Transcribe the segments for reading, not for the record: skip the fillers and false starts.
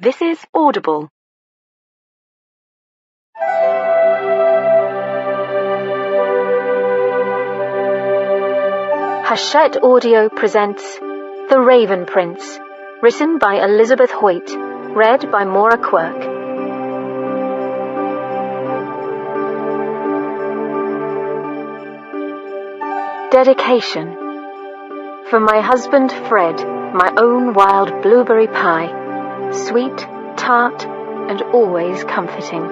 This is Audible. Hachette Audio presents The Raven Prince, written by Elizabeth Hoyt, read by Maura Quirk. Dedication. For my husband Fred, my own wild blueberry pie, sweet, tart, and always comforting.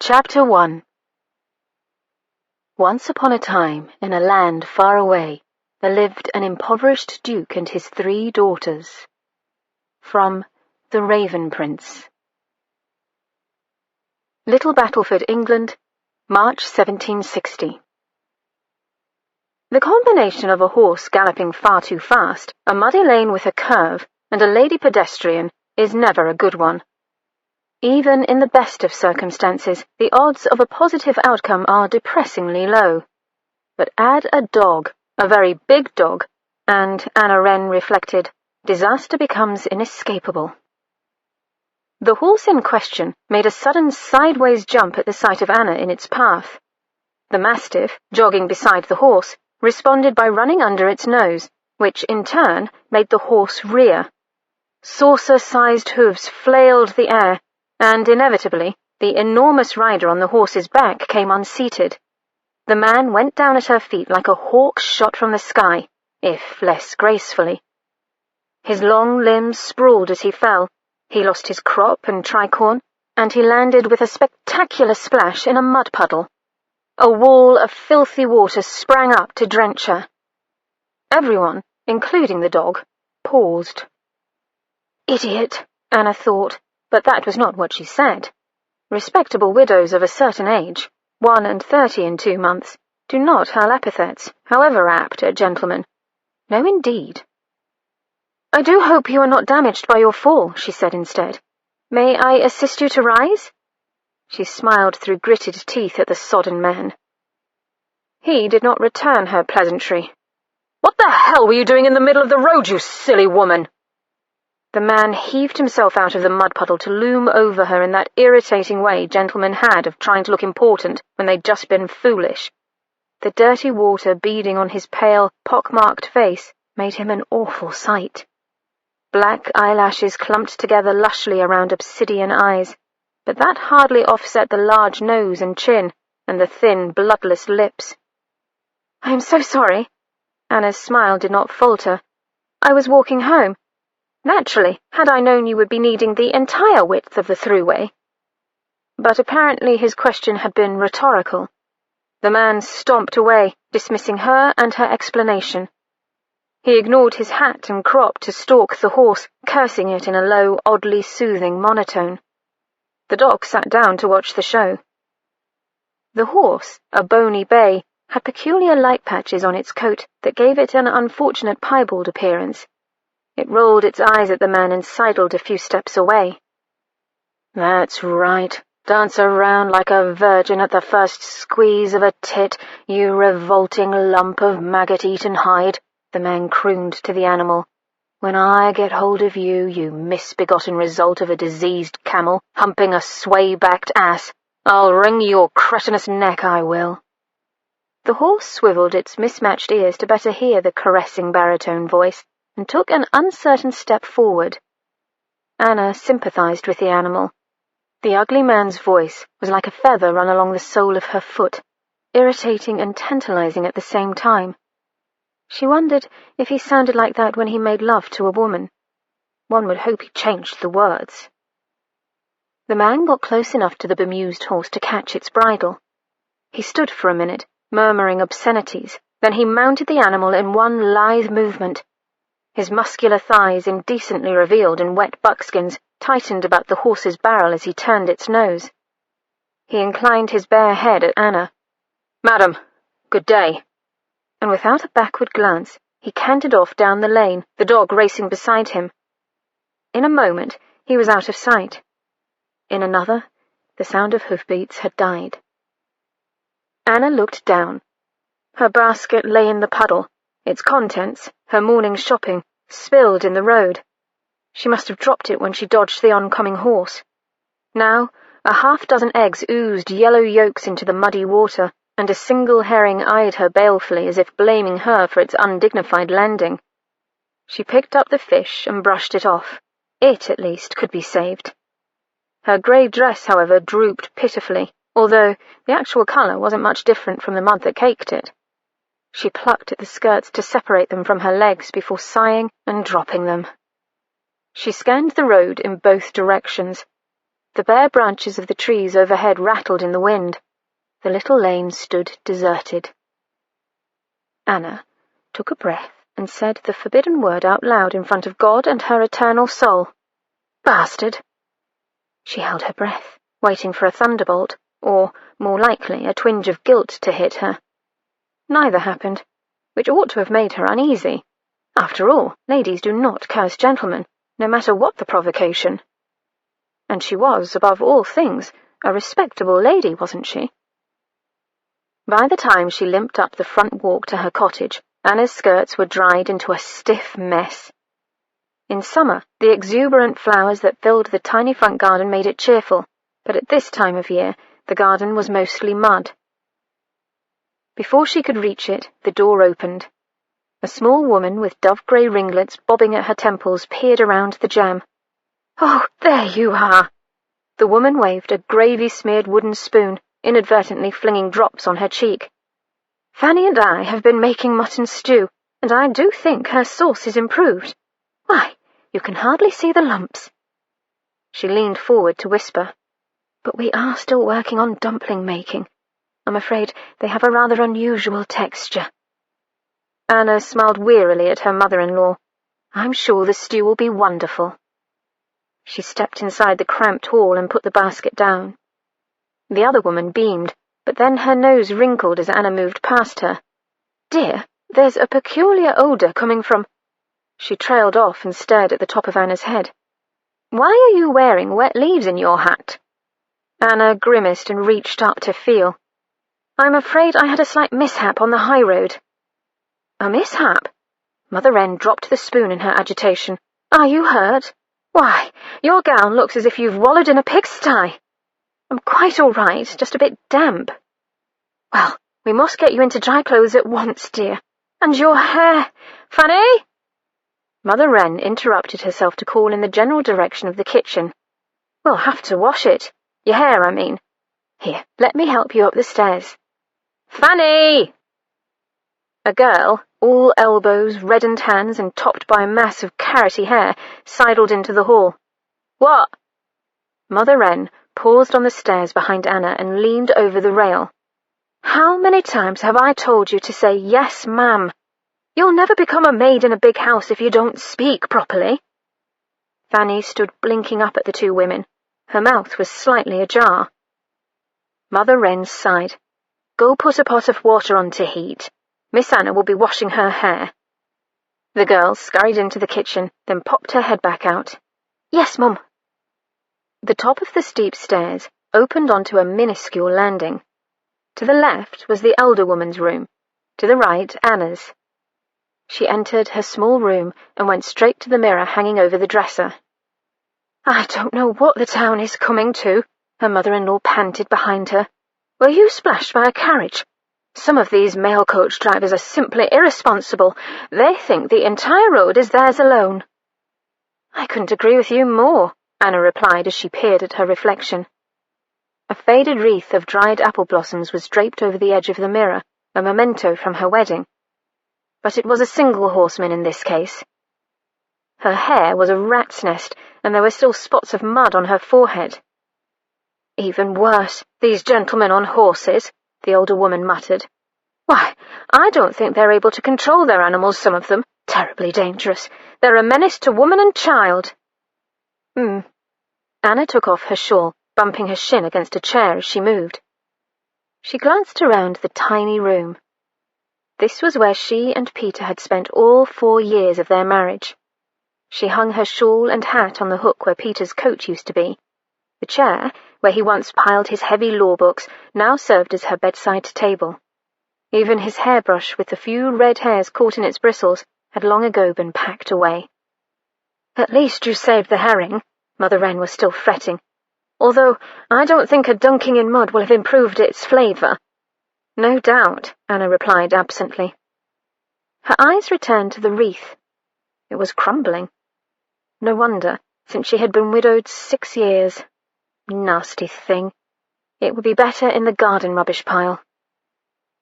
Chapter 1. Once upon a time, in a land far away, there lived an impoverished duke and his 3 daughters. From The Raven Prince. Little Battleford, England, March 1760. The combination of a horse galloping far too fast, a muddy lane with a curve, and a lady pedestrian is never a good one. Even in the best of circumstances, the odds of a positive outcome are depressingly low. But add a dog, a very big dog, and, Anna Wren reflected, disaster becomes inescapable. The horse in question made a sudden sideways jump at the sight of Anna in its path. The mastiff, jogging beside the horse, responded by running under its nose, which in turn made the horse rear. Saucer-sized hooves flailed the air, and inevitably the enormous rider on the horse's back came unseated. The man went down at her feet like a hawk shot from the sky, if less gracefully. His long limbs sprawled as he fell. He lost his crop and tricorn, and he landed with a spectacular splash in a mud puddle. A wall of filthy water sprang up to drench her. Everyone, including the dog, paused. Idiot, Anna thought, but that was not what she said. Respectable widows of a certain age, 31 in 2 months, do not hurl epithets, however apt at gentlemen. No, indeed. I do hope you are not damaged by your fall, she said instead. May I assist you to rise? She smiled through gritted teeth at the sodden man. He did not return her pleasantry. What the hell were you doing in the middle of the road, you silly woman? The man heaved himself out of the mud puddle to loom over her in that irritating way gentlemen had of trying to look important when they'd just been foolish. The dirty water beading on his pale, pock-marked face made him an awful sight. Black eyelashes clumped together lushly around obsidian eyes, but that hardly offset the large nose and chin, and the thin, bloodless lips. I am so sorry. Anna's smile did not falter. I was walking home. Naturally, had I known you would be needing the entire width of the throughway. But apparently his question had been rhetorical. The man stomped away, dismissing her and her explanation. He ignored his hat and crop to stalk the horse, cursing it in a low, oddly soothing monotone. The dog sat down to watch the show. The horse, a bony bay, had peculiar light patches on its coat that gave it an unfortunate piebald appearance. It rolled its eyes at the man and sidled a few steps away. That's right. Dance around like a virgin at the first squeeze of a tit, you revolting lump of maggot-eaten hide, the man crooned to the animal. When I get hold of you, you misbegotten result of a diseased camel humping a sway-backed ass, I'll wring your cretinous neck, I will. The horse swiveled its mismatched ears to better hear the caressing baritone voice, and took an uncertain step forward. Anna sympathized with the animal. The ugly man's voice was like a feather run along the sole of her foot, irritating and tantalizing at the same time. She wondered if he sounded like that when he made love to a woman. One would hope he changed the words. The man got close enough to the bemused horse to catch its bridle. He stood for a minute, murmuring obscenities, then he mounted the animal in one lithe movement. His muscular thighs, indecently revealed in wet buckskins, tightened about the horse's barrel as he turned its nose. He inclined his bare head at Anna. Madam, good day. And without a backward glance, he cantered off down the lane, the dog racing beside him. In a moment, he was out of sight. In another, the sound of hoofbeats had died. Anna looked down. Her basket lay in the puddle, its contents, her morning's shopping, spilled in the road. She must have dropped it when she dodged the oncoming horse. Now, a half-dozen eggs oozed yellow yolks into the muddy water, and a single herring eyed her balefully as if blaming her for its undignified landing. She picked up the fish and brushed it off. It, at least, could be saved. Her grey dress, however, drooped pitifully, although the actual colour wasn't much different from the mud that caked it. She plucked at the skirts to separate them from her legs before sighing and dropping them. She scanned the road in both directions. The bare branches of the trees overhead rattled in the wind. The little lane stood deserted. Anna took a breath and said the forbidden word out loud in front of God and her eternal soul. Bastard! She held her breath, waiting for a thunderbolt, or, more likely, a twinge of guilt to hit her. Neither happened, which ought to have made her uneasy. After all, ladies do not curse gentlemen, no matter what the provocation. And she was, above all things, a respectable lady, wasn't she? By the time she limped up the front walk to her cottage, Anna's skirts were dried into a stiff mess. In summer, the exuberant flowers that filled the tiny front garden made it cheerful, but at this time of year, the garden was mostly mud. Before she could reach it, the door opened. A small woman with dove-grey ringlets bobbing at her temples peered around the jam. "Oh, there you are!" The woman waved a gravy-smeared wooden spoon, inadvertently flinging drops on her cheek. "Fanny and I have been making mutton stew, and I do think her sauce is improved. Why, you can hardly see the lumps." She leaned forward to whisper, "But we are still working on dumpling making. I'm afraid they have a rather unusual texture." Anna smiled wearily at her mother-in-law. "I'm sure the stew will be wonderful." She stepped inside the cramped hall and put the basket down. The other woman beamed, but then her nose wrinkled as Anna moved past her. "Dear, there's a peculiar odour coming from—" She trailed off and stared at the top of Anna's head. "Why are you wearing wet leaves in your hat?" Anna grimaced and reached up to feel. "I'm afraid I had a slight mishap on the high road." "A mishap?" Mother Wren dropped the spoon in her agitation. "Are you hurt? Why, your gown looks as if you've wallowed in a pigsty." "I'm quite all right, just a bit damp." "Well, we must get you into dry clothes at once, dear. And your hair— Fanny!" Mother Wren interrupted herself to call in the general direction of the kitchen. "We'll have to wash it. Your hair, I mean. Here, let me help you up the stairs." "Fanny!" A girl, all elbows, reddened hands, and topped by a mass of carroty hair, sidled into the hall. "What?" Mother Wren paused on the stairs behind Anna and leaned over the rail. "How many times have I told you to say yes, ma'am? You'll never become a maid in a big house if you don't speak properly." Fanny stood blinking up at the two women. Her mouth was slightly ajar. Mother Wren sighed. "Go put a pot of water on to heat. Miss Anna will be washing her hair." The girl scurried into the kitchen, then popped her head back out. "Yes, Mum." The top of the steep stairs opened onto a minuscule landing. To the left was the elder woman's room, to the right Anna's. She entered her small room and went straight to the mirror hanging over the dresser. "I don't know what the town is coming to," her mother-in-law panted behind her. "Were you splashed by a carriage? Some of these mail coach drivers are simply irresponsible. They think the entire road is theirs alone." "I couldn't agree with you more," Anna replied as she peered at her reflection. A faded wreath of dried apple blossoms was draped over the edge of the mirror, a memento from her wedding. But it was a single horseman in this case. Her hair was a rat's nest, and there were still spots of mud on her forehead. "Even worse, these gentlemen on horses," the older woman muttered. "Why, I don't think they're able to control their animals, some of them. Terribly dangerous. They're a menace to woman and child." Anna took off her shawl, bumping her shin against a chair as she moved. She glanced around the tiny room. This was where she and Peter had spent all 4 years of their marriage. She hung her shawl and hat on the hook where Peter's coat used to be. The chair, where he once piled his heavy law books, now served as her bedside table. Even his hairbrush, with the few red hairs caught in its bristles, had long ago been packed away. "At least you saved the herring," Mother Wren was still fretting, "although I don't think a dunking in mud will have improved its flavour." "No doubt," Anna replied absently. Her eyes returned to the wreath. It was crumbling. No wonder, since she had been widowed 6 years. Nasty thing. It would be better in the garden rubbish pile.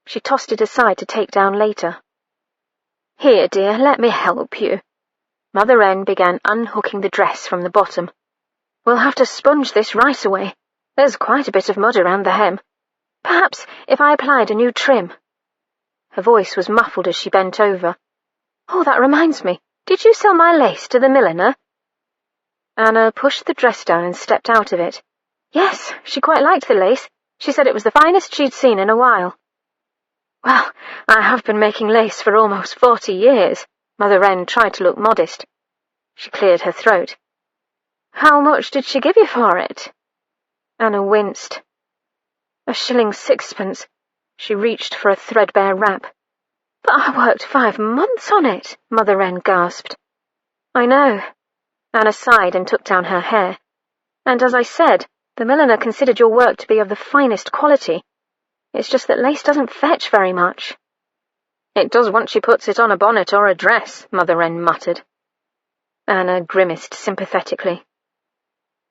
She tossed it aside to take down later. "Here, dear, let me help you." Mother Wren began unhooking the dress from the bottom. "We'll have to sponge this right away. There's quite a bit of mud around the hem. Perhaps if I applied a new trim." Her voice was muffled as she bent over. "Oh, that reminds me. Did you sell my lace to the milliner?" Anna pushed the dress down and stepped out of it. Yes, she quite liked the lace. She said it was the finest she'd seen in a while. "Well, I have been making lace for almost 40 years. Mother Wren tried to look modest. She cleared her throat. "How much did she give you for it?" Anna winced. "1.6. She reached for a threadbare wrap. "But I worked 5 months on it," Mother Wren gasped. "I know." Anna sighed and took down her hair. "And as I said, the milliner considered your work to be of the finest quality. It's just that lace doesn't fetch very much." "It does once she puts it on a bonnet or a dress," Mother Wren muttered. Anna grimaced sympathetically.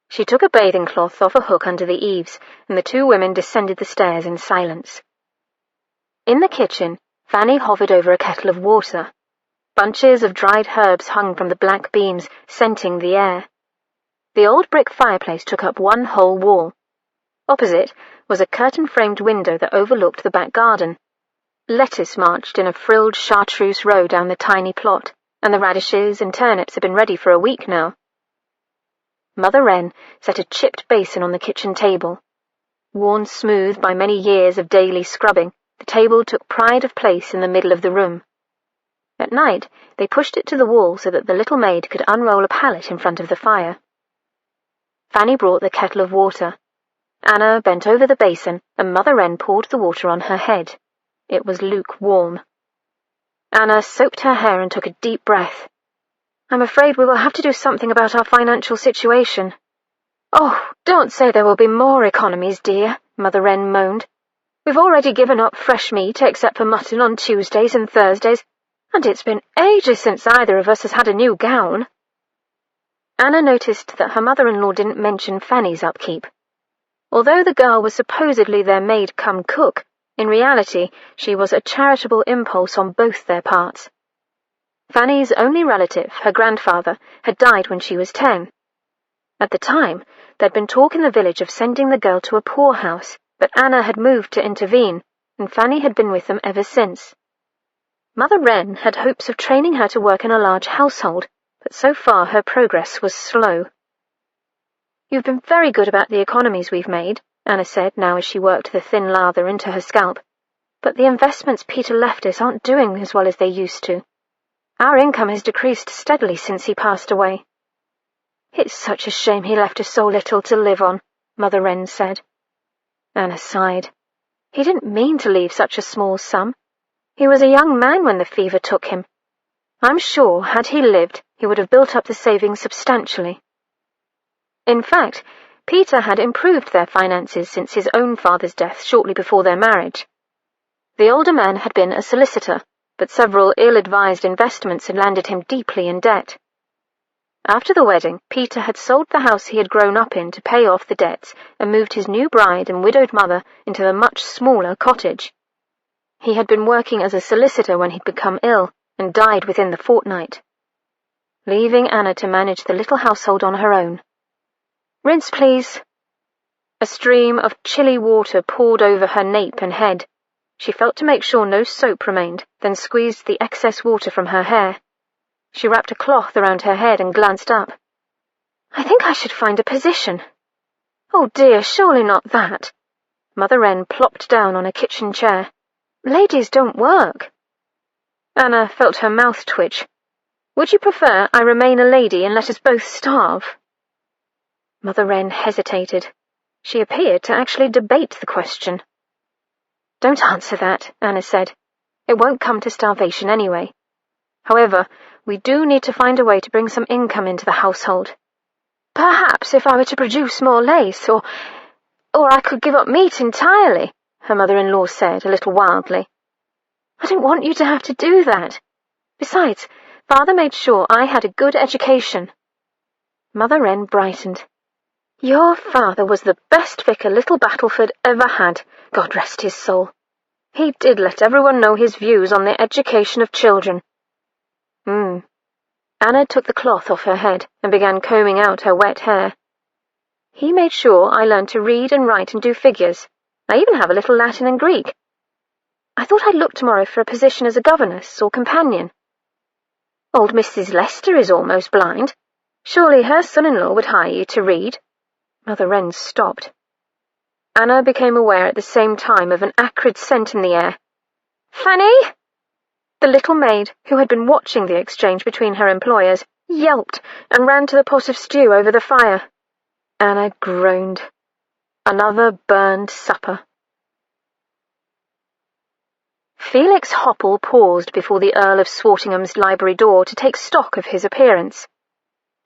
She took a bathing cloth off a hook under the eaves, and the two women descended the stairs in silence. In the kitchen, Fanny hovered over a kettle of water. Bunches of dried herbs hung from the black beams, scenting the air. The old brick fireplace took up one whole wall. Opposite was a curtain-framed window that overlooked the back garden. Lettuce marched in a frilled chartreuse row down the tiny plot, and the radishes and turnips had been ready for a week now. Mother Wren set a chipped basin on the kitchen table. Worn smooth by many years of daily scrubbing, the table took pride of place in the middle of the room. At night, they pushed it to the wall so that the little maid could unroll a pallet in front of the fire. Fanny brought the kettle of water. Anna bent over the basin, and Mother Wren poured the water on her head. It was lukewarm. Anna soaped her hair and took a deep breath. "I'm afraid we will have to do something about our financial situation." "Oh, don't say there will be more economies, dear," Mother Wren moaned. "We've already given up fresh meat except for mutton on Tuesdays and Thursdays, and it's been ages since either of us has had a new gown." Anna noticed that her mother-in-law didn't mention Fanny's upkeep. Although the girl was supposedly their maid-cum-cook, in reality she was a charitable impulse on both their parts. Fanny's only relative, her grandfather, had died when she was 10. At the time, there'd been talk in the village of sending the girl to a poorhouse, but Anna had moved to intervene, and Fanny had been with them ever since. Mother Wren had hopes of training her to work in a large household, but so far her progress was slow. "You've been very good about the economies we've made," Anna said now as she worked the thin lather into her scalp, "but the investments Peter left us aren't doing as well as they used to. Our income has decreased steadily since he passed away." "It's such a shame he left us so little to live on," Mother Wren said. Anna sighed. "He didn't mean to leave such a small sum. He was a young man when the fever took him. I'm sure, had he lived, he would have built up the savings substantially." In fact, Peter had improved their finances since his own father's death shortly before their marriage. The older man had been a solicitor, but several ill-advised investments had landed him deeply in debt. After the wedding, Peter had sold the house he had grown up in to pay off the debts and moved his new bride and widowed mother into the much smaller cottage. He had been working as a solicitor when he'd become ill and died within the fortnight, leaving Anna to manage the little household on her own. "Rinse, please." A stream of chilly water poured over her nape and head. She felt to make sure no soap remained, then squeezed the excess water from her hair. She wrapped a cloth around her head and glanced up. "I think I should find a position." "Oh dear, surely not that." Mother Wren plopped down on a kitchen chair. "Ladies don't work." Anna felt her mouth twitch. "Would you prefer I remain a lady and let us both starve?" Mother Wren hesitated. She appeared to actually debate the question. "Don't answer that," Anna said. "It won't come to starvation anyway. However, we do need to find a way to bring some income into the household. Perhaps if I were to produce more lace, or I could give up meat entirely," her mother-in-law said, a little wildly. "I don't want you to have to do that. Besides, Father made sure I had a good education." Mother Wren brightened. "Your father was the best vicar little Battleford ever had, God rest his soul. He did let everyone know his views on the education of children." Anna took the cloth off her head and began combing out her wet hair. "He made sure I learned to read and write and do figures. I even have a little Latin and Greek. I thought I'd look tomorrow for a position as a governess or companion. Old Mrs. Lester is almost blind. Surely her son-in-law would hire you to read." Mother Wren stopped. Anna became aware at the same time of an acrid scent in the air. "Fanny!" The little maid, who had been watching the exchange between her employers, yelped and ran to the pot of stew over the fire. Anna groaned. Another burned supper. Felix Hopple paused before the Earl of Swartingham's library door to take stock of his appearance.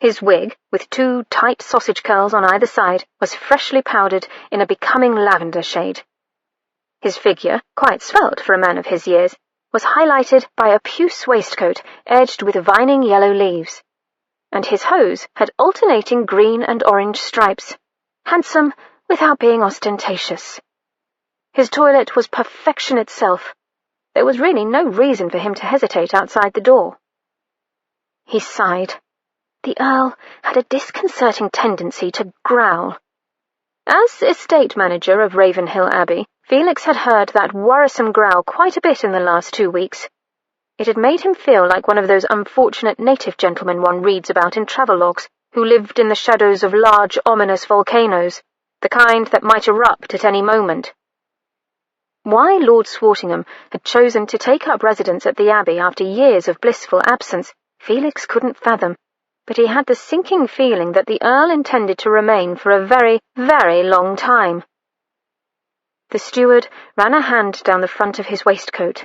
His wig, with 2 tight sausage curls on either side, was freshly powdered in a becoming lavender shade. His figure, quite svelte for a man of his years, was highlighted by a puce waistcoat edged with vining yellow leaves, and his hose had alternating green and orange stripes, handsome without being ostentatious. His toilet was perfection itself. There was really no reason for him to hesitate outside the door. He sighed. The Earl had a disconcerting tendency to growl. As estate manager of Ravenhill Abbey, Felix had heard that worrisome growl quite a bit in the last 2 weeks. It had made him feel like one of those unfortunate native gentlemen one reads about in travelogues, who lived in the shadows of large, ominous volcanoes, the kind that might erupt at any moment. Why Lord Swartingham had chosen to take up residence at the Abbey after years of blissful absence, Felix couldn't fathom, but he had the sinking feeling that the Earl intended to remain for a very, very long time. The steward ran a hand down the front of his waistcoat.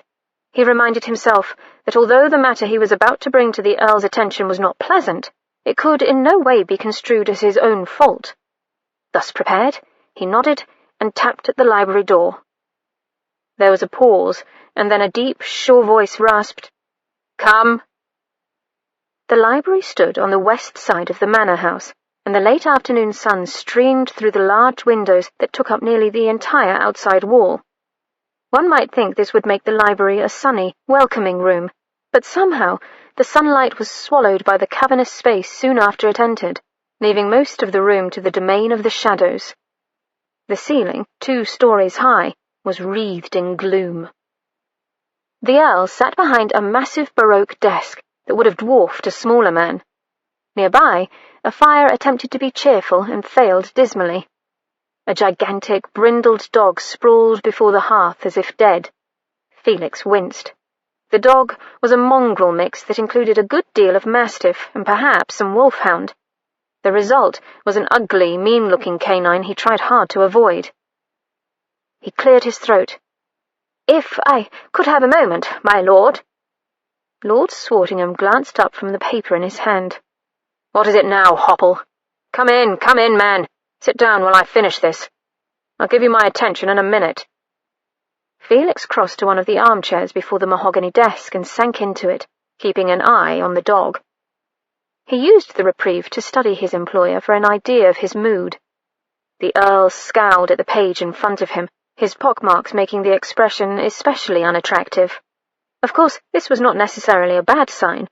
He reminded himself that although the matter he was about to bring to the Earl's attention was not pleasant, it could in no way be construed as his own fault. Thus prepared, he nodded and tapped at the library door. There was a pause, and then a deep, sure voice rasped, "Come." The library stood on the west side of the manor house, and the late afternoon sun streamed through the large windows that took up nearly the entire outside wall. One might think this would make the library a sunny, welcoming room, but somehow the sunlight was swallowed by the cavernous space soon after it entered, leaving most of the room to the domain of the shadows. The ceiling, 2 stories high, was wreathed in gloom. The Earl sat behind a massive Baroque desk that would have dwarfed a smaller man. Nearby, a fire attempted to be cheerful and failed dismally. A gigantic, brindled dog sprawled before the hearth as if dead. Felix winced. The dog was a mongrel mix that included a good deal of mastiff and perhaps some wolfhound. The result was an ugly, mean-looking canine he tried hard to avoid. He cleared his throat. "If I could have a moment, my lord." Lord Swartingham glanced up from the paper in his hand. "What is it now, Hopple? Come in, man. Sit down while I finish this. I'll give you my attention in a minute." Felix crossed to one of the armchairs before the mahogany desk and sank into it, keeping an eye on the dog. He used the reprieve to study his employer for an idea of his mood. The Earl scowled at the page in front of him, his pockmarks making the expression especially unattractive. Of course, this was not necessarily a bad sign.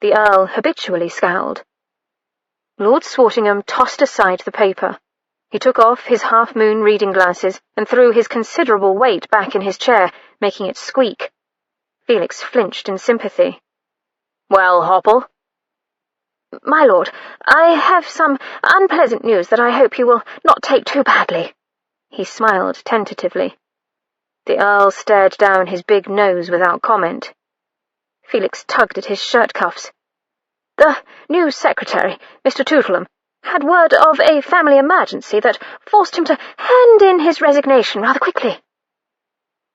The Earl habitually scowled. Lord Swartingham tossed aside the paper. He took off his half-moon reading glasses and threw his considerable weight back in his chair, making it squeak. Felix flinched in sympathy. "Well, Hopple?" "My lord, I have some unpleasant news that I hope you will not take too badly." He smiled tentatively. The Earl stared down his big nose without comment. Felix tugged at his shirt cuffs. "The new secretary, Mr. Tootleum, had word of a family emergency that forced him to hand in his resignation rather quickly."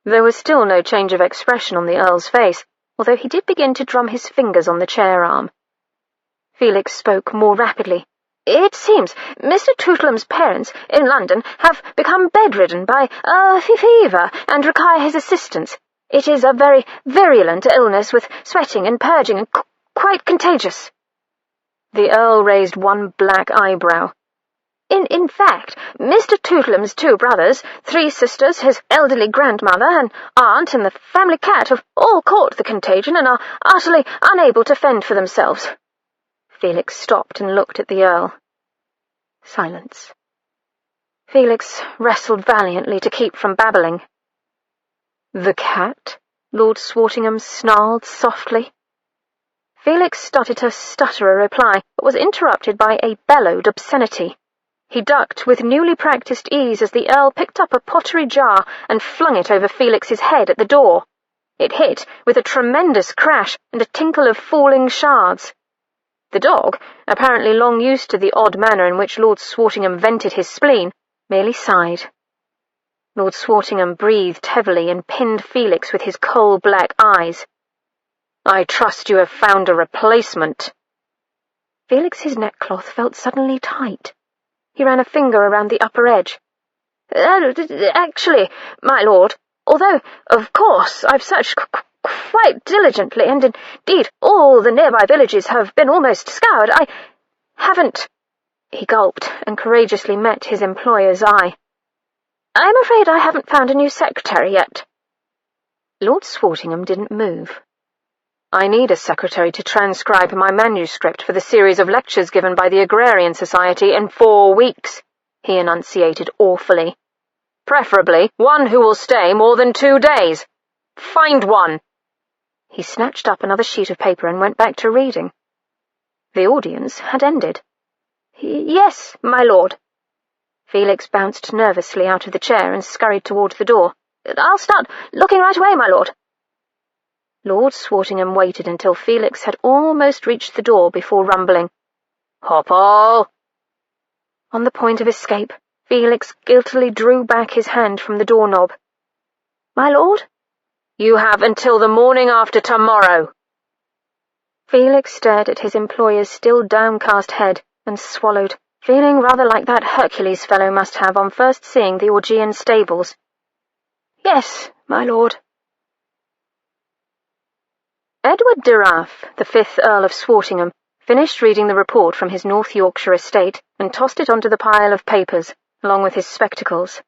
There was still no change of expression on the Earl's face, although he did begin to drum his fingers on the chair arm. Felix spoke more rapidly. "It seems Mr. Tootlem's parents in London have become bedridden by a fever and require his assistance. It is a very virulent illness with sweating and purging and quite contagious." The Earl raised one black eyebrow. In fact, Mr. Tootlem's 2 brothers, 3 sisters, his elderly grandmother, an aunt, and the family cat have all caught the contagion and are utterly unable to fend for themselves." Felix stopped and looked at the Earl. Silence. Felix wrestled valiantly to keep from babbling. "The cat?" Lord Swartingham snarled softly. Felix started to stutter a reply, but was interrupted by a bellowed obscenity. He ducked with newly practised ease as the Earl picked up a pottery jar and flung it over Felix's head at the door. It hit with a tremendous crash and a tinkle of falling shards. The dog, apparently long used to the odd manner in which Lord Swartingham vented his spleen, merely sighed. Lord Swartingham breathed heavily and pinned Felix with his coal-black eyes. "I trust you have found a replacement." Felix's neckcloth felt suddenly tight. He ran a finger around the upper edge. "Actually, my lord, although, of course, I've searched quite diligently, and indeed all the nearby villages have been almost scoured, I haven't—" He gulped and courageously met his employer's eye. "I'm afraid I haven't found a new secretary yet." Lord Swartingham didn't move. "I need a secretary to transcribe my manuscript for the series of lectures given by the Agrarian Society in 4 weeks, he enunciated awfully. "Preferably one who will stay more than 2 days. Find one." He snatched up another sheet of paper and went back to reading. The audience had ended. "Yes, my lord." Felix bounced nervously out of the chair and scurried towards the door. "I'll start looking right away, my lord." Lord Swartingham waited until Felix had almost reached the door before rumbling, "Hop-all!" On the point of escape, Felix guiltily drew back his hand from the doorknob. "My lord?" "You have until the morning after tomorrow." Felix stared at his employer's still downcast head and swallowed, feeling rather like that Hercules fellow must have on first seeing the Augean stables. "Yes, my lord." Edward de Raaf, the 5th Earl of Swartingham, finished reading the report from his North Yorkshire estate and tossed it onto the pile of papers, along with his spectacles.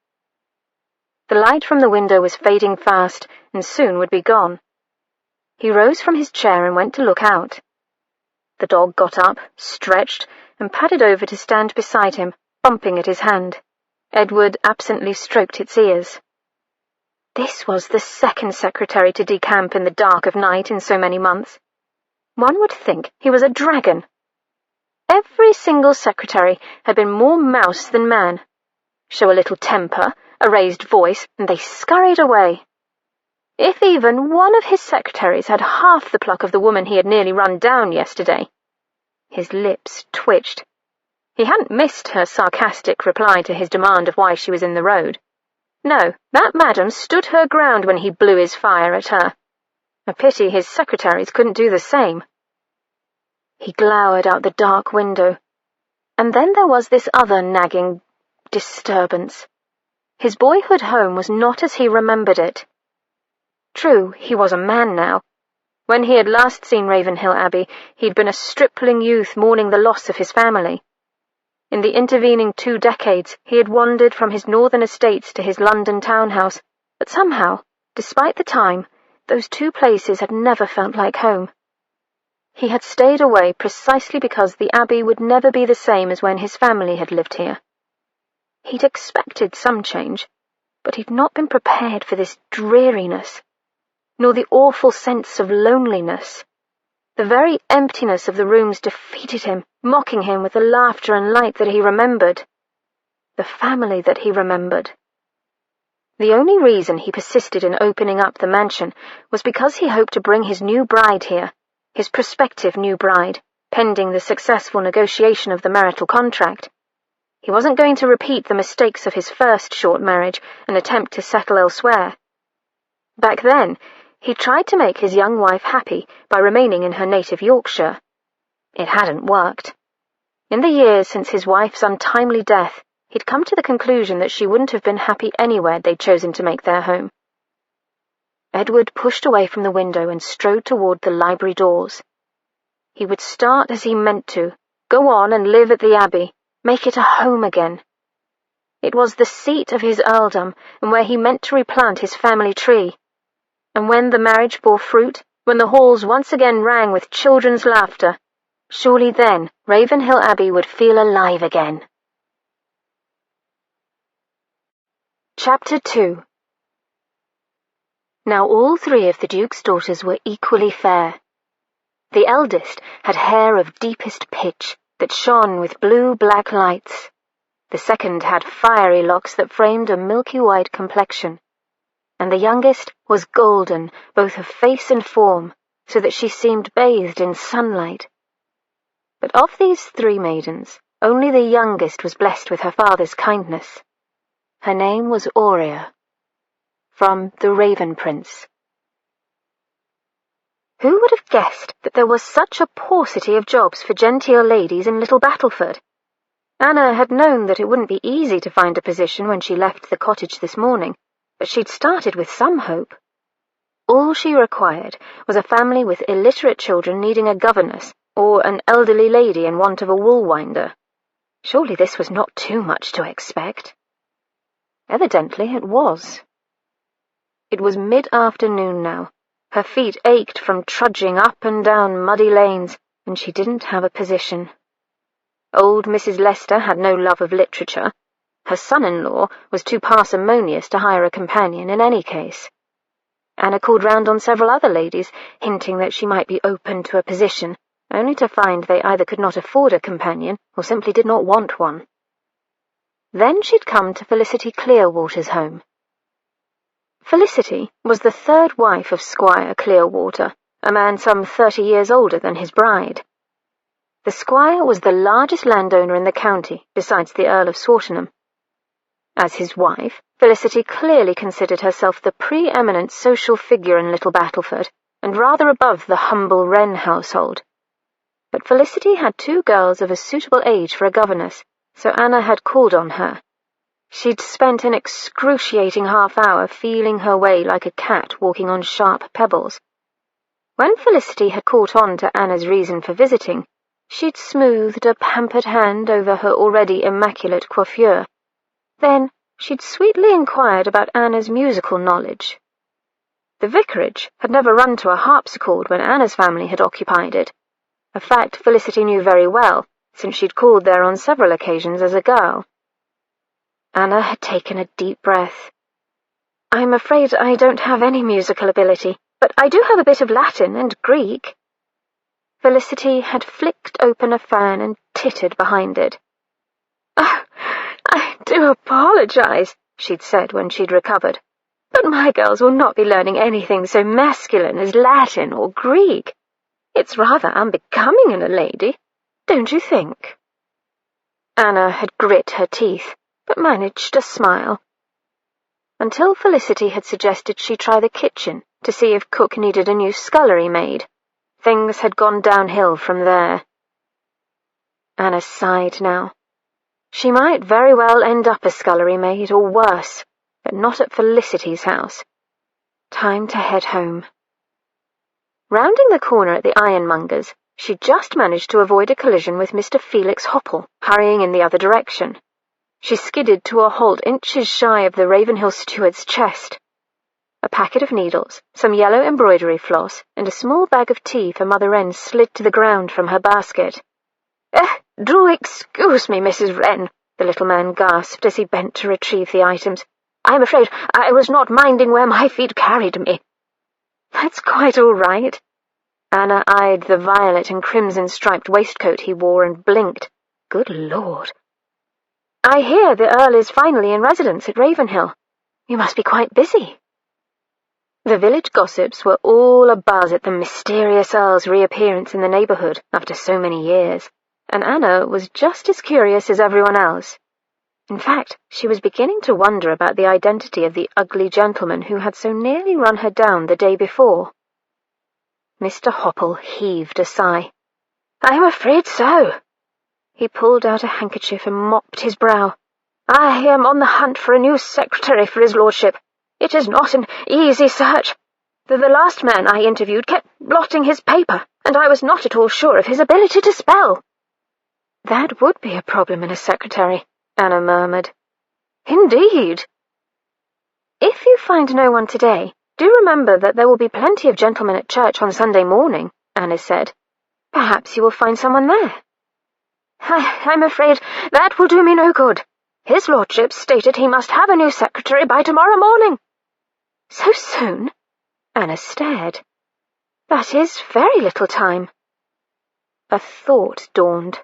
The light from the window was fading fast and soon would be gone. He rose from his chair and went to look out. The dog got up, stretched, and padded over to stand beside him, bumping at his hand. Edward absently stroked its ears. This was the 2nd secretary to decamp in the dark of night in so many months. One would think he was a dragon. Every single secretary had been more mouse than man. Show a little temper, a raised voice, and they scurried away. If even one of his secretaries had half the pluck of the woman he had nearly run down yesterday. His lips twitched. He hadn't missed her sarcastic reply to his demand of why she was in the road. No, that madam stood her ground when he blew his fire at her. A pity his secretaries couldn't do the same. He glowered out the dark window. And then there was this other nagging disturbance. His boyhood home was not as he remembered it. True, he was a man now. When he had last seen Ravenhill Abbey, he'd been a stripling youth mourning the loss of his family. In the intervening 2 decades, he had wandered from his northern estates to his London townhouse, but somehow, despite the time, those 2 places had never felt like home. He had stayed away precisely because the Abbey would never be the same as when his family had lived here. He'd expected some change, but he'd not been prepared for this dreariness, nor the awful sense of loneliness. The very emptiness of the rooms defeated him, mocking him with the laughter and light that he remembered. The family that he remembered. The only reason he persisted in opening up the mansion was because he hoped to bring his new bride here, his prospective new bride, pending the successful negotiation of the marital contract. He wasn't going to repeat the mistakes of his first short marriage and attempt to settle elsewhere. Back then, he tried to make his young wife happy by remaining in her native Yorkshire. It hadn't worked. In the years since his wife's untimely death, he'd come to the conclusion that she wouldn't have been happy anywhere they'd chosen to make their home. Edward pushed away from the window and strode toward the library doors. He would start as he meant to, go on and live at the Abbey, make it a home again. It was the seat of his earldom, and where he meant to replant his family tree. And when the marriage bore fruit, when the halls once again rang with children's laughter, surely then Ravenhill Abbey would feel alive again. Chapter 2. Now all three of the Duke's daughters were equally fair. The eldest had hair of deepest pitch that shone with blue-black lights. The second had fiery locks that framed a milky-white complexion. And the youngest was golden, both of face and form, so that she seemed bathed in sunlight. But of these three maidens, only the youngest was blessed with her father's kindness. Her name was Aurea, from the Raven Prince. Who would have guessed that there was such a paucity of jobs for genteel ladies in Little Battleford? Anna had known that it wouldn't be easy to find a position when she left the cottage this morning, but she'd started with some hope. All she required was a family with illiterate children needing a governess, or an elderly lady in want of a wool-winder. Surely this was not too much to expect. Evidently it was. It was mid-afternoon now. Her feet ached from trudging up and down muddy lanes, and she didn't have a position. Old Mrs. Lester had no love of literature. Her son-in-law was too parsimonious to hire a companion in any case. Anna called round on several other ladies, hinting that she might be open to a position, only to find they either could not afford a companion or simply did not want one. Then she'd come to Felicity Clearwater's home. Felicity was the third wife of Squire Clearwater, a man some 30 years older than his bride. The squire was the largest landowner in the county, besides the Earl of Swartingham. As his wife, Felicity clearly considered herself the pre-eminent social figure in Little Battleford, and rather above the humble Wren household. But Felicity had two girls of a suitable age for a governess, so Anna had called on her. She'd spent an excruciating half-hour feeling her way like a cat walking on sharp pebbles. When Felicity had caught on to Anna's reason for visiting, she'd smoothed a pampered hand over her already immaculate coiffure. Then she'd sweetly inquired about Anna's musical knowledge. The vicarage had never run to a harpsichord when Anna's family had occupied it, a fact Felicity knew very well, since she'd called there on several occasions as a girl. Anna had taken a deep breath. "I'm afraid I don't have any musical ability, but I do have a bit of Latin and Greek." Felicity had flicked open a fan and tittered behind it. "Oh, I do apologize," she'd said when she'd recovered, "but my girls will not be learning anything so masculine as Latin or Greek. It's rather unbecoming in a lady, don't you think?" Anna had grit her teeth, but managed a smile. Until Felicity had suggested she try the kitchen to see if cook needed a new scullery maid. Things had gone downhill from there. Anna sighed now. She might very well end up a scullery maid, or worse, but not at Felicity's house. Time to head home. Rounding the corner at the ironmonger's, she just managed to avoid a collision with Mr. Felix Hopple, hurrying in the other direction. She skidded to a halt inches shy of the Ravenhill steward's chest. A packet of needles, some yellow embroidery floss, and a small bag of tea for Mother Wren slid to the ground from her basket. "Do excuse me, Mrs. Wren," the little man gasped as he bent to retrieve the items. "I'm afraid I was not minding where my feet carried me." "That's quite all right." Anna eyed the violet and crimson-striped waistcoat he wore and blinked. Good Lord. "I hear the Earl is finally in residence at Ravenhill. You must be quite busy." The village gossips were all abuzz at the mysterious Earl's reappearance in the neighbourhood after so many years, and Anna was just as curious as everyone else. In fact, she was beginning to wonder about the identity of the ugly gentleman who had so nearly run her down the day before. Mr. Hopple heaved a sigh. "I am afraid so." He pulled out a handkerchief and mopped his brow. "I am on the hunt for a new secretary for his lordship. It is not an easy search. The last man I interviewed kept blotting his paper, and I was not at all sure of his ability to spell." "That would be a problem in a secretary," Anna murmured. "Indeed." "If you find no one today, do remember that there will be plenty of gentlemen at church on Sunday morning," Anna said. "Perhaps you will find someone there." I'm afraid that will do me no good. His lordship stated he must have a new secretary by tomorrow morning." "So soon?" Anna stared. "That is very little time." A thought dawned.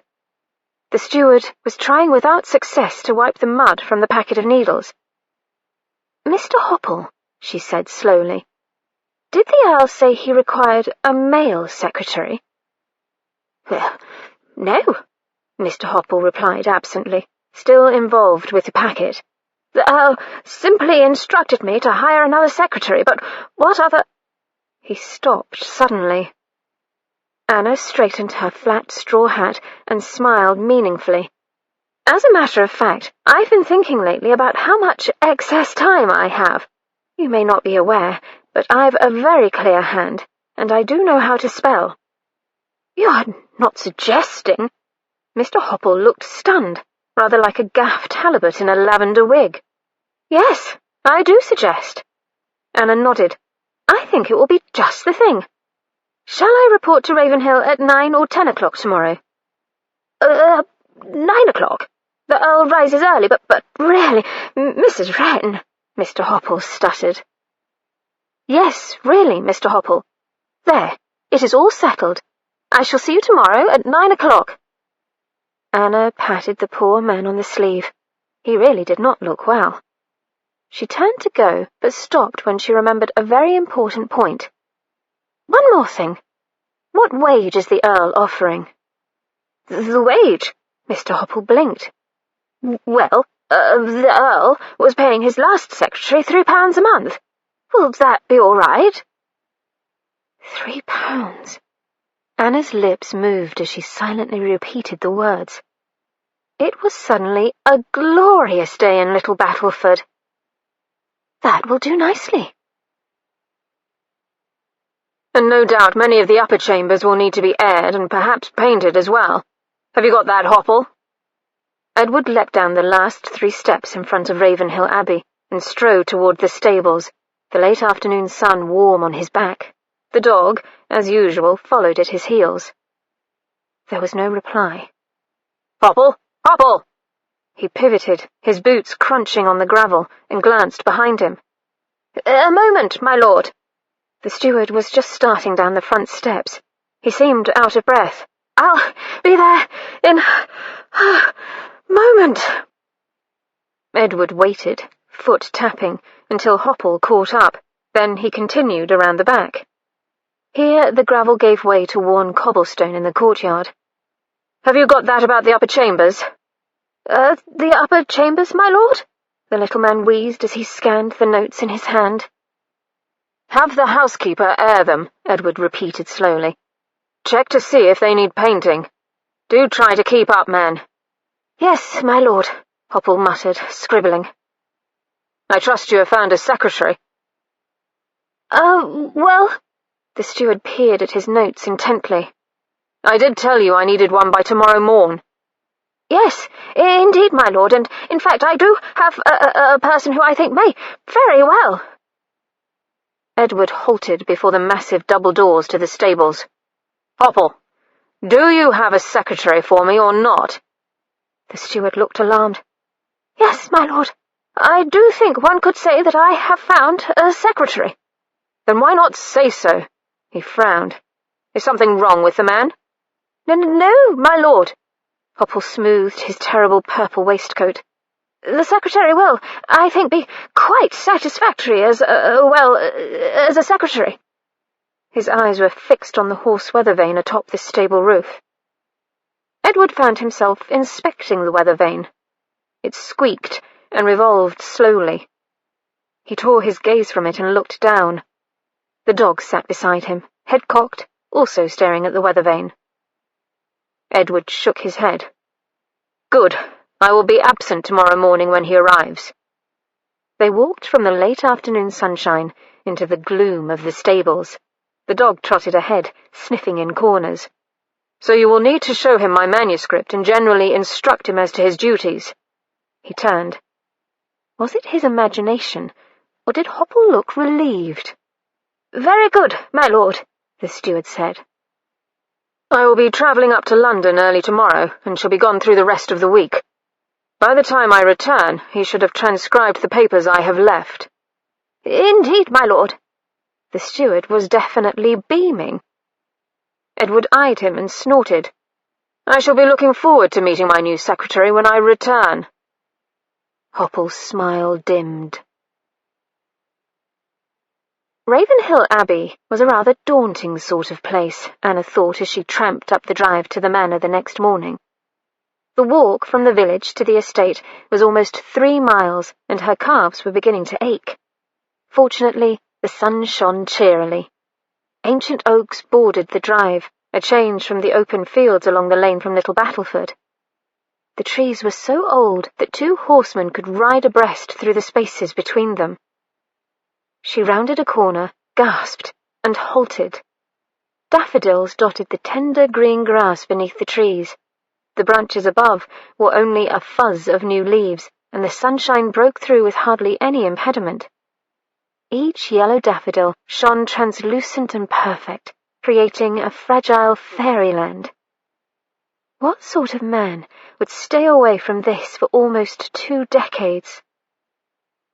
The steward was trying without success to wipe the mud from the packet of needles. "Mr. Hopple," she said slowly, "did the Earl say he required a male secretary?" "Well, no," Mr. Hopple replied absently, still involved with the packet. "The Earl simply instructed me to hire another secretary, but what other—" He stopped suddenly. Anna straightened her flat straw hat and smiled meaningfully. "As a matter of fact, I've been thinking lately about how much excess time I have. You may not be aware, but I've a very clear hand, and I do know how to spell." "You're not suggesting—" Mr. Hopple looked stunned, rather like a gaffed halibut in a lavender wig. "Yes, I do suggest." Anna nodded. "I think it will be just the thing. Shall I report to Ravenhill at 9 or 10 o'clock tomorrow?" 9 o'clock. The Earl rises early, but really, Mrs. Wren," Mr. Hopple stuttered. "Yes, really, Mr. Hopple. There, it is all settled. I shall see you tomorrow at 9 o'clock. Anna patted the poor man on the sleeve. He really did not look well. She turned to go, but stopped when she remembered a very important point. "One more thing. What wage is the Earl offering?" "The wage?" Mr. Hopple blinked. "Well, the Earl was paying his last secretary £3 a month. Will that be all right?" £3. Anna's lips moved as she silently repeated the words. It was suddenly a glorious day in Little Battleford. "That will do nicely." "And no doubt many of the upper chambers will need to be aired and perhaps painted as well. Have you got that, Hopple?" Edward leapt down the last 3 steps in front of Ravenhill Abbey and strode toward the stables, the late afternoon sun warm on his back. The dog, as usual, followed at his heels. There was no reply. "Hopple! Hopple!" He pivoted, his boots crunching on the gravel, and glanced behind him. "A moment, my lord." The steward was just starting down the front steps. He seemed out of breath. "I'll be there in a moment." Edward waited, foot tapping, until Hopple caught up. Then he continued around the back. Here the gravel gave way to worn cobblestone in the courtyard. "Have you got that about the upper chambers?" The upper chambers, my lord?" the little man wheezed as he scanned the notes in his hand. "Have the housekeeper air them," Edward repeated slowly. "Check to see if they need painting. Do try to keep up, man." "Yes, my lord," Hopple muttered, scribbling. "I trust you have found a secretary." Well..." The steward peered at his notes intently. "I did tell you I needed one by tomorrow morn." "Yes, indeed, my lord, and in fact I do have a person who I think may very well." Edward halted before the massive double doors to the stables. "Hopple, do you have a secretary for me or not?" The steward looked alarmed. "Yes, my lord. I do think one could say that I have found a secretary." "Then why not say so?" He frowned. "Is something wrong with the man?" No, my lord." Hopple smoothed his terrible purple waistcoat. The secretary will, I think, be quite satisfactory as a secretary." His eyes were fixed on the horse weather vane atop the stable roof. Edward found himself inspecting the weather vane. It squeaked and revolved slowly. He tore his gaze from it and looked down. The dog sat beside him, head cocked, also staring at the weather vane. Edward shook his head. "Good. I will be absent tomorrow morning when he arrives." They walked from the late afternoon sunshine into the gloom of the stables. The dog trotted ahead, sniffing in corners. "So you will need to show him my manuscript and generally instruct him as to his duties." He turned. Was it his imagination, or did Hopple look relieved? "Very good, my lord," the steward said. "I will be travelling up to London early tomorrow, and shall be gone through the rest of the week. By the time I return, he should have transcribed the papers I have left." "Indeed, my lord." The steward was definitely beaming. Edward eyed him and snorted. "I shall be looking forward to meeting my new secretary when I return." Hopple's smile dimmed. Ravenhill Abbey was a rather daunting sort of place, Anna thought as she tramped up the drive to the manor the next morning. The walk from the village to the estate was almost 3 miles, and her calves were beginning to ache. Fortunately, the sun shone cheerily. Ancient oaks bordered the drive, a change from the open fields along the lane from Little Battleford. The trees were so old that 2 horsemen could ride abreast through the spaces between them. She rounded a corner, gasped, and halted. Daffodils dotted the tender green grass beneath the trees. The branches above were only a fuzz of new leaves, and the sunshine broke through with hardly any impediment. Each yellow daffodil shone translucent and perfect, creating a fragile fairyland. What sort of man would stay away from this for almost 2 decades?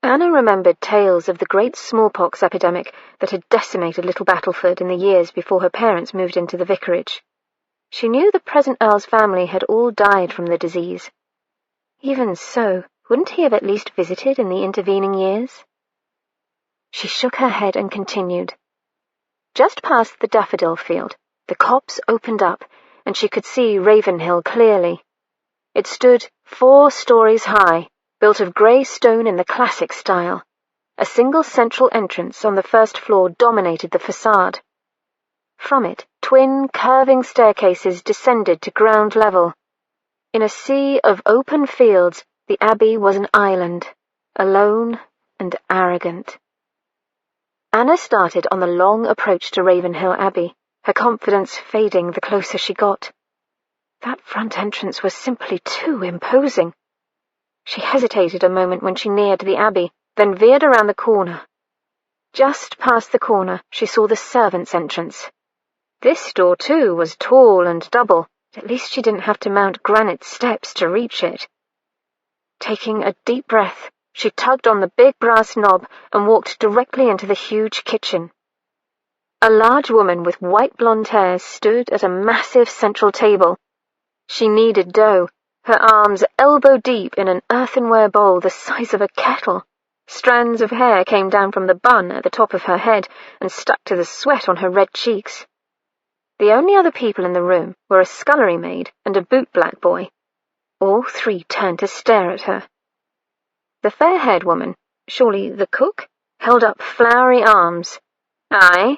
Anna remembered tales of the great smallpox epidemic that had decimated Little Battleford in the years before her parents moved into the vicarage. She knew the present Earl's family had all died from the disease. Even so, wouldn't he have at least visited in the intervening years? She shook her head and continued. Just past the daffodil field, the copse opened up, and she could see Ravenhill clearly. It stood 4 stories high, built of grey stone in the classic style. A single central entrance on the first floor dominated the facade. From it, twin, curving staircases descended to ground level. In a sea of open fields, the abbey was an island, alone and arrogant. Anna started on the long approach to Ravenhill Abbey, her confidence fading the closer she got. That front entrance was simply too imposing. She hesitated a moment when she neared the abbey, then veered around the corner. Just past the corner, she saw the servants' entrance. This door, too, was tall and double, but at least she didn't have to mount granite steps to reach it. Taking a deep breath, she tugged on the big brass knob and walked directly into the huge kitchen. A large woman with white blonde hair stood at a massive central table. She kneaded dough, her arms elbow-deep in an earthenware bowl the size of a kettle. Strands of hair came down from the bun at the top of her head and stuck to the sweat on her red cheeks. The only other people in the room were a scullery maid and a bootblack boy. All 3 turned to stare at her. The fair-haired woman, surely the cook, held up floury arms. "Aye?"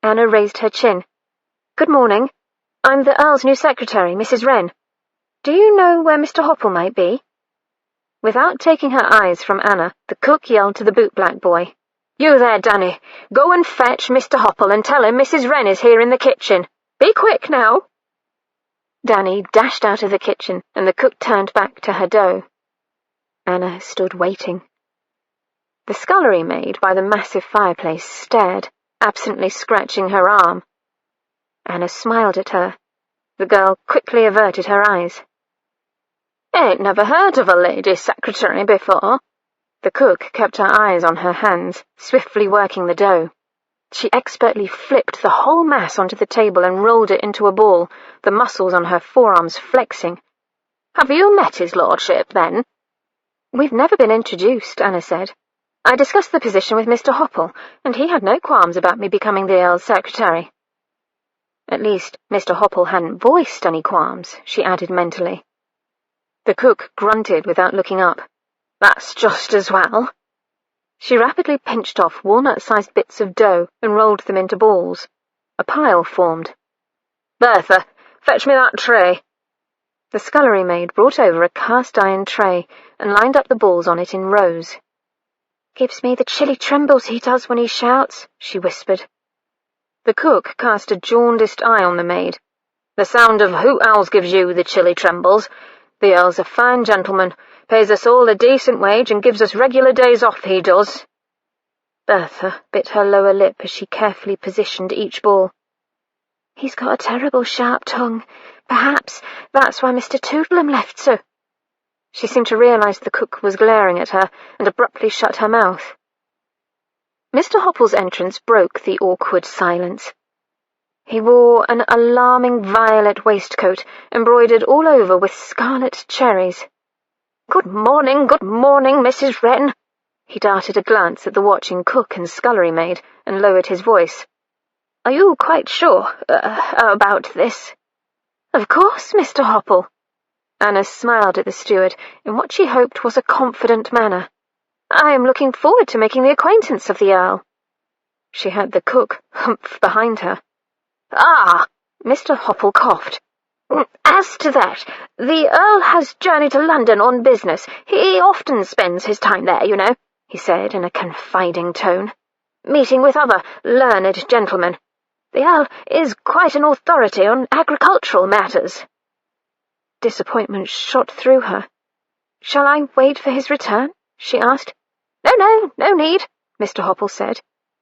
Anna raised her chin. "Good morning. I'm the Earl's new secretary, Mrs. Wren. Do you know where Mr. Hopple might be?" Without taking her eyes from Anna, the cook yelled to the bootblack boy. "You there, Danny. Go and fetch Mr. Hopple and tell him Mrs. Wren is here in the kitchen. Be quick now." Danny dashed out of the kitchen, and the cook turned back to her dough. Anna stood waiting. The scullery maid by the massive fireplace stared, absently scratching her arm. Anna smiled at her. The girl quickly averted her eyes. "Ain't never heard of a lady secretary before." The cook kept her eyes on her hands, swiftly working the dough. She expertly flipped the whole mass onto the table and rolled it into a ball, the muscles on her forearms flexing. "Have you met his lordship, then?" "We've never been introduced," Anna said. "I discussed the position with Mr. Hopple, and he had no qualms about me becoming the Earl's secretary." At least, Mr. Hopple hadn't voiced any qualms, she added mentally. The cook grunted without looking up. "That's just as well." She rapidly pinched off walnut-sized bits of dough and rolled them into balls. A pile formed. "Bertha, fetch me that tray." The scullery maid brought over a cast-iron tray and lined up the balls on it in rows. "Gives me the chilly trembles, he does, when he shouts," she whispered. The cook cast a jaundiced eye on the maid. "The sound of hoot owls gives you the chilly trembles. The Earl's a fine gentleman, pays us all a decent wage and gives us regular days off, he does." Bertha bit her lower lip as she carefully positioned each ball. "He's got a terrible sharp tongue. Perhaps that's why Mr. Toodlem left so." She seemed to realize the cook was glaring at her and abruptly shut her mouth. Mr. Hopple's entrance broke the awkward silence. He wore an alarming violet waistcoat, embroidered all over with scarlet cherries. Good morning, Mrs. Wren." He darted a glance at the watching cook and scullery maid and lowered his voice. "Are you quite sure about this?" "Of course, Mr. Hopple." Anna smiled at the steward in what she hoped was a confident manner. "I am looking forward to making the acquaintance of the Earl." She heard the cook humph behind her. "Ah!" Mr. Hopple coughed. "As to that, the Earl has journeyed to London on business. He often spends his time there, you know," he said in a confiding tone, "meeting with other learned gentlemen. The Earl is quite an authority on agricultural matters." Disappointment shot through her. "Shall I wait for his return?" she asked. No need," Mr. Hopple said.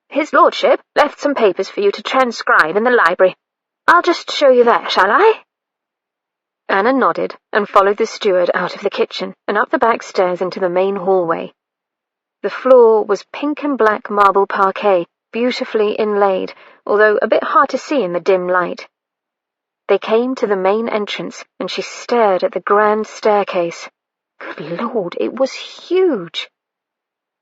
"His lordship left some papers for you to transcribe in the library. I'll just show you there, shall I?" Anna nodded and followed the steward out of the kitchen and up the back stairs into the main hallway. The floor was pink and black marble parquet, beautifully inlaid, although a bit hard to see in the dim light. They came to the main entrance, and she stared at the grand staircase. Good Lord, it was huge!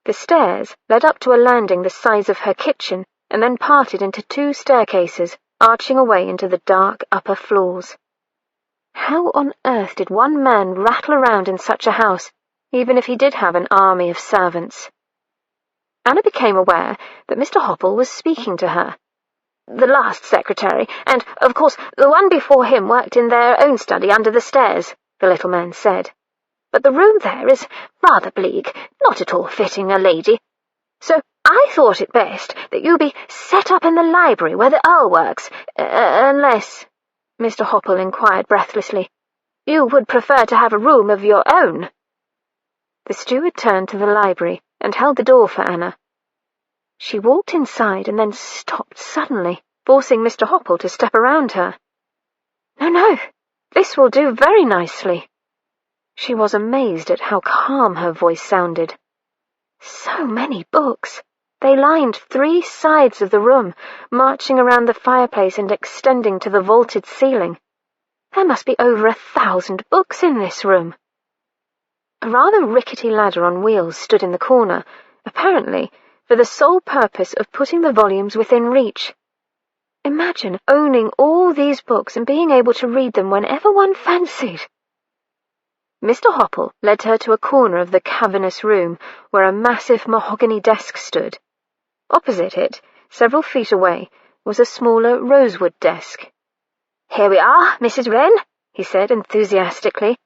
The stairs led up to a landing the size of her kitchen, and then parted into two staircases, arching away into the dark upper floors. How on earth did one man rattle around in such a house, even if he did have an army of servants? Anna became aware that Mr. Hopple was speaking to her. "The last secretary, and, of course, the one before him worked in their own study under the stairs," the little man said. "But the room there is rather bleak, not at all fitting a lady. So I thought it best that you be set up in the library where the Earl works, unless," Mr. Hopple inquired breathlessly, "you would prefer to have a room of your own." The steward turned to the library and held the door for Anna. She walked inside and then stopped suddenly, forcing Mr. Hopple to step around her. No, this will do very nicely." She was amazed at how calm her voice sounded. So many books. They lined 3 sides of the room, marching around the fireplace and extending to the vaulted ceiling. There must be over 1,000 books in this room. A rather rickety ladder on wheels stood in the corner, apparently for the sole purpose of putting the volumes within reach. Imagine owning all these books and being able to read them whenever one fancied. Mr. Hopple led her to a corner of the cavernous room where a massive mahogany desk stood. Opposite it, several feet away, was a smaller rosewood desk. "Here we are, Mrs. Wren," he said enthusiastically.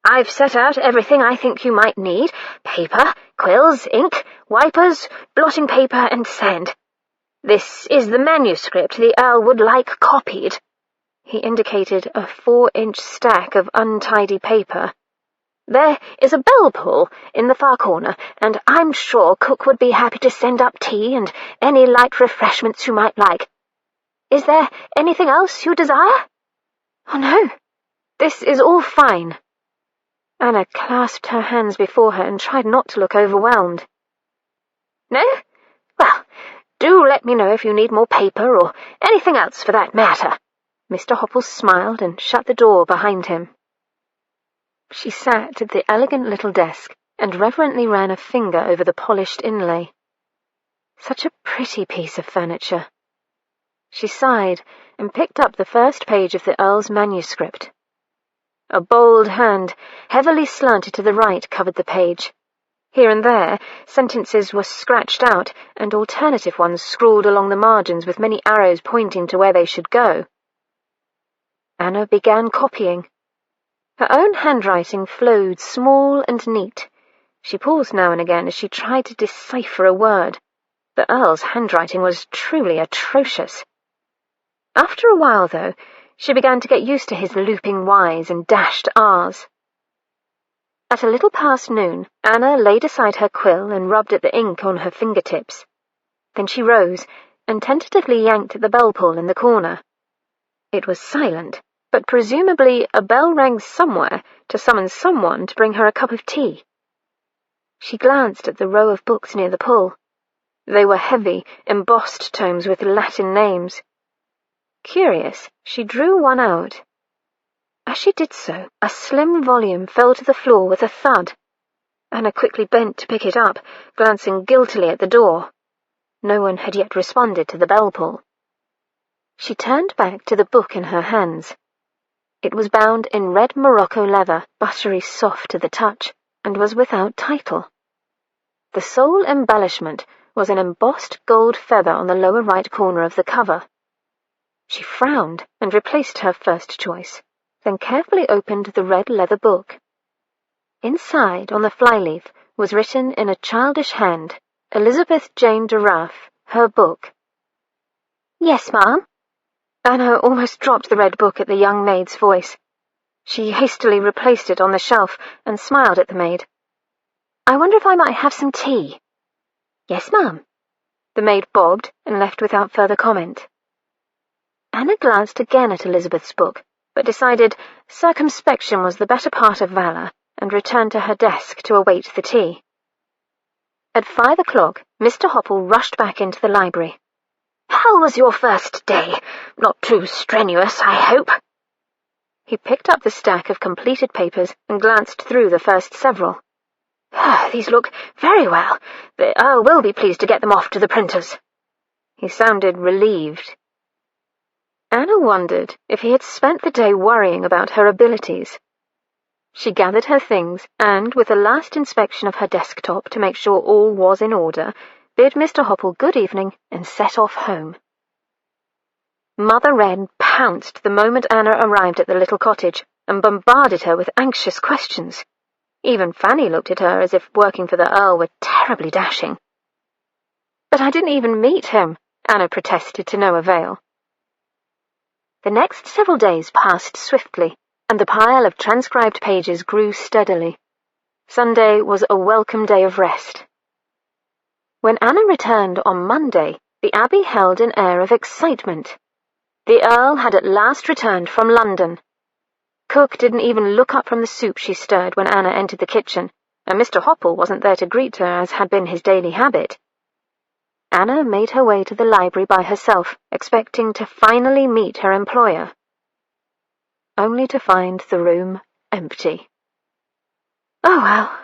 "I've set out everything I think you might need: paper, quills, ink, wipers, blotting paper, and sand. This is the manuscript the Earl would like copied." He indicated a 4-inch stack of untidy paper. "There is a bell pull in the far corner, and I'm sure cook would be happy to send up tea and any light refreshments you might like. Is there anything else you desire?" "Oh, no. This is all fine." Anna clasped her hands before her and tried not to look overwhelmed. "No? Well, do let me know if you need more paper or anything else for that matter." Mr. Hopple smiled and shut the door behind him. She sat at the elegant little desk, and reverently ran a finger over the polished inlay. Such a pretty piece of furniture. She sighed and picked up the first page of the Earl's manuscript. A bold hand, heavily slanted to the right, covered the page. Here and there, sentences were scratched out and alternative ones scrawled along the margins with many arrows pointing to where they should go. Anna began copying. Her own handwriting flowed small and neat. She paused now and again as she tried to decipher a word. The Earl's handwriting was truly atrocious. After a while, though, she began to get used to his looping Y's and dashed R's. At a little past noon, Anna laid aside her quill and rubbed at the ink on her fingertips. Then she rose and tentatively yanked at the bell pull in the corner. It was silent, but presumably a bell rang somewhere to summon someone to bring her a cup of tea. She glanced at the row of books near the pull. They were heavy, embossed tomes with Latin names. Curious, she drew one out. As she did so, a slim volume fell to the floor with a thud. Anna quickly bent to pick it up, glancing guiltily at the door. No one had yet responded to the bell pull. She turned back to the book in her hands. It was bound in red Morocco leather, buttery soft to the touch, and was without title. The sole embellishment was an embossed gold feather on the lower right corner of the cover. She frowned and replaced her first choice, then carefully opened the red leather book. Inside, on the flyleaf, was written in a childish hand, Elizabeth Jane de Raaf, her book. "Yes, ma'am." Anna almost dropped the red book at the young maid's voice. She hastily replaced it on the shelf and smiled at the maid. "I wonder if I might have some tea." "Yes, ma'am." The maid bobbed and left without further comment. Anna glanced again at Elizabeth's book, but decided circumspection was the better part of valour, and returned to her desk to await the tea. At 5 o'clock, Mr. Hopple rushed back into the library. "How was your first day? Not too strenuous, I hope?" He picked up the stack of completed papers and glanced through the first several. "These look very well. The Earl will be pleased to get them off to the printers." He sounded relieved. Anna wondered if he had spent the day worrying about her abilities. She gathered her things and, with a last inspection of her desktop to make sure all was in order, bid Mr. Hopple good evening and set off home. Mother Wren pounced the moment Anna arrived at the little cottage and bombarded her with anxious questions. Even Fanny looked at her as if working for the Earl were terribly dashing. "But I didn't even meet him," Anna protested to no avail. The next several days passed swiftly, and the pile of transcribed pages grew steadily. Sunday was a welcome day of rest. When Anna returned on Monday, the Abbey held an air of excitement. The Earl had at last returned from London. Cook didn't even look up from the soup she stirred when Anna entered the kitchen, and Mr. Hopple wasn't there to greet her as had been his daily habit. Anna made her way to the library by herself, expecting to finally meet her employer. Only to find the room empty. Oh well.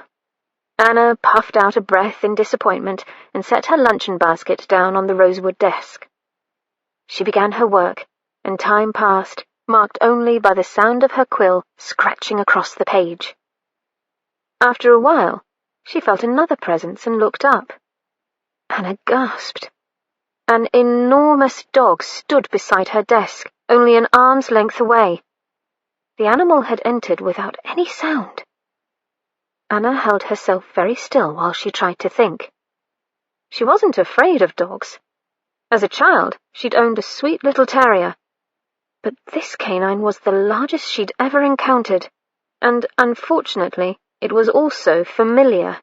Anna puffed out a breath in disappointment and set her luncheon basket down on the rosewood desk. She began her work, and time passed, marked only by the sound of her quill scratching across the page. After a while, she felt another presence and looked up. Anna gasped. An enormous dog stood beside her desk, only an arm's length away. The animal had entered without any sound. Anna held herself very still while she tried to think. She wasn't afraid of dogs. As a child, she'd owned a sweet little terrier. But this canine was the largest she'd ever encountered, and, unfortunately, it was also familiar.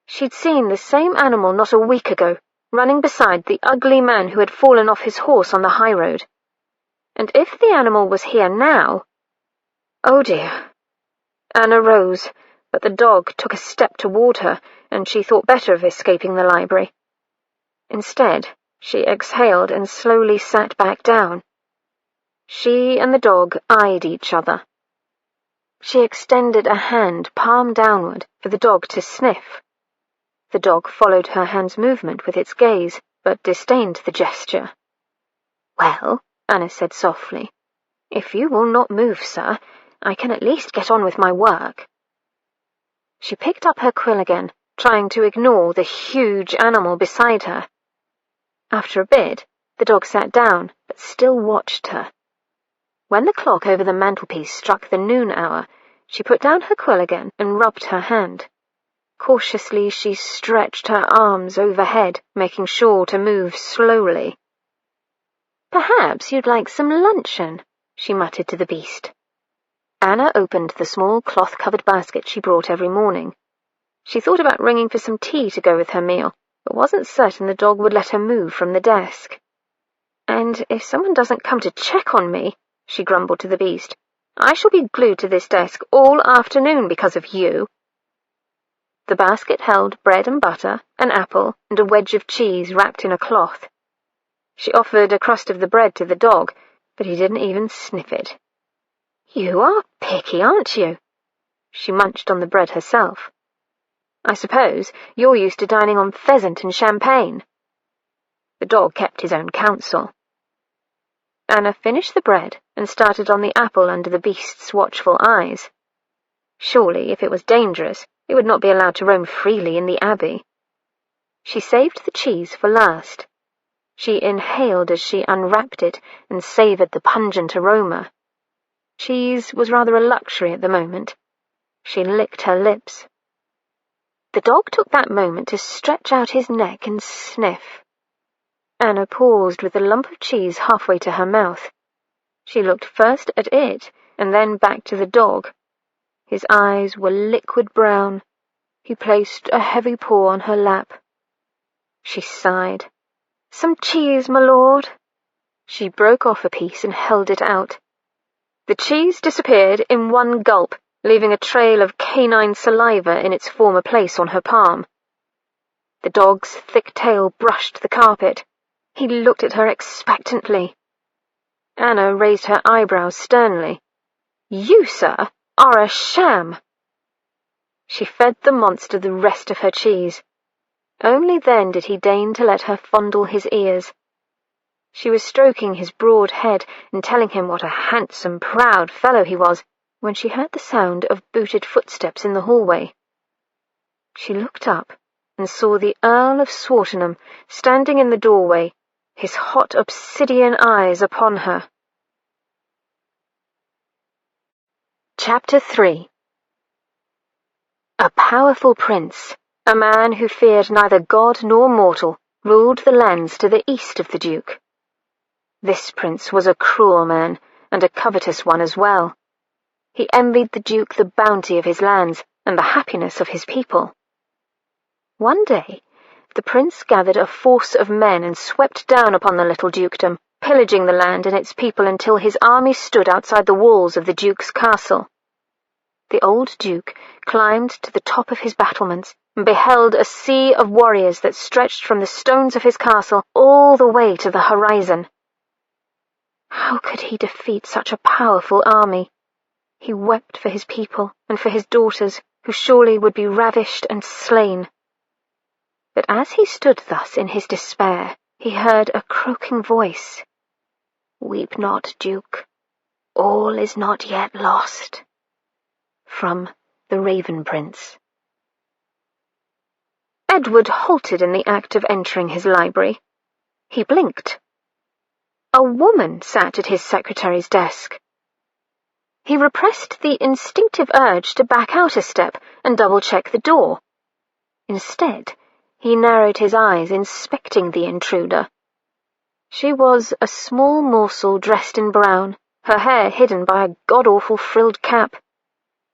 She'd seen the same animal not a week ago, running beside the ugly man who had fallen off his horse on the high road. And if the animal was here now— Oh dear. Anna rose, but the dog took a step toward her, and she thought better of escaping the library. Instead, she exhaled and slowly sat back down. She and the dog eyed each other. She extended a hand, palm downward, for the dog to sniff. The dog followed her hand's movement with its gaze, but disdained the gesture. "Well," Anna said softly, "if you will not move, sir, I can at least get on with my work." She picked up her quill again, trying to ignore the huge animal beside her. After a bit, the dog sat down, but still watched her. When the clock over the mantelpiece struck the noon hour, she put down her quill again and rubbed her hand. Cautiously, she stretched her arms overhead, making sure to move slowly. "Perhaps you'd like some luncheon," she muttered to the beast. Anna opened the small cloth-covered basket she brought every morning. She thought about ringing for some tea to go with her meal, but wasn't certain the dog would let her move from the desk. "And if someone doesn't come to check on me," she grumbled to the beast, "I shall be glued to this desk all afternoon because of you." The basket held bread and butter, an apple, and a wedge of cheese wrapped in a cloth. She offered a crust of the bread to the dog, but he didn't even sniff it. "You are picky, aren't you?" She munched on the bread herself. "I suppose you're used to dining on pheasant and champagne." The dog kept his own counsel. Anna finished the bread and started on the apple under the beast's watchful eyes. Surely, if it was dangerous, it would not be allowed to roam freely in the abbey. She saved the cheese for last. She inhaled as she unwrapped it and savoured the pungent aroma. Cheese was rather a luxury at the moment. She licked her lips. The dog took that moment to stretch out his neck and sniff. Anna paused with the lump of cheese halfway to her mouth. She looked first at it and then back to the dog. His eyes were liquid brown. He placed a heavy paw on her lap. She sighed. "Some cheese, my lord." She broke off a piece and held it out. The cheese disappeared in one gulp, leaving a trail of canine saliva in its former place on her palm. The dog's thick tail brushed the carpet. He looked at her expectantly. Anna raised her eyebrows sternly. "You, sir, are a sham." She fed the monster the rest of her cheese. Only then did he deign to let her fondle his ears. She was stroking his broad head and telling him what a handsome, proud fellow he was, when she heard the sound of booted footsteps in the hallway. She looked up and saw the Earl of Swartingham standing in the doorway, his hot obsidian eyes upon her. Chapter 3. A powerful prince, a man who feared neither god nor mortal, ruled the lands to the east of the Duke. This prince was a cruel man, and a covetous one as well. He envied the Duke the bounty of his lands and the happiness of his people. One day, the prince gathered a force of men and swept down upon the little dukedom, pillaging the land and its people until his army stood outside the walls of the Duke's castle. The old Duke climbed to the top of his battlements and beheld a sea of warriors that stretched from the stones of his castle all the way to the horizon. How could he defeat such a powerful army? He wept for his people and for his daughters, who surely would be ravished and slain. But as he stood thus in his despair, he heard a croaking voice. "Weep not, Duke. All is not yet lost." From The Raven Prince. Edward halted in the act of entering his library. He blinked. A woman sat at his secretary's desk. He repressed the instinctive urge to back out a step and double-check the door. Instead, he narrowed his eyes, inspecting the intruder. She was a small morsel dressed in brown, her hair hidden by a god-awful frilled cap.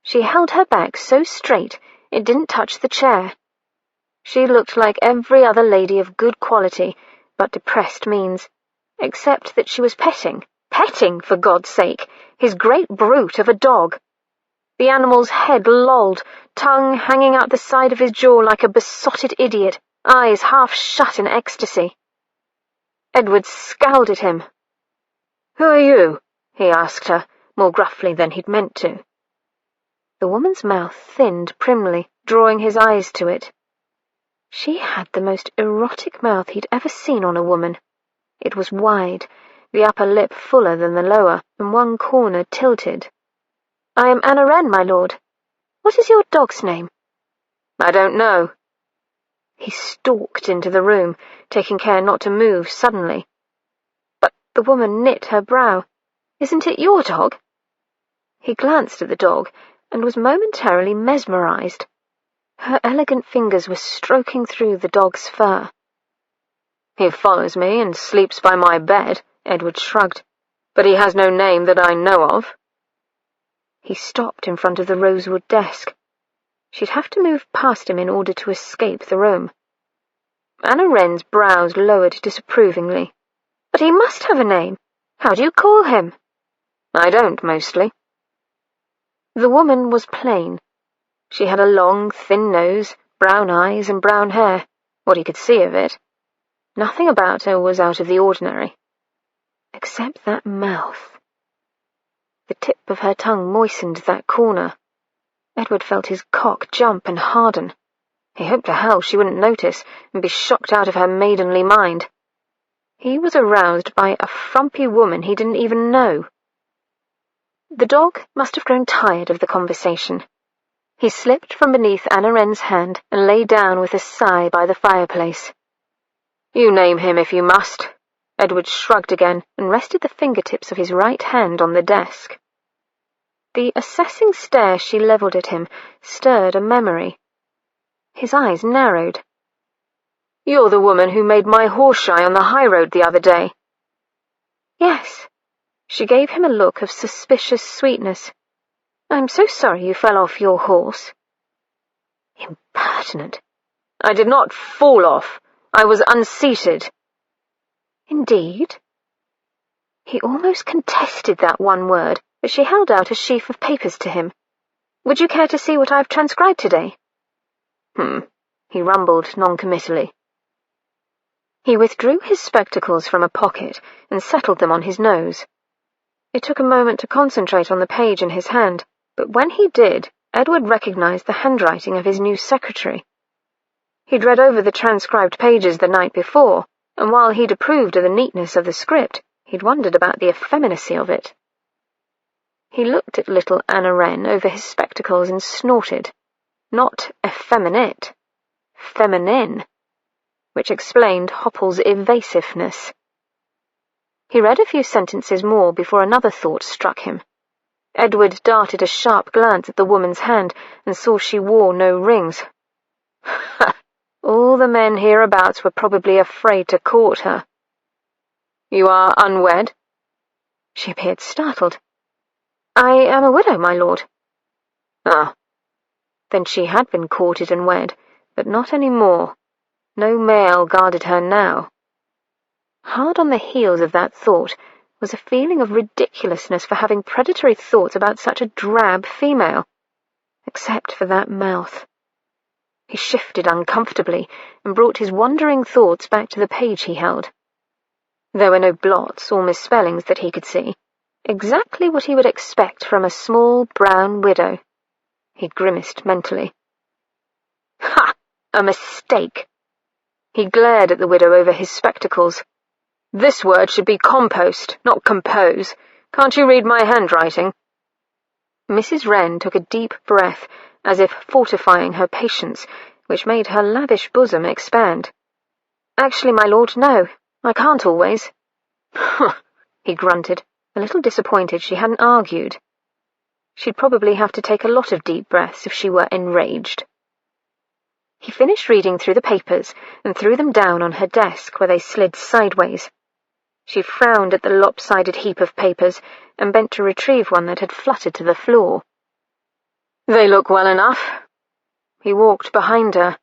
She held her back so straight it didn't touch the chair. She looked like every other lady of good quality, but depressed means, except that she was petting, for God's sake, his great brute of a dog. The animal's head lolled, tongue hanging out the side of his jaw like a besotted idiot, eyes half shut in ecstasy. Edward scowled at him. "Who are you?" he asked her, more gruffly than he'd meant to. The woman's mouth thinned primly, drawing his eyes to it. She had the most erotic mouth he'd ever seen on a woman. It was wide, the upper lip fuller than the lower, and one corner tilted. "I am Anna Wren, my lord. What is your dog's name?" "I don't know." He stalked into the room, taking care not to move suddenly. But the woman knit her brow. "Isn't it your dog?" He glanced at the dog, and was momentarily mesmerized. Her elegant fingers were stroking through the dog's fur. "He follows me and sleeps by my bed," Edward shrugged, "but he has no name that I know of." He stopped in front of the rosewood desk. She'd have to move past him in order to escape the room. Anna Wren's brows lowered disapprovingly. "But he must have a name. How do you call him?" "I don't, mostly." The woman was plain. She had a long, thin nose, brown eyes, and brown hair, what he could see of it. Nothing about her was out of the ordinary. Except that mouth. The tip of her tongue moistened that corner. Edward felt his cock jump and harden. He hoped to hell she wouldn't notice and be shocked out of her maidenly mind. He was aroused by a frumpy woman he didn't even know. The dog must have grown tired of the conversation. He slipped from beneath Anna Wren's hand and lay down with a sigh by the fireplace. "You name him if you must." Edward shrugged again and rested the fingertips of his right hand on the desk. The assessing stare she levelled at him stirred a memory. His eyes narrowed. "You're the woman who made my horse shy on the high road the other day." "Yes." She gave him a look of suspicious sweetness. "I'm so sorry you fell off your horse." Impertinent. "I did not fall off. I was unseated." "Indeed?" He almost contested that one word, but she held out a sheaf of papers to him. "Would you care to see what I've transcribed today?" He rumbled noncommittally. He withdrew his spectacles from a pocket and settled them on his nose. It took a moment to concentrate on the page in his hand, but when he did, Edward recognized the handwriting of his new secretary. He'd read over the transcribed pages the night before, and while he'd approved of the neatness of the script, he'd wondered about the effeminacy of it. He looked at little Anna Wren over his spectacles and snorted. Not effeminate. Feminine. Which explained Hopple's evasiveness. He read a few sentences more before another thought struck him. Edward darted a sharp glance at the woman's hand and saw she wore no rings. All the men hereabouts were probably afraid to court her. "You are unwed?" She appeared startled. "I am a widow, my lord." "Ah." Then she had been courted and wed, but not any more. No male guarded her now. Hard on the heels of that thought was a feeling of ridiculousness for having predatory thoughts about such a drab female. Except for that mouth. He shifted uncomfortably and brought his wandering thoughts back to the page he held. There were no blots or misspellings that he could see. Exactly what he would expect from a small brown widow. He grimaced mentally. Ha! A mistake! He glared at the widow over his spectacles. "This word should be compost, not compose. Can't you read my handwriting?" Mrs. Wren took a deep breath, as if fortifying her patience, which made her lavish bosom expand. "Actually, my lord, no. I can't always." He grunted, a little disappointed she hadn't argued. She'd probably have to take a lot of deep breaths if she were enraged. He finished reading through the papers and threw them down on her desk where they slid sideways. She frowned at the lopsided heap of papers and bent to retrieve one that had fluttered to the floor. "They look well enough." He walked behind her.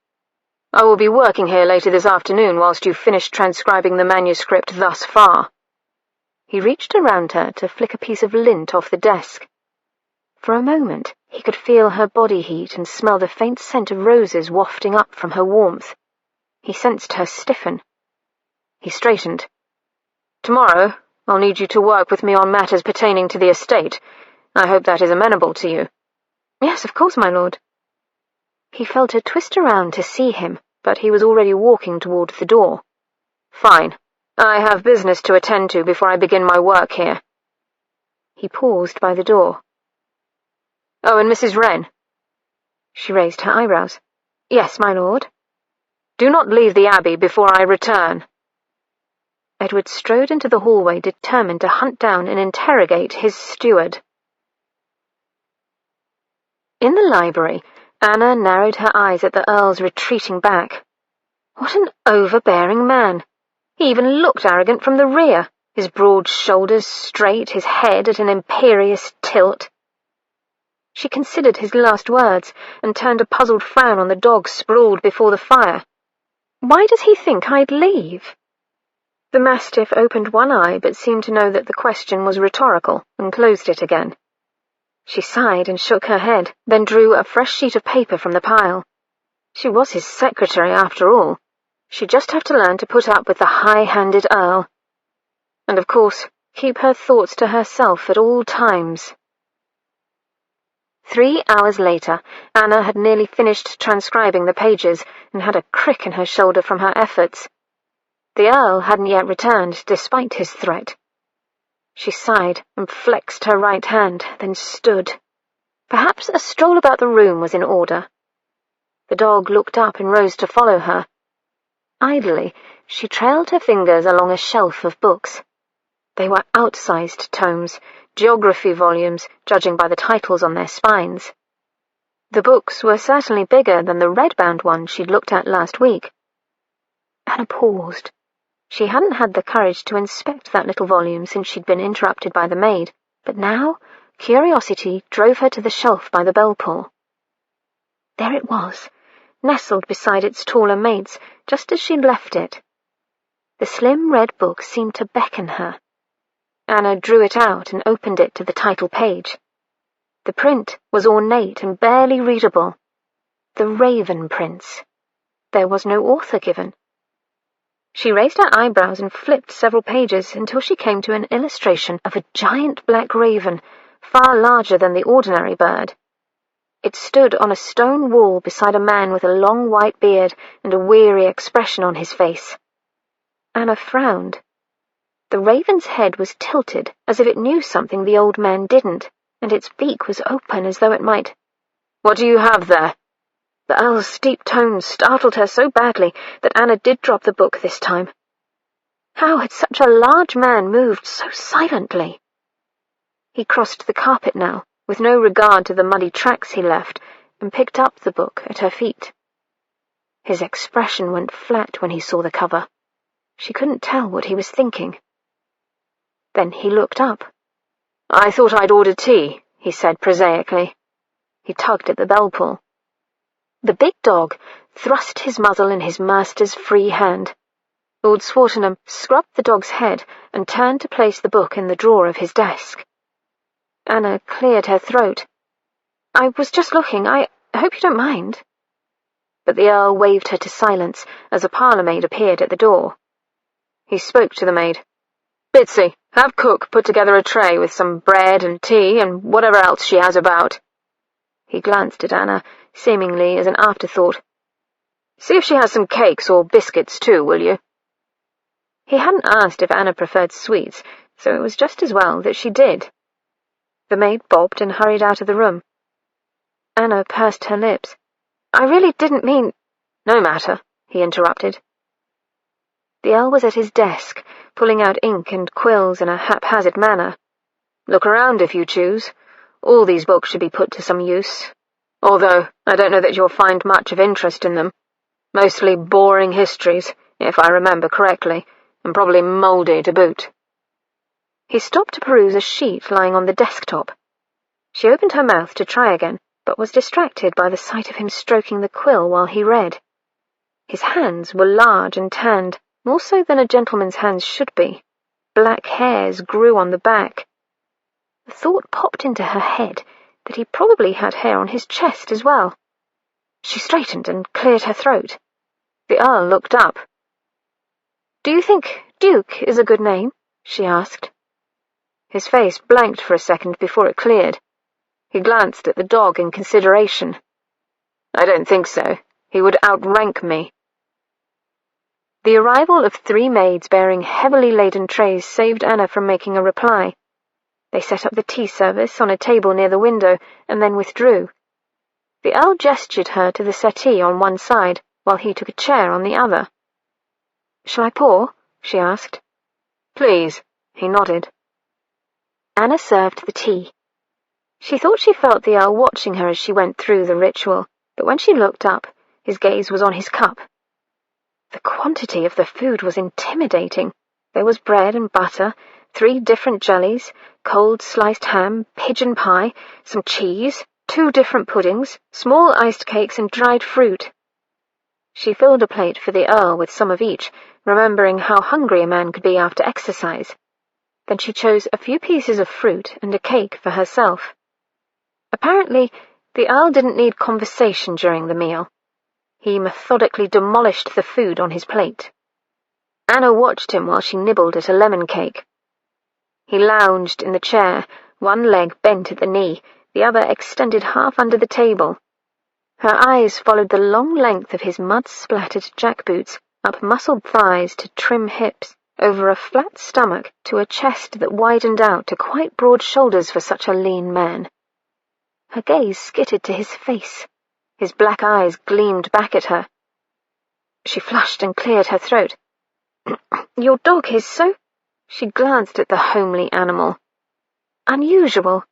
"I will be working here later this afternoon whilst you finish transcribing the manuscript thus far." He reached around her to flick a piece of lint off the desk. For a moment, he could feel her body heat and smell the faint scent of roses wafting up from her warmth. He sensed her stiffen. He straightened. "Tomorrow, I'll need you to work with me on matters pertaining to the estate. I hope that is amenable to you." Yes, of course, my lord. He felt her twist around to see him, but he was already walking toward the door. Fine. I have business to attend to before I begin my work here. He paused by the door. Oh, and Mrs. Wren? She raised her eyebrows. Yes, my lord. Do not leave the Abbey before I return. Edward strode into the hallway, determined to hunt down and interrogate his steward. In the library, Anna narrowed her eyes at the Earl's retreating back. What an overbearing man! He even looked arrogant from the rear, his broad shoulders straight, his head at an imperious tilt. She considered his last words and turned a puzzled frown on the dog sprawled before the fire. Why does he think I'd leave? The mastiff opened one eye but seemed to know that the question was rhetorical and closed it again. She sighed and shook her head, then drew a fresh sheet of paper from the pile. She was his secretary after all. She'd just have to learn to put up with the high-handed Earl. And of course, keep her thoughts to herself at all times. 3 hours later, Anna had nearly finished transcribing the pages and had a crick in her shoulder from her efforts. The Earl hadn't yet returned, despite his threat. She sighed and flexed her right hand, then stood. Perhaps a stroll about the room was in order. The dog looked up and rose to follow her. Idly, she trailed her fingers along a shelf of books. They were outsized tomes, geography volumes, judging by the titles on their spines. The books were certainly bigger than the red-bound one she'd looked at last week. Anna paused. She hadn't had the courage to inspect that little volume since she'd been interrupted by the maid, but now curiosity drove her to the shelf by the bell-pull. There it was, nestled beside its taller mates, just as she'd left it. The slim red book seemed to beckon her. Anna drew it out and opened it to the title page. The print was ornate and barely readable. The Raven Prince. There was no author given. She raised her eyebrows and flipped several pages until she came to an illustration of a giant black raven, far larger than the ordinary bird. It stood on a stone wall beside a man with a long white beard and a weary expression on his face. Anna frowned. The raven's head was tilted, as if it knew something the old man didn't, and its beak was open as though it might— "What do you have there?" The Earl's steep tones startled her so badly that Anna did drop the book this time. How had such a large man moved so silently? He crossed the carpet now, with no regard to the muddy tracks he left, and picked up the book at her feet. His expression went flat when he saw the cover. She couldn't tell what he was thinking. Then he looked up. "I thought I'd ordered tea," he said prosaically. He tugged at the bell-pull. The big dog thrust his muzzle in his master's free hand. Lord Swartingham scrubbed the dog's head and turned to place the book in the drawer of his desk. Anna cleared her throat. "I was just looking. I hope you don't mind." But the Earl waved her to silence as a parlour-maid appeared at the door. He spoke to the maid. "Bitsy, have cook put together a tray with some bread and tea and whatever else she has about." He glanced at Anna, seemingly as an afterthought. "See if she has some cakes or biscuits too, will you?" He hadn't asked if Anna preferred sweets, so it was just as well that she did. The maid bobbed and hurried out of the room. Anna pursed her lips. "I really didn't mean—" "No matter," he interrupted. The Earl was at his desk, pulling out ink and quills in a haphazard manner. "Look around if you choose. All these books should be put to some use. Although I don't know that you'll find much of interest in them. Mostly boring histories, if I remember correctly, and probably mouldy to boot." He stopped to peruse a sheet lying on the desktop. She opened her mouth to try again, but was distracted by the sight of him stroking the quill while he read. His hands were large and tanned, more so than a gentleman's hands should be. Black hairs grew on the back. The thought popped into her head that he probably had hair on his chest as well. She straightened and cleared her throat. The Earl looked up. "Do you think Duke is a good name?" she asked. His face blanked for a second before it cleared. He glanced at the dog in consideration. "I don't think so. He would outrank me." The arrival of 3 maids bearing heavily laden trays saved Anna from making a reply. They set up the tea service on a table near the window and then withdrew. The Earl gestured her to the settee on one side, while he took a chair on the other. "Shall I pour?" she asked. "Please," he nodded. Anna served the tea. She thought she felt the Earl watching her as she went through the ritual, but when she looked up, his gaze was on his cup. The quantity of the food was intimidating. There was bread and butter, 3 different jellies, cold sliced ham, pigeon pie, some cheese, 2 different puddings, small iced cakes and dried fruit. She filled a plate for the Earl with some of each, remembering how hungry a man could be after exercise. Then she chose a few pieces of fruit and a cake for herself. Apparently, the Earl didn't need conversation during the meal. He methodically demolished the food on his plate. Anna watched him while she nibbled at a lemon cake. He lounged in the chair, one leg bent at the knee, the other extended half under the table. Her eyes followed the long length of his mud-splattered jackboots, up muscled thighs to trim hips, over a flat stomach to a chest that widened out to quite broad shoulders for such a lean man. Her gaze skittered to his face. His black eyes gleamed back at her. She flushed and cleared her throat. "Your dog is so—" She glanced at the homely animal. "Unusual.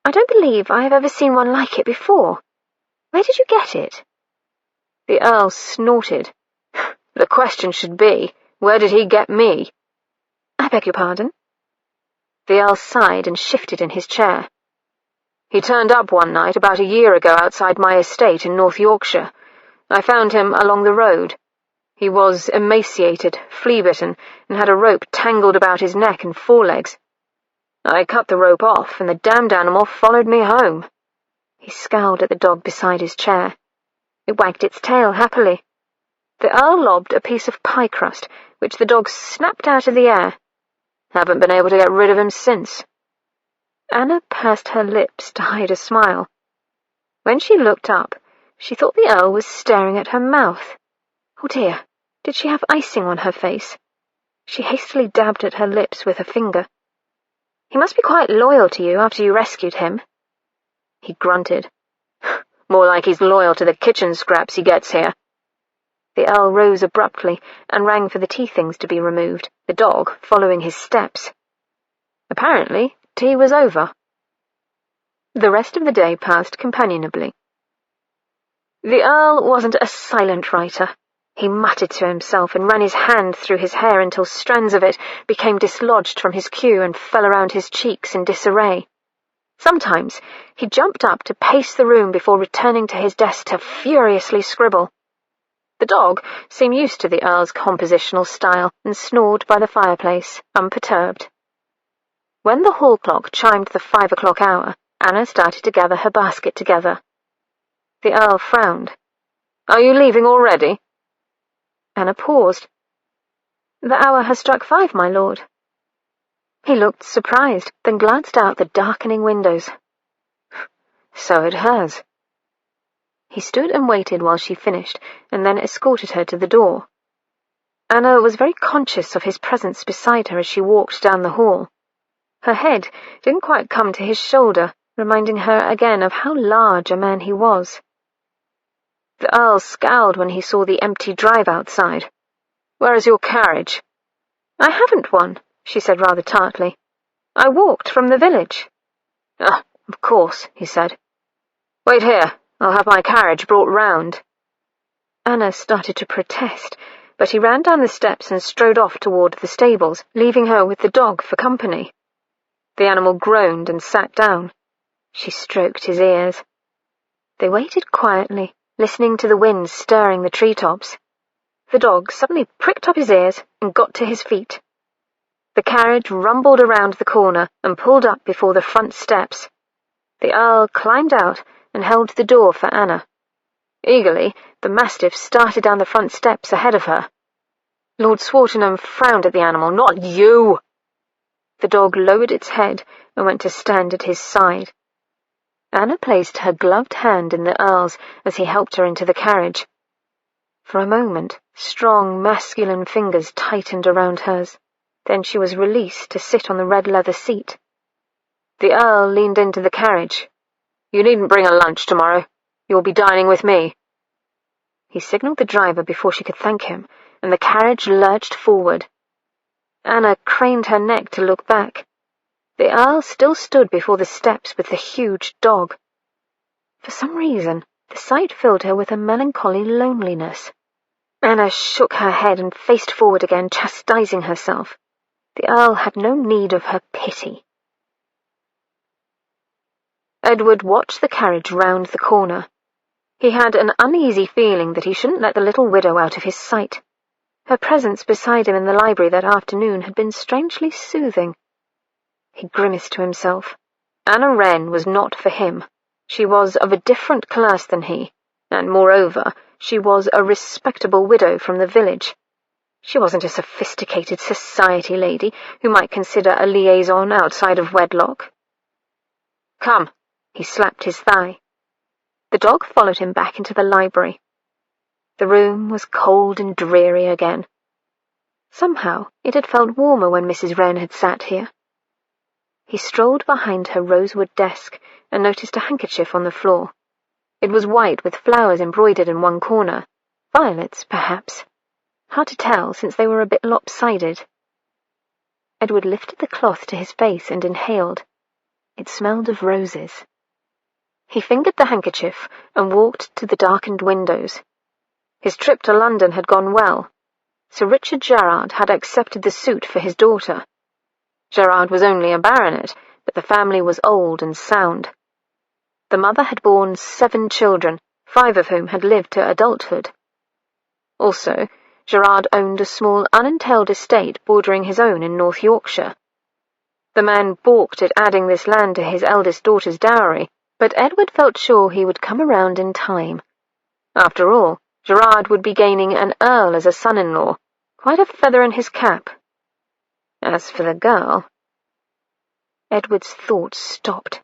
I don't believe I have ever seen one like it before. Where did you get it?" The Earl snorted. "The question should be, where did he get me?" "I beg your pardon?" The Earl sighed and shifted in his chair. "He turned up one night about a year ago outside my estate in North Yorkshire. I found him along the road. He was emaciated, flea-bitten, and had a rope tangled about his neck and forelegs. I cut the rope off, and the damned animal followed me home." He scowled at the dog beside his chair. It wagged its tail happily. The Earl lobbed a piece of pie crust, which the dog snapped out of the air. "Haven't been able to get rid of him since." Anna pursed her lips to hide a smile. When she looked up, she thought the Earl was staring at her mouth. Oh dear, did she have icing on her face? She hastily dabbed at her lips with her finger. "He must be quite loyal to you after you rescued him." He grunted. "More like he's loyal to the kitchen scraps he gets here." The Earl rose abruptly and rang for the tea things to be removed, the dog following his steps. Apparently, tea was over. The rest of the day passed companionably. The Earl wasn't a silent writer. He muttered to himself and ran his hand through his hair until strands of it became dislodged from his queue and fell around his cheeks in disarray. Sometimes he jumped up to pace the room before returning to his desk to furiously scribble. The dog seemed used to the Earl's compositional style and snored by the fireplace, unperturbed. When the hall clock chimed the 5 o'clock hour, Anna started to gather her basket together. The Earl frowned. "Are you leaving already?" Anna paused. "The hour has struck 5, my lord." He looked surprised, then glanced out the darkening windows. "So it has." He stood and waited while she finished, and then escorted her to the door. Anna was very conscious of his presence beside her as she walked down the hall. Her head didn't quite come to his shoulder, reminding her again of how large a man he was. The Earl scowled when he saw the empty drive outside. "Where is your carriage?" "I haven't one," she said rather tartly. "I walked from the village." "Ah, of course," he said. "Wait here. I'll have my carriage brought round." Anna started to protest, but he ran down the steps and strode off toward the stables, leaving her with the dog for company. The animal groaned and sat down. She stroked his ears. They waited quietly, listening to the wind stirring the treetops. The dog suddenly pricked up his ears and got to his feet. The carriage rumbled around the corner and pulled up before the front steps. The Earl climbed out and held the door for Anna. Eagerly, the mastiff started down the front steps ahead of her. Lord Swartingham frowned at the animal. "Not you!" The dog lowered its head and went to stand at his side. Anna placed her gloved hand in the Earl's as he helped her into the carriage. For a moment, strong, masculine fingers tightened around hers. Then she was released to sit on the red leather seat. The Earl leaned into the carriage. "You needn't bring a lunch tomorrow. You'll be dining with me." He signalled the driver before she could thank him, and the carriage lurched forward. Anna craned her neck to look back. The Earl still stood before the steps with the huge dog. For some reason, the sight filled her with a melancholy loneliness. Anna shook her head and faced forward again, chastising herself. The Earl had no need of her pity. Edward watched the carriage round the corner. He had an uneasy feeling that he shouldn't let the little widow out of his sight. Her presence beside him in the library that afternoon had been strangely soothing. He grimaced to himself. Anna Wren was not for him. She was of a different class than he, and moreover, she was a respectable widow from the village. She wasn't a sophisticated society lady who might consider a liaison outside of wedlock. "Come," he slapped his thigh. The dog followed him back into the library. The room was cold and dreary again. Somehow it had felt warmer when Mrs. Wren had sat here. He strolled behind her rosewood desk and noticed a handkerchief on the floor. It was white with flowers embroidered in one corner. Violets, perhaps. Hard to tell, since they were a bit lopsided. Edward lifted the cloth to his face and inhaled. It smelled of roses. He fingered the handkerchief and walked to the darkened windows. His trip to London had gone well. Sir Richard Gerard had accepted the suit for his daughter. Gerard was only a baronet, but the family was old and sound. The mother had borne 7 children, 5 of whom had lived to adulthood. Also, Gerard owned a small unentailed estate bordering his own in North Yorkshire. The man balked at adding this land to his eldest daughter's dowry, but Edward felt sure he would come around in time. After all, Gerard would be gaining an earl as a son-in-law, quite a feather in his cap. As for the girl... Edward's thoughts stopped,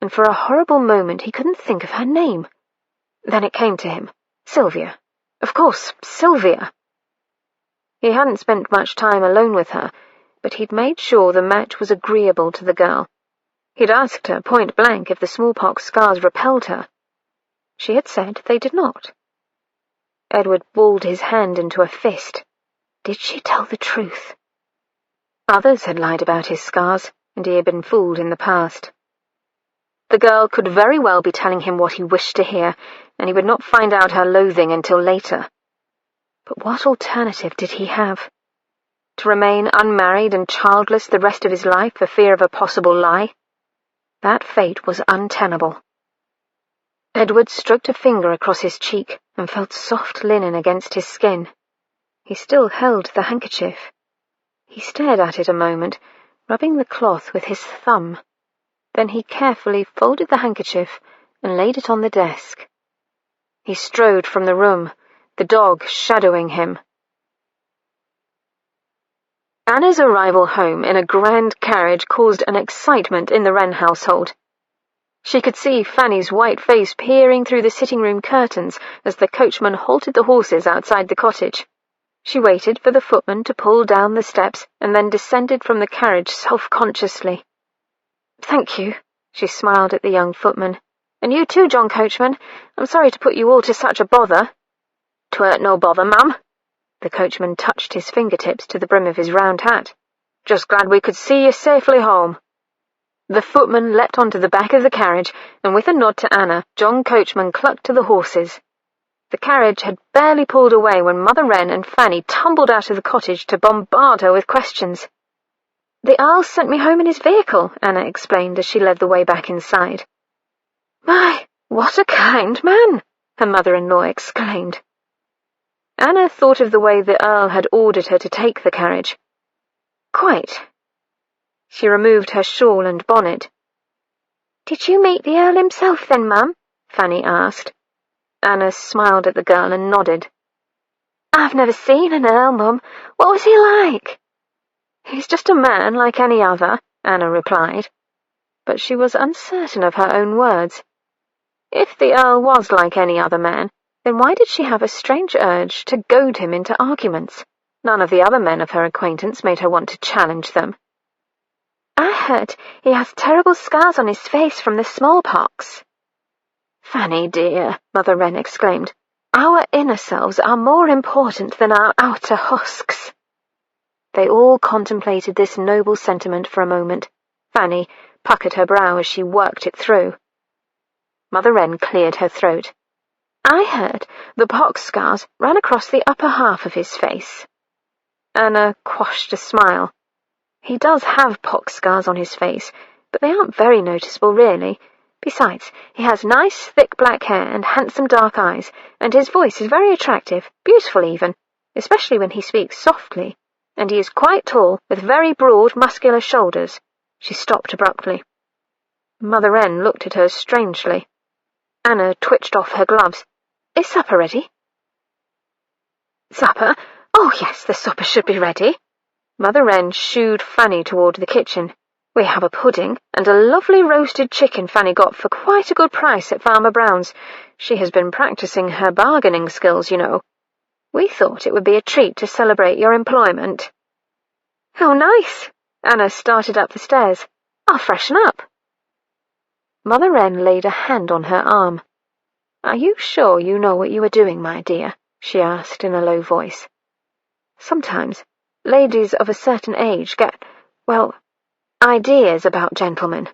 and for a horrible moment he couldn't think of her name. Then it came to him. Sylvia. Of course, Sylvia. He hadn't spent much time alone with her, but he'd made sure the match was agreeable to the girl. He'd asked her point blank if the smallpox scars repelled her. She had said they did not. Edward balled his hand into a fist. Did she tell the truth? Others had lied about his scars, and he had been fooled in the past. The girl could very well be telling him what he wished to hear, and he would not find out her loathing until later. But what alternative did he have? To remain unmarried and childless the rest of his life for fear of a possible lie? That fate was untenable. Edward stroked a finger across his cheek and felt soft linen against his skin. He still held the handkerchief. He stared at it a moment, rubbing the cloth with his thumb. Then he carefully folded the handkerchief and laid it on the desk. He strode from the room, the dog shadowing him. Anna's arrival home in a grand carriage caused an excitement in the Wren household. She could see Fanny's white face peering through the sitting-room curtains as the coachman halted the horses outside the cottage. She waited for the footman to pull down the steps and then descended from the carriage self-consciously. "Thank you," she smiled at the young footman. "And you too, John Coachman. I'm sorry to put you all to such a bother." "'Tweren't no bother, ma'am." The coachman touched his fingertips to the brim of his round hat. "Just glad we could see you safely home." The footman leapt onto the back of the carriage, and with a nod to Anna, John Coachman clucked to the horses. The carriage had barely pulled away when Mother Wren and Fanny tumbled out of the cottage to bombard her with questions. "The Earl sent me home in his vehicle," Anna explained as she led the way back inside. "My, what a kind man!" her mother-in-law exclaimed. Anna thought of the way the Earl had ordered her to take the carriage. "Quite." She removed her shawl and bonnet. "Did you meet the Earl himself then, Mum?" Fanny asked. Anna smiled at the girl and nodded. "I've never seen an Earl, Mum. What was he like?" "He's just a man like any other," Anna replied. but she was uncertain of her own words. If the Earl was like any other man, then why did she have a strange urge to goad him into arguments? None of the other men of her acquaintance made her want to challenge them. "I heard he has terrible scars on his face from the smallpox." "Fanny, dear," Mother Wren exclaimed, "our inner selves are more important than our outer husks." They all contemplated this noble sentiment for a moment. Fanny puckered her brow as she worked it through. Mother Wren cleared her throat. "I heard the pox scars ran across the upper half of his face." Anna quashed a smile. "He does have pox scars on his face, but they aren't very noticeable, really. Besides, he has nice, thick black hair and handsome dark eyes, and his voice is very attractive, beautiful even, especially when he speaks softly, and he is quite tall, with very broad, muscular shoulders." She stopped abruptly. Mother Wren looked at her strangely. Anna twitched off her gloves. "Is supper ready?" "Supper? Oh, yes, the supper should be ready." Mother Wren shooed Fanny toward the kitchen. "We have a pudding and a lovely roasted chicken Fanny got for quite a good price at Farmer Brown's. She has been practicing her bargaining skills, you know. We thought it would be a treat to celebrate your employment." "How nice!" Anna started up the stairs. "I'll freshen up." Mother Wren laid a hand on her arm. "Are you sure you know what you are doing, my dear?" she asked in a low voice. "Sometimes ladies of a certain age get, well, ideas about gentlemen."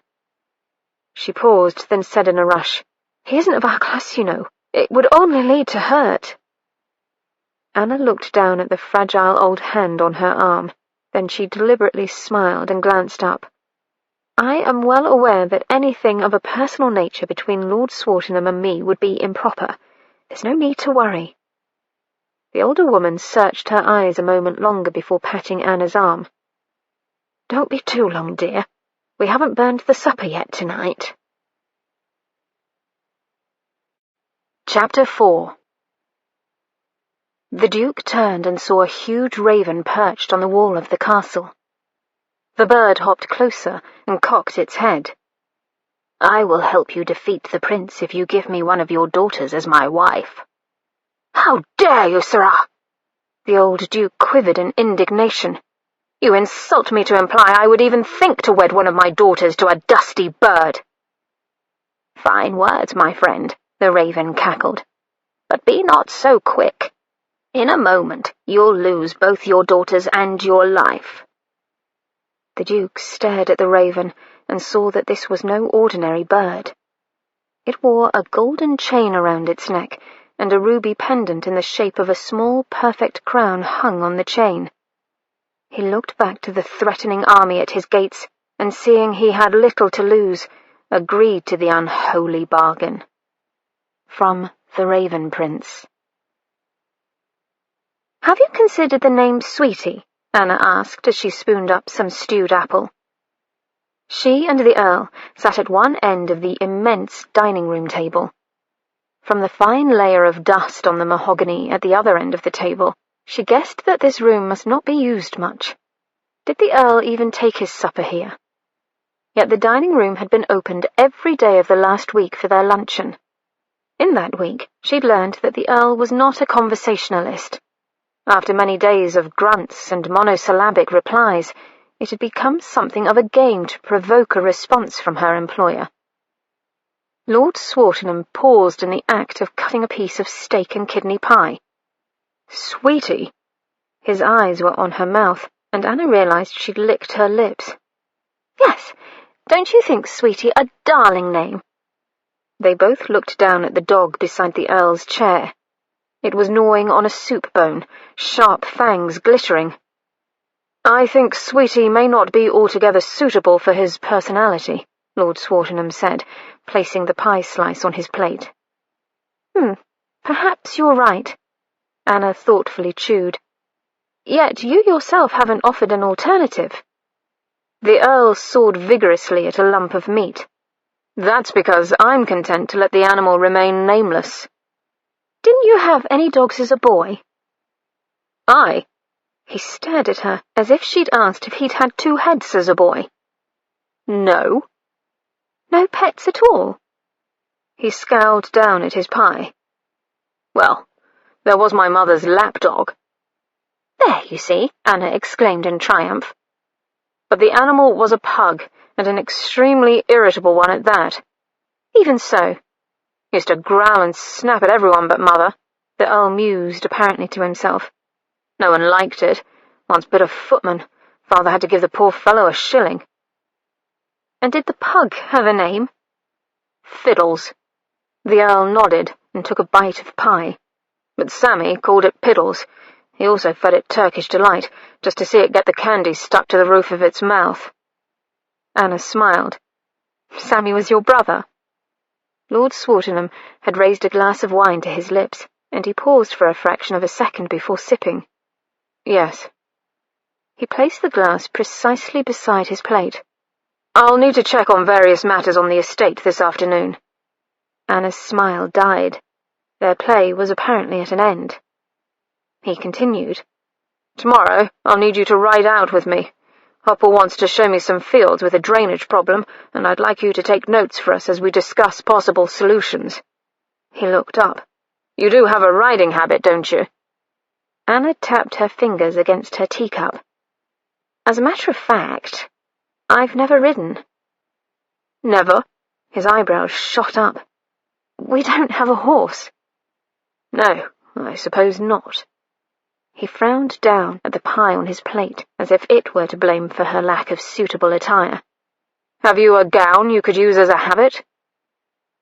She paused, then said in a rush, "He isn't of our class, you know. It would only lead to hurt." Anna looked down at the fragile old hand on her arm. Then she deliberately smiled and glanced up. "I am well aware that anything of a personal nature between Lord Swartingham and me would be improper. There's no need to worry." The older woman searched her eyes a moment longer before patting Anna's arm. "Don't be too long, dear. We haven't burned the supper yet tonight." Chapter 4. The Duke turned and saw a huge raven perched on the wall of the castle. The bird hopped closer and cocked its head. "I will help you defeat the prince if you give me one of your daughters as my wife." "How dare you, sirrah!" The old Duke quivered in indignation. "You insult me to imply I would even think to wed one of my daughters to a dusty bird." "Fine words, my friend," the raven cackled. "But be not so quick. In a moment you'll lose both your daughters and your life." The Duke stared at the raven and saw that this was no ordinary bird. It wore a golden chain around its neck, and a ruby pendant in the shape of a small, perfect crown hung on the chain. He looked back to the threatening army at his gates, and seeing he had little to lose, agreed to the unholy bargain. From The Raven Prince. "Have you considered the name Sweetie?" Anna asked as she spooned up some stewed apple. She and the Earl sat at one end of the immense dining-room table. From the fine layer of dust on the mahogany at the other end of the table, she guessed that this room must not be used much. Did the Earl even take his supper here? Yet the dining-room had been opened every day of the last week for their luncheon. In that week, she'd learned that the Earl was not a conversationalist. After many days of grunts and monosyllabic replies, it had become something of a game to provoke a response from her employer. Lord Swartingham paused in the act of cutting a piece of steak and kidney pie. "Sweetie!" His eyes were on her mouth, and Anna realized she'd licked her lips. "Yes, don't you think Sweetie a darling name?" They both looked down at the dog beside the Earl's chair. It was gnawing on a soup bone, sharp fangs glittering. "I think Sweetie may not be altogether suitable for his personality," Lord Swartingham said, placing the pie slice on his plate. Perhaps you're right," Anna thoughtfully chewed. "Yet you yourself haven't offered an alternative." The Earl sawed vigorously at a lump of meat. "That's because I'm content to let the animal remain nameless." "Didn't you have any dogs as a boy?" "I?" He stared at her as if she'd asked if he'd had two heads as a boy. "No." No pets at all? He scowled down at his pie. Well, there was my mother's lapdog. There, you see, Anna exclaimed in triumph. But the animal was a pug, and an extremely irritable one at that. Even so, he used to growl and snap at everyone but Mother, the Earl mused apparently to himself. No one liked it. Once bit a footman. Father had to give the poor fellow a shilling. And did the pug have a name? Fiddles. The Earl nodded and took a bite of pie. But Sammy called it Piddles. He also fed it Turkish Delight, just to see it get the candy stuck to the roof of its mouth. Anna smiled. Sammy was your brother? Lord Swartingham had raised a glass of wine to his lips, and he paused for a fraction of a second before sipping. Yes. He placed the glass precisely beside his plate. I'll need to check on various matters on the estate this afternoon. Anna's smile died. Their play was apparently at an end. He continued. Tomorrow I'll need you to ride out with me. Hopper wants to show me some fields with a drainage problem, and I'd like you to take notes for us as we discuss possible solutions. He looked up. You do have a riding habit, don't you? Anna tapped her fingers against her teacup. As a matter of fact, I've never ridden. Never? His eyebrows shot up. We don't have a horse. No, I suppose not. He frowned down at the pie on his plate, as if it were to blame for her lack of suitable attire. Have you a gown you could use as a habit?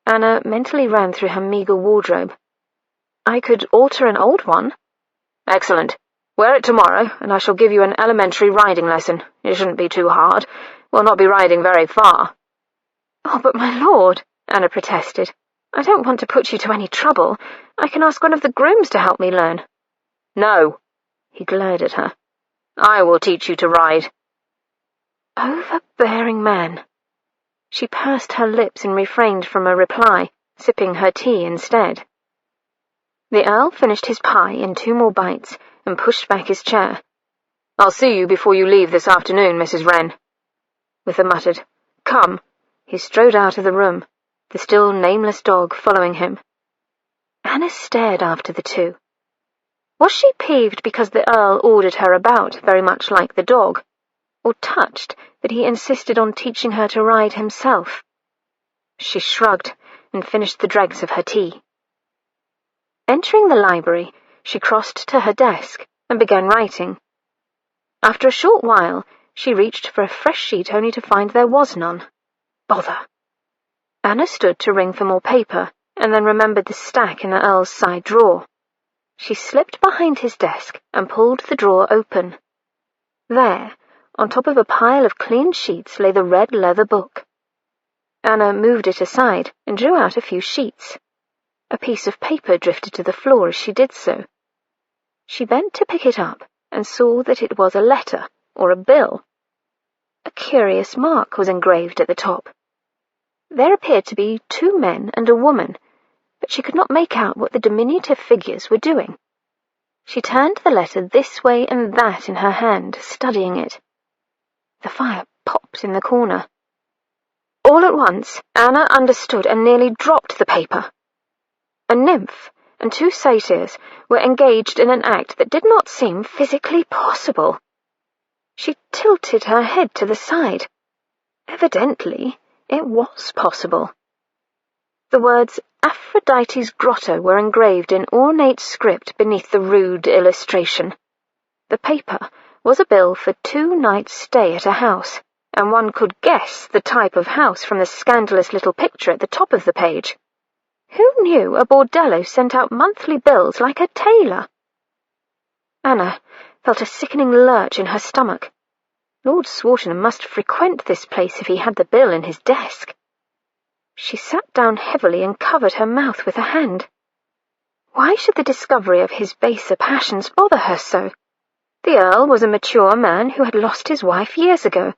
Anna mentally ran through her meagre wardrobe. I could alter an old one. Excellent. Wear it tomorrow, and I shall give you an elementary riding lesson. It shouldn't be too hard. We'll not be riding very far. Oh, but my lord, Anna protested. I don't want to put you to any trouble. I can ask one of the grooms to help me learn. No, he glared at her. I will teach you to ride. Overbearing man. She pursed her lips and refrained from a reply, sipping her tea instead. The Earl finished his pie in 2 more bites and pushed back his chair. I'll see you before you leave this afternoon, Mrs. Wren. With a muttered, Come, he strode out of the room, the still nameless dog following him. Anna stared after the two. Was she peeved because the Earl ordered her about very much like the dog, or touched that he insisted on teaching her to ride himself? She shrugged and finished the dregs of her tea. Entering the library, she crossed to her desk and began writing. After a short while, she reached for a fresh sheet only to find there was none. Bother. Anna stood to ring for more paper, and then remembered the stack in the Earl's side drawer. She slipped behind his desk and pulled the drawer open. There, on top of a pile of clean sheets, lay the red leather book. Anna moved it aside and drew out a few sheets. A piece of paper drifted to the floor as she did so. She bent to pick it up and saw that it was a letter, or a bill. A curious mark was engraved at the top. There appeared to be 2 men and a woman, but she could not make out what the diminutive figures were doing. She turned the letter this way and that in her hand, studying it. The fire popped in the corner. All at once, Anna understood and nearly dropped the paper. A nymph and 2 satyrs were engaged in an act that did not seem physically possible. She tilted her head to the side. Evidently, it was possible. The words Aphrodite's Grotto were engraved in ornate script beneath the rude illustration. The paper was a bill for 2 nights' stay at a house, and one could guess the type of house from the scandalous little picture at the top of the page. Who knew a bordello sent out monthly bills like a tailor? Anna felt a sickening lurch in her stomach. Lord Swartingham must frequent this place if he had the bill in his desk. She sat down heavily and covered her mouth with a hand. Why should the discovery of his baser passions bother her so? The Earl was a mature man who had lost his wife years ago.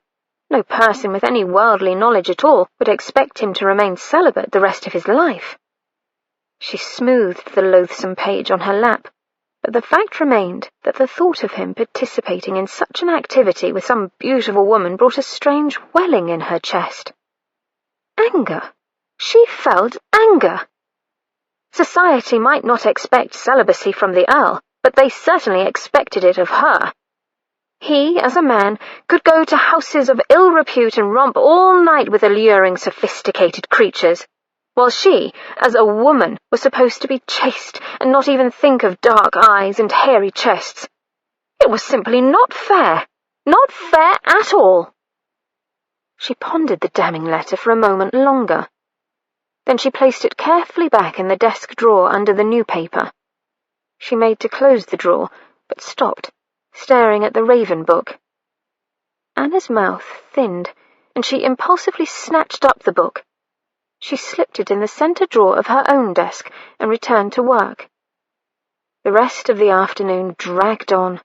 No person with any worldly knowledge at all would expect him to remain celibate the rest of his life. She smoothed the loathsome page on her lap, but the fact remained that the thought of him participating in such an activity with some beautiful woman brought a strange welling in her chest. Anger. She felt anger. Society might not expect celibacy from the Earl, but they certainly expected it of her. He, as a man, could go to houses of ill repute and romp all night with alluring, sophisticated creatures, while she, as a woman, was supposed to be chaste and not even think of dark eyes and hairy chests. It was simply not fair. Not fair at all. She pondered the damning letter for a moment longer. Then she placed it carefully back in the desk drawer under the new paper. She made to close the drawer, but stopped, staring at the Raven book. Anna's mouth thinned, and she impulsively snatched up the book. She slipped it in the centre drawer of her own desk and returned to work. The rest of the afternoon dragged on.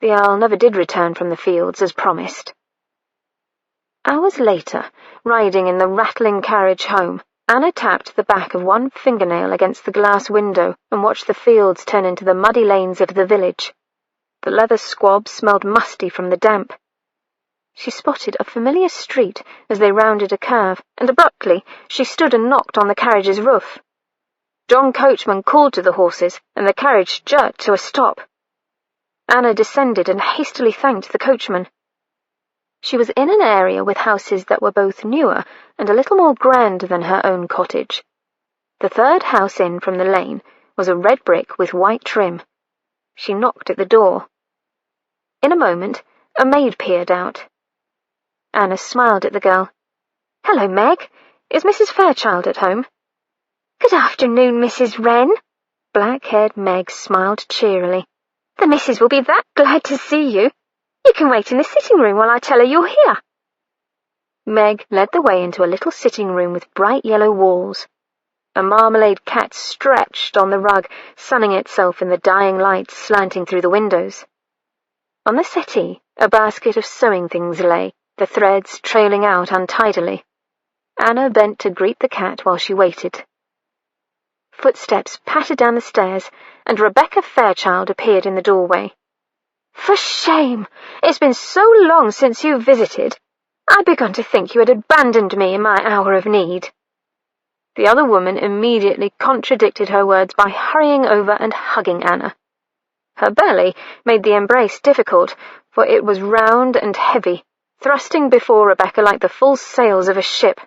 The Earl never did return from the fields as promised. Hours later, riding in the rattling carriage home, Anna tapped the back of one fingernail against the glass window and watched the fields turn into the muddy lanes of the village. The leather squab smelled musty from the damp. She spotted a familiar street as they rounded a curve, and abruptly she stood and knocked on the carriage's roof. John Coachman called to the horses, and the carriage jerked to a stop. Anna descended and hastily thanked the coachman. She was in an area with houses that were both newer and a little more grand than her own cottage. The third house in from the lane was a red brick with white trim. She knocked at the door. In a moment, a maid peered out. Anna smiled at the girl. "Hello, Meg. Is Mrs. Fairchild at home?" "Good afternoon, Mrs. Wren." Black-haired Meg smiled cheerily. "The missus will be that glad to see you. You can wait in the sitting room while I tell her you're here." Meg led the way into a little sitting room with bright yellow walls. A marmalade cat stretched on the rug, sunning itself in the dying light slanting through the windows. On the settee, a basket of sewing things lay, the threads trailing out untidily. Anna bent to greet the cat while she waited. Footsteps pattered down the stairs, and Rebecca Fairchild appeared in the doorway. "For shame! It's been so long since you visited. I'd begun to think you had abandoned me in my hour of need." The other woman immediately contradicted her words by hurrying over and hugging Anna. Her belly made the embrace difficult, for it was round and heavy, thrusting before Rebecca like the full sails of a ship.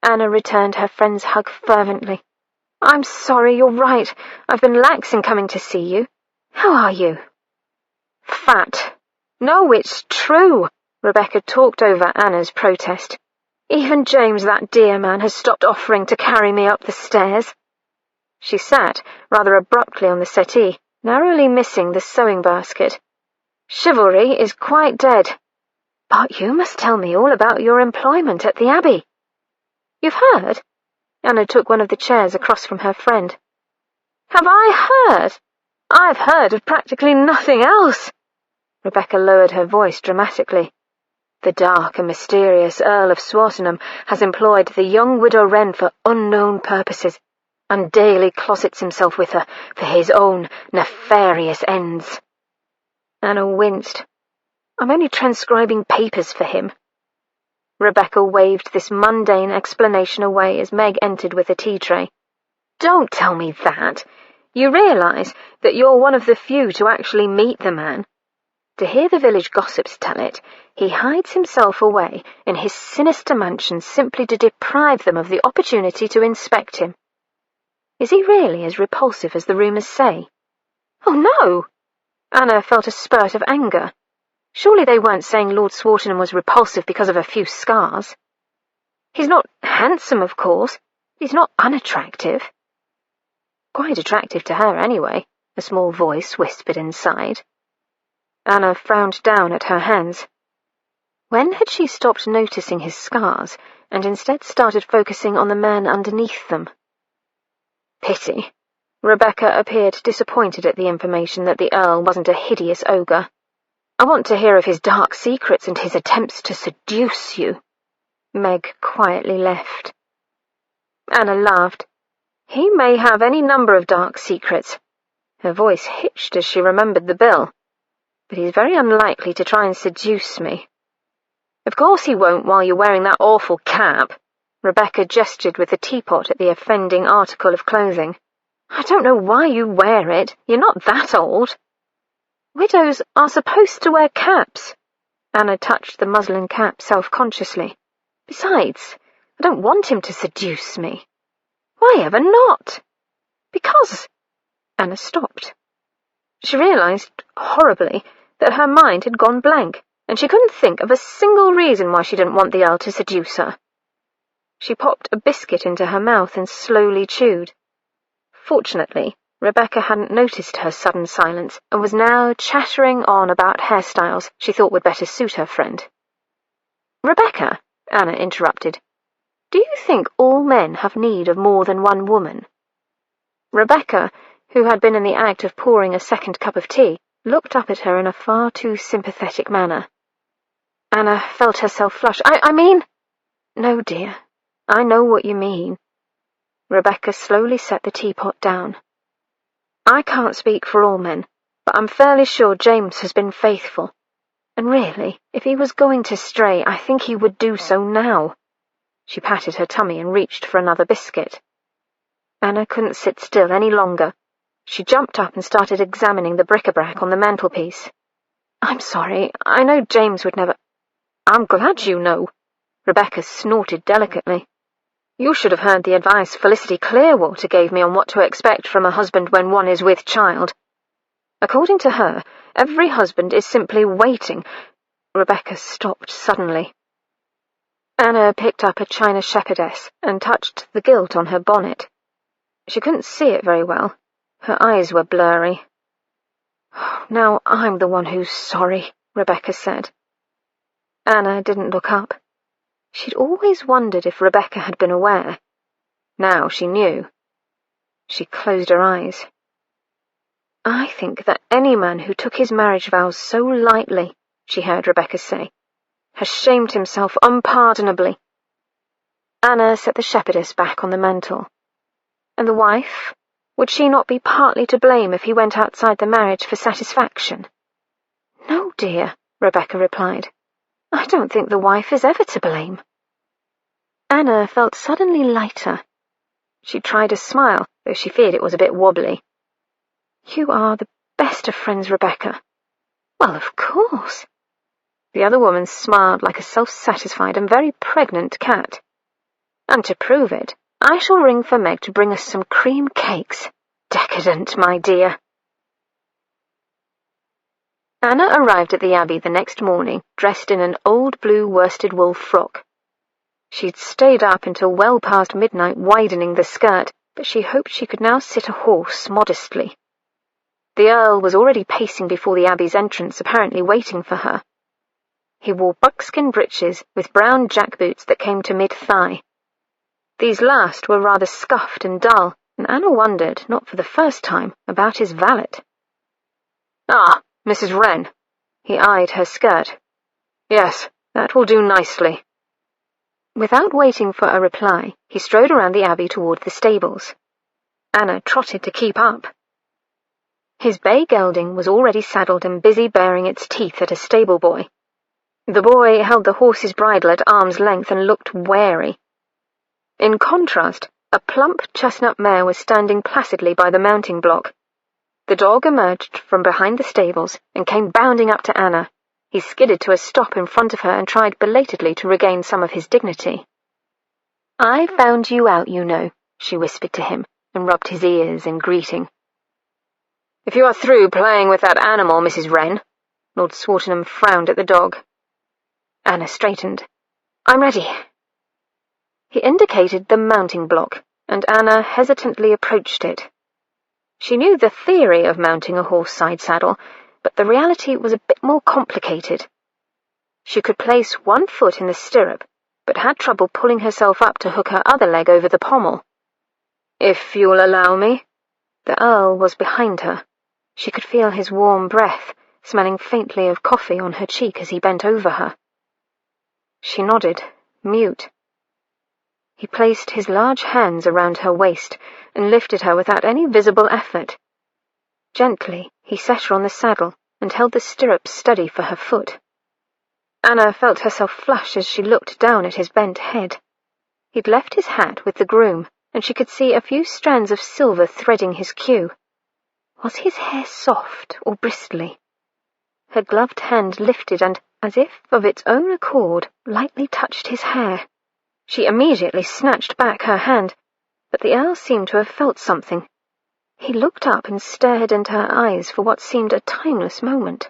Anna returned her friend's hug fervently. "I'm sorry, you're right. I've been lax in coming to see you. How are you?" "Fat. No, it's true." Rebecca talked over Anna's protest. "Even James, that dear man, has stopped offering to carry me up the stairs." She sat rather abruptly on the settee, narrowly missing the sewing basket. "Chivalry is quite dead. But you must tell me all about your employment at the Abbey." "You've heard?" Anna took one of the chairs across from her friend. "Have I heard? I've heard of practically nothing else." Rebecca lowered her voice dramatically. "The dark and mysterious Earl of Swartingham has employed the young widow Wren for unknown purposes, and daily closets himself with her for his own nefarious ends." Anna winced. "I'm only transcribing papers for him." Rebecca waved this mundane explanation away as Meg entered with a tea tray. "Don't tell me that. You realize that you're one of the few to actually meet the man. To hear the village gossips tell it, he hides himself away in his sinister mansion simply to deprive them of the opportunity to inspect him. Is he really as repulsive as the rumours say?" "Oh, no!" Anna felt a spurt of anger. Surely they weren't saying Lord Swartingham was repulsive because of a few scars. "He's not handsome, of course. He's not unattractive." "Quite attractive to her, anyway," a small voice whispered inside. Anna frowned down at her hands. When had she stopped noticing his scars, and instead started focusing on the man underneath them? Pity. Rebecca appeared disappointed at the information that the Earl wasn't a hideous ogre. "I want to hear of his dark secrets and his attempts to seduce you." Meg quietly left. Anna laughed. "He may have any number of dark secrets." Her voice hitched as she remembered the bill. "But he's very unlikely to try and seduce me." "Of course he won't while you're wearing that awful cap." Rebecca gestured with the teapot at the offending article of clothing. "I don't know why you wear it. You're not that old." "Widows are supposed to wear caps." Anna touched the muslin cap self-consciously. "Besides, I don't want him to seduce me." "Why ever not?" "Because—" Anna stopped. She realized, horribly, that her mind had gone blank, and she couldn't think of a single reason why she didn't want the Earl to seduce her. She popped a biscuit into her mouth and slowly chewed. Fortunately, Rebecca hadn't noticed her sudden silence and was now chattering on about hairstyles she thought would better suit her friend. "Rebecca," Anna interrupted, "do you think all men have need of more than one woman?" Rebecca, who had been in the act of pouring a second cup of tea, looked up at her in a far too sympathetic manner. Anna felt herself flush. I mean—" "No, dear, I know what you mean." Rebecca slowly set the teapot down. "I can't speak for all men, but I'm fairly sure James has been faithful. And really, if he was going to stray, I think he would do so now." She patted her tummy and reached for another biscuit. Anna couldn't sit still any longer. She jumped up and started examining the bric-a-brac on the mantelpiece. "I'm sorry, I know James would never—" "I'm glad you know," Rebecca snorted delicately. "You should have heard the advice Felicity Clearwater gave me on what to expect from a husband when one is with child. According to her, every husband is simply waiting—" Rebecca stopped suddenly. Anna picked up a china shepherdess and touched the gilt on her bonnet. She couldn't see it very well. Her eyes were blurry. "Now I'm the one who's sorry," Rebecca said. Anna didn't look up. She'd always wondered if Rebecca had been aware. Now she knew. She closed her eyes. "I think that any man who took his marriage vows so lightly," she heard Rebecca say, "has shamed himself unpardonably." Anna set the shepherdess back on the mantel. And the wife? Would she not be partly to blame if he went outside the marriage for satisfaction? "No, dear," Rebecca replied. "I don't think the wife is ever to blame." Anna felt suddenly lighter. She tried a smile, though she feared it was a bit wobbly. "You are the best of friends, Rebecca." "Well, of course." The other woman smiled like a self-satisfied and very pregnant cat. "And to prove it, I shall ring for Meg to bring us some cream cakes. Decadent, my dear." Anna arrived at the Abbey the next morning, dressed in an old blue worsted wool frock. She'd stayed up until well past midnight widening the skirt, but she hoped she could now sit a horse modestly. The Earl was already pacing before the Abbey's entrance, apparently waiting for her. He wore buckskin breeches with brown jackboots that came to mid-thigh. These last were rather scuffed and dull, and Anna wondered, not for the first time, about his valet. "Ah, Mrs. Wren." He eyed her skirt. "Yes, that will do nicely." Without waiting for a reply, he strode around the Abbey toward the stables. Anna trotted to keep up. His bay gelding was already saddled and busy baring its teeth at a stable boy. The boy held the horse's bridle at arm's length and looked wary. In contrast, a plump chestnut mare was standing placidly by the mounting block. The dog emerged from behind the stables and came bounding up to Anna. He skidded to a stop in front of her and tried belatedly to regain some of his dignity. "I found you out, you know," she whispered to him, and rubbed his ears in greeting. "If you are through playing with that animal, Mrs. Wren," Lord Swartingham frowned at the dog. Anna straightened. "I'm ready." He indicated the mounting block, and Anna hesitantly approached it. She knew the theory of mounting a horse side saddle, but the reality was a bit more complicated. She could place one foot in the stirrup, but had trouble pulling herself up to hook her other leg over the pommel. "If you'll allow me." The Earl was behind her. She could feel his warm breath, smelling faintly of coffee on her cheek as he bent over her. She nodded, mute. He placed his large hands around her waist and lifted her without any visible effort. Gently, he set her on the saddle and held the stirrup steady for her foot. Anna felt herself flush as she looked down at his bent head. He'd left his hat with the groom, and she could see a few strands of silver threading his queue. Was his hair soft or bristly? Her gloved hand lifted and, as if of its own accord, lightly touched his hair. She immediately snatched back her hand, but the Earl seemed to have felt something. He looked up and stared into her eyes for what seemed a timeless moment.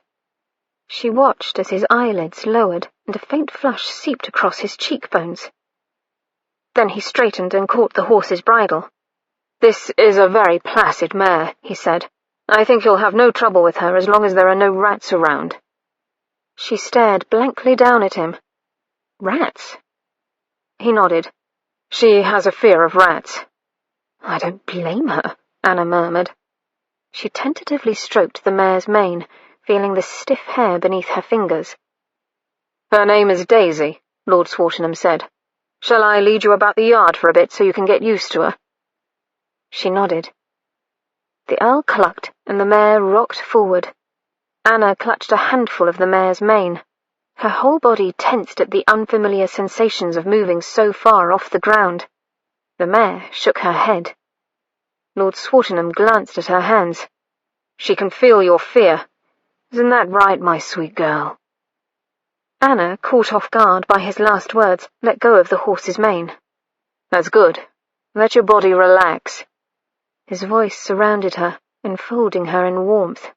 She watched as his eyelids lowered and a faint flush seeped across his cheekbones. Then he straightened and caught the horse's bridle. "This is a very placid mare," he said. "I think you'll have no trouble with her as long as there are no rats around." She stared blankly down at him. "Rats?" He nodded. "She has a fear of rats." "I don't blame her," Anna murmured. She tentatively stroked the mare's mane, feeling the stiff hair beneath her fingers. "Her name is Daisy," Lord Swartingham said. "Shall I lead you about the yard for a bit so you can get used to her?" She nodded. The Earl clucked, and the mare rocked forward. Anna clutched a handful of the mare's mane. Her whole body tensed at the unfamiliar sensations of moving so far off the ground. The mare shook her head. Lord Swartingham glanced at her hands. "She can feel your fear. Isn't that right, my sweet girl?" Anna, caught off guard by his last words, let go of the horse's mane. "That's good. Let your body relax." His voice surrounded her, enfolding her in warmth.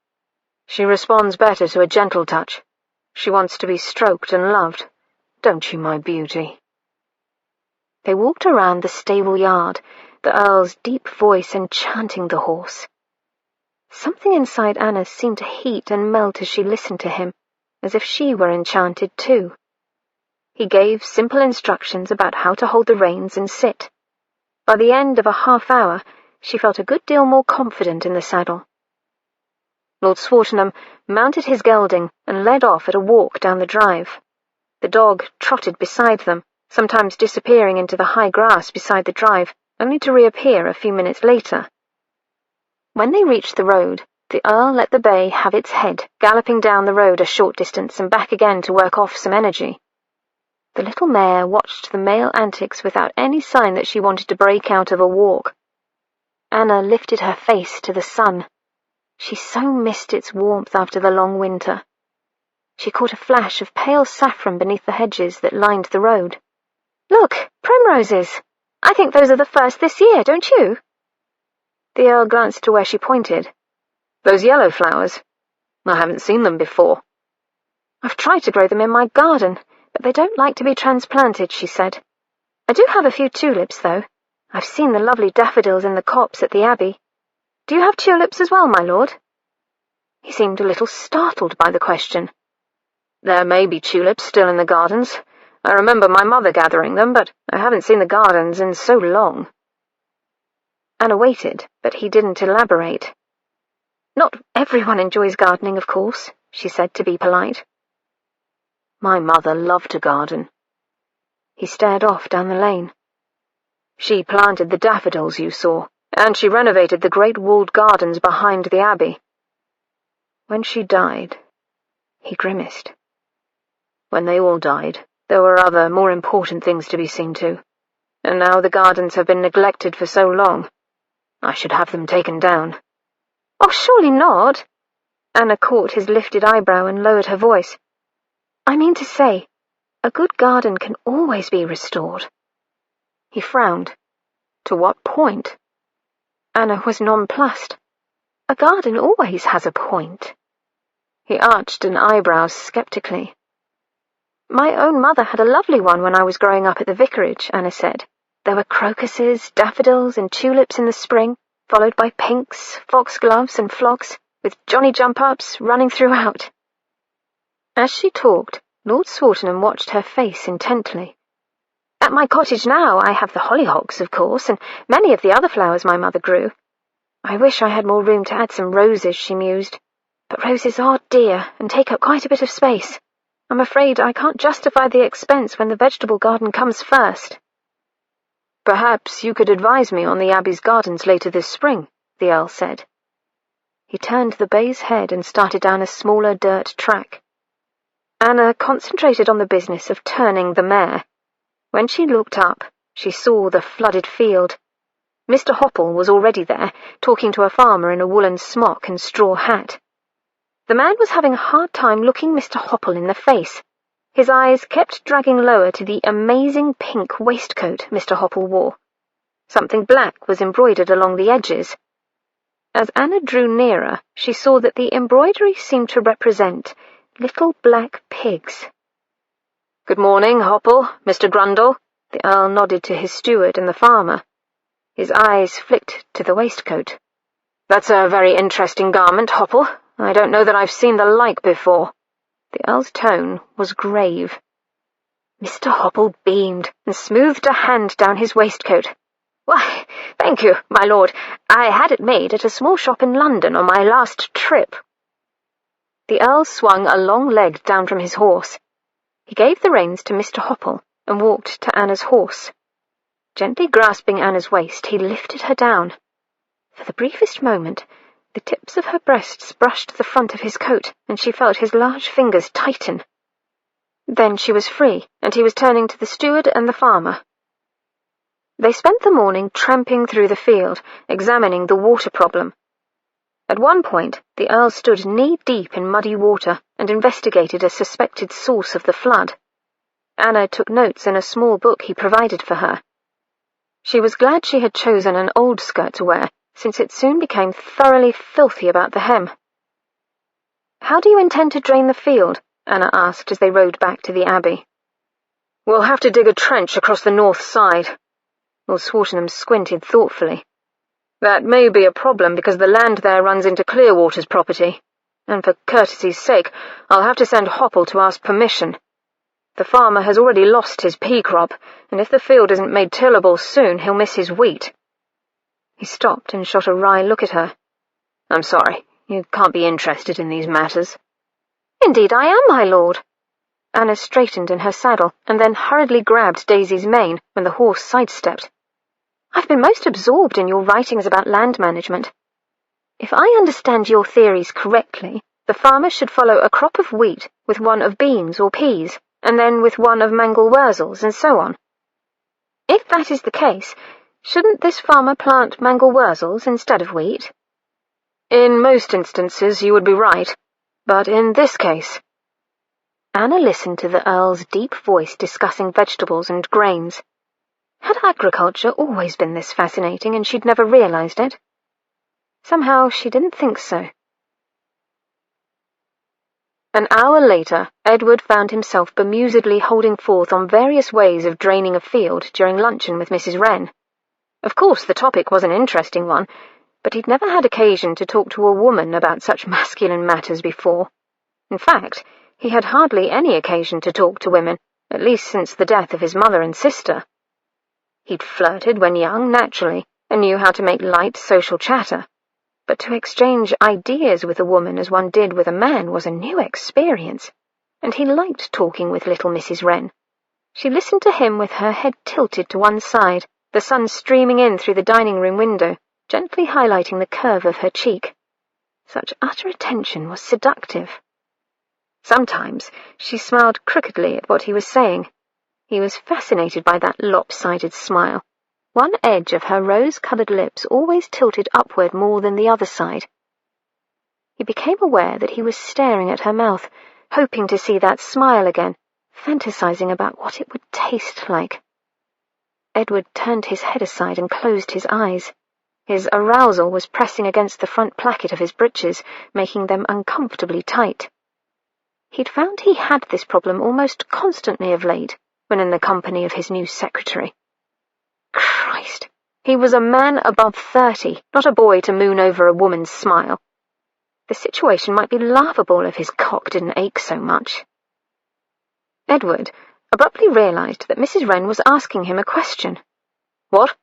"She responds better to a gentle touch. She wants to be stroked and loved. Don't you, my beauty?" They walked around the stable yard, the Earl's deep voice enchanting the horse. Something inside Anna seemed to heat and melt as she listened to him, as if she were enchanted too. He gave simple instructions about how to hold the reins and sit. By the end of a half-hour, she felt a good deal more confident in the saddle. Lord Swartingham mounted his gelding and led off at a walk down the drive. The dog trotted beside them, sometimes disappearing into the high grass beside the drive, only to reappear a few minutes later. When they reached the road, the Earl let the bay have its head, galloping down the road a short distance and back again to work off some energy. The little mare watched the male antics without any sign that she wanted to break out of a walk. Anna lifted her face to the sun. She so missed its warmth after the long winter. She caught a flash of pale saffron beneath the hedges that lined the road. "Look, primroses! I think those are the first this year, don't you?" The Earl glanced to where she pointed. "Those yellow flowers? I haven't seen them before." "I've tried to grow them in my garden, but they don't like to be transplanted," she said. "I do have a few tulips, though. I've seen the lovely daffodils in the copse at the Abbey. Do you have tulips as well, my lord?" He seemed a little startled by the question. "There may be tulips still in the gardens. I remember my mother gathering them, but I haven't seen the gardens in so long." Anna waited, but he didn't elaborate. "Not everyone enjoys gardening, of course," she said to be polite. "My mother loved to garden." He stared off down the lane. "She planted the daffodils you saw, and she renovated the great walled gardens behind the Abbey. When she died," he grimaced. "When they all died, there were other, more important things to be seen to, and now the gardens have been neglected for so long. I should have them taken down." "Oh, surely not." Anna caught his lifted eyebrow and lowered her voice. "I mean to say, a good garden can always be restored." He frowned. To what point? Anna was nonplussed. A garden always has a point. He arched an eyebrow skeptically. "My own mother had a lovely one when I was growing up at the vicarage," Anna said. "There were crocuses, daffodils, and tulips in the spring, followed by pinks, foxgloves, and phlox, with Johnny-jump-ups running throughout." As she talked, Lord Swartingham watched her face intently. "At my cottage now I have the hollyhocks, of course, and many of the other flowers my mother grew. I wish I had more room to add some roses," she mused. "But roses are dear and take up quite a bit of space. I'm afraid I can't justify the expense when the vegetable garden comes first." "Perhaps you could advise me on the Abbey's gardens later this spring," the Earl said. He turned the bay's head and started down a smaller dirt track. Anna concentrated on the business of turning the mare. When she looked up, She saw the flooded field. Mr. Hopple was already there, talking to a farmer in a woolen smock and straw hat. The man was having a hard time looking Mr. Hopple in the face. His eyes kept dragging lower to the amazing pink waistcoat Mr. Hopple wore. Something black was embroidered along the edges. As Anna drew nearer, she saw that the embroidery seemed to represent little black pigs. "Good morning, Hopple, Mr. Grundle." The Earl nodded to his steward and the farmer. His eyes flicked to the waistcoat. "That's a very interesting garment, Hopple. I don't know that I've seen the like before." The Earl's tone was grave. Mr. Hopple beamed and smoothed a hand down his waistcoat. "Why, thank you, my lord. I had it made at a small shop in London on my last trip." The Earl swung a long leg down from his horse. He gave the reins to Mr. Hopple and walked to Anna's horse. Gently grasping Anna's waist, he lifted her down. For the briefest moment, the tips of her breasts brushed the front of his coat, and she felt his large fingers tighten. Then she was free, and he was turning to the steward and the farmer. They spent the morning tramping through the field, examining the water problem. At one point, the Earl stood knee-deep in muddy water and investigated a suspected source of the flood. Anna took notes in a small book he provided for her. She was glad she had chosen an old skirt to wear, since it soon became thoroughly filthy about the hem. "How do you intend to drain the field?" Anna asked as they rode back to the Abbey. "We'll have to dig a trench across the north side." Lord Swartingham squinted thoughtfully. "That may be a problem because the land there runs into Clearwater's property, and for courtesy's sake, I'll have to send Hopple to ask permission. The farmer has already lost his pea crop, and if the field isn't made tillable soon, he'll miss his wheat." He stopped and shot a wry look at her. "I'm sorry, you can't be interested in these matters." "Indeed I am, my lord." Anna straightened in her saddle and then hurriedly grabbed Daisy's mane when the horse sidestepped. "I've been most absorbed in your writings about land management. If I understand your theories correctly, the farmer should follow a crop of wheat with one of beans or peas, and then with one of mangel wurzels, and so on. If that is the case, shouldn't this farmer plant mangel wurzels instead of wheat?" "In most instances you would be right, but in this case—" Anna listened to the Earl's deep voice discussing vegetables and grains. Had agriculture always been this fascinating and she'd never realized it? Somehow she didn't think so. An hour later, Edward found himself bemusedly holding forth on various ways of draining a field during luncheon with Mrs. Wren. Of course, the topic was an interesting one, but he'd never had occasion to talk to a woman about such masculine matters before. In fact, he had hardly any occasion to talk to women, at least since the death of his mother and sister. He'd flirted when young, naturally, and knew how to make light social chatter. But to exchange ideas with a woman as one did with a man was a new experience, and he liked talking with little Mrs. Wren. She listened to him with her head tilted to one side, the sun streaming in through the dining-room window, gently highlighting the curve of her cheek. Such utter attention was seductive. Sometimes she smiled crookedly at what he was saying. He was fascinated by that lopsided smile. One edge of her rose-coloured lips always tilted upward more than the other side. He became aware that he was staring at her mouth, hoping to see that smile again, fantasizing about what it would taste like. Edward turned his head aside and closed his eyes. His arousal was pressing against the front placket of his breeches, making them uncomfortably tight. He'd found he had this problem almost constantly of late, when in the company of his new secretary. Christ, he was a man above 30, not a boy to moon over a woman's smile. The situation might be laughable if his cock didn't ache so much. Edward abruptly realized that Mrs. Wren was asking him a question. "What?"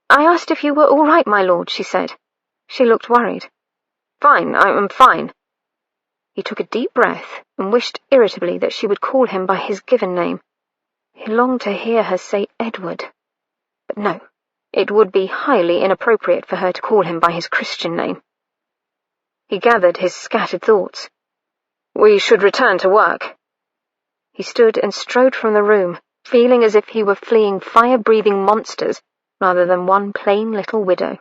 "I asked if you were all right, my lord," she said. She looked worried. "Fine, I'm fine." He took a deep breath and wished irritably that she would call him by his given name. He longed to hear her say Edward. But no, it would be highly inappropriate for her to call him by his Christian name. He gathered his scattered thoughts. "We should return to work." He stood and strode from the room, feeling as if he were fleeing fire-breathing monsters rather than one plain little widow.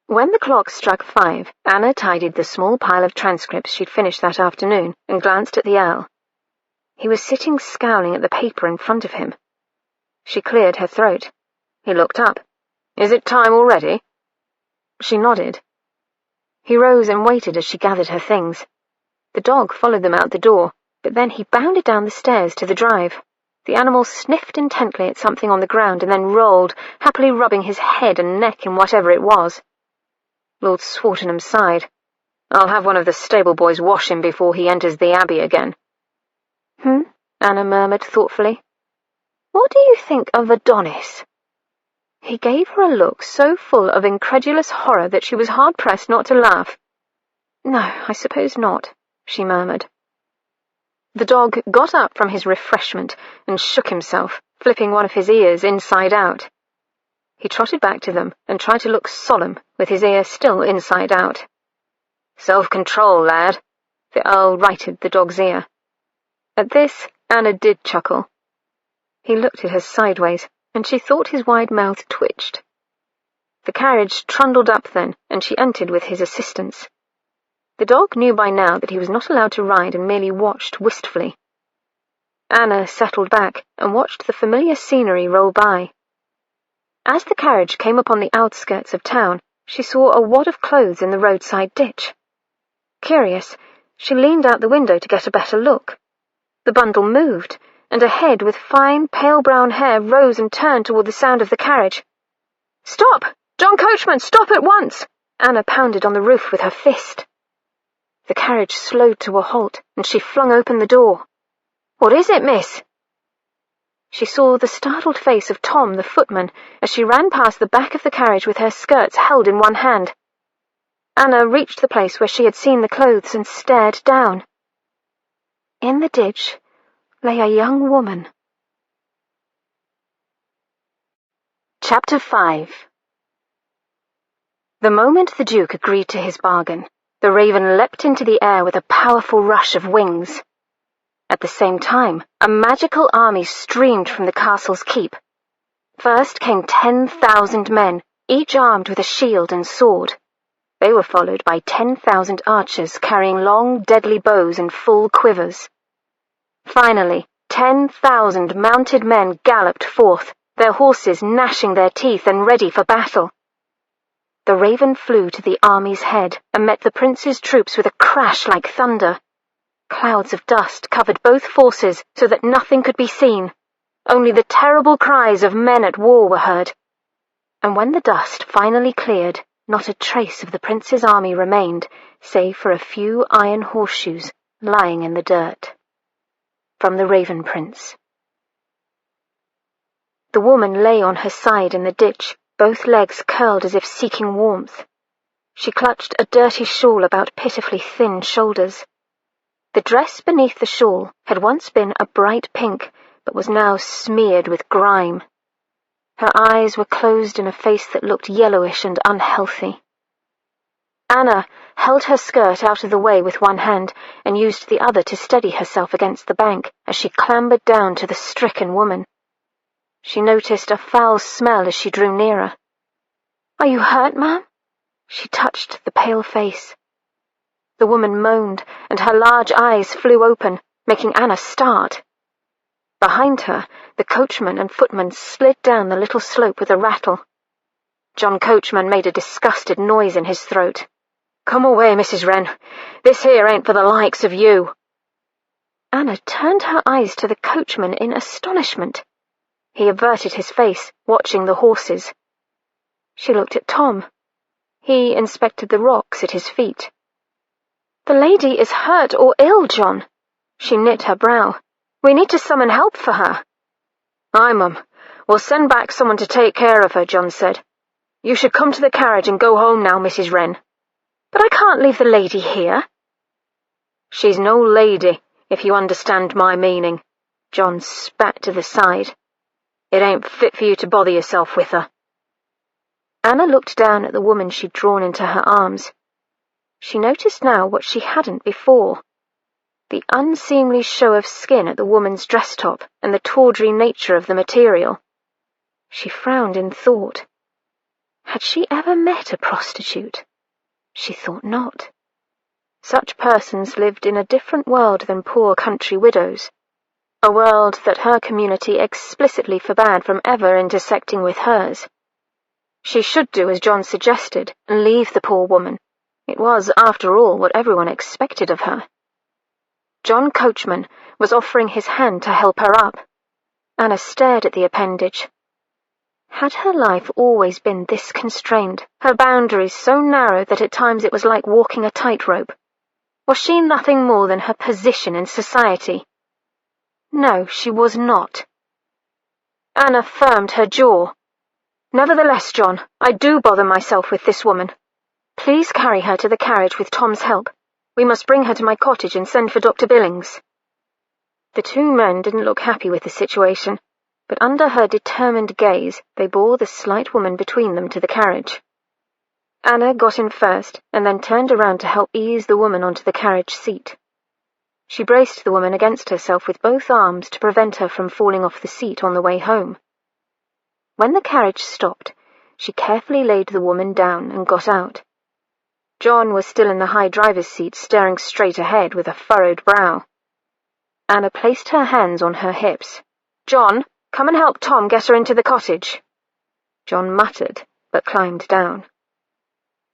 When the clock struck 5, Anna tidied the small pile of transcripts she'd finished that afternoon and glanced at the Earl. He was sitting scowling at the paper in front of him. She cleared her throat. He looked up. "Is it time already?" She nodded. He rose and waited as she gathered her things. The dog followed them out the door, but then he bounded down the stairs to the drive. The animal sniffed intently at something on the ground and then rolled, happily rubbing his head and neck in whatever it was. Lord Swartingham sighed. "I'll have one of the stable boys wash him before he enters the Abbey again." Anna murmured thoughtfully. "What do you think of Adonis?" He gave her a look so full of incredulous horror that she was hard-pressed not to laugh. "No, I suppose not," she murmured. The dog got up from his refreshment and shook himself, flipping one of his ears inside out. He trotted back to them and tried to look solemn, with his ear still inside out. "Self-control, lad," the Earl righted the dog's ear. At this, Anna did chuckle. He looked at her sideways, and she thought his wide mouth twitched. The carriage trundled up then, and she entered with his assistance. The dog knew by now that he was not allowed to ride and merely watched wistfully. Anna settled back and watched the familiar scenery roll by. As the carriage came upon the outskirts of town, she saw a wad of clothes in the roadside ditch. Curious, she leaned out the window to get a better look. The bundle moved, and a head with fine, pale brown hair rose and turned toward the sound of the carriage. "Stop! John Coachman, stop at once!" Anna pounded on the roof with her fist. The carriage slowed to a halt, and she flung open the door. "What is it, miss?" She saw the startled face of Tom, the footman, as she ran past the back of the carriage with her skirts held in one hand. Anna reached the place where she had seen the clothes and stared down. In the ditch lay a young woman. Chapter 5. The moment the Duke agreed to his bargain, the raven leapt into the air with a powerful rush of wings. At the same time, a magical army streamed from the castle's keep. First came 10,000 men, each armed with a shield and sword. They were followed by 10,000 archers carrying long, deadly bows and full quivers. Finally, 10,000 mounted men galloped forth, their horses gnashing their teeth and ready for battle. The raven flew to the army's head and met the prince's troops with a crash like thunder. Clouds of dust covered both forces so that nothing could be seen. Only the terrible cries of men at war were heard. And when the dust finally cleared, not a trace of the prince's army remained, save for a few iron horseshoes lying in the dirt. From the Raven Prince. The woman lay on her side in the ditch, both legs curled as if seeking warmth. She clutched a dirty shawl about pitifully thin shoulders. The dress beneath the shawl had once been a bright pink, but was now smeared with grime. Her eyes were closed in a face that looked yellowish and unhealthy. Anna held her skirt out of the way with one hand and used the other to steady herself against the bank as she clambered down to the stricken woman. She noticed a foul smell as she drew nearer. "Are you hurt, ma'am?" She touched the pale face. The woman moaned, and her large eyes flew open, making Anna start. Behind her, the coachman and footman slid down the little slope with a rattle. John Coachman made a disgusted noise in his throat. "Come away, Mrs. Wren. This here ain't for the likes of you." Anna turned her eyes to the coachman in astonishment. He averted his face, watching the horses. She looked at Tom. He inspected the rocks at his feet. "The lady is hurt or ill, John." She knit her brow. "We need to summon help for her." "Aye, Mum. We'll send back someone to take care of her," John said. "You should come to the carriage and go home now, Mrs. Wren." "But I can't leave the lady here." "She's no lady, if you understand my meaning." John spat to the side. "It ain't fit for you to bother yourself with her." Anna looked down at the woman she'd drawn into her arms. She noticed now what she hadn't before. the unseemly show of skin at the woman's dress top and the tawdry nature of the material. She frowned in thought. Had she ever met a prostitute? She thought not. Such persons lived in a different world than poor country widows, a world that her community explicitly forbade from ever intersecting with hers. She should do as John suggested and leave the poor woman. It was, after all, what everyone expected of her. John Coachman was offering his hand to help her up. Anna stared at the appendage. Had her life always been this constrained, her boundaries so narrow that at times it was like walking a tightrope? Was she nothing more than her position in society? No, she was not. Anna firmed her jaw. Nevertheless, John, I do bother myself with this woman. Please carry her to the carriage with Tom's help. We must bring her to my cottage and send for Dr. Billings. The two men didn't look happy with the situation, but under her determined gaze they bore the slight woman between them to the carriage. Anna got in first and then turned around to help ease the woman onto the carriage seat. She braced the woman against herself with both arms to prevent her from falling off the seat on the way home. When the carriage stopped, she carefully laid the woman down and got out. John was still in the high driver's seat, staring straight ahead with a furrowed brow. Anna placed her hands on her hips. "John, come and help Tom get her into the cottage." John muttered, but climbed down.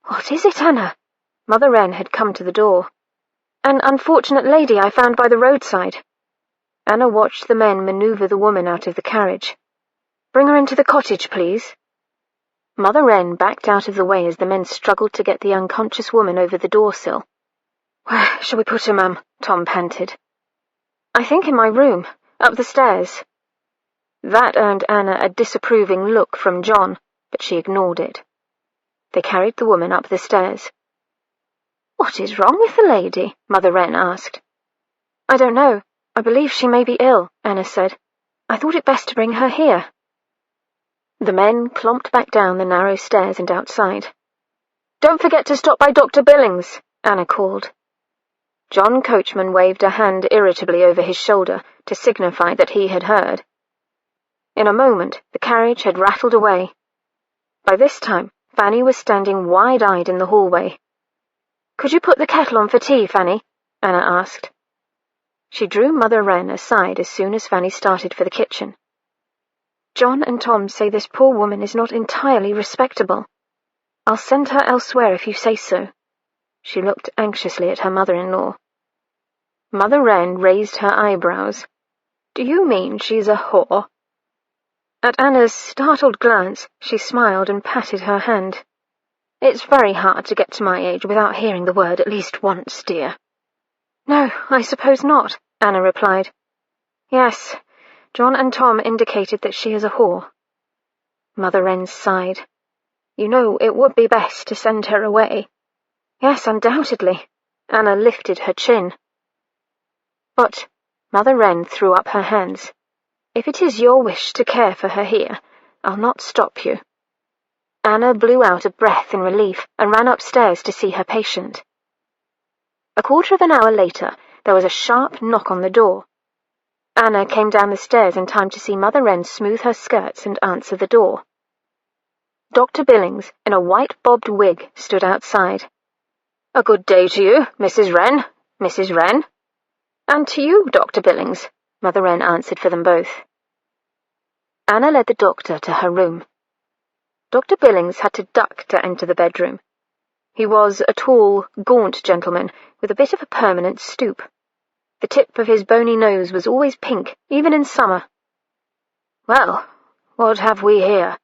"What is it, Anna?" Mother Wren had come to the door. "An unfortunate lady I found by the roadside." Anna watched the men maneuver the woman out of the carriage. "Bring her into the cottage, please." Mother Wren backed out of the way as the men struggled to get the unconscious woman over the doorsill. "Where shall we put her, ma'am?" Tom panted. "I think in my room, up the stairs." That earned Anna a disapproving look from John, but she ignored it. They carried the woman up the stairs. "What is wrong with the lady?" Mother Wren asked. "I don't know. I believe she may be ill," Anna said. "I thought it best to bring her here." The men clomped back down the narrow stairs and outside. "Don't forget to stop by Dr. Billings," Anna called. John Coachman waved a hand irritably over his shoulder to signify that he had heard. In a moment, the carriage had rattled away. By this time, Fanny was standing wide-eyed in the hallway. "Could you put the kettle on for tea, Fanny?" Anna asked. She drew Mother Wren aside as soon as Fanny started for the kitchen. "John and Tom say this poor woman is not entirely respectable. I'll send her elsewhere if you say so." She looked anxiously at her mother-in-law. Mother Wren raised her eyebrows. "Do you mean she's a whore?" At Anna's startled glance, she smiled and patted her hand. "It's very hard to get to my age without hearing the word at least once, dear." "No, I suppose not," Anna replied. "Yes, John and Tom indicated that she is a whore." Mother Wren sighed. "You know, it would be best to send her away." "Yes, undoubtedly." Anna lifted her chin. "But," Mother Wren threw up her hands, "if it is your wish to care for her here, I'll not stop you." Anna blew out a breath in relief and ran upstairs to see her patient. A quarter of an hour later, there was a sharp knock on the door. Anna came down the stairs in time to see Mother Wren smooth her skirts and answer the door. Dr. Billings, in a white bobbed wig, stood outside. "A good day to you, Mrs. Wren, Mrs. Wren." "And to you, Dr. Billings," Mother Wren answered for them both. Anna led the doctor to her room. Dr. Billings had to duck to enter the bedroom. He was a tall, gaunt gentleman with a bit of a permanent stoop. The tip of his bony nose was always pink, even in summer. "Well, what have we here?"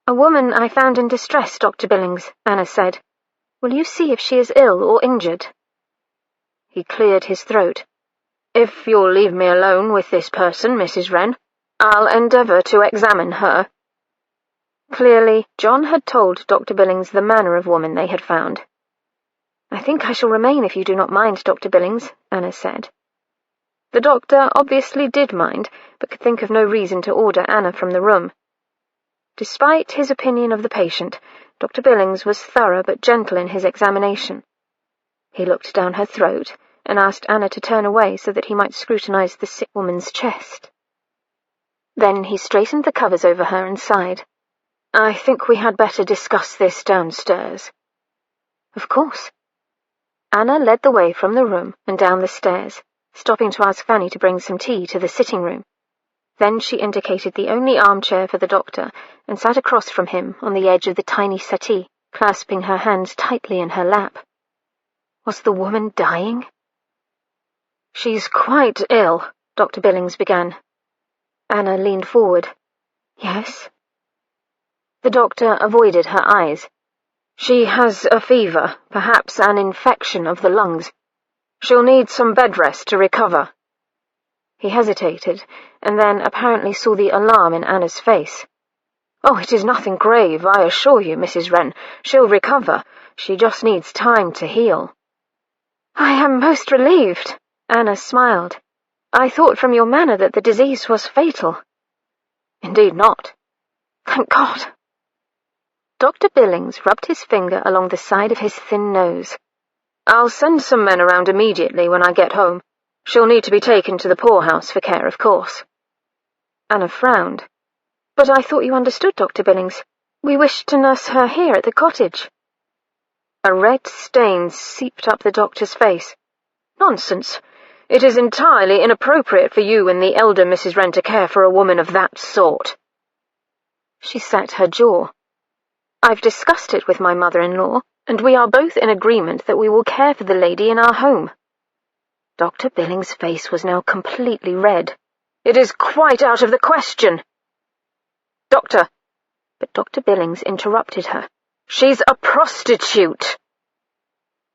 "A woman I found in distress, Dr. Billings," Anna said. "Will you see if she is ill or injured?" He cleared his throat. "If you'll leave me alone with this person, Mrs. Wren, I'll endeavour to examine her." Clearly, John had told Dr. Billings the manner of woman they had found. "I think I shall remain if you do not mind, Dr. Billings," Anna said. The doctor obviously did mind, but could think of no reason to order Anna from the room. Despite his opinion of the patient, Dr. Billings was thorough but gentle in his examination. He looked down her throat and asked Anna to turn away so that he might scrutinize the sick woman's chest. Then he straightened the covers over her and sighed. "I think we had better discuss this downstairs." "Of course." Anna led the way from the room and down the stairs, stopping to ask Fanny to bring some tea to the sitting room. Then she indicated the only armchair for the doctor and sat across from him on the edge of the tiny settee, clasping her hands tightly in her lap. Was the woman dying? "She's quite ill," Dr. Billings began. Anna leaned forward. "Yes?" The doctor avoided her eyes. "She has a fever, perhaps an infection of the lungs. She'll need some bed rest to recover." He hesitated, and then apparently saw the alarm in Anna's face. "Oh, it is nothing grave, I assure you, Mrs. Wren. She'll recover. She just needs time to heal." "I am most relieved," Anna smiled. "I thought from your manner that the disease was fatal." "Indeed not." "Thank God." Dr. Billings rubbed his finger along the side of his thin nose. "I'll send some men around immediately when I get home. She'll need to be taken to the poorhouse for care, of course." Anna frowned. "But I thought you understood, Dr. Billings. We wished to nurse her here at the cottage." A red stain seeped up the doctor's face. "Nonsense. It is entirely inappropriate for you and the elder Mrs. Wren to care for a woman of that sort." She set her jaw. "I've discussed it with my mother-in-law, and we are both in agreement that we will care for the lady in our home." Dr. Billings' face was now completely red. "It is quite out of the question." "Doctor—" But Dr. Billings interrupted her. "She's a prostitute."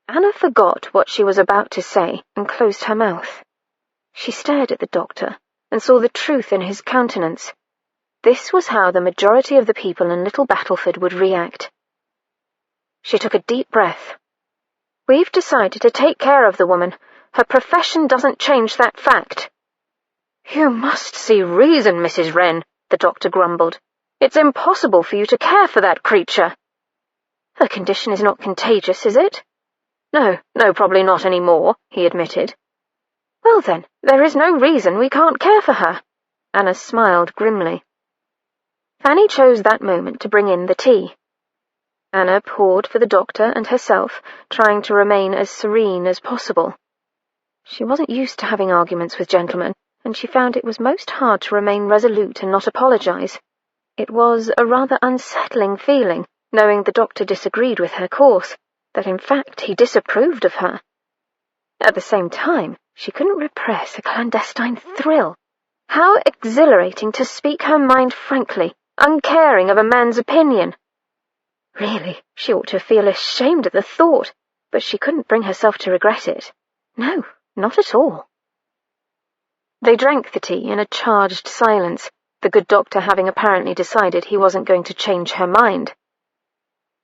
Anna forgot what she was about to say and closed her mouth. She stared at the doctor and saw the truth in his countenance. This was how the majority of the people in Little Battleford would react. She took a deep breath. "We've decided to take care of the woman. Her profession doesn't change that fact." "You must see reason, Mrs. Wren," the doctor grumbled. "It's impossible for you to care for that creature." "Her condition is not contagious, is it?" No, probably not any more," he admitted. "Well then, there is no reason we can't care for her." Anna smiled grimly. Fanny chose that moment to bring in the tea. Anna poured for the doctor and herself, trying to remain as serene as possible. She wasn't used to having arguments with gentlemen, and she found it was most hard to remain resolute and not apologize. It was a rather unsettling feeling, knowing the doctor disagreed with her course, that in fact he disapproved of her. At the same time, she couldn't repress a clandestine thrill. How exhilarating to speak her mind frankly, uncaring of a man's opinion. Really, she ought to feel ashamed at the thought, but she couldn't bring herself to regret it. No, not at all. They drank the tea in a charged silence, the good doctor having apparently decided he wasn't going to change her mind.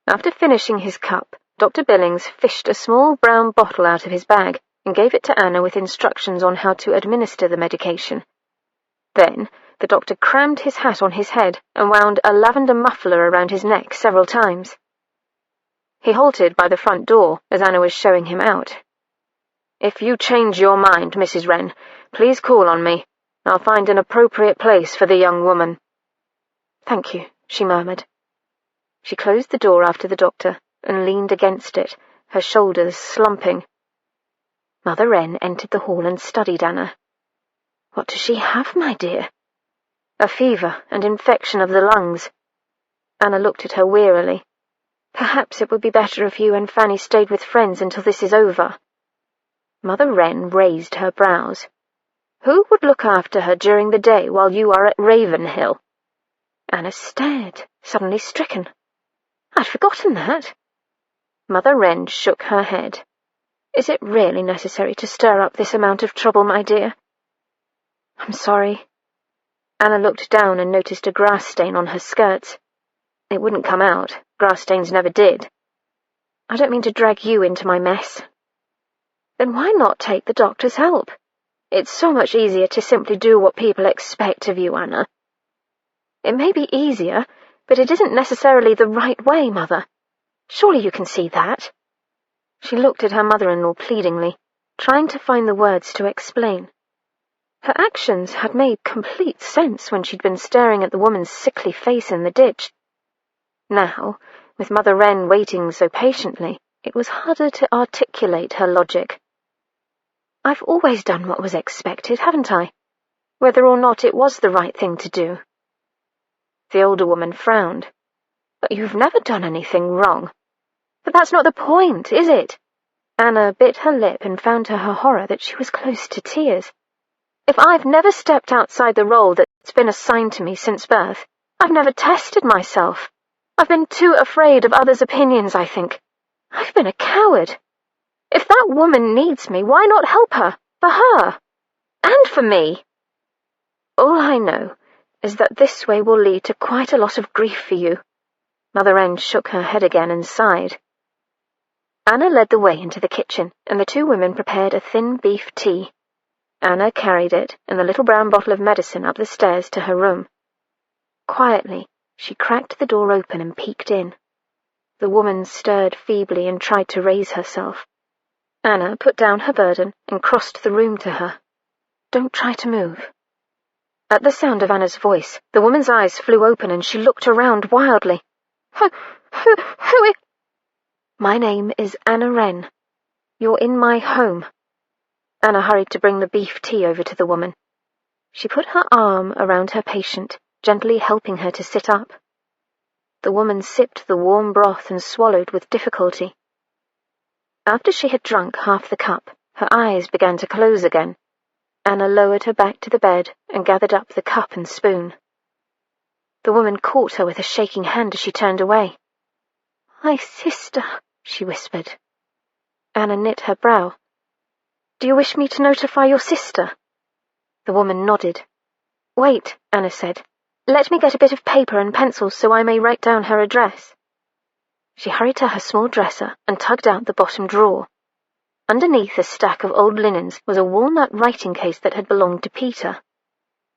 After finishing his cup, Dr. Billings fished a small brown bottle out of his bag and gave it to Anna with instructions on how to administer the medication. Then the doctor crammed his hat on his head and wound a lavender muffler around his neck several times. He halted by the front door as Anna was showing him out. "If you change your mind, Mrs. Wren, please call on me. I'll find an appropriate place for the young woman." "Thank you," she murmured. She closed the door after the doctor and leaned against it, her shoulders slumping. Mother Wren entered the hall and studied Anna. "What does she have, my dear?" "A fever and infection of the lungs." Anna looked at her wearily. "Perhaps it would be better if you and Fanny stayed with friends until this is over." Mother Wren raised her brows. "Who would look after her during the day while you are at Ravenhill?" Anna stared, suddenly stricken. "I'd forgotten that." Mother Wren shook her head. "Is it really necessary to stir up this amount of trouble, my dear?" "I'm sorry." Anna looked down and noticed a grass stain on her skirts. It wouldn't come out. Grass stains never did. "I don't mean to drag you into my mess." "Then why not take the doctor's help? It's so much easier to simply do what people expect of you, Anna." "It may be easier, but it isn't necessarily the right way, Mother. Surely you can see that." She looked at her mother-in-law pleadingly. trying to find the words to explain. Her actions had made complete sense when she'd been staring at the woman's sickly face in the ditch. Now, with Mother Wren waiting so patiently, it was harder to articulate her logic. I've always done what was expected, haven't I? Whether or not it was the right thing to do. The older woman frowned. But you've never done anything wrong. But that's not the point, is it? Anna bit her lip and found to her horror that she was close to tears. If I've never stepped outside the role that's been assigned to me since birth, I've never tested myself. I've been too afraid of others' opinions, I think. I've been a coward. If that woman needs me, why not help her? For her. And for me. All I know is that this way will lead to quite a lot of grief for you. Mother Wren shook her head again and sighed. Anna led the way into the kitchen, and the two women prepared a thin beef tea. Anna carried it and the little brown bottle of medicine up the stairs to her room. Quietly, she cracked the door open and peeked in. The woman stirred feebly and tried to raise herself. Anna put down her burden and crossed the room to her. Don't try to move. At the sound of Anna's voice, the woman's eyes flew open and she looked around wildly. Who My name is Anna Wren. You're in my home. Anna hurried to bring the beef tea over to the woman. She put her arm around her patient, gently helping her to sit up. The woman sipped the warm broth and swallowed with difficulty. After she had drunk half the cup, her eyes began to close again. Anna lowered her back to the bed and gathered up the cup and spoon. The woman caught her with a shaking hand as she turned away. My sister, she whispered. Anna knit her brow. Do you wish me to notify your sister? The woman nodded. Wait, Anna said. Let me get a bit of paper and pencils so I may write down her address. She hurried to her small dresser and tugged out the bottom drawer. Underneath a stack of old linens was a walnut writing case that had belonged to Peter.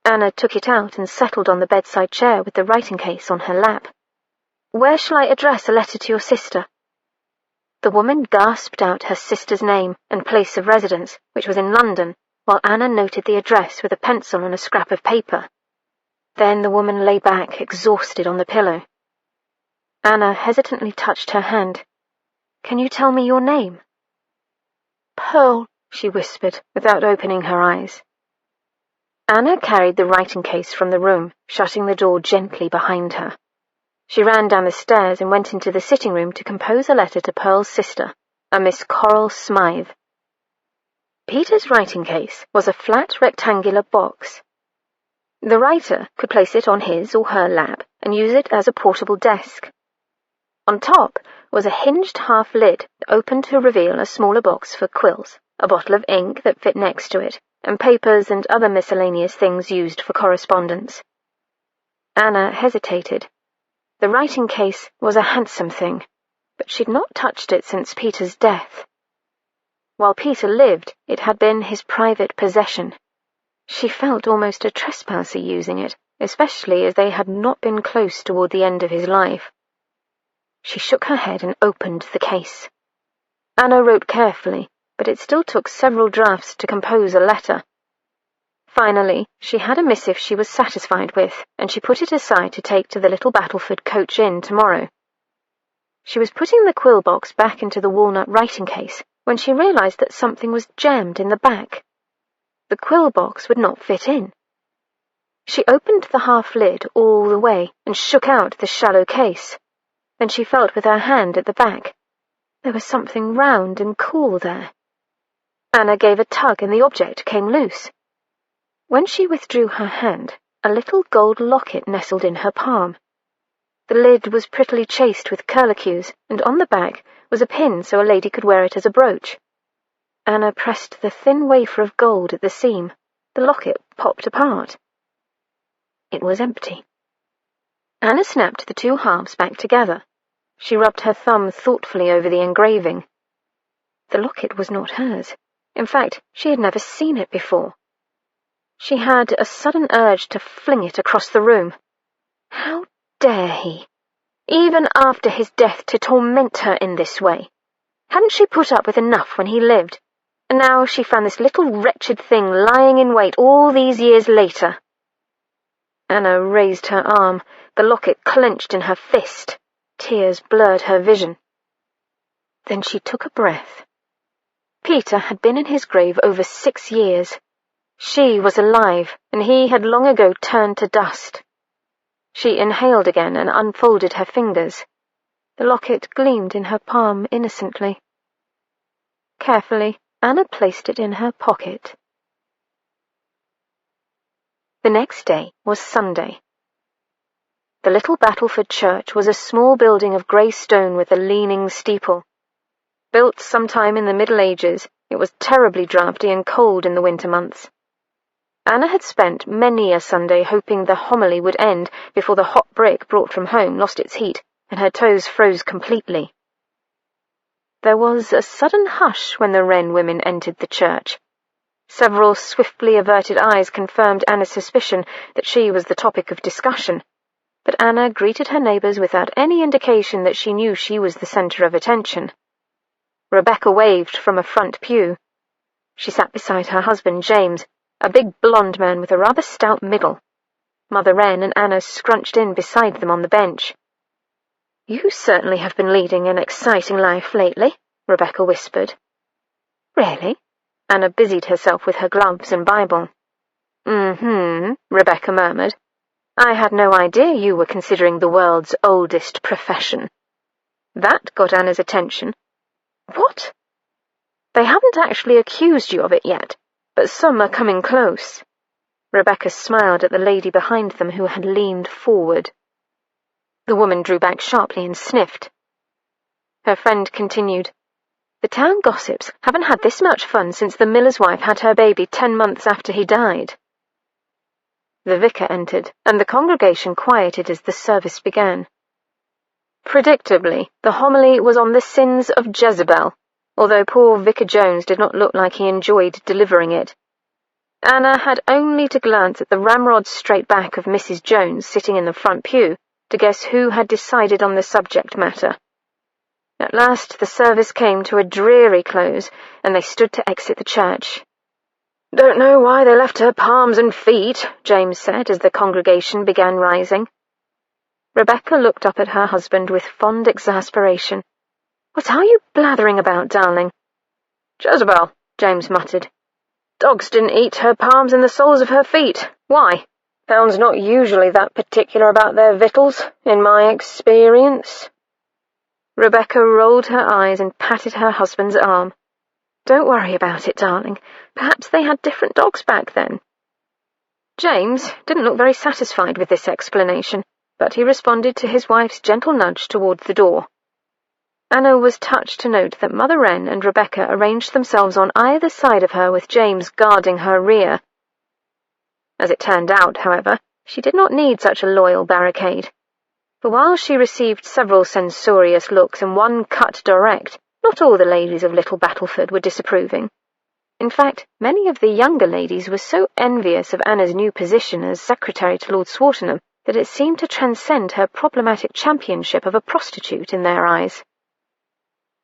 Anna took it out and settled on the bedside chair with the writing case on her lap. Where shall I address a letter to your sister? The woman gasped out her sister's name and place of residence, which was in London, while Anna noted the address with a pencil on a scrap of paper. Then the woman lay back, exhausted, on the pillow. Anna hesitantly touched her hand. Can you tell me your name? Pearl, she whispered, without opening her eyes. Anna carried the writing case from the room, shutting the door gently behind her. She ran down the stairs and went into the sitting room to compose a letter to Pearl's sister, a Miss Coral Smythe. Peter's writing case was a flat rectangular box. The writer could place it on his or her lap and use it as a portable desk. On top was a hinged half lid that opened to reveal a smaller box for quills, a bottle of ink that fit next to it, and papers and other miscellaneous things used for correspondence. Anna hesitated. The writing case was a handsome thing, but she'd not touched it since Peter's death. While Peter lived, it had been his private possession. She felt almost a trespasser using it, especially as they had not been close toward the end of his life. She shook her head and opened the case. Anna wrote carefully, but it still took several drafts to compose a letter. Finally, she had a missive she was satisfied with, and she put it aside to take to the little Battleford coach inn tomorrow. She was putting the quill box back into the walnut writing case when she realized that something was jammed in the back. The quill box would not fit in. She opened the half lid all the way and shook out the shallow case. Then she felt with her hand at the back. There was something round and cool there. Anna gave a tug and the object came loose. When she withdrew her hand, a little gold locket nestled in her palm. The lid was prettily chased with curlicues, and on the back was a pin so a lady could wear it as a brooch. Anna pressed the thin wafer of gold at the seam. The locket popped apart. It was empty. Anna snapped the two halves back together. She rubbed her thumb thoughtfully over the engraving. The locket was not hers. In fact, she had never seen it before. She had a sudden urge to fling it across the room. How dare he, even after his death, to torment her in this way? Hadn't she put up with enough when he lived? and now she found this little wretched thing lying in wait all these years later. Anna raised her arm, the locket clenched in her fist. Tears blurred her vision. Then she took a breath. Peter had been in his grave over 6 years. She was alive, and he had long ago turned to dust. She inhaled again and unfolded her fingers. The locket gleamed in her palm innocently. Carefully, Anna placed it in her pocket. The next day was Sunday. The little Battleford church was a small building of grey stone with a leaning steeple. Built sometime in the Middle Ages, it was terribly draughty and cold in the winter months. Anna had spent many a Sunday hoping the homily would end before the hot brick brought from home lost its heat and her toes froze completely. There was a sudden hush when the Wren women entered the church. Several swiftly averted eyes confirmed Anna's suspicion that she was the topic of discussion, but Anna greeted her neighbours without any indication that she knew she was the centre of attention. Rebecca waved from a front pew. She sat beside her husband, James, a big blond man with a rather stout middle. Mother Wren and Anna scrunched in beside them on the bench. "You certainly have been leading an exciting life lately," Rebecca whispered. "Really?" Anna busied herself with her gloves and Bible. Rebecca murmured. "I had no idea you were considering the world's oldest profession." That got Anna's attention. "What?" "They haven't actually accused you of it yet, but some are coming close." Rebecca smiled at the lady behind them who had leaned forward. The woman drew back sharply and sniffed. Her friend continued, "The town gossips haven't had this much fun since the miller's wife had her baby 10 months after he died." The vicar entered, and the congregation quieted as the service began. Predictably, the homily was on the sins of Jezebel, although poor Vicar Jones did not look like he enjoyed delivering it. Anna had only to glance at the ramrod straight back of Mrs. Jones sitting in the front pew to guess who had decided on the subject matter. At last the service came to a dreary close, and they stood to exit the church. "Don't know why they left her palms and feet," James said as the congregation began rising. Rebecca looked up at her husband with fond exasperation. "What are you blathering about, darling?" "Jezebel," James muttered. "Dogs didn't eat her palms and the soles of her feet. Why? Hounds not usually that particular about their victuals, in my experience." Rebecca rolled her eyes and patted her husband's arm. "Don't worry about it, darling. Perhaps they had different dogs back then." James didn't look very satisfied with this explanation, but he responded to his wife's gentle nudge toward the door. Anna was touched to note that Mother Wren and Rebecca arranged themselves on either side of her with James guarding her rear. As it turned out, however, she did not need such a loyal barricade. For while she received several censorious looks and one cut direct, not all the ladies of Little Battleford were disapproving. In fact, many of the younger ladies were so envious of Anna's new position as secretary to Lord Swartingham that it seemed to transcend her problematic championship of a prostitute in their eyes.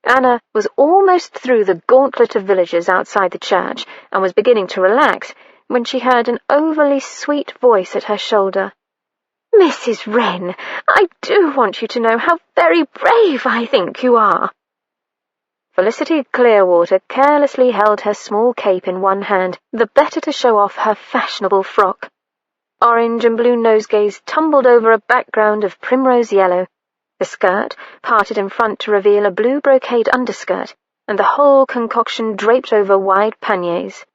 Anna was almost through the gauntlet of villagers outside the church and was beginning to relax when she heard an overly sweet voice at her shoulder. "Mrs. Wren, I do want you to know how very brave I think you are." Felicity Clearwater carelessly held her small cape in one hand, the better to show off her fashionable frock. Orange and blue nosegays tumbled over a background of primrose yellow. The skirt parted in front to reveal a blue brocade underskirt, and the whole concoction draped over wide panniers.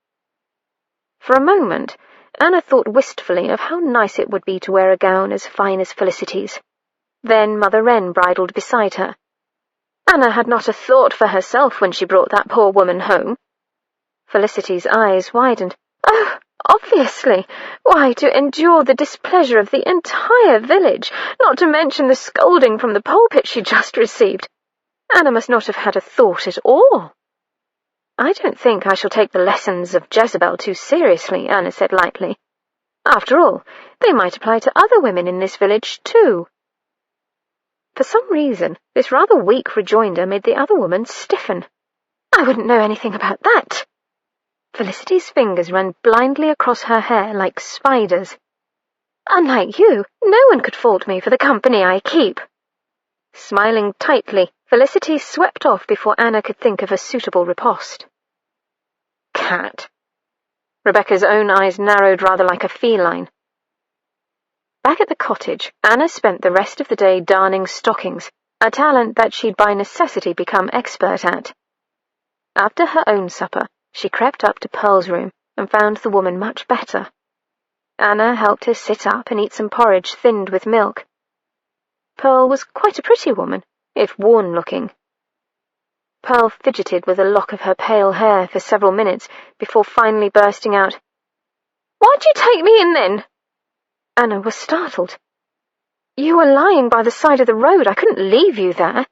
For a moment, Anna thought wistfully of how nice it would be to wear a gown as fine as Felicity's. Then Mother Wren bridled beside her. Anna had not a thought for herself when she brought that poor woman home. Felicity's eyes widened. "Oh, obviously. Why, to endure the displeasure of the entire village, not to mention the scolding from the pulpit she just received. Anna must not have had a thought at all." "I don't think I shall take the lessons of Jezebel too seriously," Anna said lightly. "After all, they might apply to other women in this village, too." For some reason, this rather weak rejoinder made the other woman stiffen. "I wouldn't know anything about that," Felicity's fingers ran blindly across her hair like spiders. "Unlike you, no one could fault me for the company I keep." Smiling tightly, Felicity swept off before Anna could think of a suitable riposte. Cat. Rebecca's own eyes narrowed rather like a feline. Back at the cottage, Anna spent the rest of the day darning stockings, a talent that she'd by necessity become expert at. After her own supper, she crept up to Pearl's room and found the woman much better. Anna helped her sit up and eat some porridge thinned with milk. Pearl was quite a pretty woman, if worn-looking. Pearl fidgeted with a lock of her pale hair for several minutes before finally bursting out, "Why'd you take me in then?" Anna was startled. "You were lying by the side of the road. I couldn't leave you there.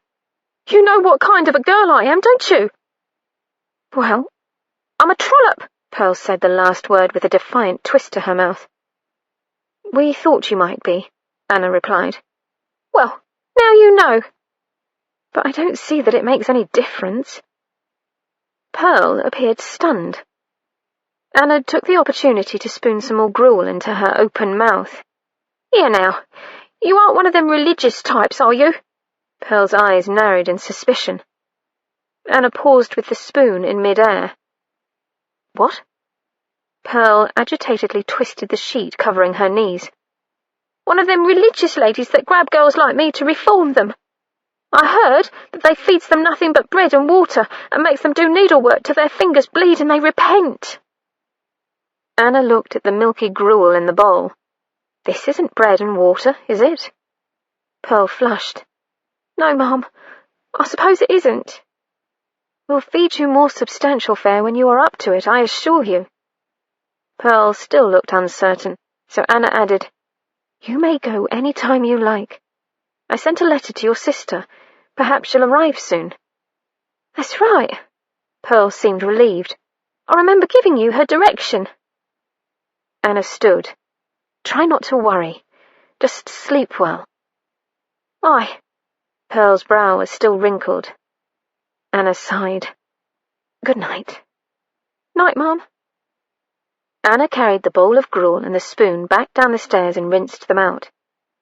You know what kind of a girl I am, don't you?" "Well, I'm a trollop," Pearl said the last word with a defiant twist to her mouth. "We thought you might be," Anna replied. "Well, now you know. But I don't see that it makes any difference." Pearl appeared stunned. Anna took the opportunity to spoon some more gruel into her open mouth. "Here now, you aren't one of them religious types, are you?" Pearl's eyes narrowed in suspicion. Anna paused with the spoon in mid-air. "What?" Pearl agitatedly twisted the sheet covering her knees. "One of them religious ladies that grab girls like me to reform them. I heard that they feeds them nothing but bread and water and makes them do needlework till their fingers bleed and they repent." Anna looked at the milky gruel in the bowl. "This isn't bread and water, is it?" Pearl flushed. "No, Mum, I suppose it isn't." "We'll feed you more substantial fare when you are up to it, I assure you." Pearl still looked uncertain, so Anna added, "You may go any time you like. I sent a letter to your sister. Perhaps she'll arrive soon." "That's right." Pearl seemed relieved. "I remember giving you her direction." Anna stood. "Try not to worry. Just sleep well." "Aye." Pearl's brow was still wrinkled. Anna sighed. "Good night." "Night, Mum." Anna carried the bowl of gruel and the spoon back down the stairs and rinsed them out.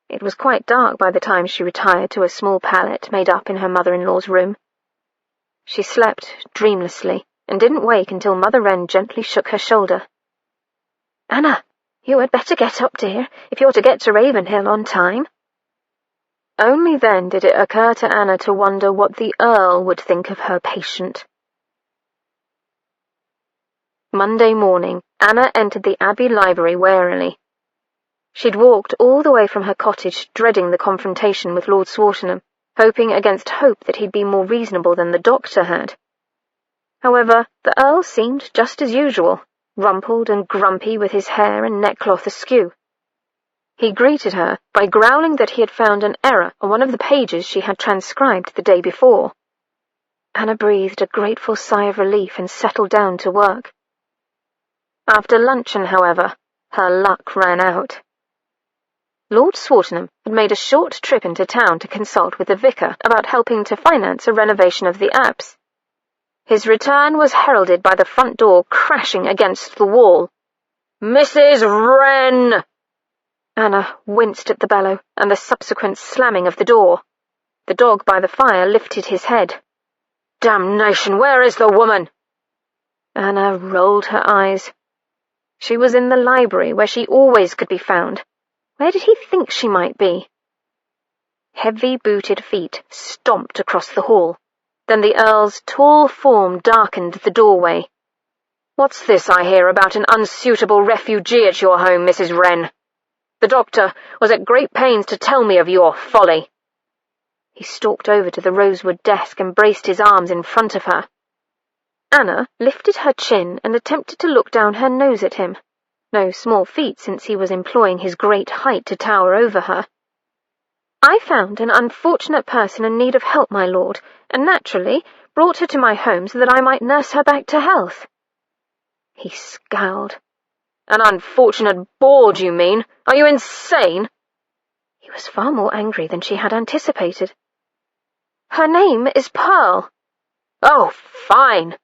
It was quite dark by the time she retired to a small pallet made up in her mother-in-law's room. She slept dreamlessly and didn't wake until Mother Wren gently shook her shoulder. "Anna, you had better get up, dear, if you're to get to Ravenhill on time." Only then did it occur to Anna to wonder what the Earl would think of her patient. Monday morning, Anna entered the Abbey library warily. She'd walked all the way from her cottage, dreading the confrontation with Lord Swartingham, hoping against hope that he'd be more reasonable than the doctor had. However, the Earl seemed just as usual, rumpled and grumpy with his hair and neckcloth askew. He greeted her by growling that he had found an error on one of the pages she had transcribed the day before. Anna breathed a grateful sigh of relief and settled down to work. After luncheon, however, her luck ran out. Lord Swartingham had made a short trip into town to consult with the vicar about helping to finance a renovation of the apse. His return was heralded by the front door crashing against the wall. "Mrs. Wren!" Anna winced at the bellow and the subsequent slamming of the door. The dog by the fire lifted his head. "Damnation, where is the woman?" Anna rolled her eyes. She was in the library, where she always could be found. Where did he think she might be? Heavy-booted feet stomped across the hall. Then the Earl's tall form darkened the doorway. "What's this I hear about an unsuitable refugee at your home, Mrs. Wren? The doctor was at great pains to tell me of your folly." He stalked over to the rosewood desk and braced his arms in front of her. Anna lifted her chin and attempted to look down her nose at him. No small feat since he was employing his great height to tower over her. "I found an unfortunate person in need of help, my lord, and naturally brought her to my home so that I might nurse her back to health." He scowled. "An unfortunate bawd, you mean? Are you insane?" He was far more angry than she had anticipated. "Her name is Pearl." "Oh, fine!"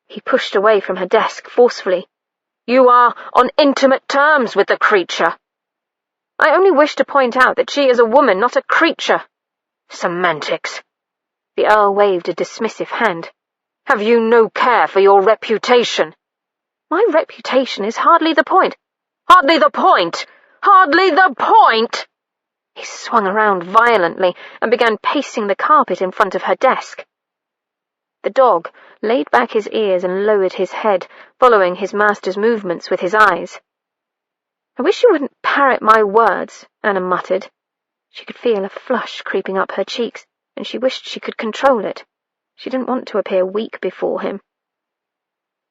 He pushed away from her desk forcefully. "You are on intimate terms with the creature." "I only wish to point out that she is a woman, not a creature." "Semantics." The Earl waved a dismissive hand. "Have you no care for your reputation?" "My reputation is hardly the point." "Hardly the point! Hardly the point!" He swung around violently and began pacing the carpet in front of her desk. The dog laid back his ears and lowered his head, following his master's movements with his eyes. "I wish you wouldn't parrot my words," Anna muttered. She could feel a flush creeping up her cheeks, and she wished she could control it. She didn't want to appear weak before him.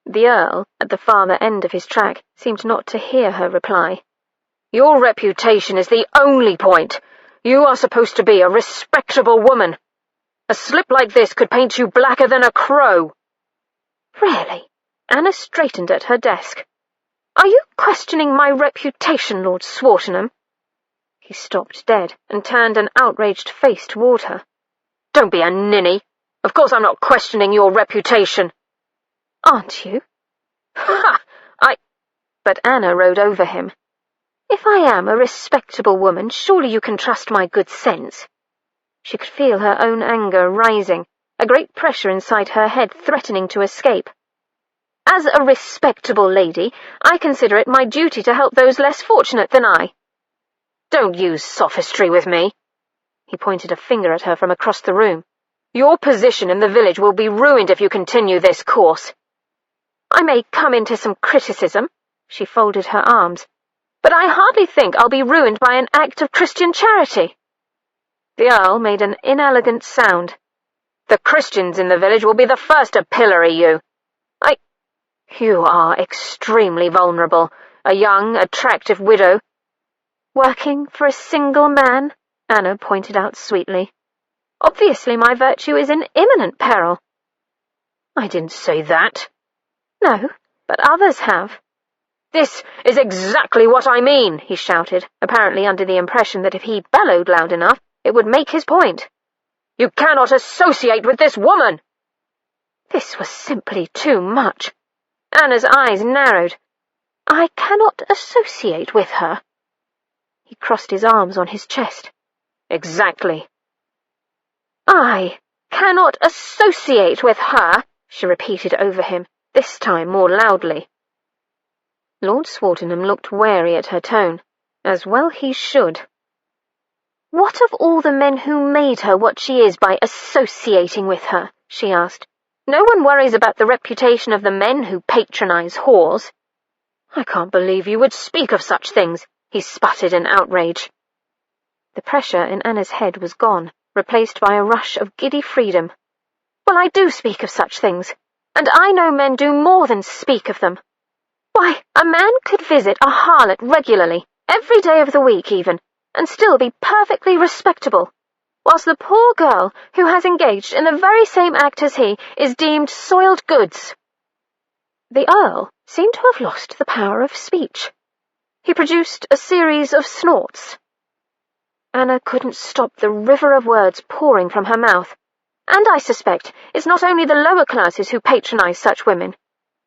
The Earl, at the farther end of his track, seemed not to hear her reply. "Your reputation is the only point. You are supposed to be a respectable woman. A slip like this could paint you blacker than a crow." "Really?" Anna straightened at her desk. "Are you questioning my reputation, Lord Swartingham?" He stopped dead and turned an outraged face toward her. "Don't be a ninny. Of course I'm not questioning your reputation." "Aren't you?" "Ha! But Anna rode over him. "If I am a respectable woman, surely you can trust my good sense." She could feel her own anger rising, a great pressure inside her head threatening to escape. "As a respectable lady, I consider it my duty to help those less fortunate than I." "Don't use sophistry with me." He pointed a finger at her from across the room. "Your position in the village will be ruined if you continue this course." "I may come into some criticism," she folded her arms, "but I hardly think I'll be ruined by an act of Christian charity." The Earl made an inelegant sound. "The Christians in the village will be the first to pillory you. You are extremely vulnerable, a young, attractive widow." "Working for a single man," Anna pointed out sweetly. "Obviously my virtue is in imminent peril." "I didn't say that." "No, but others have." "This is exactly what I mean," he shouted, apparently under the impression that if he bellowed loud enough, it would make his point. "You cannot associate with this woman!" This was simply too much. Anna's eyes narrowed. "I cannot associate with her." He crossed his arms on his chest. "Exactly." "I cannot associate with her," she repeated over him, this time more loudly. Lord Swartingham looked wary at her tone, as well he should. "What of all the men who made her what she is by associating with her?" she asked. "No one worries about the reputation of the men who patronize whores." "I can't believe you would speak of such things," he sputtered in outrage. The pressure in Anna's head was gone, replaced by a rush of giddy freedom. "Well, I do speak of such things, and I know men do more than speak of them. Why, a man could visit a harlot regularly, every day of the week even, and still be perfectly respectable, whilst the poor girl who has engaged in the very same act as he is deemed soiled goods." The Earl seemed to have lost the power of speech. He produced a series of snorts. Anna couldn't stop the river of words pouring from her mouth. "And I suspect it's not only the lower classes who patronize such women.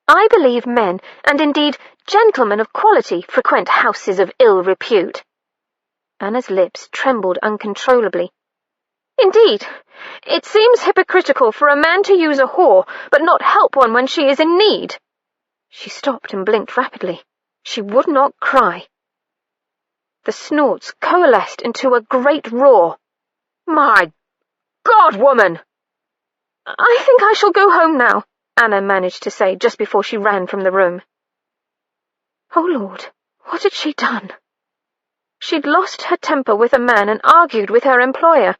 I believe men, and indeed gentlemen of quality, frequent houses of ill repute." Anna's lips trembled uncontrollably. "Indeed, it seems hypocritical for a man to use a whore, but not help one when she is in need." She stopped and blinked rapidly. She would not cry. The snorts coalesced into a great roar. "My God, woman!" "I think I shall go home now," Anna managed to say just before she ran from the room. Oh Lord, what had she done? She'd lost her temper with a man and argued with her employer,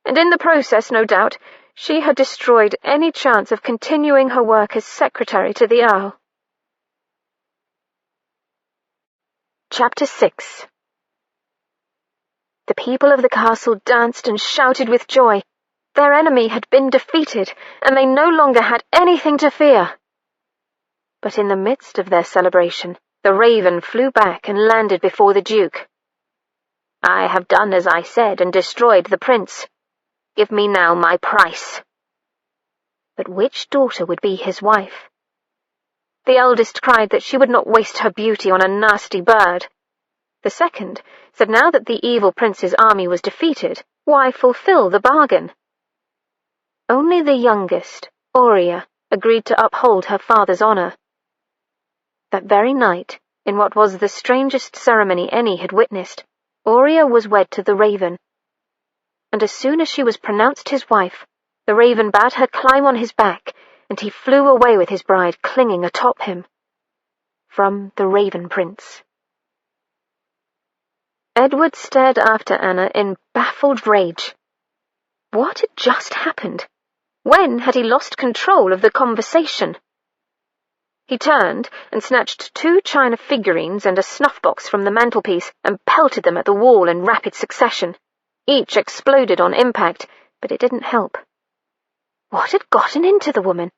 and in the process, no doubt, she had destroyed any chance of continuing her work as secretary to the Earl. Chapter 6. The people of the castle danced and shouted with joy. Their enemy had been defeated, and they no longer had anything to fear. But in the midst of their celebration, the raven flew back and landed before the Duke. "I have done as I said and destroyed the prince. Give me now my price." But which daughter would be his wife? The eldest cried that she would not waste her beauty on a nasty bird. The second said now that the evil prince's army was defeated, why fulfill the bargain? Only the youngest, Aurea, agreed to uphold her father's honour. That very night, in what was the strangest ceremony any had witnessed, Aurea was wed to the raven. And as soon as she was pronounced his wife, the raven bade her climb on his back, and he flew away with his bride clinging atop him. From the Raven Prince. Edward stared after Anna in baffled rage. What had just happened? When had he lost control of the conversation? He turned and snatched 2 china figurines and a snuff-box from the mantelpiece and pelted them at the wall in rapid succession. Each exploded on impact, but it didn't help. What had gotten into the woman?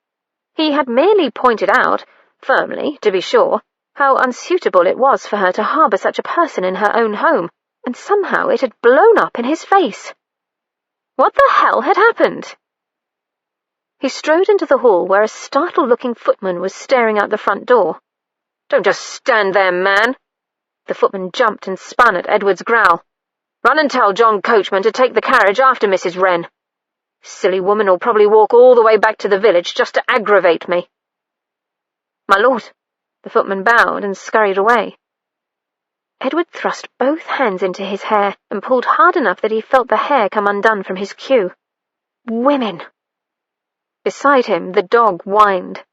He had merely pointed out, firmly, to be sure, how unsuitable it was for her to harbour such a person in her own home, and somehow it had blown up in his face. What the hell had happened? He strode into the hall where a startled-looking footman was staring out the front door. "Don't just stand there, man!" The footman jumped and spun at Edward's growl. "Run and tell John Coachman to take the carriage after Mrs. Wren. Silly woman will probably walk all the way back to the village just to aggravate me." "My lord." The footman bowed and scurried away. Edward thrust both hands into his hair and pulled hard enough that he felt the hair come undone from his queue. Women! Beside him, the dog whined.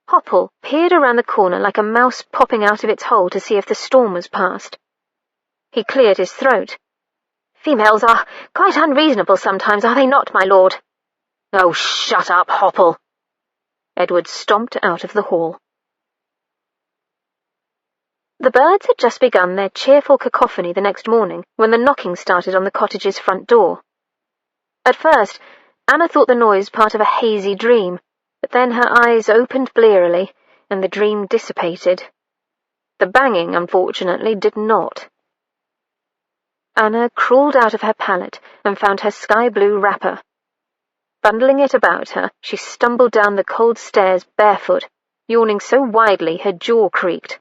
Hopple peered around the corner like a mouse popping out of its hole to see if the storm was past. He cleared his throat. "Females are quite unreasonable sometimes, are they not, my lord?" "Oh, shut up, Hopple!" Edward stomped out of the hall. The birds had just begun their cheerful cacophony the next morning when the knocking started on the cottage's front door. At first, Anna thought the noise part of a hazy dream, but then her eyes opened blearily, and the dream dissipated. The banging, unfortunately, did not. Anna crawled out of her pallet and found her sky-blue wrapper. Bundling it about her, she stumbled down the cold stairs barefoot, yawning so widely her jaw creaked.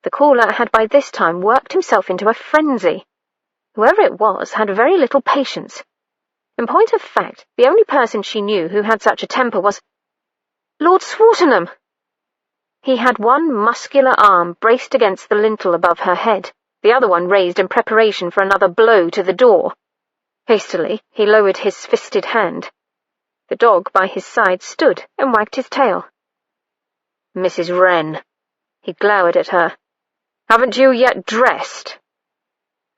The caller had by this time worked himself into a frenzy. Whoever it was had very little patience. In point of fact, the only person she knew who had such a temper was Lord Swartingham. He had one muscular arm braced against the lintel above her head, the other one raised in preparation for another blow to the door. Hastily, he lowered his fisted hand. The dog by his side stood and wagged his tail. "Mrs. Wren," he glowered at her. "Haven't you yet dressed?"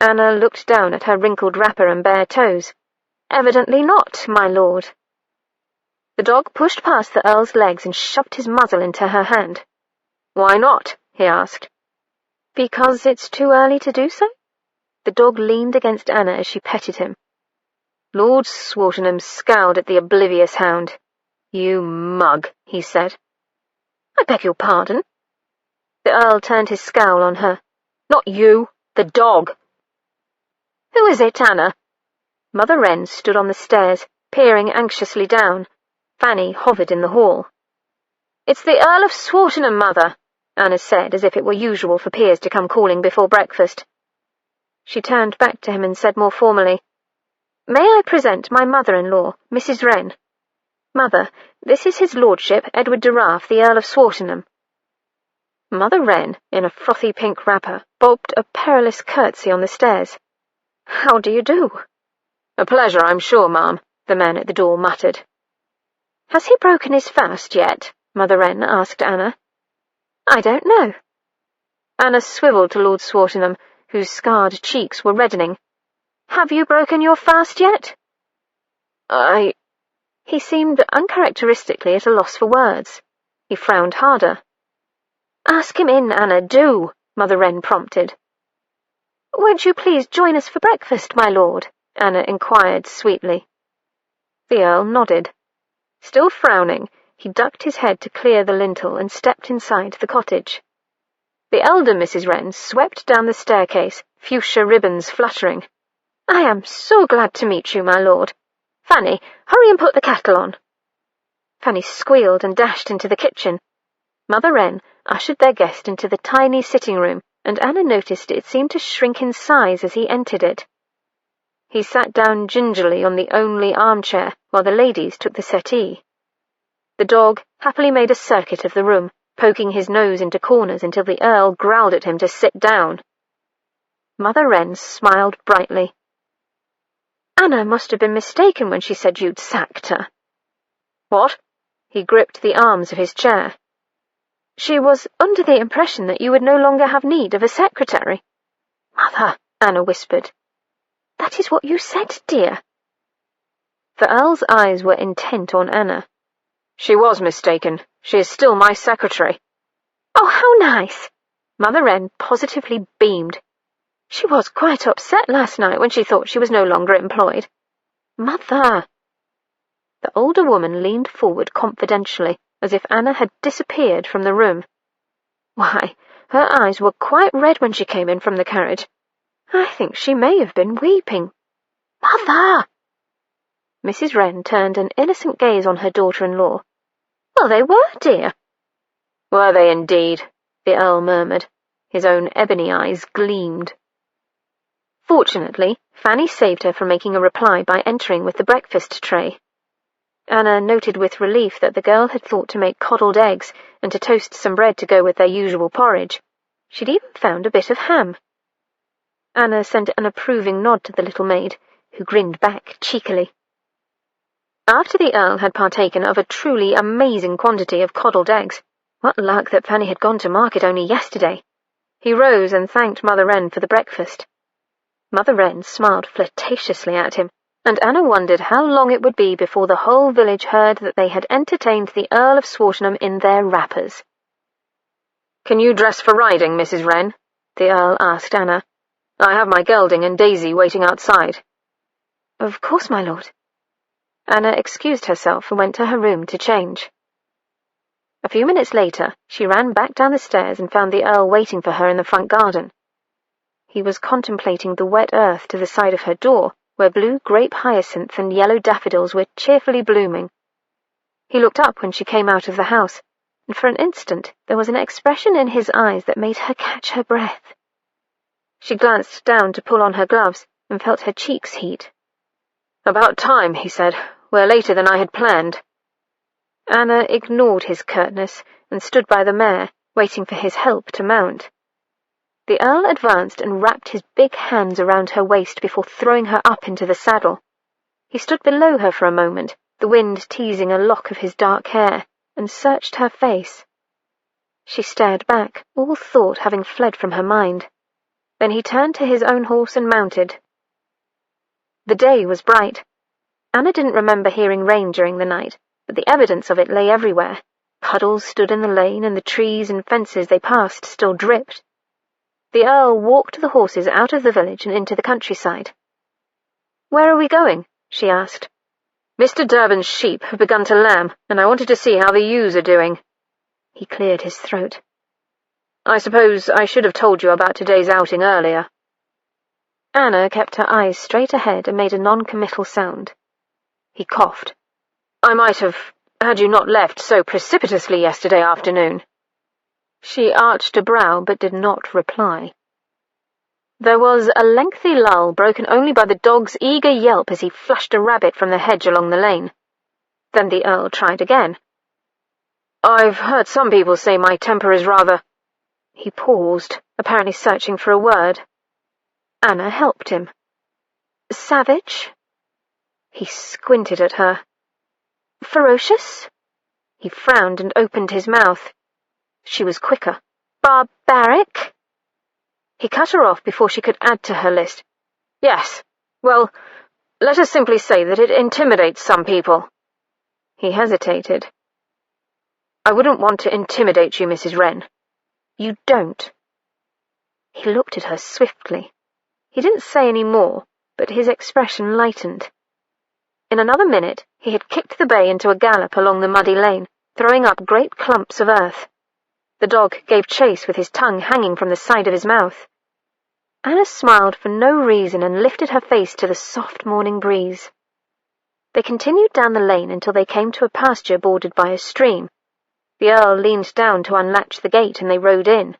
Anna looked down at her wrinkled wrapper and bare toes. "Evidently not, my lord." The dog pushed past the Earl's legs and shoved his muzzle into her hand. "Why not?" he asked. "Because it's too early to do so?" The dog leaned against Anna as she petted him. Lord Swartingham scowled at the oblivious hound. "You mug," he said. "I beg your pardon." The Earl turned his scowl on her. "Not you, the dog." "Who is it, Anna?" Mother Wren stood on the stairs, peering anxiously down. Fanny hovered in the hall. "It's the Earl of Swartingham, Mother," Anna said, as if it were usual for peers to come calling before breakfast. She turned back to him and said more formally, "May I present my mother-in-law, Mrs. Wren? Mother, this is his lordship, Edward de Raaf, the Earl of Swartingham." Mother Wren, in a frothy pink wrapper, bobbed a perilous curtsy on the stairs. "How do you do?" "A pleasure, I'm sure, ma'am," the man at the door muttered. "Has he broken his fast yet?" Mother Wren asked Anna. "I don't know." Anna swivelled to Lord Swartingham, whose scarred cheeks were reddening. "Have you broken your fast yet?" He seemed uncharacteristically at a loss for words. He frowned harder. "Ask him in, Anna, do," Mother Wren prompted. "Won't you please join us for breakfast, my lord?" Anna inquired sweetly. The Earl nodded. Still frowning, he ducked his head to clear the lintel and stepped inside the cottage. The elder Mrs. Wren swept down the staircase, fuchsia ribbons fluttering. "I am so glad to meet you, my lord. Fanny, hurry and put the kettle on." Fanny squealed and dashed into the kitchen. Mother Wren ushered their guest into the tiny sitting room, and Anna noticed it seemed to shrink in size as he entered it. He sat down gingerly on the only armchair, while the ladies took the settee. The dog happily made a circuit of the room, poking his nose into corners until the Earl growled at him to sit down. Mother Wren smiled brightly. Anna must have been mistaken when she said you'd sacked her. What? He gripped the arms of his chair. She was under the impression that you would no longer have need of a secretary. Mother, Anna whispered. That is what you said, dear. The Earl's eyes were intent on Anna. She was mistaken. She is still my secretary. Oh, how nice! Mother Wren positively beamed. She was quite upset last night when she thought she was no longer employed. Mother! The older woman leaned forward confidentially, as if Anna had disappeared from the room. Why, her eyes were quite red when she came in from the carriage. I think she may have been weeping. Mother! Mrs. Wren turned an innocent gaze on her daughter-in-law. Well, they were, dear. Were they indeed? The Earl murmured. His own ebony eyes gleamed. Fortunately, Fanny saved her from making a reply by entering with the breakfast tray. Anna noted with relief that the girl had thought to make coddled eggs and to toast some bread to go with their usual porridge. She'd even found a bit of ham. Anna sent an approving nod to the little maid, who grinned back cheekily. After the Earl had partaken of a truly amazing quantity of coddled eggs, what luck that Fanny had gone to market only yesterday, he rose and thanked Mother Wren for the breakfast. Mother Wren smiled flirtatiously at him, and Anna wondered how long it would be before the whole village heard that they had entertained the Earl of Swartingham in their wrappers. Can you dress for riding, Mrs. Wren? The Earl asked Anna. I have my gelding and Daisy waiting outside. Of course, my lord. Anna excused herself and went to her room to change. A few minutes later, she ran back down the stairs and found the Earl waiting for her in the front garden. He was contemplating the wet earth to the side of her door, where blue grape hyacinth and yellow daffodils were cheerfully blooming. He looked up when she came out of the house, and for an instant there was an expression in his eyes that made her catch her breath. She glanced down to pull on her gloves and felt her cheeks heat. About time, he said. We're later than I had planned. Anna ignored his curtness and stood by the mare, waiting for his help to mount. The Earl advanced and wrapped his big hands around her waist before throwing her up into the saddle. He stood below her for a moment, the wind teasing a lock of his dark hair, and searched her face. She stared back, all thought having fled from her mind. Then he turned to his own horse and mounted. The day was bright. Anna didn't remember hearing rain during the night, but the evidence of it lay everywhere. Puddles stood in the lane, and the trees and fences they passed still dripped. The Earl walked the horses out of the village and into the countryside. Where are we going? She asked. Mr. Durbin's sheep have begun to lamb, and I wanted to see how the ewes are doing. He cleared his throat. I suppose I should have told you about today's outing earlier. Anna kept her eyes straight ahead and made a non-committal sound. He coughed. I might have, had you not left so precipitously yesterday afternoon. She arched a brow but did not reply. There was a lengthy lull broken only by the dog's eager yelp as he flushed a rabbit from the hedge along the lane. Then the Earl tried again. I've heard some people say my temper is rather... He paused, apparently searching for a word. Anna helped him. Savage? He squinted at her. Ferocious? He frowned and opened his mouth. She was quicker. Barbaric? He cut her off before she could add to her list. Yes, well, let us simply say that it intimidates some people. He hesitated. I wouldn't want to intimidate you, Mrs. Wren. You don't. He looked at her swiftly. He didn't say any more, but his expression lightened. In another minute, he had kicked the bay into a gallop along the muddy lane, throwing up great clumps of earth. The dog gave chase with his tongue hanging from the side of his mouth. Anna smiled for no reason and lifted her face to the soft morning breeze. They continued down the lane until they came to a pasture bordered by a stream. The Earl leaned down to unlatch the gate and they rode in.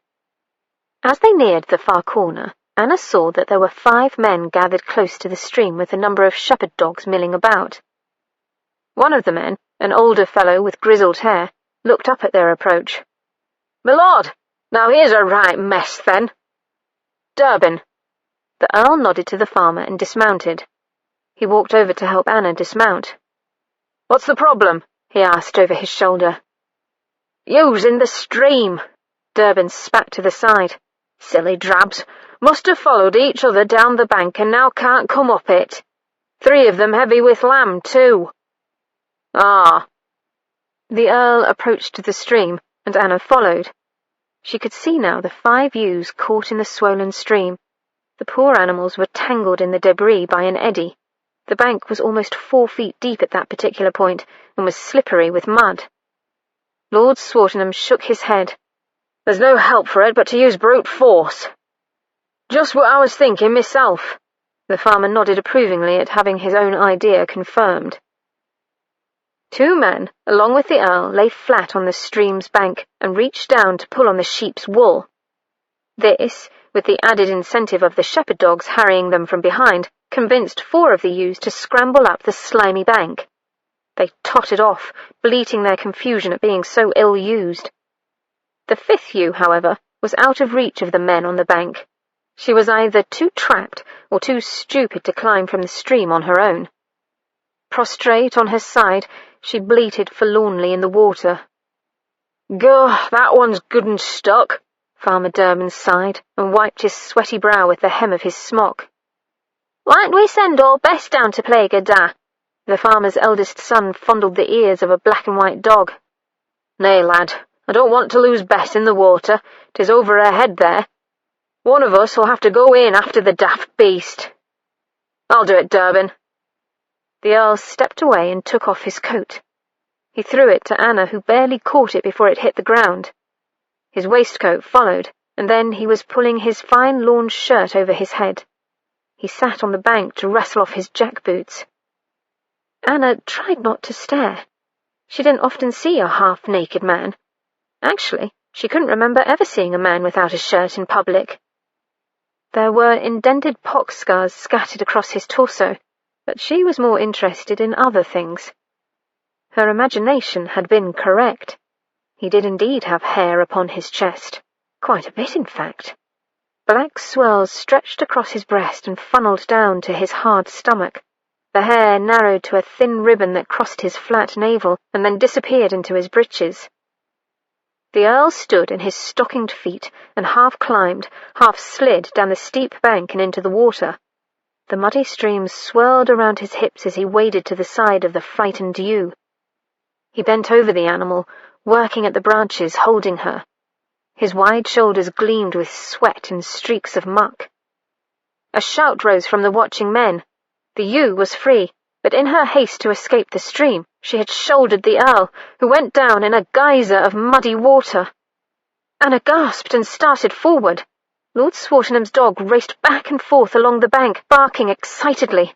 As they neared the far corner, Anna saw that there were 5 men gathered close to the stream with a number of shepherd dogs milling about. One of the men, an older fellow with grizzled hair, looked up at their approach. "My lord, now here's a right mess, then." "Durbin." The Earl nodded to the farmer and dismounted. He walked over to help Anna dismount. "What's the problem?" he asked over his shoulder. "You's in the stream." Durbin spat to the side. "Silly drabs. Must have followed each other down the bank and now can't come up it. 3 of them heavy with lamb, too." "Ah." The Earl approached the stream, and Anna followed. She could see now the 5 ewes caught in the swollen stream. The poor animals were tangled in the debris by an eddy. The bank was almost 4 feet deep at that particular point, and was slippery with mud. Lord Swartingham shook his head. "There's no help for it but to use brute force." "Just what I was thinking myself." The farmer nodded approvingly at having his own idea confirmed. 2 men, along with the Earl, lay flat on the stream's bank and reached down to pull on the sheep's wool. This, with the added incentive of the shepherd dogs harrying them from behind, convinced 4 of the ewes to scramble up the slimy bank. They tottered off, bleating their confusion at being so ill-used. The 5th ewe, however, was out of reach of the men on the bank. She was either too trapped or too stupid to climb from the stream on her own. Prostrate on her side, she bleated forlornly in the water. "Gah, that one's good and stuck," Farmer Durbin sighed, and wiped his sweaty brow with the hem of his smock. "Why'n't we send all Bess down to play Gadda?" The farmer's eldest son fondled the ears of a black and white dog. "Nay, lad, I don't want to lose Bess in the water. 'Tis over her head there. One of us will have to go in after the daft beast." "I'll do it, Durbin." The Earl stepped away and took off his coat. He threw it to Anna, who barely caught it before it hit the ground. His waistcoat followed, and then he was pulling his fine lawn shirt over his head. He sat on the bank to wrestle off his jackboots. Anna tried not to stare. She didn't often see a half-naked man. Actually, she couldn't remember ever seeing a man without a shirt in public. There were indented pox scars scattered across his torso, but she was more interested in other things. Her imagination had been correct. He did indeed have hair upon his chest, quite a bit in fact. Black swirls stretched across his breast and funneled down to his hard stomach. The hair narrowed to a thin ribbon that crossed his flat navel and then disappeared into his breeches. The Earl stood in his stockinged feet and half climbed, half slid down the steep bank and into the water. The muddy stream swirled around his hips as he waded to the side of the frightened ewe. He bent over the animal, working at the branches, holding her. His wide shoulders gleamed with sweat and streaks of muck. A shout rose from the watching men. The ewe was free, but in her haste to escape the stream, she had shouldered the Earl, who went down in a geyser of muddy water. Anna gasped and started forward. Lord Swartingham's dog raced back and forth along the bank, barking excitedly.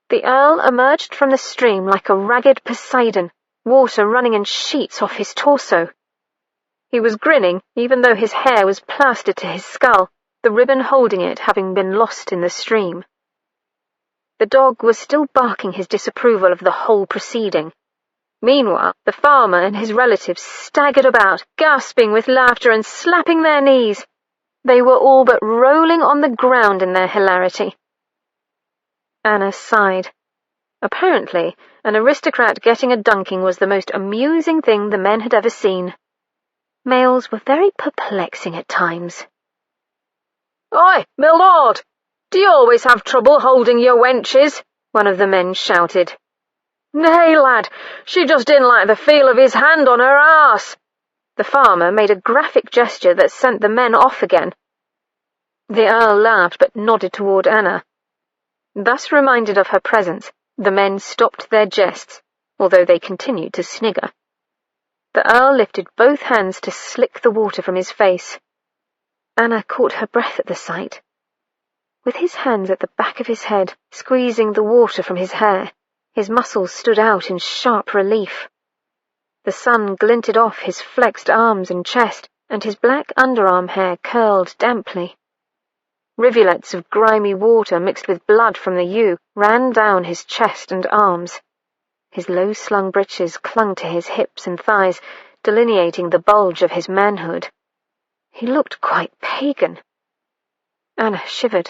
The Earl emerged from the stream like a ragged Poseidon, water running in sheets off his torso. He was grinning, even though his hair was plastered to his skull, the ribbon holding it having been lost in the stream. The dog was still barking his disapproval of the whole proceeding. Meanwhile, the farmer and his relatives staggered about, gasping with laughter and slapping their knees. They were all but rolling on the ground in their hilarity. Anna sighed. Apparently, an aristocrat getting a dunking was the most amusing thing the men had ever seen. Males were very perplexing at times. "Oi, my lord! Do you always have trouble holding your wenches?" one of the men shouted. "Nay, lad, she just didn't like the feel of his hand on her arse." The farmer made a graphic gesture that sent the men off again. The Earl laughed but nodded toward Anna. Thus reminded of her presence, the men stopped their jests, although they continued to snigger. The Earl lifted both hands to slick the water from his face. Anna caught her breath at the sight. With his hands at the back of his head, squeezing the water from his hair, his muscles stood out in sharp relief. The sun glinted off his flexed arms and chest, and his black underarm hair curled damply. Rivulets of grimy water mixed with blood from the ewe ran down his chest and arms. His low-slung breeches clung to his hips and thighs, delineating the bulge of his manhood. He looked quite pagan. Anna shivered.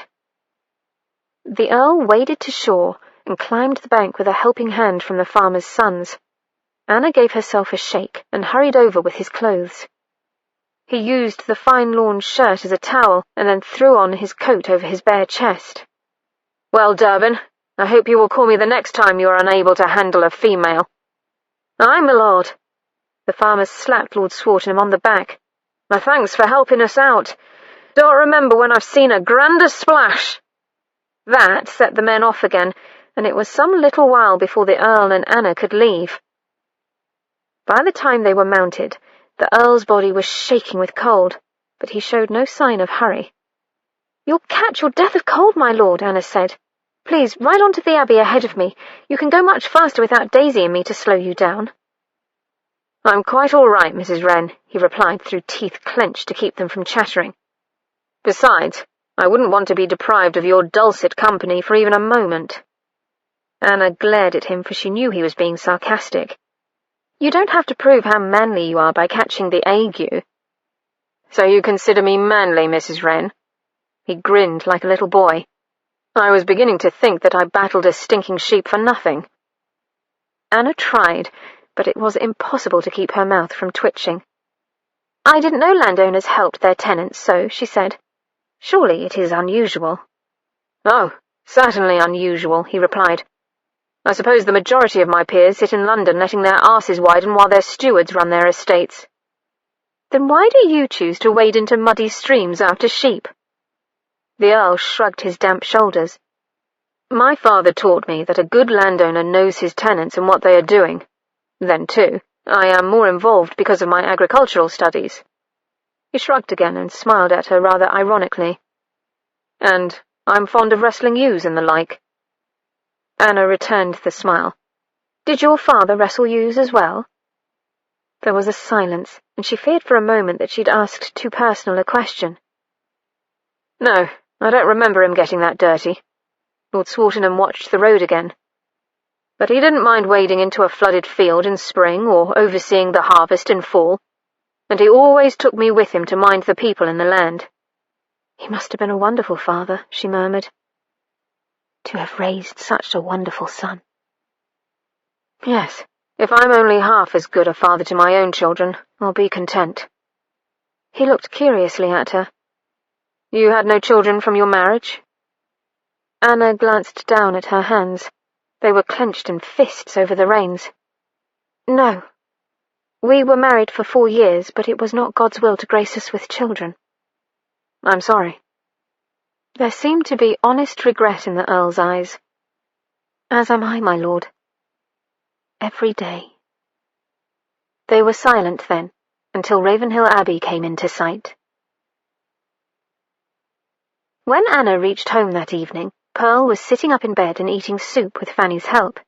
The Earl waded to shore and climbed the bank with a helping hand from the farmer's sons. Anna gave herself a shake and hurried over with his clothes. He used the fine lawn shirt as a towel and then threw on his coat over his bare chest. "Well, Durbin, I hope you will call me the next time you are unable to handle a female." "Aye, my lord." The farmer slapped Lord Swartingham on the back. "My thanks for helping us out. Don't remember when I've seen a grander splash." That set the men off again, and it was some little while before the Earl and Anna could leave. By the time they were mounted, the Earl's body was shaking with cold, but he showed no sign of hurry. "You'll catch your death of cold, my lord," Anna said. "Please, ride on to the Abbey ahead of me. You can go much faster without Daisy and me to slow you down." "I'm quite all right, Mrs. Wren," he replied through teeth clenched to keep them from chattering. "Besides, I wouldn't want to be deprived of your dulcet company for even a moment." Anna glared at him, for she knew he was being sarcastic. "You don't have to prove how manly you are by catching the ague." "So you consider me manly, Mrs. Wren?" He grinned like a little boy. "I was beginning to think that I battled a stinking sheep for nothing." Anna tried, but it was impossible to keep her mouth from twitching. "I didn't know landowners helped their tenants so," she said. "Surely it is unusual." "Oh, certainly unusual," he replied. "I suppose the majority of my peers sit in London letting their arses widen while their stewards run their estates." "Then why do you choose to wade into muddy streams after sheep?" The Earl shrugged his damp shoulders. "My father taught me that a good landowner knows his tenants and what they are doing. Then, too, I am more involved because of my agricultural studies." He shrugged again and smiled at her rather ironically. "And I'm fond of wrestling ewes and the like." Anna returned the smile. "Did your father wrestle ewes as well?" There was a silence, and she feared for a moment that she'd asked too personal a question. "No, I don't remember him getting that dirty." Lord Swartingham watched the road again. "But he didn't mind wading into a flooded field in spring or overseeing the harvest in fall, and he always took me with him to mind the people in the land." "He must have been a wonderful father," she murmured. "To have raised such a wonderful son." "Yes, if I'm only half as good a father to my own children, I'll be content." He looked curiously at her. "You had no children from your marriage?" Anna glanced down at her hands. They were clenched in fists over the reins. "No. We were married for 4 years, but it was not God's will to grace us with children." "I'm sorry." There seemed to be honest regret in the Earl's eyes. "As am I, my lord. Every day." They were silent then, until Ravenhill Abbey came into sight. When Anna reached home that evening, Pearl was sitting up in bed and eating soup with Fanny's help.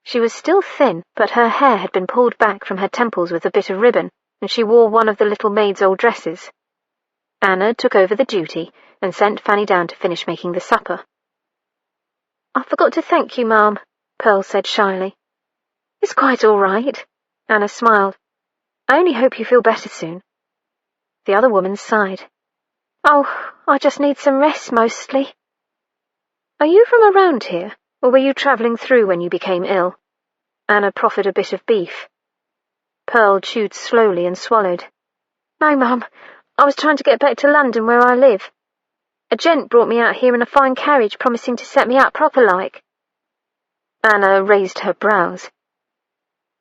She was still thin, but her hair had been pulled back from her temples with a bit of ribbon, and she wore one of the little maid's old dresses. Anna took over the duty and sent Fanny down to finish making the supper. "I forgot to thank you, ma'am," Pearl said shyly. "It's quite all right," Anna smiled. "I only hope you feel better soon." The other woman sighed. "Oh, I just need some rest mostly." "Are you from around here, or were you travelling through when you became ill?" Anna proffered a bit of beef. Pearl chewed slowly and swallowed. "No, ma'am. I was trying to get back to London where I live. A gent brought me out here in a fine carriage, promising to set me up proper-like." Anna raised her brows.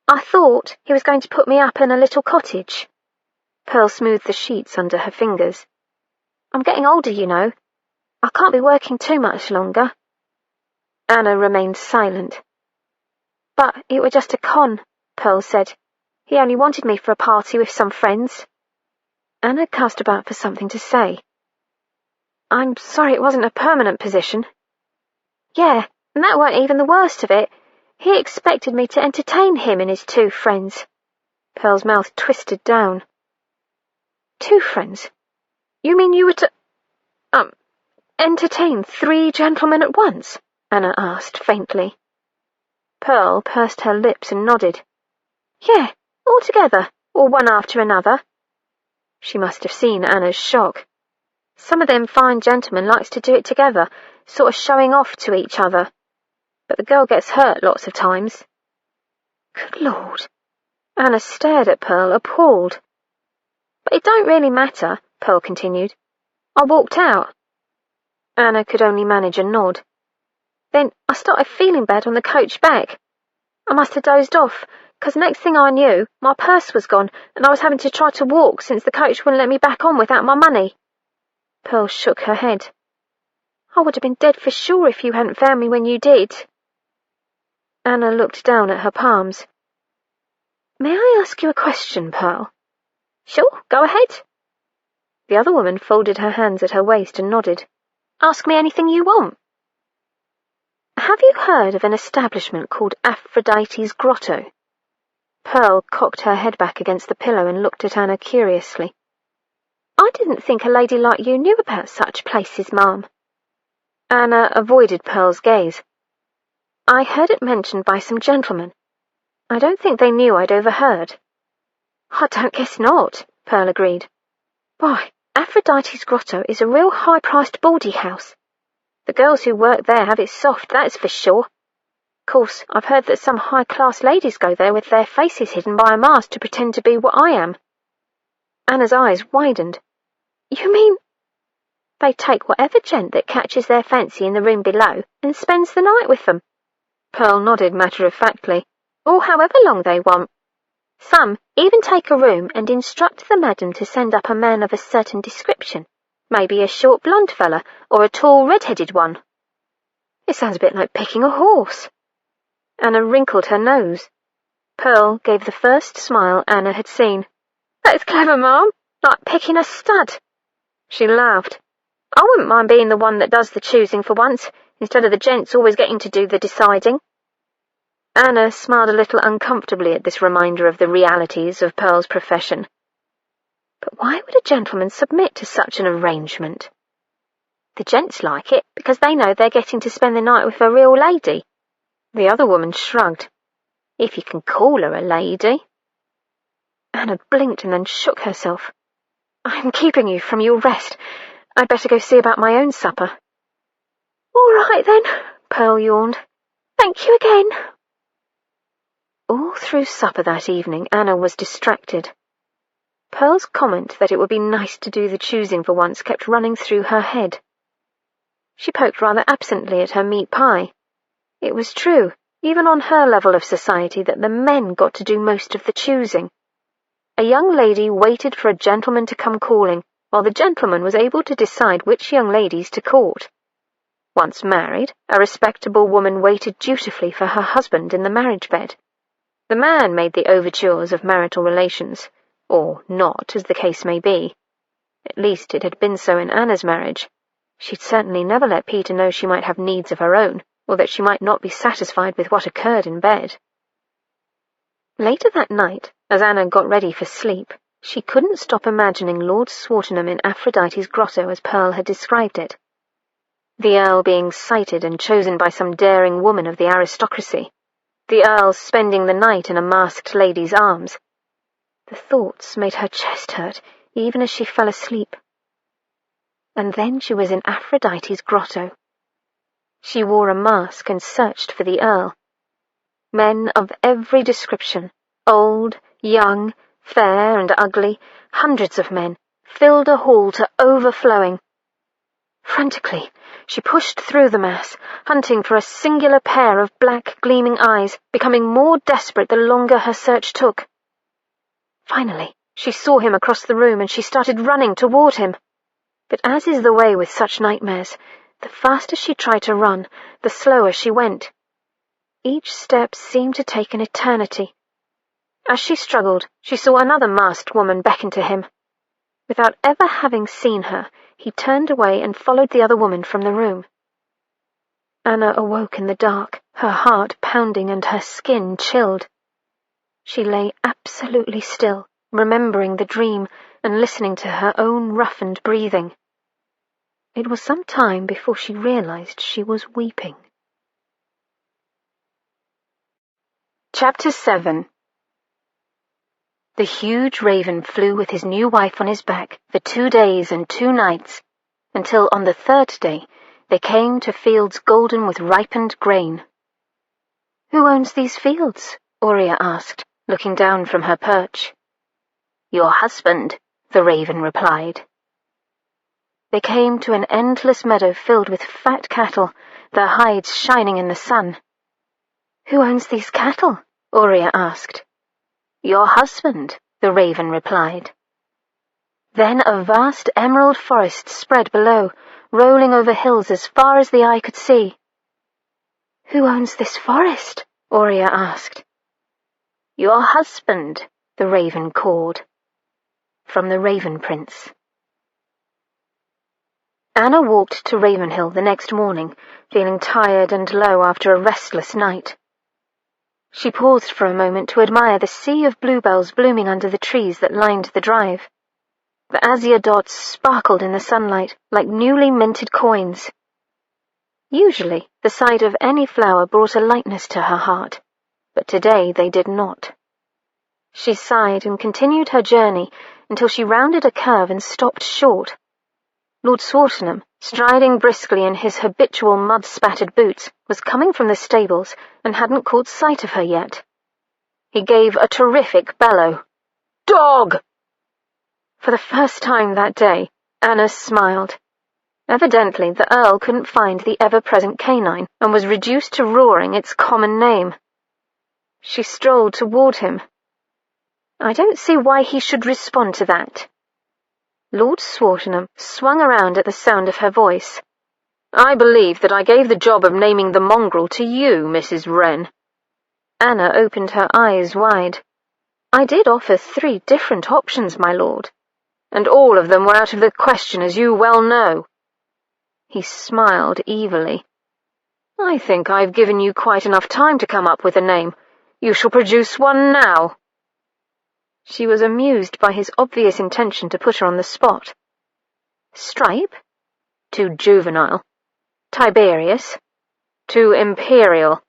"I thought he was going to put me up in a little cottage." Pearl smoothed the sheets under her fingers. "I'm getting older, you know. I can't be working too much longer." Anna remained silent. "But it were just a con," Pearl said. "He only wanted me for a party with some friends." Anna cast about for something to say. "I'm sorry it wasn't a permanent position." "Yeah, and that weren't even the worst of it. He expected me to entertain him and his 2 friends. Pearl's mouth twisted down. 2 friends? You mean you were to, entertain 3 gentlemen at once? Anna asked faintly. Pearl pursed her lips and nodded. Yeah, all together, or one after another. She must have seen Anna's shock. Some of them fine gentlemen likes to do it together, sort of showing off to each other. But the girl gets hurt lots of times. Good Lord. Anna stared at Pearl, appalled. But it don't really matter, Pearl continued. I walked out. Anna could only manage a nod. Then I started feeling bad on the coach back. I must have dozed off, 'cause next thing I knew, my purse was gone, and I was having to try to walk since the coach wouldn't let me back on without my money. Pearl shook her head. I would have been dead for sure if you hadn't found me when you did. Anna looked down at her palms. May I ask you a question, Pearl? Sure, go ahead. The other woman folded her hands at her waist and nodded. Ask me anything you want. Have you heard of an establishment called Aphrodite's Grotto? Pearl cocked her head back against the pillow and looked at Anna curiously. I didn't think a lady like you knew about such places, ma'am. Anna avoided Pearl's gaze. I heard it mentioned by some gentlemen. I don't think they knew I'd overheard. I don't guess not, Pearl agreed. Why, Aphrodite's Grotto is a real high-priced bawdy house. The girls who work there have it soft, that's for sure. Of course, I've heard that some high-class ladies go there with their faces hidden by a mask to pretend to be what I am. Anna's eyes widened. You mean... They take whatever gent that catches their fancy in the room below and spends the night with them. Pearl nodded matter-of-factly. Or however long they want. Some even take a room and instruct the madam to send up a man of a certain description, maybe a short blonde fella or a tall red-headed one. It sounds a bit like picking a horse. Anna wrinkled her nose. Pearl gave the first smile Anna had seen. That's clever, ma'am, like picking a stud. She laughed. I wouldn't mind being the one that does the choosing for once, instead of the gents always getting to do the deciding. Anna smiled a little uncomfortably at this reminder of the realities of Pearl's profession. But why would a gentleman submit to such an arrangement? The gents like it because they know they're getting to spend the night with a real lady. The other woman shrugged. If you can call her a lady. Anna blinked and then shook herself. I'm keeping you from your rest. I'd better go see about my own supper. All right, then, Pearl yawned. Thank you again. All through supper that evening, Anna was distracted. Pearl's comment that it would be nice to do the choosing for once kept running through her head. She poked rather absently at her meat pie. It was true, even on her level of society, that the men got to do most of the choosing. A young lady waited for a gentleman to come calling, while the gentleman was able to decide which young ladies to court. Once married, a respectable woman waited dutifully for her husband in the marriage bed. The man made the overtures of marital relations, or not, as the case may be. At least it had been so in Anna's marriage. She'd certainly never let Peter know she might have needs of her own, or that she might not be satisfied with what occurred in bed. Later that night, as Anna got ready for sleep, she couldn't stop imagining Lord Swartingham in Aphrodite's Grotto as Pearl had described it. The Earl being cited and chosen by some daring woman of the aristocracy. The Earl spending the night in a masked lady's arms. The thoughts made her chest hurt, even as she fell asleep. And then she was in Aphrodite's Grotto. She wore a mask and searched for the Earl. Men of every description, old, young, fair and ugly, hundreds of men, filled a hall to overflowing. Frantically, she pushed through the mass, hunting for a singular pair of black, gleaming eyes, becoming more desperate the longer her search took. Finally, she saw him across the room and she started running toward him. But as is the way with such nightmares, the faster she tried to run, the slower she went. Each step seemed to take an eternity. As she struggled, she saw another masked woman beckon to him. Without ever having seen her, he turned away and followed the other woman from the room. Anna awoke in the dark, her heart pounding and her skin chilled. She lay absolutely still, remembering the dream and listening to her own roughened breathing. It was some time before she realized she was weeping. Chapter 7. The huge raven flew with his new wife on his back for 2 days and 2 nights, until on the 3rd day they came to fields golden with ripened grain. "Who owns these fields?" Aurea asked, looking down from her perch. "Your husband," the raven replied. They came to an endless meadow filled with fat cattle, their hides shining in the sun. "Who owns these cattle?" Aurea asked. "Your husband," the raven replied. Then a vast emerald forest spread below, rolling over hills as far as the eye could see. "Who owns this forest?" Aurea asked. "Your husband," the raven called. From the Raven Prince. Anna walked to Ravenhill the next morning, feeling tired and low after a restless night. She paused for a moment to admire the sea of bluebells blooming under the trees that lined the drive. The azure dots sparkled in the sunlight like newly minted coins. Usually, the sight of any flower brought a lightness to her heart, but today they did not. She sighed and continued her journey until she rounded a curve and stopped short. Lord Swartingham, striding briskly in his habitual mud-spattered boots, was coming from the stables and hadn't caught sight of her yet. He gave a terrific bellow. "Dog!" For the first time that day, Anna smiled. Evidently, the Earl couldn't find the ever-present canine and was reduced to roaring its common name. She strolled toward him. "I don't see why he should respond to that." Lord Swartingham swung around at the sound of her voice. "I believe that I gave the job of naming the mongrel to you, Mrs. Wren." Anna opened her eyes wide. "I did offer 3 different options, my lord." "And all of them were out of the question, as you well know." He smiled evilly. "I think I've given you quite enough time to come up with a name. You shall produce one now." She was amused by his obvious intention to put her on the spot. "Stripe? Too juvenile. Tiberius? Too imperial.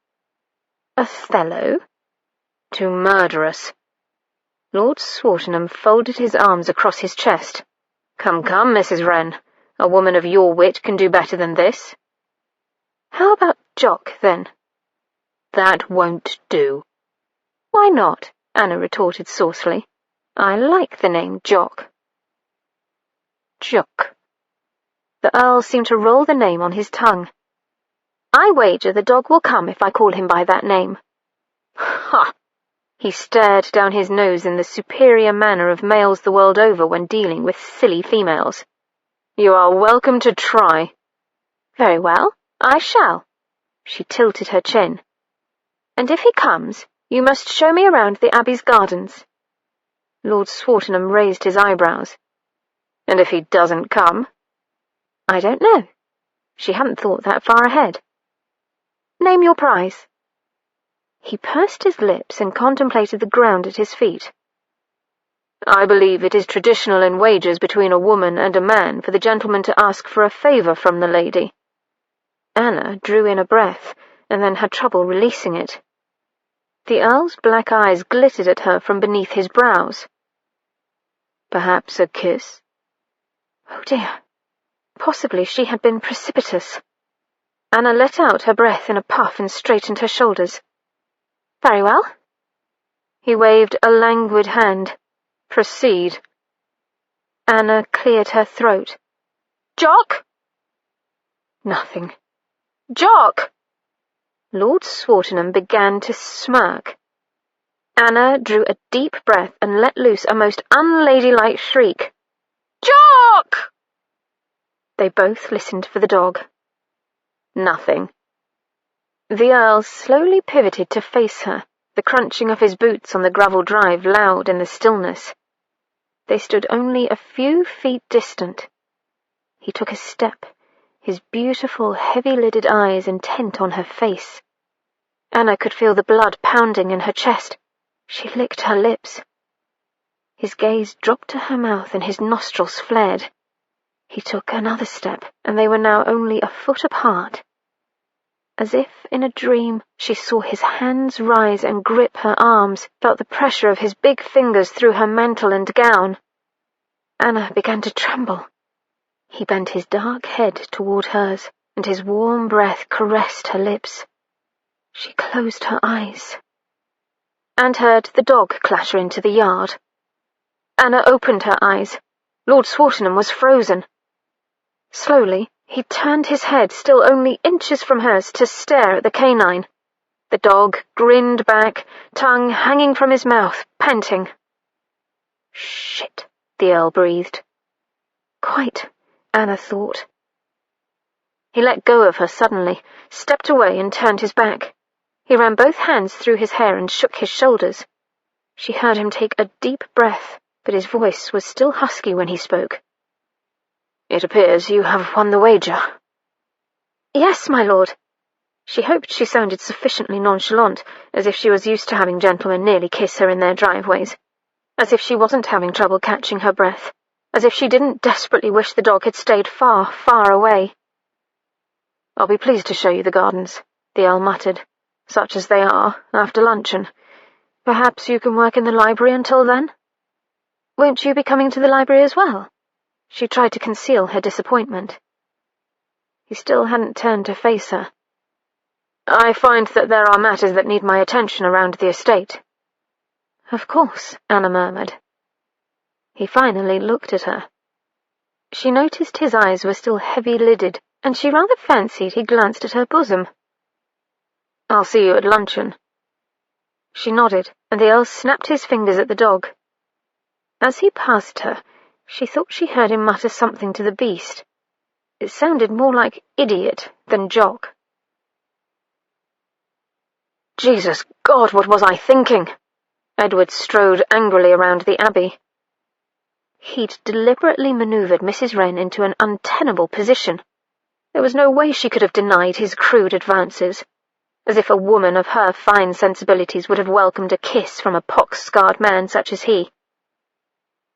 Othello? Too murderous." Lord Swartingham folded his arms across his chest. Come, Mrs. Wren. A woman of your wit can do better than this." "How about Jock, then?" "That won't do." "Why not?" Anna retorted saucily. "I like the name Jock." Jock. The Earl seemed to roll the name on his tongue. "I wager the dog will come if I call him by that name." "Ha!" He stared down his nose in the superior manner of males the world over when dealing with silly females. "You are welcome to try." "Very well, I shall." She tilted her chin. "And if he comes, you must show me around the Abbey's gardens." Lord Swartingham raised his eyebrows. "And if he doesn't come?" "I don't know." She hadn't thought that far ahead. "Name your prize." He pursed his lips and contemplated the ground at his feet. "I believe it is traditional in wagers between a woman and a man for the gentleman to ask for a favour from the lady." Anna drew in a breath, and then had trouble releasing it. The Earl's black eyes glittered at her from beneath his brows. "Perhaps a kiss?" Oh dear. Possibly she had been precipitous. Anna let out her breath in a puff and straightened her shoulders. "Very well." He waved a languid hand. "Proceed." Anna cleared her throat. "Jock!" Nothing. "Jock!" Lord Swartingham began to smirk. Anna drew a deep breath and let loose a most unladylike shriek. "Jock!" They both listened for the dog. Nothing. The Earl slowly pivoted to face her, the crunching of his boots on the gravel drive loud in the stillness. They stood only a few feet distant. He took a step, his beautiful, heavy-lidded eyes intent on her face. Anna could feel the blood pounding in her chest. She licked her lips. His gaze dropped to her mouth and his nostrils flared. He took another step, and they were now only a foot apart. As if in a dream, she saw his hands rise and grip her arms, felt the pressure of his big fingers through her mantle and gown. Anna began to tremble. He bent his dark head toward hers, and his warm breath caressed her lips. She closed her eyes and heard the dog clatter into the yard. Anna opened her eyes. Lord Swartingham was frozen. Slowly, he turned his head, still only inches from hers, to stare at the canine. The dog grinned back, tongue hanging from his mouth, panting. "Shit," the Earl breathed. Quite, Anna thought. He let go of her suddenly, stepped away and turned his back. He ran both hands through his hair and shook his shoulders. She heard him take a deep breath, but his voice was still husky when he spoke. "It appears you have won the wager." "Yes, my lord." She hoped she sounded sufficiently nonchalant, as if she was used to having gentlemen nearly kiss her in their driveways, as if she wasn't having trouble catching her breath, as if she didn't desperately wish the dog had stayed far, far away. "I'll be pleased to show you the gardens," the Earl muttered, "such as they are, after luncheon. Perhaps you can work in the library until then?" "Won't you be coming to the library as well?" She tried to conceal her disappointment. He still hadn't turned to face her. "I find that there are matters that need my attention around the estate." "Of course," Anna murmured. He finally looked at her. She noticed his eyes were still heavy-lidded, and she rather fancied he glanced at her bosom. "I'll see you at luncheon." She nodded, and the Earl snapped his fingers at the dog. As he passed her, she thought she heard him mutter something to the beast. It sounded more like idiot than jock. "Jesus God, what was I thinking?" Edward strode angrily around the Abbey. He'd deliberately manoeuvred Mrs. Wren into an untenable position. There was no way she could have denied his crude advances, as if a woman of her fine sensibilities would have welcomed a kiss from a pox-scarred man such as he.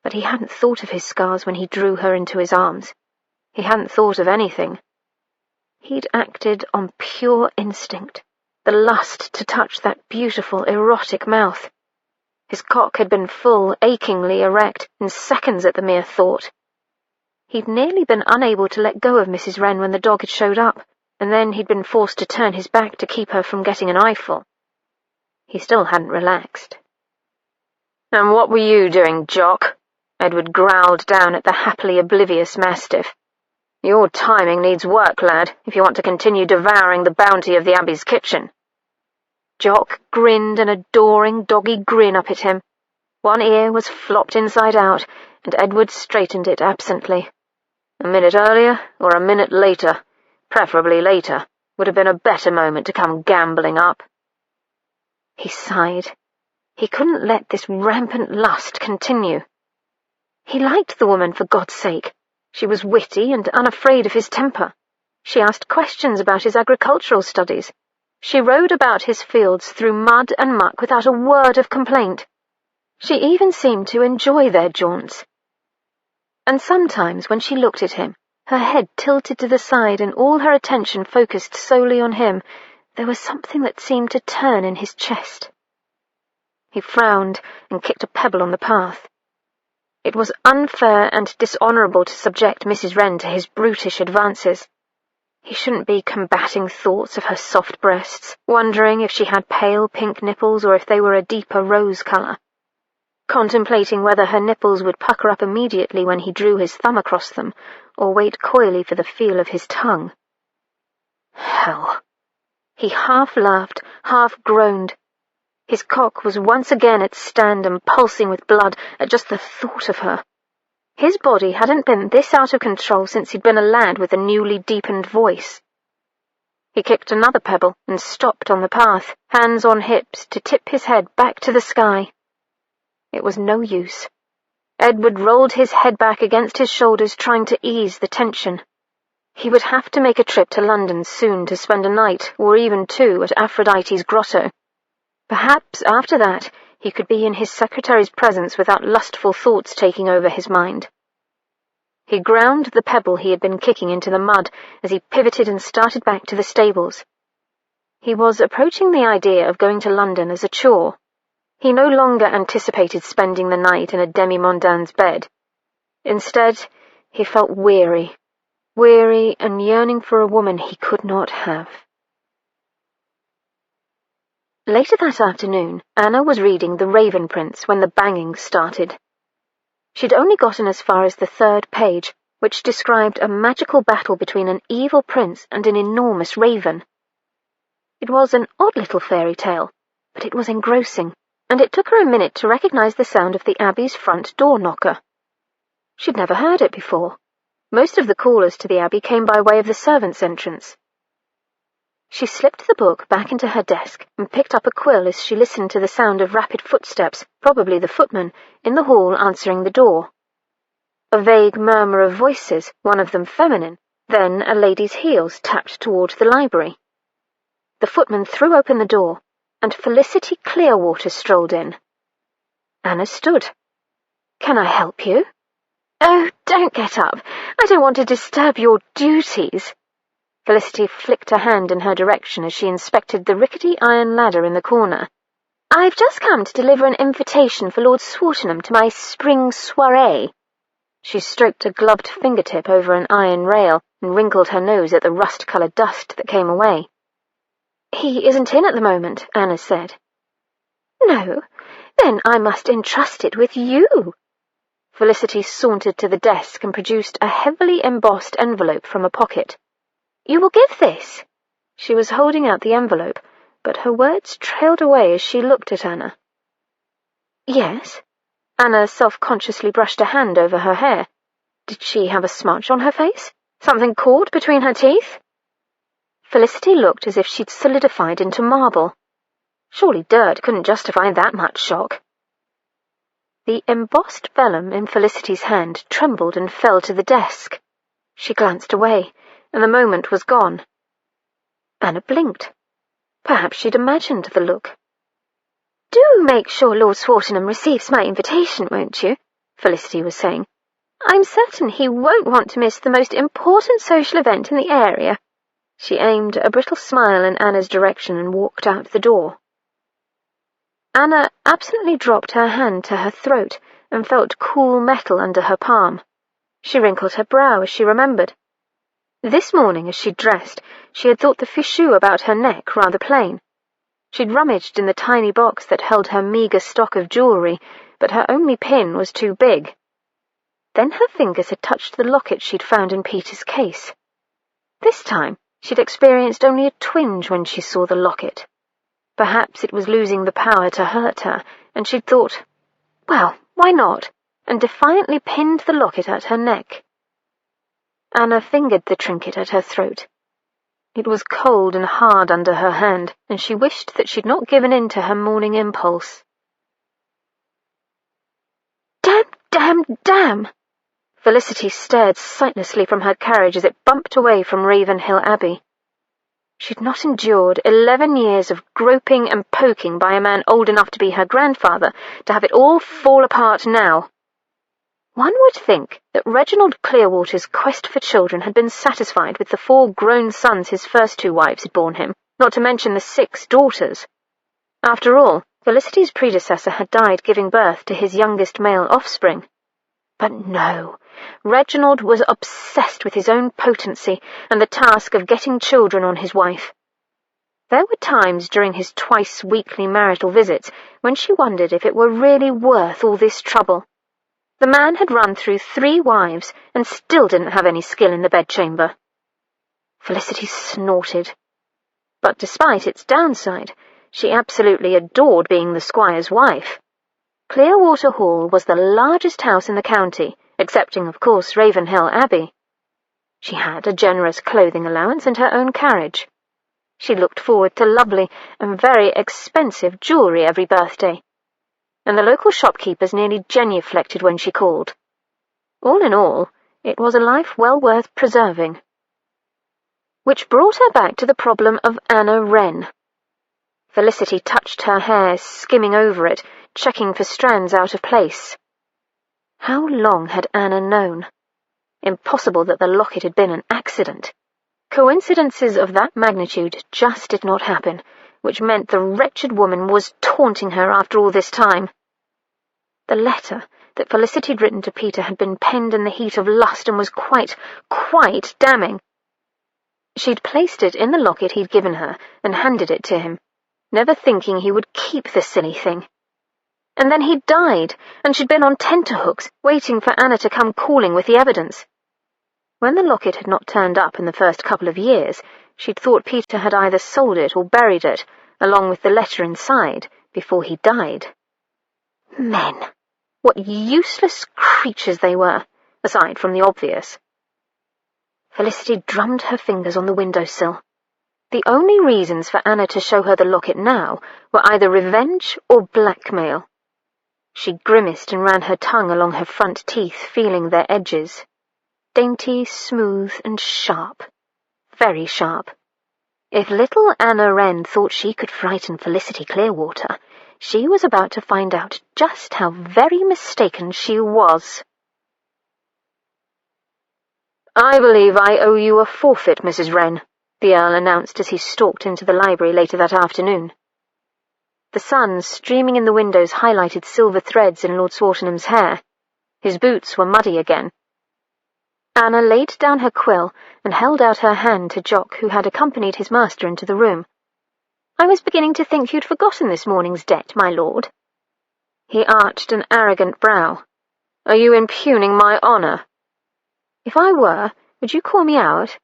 But he hadn't thought of his scars when he drew her into his arms. He hadn't thought of anything. He'd acted on pure instinct, the lust to touch that beautiful, erotic mouth. His cock had been full, achingly erect, in seconds at the mere thought. He'd nearly been unable to let go of Mrs. Wren when the dog had showed up, and then he'd been forced to turn his back to keep her from getting an eyeful. He still hadn't relaxed. "And what were you doing, Jock?" Edward growled down at the happily oblivious mastiff. "Your timing needs work, lad, if you want to continue devouring the bounty of the Abbey's kitchen." Jock grinned an adoring doggy grin up at him. One ear was flopped inside out, and Edward straightened it absently. A minute earlier, or a minute later, preferably later, would have been a better moment to come gambling up. He sighed. He couldn't let this rampant lust continue. He liked the woman, for God's sake. She was witty and unafraid of his temper. She asked questions about his agricultural studies. She rode about his fields through mud and muck without a word of complaint. She even seemed to enjoy their jaunts. And sometimes, when she looked at him, her head tilted to the side and all her attention focused solely on him, there was something that seemed to turn in his chest. He frowned and kicked a pebble on the path. It was unfair and dishonourable to subject Mrs. Wren to his brutish advances. He shouldn't be combating thoughts of her soft breasts, wondering if she had pale pink nipples or if they were a deeper rose colour, contemplating whether her nipples would pucker up immediately when he drew his thumb across them, or wait coyly for the feel of his tongue. Hell! He half laughed, half groaned. His cock was once again at stand and pulsing with blood at just the thought of her. His body hadn't been this out of control since he'd been a lad with a newly deepened voice. He kicked another pebble and stopped on the path, hands on hips, to tip his head back to the sky. It was no use. Edward rolled his head back against his shoulders, trying to ease the tension. He would have to make a trip to London soon to spend a night, or even two, at Aphrodite's grotto. Perhaps after that he could be in his secretary's presence without lustful thoughts taking over his mind. He ground the pebble he had been kicking into the mud as he pivoted and started back to the stables. He was approaching the idea of going to London as a chore. He no longer anticipated spending the night in a demi-mondane's bed. Instead, he felt weary and yearning for a woman he could not have. Later that afternoon, Anna was reading The Raven Prince when the banging started. She'd only gotten as far as the 3rd page, which described a magical battle between an evil prince and an enormous raven. It was an odd little fairy tale, but it was engrossing, and it took her a minute to recognize the sound of the Abbey's front door knocker. She'd never heard it before. Most of the callers to the Abbey came by way of the servants' entrance. She slipped the book back into her desk and picked up a quill as she listened to the sound of rapid footsteps, probably the footman, in the hall answering the door. A vague murmur of voices, one of them feminine, then a lady's heels tapped toward the library. The footman threw open the door, and Felicity Clearwater strolled in. Anna stood. "Can I help you?" "Oh, don't get up. I don't want to disturb your duties." Felicity flicked a hand in her direction as she inspected the rickety iron ladder in the corner. "I've just come to deliver an invitation for Lord Swartingham to my spring soiree." She stroked a gloved fingertip over an iron rail and wrinkled her nose at the rust-coloured dust that came away. "He isn't in at the moment," Anna said. "No? Then I must entrust it with you." Felicity sauntered to the desk and produced a heavily embossed envelope from a pocket. "You will give this?" She was holding out the envelope, but her words trailed away as she looked at Anna. "Yes." Anna self-consciously brushed a hand over her hair. Did she have a smudge on her face? Something caught between her teeth? Felicity looked as if she'd solidified into marble. Surely dirt couldn't justify that much shock. The embossed vellum in Felicity's hand trembled and fell to the desk. She glanced away, and the moment was gone. Anna blinked. Perhaps she'd imagined the look. "Do make sure Lord Swartingham receives my invitation, won't you?" Felicity was saying. "I'm certain he won't want to miss the most important social event in the area." She aimed a brittle smile in Anna's direction and walked out the door. Anna absently dropped her hand to her throat and felt cool metal under her palm. She wrinkled her brow as she remembered. This morning, as she dressed, she had thought the fichu about her neck rather plain. She'd rummaged in the tiny box that held her meagre stock of jewellery, but her only pin was too big. Then her fingers had touched the locket she'd found in Peter's case. This time, she'd experienced only a twinge when she saw the locket. Perhaps it was losing the power to hurt her, and she'd thought, well, why not, and defiantly pinned the locket at her neck. Anna fingered the trinket at her throat. It was cold and hard under her hand, and she wished that she'd not given in to her morning impulse. Damn! Felicity stared sightlessly from her carriage as it bumped away from Ravenhill Abbey. She'd not endured 11 years of groping and poking by a man old enough to be her grandfather to have it all fall apart now. One would think that Reginald Clearwater's quest for children had been satisfied with the 4 grown sons his first 2 wives had borne him, not to mention the 6 daughters. After all, Felicity's predecessor had died giving birth to his youngest male offspring. But no, Reginald was obsessed with his own potency and the task of getting children on his wife. There were times during his twice-weekly marital visits when she wondered if it were really worth all this trouble. The man had run through 3 wives and still didn't have any skill in the bedchamber. Felicity snorted. But despite its downside, she absolutely adored being the squire's wife. Clearwater Hall was the largest house in the county, excepting, of course, Ravenhill Abbey. She had a generous clothing allowance and her own carriage. She looked forward to lovely and very expensive jewellery every birthday, and the local shopkeepers nearly genuflected when she called. All in all, it was a life well worth preserving. Which brought her back to the problem of Anna Wren. Felicity touched her hair, skimming over it, checking for strands out of place. How long had Anna known? Impossible that the locket had been an accident. Coincidences of that magnitude just did not happen, which meant the wretched woman was taunting her after all this time. The letter that Felicity had written to Peter had been penned in the heat of lust and was quite damning. She'd placed it in the locket he'd given her and handed it to him, never thinking he would keep the silly thing. And then he'd died, and she'd been on tenterhooks, waiting for Anna to come calling with the evidence. When the locket had not turned up in the first couple of years, she'd thought Peter had either sold it or buried it, along with the letter inside, before he died. Men! What useless creatures they were, aside from the obvious. Felicity drummed her fingers on the windowsill. The only reasons for Anna to show her the locket now were either revenge or blackmail. She grimaced and ran her tongue along her front teeth, feeling their edges. Dainty, smooth, and sharp. Very sharp. If little Anna Wren thought she could frighten Felicity Clearwater, she was about to find out just how very mistaken she was. "I believe I owe you a forfeit, Mrs. Wren," the Earl announced as he stalked into the library later that afternoon. The sun streaming in the windows highlighted silver threads in Lord Swartingham's hair. His boots were muddy again. Anna laid down her quill and held out her hand to Jock, who had accompanied his master into the room. "I was beginning to think you'd forgotten this morning's debt, my lord." He arched an arrogant brow. "Are you impugning my honour?" "If I were, would you call me out?"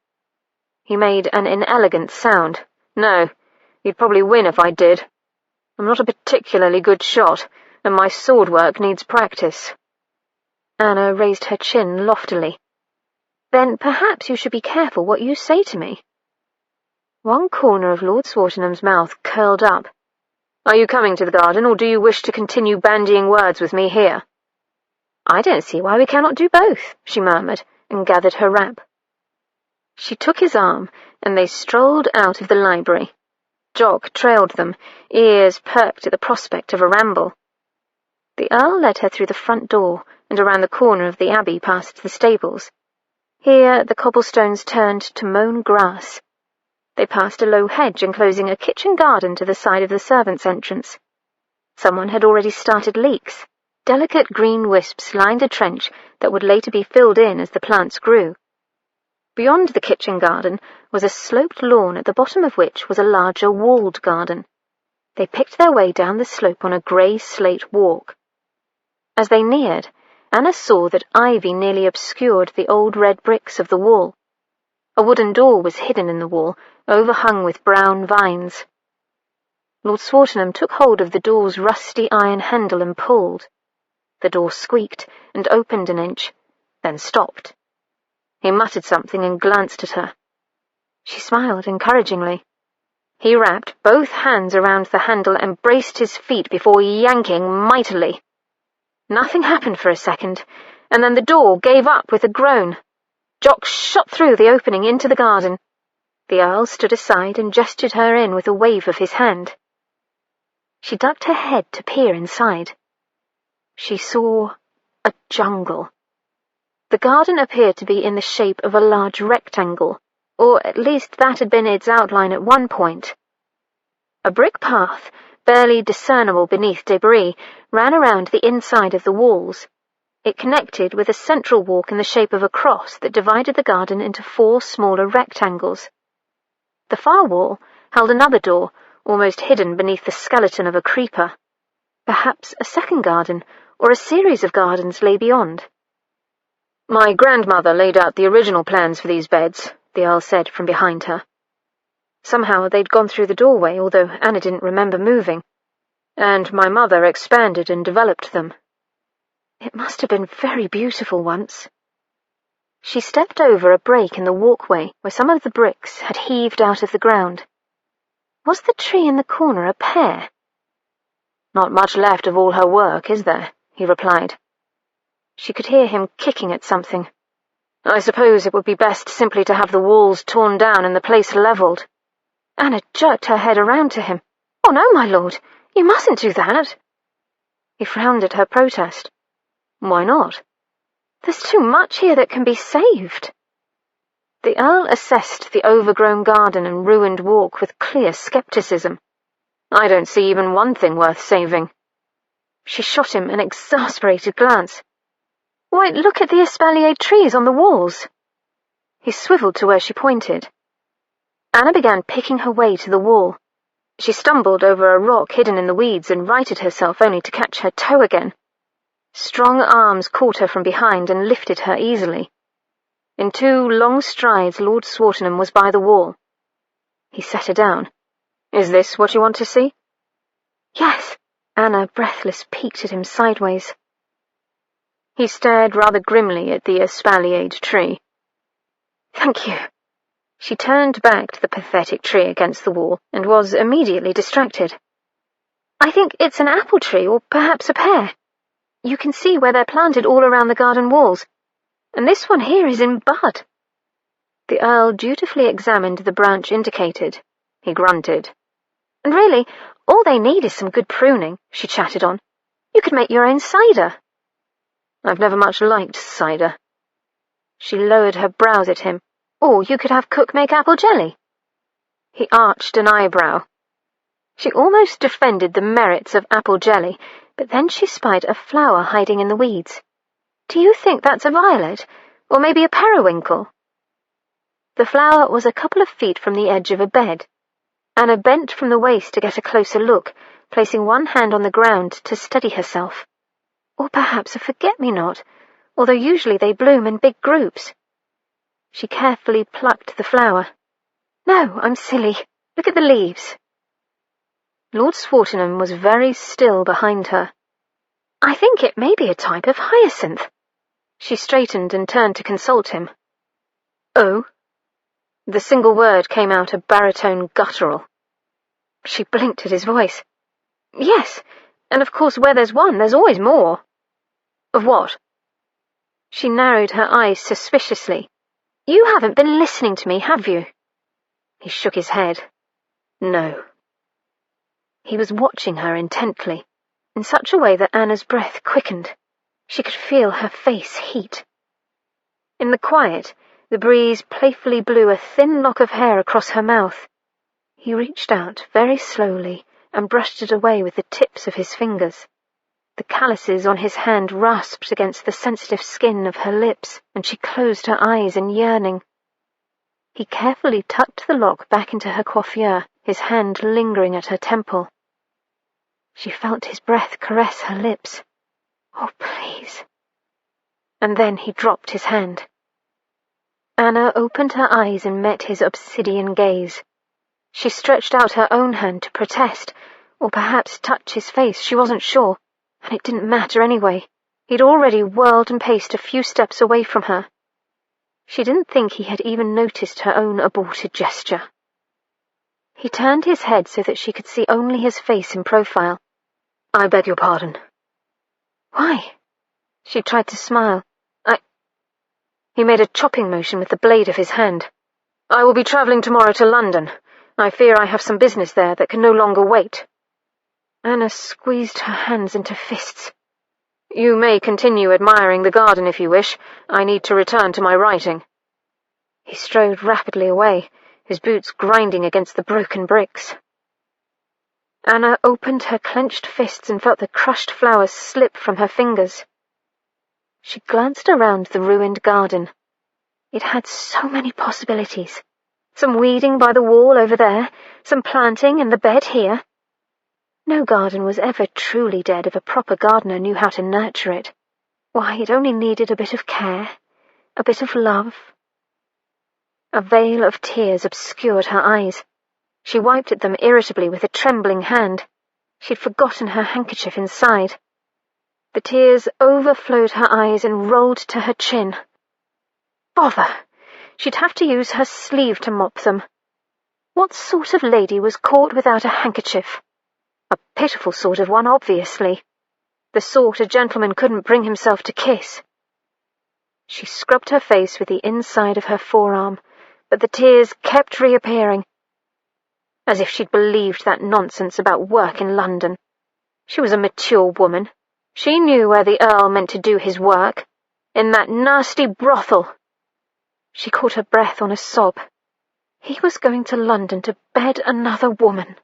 He made an inelegant sound. "No, you'd probably win if I did. I'm not a particularly good shot, and my sword work needs practice." Anna raised her chin loftily. "Then perhaps you should be careful what you say to me." One corner of Lord Swartingham's mouth curled up. "Are you coming to the garden, or do you wish to continue bandying words with me here?" "I don't see why we cannot do both," she murmured, and gathered her wrap. She took his arm, and they strolled out of the library. Jock trailed them, ears perked at the prospect of a ramble. The Earl led her through the front door and around the corner of the abbey past the stables. Here the cobblestones turned to mown grass. They passed a low hedge enclosing a kitchen garden to the side of the servants' entrance. Someone had already started leeks. Delicate green wisps lined a trench that would later be filled in as the plants grew. Beyond the kitchen garden was a sloped lawn at the bottom of which was a larger walled garden. They picked their way down the slope on a grey slate walk. As they neared, Anna saw that ivy nearly obscured the old red bricks of the wall. A wooden door was hidden in the wall, overhung with brown vines. Lord Swartingham took hold of the door's rusty iron handle and pulled. The door squeaked and opened an inch, then stopped. He muttered something and glanced at her. She smiled encouragingly. He wrapped both hands around the handle and braced his feet before yanking mightily. Nothing happened for a second, and then the door gave up with a groan. Jock shot through the opening into the garden. The Earl stood aside and gestured her in with a wave of his hand. She ducked her head to peer inside. She saw a jungle. The garden appeared to be in the shape of a large rectangle, or at least that had been its outline at one point. A brick path, barely discernible beneath debris, ran around the inside of the walls. It connected with a central walk in the shape of a cross that divided the garden into 4 smaller rectangles. The far wall held another door, almost hidden beneath the skeleton of a creeper. Perhaps a second garden, or a series of gardens lay beyond. "My grandmother laid out the original plans for these beds," the Earl said from behind her. Somehow they'd gone through the doorway, although Anna didn't remember moving. "And my mother expanded and developed them." It must have been very beautiful once. She stepped over a break in the walkway where some of the bricks had heaved out of the ground. Was the tree in the corner a pear? "Not much left of all her work, is there?" he replied. She could hear him kicking at something. "I suppose it would be best simply to have the walls torn down and the place levelled." Anna jerked her head around to him. "Oh, no, my lord, you mustn't do that." He frowned at her protest. Why not? There's too much here that can be saved. The Earl assessed the overgrown garden and ruined walk with clear scepticism. I don't see even one thing worth saving. She shot him an exasperated glance. Why, look at the espaliered trees on the walls. He swiveled to where she pointed. Anna began picking her way to the wall. She stumbled over a rock hidden in the weeds and righted herself only to catch her toe again. Strong arms caught her from behind and lifted her easily. In 2 long strides, Lord Swartingham was by the wall. He set her down. Is this what you want to see? Yes. Anna, breathless, peeked at him sideways. He stared rather grimly at the espaliered tree. Thank you. She turned back to the pathetic tree against the wall and was immediately distracted. I think it's an apple tree or perhaps a pear. You can see where they're planted all around the garden walls, and this one here is in bud. The Earl dutifully examined the branch indicated. He grunted. And really, all they need is some good pruning, she chatted on. You could make your own cider. I've never much liked cider. She lowered her brows at him. Or you could have cook make apple jelly. He arched an eyebrow. She almost defended the merits of apple jelly, but then she spied a flower hiding in the weeds. Do you think that's a violet, or maybe a periwinkle? The flower was a couple of feet from the edge of a bed. Anna bent from the waist to get a closer look, placing one hand on the ground to steady herself. Or perhaps a forget-me-not, although usually they bloom in big groups. She carefully plucked the flower. No, I'm silly. Look at the leaves. Lord Swartingham was very still behind her. I think it may be a type of hyacinth. She straightened and turned to consult him. Oh? The single word came out a baritone guttural. She blinked at his voice. Yes, and of course where there's one, there's always more. Of what? She narrowed her eyes suspiciously. You haven't been listening to me, have you? He shook his head. No. He was watching her intently, in such a way that Anna's breath quickened. She could feel her face heat. In the quiet, the breeze playfully blew a thin lock of hair across her mouth. He reached out very slowly and brushed it away with the tips of his fingers. The calluses on his hand rasped against the sensitive skin of her lips, and she closed her eyes in yearning. He carefully tucked the lock back into her coiffure, his hand lingering at her temple. She felt his breath caress her lips. Oh, please. And then he dropped his hand. Anna opened her eyes and met his obsidian gaze. She stretched out her own hand to protest, or perhaps touch his face, she wasn't sure. And it didn't matter anyway. He'd already whirled and paced a few steps away from her. She didn't think he had even noticed her own aborted gesture. He turned his head so that she could see only his face in profile. I beg your pardon. Why? She tried to smile. He made a chopping motion with the blade of his hand. I will be travelling tomorrow to London. I fear I have some business there that can no longer wait. Anna squeezed her hands into fists. You may continue admiring the garden if you wish. I need to return to my writing. He strode rapidly away, his boots grinding against the broken bricks. Anna opened her clenched fists and felt the crushed flowers slip from her fingers. She glanced around the ruined garden. It had so many possibilities. Some weeding by the wall over there, some planting in the bed here. No garden was ever truly dead if a proper gardener knew how to nurture it. Why, it only needed a bit of care, a bit of love. A veil of tears obscured her eyes. She wiped at them irritably with a trembling hand. She'd forgotten her handkerchief inside. The tears overflowed her eyes and rolled to her chin. Bother! She'd have to use her sleeve to mop them. What sort of lady was caught without a handkerchief? A pitiful sort of one, obviously. The sort a gentleman couldn't bring himself to kiss. She scrubbed her face with the inside of her forearm, but the tears kept reappearing. As if she'd believed that nonsense about work in London. She was a mature woman, She knew where the Earl meant to do his work, in that nasty brothel. She caught her breath on a sob. He was going to London to bed another woman.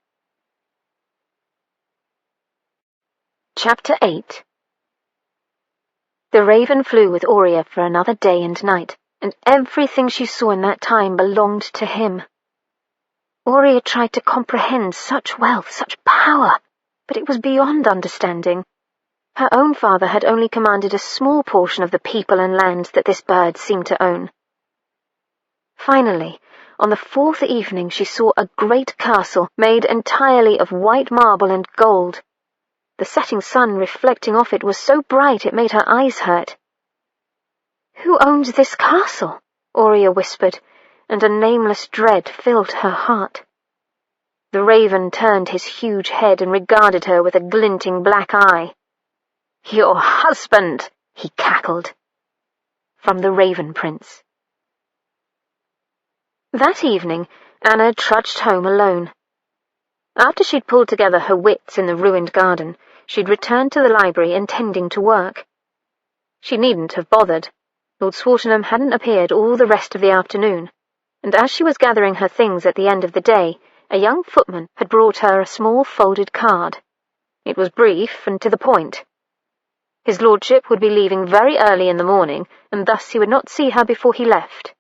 Chapter 8. The Raven flew with Aurea for another day and night, and everything she saw in that time belonged to him. Aurea tried to comprehend such wealth, such power, but it was beyond understanding. Her own father had only commanded a small portion of the people and lands that this bird seemed to own. Finally, on the fourth evening, she saw a great castle made entirely of white marble and gold. The setting sun reflecting off it was so bright it made her eyes hurt. "Who owns this castle?" Aurea whispered, and a nameless dread filled her heart. The Raven turned his huge head and regarded her with a glinting black eye. "Your husband," he cackled. From the Raven Prince. That evening, Anna trudged home alone. After she'd pulled together her wits in the ruined garden, she'd returned to the library intending to work. She needn't have bothered. Lord Swartingham hadn't appeared all the rest of the afternoon, and as she was gathering her things at the end of the day, a young footman had brought her a small folded card. It was brief and to the point. His lordship would be leaving very early in the morning, and thus he would not see her before he left.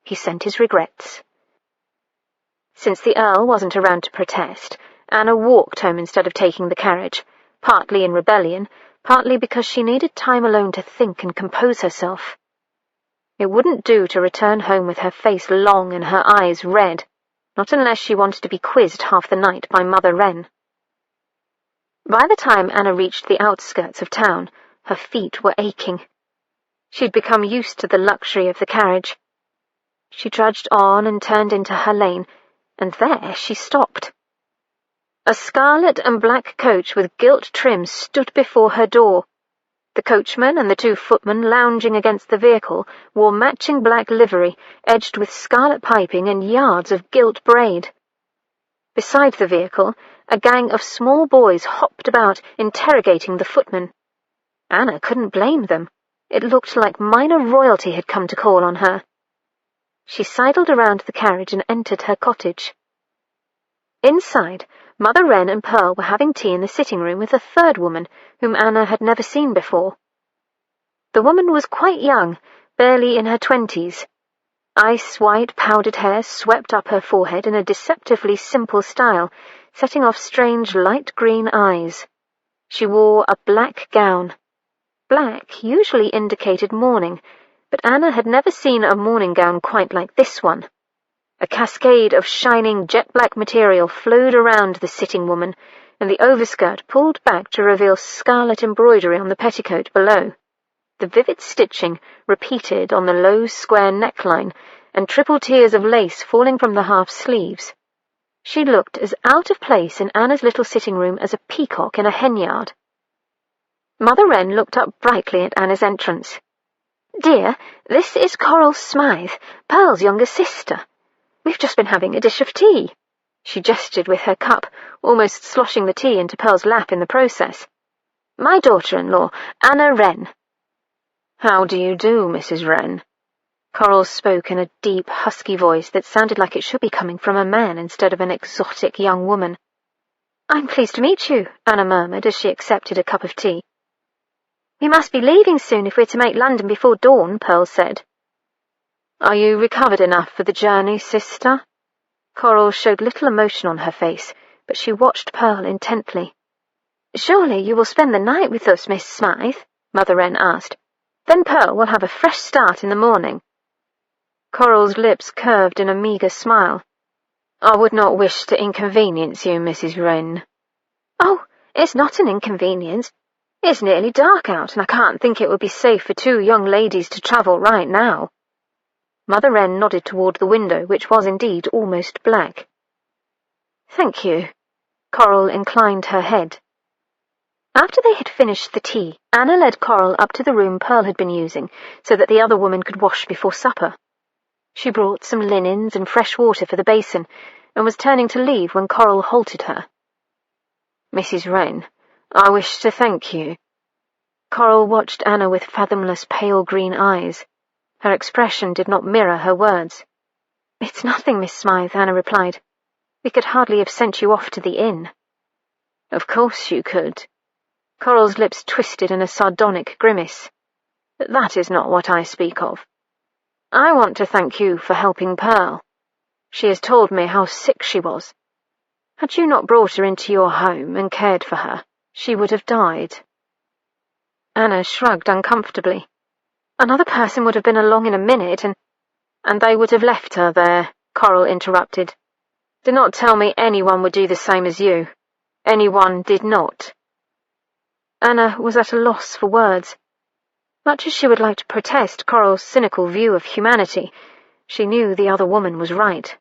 He sent his regrets. Since the Earl wasn't around to protest, Anna walked home instead of taking the carriage, partly in rebellion, partly because she needed time alone to think and compose herself. It wouldn't do to return home with her face long and her eyes red, not unless she wanted to be quizzed half the night by Mother Wren. By the time Anna reached the outskirts of town, her feet were aching. She'd become used to the luxury of the carriage. She trudged on and turned into her lane, and there she stopped. A scarlet and black coach with gilt trim stood before her door. The coachman and the two footmen lounging against the vehicle wore matching black livery, edged with scarlet piping and yards of gilt braid. Beside the vehicle, a gang of small boys hopped about, interrogating the footmen. Anna couldn't blame them. It looked like minor royalty had come to call on her. She sidled around the carriage and entered her cottage. Inside, Mother Wren and Pearl were having tea in the sitting room with a third woman, whom Anna had never seen before. The woman was quite young, barely in her 20s. Ice-white powdered hair swept up her forehead in a deceptively simple style, setting off strange light green eyes. She wore a black gown. Black usually indicated mourning, but Anna had never seen a morning gown quite like this one. A cascade of shining jet-black material flowed around the sitting woman, and the overskirt pulled back to reveal scarlet embroidery on the petticoat below. The vivid stitching repeated on the low square neckline, and triple tiers of lace falling from the half sleeves. She looked as out of place in Anna's little sitting room as a peacock in a henyard. Mother Wren looked up brightly at Anna's entrance. "Dear, this is Coral Smythe, Pearl's younger sister. We've just been having a dish of tea." She gestured with her cup, almost sloshing the tea into Pearl's lap in the process. "My daughter-in-law, Anna Wren." "How do you do, Mrs. Wren?" Coral spoke in a deep, husky voice that sounded like it should be coming from a man instead of an exotic young woman. "I'm pleased to meet you," Anna murmured as she accepted a cup of tea. "We must be leaving soon if we're to make London before dawn," Pearl said. "Are you recovered enough for the journey, sister?" Coral showed little emotion on her face, but she watched Pearl intently. "Surely you will spend the night with us, Miss Smythe?" Mother Wren asked. "Then Pearl will have a fresh start in the morning." Coral's lips curved in a meagre smile. "I would not wish to inconvenience you, Mrs. Wren." "Oh, it's not an inconvenience. It's nearly dark out, and I can't think it would be safe for two young ladies to travel right now." Mother Wren nodded toward the window, which was indeed almost black. "Thank you." Coral inclined her head. After they had finished the tea, Anna led Coral up to the room Pearl had been using, so that the other woman could wash before supper. She brought some linens and fresh water for the basin, and was turning to leave when Coral halted her. "Mrs. Wren, I wish to thank you." Coral watched Anna with fathomless pale green eyes. Her expression did not mirror her words. "It's nothing, Miss Smythe," Anna replied. "We could hardly have sent you off to the inn." "Of course you could." Coral's lips twisted in a sardonic grimace. "But that is not what I speak of. I want to thank you for helping Pearl. She has told me how sick she was. Had you not brought her into your home and cared for her, she would have died." Anna shrugged uncomfortably. "Another person would have been along in a minute, and they would have left her there," Coral interrupted. "Do not tell me anyone would do the same as you. Anyone did not." Anna was at a loss for words. Much as she would like to protest Coral's cynical view of humanity, she knew the other woman was right.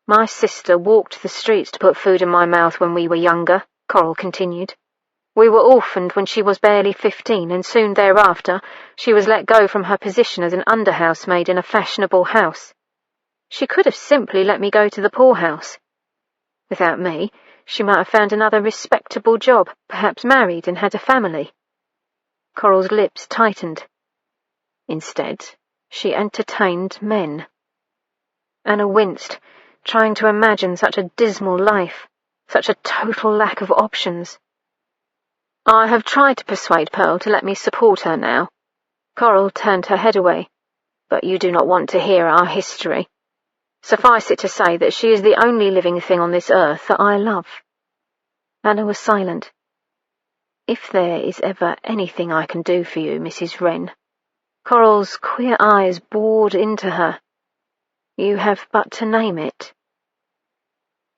"My sister walked the streets to put food in my mouth when we were younger," Coral continued. "We were orphaned when she was barely 15, and soon thereafter she was let go from her position as an under-housemaid in a fashionable house. She could have simply let me go to the poorhouse. Without me, she might have found another respectable job, perhaps married and had a family." Coral's lips tightened. "Instead, she entertained men." Anna winced, trying to imagine such a dismal life, such a total lack of options. "I have tried to persuade Pearl to let me support her now." Coral turned her head away. "But you do not want to hear our history. Suffice it to say that she is the only living thing on this earth that I love." Anna was silent. "If there is ever anything I can do for you, Mrs. Wren," Coral's queer eyes bored into her, "you have but to name it."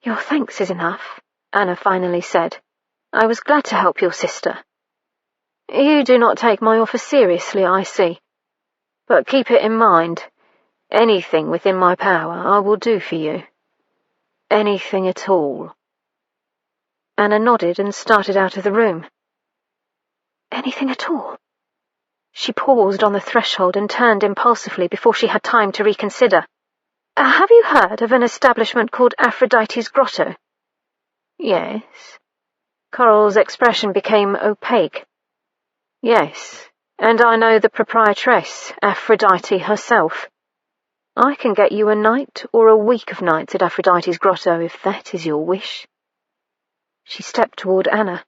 "Your thanks is enough," Anna finally said. "I was glad to help your sister." "You do not take my offer seriously, I see. But keep it in mind. Anything within my power I will do for you. Anything at all." Anna nodded and started out of the room. "Anything at all?" She paused on the threshold and turned impulsively before she had time to reconsider. "Have you heard of an establishment called Aphrodite's Grotto?" "Yes." Coral's expression became opaque. "Yes, and I know the proprietress, Aphrodite herself. I can get you a night or a week of nights at Aphrodite's Grotto if that is your wish." She stepped toward Anna.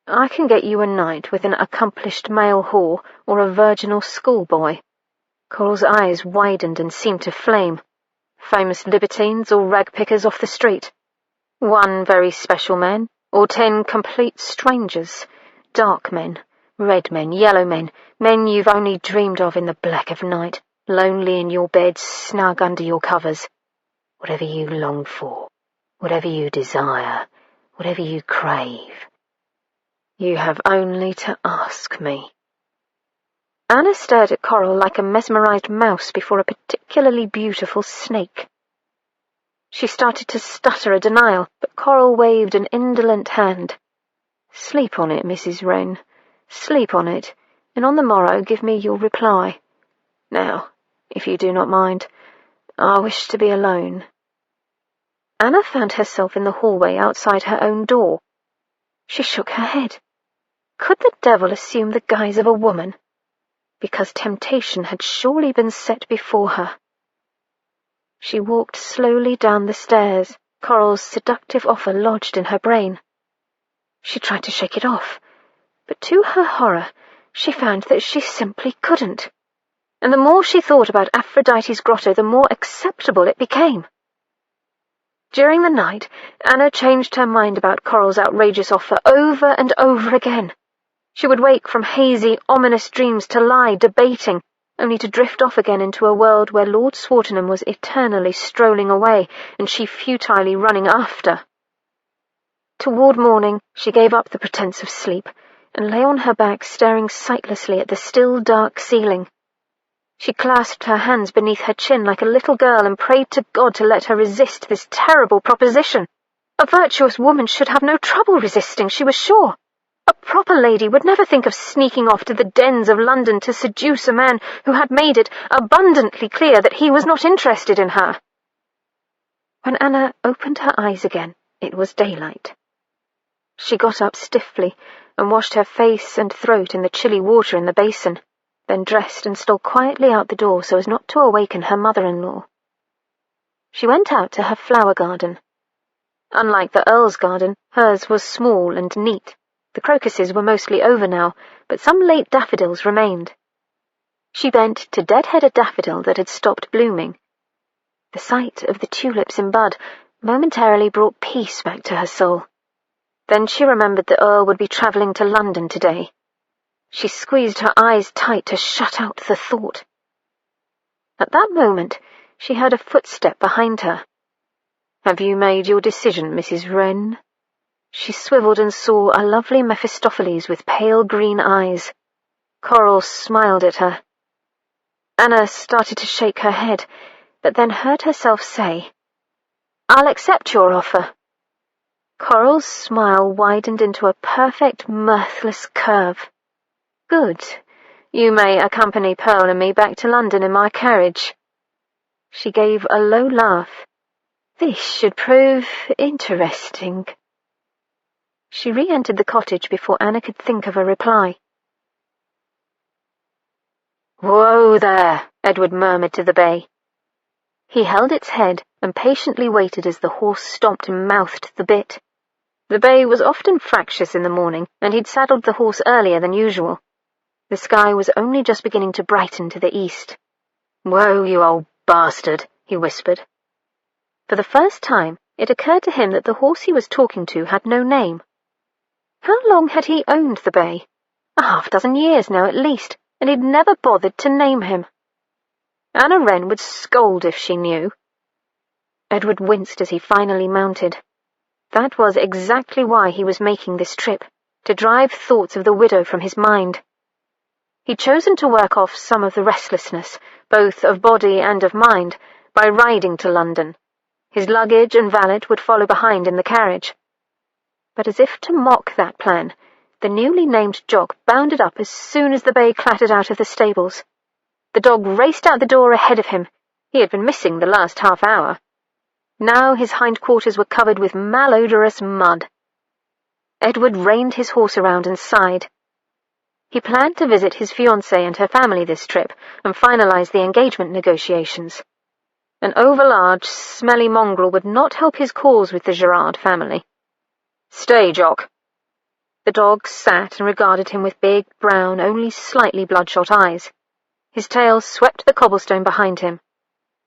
"I can get you a night with an accomplished male whore or a virginal schoolboy." Coral's eyes widened and seemed to flame. "Famous libertines or rag-pickers off the street? One very special man, or 10 complete strangers? Dark men, red men, yellow men, men you've only dreamed of in the black of night, lonely in your bed, snug under your covers. Whatever you long for, whatever you desire, whatever you crave. You have only to ask me." Anna stared at Coral like a mesmerized mouse before a particularly beautiful snake. She started to stutter a denial, but Coral waved an indolent hand. "Sleep on it, Mrs. Wren. Sleep on it, and on the morrow give me your reply. Now, if you do not mind, I wish to be alone." Anna found herself in the hallway outside her own door. She shook her head. Could the devil assume the guise of a woman? Because temptation had surely been set before her. She walked slowly down the stairs, Coral's seductive offer lodged in her brain. She tried to shake it off, but to her horror, she found that she simply couldn't. And the more she thought about Aphrodite's Grotto, the more acceptable it became. During the night, Anna changed her mind about Coral's outrageous offer over and over again. She would wake from hazy, ominous dreams to lie debating, only to drift off again into a world where Lord Swartingham was eternally strolling away, and she futilely running after. Toward morning, she gave up the pretense of sleep, and lay on her back staring sightlessly at the still dark ceiling. She clasped her hands beneath her chin like a little girl and prayed to God to let her resist this terrible proposition. A virtuous woman should have no trouble resisting, she was sure. A proper lady would never think of sneaking off to the dens of London to seduce a man who had made it abundantly clear that he was not interested in her. When Anna opened her eyes again, it was daylight. She got up stiffly and washed her face and throat in the chilly water in the basin, then dressed and stole quietly out the door so as not to awaken her mother-in-law. She went out to her flower garden. Unlike the Earl's garden, hers was small and neat. The crocuses were mostly over now, but some late daffodils remained. She bent to deadhead a daffodil that had stopped blooming. The sight of the tulips in bud momentarily brought peace back to her soul. Then she remembered the Earl would be travelling to London today. She squeezed her eyes tight to shut out the thought. At that moment, she heard a footstep behind her. "Have you made your decision, Mrs. Wren?" She swiveled and saw a lovely Mephistopheles with pale green eyes. Coral smiled at her. Anna started to shake her head, but then heard herself say, "I'll accept your offer." Coral's smile widened into a perfect, mirthless curve. "Good. You may accompany Pearl and me back to London in my carriage." She gave a low laugh. "This should prove interesting." She re-entered the cottage before Anna could think of a reply. "Whoa there," Edward murmured to the bay. He held its head and patiently waited as the horse stomped and mouthed the bit. The bay was often fractious in the morning, and he'd saddled the horse earlier than usual. The sky was only just beginning to brighten to the east. "Whoa, you old bastard," he whispered. For the first time, it occurred to him that the horse he was talking to had no name. How long had he owned the bay? A half-dozen years now at least, and he'd never bothered to name him. Anna Wren would scold if she knew. Edward winced as he finally mounted. That was exactly why he was making this trip, to drive thoughts of the widow from his mind. He'd chosen to work off some of the restlessness, both of body and of mind, by riding to London. His luggage and valet would follow behind in the carriage. But as if to mock that plan, the newly named Jock bounded up as soon as the bay clattered out of the stables. The dog raced out the door ahead of him. He had been missing the last half hour. Now his hindquarters were covered with malodorous mud. Edward reined his horse around and sighed. He planned to visit his fiancée and her family this trip and finalize the engagement negotiations. An overlarge, smelly mongrel would not help his cause with the Gerard family. "Stay, Jock." The dog sat and regarded him with big, brown, only slightly bloodshot eyes. His tail swept the cobblestone behind him.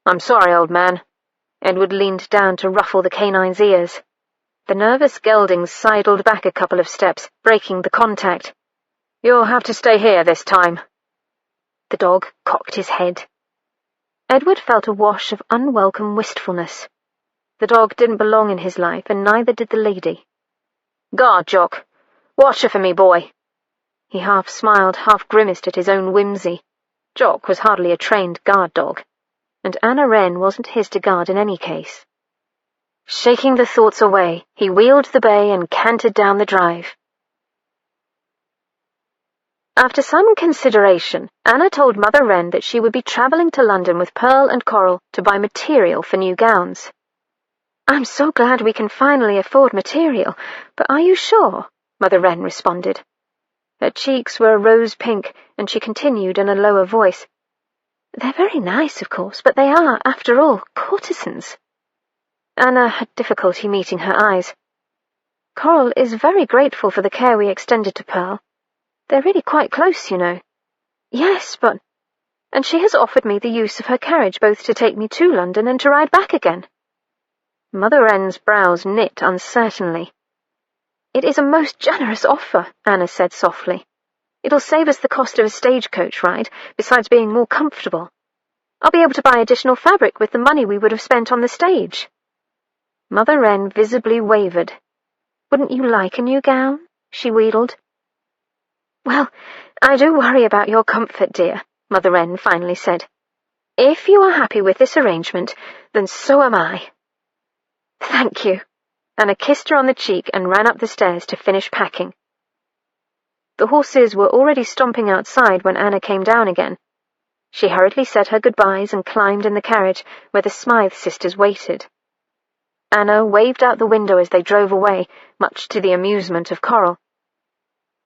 "I'm sorry, old man." Edward leaned down to ruffle the canine's ears. The nervous geldings sidled back a couple of steps, breaking the contact. "You'll have to stay here this time." The dog cocked his head. Edward felt a wash of unwelcome wistfulness. The dog didn't belong in his life, and neither did the lady. "Guard, Jock. Watch her for me, boy." He half smiled, half grimaced at his own whimsy. Jock was hardly a trained guard dog, and Anna Wren wasn't his to guard in any case. Shaking the thoughts away, he wheeled the bay and cantered down the drive. After some consideration, Anna told Mother Wren that she would be travelling to London with Pearl and Coral to buy material for new gowns. "I'm so glad we can finally afford material, but are you sure?" Mother Wren responded. Her cheeks were rose pink, and she continued in a lower voice. "They're very nice, of course, but they are, after all, courtesans." Anna had difficulty meeting her eyes. "Coral is very grateful for the care we extended to Pearl. They're really quite close, you know." "Yes, but—" "And she has offered me the use of her carriage both to take me to London and to ride back again." Mother Wren's brows knit uncertainly. "It is a most generous offer," Anna said softly. "It'll save us the cost of a stagecoach ride, besides being more comfortable. I'll be able to buy additional fabric with the money we would have spent on the stage." Mother Wren visibly wavered. "Wouldn't you like a new gown?" she wheedled. "Well, I do worry about your comfort, dear," Mother Wren finally said. "If you are happy with this arrangement, then so am I." "Thank you." Anna kissed her on the cheek and ran up the stairs to finish packing. The horses were already stomping outside when Anna came down again. She hurriedly said her goodbyes and climbed in the carriage where the Smythe sisters waited. Anna waved out the window as they drove away, much to the amusement of Coral.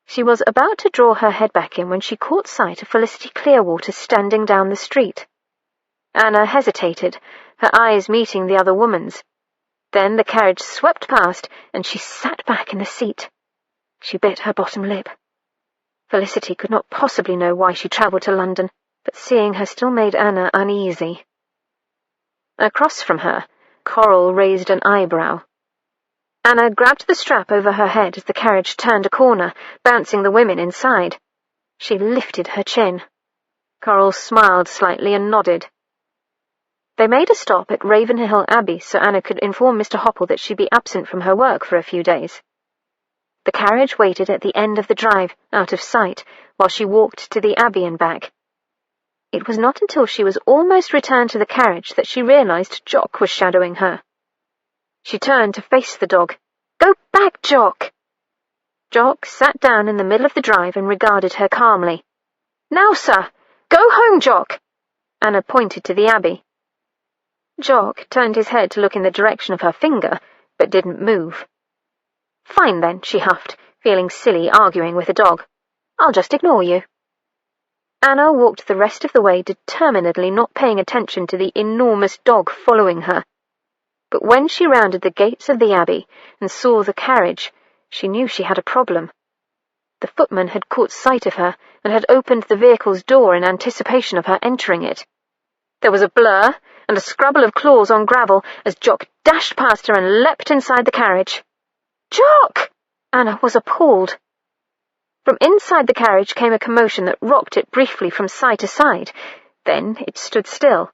She was about to draw her head back in when she caught sight of Felicity Clearwater standing down the street. Anna hesitated, her eyes meeting the other woman's. Then the carriage swept past, and she sat back in the seat. She bit her bottom lip. Felicity could not possibly know why she travelled to London, but seeing her still made Anna uneasy. Across from her, Coral raised an eyebrow. Anna grabbed the strap over her head as the carriage turned a corner, bouncing the women inside. She lifted her chin. Coral smiled slightly and nodded. They made a stop at Ravenhill Abbey so Anna could inform Mr. Hopple that she'd be absent from her work for a few days. The carriage waited at the end of the drive, out of sight, while she walked to the Abbey and back. It was not until she was almost returned to the carriage that she realised Jock was shadowing her. She turned to face the dog. "Go back, Jock!" Jock sat down in the middle of the drive and regarded her calmly. "Now, sir! Go home, Jock!" Anna pointed to the Abbey. Jock turned his head to look in the direction of her finger, but didn't move. "Fine, then," she huffed, feeling silly arguing with a dog. "I'll just ignore you." Anna walked the rest of the way determinedly not paying attention to the enormous dog following her. But when she rounded the gates of the Abbey and saw the carriage, she knew she had a problem. The footman had caught sight of her and had opened the vehicle's door in anticipation of her entering it. There was a blur and a scrabble of claws on gravel as Jock dashed past her and leapt inside the carriage. "Jock!" Anna was appalled. From inside the carriage came a commotion that rocked it briefly from side to side. Then it stood still.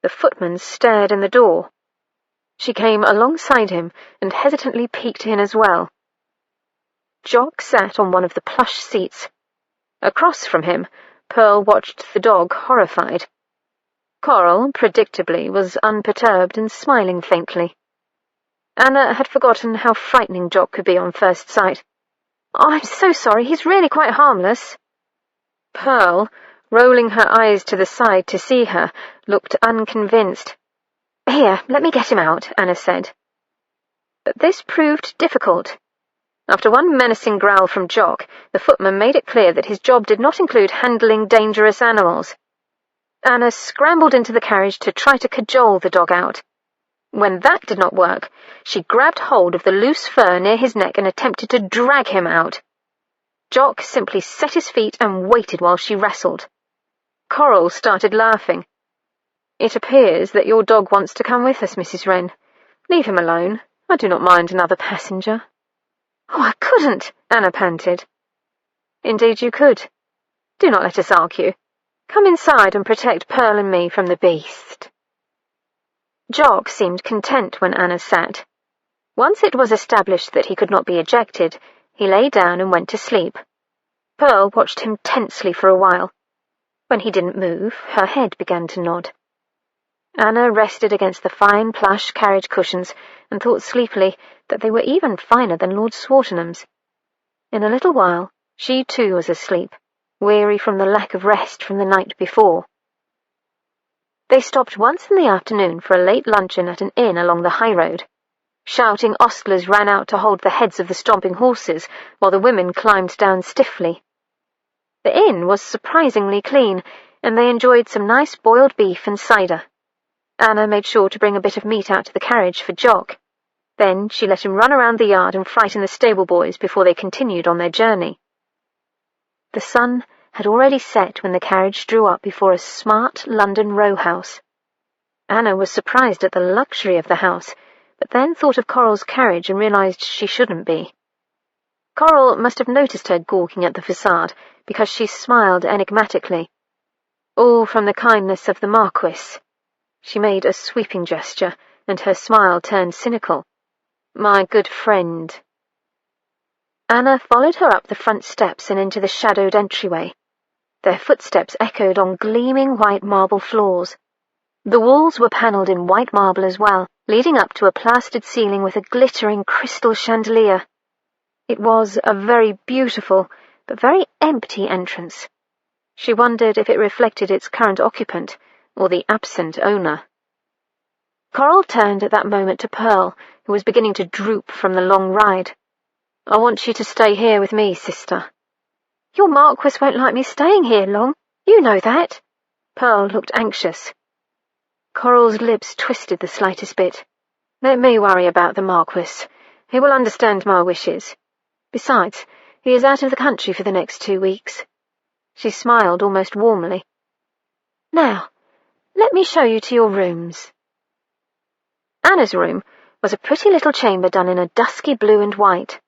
The footman stared in the door. She came alongside him and hesitantly peeked in as well. Jock sat on one of the plush seats. Across from him, Pearl watched the dog, horrified. Coral, predictably, was unperturbed and smiling faintly. Anna had forgotten how frightening Jock could be on first sight. "Oh, I'm so sorry, he's really quite harmless." Pearl, rolling her eyes to the side to see her, looked unconvinced. "Here, let me get him out," Anna said. But this proved difficult. After one menacing growl from Jock, the footman made it clear that his job did not include handling dangerous animals. Anna scrambled into the carriage to try to cajole the dog out. When that did not work, she grabbed hold of the loose fur near his neck and attempted to drag him out. Jock simply set his feet and waited while she wrestled. Coral started laughing. "It appears that your dog wants to come with us, Mrs. Wren. Leave him alone. I do not mind another passenger." "Oh, I couldn't," Anna panted. "Indeed you could. Do not let us argue. Come inside and protect Pearl and me from the beast." Jock seemed content when Anna sat. Once it was established that he could not be ejected, he lay down and went to sleep. Pearl watched him tensely for a while. When he didn't move, her head began to nod. Anna rested against the fine plush carriage cushions and thought sleepily that they were even finer than Lord Swartingham's. In a little while, she too was asleep, weary from the lack of rest from the night before. They stopped once in the afternoon for a late luncheon at an inn along the high road. Shouting ostlers ran out to hold the heads of the stomping horses, while the women climbed down stiffly. The inn was surprisingly clean, and they enjoyed some nice boiled beef and cider. Anna made sure to bring a bit of meat out to the carriage for Jock. Then she let him run around the yard and frighten the stable boys before they continued on their journey. The sun had already set when the carriage drew up before a smart London row house. Anna was surprised at the luxury of the house, but then thought of Coral's carriage and realised she shouldn't be. Coral must have noticed her gawking at the facade, because she smiled enigmatically. All from the kindness of the Marquis. She made a sweeping gesture, and her smile turned cynical. "My good friend." Anna followed her up the front steps and into the shadowed entryway. Their footsteps echoed on gleaming white marble floors. The walls were panelled in white marble as well, leading up to a plastered ceiling with a glittering crystal chandelier. It was a very beautiful, but very empty entrance. She wondered if it reflected its current occupant, or the absent owner. Coral turned at that moment to Pearl, who was beginning to droop from the long ride. "I want you to stay here with me, sister." "Your Marquis won't like me staying here long. You know that." Pearl looked anxious. Coral's lips twisted the slightest bit. "Let me worry about the Marquis. He will understand my wishes. Besides, he is out of the country for the next 2 weeks." She smiled almost warmly. "Now, let me show you to your rooms." Anna's room was a pretty little chamber done in a dusky blue and white.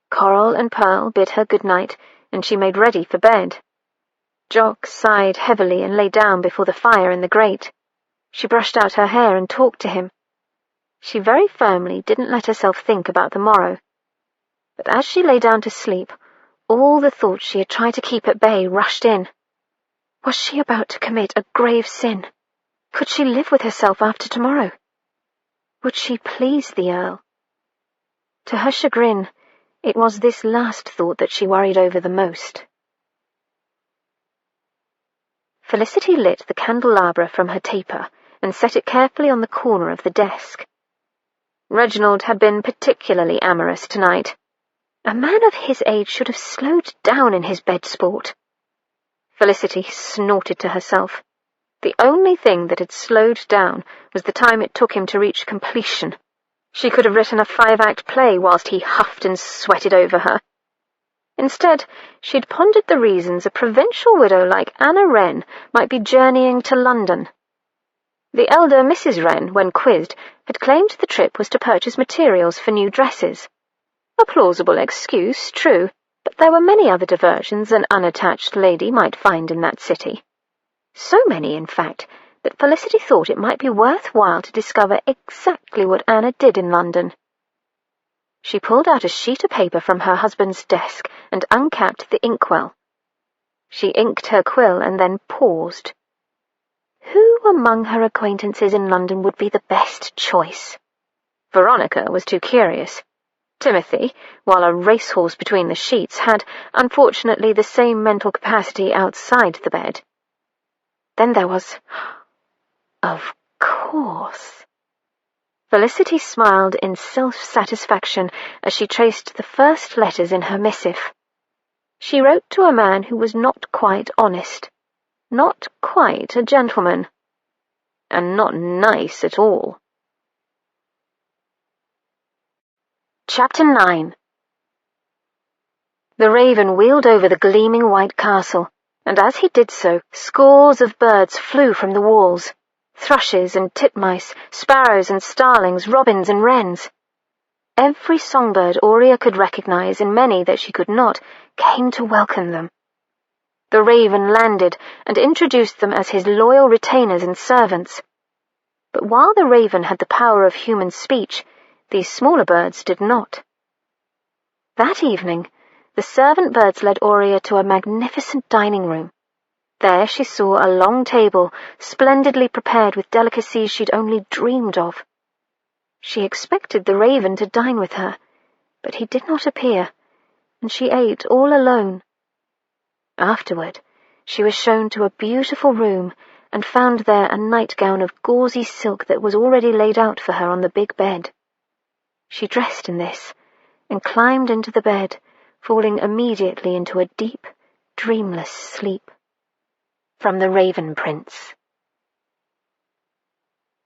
Coral and Pearl bid her good night, and she made ready for bed. Jock sighed heavily and lay down before the fire in the grate. She brushed out her hair and talked to him. She very firmly didn't let herself think about the morrow. But as she lay down to sleep, all the thoughts she had tried to keep at bay rushed in. Was she about to commit a grave sin? Could she live with herself after tomorrow? Would she please the Earl? To her chagrin, it was this last thought that she worried over the most. Felicity lit the candelabra from her taper and set it carefully on the corner of the desk. Reginald had been particularly amorous tonight. A man of his age should have slowed down in his bed sport. Felicity snorted to herself. The only thing that had slowed down was the time it took him to reach completion. She could have written a 5-act play whilst he huffed and sweated over her. Instead, she'd pondered the reasons a provincial widow like Anna Wren might be journeying to London. The elder Mrs. Wren, when quizzed, had claimed the trip was to purchase materials for new dresses. A plausible excuse, true, but there were many other diversions an unattached lady might find in that city. So many, in fact, that Felicity thought it might be worthwhile to discover exactly what Anna did in London. She pulled out a sheet of paper from her husband's desk and uncapped the inkwell. She inked her quill and then paused. Who among her acquaintances in London would be the best choice? Veronica was too curious. Timothy, while a racehorse between the sheets, had, unfortunately, the same mental capacity outside the bed. Then there was... Of course. Felicity smiled in self-satisfaction as she traced the first letters in her missive. She wrote to a man who was not quite honest, not quite a gentleman, and not nice at all. Chapter 9. The raven wheeled over the gleaming white castle, and as he did so, scores of birds flew from the walls. Thrushes and titmice, sparrows and starlings, robins and wrens. Every songbird Aurea could recognize, and many that she could not, came to welcome them. The raven landed and introduced them as his loyal retainers and servants. But while the raven had the power of human speech, these smaller birds did not. That evening, the servant birds led Aurea to a magnificent dining room. There she saw a long table, splendidly prepared with delicacies she'd only dreamed of. She expected the raven to dine with her, but he did not appear, and she ate all alone. Afterward, she was shown to a beautiful room and found there a nightgown of gauzy silk that was already laid out for her on the big bed. She dressed in this and climbed into the bed, falling immediately into a deep, dreamless sleep. From the Raven Prince.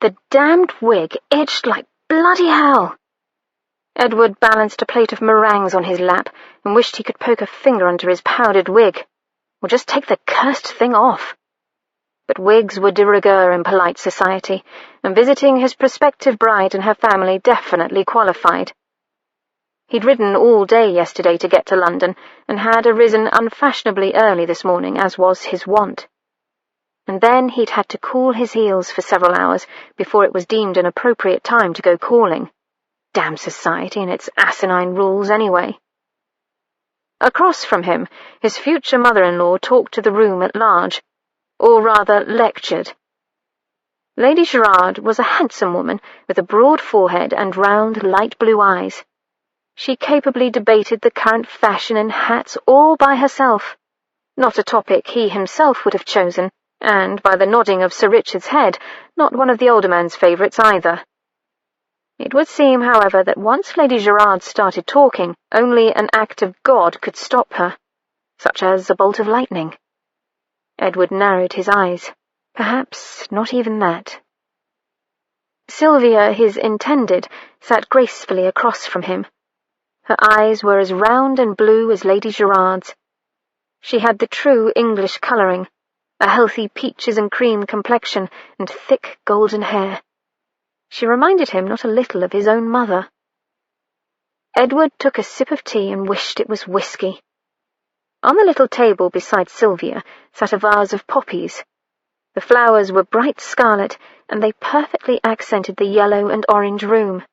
The damned wig itched like bloody hell. Edward balanced a plate of meringues on his lap and wished he could poke a finger under his powdered wig, or just take the cursed thing off. But wigs were de rigueur in polite society, and visiting his prospective bride and her family definitely qualified. He'd ridden all day yesterday to get to London, and had arisen unfashionably early this morning, as was his wont. And then he'd had to cool his heels for several hours before it was deemed an appropriate time to go calling. Damn society and its asinine rules, anyway. Across from him, his future mother-in-law talked to the room at large, or rather lectured. Lady Gerard was a handsome woman with a broad forehead and round, light blue eyes. She capably debated the current fashion in hats all by herself, not a topic he himself would have chosen, and, by the nodding of Sir Richard's head, not one of the older man's favourites either. It would seem, however, that once Lady Gerard started talking, only an act of God could stop her, such as a bolt of lightning. Edward narrowed his eyes. Perhaps not even that. Sylvia, his intended, sat gracefully across from him. Her eyes were as round and blue as Lady Gerard's. She had the true English colouring, a healthy peaches and cream complexion, and thick golden hair. She reminded him not a little of his own mother. Edward took a sip of tea and wished it was whiskey. On the little table beside Sylvia sat a vase of poppies. The flowers were bright scarlet, and they perfectly accented the yellow and orange room.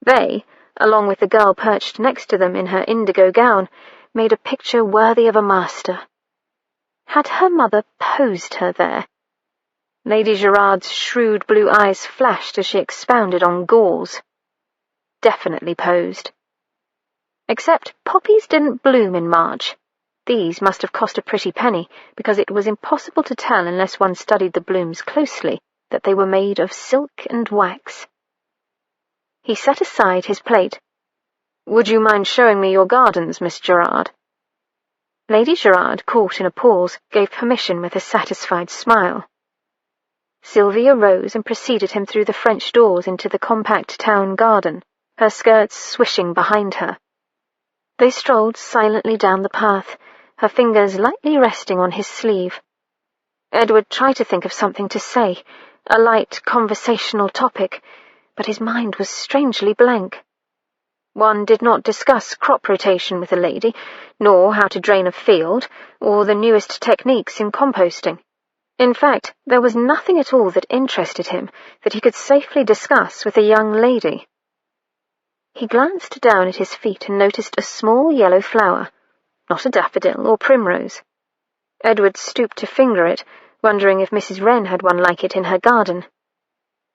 They, along with the girl perched next to them in her indigo gown, made a picture worthy of a master. Had her mother posed her there? Lady Gerard's shrewd blue eyes flashed as she expounded on galls. Definitely posed. Except poppies didn't bloom in March. These must have cost a pretty penny, because it was impossible to tell unless one studied the blooms closely that they were made of silk and wax. He set aside his plate. "Would you mind showing me your gardens, Miss Gerard?" Lady Gerard, caught in a pause, gave permission with a satisfied smile. Sylvia rose and preceded him through the French doors into the compact town garden, her skirts swishing behind her. They strolled silently down the path, her fingers lightly resting on his sleeve. Edward tried to think of something to say, a light conversational topic, but his mind was strangely blank. One did not discuss crop rotation with a lady, nor how to drain a field, or the newest techniques in composting. In fact, there was nothing at all that interested him that he could safely discuss with a young lady. He glanced down at his feet and noticed a small yellow flower, not a daffodil or primrose. Edward stooped to finger it, wondering if Mrs. Wren had one like it in her garden.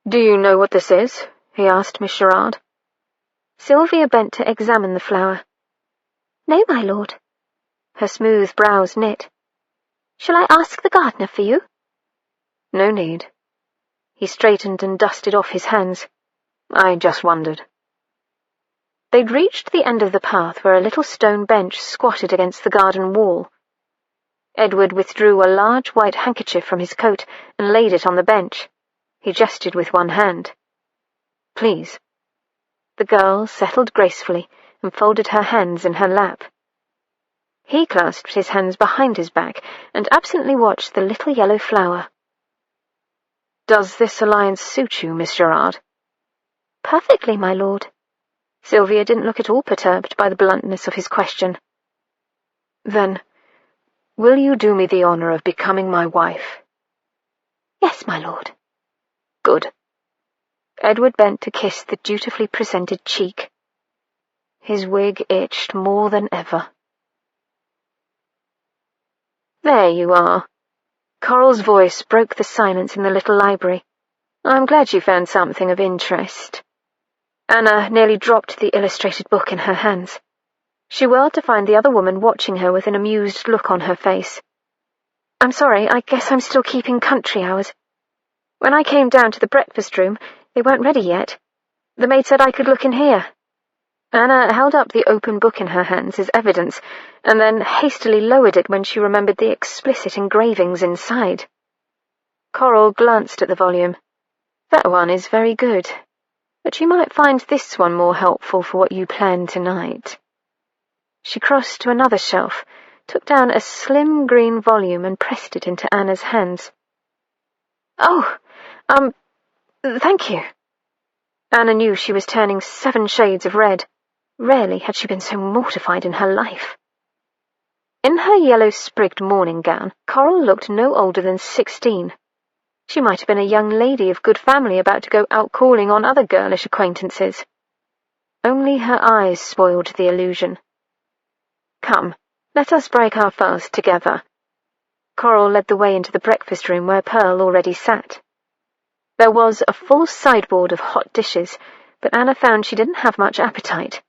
"Do you know what this is?" he asked Miss Gerard. Sylvia bent to examine the flower. "No, my lord." Her smooth brows knit. "Shall I ask the gardener for you?" "No need." He straightened and dusted off his hands. "I just wondered." They'd reached the end of the path where a little stone bench squatted against the garden wall. Edward withdrew a large white handkerchief from his coat and laid it on the bench. He gestured with one hand. "Please." The girl settled gracefully and folded her hands in her lap. He clasped his hands behind his back and absently watched the little yellow flower. "Does this alliance suit you, Miss Gerard?" "Perfectly, my lord." Sylvia didn't look at all perturbed by the bluntness of his question. "Then, will you do me the honour of becoming my wife?" "Yes, my lord." "Good." Edward bent to kiss the dutifully presented cheek. His wig itched more than ever. "There you are." Coral's voice broke the silence in the little library. "I'm glad you found something of interest." Anna nearly dropped the illustrated book in her hands. She whirled to find the other woman watching her with an amused look on her face. "I'm sorry, I guess I'm still keeping country hours. When I came down to the breakfast room, they weren't ready yet. The maid said I could look in here." Anna held up the open book in her hands as evidence, and then hastily lowered it when she remembered the explicit engravings inside. Coral glanced at the volume. "That one is very good, but you might find this one more helpful for what you plan tonight." She crossed to another shelf, took down a slim green volume and pressed it into Anna's hands. "Oh, thank you." Anna knew she was turning 7 shades of red. Rarely had she been so mortified in her life. In her yellow-sprigged morning gown, Coral looked no older than 16. She might have been a young lady of good family about to go out calling on other girlish acquaintances. Only her eyes spoiled the illusion. "Come, let us break our fast together." Coral led the way into the breakfast room where Pearl already sat. There was a full sideboard of hot dishes, but Anna found she didn't have much appetite.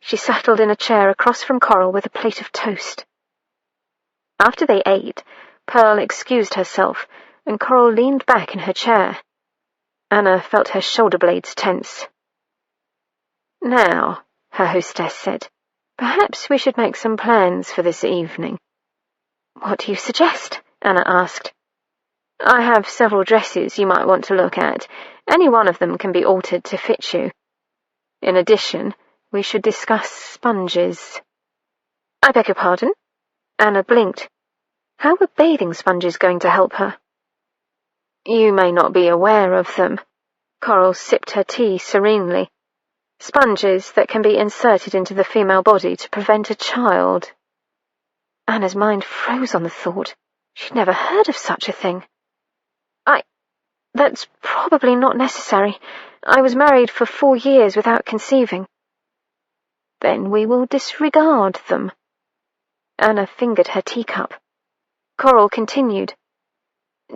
She settled in a chair across from Coral with a plate of toast. After they ate, Pearl excused herself, and Coral leaned back in her chair. Anna felt her shoulder blades tense. "Now," her hostess said, "perhaps we should make some plans for this evening." "What do you suggest?" Anna asked. "I have several dresses you might want to look at. Any one of them can be altered to fit you. In addition, we should discuss sponges." "I beg your pardon?" Anna blinked. How were bathing sponges going to help her? "You may not be aware of them." Coral sipped her tea serenely. "Sponges that can be inserted into the female body to prevent a child." Anna's mind froze on the thought. She'd never heard of such a thing. That's probably not necessary. I was married for 4 years without conceiving." "Then we will disregard them." Anna fingered her teacup. Coral continued.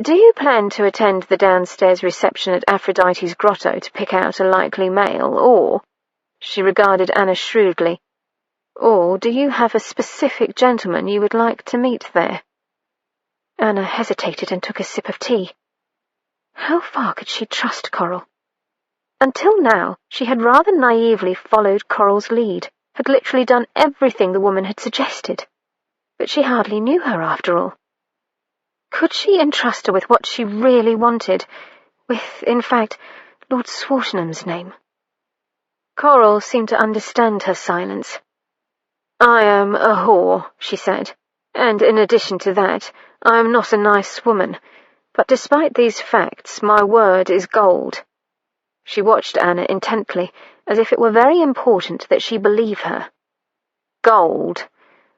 "Do you plan to attend the downstairs reception at Aphrodite's grotto to pick out a likely male, or—" she regarded Anna shrewdly, "or do you have a specific gentleman you would like to meet there?" Anna hesitated and took a sip of tea. How far could she trust Coral? Until now, she had rather naively followed Coral's lead, had literally done everything the woman had suggested. But she hardly knew her, after all. Could she entrust her with what she really wanted, with, in fact, Lord Swartingham's name? Coral seemed to understand her silence. "I am a whore," she said, "and in addition to that, I am not a nice woman. But despite these facts, my word is gold." She watched Anna intently, as if it were very important that she believe her. "Gold.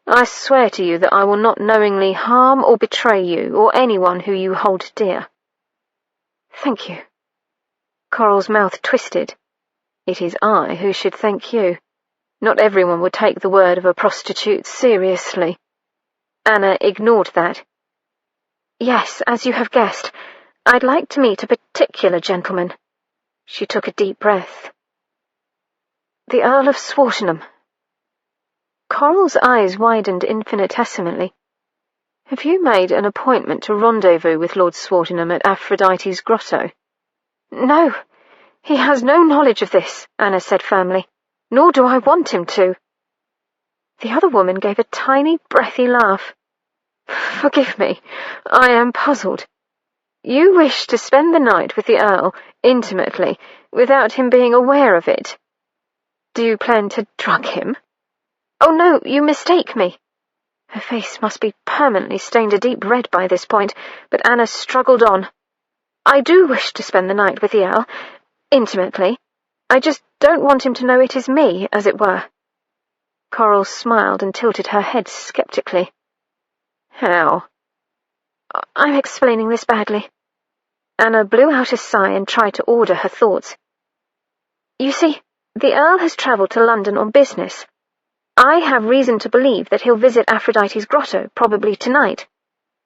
I swear to you that I will not knowingly harm or betray you or anyone who you hold dear." "Thank you." Coral's mouth twisted. "It is I who should thank you. Not everyone would take the word of a prostitute seriously." Anna ignored that. "Yes, as you have guessed, I'd like to meet a particular gentleman." She took a deep breath. "The Earl of Swartingham." Coral's eyes widened infinitesimally. "Have you made an appointment to rendezvous with Lord Swartingham at Aphrodite's grotto?" "No, he has no knowledge of this," Anna said firmly. "Nor do I want him to." The other woman gave a tiny, breathy laugh. "Forgive me, I am puzzled. You wish to spend the night with the Earl, intimately, without him being aware of it. Do you plan to drug him?" "Oh no, you mistake me." Her face must be permanently stained a deep red by this point, but Anna struggled on. "I do wish to spend the night with the Earl, intimately. I just don't want him to know it is me, as it were." Coral smiled and tilted her head skeptically. "How?" "I'm explaining this badly." Anna blew out a sigh and tried to order her thoughts. "You see, the Earl has travelled to London on business. I have reason to believe that he'll visit Aphrodite's grotto, probably tonight."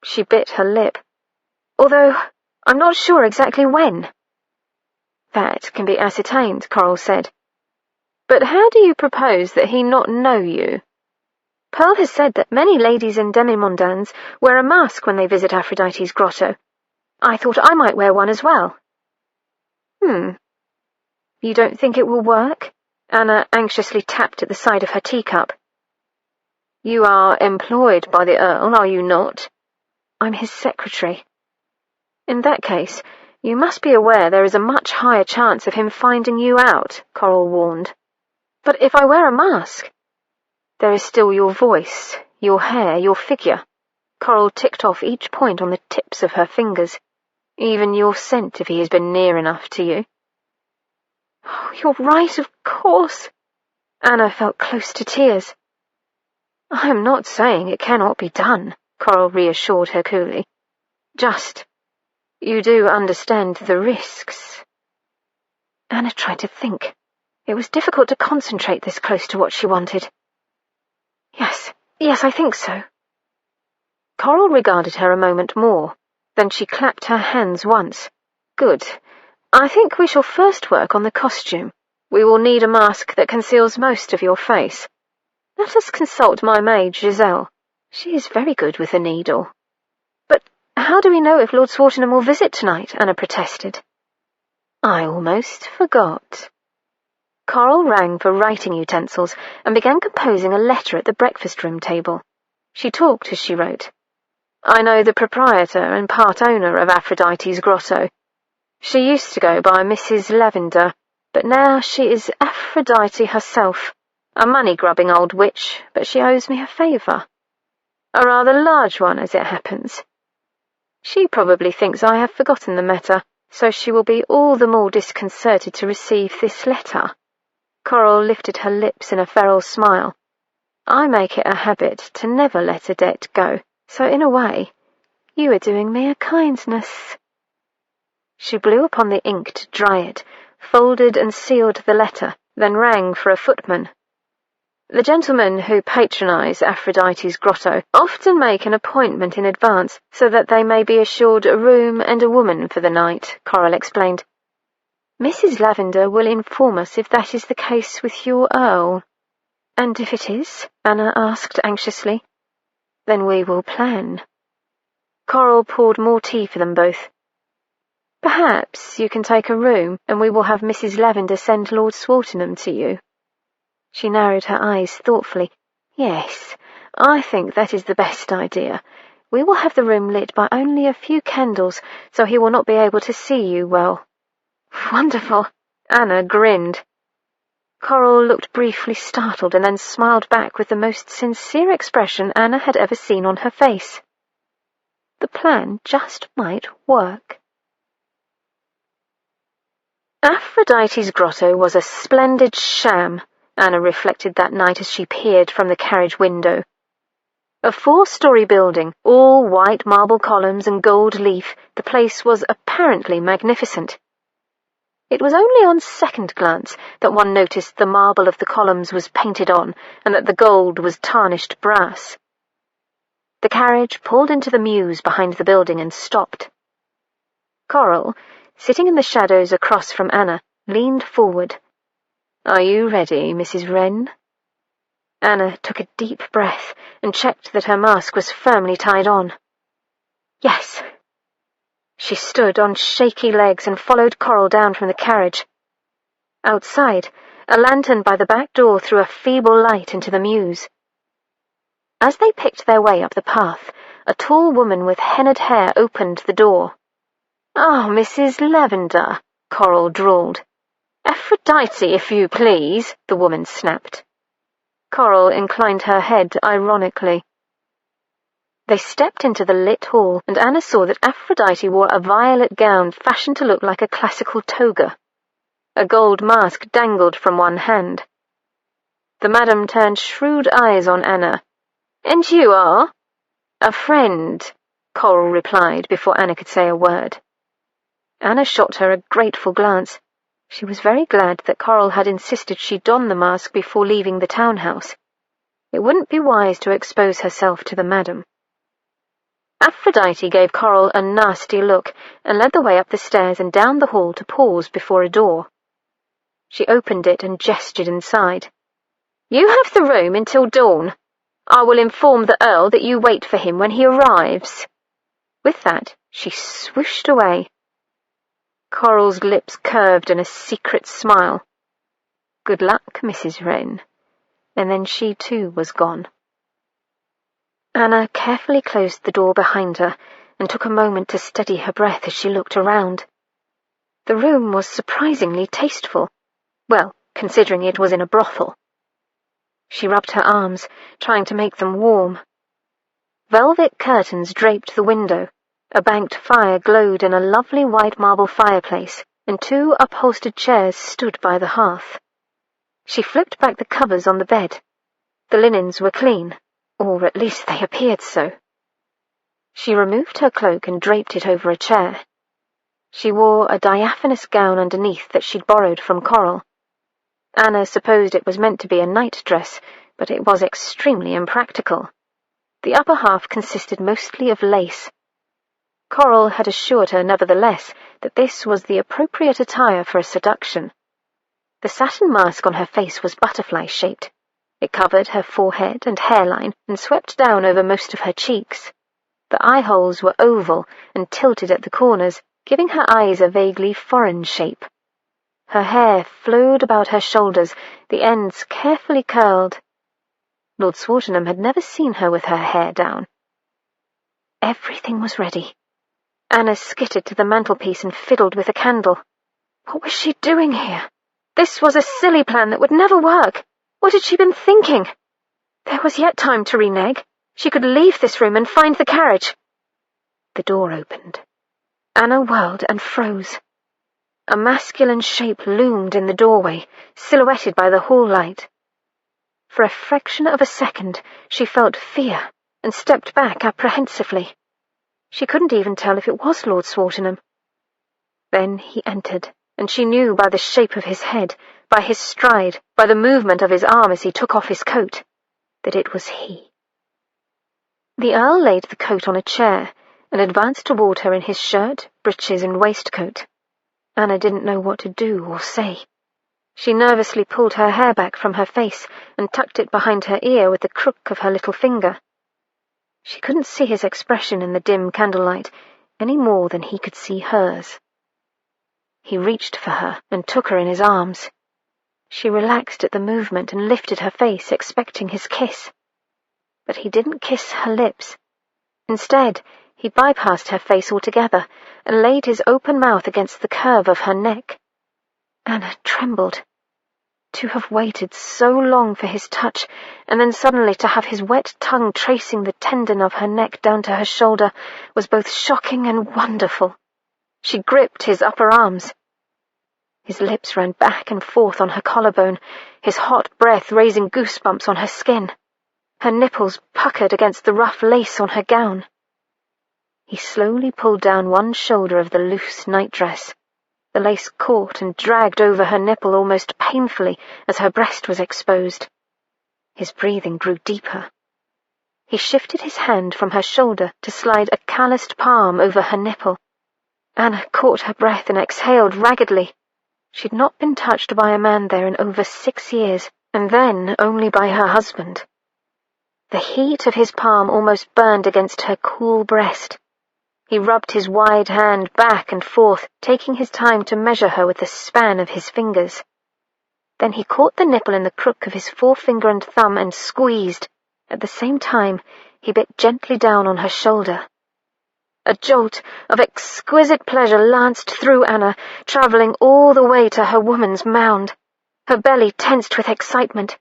She bit her lip. "Although I'm not sure exactly when." "That can be ascertained," Coral said. "But how do you propose that he not know you? Pearl has said that many ladies and demi-mondaines wear a mask when they visit Aphrodite's grotto. I thought I might wear one as well." You don't think it will work?" Anna anxiously tapped at the side of her teacup. "You are employed by the Earl, are you not?" "I'm his secretary." "In that case, you must be aware there is a much higher chance of him finding you out," Coral warned. "But if I wear a mask?" "There is still your voice, your hair, your figure." Coral ticked off each point on the tips of her fingers. "Even your scent if he has been near enough to you." "Oh, you're right, of course." Anna felt close to tears. "I am not saying it cannot be done," Coral reassured her coolly. "Just, you do understand the risks." Anna tried to think. It was difficult to concentrate this close to what she wanted. Yes, I think so." Coral regarded her a moment more. Then she clapped her hands once. "Good. I think we shall first work on the costume. We will need a mask that conceals most of your face. Let us consult my maid, Giselle. She is very good with a needle." "But How do we know if Lord Swartingham will visit tonight? Anna protested. I almost forgot. Coral rang for writing utensils and began composing a letter at the breakfast-room table. She talked as she wrote. I know the proprietor and part owner of Aphrodite's grotto. She used to go by Mrs. Lavender, but now she is Aphrodite herself, a money-grubbing old witch, but she owes me a favour. A rather large one, as it happens. She probably thinks I have forgotten the matter, so she will be all the more disconcerted to receive this letter. Coral lifted her lips in a feral smile. I make it a habit to never let a debt go, so in a way, you are doing me a kindness. She blew upon the ink to dry it, folded and sealed the letter, then rang for a footman. The gentlemen who patronize Aphrodite's grotto often make an appointment in advance so that they may be assured a room and a woman for the night, Coral explained. Mrs. Lavender will inform us if that is the case with your Earl. And if it is? Anna asked anxiously. Then we will plan. Coral poured more tea for them both. Perhaps you can take a room and we will have Mrs. Lavender send Lord Swartingham to you. She narrowed her eyes thoughtfully. Yes, I think that is the best idea. We will have the room lit by only a few candles, so he will not be able to see you well. Wonderful. Anna grinned. Coral looked briefly startled and then smiled back with the most sincere expression Anna had ever seen on her face. The plan just might work. Aphrodite's grotto was a splendid sham, Anna reflected that night as she peered from the carriage window. A 4-story building, all white marble columns and gold leaf, the place was apparently magnificent. It was only on second glance that one noticed the marble of the columns was painted on and that the gold was tarnished brass. The carriage pulled into the mews behind the building and stopped. Coral, sitting in the shadows across from Anna, leaned forward. Are you ready, Mrs. Wren? Anna took a deep breath and checked that her mask was firmly tied on. Yes. She stood on shaky legs and followed Coral down from the carriage. Outside, a lantern by the back door threw a feeble light into the mews. As they picked their way up the path, a tall woman with hennaed hair opened the door. Oh, Mrs. Lavender, Coral drawled. Aphrodite, if you please, the woman snapped. Coral inclined her head ironically. They stepped into the lit hall, and Anna saw that Aphrodite wore a violet gown fashioned to look like a classical toga. A gold mask dangled from one hand. The madam turned shrewd eyes on Anna. And you are? A friend, Coral replied before Anna could say a word. Anna shot her a grateful glance. She was very glad that Coral had insisted she don the mask before leaving the townhouse. It wouldn't be wise to expose herself to the madam. Aphrodite gave Coral a nasty look and led the way up the stairs and down the hall to pause before a door. She opened it and gestured inside. You have the room until dawn. I will inform the Earl that you wait for him when he arrives. With that, she swooshed away. Coral's lips curved in a secret smile. Good luck, Mrs. Wren. And then she too was gone. Anna carefully closed the door behind her and took a moment to steady her breath as she looked around. The room was surprisingly tasteful. Well, considering it was in a brothel. She rubbed her arms, trying to make them warm. Velvet curtains draped the window. A banked fire glowed in a lovely white marble fireplace, and 2 upholstered chairs stood by the hearth. She flipped back the covers on the bed. The linens were clean, or at least they appeared so. She removed her cloak and draped it over a chair. She wore a diaphanous gown underneath that she'd borrowed from Coral. Anna supposed it was meant to be a night-dress, but it was extremely impractical. The upper half consisted mostly of lace. Coral had assured her, nevertheless, that this was the appropriate attire for a seduction. The satin mask on her face was butterfly-shaped. It covered her forehead and hairline and swept down over most of her cheeks. The eye holes were oval and tilted at the corners, giving her eyes a vaguely foreign shape. Her hair flowed about her shoulders, the ends carefully curled. Lord Swartingham had never seen her with her hair down. Everything was ready. Anna skittered to the mantelpiece and fiddled with a candle. What was she doing here? This was a silly plan that would never work. What had she been thinking? There was yet time to renege. She could leave this room and find the carriage. The door opened. Anna whirled and froze. A masculine shape loomed in the doorway, silhouetted by the hall light. For a fraction of a second, she felt fear and stepped back apprehensively. She couldn't even tell if it was Lord Swartingham. Then he entered, and she knew by the shape of his head, by his stride, by the movement of his arm as he took off his coat, that it was he. The Earl laid the coat on a chair and advanced toward her in his shirt, breeches, and waistcoat. Anna didn't know what to do or say. She nervously pulled her hair back from her face and tucked it behind her ear with the crook of her little finger. She couldn't see his expression in the dim candlelight any more than he could see hers. He reached for her and took her in his arms. She relaxed at the movement and lifted her face, expecting his kiss. But he didn't kiss her lips. Instead, he bypassed her face altogether and laid his open mouth against the curve of her neck. Anna trembled. To have waited so long for his touch, and then suddenly to have his wet tongue tracing the tendon of her neck down to her shoulder, was both shocking and wonderful. She gripped his upper arms. His lips ran back and forth on her collarbone, his hot breath raising goosebumps on her skin. Her nipples puckered against the rough lace on her gown. He slowly pulled down one shoulder of the loose nightdress. The lace caught and dragged over her nipple almost painfully as her breast was exposed. His breathing grew deeper. He shifted his hand from her shoulder to slide a calloused palm over her nipple. Anna caught her breath and exhaled raggedly. She'd not been touched by a man there in over 6 years, and then only by her husband. The heat of his palm almost burned against her cool breast. He rubbed his wide hand back and forth, taking his time to measure her with the span of his fingers. Then he caught the nipple in the crook of his forefinger and thumb and squeezed. At the same time, he bit gently down on her shoulder. A jolt of exquisite pleasure lanced through Anna, travelling all the way to her woman's mound. Her belly tensed with excitement.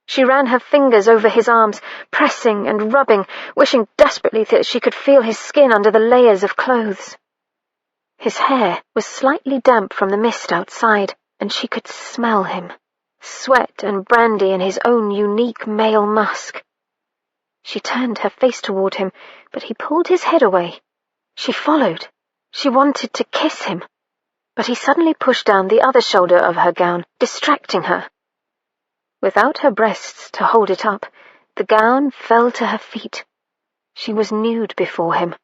She ran her fingers over his arms, pressing and rubbing, wishing desperately that she could feel his skin under the layers of clothes. His hair was slightly damp from the mist outside, and she could smell him, sweat and brandy in his own unique male musk. She turned her face toward him, but he pulled his head away. She followed. She wanted to kiss him, but he suddenly pushed down the other shoulder of her gown, distracting her. Without her breasts to hold it up, the gown fell to her feet. She was nude before him.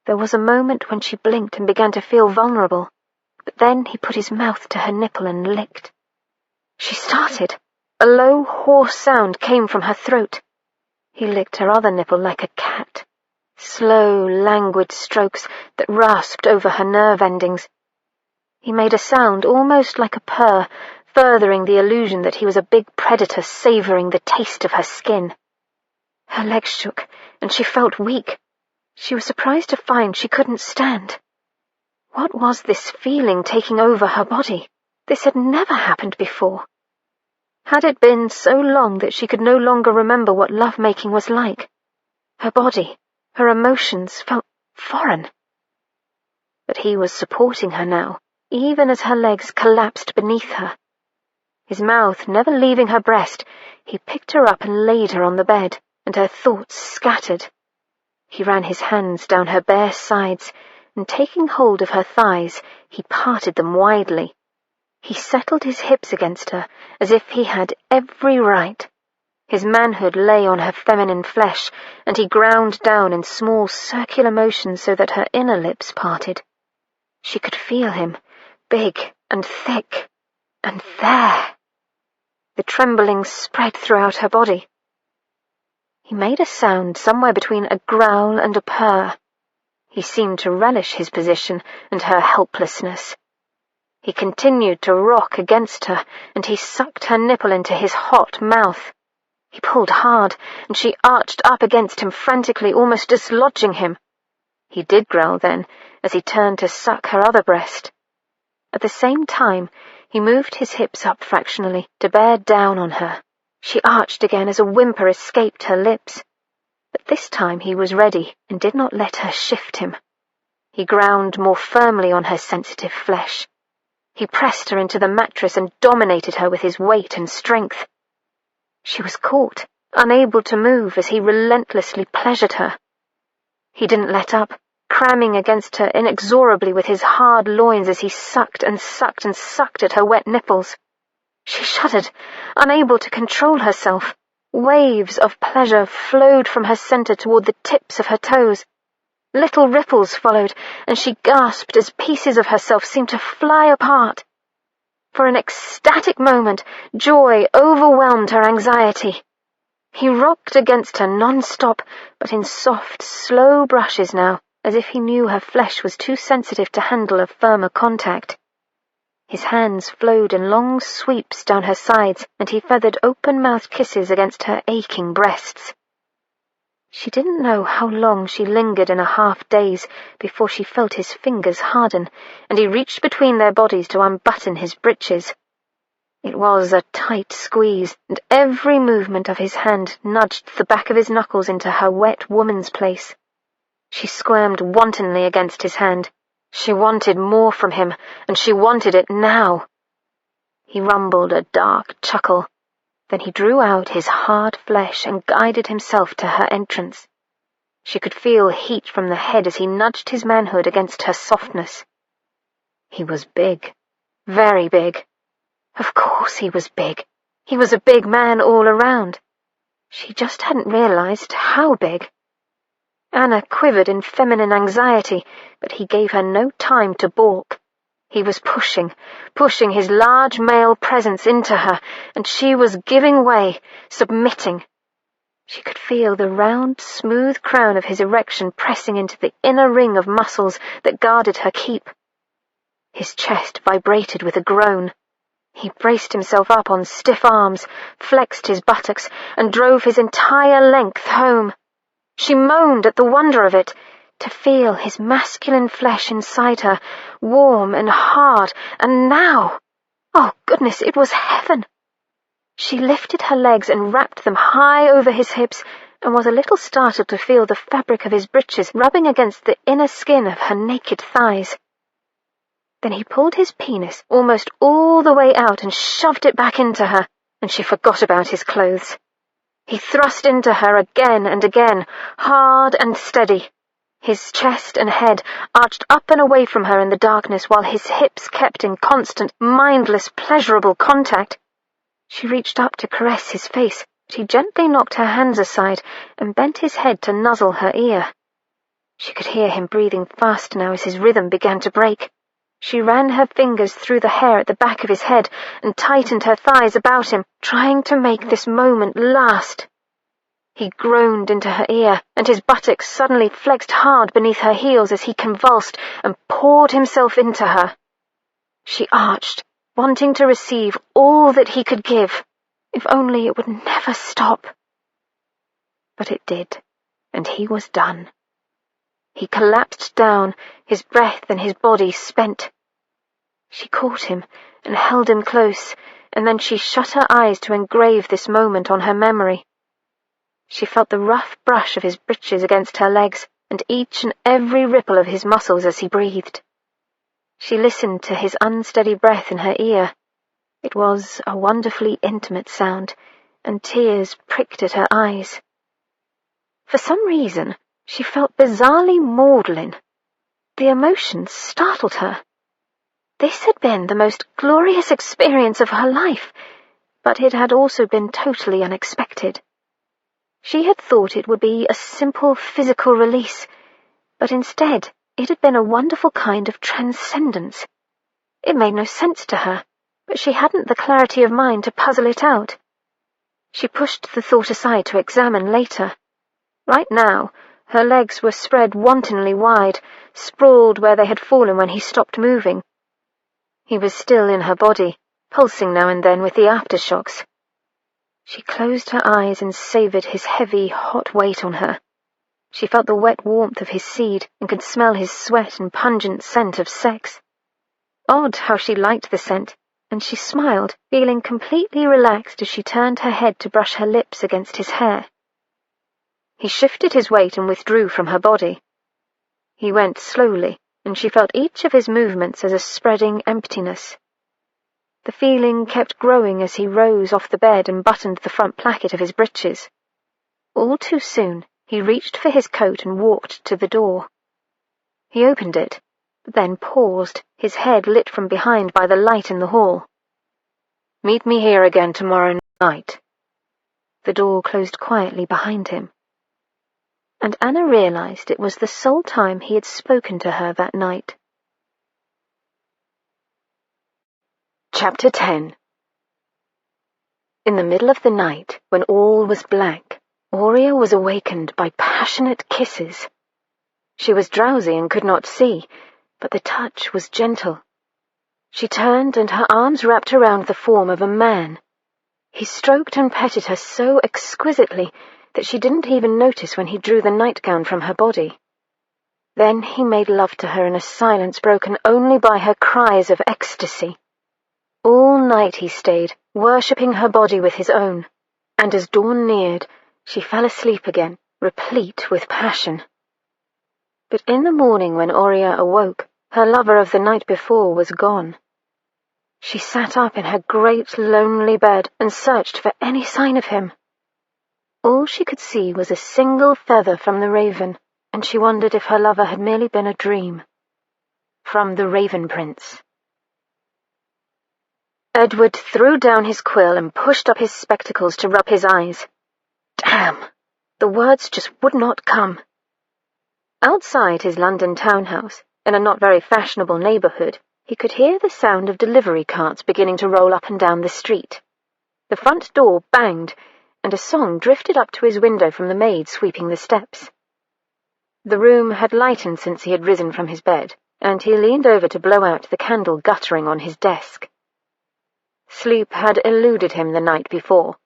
There was a moment when she blinked and began to feel vulnerable, but then he put his mouth to her nipple and licked. She started. A low, hoarse sound came from her throat. He licked her other nipple like a cat. Slow, languid strokes that rasped over her nerve endings. He made a sound almost like a purr, furthering the illusion that he was a big predator savouring the taste of her skin. Her legs shook, and she felt weak. She was surprised to find she couldn't stand. What was this feeling taking over her body? This had never happened before. Had it been so long that she could no longer remember what love-making was like? Her body, her emotions felt foreign. But he was supporting her now, even as her legs collapsed beneath her. His mouth never leaving her breast, he picked her up and laid her on the bed, and her thoughts scattered. He ran his hands down her bare sides, and taking hold of her thighs, he parted them widely. He settled his hips against her, as if he had every right. His manhood lay on her feminine flesh, and he ground down in small circular motions so that her inner lips parted. She could feel him, big and thick, and there. The trembling spread throughout her body. He made a sound somewhere between a growl and a purr. He seemed to relish his position and her helplessness. He continued to rock against her, and he sucked her nipple into his hot mouth. He pulled hard, and she arched up against him frantically, almost dislodging him. He did growl then, as he turned to suck her other breast. At the same time, he moved his hips up fractionally to bear down on her. She arched again as a whimper escaped her lips. But this time he was ready and did not let her shift him. He ground more firmly on her sensitive flesh. He pressed her into the mattress and dominated her with his weight and strength. She was caught, unable to move as he relentlessly pleasured her. He didn't let up, cramming against her inexorably with his hard loins as he sucked and sucked and sucked at her wet nipples. She shuddered, unable to control herself. Waves of pleasure flowed from her center toward the tips of her toes. Little ripples followed, and she gasped as pieces of herself seemed to fly apart. For an ecstatic moment, joy overwhelmed her anxiety. He rocked against her non-stop, but in soft, slow brushes now, as if he knew her flesh was too sensitive to handle a firmer contact. His hands flowed in long sweeps down her sides, and he feathered open-mouthed kisses against her aching breasts. She didn't know how long she lingered in a half-daze before she felt his fingers harden, and he reached between their bodies to unbutton his breeches. It was a tight squeeze, and every movement of his hand nudged the back of his knuckles into her wet woman's place. She squirmed wantonly against his hand. She wanted more from him, and she wanted it now. He rumbled a dark chuckle. Then he drew out his hard flesh and guided himself to her entrance. She could feel heat from the head as he nudged his manhood against her softness. He was big, very big. Of course he was big. He was a big man all around. She just hadn't realized how big. Anna quivered in feminine anxiety, but he gave her no time to balk. He was pushing his large male presence into her, and she was giving way, submitting. She could feel the round, smooth crown of his erection pressing into the inner ring of muscles that guarded her keep. His chest vibrated with a groan. He braced himself up on stiff arms, flexed his buttocks, and drove his entire length home. She moaned at the wonder of it, to feel his masculine flesh inside her, warm and hard, and now, oh goodness, it was heaven. She lifted her legs and wrapped them high over his hips, and was a little startled to feel the fabric of his breeches rubbing against the inner skin of her naked thighs. Then he pulled his penis almost all the way out and shoved it back into her, and she forgot about his clothes. He thrust into her again and again, hard and steady. His chest and head arched up and away from her in the darkness while his hips kept in constant, mindless, pleasurable contact. She reached up to caress his face, but he gently knocked her hands aside and bent his head to nuzzle her ear. She could hear him breathing fast now as his rhythm began to break. She ran her fingers through the hair at the back of his head and tightened her thighs about him, trying to make this moment last. He groaned into her ear, and his buttocks suddenly flexed hard beneath her heels as he convulsed and poured himself into her. She arched, wanting to receive all that he could give, if only it would never stop. But it did, and he was done. He collapsed down, his breath and his body spent. She caught him and held him close, and then she shut her eyes to engrave this moment on her memory. She felt the rough brush of his breeches against her legs, and each and every ripple of his muscles as he breathed. She listened to his unsteady breath in her ear. It was a wonderfully intimate sound, and tears pricked at her eyes. For some reason, she felt bizarrely maudlin. The emotions startled her. This had been the most glorious experience of her life, but it had also been totally unexpected. She had thought it would be a simple physical release, but instead it had been a wonderful kind of transcendence. It made no sense to her, but she hadn't the clarity of mind to puzzle it out. She pushed the thought aside to examine later. Right now, her legs were spread wantonly wide, sprawled where they had fallen when he stopped moving. He was still in her body, pulsing now and then with the aftershocks. She closed her eyes and savoured his heavy, hot weight on her. She felt the wet warmth of his seed and could smell his sweat and pungent scent of sex. Odd how she liked the scent, and she smiled, feeling completely relaxed as she turned her head to brush her lips against his hair. He shifted his weight and withdrew from her body. He went slowly, and she felt each of his movements as a spreading emptiness. The feeling kept growing as he rose off the bed and buttoned the front placket of his breeches. All too soon, he reached for his coat and walked to the door. He opened it, but then paused, his head lit from behind by the light in the hall. "Meet me here again tomorrow night." The door closed quietly behind him. And Anna realized it was the sole time he had spoken to her that night. Chapter 10. In the middle of the night, when all was black, Aurea was awakened by passionate kisses. She was drowsy and could not see, but the touch was gentle. She turned and her arms wrapped around the form of a man. He stroked and petted her so exquisitely that she didn't even notice when he drew the nightgown from her body. Then he made love to her in a silence broken only by her cries of ecstasy. All night he stayed, worshipping her body with his own, and as dawn neared, she fell asleep again, replete with passion. But in the morning when Aurea awoke, her lover of the night before was gone. She sat up in her great lonely bed and searched for any sign of him. All she could see was a single feather from the raven, and she wondered if her lover had merely been a dream. From the Raven Prince. Edward threw down his quill and pushed up his spectacles to rub his eyes. Damn! The words just would not come. Outside his London townhouse, in a not very fashionable neighbourhood, he could hear the sound of delivery carts beginning to roll up and down the street. The front door banged, and a song drifted up to his window from the maid sweeping the steps. The room had lightened since he had risen from his bed, and he leaned over to blow out the candle guttering on his desk. Sleep had eluded him the night before.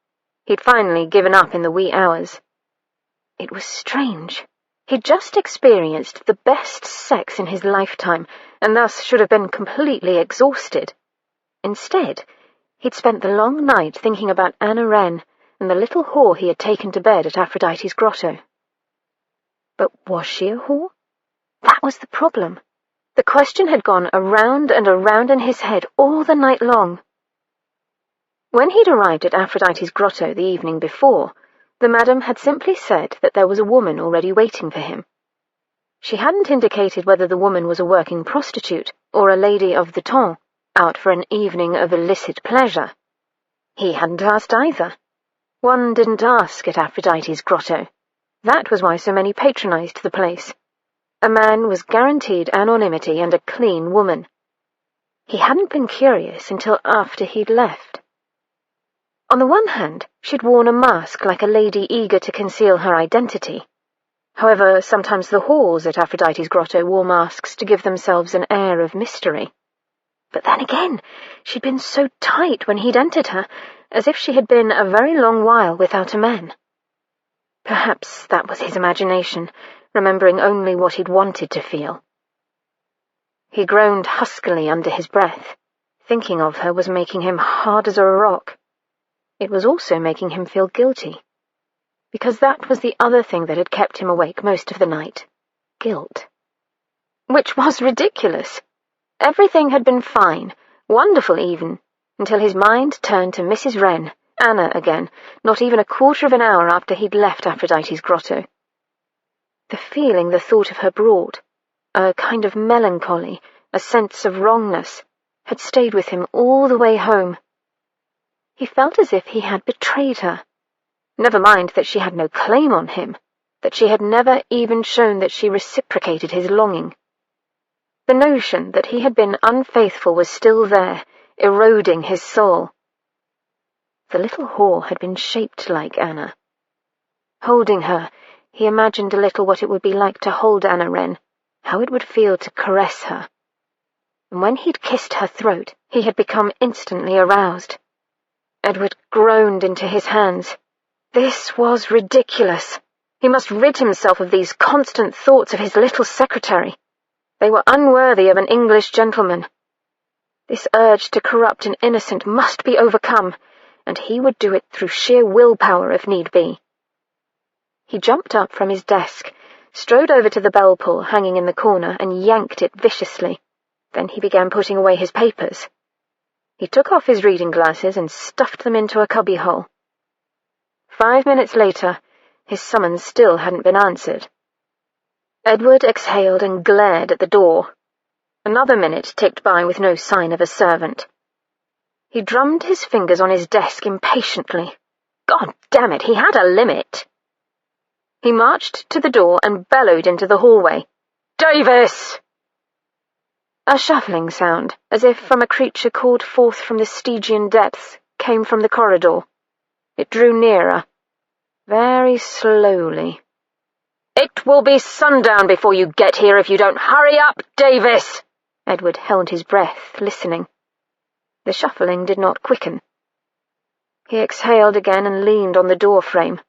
He'd finally given up in the wee hours. It was strange. He'd just experienced the best sex in his lifetime, and thus should have been completely exhausted. Instead, he'd spent the long night thinking about Anna Wren and the little whore he had taken to bed at Aphrodite's grotto. But was she a whore? That was the problem. The question had gone around and around in his head all the night long. When he'd arrived at Aphrodite's grotto the evening before, the madam had simply said that there was a woman already waiting for him. She hadn't indicated whether the woman was a working prostitute or a lady of the ton, out for an evening of illicit pleasure. He hadn't asked either. One didn't ask at Aphrodite's grotto. That was why so many patronized the place. A man was guaranteed anonymity and a clean woman. He hadn't been curious until after he'd left. On the one hand, she'd worn a mask like a lady eager to conceal her identity. However, sometimes the whores at Aphrodite's grotto wore masks to give themselves an air of mystery. But then again, she'd been so tight when he'd entered her, as if she had been a very long while without a man. Perhaps that was his imagination, remembering only what he'd wanted to feel. He groaned huskily under his breath. Thinking of her was making him hard as a rock. It was also making him feel guilty, because that was the other thing that had kept him awake most of the night. Guilt. Which was ridiculous. Everything had been fine, wonderful even, until his mind turned to Mrs. Wren, Anna again, not even a quarter of an hour after he'd left Aphrodite's grotto. The feeling the thought of her brought, a kind of melancholy, a sense of wrongness, had stayed with him all the way home. He felt as if he had betrayed her. Never mind that she had no claim on him, that she had never even shown that she reciprocated his longing. The notion that he had been unfaithful was still there, eroding his soul. The little whore had been shaped like Anna. Holding her, he imagined a little what it would be like to hold Anna Wren, how it would feel to caress her. And when he'd kissed her throat, he had become instantly aroused. Edward groaned into his hands. This was ridiculous. He must rid himself of these constant thoughts of his little secretary. They were unworthy of an English gentleman. This urge to corrupt an innocent must be overcome, and he would do it through sheer willpower if need be. He jumped up from his desk, strode over to the bell pull hanging in the corner, and yanked it viciously. Then he began putting away his papers. He took off his reading glasses and stuffed them into a cubbyhole. 5 minutes later, his summons still hadn't been answered. Edward exhaled and glared at the door. Another minute ticked by with no sign of a servant. He drummed his fingers on his desk impatiently. God damn it, he had a limit. He marched to the door and bellowed into the hallway. "Davis!" A shuffling sound, as if from a creature called forth from the Stygian depths, came from the corridor. It drew nearer, very slowly. "It will be sundown before you get here if you don't hurry up, Davis!" Edward held his breath, listening. The shuffling did not quicken. He exhaled again and leaned on the door frame.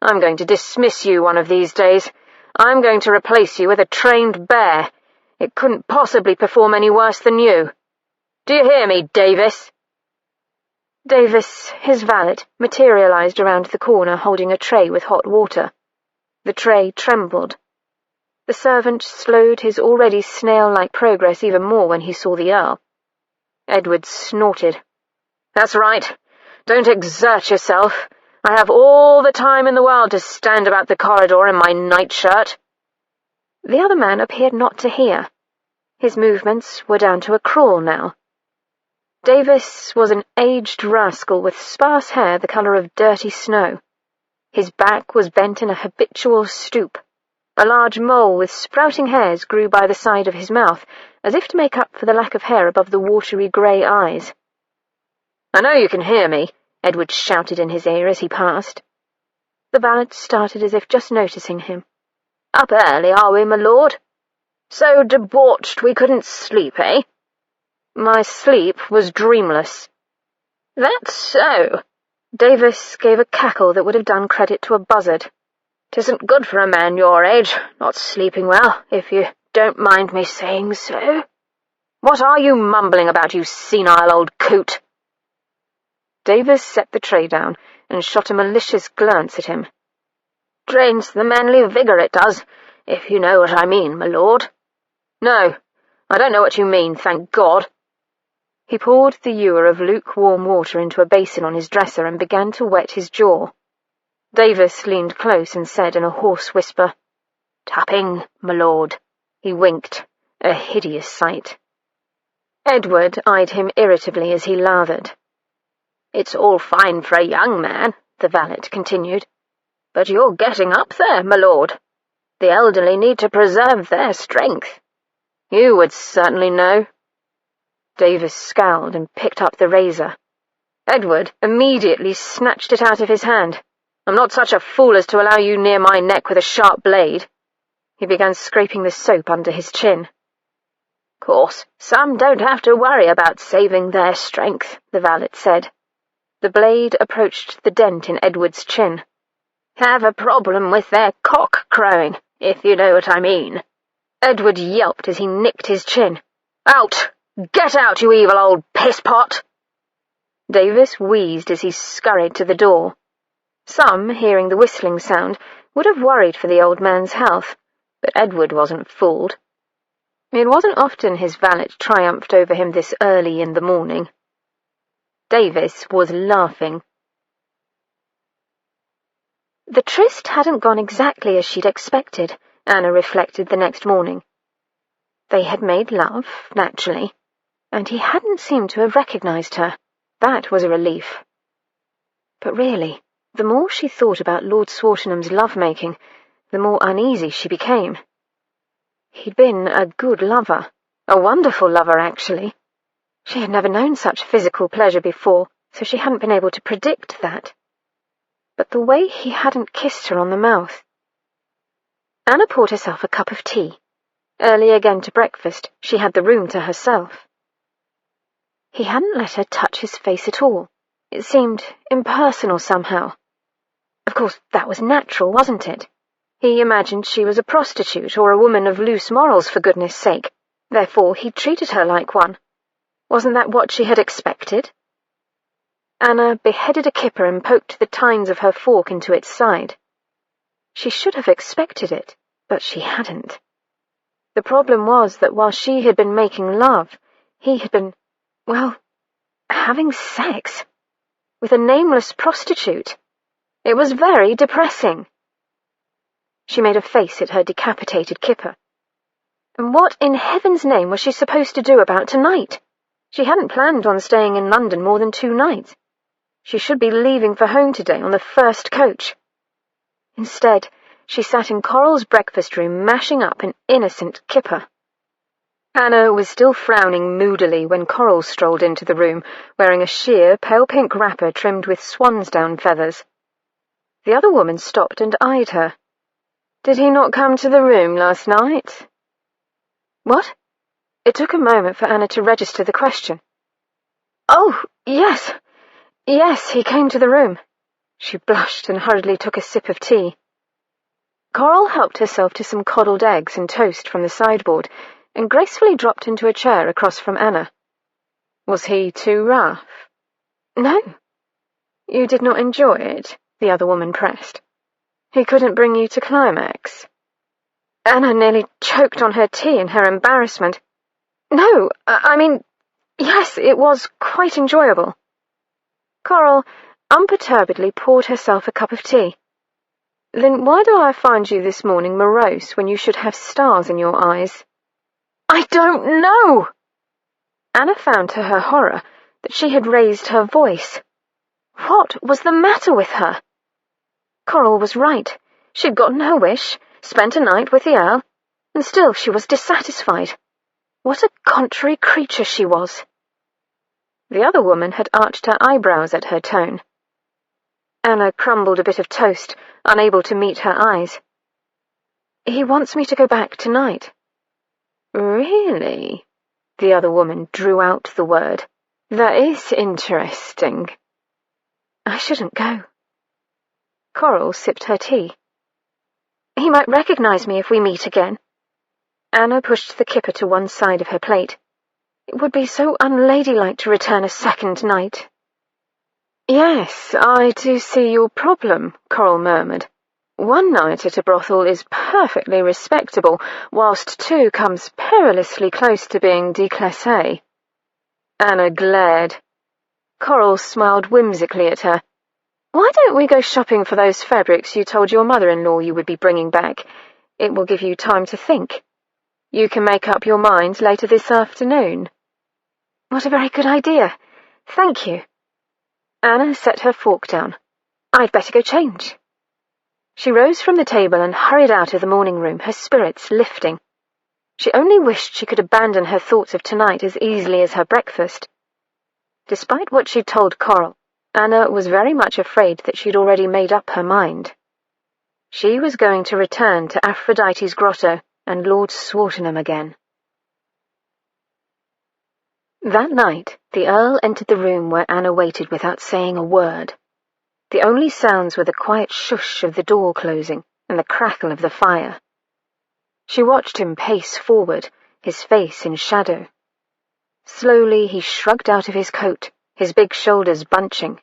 "I'm going to dismiss you one of these days. I'm going to replace you with a trained bear. It couldn't possibly perform any worse than you. Do you hear me, Davis?" Davis, his valet, materialized around the corner holding a tray with hot water. The tray trembled. The servant slowed his already snail-like progress even more when he saw the Earl. Edward snorted. "That's right. Don't exert yourself. I have all the time in the world to stand about the corridor in my nightshirt." The other man appeared not to hear. His movements were down to a crawl now. Davis was an aged rascal with sparse hair the colour of dirty snow. His back was bent in a habitual stoop. A large mole with sprouting hairs grew by the side of his mouth, as if to make up for the lack of hair above the watery grey eyes. "I know you can hear me," Edward shouted in his ear as he passed. The valet started as if just noticing him. "Up early, are we, my lord? So debauched we couldn't sleep, eh?" "My sleep was dreamless." "That's so." Davis gave a cackle that would have done credit to a buzzard. "'Tisn't good for a man your age, not sleeping well, if you don't mind me saying so. What are you mumbling about, you senile old coot?" Davis set the tray down and shot a malicious glance at him. "Drains the manly vigour, it does, if you know what I mean, my lord." "No, I don't know what you mean, thank God." He poured the ewer of lukewarm water into a basin on his dresser and began to wet his jaw. Davis leaned close and said in a hoarse whisper, "Tapping, my lord." He winked, a hideous sight. Edward eyed him irritably as he lathered. "It's all fine for a young man," the valet continued, "but you're getting up there, my lord. The elderly need to preserve their strength. You would certainly know." Davis scowled and picked up the razor. Edward immediately snatched it out of his hand. "I'm not such a fool as to allow you near my neck with a sharp blade." He began scraping the soap under his chin. "Course, some don't have to worry about saving their strength," the valet said. The blade approached the dent in Edward's chin. "Have a problem with their cock crowing, if you know what I mean." Edward yelped as he nicked his chin. "Out! Get out, you evil old pisspot!" Davis wheezed as he scurried to the door. Some, hearing the whistling sound, would have worried for the old man's health, but Edward wasn't fooled. It wasn't often his valet triumphed over him this early in the morning. Davis was laughing. The tryst hadn't gone exactly as she'd expected, Anna reflected the next morning. They had made love, naturally, and he hadn't seemed to have recognized her. That was a relief. But really, the more she thought about Lord Swartingham's love-making, the more uneasy she became. He'd been a good lover, a wonderful lover, actually. She had never known such physical pleasure before, so she hadn't been able to predict that. But the way he hadn't kissed her on the mouth. Anna poured herself a cup of tea. Early again to breakfast, she had the room to herself. He hadn't let her touch his face at all. It seemed impersonal somehow. Of course, that was natural, wasn't it? He imagined she was a prostitute or a woman of loose morals, for goodness sake. Therefore, he treated her like one. Wasn't that what she had expected? Anna beheaded a kipper and poked the tines of her fork into its side. She should have expected it, but she hadn't. The problem was that while she had been making love, he had been, well, having sex with a nameless prostitute. It was very depressing. She made a face at her decapitated kipper. And what in heaven's name was she supposed to do about tonight? She hadn't planned on staying in London more than 2 nights. She should be leaving for home today on the first coach. Instead, she sat in Coral's breakfast room mashing up an innocent kipper. Anna was still frowning moodily when Coral strolled into the room, wearing a sheer, pale-pink wrapper trimmed with swansdown feathers. The other woman stopped and eyed her. "Did he not come to the room last night?" "What?" It took a moment for Anna to register the question. "Oh, yes. Yes, he came to the room." She blushed and hurriedly took a sip of tea. Coral helped herself to some coddled eggs and toast from the sideboard and gracefully dropped into a chair across from Anna. "Was he too rough?" "No." "You did not enjoy it?" the other woman pressed. "He couldn't bring you to climax?" Anna nearly choked on her tea in her embarrassment. "No, I mean, yes, it was quite enjoyable." Coral unperturbedly poured herself a cup of tea. "Then why do I find you this morning morose when you should have stars in your eyes?" "I don't know!" Anna found to her horror that she had raised her voice. What was the matter with her? Coral was right. She'd gotten her wish, spent a night with the Earl, and still she was dissatisfied. What a contrary creature she was. The other woman had arched her eyebrows at her tone. Anna crumbled a bit of toast, unable to meet her eyes. "He wants me to go back tonight." "Really?" The other woman drew out the word. "That is interesting." "I shouldn't go." Coral sipped her tea. "He might recognize me if we meet again." Anna pushed the kipper to one side of her plate. "It would be so unladylike to return a second night." "Yes, I do see your problem," Coral murmured. "One night at a brothel is perfectly respectable, whilst 2 comes perilously close to being déclassé." Anna glared. Coral smiled whimsically at her. "Why don't we go shopping for those fabrics you told your mother-in-law you would be bringing back? It will give you time to think. You can make up your mind later this afternoon." "What a very good idea. Thank you." Anna set her fork down. "I'd better go change." She rose from the table and hurried out of the morning room, her spirits lifting. She only wished she could abandon her thoughts of tonight as easily as her breakfast. Despite what she'd told Coral, Anna was very much afraid that she'd already made up her mind. She was going to return to Aphrodite's grotto and Lord Swartingham again. That night, the Earl entered the room where Anna waited without saying a word. The only sounds were the quiet shush of the door closing and the crackle of the fire. She watched him pace forward, his face in shadow. Slowly he shrugged out of his coat, his big shoulders bunching,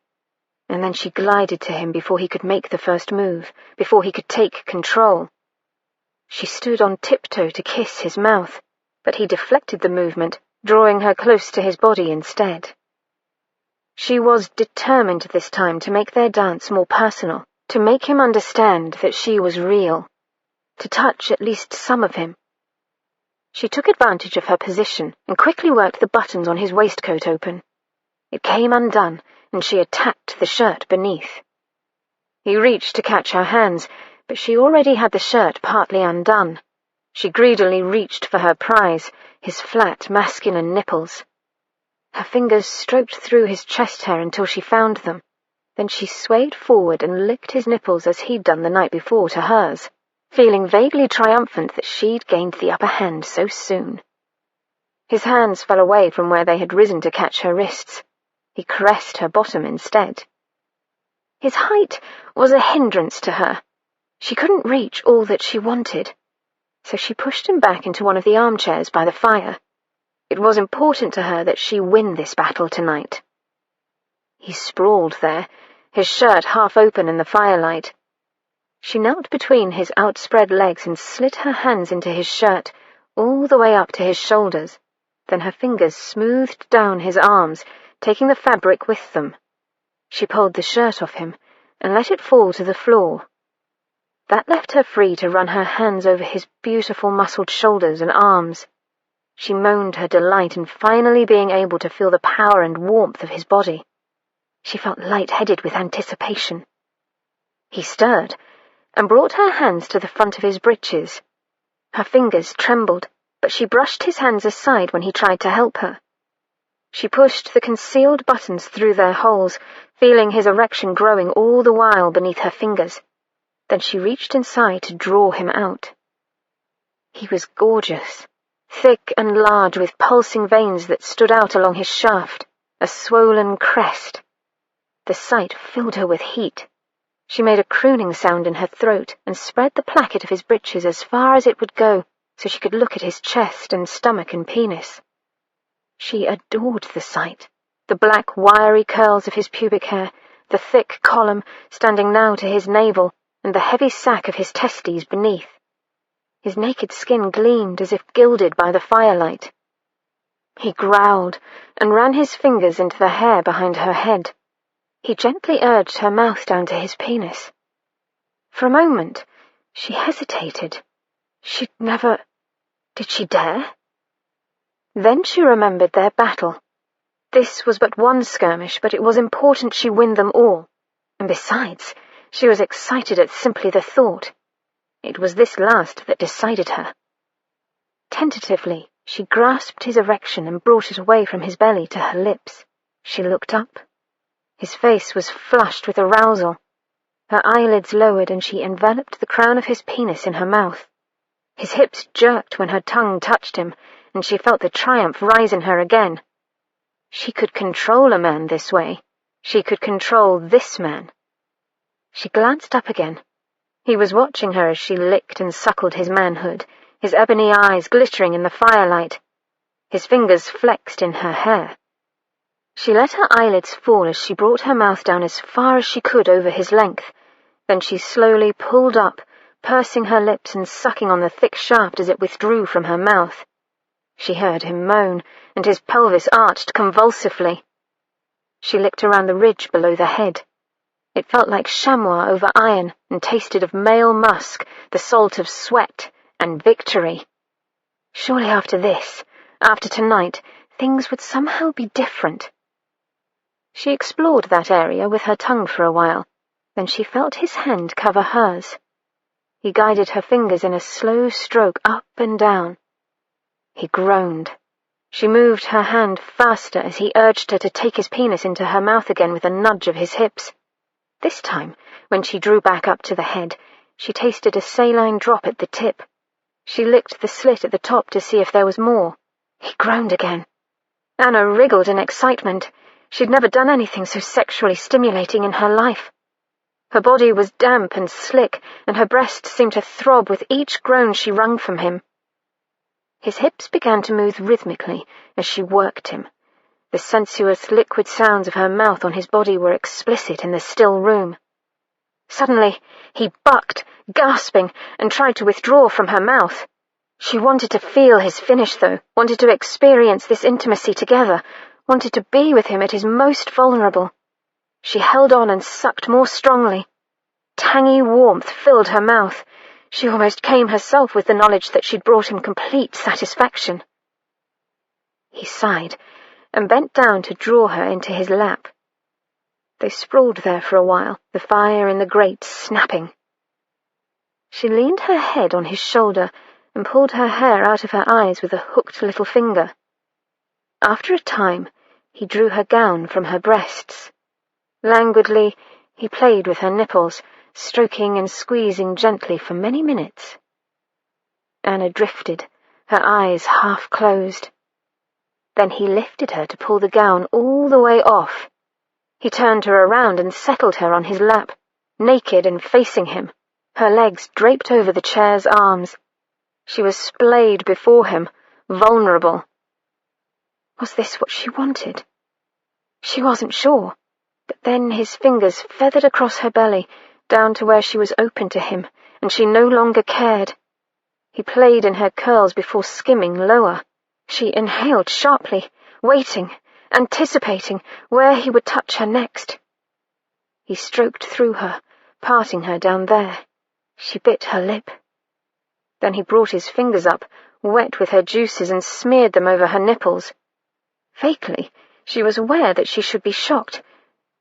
and then she glided to him before he could make the first move, before he could take control. She stood on tiptoe to kiss his mouth, but he deflected the movement, drawing her close to his body instead. She was determined this time to make their dance more personal, to make him understand that she was real, to touch at least some of him. She took advantage of her position and quickly worked the buttons on his waistcoat open. It came undone, and she attacked the shirt beneath. He reached to catch her hands, but she already had the shirt partly undone. She greedily reached for her prize, his flat, masculine nipples. Her fingers stroked through his chest hair until she found them. Then she swayed forward and licked his nipples as he'd done the night before to hers, feeling vaguely triumphant that she'd gained the upper hand so soon. His hands fell away from where they had risen to catch her wrists. He caressed her bottom instead. His height was a hindrance to her. She couldn't reach all that she wanted, so she pushed him back into one of the armchairs by the fire. It was important to her that she win this battle tonight. He sprawled there, his shirt half open in the firelight. She knelt between his outspread legs and slid her hands into his shirt, all the way up to his shoulders. Then her fingers smoothed down his arms, taking the fabric with them. She pulled the shirt off him and let it fall to the floor. That left her free to run her hands over his beautiful muscled shoulders and arms. She moaned her delight in finally being able to feel the power and warmth of his body. She felt light-headed with anticipation. He stirred and brought her hands to the front of his breeches. Her fingers trembled, but she brushed his hands aside when he tried to help her. She pushed the concealed buttons through their holes, feeling his erection growing all the while beneath her fingers. Then she reached inside to draw him out. He was gorgeous, thick and large with pulsing veins that stood out along his shaft, a swollen crest. The sight filled her with heat. She made a crooning sound in her throat and spread the placket of his breeches as far as it would go so she could look at his chest and stomach and penis. She adored the sight, the black wiry curls of his pubic hair, the thick column standing now to his navel, and the heavy sack of his testes beneath. His naked skin gleamed as if gilded by the firelight. He growled and ran his fingers into the hair behind her head. He gently urged her mouth down to his penis. For a moment, she hesitated. She'd never... Did she dare? Then she remembered their battle. This was but one skirmish, but it was important she win them all. And besides, she was excited at simply the thought. It was this last that decided her. Tentatively, she grasped his erection and brought it away from his belly to her lips. She looked up. His face was flushed with arousal. Her eyelids lowered and she enveloped the crown of his penis in her mouth. His hips jerked when her tongue touched him, and she felt the triumph rise in her again. She could control a man this way. She could control this man. She glanced up again. He was watching her as she licked and suckled his manhood, his ebony eyes glittering in the firelight. His fingers flexed in her hair. She let her eyelids fall as she brought her mouth down as far as she could over his length. Then she slowly pulled up, pursing her lips and sucking on the thick shaft as it withdrew from her mouth. She heard him moan, and his pelvis arched convulsively. She licked around the ridge below the head. It felt like chamois over iron and tasted of male musk, the salt of sweat, and victory. Surely after this, after tonight, things would somehow be different. She explored that area with her tongue for a while, then she felt his hand cover hers. He guided her fingers in a slow stroke up and down. He groaned. She moved her hand faster as he urged her to take his penis into her mouth again with a nudge of his hips. This time, when she drew back up to the head, she tasted a saline drop at the tip. She licked the slit at the top to see if there was more. He groaned again. Anna wriggled in excitement. She'd never done anything so sexually stimulating in her life. Her body was damp and slick, and her breasts seemed to throb with each groan she wrung from him. His hips began to move rhythmically as she worked him. The sensuous, liquid sounds of her mouth on his body were explicit in the still room. Suddenly, he bucked, gasping, and tried to withdraw from her mouth. She wanted to feel his finish, though, wanted to experience this intimacy together, wanted to be with him at his most vulnerable. She held on and sucked more strongly. Tangy warmth filled her mouth. She almost came herself with the knowledge that she'd brought him complete satisfaction. He sighed and bent down to draw her into his lap. They sprawled there for a while, the fire in the grate snapping. She leaned her head on his shoulder and pulled her hair out of her eyes with a hooked little finger. After a time, He drew her gown from her breasts. Languidly, he played with her nipples, stroking and squeezing gently for many minutes. Anna drifted, her eyes half closed. Then he lifted her to pull the gown all the way off. He turned her around and settled her on his lap, naked and facing him, her legs draped over the chair's arms. She was splayed before him, vulnerable. Was this what she wanted? She wasn't sure, but then his fingers feathered across her belly, down to where she was open to him, and she no longer cared. He played in her curls before skimming lower. She inhaled sharply, waiting, anticipating where he would touch her next. He stroked through her, parting her down there. She bit her lip. Then he brought his fingers up, wet with her juices, and smeared them over her nipples. Vaguely, she was aware that she should be shocked,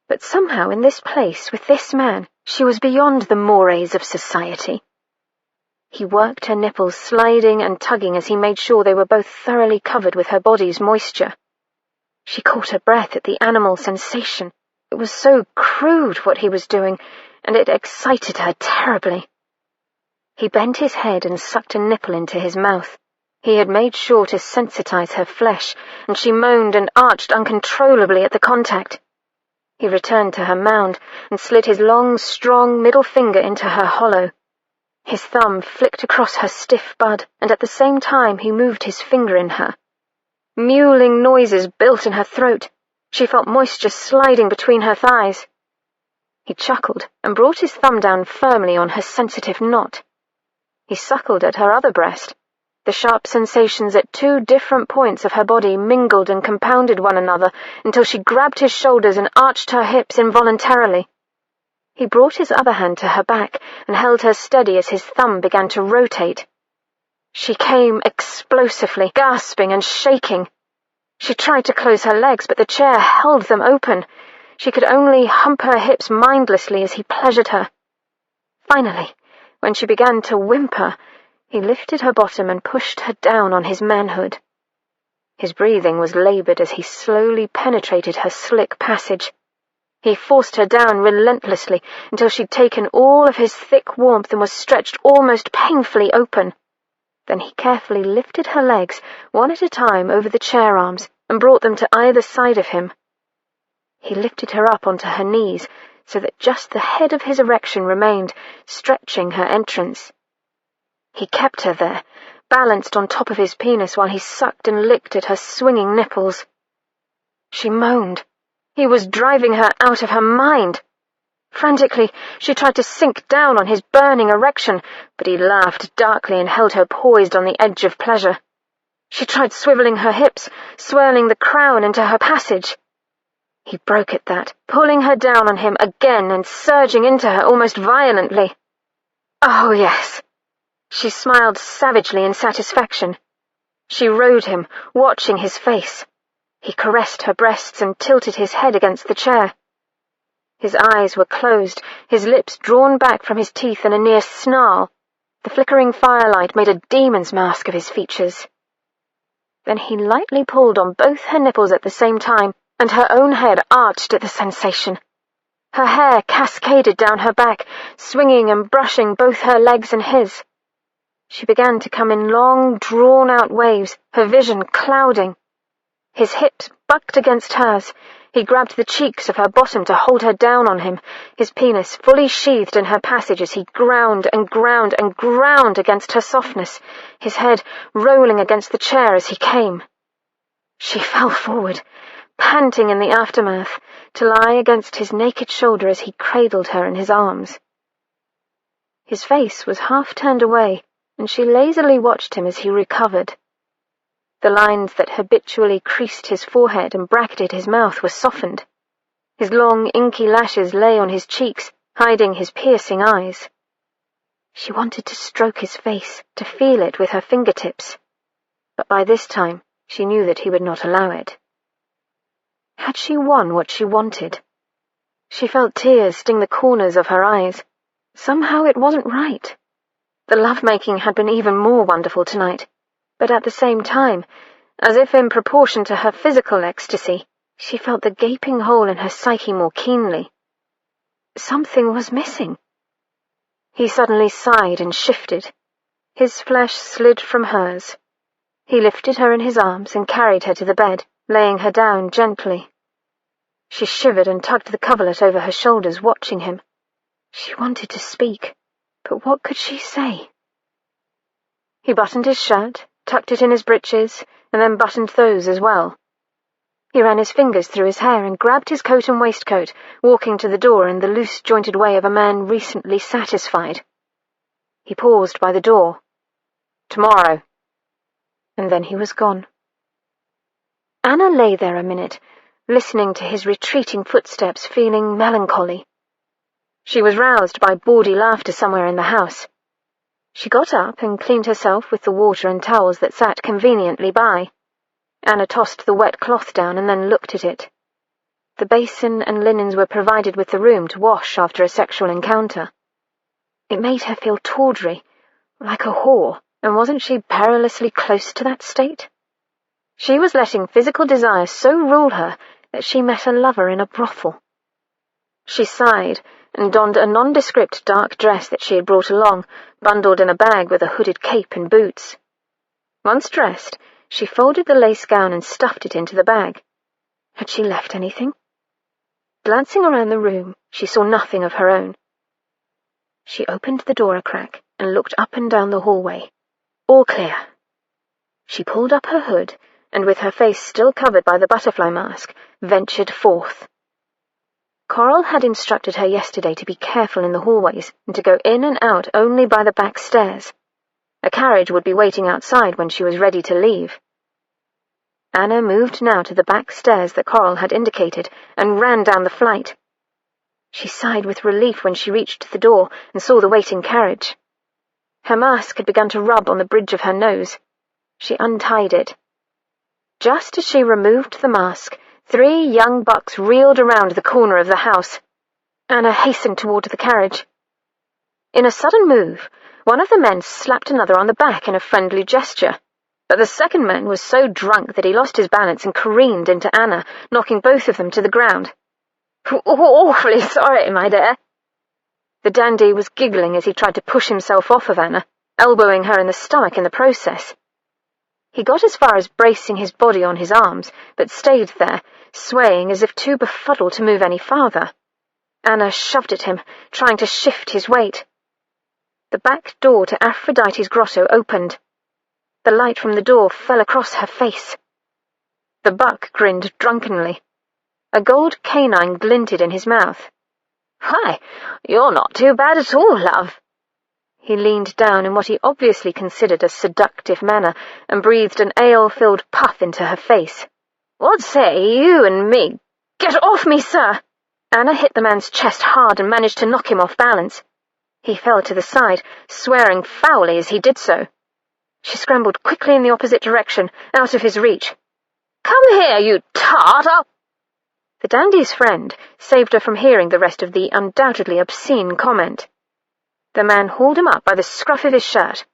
but somehow in this place, with this man, she was beyond the mores of society. He worked her nipples, sliding and tugging as he made sure they were both thoroughly covered with her body's moisture. She caught her breath at the animal sensation. It was so crude what he was doing, and it excited her terribly. He bent his head and sucked a nipple into his mouth. He had made sure to sensitize her flesh, and she moaned and arched uncontrollably at the contact. He returned to her mound and slid his long, strong middle finger into her hollow. His thumb flicked across her stiff bud, and at the same time he moved his finger in her. Mewling noises built in her throat. She felt moisture sliding between her thighs. He chuckled and brought his thumb down firmly on her sensitive knot. He suckled at her other breast. The sharp sensations at two different points of her body mingled and compounded one another until she grabbed his shoulders and arched her hips involuntarily. He brought his other hand to her back and held her steady as his thumb began to rotate. She came explosively, gasping and shaking. She tried to close her legs, but the chair held them open. She could only hump her hips mindlessly as he pleasured her. Finally, when she began to whimper, he lifted her bottom and pushed her down on his manhood. His breathing was labored as he slowly penetrated her slick passage. He forced her down relentlessly until she'd taken all of his thick warmth and was stretched almost painfully open. Then he carefully lifted her legs, one at a time, over the chair arms and brought them to either side of him. He lifted her up onto her knees so that just the head of his erection remained, stretching her entrance. He kept her there, balanced on top of his penis while he sucked and licked at her swinging nipples. She moaned. He was driving her out of her mind. Frantically, she tried to sink down on his burning erection, but he laughed darkly and held her poised on the edge of pleasure. She tried swiveling her hips, swirling the crown into her passage. He broke at that, pulling her down on him again and surging into her almost violently. Oh, yes. She smiled savagely in satisfaction. She rode him, watching his face. He caressed her breasts and tilted his head against the chair. His eyes were closed, his lips drawn back from his teeth in a near snarl. The flickering firelight made a demon's mask of his features. Then he lightly pulled on both her nipples at the same time, and her own head arched at the sensation. Her hair cascaded down her back, swinging and brushing both her legs and his. She began to come in long, drawn-out waves, her vision clouding. His hips bucked against hers. He grabbed the cheeks of her bottom to hold her down on him, his penis fully sheathed in her passage as he ground and ground and ground against her softness, his head rolling against the chair as he came. She fell forward, panting in the aftermath, to lie against his naked shoulder as he cradled her in his arms. His face was half turned away, and she lazily watched him as he recovered. The lines that habitually creased his forehead and bracketed his mouth were softened. His long, inky lashes lay on his cheeks, hiding his piercing eyes. She wanted to stroke his face, to feel it with her fingertips, but by this time she knew that he would not allow it. Had she won what she wanted? She felt tears sting the corners of her eyes. Somehow it wasn't right. The lovemaking had been even more wonderful tonight, but at the same time, as if in proportion to her physical ecstasy, She felt the gaping hole in her psyche more keenly. Something was missing. He suddenly sighed and shifted. His flesh slid from hers. He lifted her in his arms and carried her to the bed, laying her down gently. She shivered and tugged the coverlet over her shoulders, watching him. She wanted to speak, but what could she say? He buttoned his shirt, tucked it in his breeches, and then buttoned those as well. He ran his fingers through his hair and grabbed his coat and waistcoat, walking to the door in the loose-jointed way of a man recently satisfied. He paused by the door. "Tomorrow." And then he was gone. Anna lay there a minute, listening to his retreating footsteps, feeling melancholy. She was roused by bawdy laughter somewhere in the house. She got up and cleaned herself with the water and towels that sat conveniently by. Anna tossed the wet cloth down and then looked at it. The basin and linens were provided with the room to wash after a sexual encounter. It made her feel tawdry, like a whore, and wasn't she perilously close to that state? She was letting physical desire so rule her that she met a lover in a brothel. She sighed and donned a nondescript dark dress that she had brought along, bundled in a bag with a hooded cape and boots. Once dressed, she folded the lace gown and stuffed it into the bag. Had she left anything? Glancing around the room, she saw nothing of her own. She opened the door a crack and looked up and down the hallway. All clear. She pulled up her hood and, with her face still covered by the butterfly mask, ventured forth. Coral had instructed her yesterday to be careful in the hallways and to go in and out only by the back stairs. A carriage would be waiting outside when she was ready to leave. Anna moved now to the back stairs that Coral had indicated and ran down the flight. She sighed with relief when she reached the door and saw the waiting carriage. Her mask had begun to rub on the bridge of her nose. She untied it. Just as she removed the mask, 3 young bucks reeled around the corner of the house. Anna hastened toward the carriage. In a sudden move, one of the men slapped another on the back in a friendly gesture, but the second man was so drunk that he lost his balance and careened into Anna, knocking both of them to the ground. "Awfully sorry, my dear." The dandy was giggling as he tried to push himself off of Anna, elbowing her in the stomach in the process. He got as far as bracing his body on his arms, but stayed there, swaying as if too befuddled to move any farther. Anna shoved at him, trying to shift his weight. The back door to Aphrodite's grotto opened. The light from the door fell across her face. The buck grinned drunkenly. A gold canine glinted in his mouth. "Why, you're not too bad at all, love." He leaned down in what he obviously considered a seductive manner and breathed an ale-filled puff into her face. "What say you and me—" "Get off me, sir!" Anna hit the man's chest hard and managed to knock him off balance. He fell to the side, swearing foully as he did so. She scrambled quickly in the opposite direction, out of his reach. "Come here, you tart! The dandy's friend saved her from hearing the rest of the undoubtedly obscene comment. The man hauled him up by the scruff of his shirt.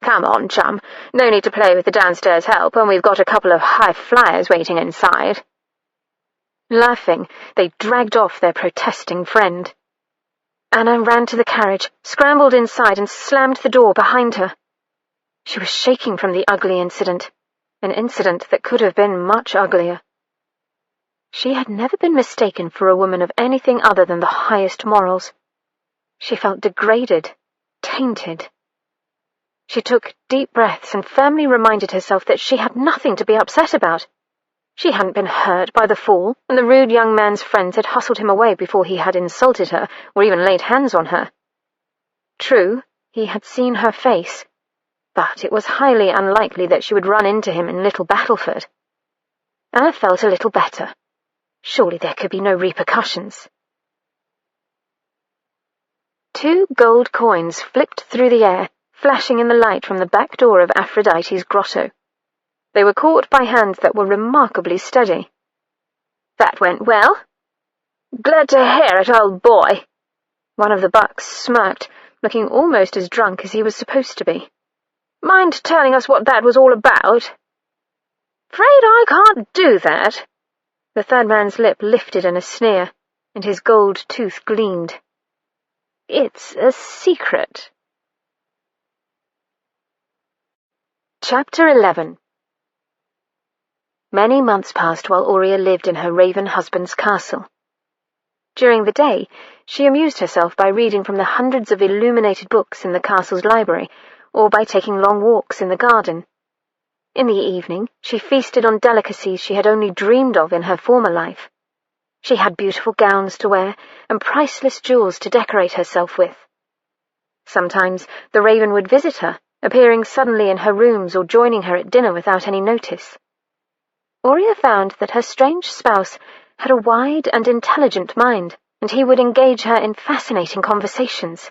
"Come on, chum. No need to play with the downstairs help when we've got a couple of high flyers waiting inside." Laughing, they dragged off their protesting friend. Anna ran to the carriage, scrambled inside, and slammed the door behind her. She was shaking from the ugly incident, an incident that could have been much uglier. She had never been mistaken for a woman of anything other than the highest morals. She felt degraded, tainted. She took deep breaths and firmly reminded herself that she had nothing to be upset about. She hadn't been hurt by the fall, and the rude young man's friends had hustled him away before he had insulted her or even laid hands on her. True, he had seen her face, but it was highly unlikely that she would run into him in Little Battleford. Anna felt a little better. Surely there could be no repercussions. 2 gold coins flicked through the air, flashing in the light from the back door of Aphrodite's grotto. They were caught by hands that were remarkably steady. "That went well." "Glad to hear it, old boy." One of the bucks smirked, looking almost as drunk as he was supposed to be. "Mind telling us what that was all about?" "Afraid I can't do that." The third man's lip lifted in a sneer, and his gold tooth gleamed. "It's a secret." Chapter 11. Many months passed while Aurea lived in her raven husband's castle. During the day, she amused herself by reading from the hundreds of illuminated books in the castle's library, or by taking long walks in the garden. In the evening, she feasted on delicacies she had only dreamed of in her former life. She had beautiful gowns to wear and priceless jewels to decorate herself with. Sometimes the raven would visit her, appearing suddenly in her rooms or joining her at dinner without any notice. Aurea found that her strange spouse had a wide and intelligent mind, and he would engage her in fascinating conversations.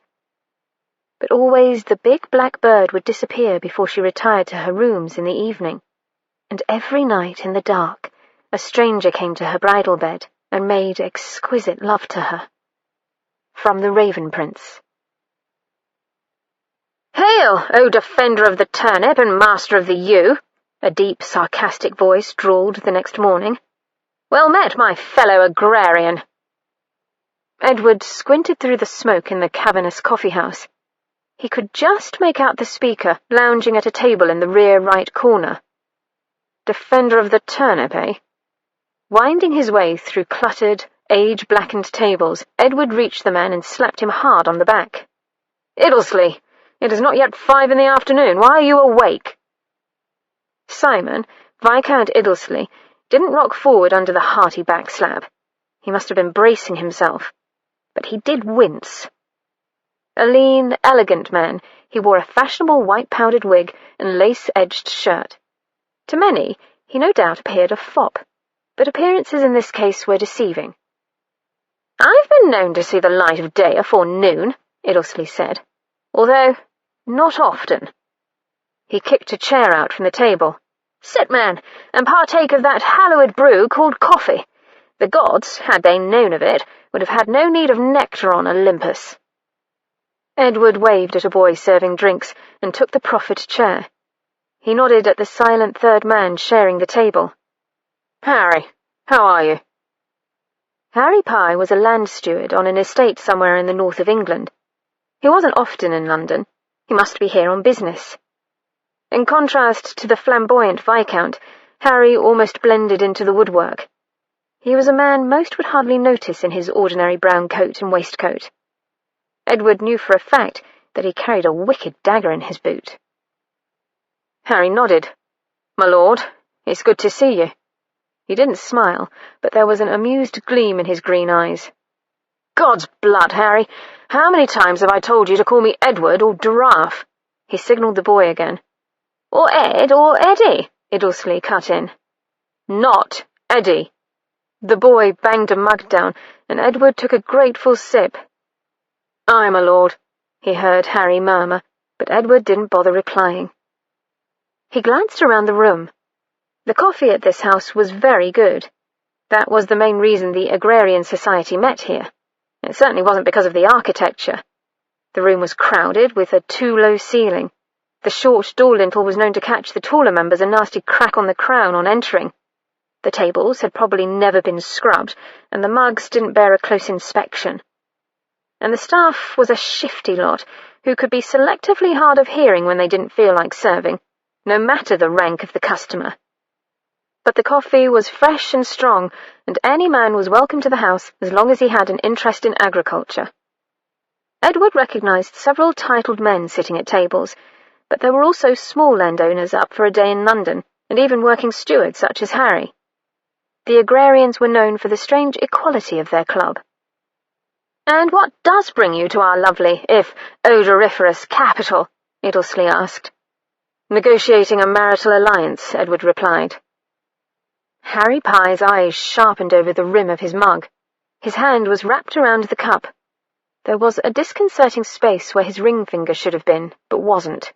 But always the big black bird would disappear before she retired to her rooms in the evening, and every night in the dark a stranger came to her bridal bed and made exquisite love to her. From the Raven Prince. "Hail, O defender of the turnip and master of the yew!" a deep, sarcastic voice drawled the next morning. "Well met, my fellow agrarian." Edward squinted through the smoke in the cavernous coffee-house. He could just make out the speaker lounging at a table in the rear right corner. Defender of the turnip, eh? Winding his way through cluttered, age-blackened tables, Edward reached the man and slapped him hard on the back. "Iddlesley, it is not yet 5 in the afternoon. Why are you awake?" Simon, Viscount Iddlesley, didn't rock forward under the hearty backslap. He must have been bracing himself, but he did wince. A lean, elegant man, he wore a fashionable white-powdered wig and lace-edged shirt. To many, he no doubt appeared a fop, but appearances in this case were deceiving. "I've been known to see the light of day afore noon," Iddlesley said, "although not often." He kicked a chair out from the table. "Sit, man, and partake of that hallowed brew called coffee. The gods, had they known of it, would have had no need of nectar on Olympus." Edward waved at a boy serving drinks and took the proffered chair. He nodded at the silent third man sharing the table. "Harry, how are you?" Harry Pye was a land steward on an estate somewhere in the north of England. He wasn't often in London. He must be here on business. In contrast to the flamboyant Viscount, Harry almost blended into the woodwork. He was a man most would hardly notice in his ordinary brown coat and waistcoat. Edward knew for a fact that he carried a wicked dagger in his boot. Harry nodded. "My lord, it's good to see you." He didn't smile, but there was an amused gleam in his green eyes. "God's blood, Harry, how many times have I told you to call me Edward or Raaf?" He signalled the boy again. "Or Ed, or Eddie," Iddlesley cut in. "Not Eddie." The boy banged a mug down, and Edward took a grateful sip. "Aye, my lord," he heard Harry murmur, but Edward didn't bother replying. He glanced around the room. The coffee at this house was very good. That was the main reason the Agrarian Society met here. It certainly wasn't because of the architecture. The room was crowded, with a too-low ceiling. The short door lintel was known to catch the taller members a nasty crack on the crown on entering. The tables had probably never been scrubbed, and the mugs didn't bear a close inspection. And the staff was a shifty lot, who could be selectively hard of hearing when they didn't feel like serving, no matter the rank of the customer. But the coffee was fresh and strong, and any man was welcome to the house as long as he had an interest in agriculture. Edward recognized several titled men sitting at tables, but there were also small landowners up for a day in London, and even working stewards such as Harry. The agrarians were known for the strange equality of their club. "And what does bring you to our lovely, if odoriferous, capital?" Iddlesley asked. "Negotiating a marital alliance," Edward replied. Harry Pye's eyes sharpened over the rim of his mug. His hand was wrapped around the cup. There was a disconcerting space where his ring finger should have been, but wasn't.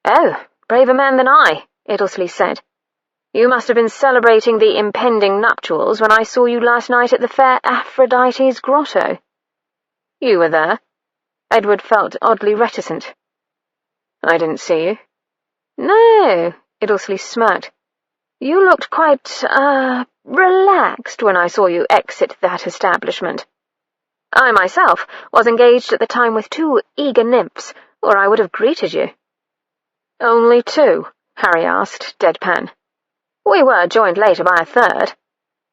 "Oh, braver man than I," Iddlesley said. "You must have been celebrating the impending nuptials when I saw you last night at the fair Aphrodite's grotto." "You were there?" Edward felt oddly reticent. "I didn't see you." "No," Iddlesley smirked. "You looked quite, relaxed when I saw you exit that establishment. I myself was engaged at the time with 2 eager nymphs, or I would have greeted you." "Only 2?" Harry asked, deadpan. "We were joined later by a 3rd.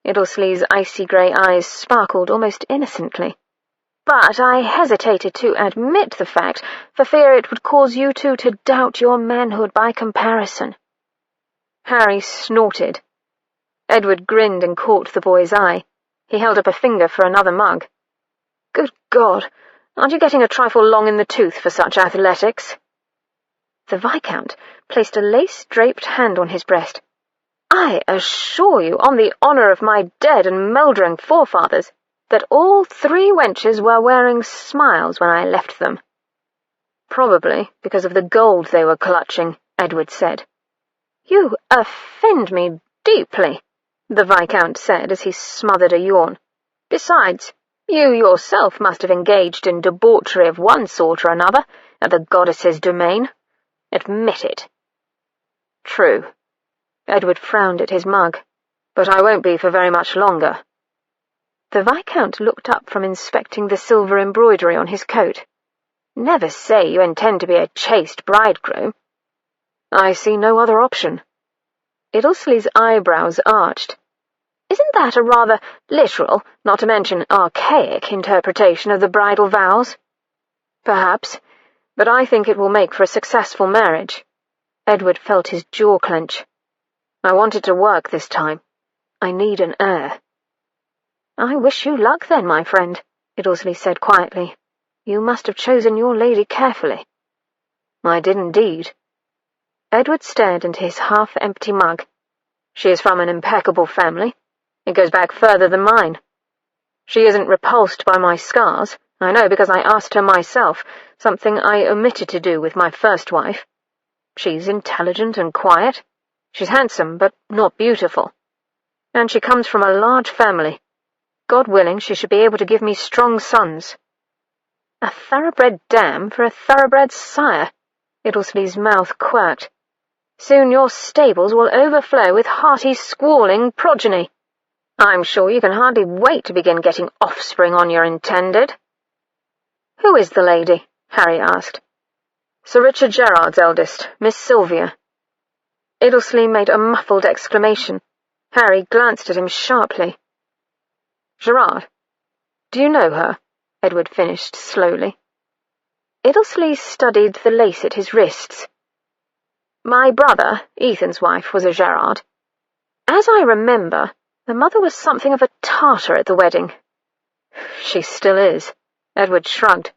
Iddlesley's icy grey eyes sparkled almost innocently. "But I hesitated to admit the fact for fear it would cause you two to doubt your manhood by comparison." Harry snorted. Edward grinned and caught the boy's eye. He held up a finger for another mug. "Good God, aren't you getting a trifle long in the tooth for such athletics?" The Viscount placed a lace-draped hand on his breast. "I assure you, on the honour of my dead and mouldering forefathers, that all 3 wenches were wearing smiles when I left them." "Probably because of the gold they were clutching," Edward said. "You offend me deeply," the Viscount said as he smothered a yawn. "Besides, you yourself must have engaged in debauchery of one sort or another at the goddess's domain. Admit it." "True." Edward frowned at his mug. "But I won't be for very much longer." The Viscount looked up from inspecting the silver embroidery on his coat. "Never say you intend to be a chaste bridegroom." "I see no other option." Iddlesley's eyebrows arched. "Isn't that a rather literal, not to mention archaic, interpretation of the bridal vows?" "Perhaps, but I think it will make for a successful marriage." Edward felt his jaw clench. "I want it to work this time. I need an heir." "I wish you luck then, my friend," Iddlesley said quietly. "You must have chosen your lady carefully." "I did indeed." Edward stared into his half-empty mug. "She is from an impeccable family. It goes back further than mine. She isn't repulsed by my scars. I know because I asked her myself, something I omitted to do with my first wife. She's intelligent and quiet. She's handsome, but not beautiful. And she comes from a large family. God willing, she should be able to give me strong sons." "A thoroughbred dam for a thoroughbred sire," Iddlesley's mouth quirked. "Soon your stables will overflow with hearty, squalling progeny. I'm sure you can hardly wait to begin getting offspring on your intended." "Who is the lady?" Harry asked. "Sir Richard Gerard's eldest, Miss Sylvia." Iddlesley made a muffled exclamation. Harry glanced at him sharply. "Gerard, do you know her?" Edward finished slowly. Iddlesley studied the lace at his wrists. "My brother, Ethan's wife, was a Gerard. As I remember, the mother was something of a Tartar at the wedding." "She still is," Edward shrugged.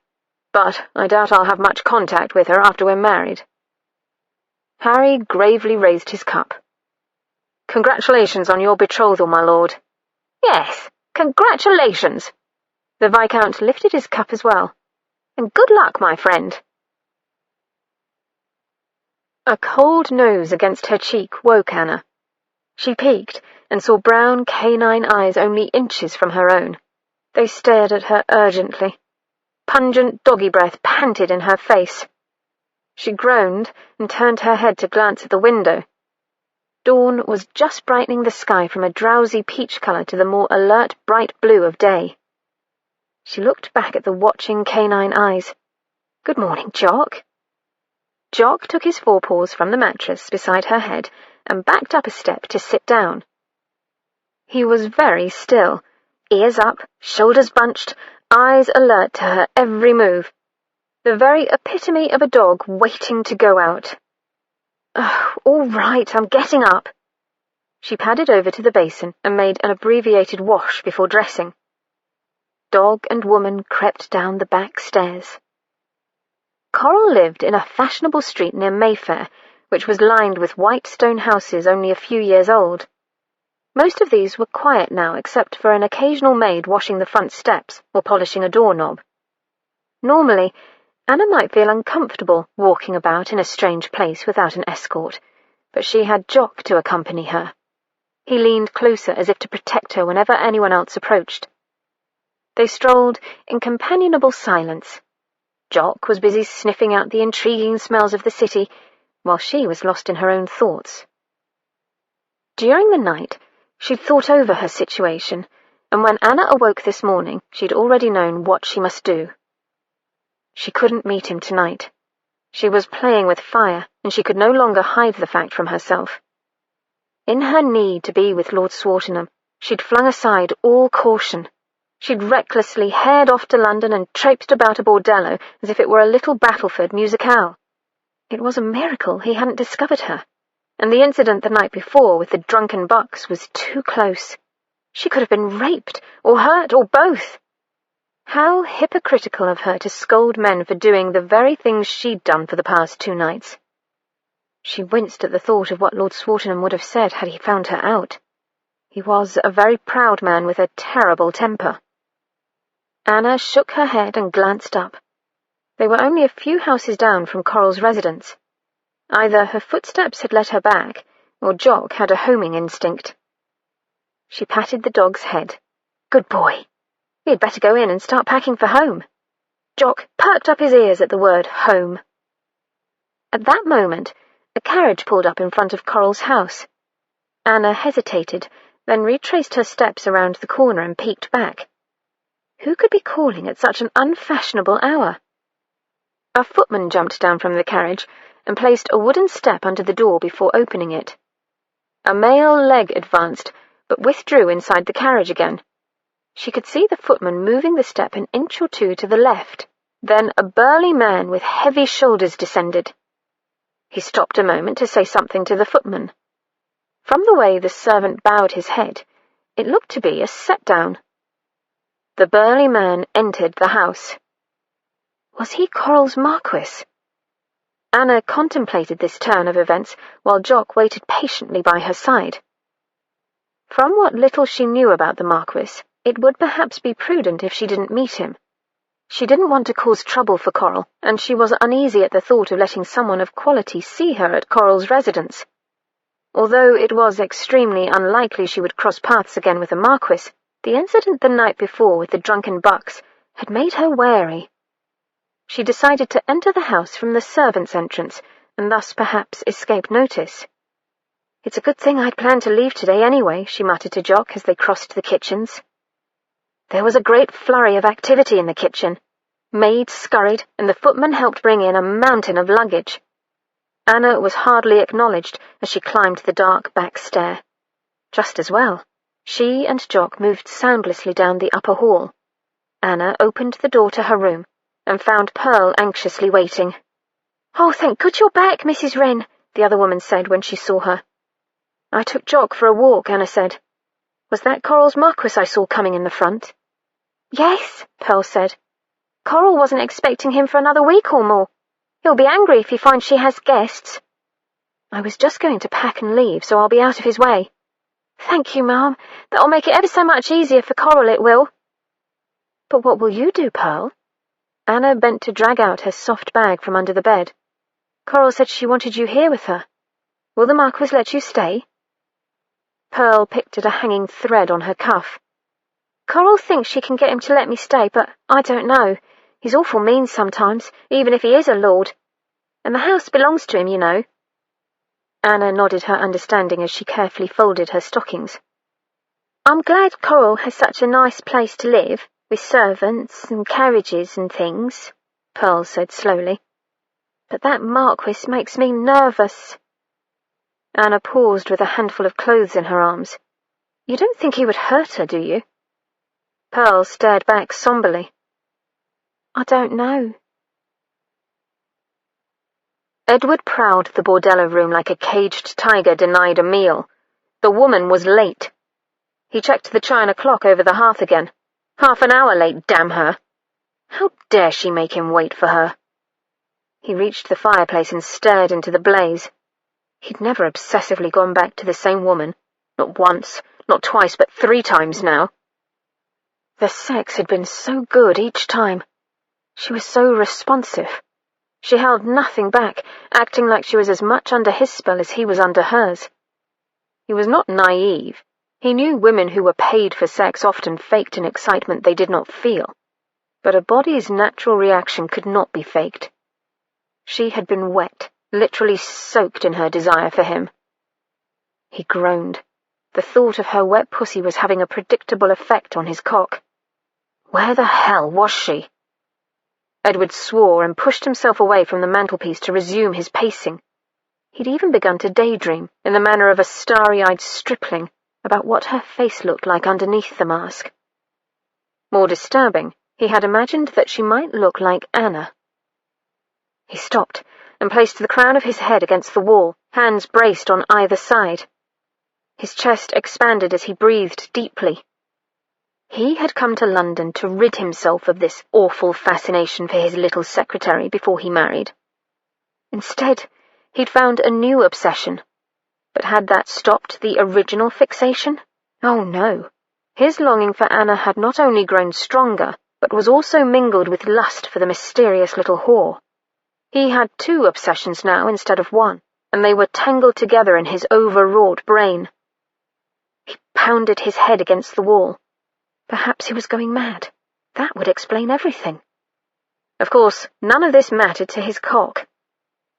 "But I doubt I'll have much contact with her after we're married." Harry gravely raised his cup. "Congratulations on your betrothal, my lord." "Yes, congratulations." The Viscount lifted his cup as well. "And good luck, my friend." A cold nose against her cheek woke Anna. She peeked and saw brown canine eyes only inches from her own. They stared at her urgently. Pungent doggy breath panted in her face. She groaned and turned her head to glance at the window. Dawn was just brightening the sky from a drowsy peach colour to the more alert bright blue of day. She looked back at the watching canine eyes. "Good morning, Jock." Jock took his forepaws from the mattress beside her head and backed up a step to sit down. He was very still, ears up, shoulders bunched, eyes alert to her every move. The very epitome of a dog waiting to go out. All right, I'm getting up." She padded over to the basin and made an abbreviated wash before dressing. Dog and woman crept down the back stairs. Coral lived in a fashionable street near Mayfair, which was lined with white stone houses only a few years old. Most of these were quiet now, except for an occasional maid washing the front steps or polishing a doorknob. Normally, Anna might feel uncomfortable walking about in a strange place without an escort, but she had Jock to accompany her. He leaned closer as if to protect her whenever anyone else approached. They strolled in companionable silence. Jock was busy sniffing out the intriguing smells of the city, while she was lost in her own thoughts. During the night, She'd thought over her situation, and when Anna awoke this morning, she'd already known what she must do. She couldn't meet him tonight. She was playing with fire, and she could no longer hide the fact from herself. In her need to be with Lord Swartingham, she'd flung aside all caution. She'd recklessly hared off to London and traipsed about a bordello as if it were a little Battleford musicale. It was a miracle he hadn't discovered her, and the incident the night before with the drunken bucks was too close. She could have been raped, or hurt, or both. How hypocritical of her to scold men for doing the very things she'd done for the past 2 nights. She winced at the thought of what Lord Swartingham would have said had he found her out. He was a very proud man with a terrible temper. Anna shook her head and glanced up. They were only a few houses down from Coral's residence. Either her footsteps had led her back, or Jock had a homing instinct. She patted the dog's head. Good boy. He'd better go in and start packing for home. Jock perked up his ears at the word home. At that moment, a carriage pulled up in front of Coral's house. Anna hesitated, then retraced her steps around the corner and peeked back. Who could be calling at such an unfashionable hour? A footman jumped down from the carriage and placed a wooden step under the door before opening it. A male leg advanced, but withdrew inside the carriage again. She could see the footman moving the step an inch or 2 to the left. Then a burly man with heavy shoulders descended. He stopped a moment to say something to the footman. From the way the servant bowed his head, it looked to be a set-down. The burly man entered the house. Was he Coral's Marquis? Anna contemplated this turn of events while Jock waited patiently by her side. From what little she knew about the Marquis, it would perhaps be prudent if she didn't meet him. She didn't want to cause trouble for Coral, and she was uneasy at the thought of letting someone of quality see her at Coral's residence. Although it was extremely unlikely she would cross paths again with the Marquis, the incident the night before with the drunken bucks had made her wary. She decided to enter the house from the servants' entrance, and thus perhaps escape notice. It's a good thing I'd planned to leave today anyway, she muttered to Jock as they crossed the kitchens. There was a great flurry of activity in the kitchen. Maids scurried, and the footman helped bring in a mountain of luggage. Anna was hardly acknowledged as she climbed the dark back stair. Just as well. She and Jock moved soundlessly down the upper hall. Anna opened the door to her room and found Pearl anxiously waiting. Oh, thank God you're back, Mrs. Wren, the other woman said when she saw her. I took Jock for a walk, Anna said. Was that Coral's Marquis I saw coming in the front? Yes, Pearl said. Coral wasn't expecting him for another week or more. He'll be angry if he finds she has guests. I was just going to pack and leave, so I'll be out of his way. Thank you, Ma'am. That'll make it ever so much easier for Coral, it will. But what will you do, Pearl? Anna bent to drag out her soft bag from under the bed. Coral said she wanted you here with her. Will the Marquis let you stay? Pearl picked at a hanging thread on her cuff. Coral thinks she can get him to let me stay, but I don't know. He's awful mean sometimes, even if he is a lord. And the house belongs to him, you know. Anna nodded her understanding as she carefully folded her stockings. I'm glad Coral has such a nice place to live, with servants and carriages and things, Pearl said slowly. But that Marquis makes me nervous. Anna paused with a handful of clothes in her arms. You don't think he would hurt her, do you? Pearl stared back somberly. I don't know. Edward prowled the bordello room like a caged tiger denied a meal. The woman was late. He checked the china clock over the hearth again. Half an hour late, damn her. How dare she make him wait for her? He reached the fireplace and stared into the blaze. He'd never obsessively gone back to the same woman. Not once, not twice, but 3 times now. The sex had been so good each time. She was so responsive. She held nothing back, acting like she was as much under his spell as he was under hers. He was not naive. He knew women who were paid for sex often faked an excitement they did not feel. But a body's natural reaction could not be faked. She had been wet, literally soaked in her desire for him. He groaned. The thought of her wet pussy was having a predictable effect on his cock. Where the hell was she? Edward swore and pushed himself away from the mantelpiece to resume his pacing. He'd even begun to daydream, in the manner of a starry-eyed stripling, about what her face looked like underneath the mask. More disturbing, he had imagined that she might look like Anna. He stopped and placed the crown of his head against the wall, hands braced on either side. His chest expanded as he breathed deeply. He had come to London to rid himself of this awful fascination for his little secretary before he married. Instead, he'd found a new obsession. But had that stopped the original fixation? Oh no. His longing for Anna had not only grown stronger, but was also mingled with lust for the mysterious little whore. He had two obsessions now instead of one, and they were tangled together in his overwrought brain. He pounded his head against the wall. Perhaps he was going mad. That would explain everything. Of course, none of this mattered to his cock.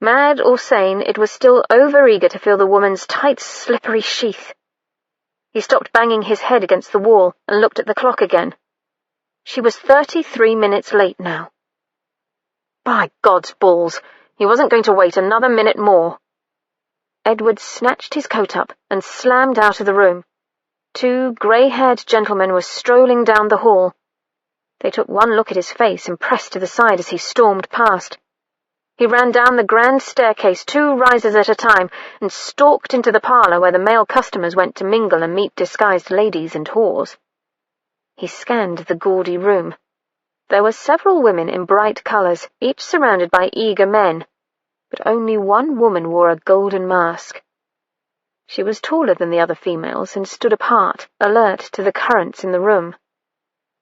Mad or sane, it was still over-eager to feel the woman's tight, slippery sheath. He stopped banging his head against the wall and looked at the clock again. She was 33 minutes late now. By God's balls, he wasn't going to wait another minute more. Edward snatched his coat up and slammed out of the room. Two grey-haired gentlemen were strolling down the hall. They took one look at his face and pressed to the side as he stormed past. He ran down the grand staircase 2 rises at a time and stalked into the parlour where the male customers went to mingle and meet disguised ladies and whores. He scanned the gaudy room. There were several women in bright colours, each surrounded by eager men, but only one woman wore a golden mask. She was taller than the other females and stood apart, alert to the currents in the room.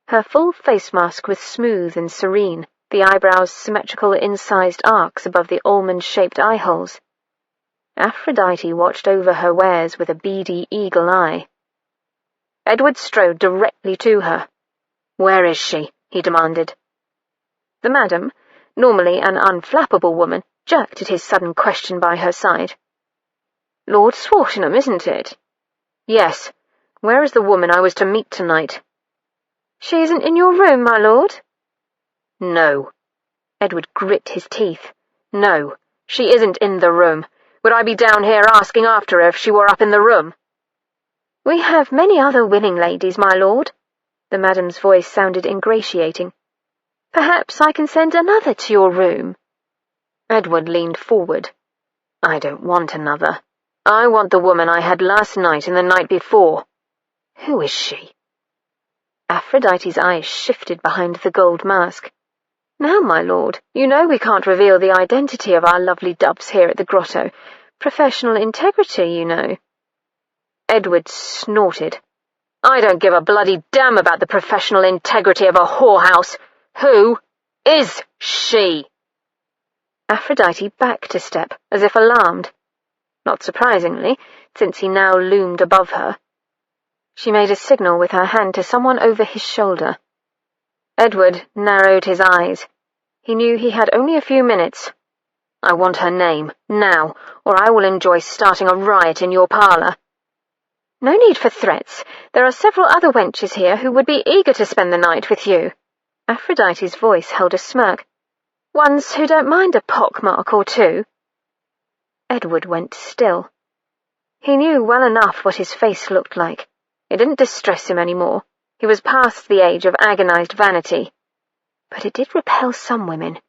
Her full face mask was smooth and serene, the eyebrows symmetrical incised arcs above the almond-shaped eye-holes. Aphrodite watched over her wares with a beady eagle eye. Edward strode directly to her. "Where is she?" he demanded. The madam, normally an unflappable woman, jerked at his sudden question by her side. "Lord Swartingham, isn't it?" "Yes. Where is the woman I was to meet tonight?" "She isn't in your room, my lord?" "No." Edward grit his teeth. "No, she isn't in the room. Would I be down here asking after her if she were up in the room?" "We have many other willing ladies, my lord." The madam's voice sounded ingratiating. "Perhaps I can send another to your room." Edward leaned forward. "I don't want another. I want the woman I had last night and the night before. Who is she?" Aphrodite's eyes shifted behind the gold mask. "Now, my lord, you know we can't reveal the identity of our lovely doves here at the grotto. Professional integrity, you know." Edward snorted. "I don't give a bloody damn about the professional integrity of a whorehouse. Who is she?" Aphrodite backed a step, as if alarmed. Not surprisingly, since he now loomed above her. She made a signal with her hand to someone over his shoulder. Edward narrowed his eyes. He knew he had only a few minutes. "I want her name, now, or I will enjoy starting a riot in your parlour." "No need for threats. There are several other wenches here who would be eager to spend the night with you." Aphrodite's voice held a smirk. "Ones who don't mind a pockmark or two." Edward went still. He knew well enough what his face looked like. It didn't distress him any more. He was past the age of agonized vanity. But it did repel some women.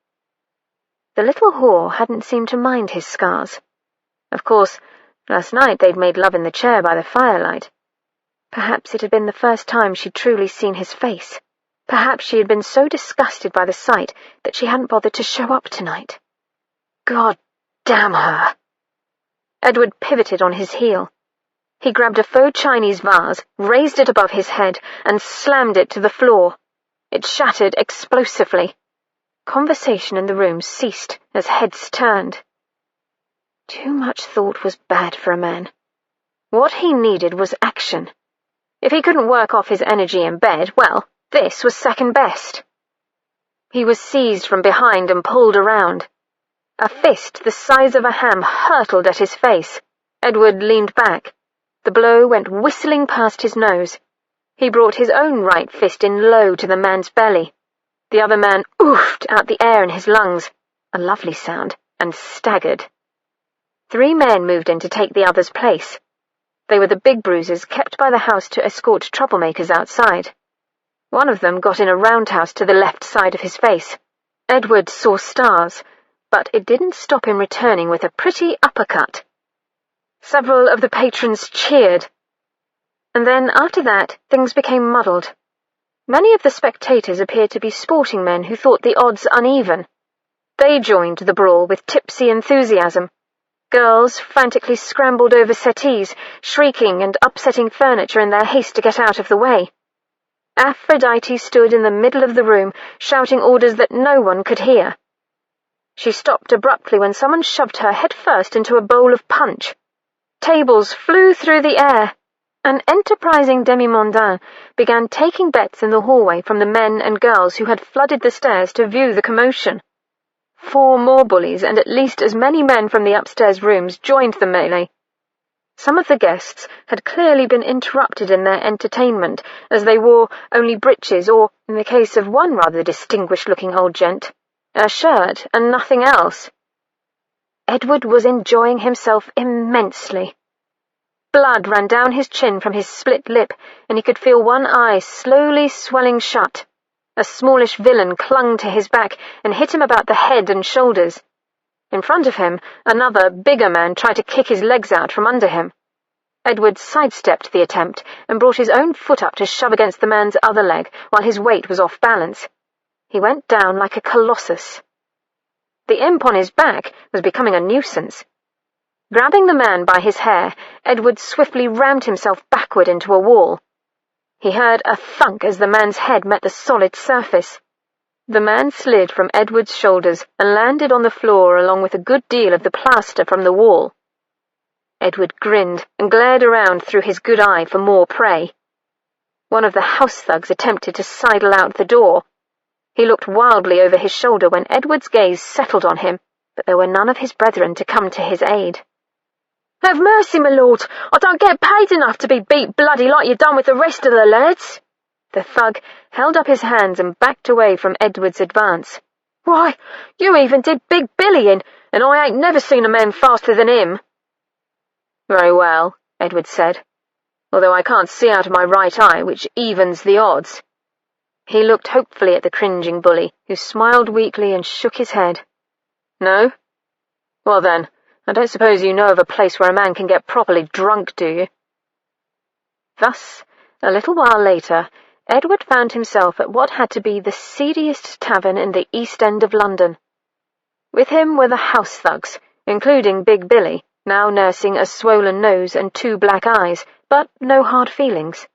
The little whore hadn't seemed to mind his scars. Of course, last night they'd made love in the chair by the firelight. Perhaps it had been the first time she'd truly seen his face. Perhaps she had been so disgusted by the sight that she hadn't bothered to show up tonight. God damn her! Edward pivoted on his heel. He grabbed a faux Chinese vase, raised it above his head, and slammed it to the floor. It shattered explosively. Conversation in the room ceased as heads turned. Too much thought was bad for a man. What he needed was action. If he couldn't work off his energy in bed, well, this was second best. He was seized from behind and pulled around. A fist the size of a ham hurtled at his face. Edward leaned back. The blow went whistling past his nose. He brought his own right fist in low to the man's belly. The other man oofed out the air in his lungs, a lovely sound, and staggered. 3 men moved in to take the other's place. They were the big bruisers kept by the house to escort troublemakers outside. One of them got in a roundhouse to the left side of his face. Edward saw stars, but it didn't stop him returning with a pretty uppercut. Several of the patrons cheered. And then, after that, things became muddled. Many of the spectators appeared to be sporting men who thought the odds uneven. They joined the brawl with tipsy enthusiasm. Girls frantically scrambled over settees, shrieking and upsetting furniture in their haste to get out of the way. Aphrodite stood in the middle of the room, shouting orders that no one could hear. She stopped abruptly when someone shoved her head first into a bowl of punch. Tables flew through the air. An enterprising demi-mondain began taking bets in the hallway from the men and girls who had flooded the stairs to view the commotion. 4 more bullies and at least as many men from the upstairs rooms joined the melee. Some of the guests had clearly been interrupted in their entertainment, as they wore only breeches or, in the case of one rather distinguished-looking old gent, a shirt and nothing else. Edward was enjoying himself immensely. Blood ran down his chin from his split lip, and he could feel one eye slowly swelling shut. A smallish villain clung to his back and hit him about the head and shoulders. In front of him, another, bigger man tried to kick his legs out from under him. Edward sidestepped the attempt and brought his own foot up to shove against the man's other leg while his weight was off balance. He went down like a colossus. The imp on his back was becoming a nuisance. Grabbing the man by his hair, Edward swiftly rammed himself backward into a wall. He heard a thunk as the man's head met the solid surface. The man slid from Edward's shoulders and landed on the floor along with a good deal of the plaster from the wall. Edward grinned and glared around through his good eye for more prey. One of the house thugs attempted to sidle out the door. He looked wildly over his shoulder when Edward's gaze settled on him, but there were none of his brethren to come to his aid. "Have mercy, my lord! I don't get paid enough to be beat bloody like you done with the rest of the lads." The thug held up his hands and backed away from Edward's advance. "Why, you even did Big Billy in, and I ain't never seen a man faster than him." "Very well," Edward said, "although I can't see out of my right eye, which evens the odds." He looked hopefully at the cringing bully, who smiled weakly and shook his head. "No? Well then, I don't suppose you know of a place where a man can get properly drunk, do you?" Thus, a little while later, Edward found himself at what had to be the seediest tavern in the East End of London. With him were the house thugs, including Big Billy, now nursing a swollen nose and 2 black eyes, but no hard feelings.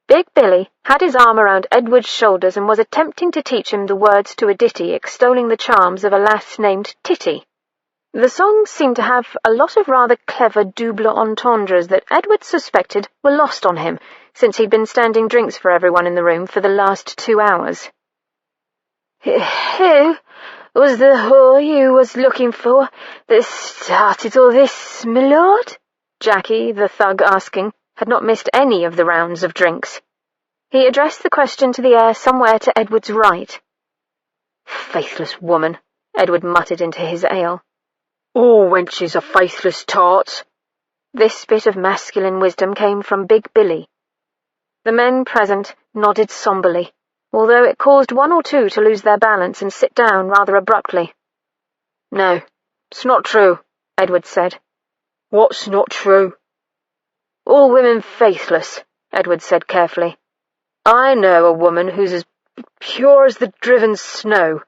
Big Billy had his arm around Edward's shoulders and was attempting to teach him the words to a ditty extolling the charms of a lass named Titty. The song seemed to have a lot of rather clever double entendres that Edward suspected were lost on him, since he'd been standing drinks for everyone in the room for the last 2 hours. "Who was the whore you was looking for that started all this, my lord?" Jackie, the thug asking, had not missed any of the rounds of drinks. He addressed the question to the air somewhere to Edward's right. "Faithless woman," Edward muttered into his ale. "All wenches are faithless tarts." This bit of masculine wisdom came from Big Billy. The men present nodded somberly, although it caused 1 or 2 to lose their balance and sit down rather abruptly. "No, it's not true," Edward said. "What's not true?" "All women faithless," Edward said carefully. "I know a woman who's as pure as the driven snow."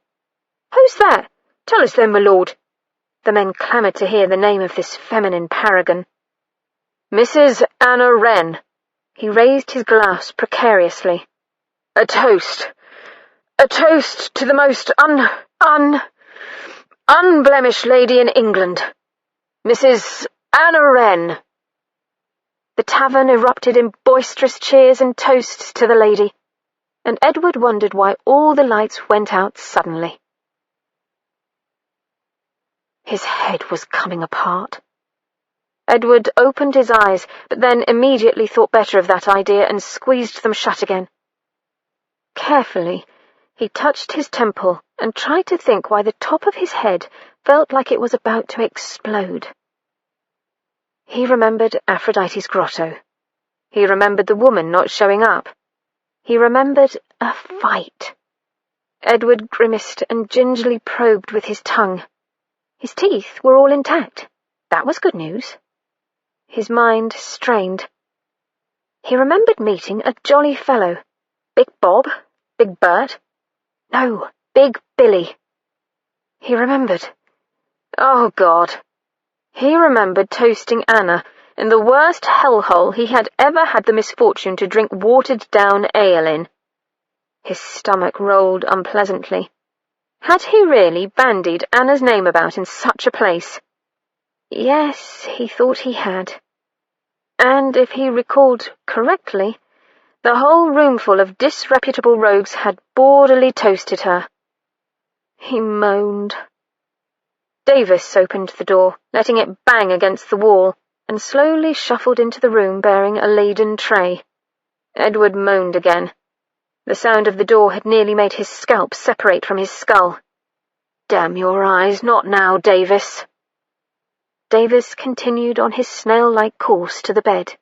"Who's that? Tell us then, my lord." The men clamoured to hear the name of this feminine paragon. "Mrs. Anna Wren." He raised his glass precariously. "A toast. A toast to the most unblemished lady in England. Mrs. Anna Wren." The tavern erupted in boisterous cheers and toasts to the lady, and Edward wondered why all the lights went out suddenly. His head was coming apart. Edward opened his eyes, but then immediately thought better of that idea and squeezed them shut again. Carefully, he touched his temple and tried to think why the top of his head felt like it was about to explode. He remembered Aphrodite's grotto. He remembered the woman not showing up. He remembered a fight. Edward grimaced and gingerly probed with his tongue. His teeth were all intact. That was good news. His mind strained. He remembered meeting a jolly fellow. Big Bob? Big Bert? No, Big Billy. He remembered. Oh, God. He remembered toasting Anna in the worst hellhole he had ever had the misfortune to drink watered-down ale in. His stomach rolled unpleasantly. Had he really bandied Anna's name about in such a place? Yes, he thought he had. And if he recalled correctly, the whole roomful of disreputable rogues had boredily toasted her. He moaned. Davis opened the door, letting it bang against the wall, and slowly shuffled into the room bearing a laden tray. Edward moaned again. The sound of the door had nearly made his scalp separate from his skull. "Damn your eyes, not now, Davis." Davis continued on his snail-like course to the bed.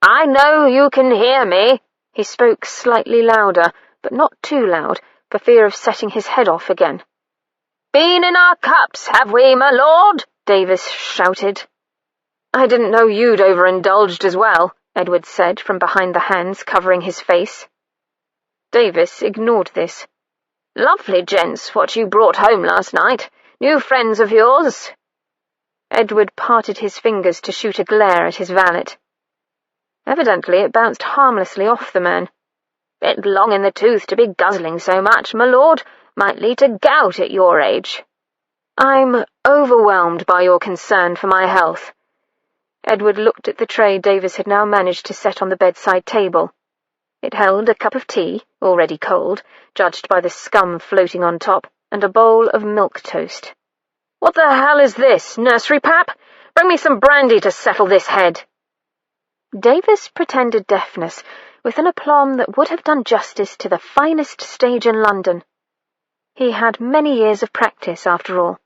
"I know you can hear me." He spoke slightly louder, but not too loud, for fear of setting his head off again. "Been in our cups, have we, my lord?" Davis shouted. "I didn't know you'd overindulged as well," Edward said from behind the hands covering his face. Davis ignored this. "Lovely gents what you brought home last night. New friends of yours?" Edward parted his fingers to shoot a glare at his valet. Evidently it bounced harmlessly off the man. "Bit long in the tooth to be guzzling so much, my lord. Might lead to gout at your age." "I'm overwhelmed by your concern for my health." Edward looked at the tray Davis had now managed to set on the bedside table. It held a cup of tea, already cold, judged by the scum floating on top, and a bowl of milk toast. "What the hell is this, nursery pap? Bring me some brandy to settle this head." Davis pretended deafness, with an aplomb that would have done justice to the finest stage in London. He had many years of practice, after all.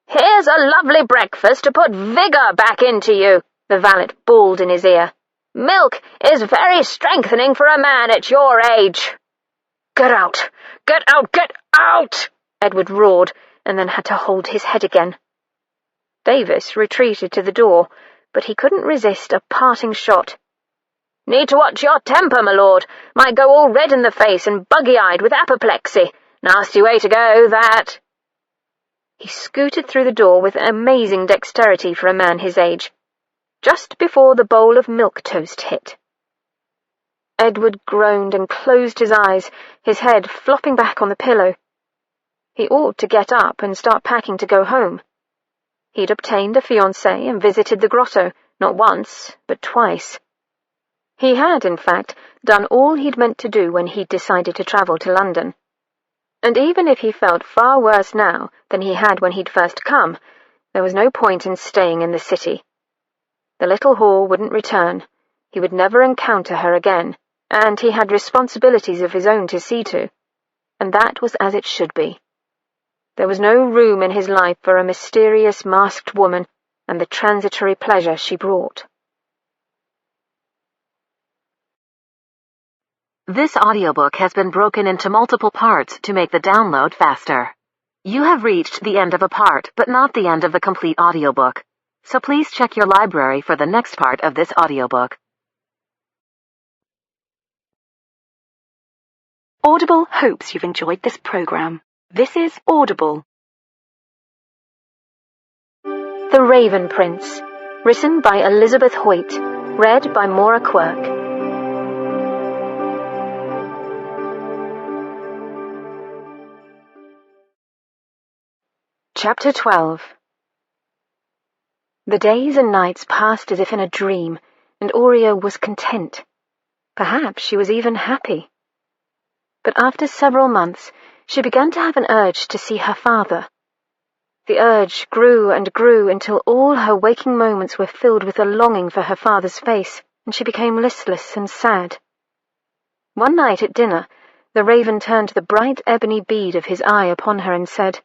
"Here's a lovely breakfast to put vigour back into you," the valet bawled in his ear. "Milk is very strengthening for a man at your age." "Get out! Get out! Get out!" Edward roared, and then had to hold his head again. Davis retreated to the door, but he couldn't resist a parting shot. "Need to watch your temper, my lord. Might go all red in the face and buggy-eyed with apoplexy. Nasty way to go, that." He scooted through the door with amazing dexterity for a man his age, just before the bowl of milk toast hit. Edward groaned and closed his eyes, his head flopping back on the pillow. He ought to get up and start packing to go home. He'd obtained a fiancée and visited the grotto, not once, but twice. He had, in fact, done all he'd meant to do when he'd decided to travel to London. And even if he felt far worse now than he had when he'd first come, there was no point in staying in the city. The little whore wouldn't return. He would never encounter her again, and he had responsibilities of his own to see to. And that was as it should be. There was no room in his life for a mysterious masked woman and the transitory pleasure she brought. This audiobook has been broken into multiple parts to make the download faster. You have reached the end of a part, but not the end of the complete audiobook. So please check your library for the next part of this audiobook. Audible hopes you've enjoyed this program. This is Audible. The Raven Prince, written by Elizabeth Hoyt, read by Maura Quirk. Chapter 12. The days and nights passed as if in a dream, and Aurea was content. Perhaps she was even happy. But after several months, she began to have an urge to see her father. The urge grew and grew until all her waking moments were filled with a longing for her father's face, and she became listless and sad. One night at dinner, the raven turned the bright ebony bead of his eye upon her and said,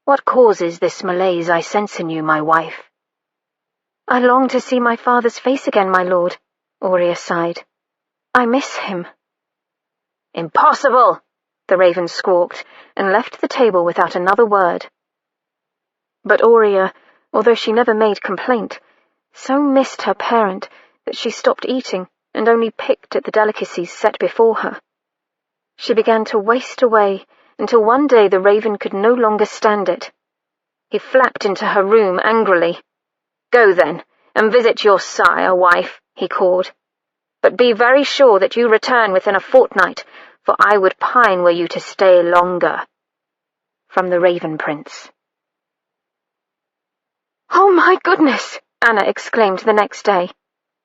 "What causes this malaise I sense in you, my wife?" "I long to see my father's face again, my lord," Aurea sighed. "I miss him." "Impossible!" the raven squawked, and left the table without another word. But Aurea, although she never made complaint, so missed her parent that she stopped eating and only picked at the delicacies set before her. She began to waste away until one day the raven could no longer stand it. He flapped into her room angrily. "Go then, and visit your sire, wife," he called. "But be very sure that you return within a fortnight, for I would pine were you to stay longer." From the Raven Prince. "Oh, my goodness!" Anna exclaimed the next day.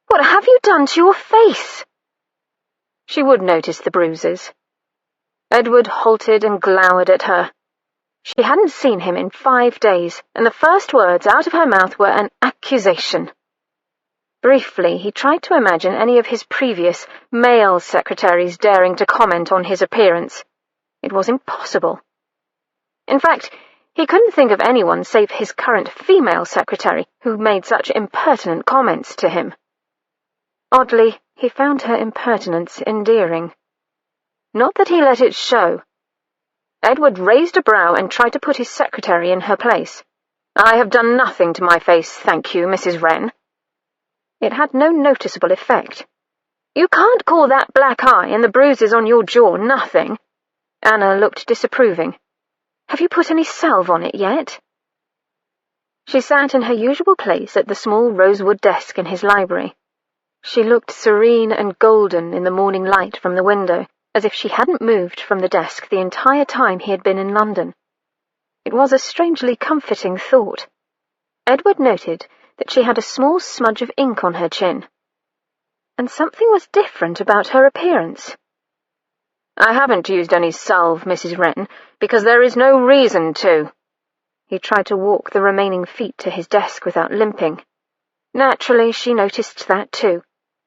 "What have you done to your face?" She would notice the bruises. Edward halted and glowered at her. She hadn't seen him in 5 days, and the first words out of her mouth were an accusation. Briefly, he tried to imagine any of his previous male secretaries daring to comment on his appearance. It was impossible. In fact, he couldn't think of anyone save his current female secretary who made such impertinent comments to him. Oddly, he found her impertinence endearing. Not that he let it show. Edward raised a brow and tried to put his secretary in her place. "I have done nothing to my face, thank you, Mrs. Wren." It had no noticeable effect. "You can't call that black eye and the bruises on your jaw nothing." Anna looked disapproving. "Have you put any salve on it yet?" She sat in her usual place at the small rosewood desk in his library. She looked serene and golden in the morning light from the window, as if she hadn't moved from the desk the entire time he had been in London. It was a strangely comforting thought. Edward noted that she had a small smudge of ink on her chin. And something was different about her appearance. "I haven't used any salve, Mrs. Wren, because there is no reason to." He tried to walk the remaining feet to his desk without limping. Naturally, she noticed that too.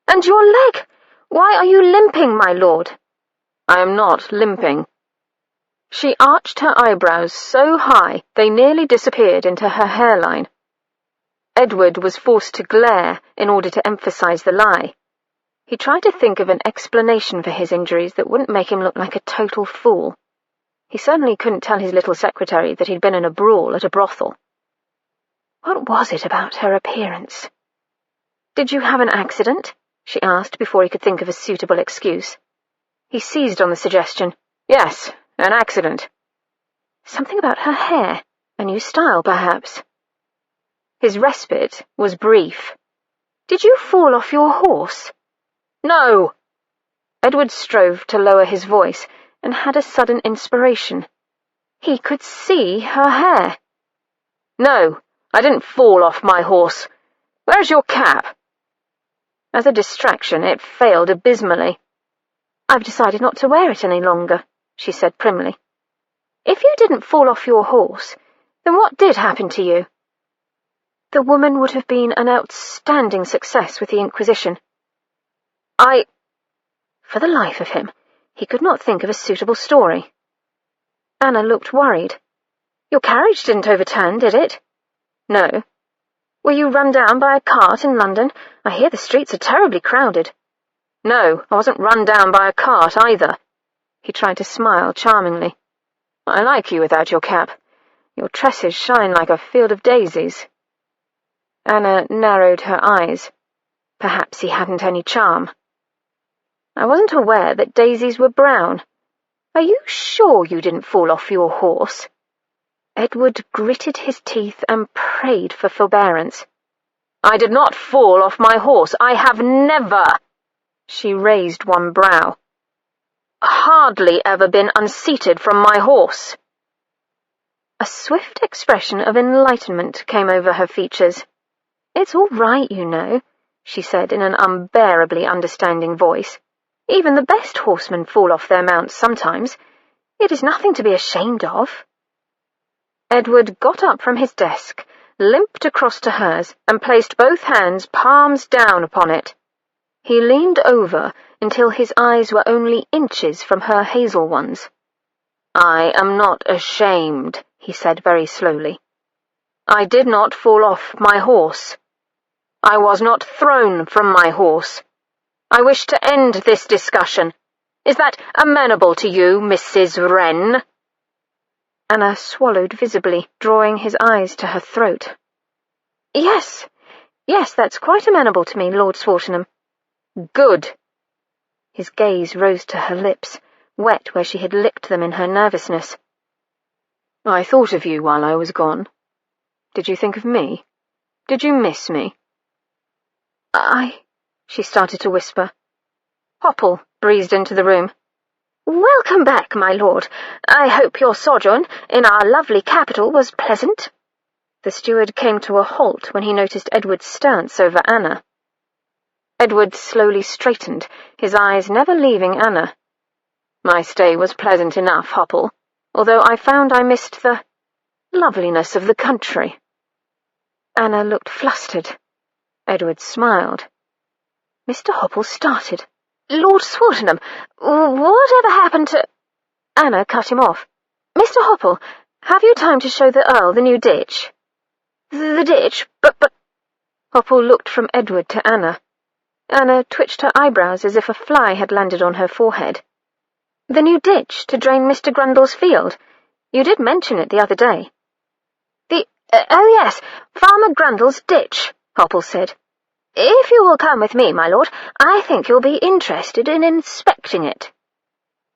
"And your leg? Why are you limping, my lord?" "I am not limping." She arched her eyebrows so high they nearly disappeared into her hairline. Edward was forced to glare in order to emphasize the lie. He tried to think of an explanation for his injuries that wouldn't make him look like a total fool. He certainly couldn't tell his little secretary that he'd been in a brawl at a brothel. What was it about her appearance? "Did you have an accident?" she asked before he could think of a suitable excuse. He seized on the suggestion. "Yes, an accident." Something about her hair, a new style, perhaps. His respite was brief. "Did you fall off your horse?" "No!" Edward strove to lower his voice and had a sudden inspiration. He could see her hair. "No, I didn't fall off my horse. Where's your cap?" As a distraction, it failed abysmally. "I've decided not to wear it any longer," she said primly. "If you didn't fall off your horse, then what did happen to you?" The woman would have been an outstanding success with the Inquisition. For the life of him, he could not think of a suitable story. Anna looked worried. "Your carriage didn't overturn, did it?" "No." "Were you run down by a cart in London? I hear the streets are terribly crowded." "No, I wasn't run down by a cart either." He tried to smile charmingly. "I like you without your cap. Your tresses shine like a field of daisies." Anna narrowed her eyes. Perhaps he hadn't any charm. "I wasn't aware that daisies were brown. Are you sure you didn't fall off your horse?" Edward gritted his teeth and prayed for forbearance. "I did not fall off my horse. I have never—" She raised one brow. "Hardly ever been unseated from my horse." A swift expression of enlightenment came over her features. "It's all right, you know," she said in an unbearably understanding voice. "Even the best horsemen fall off their mounts sometimes. It is nothing to be ashamed of." Edward got up from his desk, limped across to hers, and placed both hands palms down upon it. He leaned over until his eyes were only inches from her hazel ones. "I am not ashamed," he said very slowly. "I did not fall off my horse. I was not thrown from my horse. I wish to end this discussion. Is that amenable to you, Mrs. Wren?" Anna swallowed visibly, drawing his eyes to her throat. Yes, that's quite amenable to me, Lord Swartingham." "Good." His gaze rose to her lips, wet where she had licked them in her nervousness. "I thought of you while I was gone. Did you think of me? Did you miss me?" She started to whisper. Hopple breezed into the room. "Welcome back, my lord. I hope your sojourn in our lovely capital was pleasant." The steward came to a halt when he noticed Edward's stance over Anna. Edward slowly straightened, his eyes never leaving Anna. "My stay was pleasant enough, Hopple, although I found I missed the loveliness of the country." Anna looked flustered. Edward smiled. Mr. Hopple started. "Lord Swartingham, whatever happened to—" Anna cut him off. "Mr. Hopple, have you time to show the Earl the new ditch?" "The ditch? But—" Hopple looked from Edward to Anna. Anna twitched her eyebrows as if a fly had landed on her forehead. "The new ditch to drain Mr. Grundle's field. You did mention it the other day." Oh yes, Farmer Grundle's ditch," Hopple said. "If you will come with me, my lord, I think you'll be interested in inspecting it."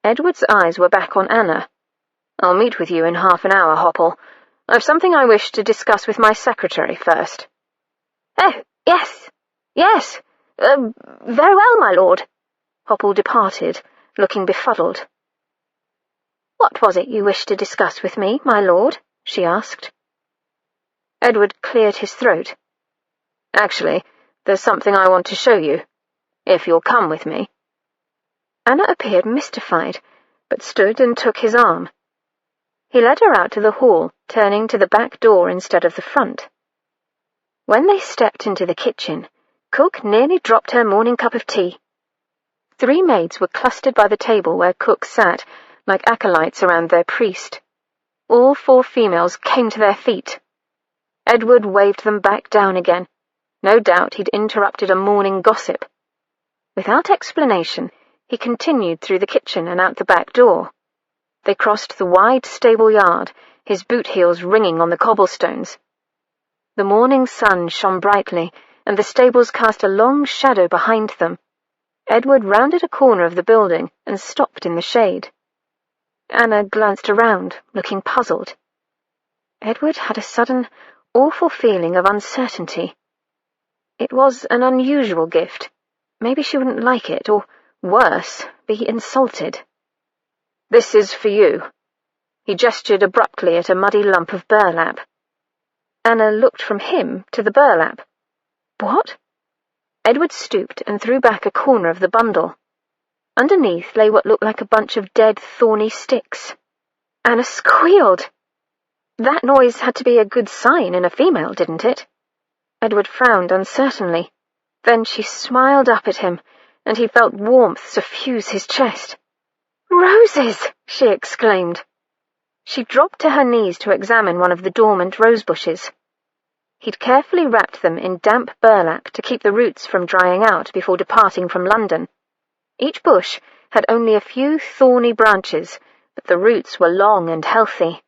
Edward's eyes were back on Anna. "I'll meet with you in half an hour, Hopple. I've something I wish to discuss with my secretary first." "Oh, yes. Very well, my lord." Hopple departed, looking befuddled. "What was it you wished to discuss with me, my lord?" she asked. Edward cleared his throat. "Actually, there's something I want to show you, if you'll come with me." Anna appeared mystified, but stood and took his arm. He led her out to the hall, turning to the back door instead of the front. When they stepped into the kitchen, Cook nearly dropped her morning cup of tea. 3 maids were clustered by the table where Cook sat, like acolytes around their priest. All 4 females came to their feet. Edward waved them back down again. No doubt he'd interrupted a morning gossip. Without explanation, he continued through the kitchen and out the back door. They crossed the wide stable yard, his boot heels ringing on the cobblestones. The morning sun shone brightly, and the stables cast a long shadow behind them. Edward rounded a corner of the building and stopped in the shade. Anna glanced around, looking puzzled. Edward had a sudden, awful feeling of uncertainty. It was an unusual gift. Maybe she wouldn't like it, or, worse, be insulted. "This is for you." He gestured abruptly at a muddy lump of burlap. Anna looked from him to the burlap. "What?" Edward stooped and threw back a corner of the bundle. Underneath lay what looked like a bunch of dead, thorny sticks. Anna squealed. That noise had to be a good sign in a female, didn't it? Edward frowned uncertainly. Then she smiled up at him, and he felt warmth suffuse his chest. "Roses!" she exclaimed. She dropped to her knees to examine one of the dormant rose bushes. He'd carefully wrapped them in damp burlap to keep the roots from drying out before departing from London. Each bush had only a few thorny branches, but the roots were long and healthy.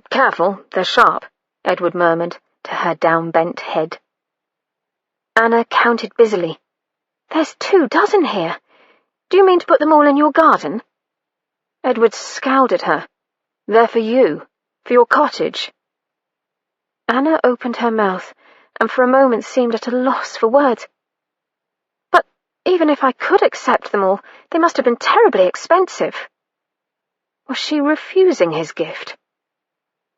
"Careful, they're sharp," Edward murmured to her down-bent head. Anna counted busily. "There's 24 here. Do you mean to put them all in your garden?" Edward scowled at her. "They're for you, for your cottage." Anna opened her mouth, and for a moment seemed at a loss for words. "But even if I could accept them all, they must have been terribly expensive." Was she refusing his gift?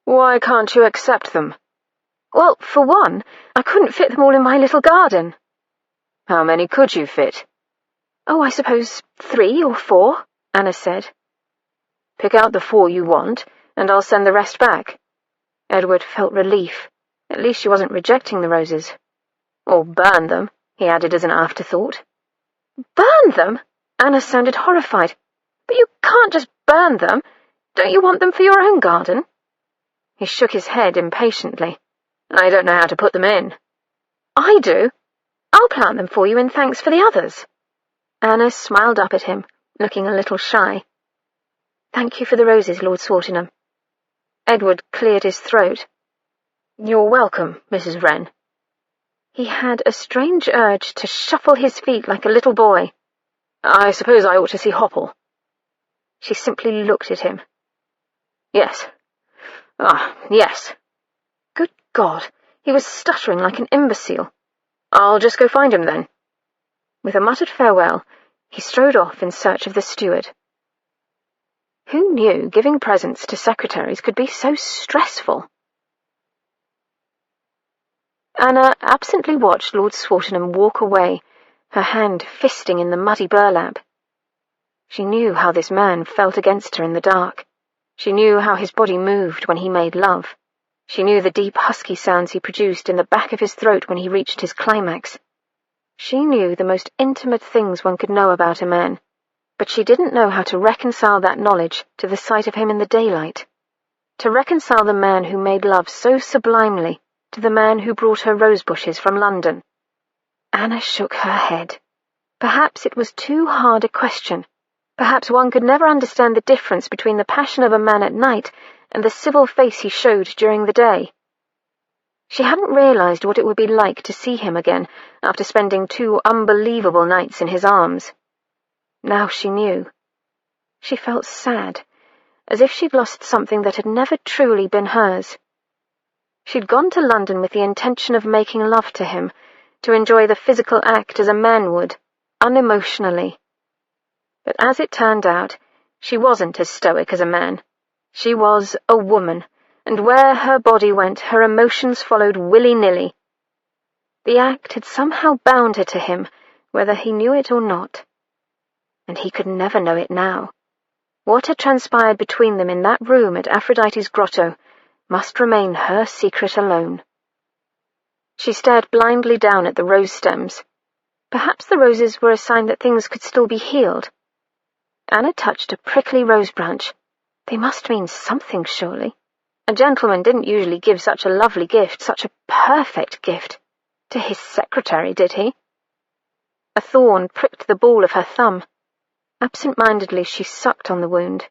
"Why can't you accept them?" "Well, for one, I couldn't fit them all in my little garden." "How many could you fit?" "Oh, I suppose 3 or 4, Anna said. "Pick out the 4 you want, and I'll send the rest back." Edward felt relief. At least she wasn't rejecting the roses. Or burn them, he added as an afterthought. Burn them? Anna sounded horrified. But you can't just burn them. Don't you want them for your own garden? He shook his head impatiently. I don't know how to put them in. I do. I'll plant them for you in thanks for the others. Anna smiled up at him, looking a little shy. Thank you for the roses, Lord Swartingham. Edward cleared his throat. You're welcome, Mrs. Wren. He had a strange urge to shuffle his feet like a little boy. I suppose I ought to see Hopple. She simply looked at him. Yes. Yes. Good God, he was stuttering like an imbecile. I'll just go find him then. With a muttered farewell, he strode off in search of the steward. Who knew giving presents to secretaries could be so stressful? Anna absently watched Lord Swartingham walk away, her hand fisting in the muddy burlap. She knew how this man felt against her in the dark. She knew how his body moved when he made love. She knew the deep husky sounds he produced in the back of his throat when he reached his climax. She knew the most intimate things one could know about a man, but she didn't know how to reconcile that knowledge to the sight of him in the daylight. To reconcile the man who made love so sublimely to the man who brought her rosebushes from London. Anna shook her head. Perhaps it was too hard a question. Perhaps one could never understand the difference between the passion of a man at night and the civil face he showed during the day. She hadn't realized what it would be like to see him again after spending 2 unbelievable nights in his arms. Now she knew. She felt sad, as if she'd lost something that had never truly been hers. She'd gone to London with the intention of making love to him, to enjoy the physical act as a man would, unemotionally. But as it turned out, she wasn't as stoic as a man. She was a woman, and where her body went, her emotions followed willy-nilly. The act had somehow bound her to him, whether he knew it or not. And he could never know it now. What had transpired between them in that room at Aphrodite's grotto must remain her secret alone. She stared blindly down at the rose stems. Perhaps the roses were a sign that things could still be healed. Anna touched a prickly rose branch. They must mean something, surely. A gentleman didn't usually give such a lovely gift, such a perfect gift, to his secretary, did he? A thorn pricked the ball of her thumb. Absent-mindedly she sucked on the wound.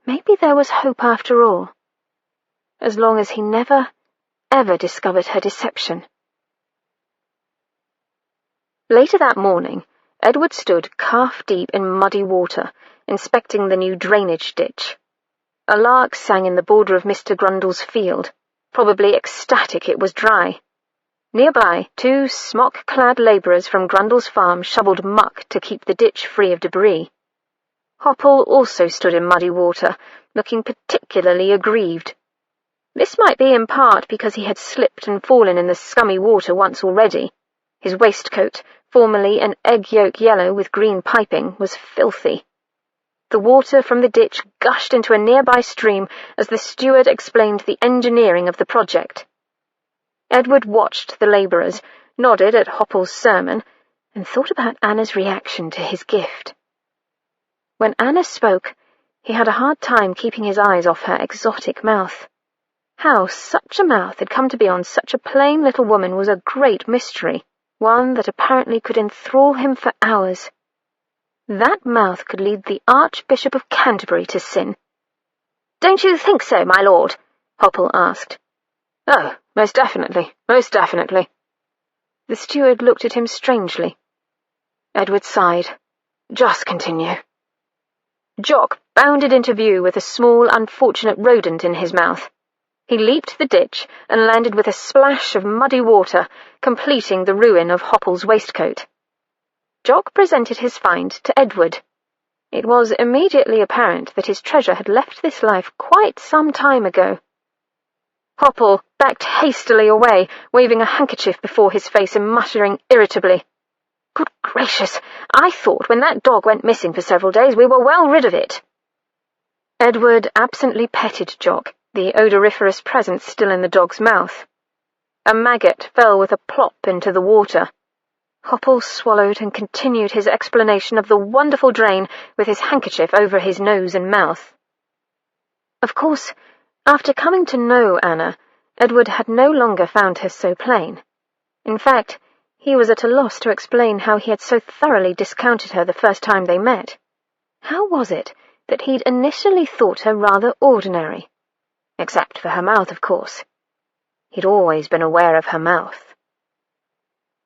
Maybe there was hope after all. As long as he never, ever discovered her deception. Later that morning, Edward stood calf-deep in muddy water, inspecting the new drainage ditch. A lark sang in the border of Mr. Grundle's field, probably ecstatic it was dry. Nearby, 2 smock-clad labourers from Grundle's farm shoveled muck to keep the ditch free of debris. Hopple also stood in muddy water, looking particularly aggrieved. This might be in part because he had slipped and fallen in the scummy water once already. His waistcoat, formerly an egg yolk yellow with green piping, was filthy. The water from the ditch gushed into a nearby stream as the steward explained the engineering of the project. Edward watched the labourers, nodded at Hopple's sermon, and thought about Anna's reaction to his gift. When Anna spoke, he had a hard time keeping his eyes off her exotic mouth. How such a mouth had come to be on such a plain little woman was a great mystery, one that apparently could enthrall him for hours. That mouth could lead the Archbishop of Canterbury to sin. "Don't you think so, my lord?" Hopple asked. "Oh, most definitely, most definitely." The steward looked at him strangely. Edward sighed. "Just continue." Jock bounded into view with a small, unfortunate rodent in his mouth. He leaped the ditch and landed with a splash of muddy water, completing the ruin of Hopple's waistcoat. Jock presented his find to Edward. It was immediately apparent that his treasure had left this life quite some time ago. Hopple backed hastily away, waving a handkerchief before his face and muttering irritably, "Good gracious, I thought when that dog went missing for several days we were well rid of it." Edward absently petted Jock, the odoriferous presence still in the dog's mouth. A maggot fell with a plop into the water. Hopple swallowed and continued his explanation of the wonderful drain with his handkerchief over his nose and mouth. Of course, after coming to know Anna, Edward had no longer found her so plain. In fact, he was at a loss to explain how he had so thoroughly discounted her the first time they met. How was it that he'd initially thought her rather ordinary? Except for her mouth, of course. He'd always been aware of her mouth.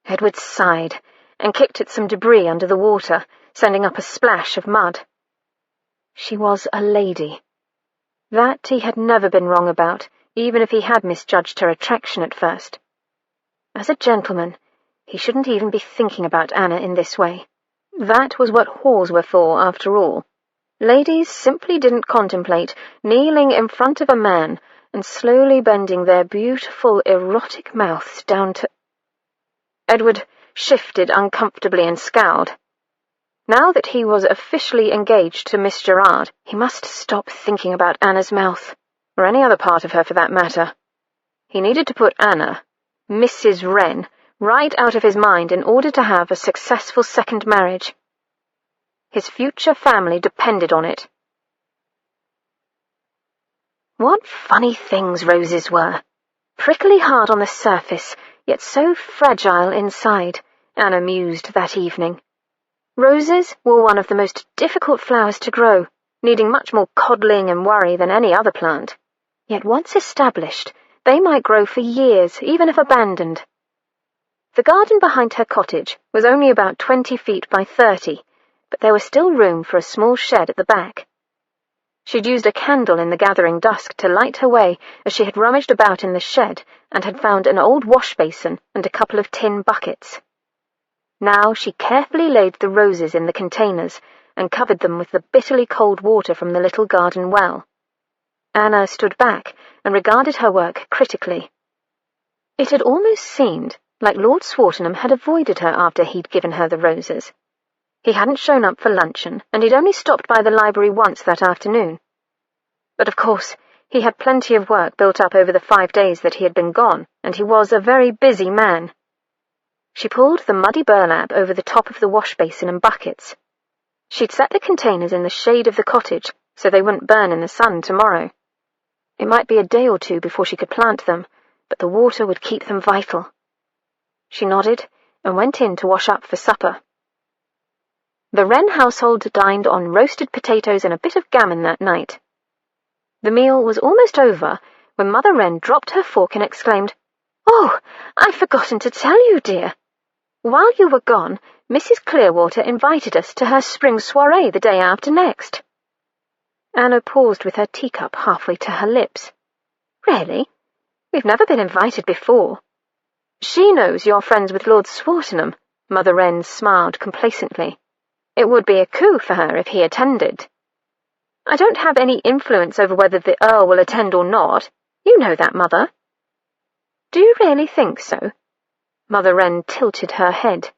Edward sighed and kicked at some debris under the water, sending up a splash of mud. She was a lady. That he had never been wrong about, even if he had misjudged her attraction at first. As a gentleman, he shouldn't even be thinking about Anna in this way. That was what whores were for, after all. Ladies simply didn't contemplate kneeling in front of a man and slowly bending their beautiful, erotic mouths down to... Edward shifted uncomfortably and scowled. Now that he was officially engaged to Miss Gerard, he must stop thinking about Anna's mouth, or any other part of her for that matter. He needed to put Anna, Mrs. Wren, right out of his mind in order to have a successful second marriage. His future family depended on it. What funny things roses were. Prickly hard on the surface, yet so fragile inside, Anna mused that evening. Roses were one of the most difficult flowers to grow, needing much more coddling and worry than any other plant. Yet once established, they might grow for years, even if abandoned. The garden behind her cottage was only about 20 feet by 30, but there was still room for a small shed at the back. She'd used a candle in the gathering dusk to light her way as she had rummaged about in the shed and had found an old wash basin and a couple of tin buckets. Now she carefully laid the roses in the containers and covered them with the bitterly cold water from the little garden well. Anna stood back and regarded her work critically. It had almost seemed like Lord Swartingham had avoided her after he'd given her the roses. He hadn't shown up for luncheon, and he'd only stopped by the library once that afternoon. But of course, he had plenty of work built up over the 5 days that he had been gone, and he was a very busy man. She pulled the muddy burlap over the top of the wash basin and buckets. She'd set the containers in the shade of the cottage so they wouldn't burn in the sun tomorrow. It might be a day or two before she could plant them, but the water would keep them vital. She nodded and went in to wash up for supper. The Wren household dined on roasted potatoes and a bit of gammon that night. The meal was almost over when Mother Wren dropped her fork and exclaimed, "Oh, I've forgotten to tell you, dear. While you were gone, Mrs. Clearwater invited us to her spring soiree the day after next." Anna paused with her teacup halfway to her lips. "Really? We've never been invited before." "She knows you're friends with Lord Swartingham," Mother Wren smiled complacently. "It would be a coup for her if he attended." "I don't have any influence over whether the Earl will attend or not. You know that, Mother." "Do you really think so?" Mother Wren tilted her head.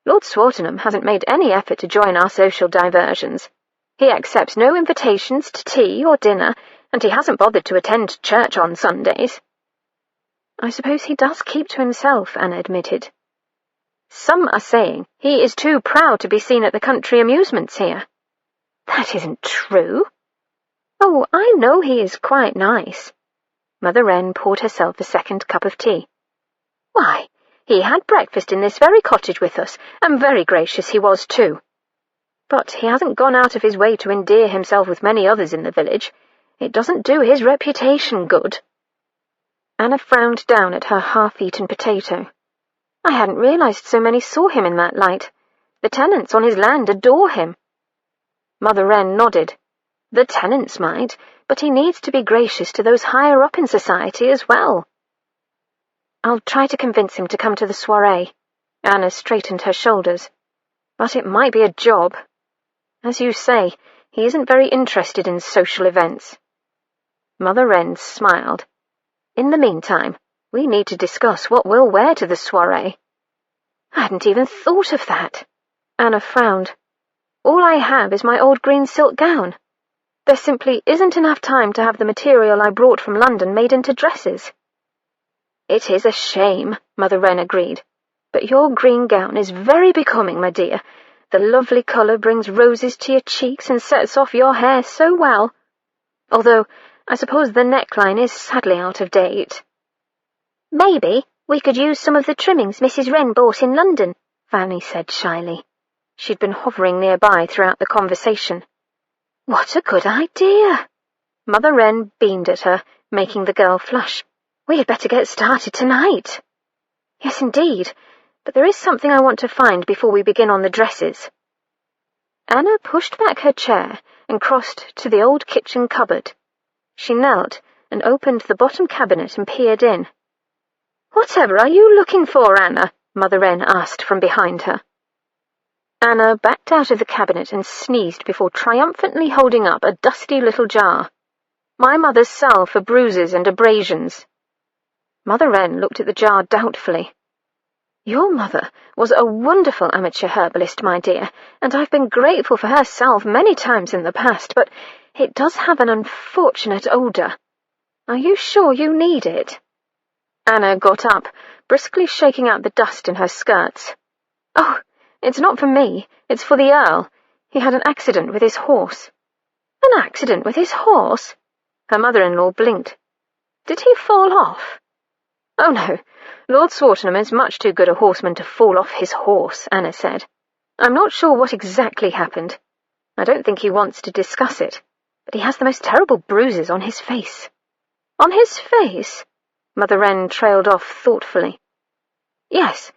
"Lord Swartingham hasn't made any effort to join our social diversions. He accepts no invitations to tea or dinner, and he hasn't bothered to attend church on Sundays." "I suppose he does keep to himself," Anna admitted. "Some are saying he is too proud to be seen at the country amusements here." "That isn't true." "Oh, I know he is quite nice." Mother Wren poured herself a second cup of tea. "Why, he had breakfast in this very cottage with us, and very gracious he was too. But he hasn't gone out of his way to endear himself with many others in the village. It doesn't do his reputation good." Anna frowned down at her half-eaten potato. "I hadn't realized so many saw him in that light. The tenants on his land adore him." Mother Wren nodded. "The tenants might, but he needs to be gracious to those higher up in society as well." "I'll try to convince him to come to the soiree." Anna straightened her shoulders. "But it might be a job. As you say, he isn't very interested in social events." Mother Wren smiled. "In the meantime, we need to discuss what we'll wear to the soiree." "I hadn't even thought of that." Anna frowned. "All I have is my old green silk gown." There simply isn't enough time to have the material I brought from London made into dresses." "It is a shame," Mother Wren agreed, "but your green gown is very becoming, my dear. The lovely colour brings roses to your cheeks and sets off your hair so well. Although, I suppose the neckline is sadly out of date." "Maybe we could use some of the trimmings Mrs. Wren bought in London," Fanny said shyly. She'd been hovering nearby throughout the conversation. "What a good idea!" Mother Wren beamed at her, making the girl flush. "We had better get started tonight." "Yes, indeed, but there is something I want to find before we begin on the dresses." Anna pushed back her chair and crossed to the old kitchen cupboard. She knelt and opened the bottom cabinet and peered in. "Whatever are you looking for, Anna?" Mother Wren asked from behind her. Anna backed out of the cabinet and sneezed before triumphantly holding up a dusty little jar. "My mother's salve for bruises and abrasions." Mother Wren looked at the jar doubtfully. "Your mother was a wonderful amateur herbalist, my dear, and I've been grateful for her salve many times in the past, but it does have an unfortunate odour. Are you sure you need it?" Anna got up, briskly shaking out the dust in her skirts. "Oh, it's not for me, it's for the Earl. He had an accident with his horse." "An accident with his horse?" Her mother-in-law blinked. "Did he fall off?" "Oh, no. Lord Swartingham is much too good a horseman to fall off his horse," Anna said. "I'm not sure what exactly happened. I don't think he wants to discuss it, but he has the most terrible bruises on his face." "On his face?" Mother Wren trailed off thoughtfully. "Yes.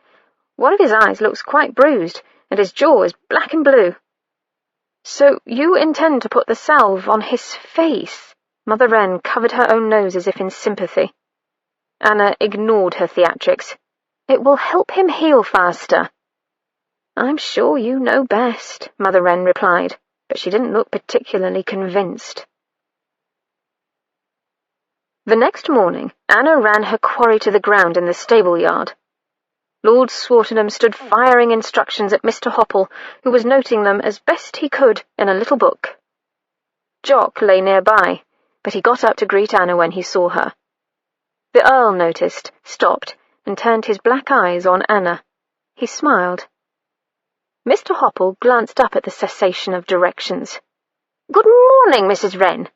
One of his eyes looks quite bruised, and his jaw is black and blue." "So you intend to put the salve on his face?" Mother Wren covered her own nose as if in sympathy. Anna ignored her theatrics. "It will help him heal faster." "I'm sure you know best," Mother Wren replied, but she didn't look particularly convinced. The next morning, Anna ran her quarry to the ground in the stable yard. Lord Swartingham stood firing instructions at Mr. Hopple, who was noting them as best he could in a little book. Jock lay nearby, but he got up to greet Anna when he saw her. The Earl noticed, stopped, and turned his black eyes on Anna. He smiled. Mr. Hopple glanced up at the cessation of directions. "Good morning, Mrs. Wren."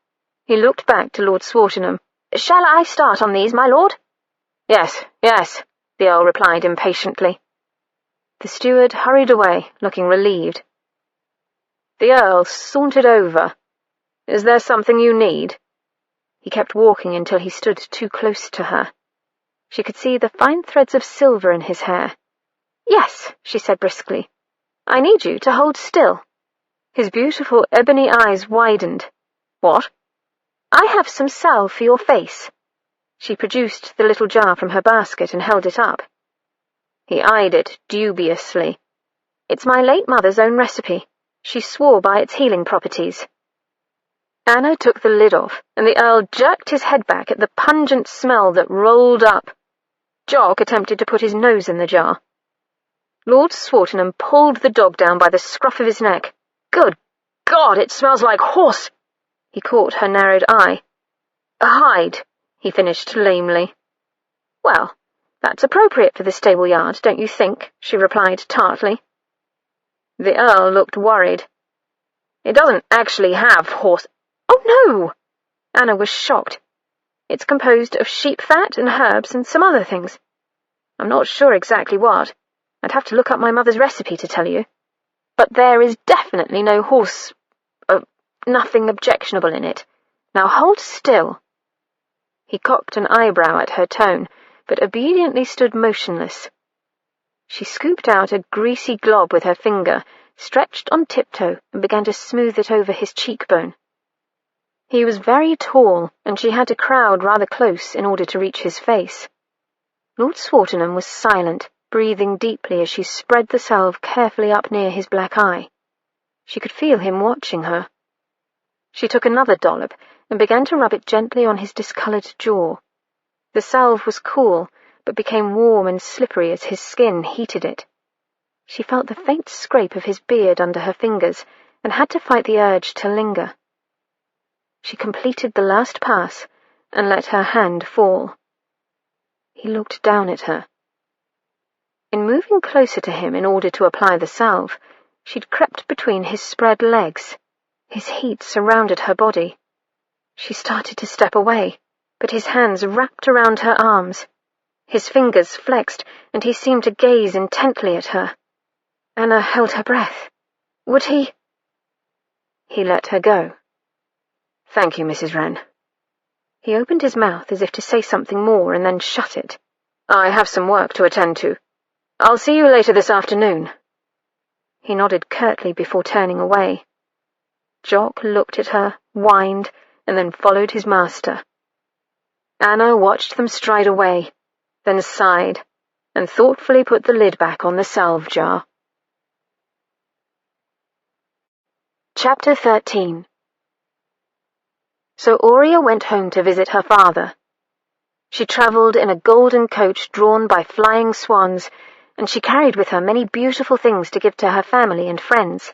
He looked back to Lord Swartingham. "Shall I start on these, my lord?" Yes, the Earl replied impatiently. The steward hurried away, looking relieved. The Earl sauntered over. "Is there something you need?" He kept walking until he stood too close to her. She could see the fine threads of silver in his hair. "Yes," she said briskly. "I need you to hold still." His beautiful ebony eyes widened. "What?" "I have some salve for your face." She produced the little jar from her basket and held it up. He eyed it dubiously. "It's my late mother's own recipe. She swore by its healing properties." Anna took the lid off, and the Earl jerked his head back at the pungent smell that rolled up. Jock attempted to put his nose in the jar. Lord Swartingham pulled the dog down by the scruff of his neck. "Good God, it smells like horse!" He caught her narrowed eye. "A hide," he finished lamely. "Well, that's appropriate for the stable yard, don't you think?" she replied tartly. The Earl looked worried. "It doesn't actually have horse—" "Oh, no!" Anna was shocked. "It's composed of sheep fat and herbs and some other things. I'm not sure exactly what. I'd have to look up my mother's recipe to tell you. But there is definitely no horse— nothing objectionable in it. Now hold still." He cocked an eyebrow at her tone, but obediently stood motionless. She scooped out a greasy glob with her finger, stretched on tiptoe, and began to smooth it over his cheekbone. He was very tall, and she had to crowd rather close in order to reach his face. Lord Swartingham was silent, breathing deeply as she spread the salve carefully up near his black eye. She could feel him watching her. She took another dollop and began to rub it gently on his discoloured jaw. The salve was cool, but became warm and slippery as his skin heated it. She felt the faint scrape of his beard under her fingers and had to fight the urge to linger. She completed the last pass and let her hand fall. He looked down at her. In moving closer to him in order to apply the salve, she'd crept between his spread legs. His heat surrounded her body. She started to step away, but his hands wrapped around her arms. His fingers flexed, and he seemed to gaze intently at her. Anna held her breath. Would he? He let her go. "Thank you, Mrs. Wren." He opened his mouth as if to say something more and then shut it. "I have some work to attend to. I'll see you later this afternoon." He nodded curtly before turning away. Jock looked at her, whined, and then followed his master. Anna watched them stride away, then sighed, and thoughtfully put the lid back on the salve jar. Chapter 13. So Aurea went home to visit her father. She travelled in a golden coach drawn by flying swans, and she carried with her many beautiful things to give to her family and friends.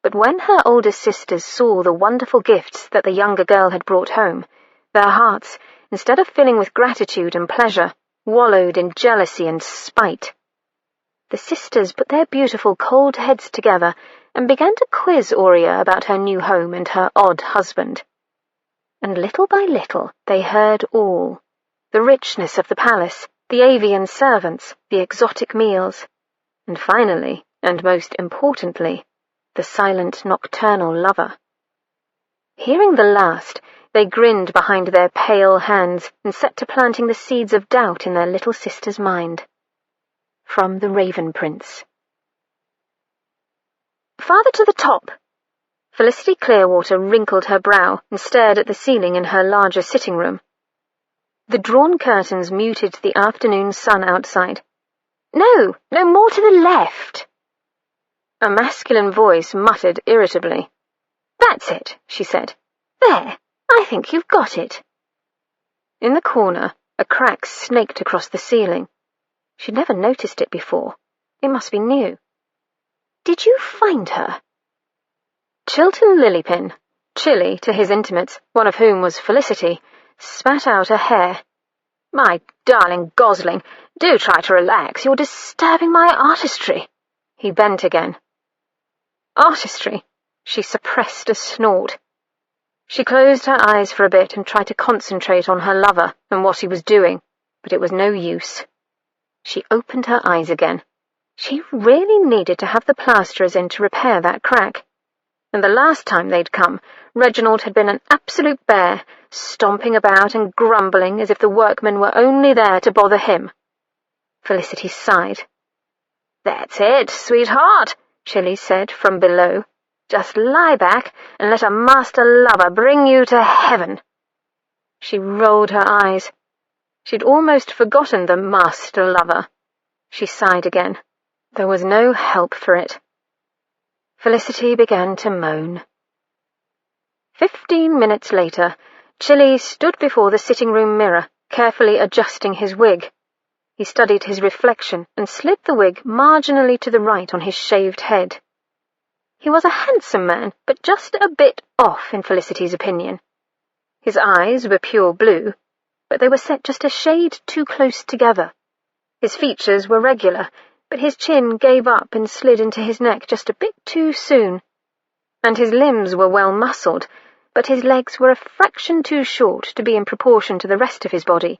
But when her older sisters saw the wonderful gifts that the younger girl had brought home, their hearts, instead of filling with gratitude and pleasure, wallowed in jealousy and spite. The sisters put their beautiful cold heads together and began to quiz Aurea about her new home and her odd husband. And little by little they heard all: the richness of the palace, the avian servants, the exotic meals, and finally, and most importantly, the silent nocturnal lover. Hearing the last, they grinned behind their pale hands and set to planting the seeds of doubt in their little sister's mind. From the Raven Prince. "Farther to the top." Felicity Clearwater wrinkled her brow and stared at the ceiling in her larger sitting room. The drawn curtains muted the afternoon sun outside. "No, no, more to the left." A masculine voice muttered irritably. "That's it," she said. "There, I think you've got it." In the corner, a crack snaked across the ceiling. She'd never noticed it before. It must be new. "Did you find her?" Chilton Lillypin, chilly to his intimates, one of whom was Felicity, spat out a hair. "My darling gosling, do try to relax. You're disturbing my artistry." He bent again. Artistry? She suppressed a snort. She closed her eyes for a bit and tried to concentrate on her lover and what he was doing, but it was no use. She opened her eyes again. She really needed to have the plasterers in to repair that crack. And the last time they'd come, Reginald had been an absolute bear, stomping about and grumbling as if the workmen were only there to bother him. Felicity sighed. "That's it, sweetheart," Chilly said from below. "Just lie back and let a master lover bring you to heaven." She rolled her eyes. She'd almost forgotten the master lover. She sighed again. There was no help for it. Felicity began to moan. 15 minutes later, Chilly stood before the sitting-room mirror, carefully adjusting his wig. He studied his reflection and slid the wig marginally to the right on his shaved head. He was a handsome man, but just a bit off in Felicity's opinion. His eyes were pure blue, but they were set just a shade too close together. His features were regular, but his chin gave up and slid into his neck just a bit too soon. And his limbs were well muscled, but his legs were a fraction too short to be in proportion to the rest of his body.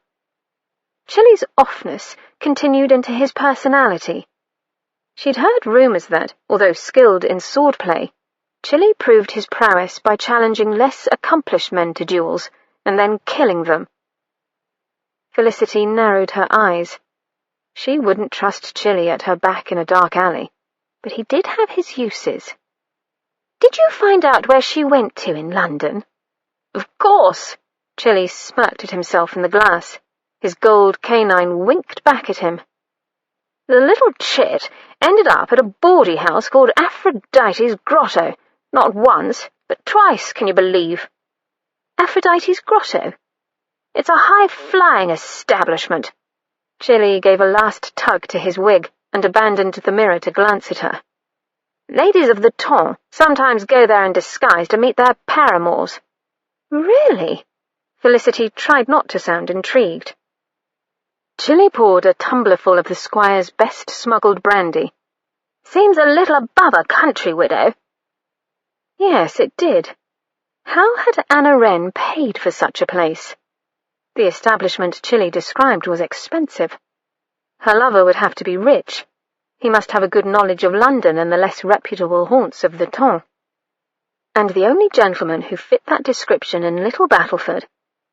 Chilly's offness continued into his personality. She'd heard rumours that, although skilled in swordplay, Chilly proved his prowess by challenging less accomplished men to duels and then killing them. Felicity narrowed her eyes. She wouldn't trust Chilly at her back in a dark alley, but he did have his uses. "Did you find out where she went to in London?" "Of course." Chilly smirked at himself in the glass. His gold canine winked back at him. "The little chit ended up at a bawdy house called Aphrodite's Grotto. Not once, but twice, can you believe?" "Aphrodite's Grotto?" "It's a high-flying establishment." Chilly gave a last tug to his wig and abandoned the mirror to glance at her. "Ladies of the ton sometimes go there in disguise to meet their paramours. Really? Felicity tried not to sound intrigued. Chilly poured a tumblerful of the squire's best smuggled brandy. Seems a little above a country widow. Yes, it did. How had Anna Wren paid for such a place? The establishment Chilly described was expensive. Her lover would have to be rich. He must have a good knowledge of London and the less reputable haunts of the temps. And the only gentleman who fit that description in Little Battleford,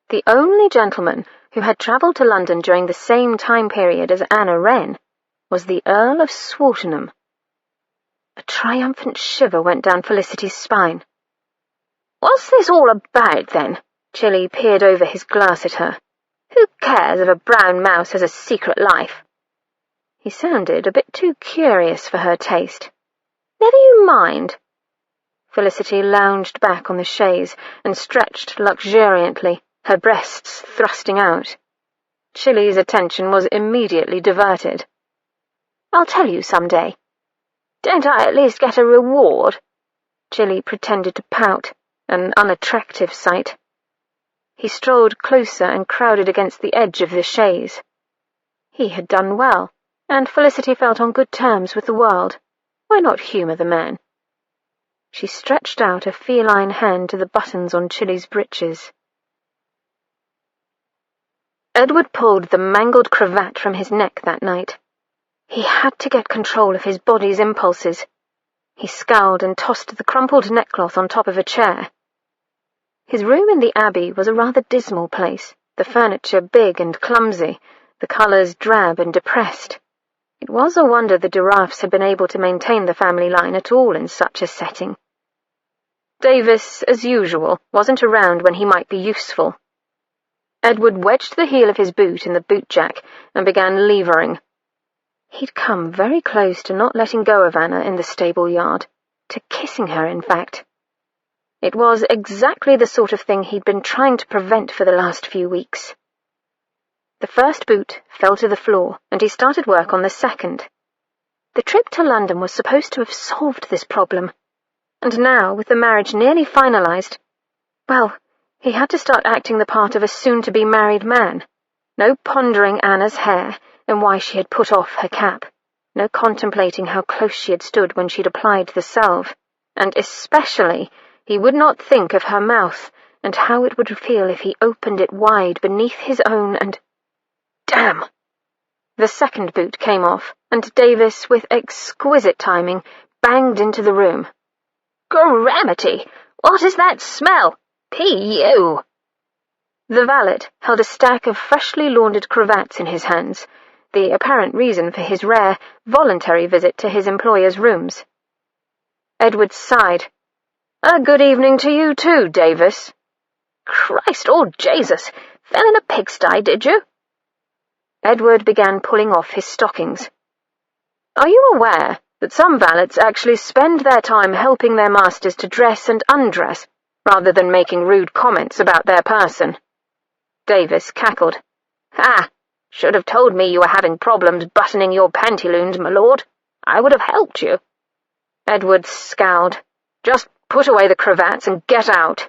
the only gentleman who had travelled to London during the same time period as Anna Wren, was the Earl of Swartingham. A triumphant shiver went down Felicity's spine. What's this all about, then? Chilly peered over his glass at her. Who cares if a brown mouse has a secret life? He sounded a bit too curious for her taste. Never you mind. Felicity lounged back on the chaise and stretched luxuriantly, her breasts thrusting out. Chilly's attention was immediately diverted. I'll tell you some day. Don't I at least get a reward? Chilly pretended to pout, an unattractive sight. He strolled closer and crowded against the edge of the chaise. He had done well, and Felicity felt on good terms with the world. Why not humour the man? She stretched out a feline hand to the buttons on Chilly's breeches. Edward pulled the mangled cravat from his neck that night. He had to get control of his body's impulses. He scowled and tossed the crumpled neckcloth on top of a chair. His room in the Abbey was a rather dismal place, the furniture big and clumsy, the colours drab and depressed. It was a wonder the Raafs had been able to maintain the family line at all in such a setting. Davis, as usual, wasn't around when he might be useful. Edward wedged the heel of his boot in the boot-jack and began levering. He'd come very close to not letting go of Anna in the stable yard, to kissing her, in fact. It was exactly the sort of thing he'd been trying to prevent for the last few weeks. The first boot fell to the floor, and he started work on the second. The trip to London was supposed to have solved this problem, and now, with the marriage nearly finalized, well, he had to start acting the part of a soon-to-be married man. No pondering Anna's hair and why she had put off her cap, no contemplating how close she had stood when she'd applied the salve, and especially he would not think of her mouth and how it would feel if he opened it wide beneath his own and— Damn! The second boot came off, and Davis, with exquisite timing, banged into the room. Grammity! What is that smell? P.U. The valet held a stack of freshly laundered cravats in his hands, the apparent reason for his rare, voluntary visit to his employer's rooms. Edward sighed. A good evening to you too, Davis. Christ all Jesus! Fell in a pigsty, did you? Edward began pulling off his stockings. Are you aware that some valets actually spend their time helping their masters to dress and undress, rather than making rude comments about their person? Davis cackled. Ah, should have told me you were having problems buttoning your pantaloons, my lord. I would have helped you. Edward scowled. Just put away the cravats and get out.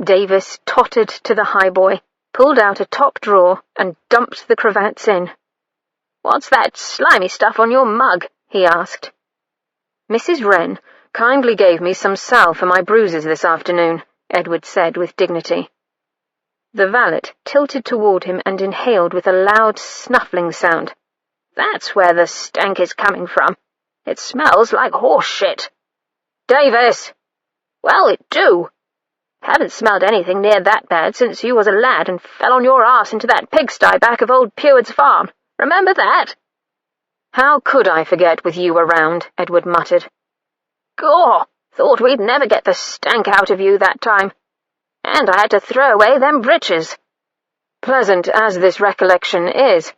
Davis tottered to the highboy, pulled out a top drawer, and dumped the cravats in. What's that slimy stuff on your mug? He asked. Mrs. Wren kindly gave me some salve for my bruises this afternoon, Edward said with dignity. The valet tilted toward him and inhaled with a loud snuffling sound. That's where the stank is coming from. It smells like horse shit. Davis! Well, it do. Haven't smelled anything near that bad since you was a lad and fell on your arse into that pigsty back of old Peward's farm. Remember that? How could I forget with you around? Edward muttered. Gaw! Thought we'd never get the stank out of you that time. And I had to throw away them breeches. Pleasant as this recollection is.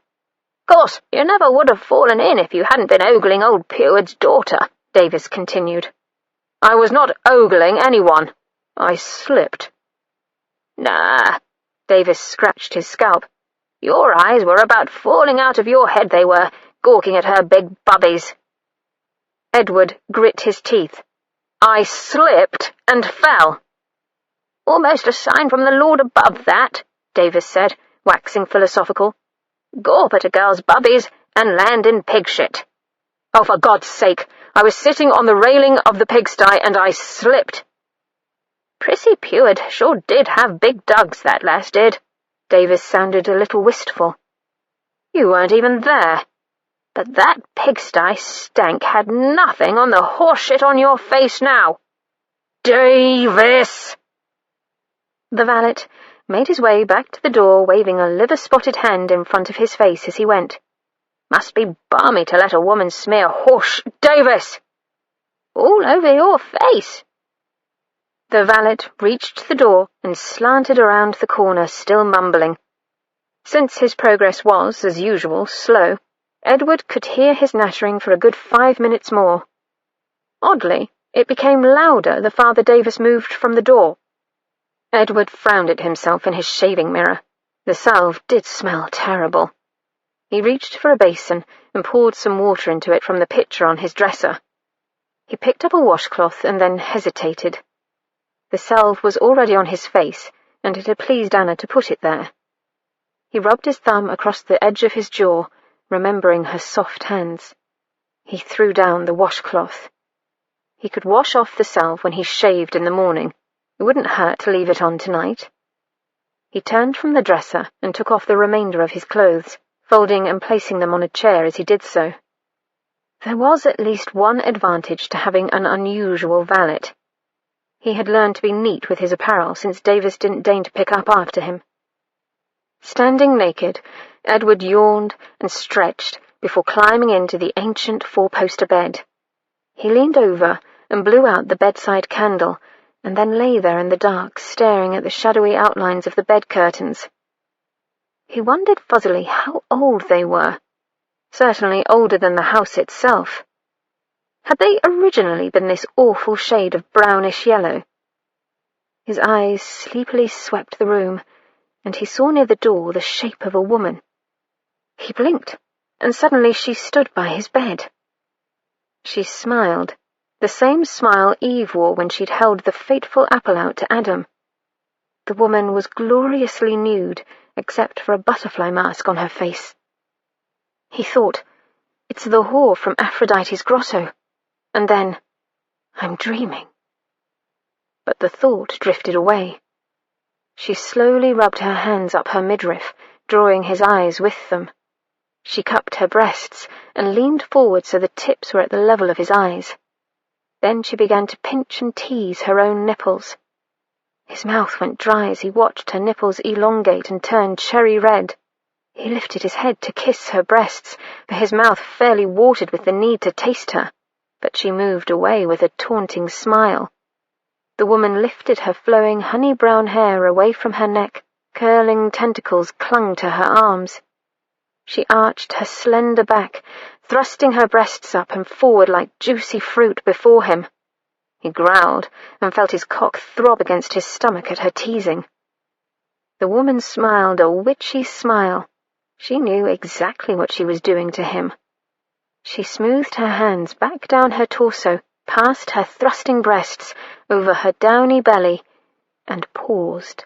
Course, you never would have fallen in if you hadn't been ogling old Peward's daughter, Davis continued. I was not ogling anyone. I slipped. Nah, Davis scratched his scalp. Your eyes were about falling out of your head, they were, gawking at her big bubbies. Edward grit his teeth. I slipped and fell. "Almost a sign from the Lord above, that," Davis said, waxing philosophical. "Gawp at a girl's bubbies and land in pig shit. Oh, for God's sake, I was sitting on the railing of the pigsty and I slipped." "Prissy Peward sure did have big dugs, that lass did." Davis sounded a little wistful. "You weren't even there. But that pigsty stank had nothing on the horse shit on your face now. Davis!" The valet made his way back to the door, waving a liver-spotted hand in front of his face as he went. "Must be balmy to let a woman smear horse— Davis! All over your face." The valet reached the door and slanted around the corner, still mumbling. Since his progress was, as usual, slow, Edward could hear his nattering for a good 5 minutes more. Oddly, it became louder the farther Davis moved from the door. Edward frowned at himself in his shaving mirror. The salve did smell terrible. He reached for a basin and poured some water into it from the pitcher on his dresser. He picked up a washcloth and then hesitated. The salve was already on his face, and it had pleased Anna to put it there. He rubbed his thumb across the edge of his jaw, remembering her soft hands. He threw down the washcloth. He could wash off the salve when he shaved in the morning. It wouldn't hurt to leave it on tonight. He turned from the dresser and took off the remainder of his clothes, folding and placing them on a chair as he did so. There was at least one advantage to having an unusual valet. He had learned to be neat with his apparel since Davis didn't deign to pick up after him. Standing naked, Edward yawned and stretched before climbing into the ancient four-poster bed. He leaned over and blew out the bedside candle, and then lay there in the dark, staring at the shadowy outlines of the bed curtains. He wondered fuzzily how old they were. Certainly older than the house itself. Had they originally been this awful shade of brownish yellow? His eyes sleepily swept the room, and he saw near the door the shape of a woman. He blinked, and suddenly she stood by his bed. She smiled, the same smile Eve wore when she'd held the fateful apple out to Adam. The woman was gloriously nude, except for a butterfly mask on her face. He thought, "It's the whore from Aphrodite's grotto." And then, "I'm dreaming." But the thought drifted away. She slowly rubbed her hands up her midriff, drawing his eyes with them. She cupped her breasts and leaned forward so the tips were at the level of his eyes. Then she began to pinch and tease her own nipples. His mouth went dry as he watched her nipples elongate and turn cherry red. He lifted his head to kiss her breasts, for his mouth fairly watered with the need to taste her. But she moved away with a taunting smile. The woman lifted her flowing honey-brown hair away from her neck. Curling tentacles clung to her arms. She arched her slender back, thrusting her breasts up and forward like juicy fruit before him. He growled and felt his cock throb against his stomach at her teasing. The woman smiled a witchy smile. She knew exactly what she was doing to him. She smoothed her hands back down her torso, past her thrusting breasts, over her downy belly, and paused.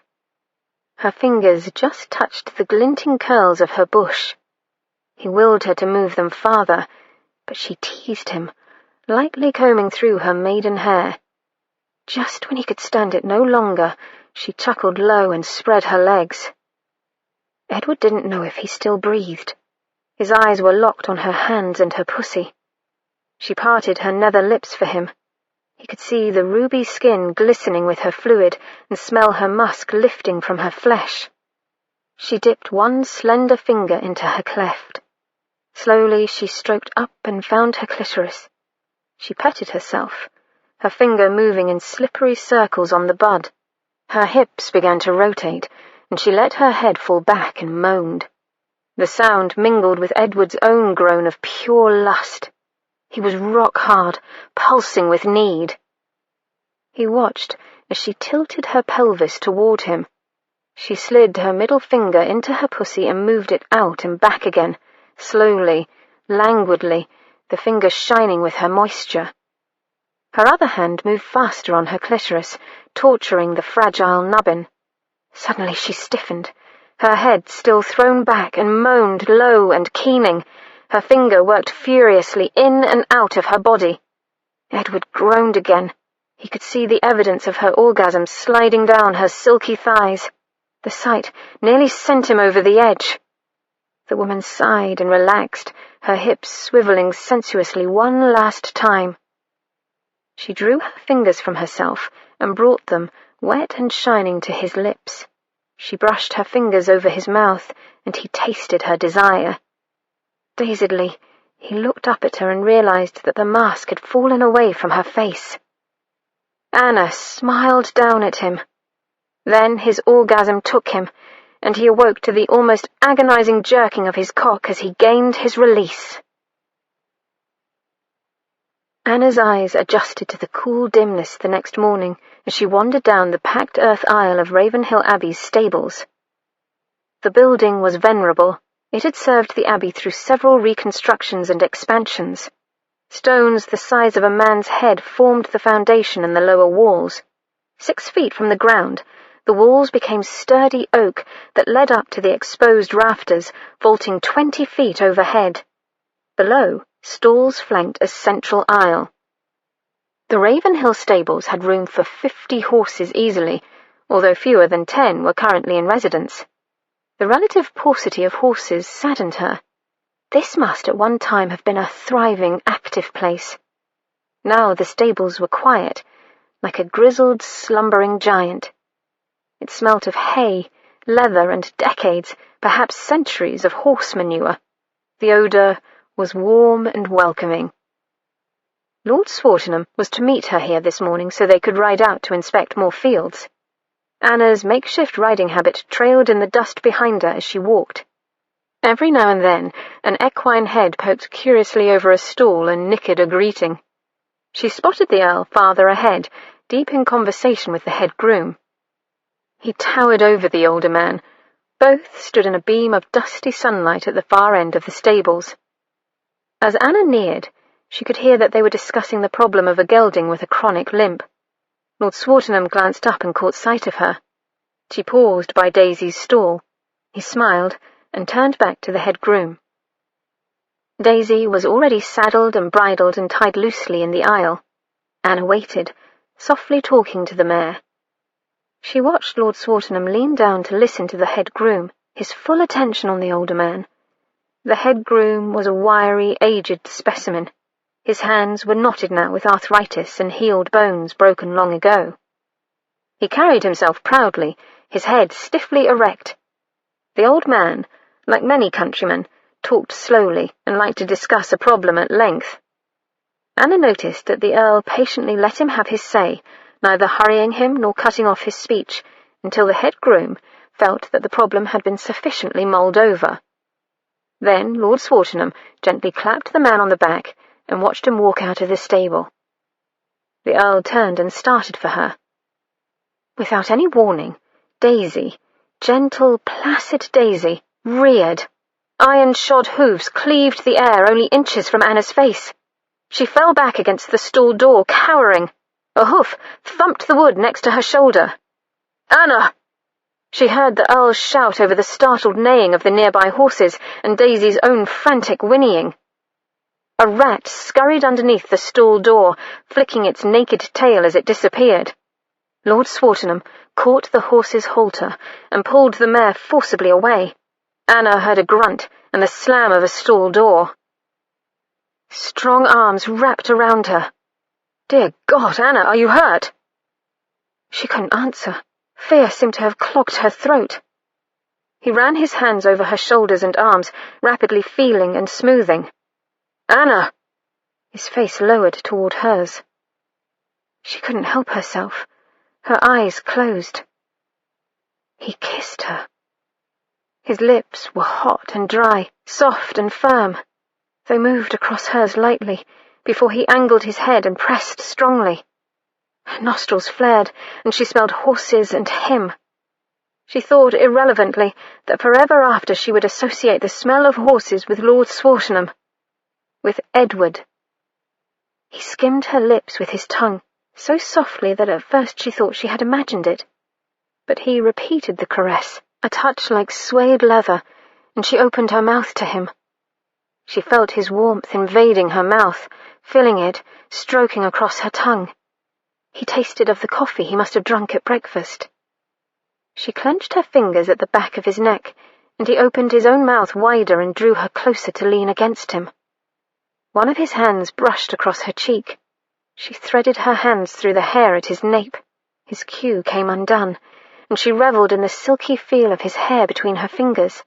Her fingers just touched the glinting curls of her bush. He willed her to move them farther, but she teased him, lightly combing through her maiden hair. Just when he could stand it no longer, she chuckled low and spread her legs. Edward didn't know if he still breathed. His eyes were locked on her hands and her pussy. She parted her nether lips for him. He could see the ruby skin glistening with her fluid and smell her musk lifting from her flesh. She dipped one slender finger into her cleft. Slowly she stroked up and found her clitoris. She petted herself, her finger moving in slippery circles on the bud. Her hips began to rotate, and she let her head fall back and moaned. The sound mingled with Edward's own groan of pure lust. He was rock hard, pulsing with need. He watched as she tilted her pelvis toward him. She slid her middle finger into her pussy and moved it out and back again, slowly, languidly, the finger shining with her moisture. Her other hand moved faster on her clitoris, torturing the fragile nubbin. Suddenly she stiffened, her head still thrown back, and moaned low and keening. Her finger worked furiously in and out of her body. Edward groaned again. He could see the evidence of her orgasm sliding down her silky thighs. The sight nearly sent him over the edge. The woman sighed and relaxed, her hips swiveling sensuously one last time. She drew her fingers from herself and brought them, wet and shining, to his lips. She brushed her fingers over his mouth, and he tasted her desire. Dazedly, he looked up at her and realized that the mask had fallen away from her face. Anna smiled down at him. Then his orgasm took him, and he awoke to the almost agonizing jerking of his cock as he gained his release. Anna's eyes adjusted to the cool dimness the next morning as she wandered down the packed earth aisle of Ravenhill Abbey's stables. The building was venerable. It had served the Abbey through several reconstructions and expansions. Stones the size of a man's head formed the foundation and the lower walls. 6 feet from the ground, the walls became sturdy oak that led up to the exposed rafters, vaulting 20 feet overhead. Below, stalls flanked a central aisle. The Ravenhill stables had room for 50 horses easily, although fewer than 10 were currently in residence. The relative paucity of horses saddened her. This must at one time have been a thriving, active place. Now the stables were quiet, like a grizzled, slumbering giant. It smelt of hay, leather, and decades, perhaps centuries, of horse manure. The odour was warm and welcoming. Lord Swartingham was to meet her here this morning so they could ride out to inspect more fields. Anna's makeshift riding habit trailed in the dust behind her as she walked. Every now and then, an equine head poked curiously over a stall and nickered a greeting. She spotted the Earl farther ahead, deep in conversation with the head groom. He towered over the older man. Both stood in a beam of dusty sunlight at the far end of the stables. As Anna neared, she could hear that they were discussing the problem of a gelding with a chronic limp. Lord Swartingham glanced up and caught sight of her. She paused by Daisy's stall. He smiled and turned back to the head groom. Daisy was already saddled and bridled and tied loosely in the aisle. Anna waited, softly talking to the mare. She watched Lord Swartingham lean down to listen to the head groom, his full attention on the older man. The head groom was a wiry, aged specimen. His hands were knotted now with arthritis and healed bones broken long ago. He carried himself proudly, his head stiffly erect. The old man, like many countrymen, talked slowly and liked to discuss a problem at length. Anna noticed that the Earl patiently let him have his say, neither hurrying him nor cutting off his speech, until the head groom felt that the problem had been sufficiently mulled over. Then Lord Swartingham gently clapped the man on the back and watched him walk out of the stable. The Earl turned and started for her. Without any warning, Daisy, gentle, placid Daisy, reared. Iron-shod hooves cleaved the air only inches from Anna's face. She fell back against the stall door, cowering. A hoof thumped the wood next to her shoulder. "Anna!" She heard the Earl's shout over the startled neighing of the nearby horses and Daisy's own frantic whinnying. A rat scurried underneath the stall door, flicking its naked tail as it disappeared. Lord Swartingham caught the horse's halter and pulled the mare forcibly away. Anna heard a grunt and the slam of a stall door. Strong arms wrapped around her. "Dear God, Anna, are you hurt?" She couldn't answer. Fear seemed to have clogged her throat. He ran his hands over her shoulders and arms, rapidly feeling and smoothing. "Anna!" His face lowered toward hers. She couldn't help herself. Her eyes closed. He kissed her. His lips were hot and dry, soft and firm. They moved across hers lightly, before he angled his head and pressed strongly. Her nostrils flared, and she smelled horses and him. She thought irrelevantly that forever after she would associate the smell of horses with Lord Swartingham, with Edward. He skimmed her lips with his tongue, so softly that at first she thought she had imagined it. But he repeated the caress, a touch like suede leather, and she opened her mouth to him. She felt his warmth invading her mouth, filling it, stroking across her tongue. He tasted of the coffee he must have drunk at breakfast. She clenched her fingers at the back of his neck, and he opened his own mouth wider and drew her closer to lean against him. One of his hands brushed across her cheek. She threaded her hands through the hair at his nape. His queue came undone, and she revelled in the silky feel of his hair between her fingers.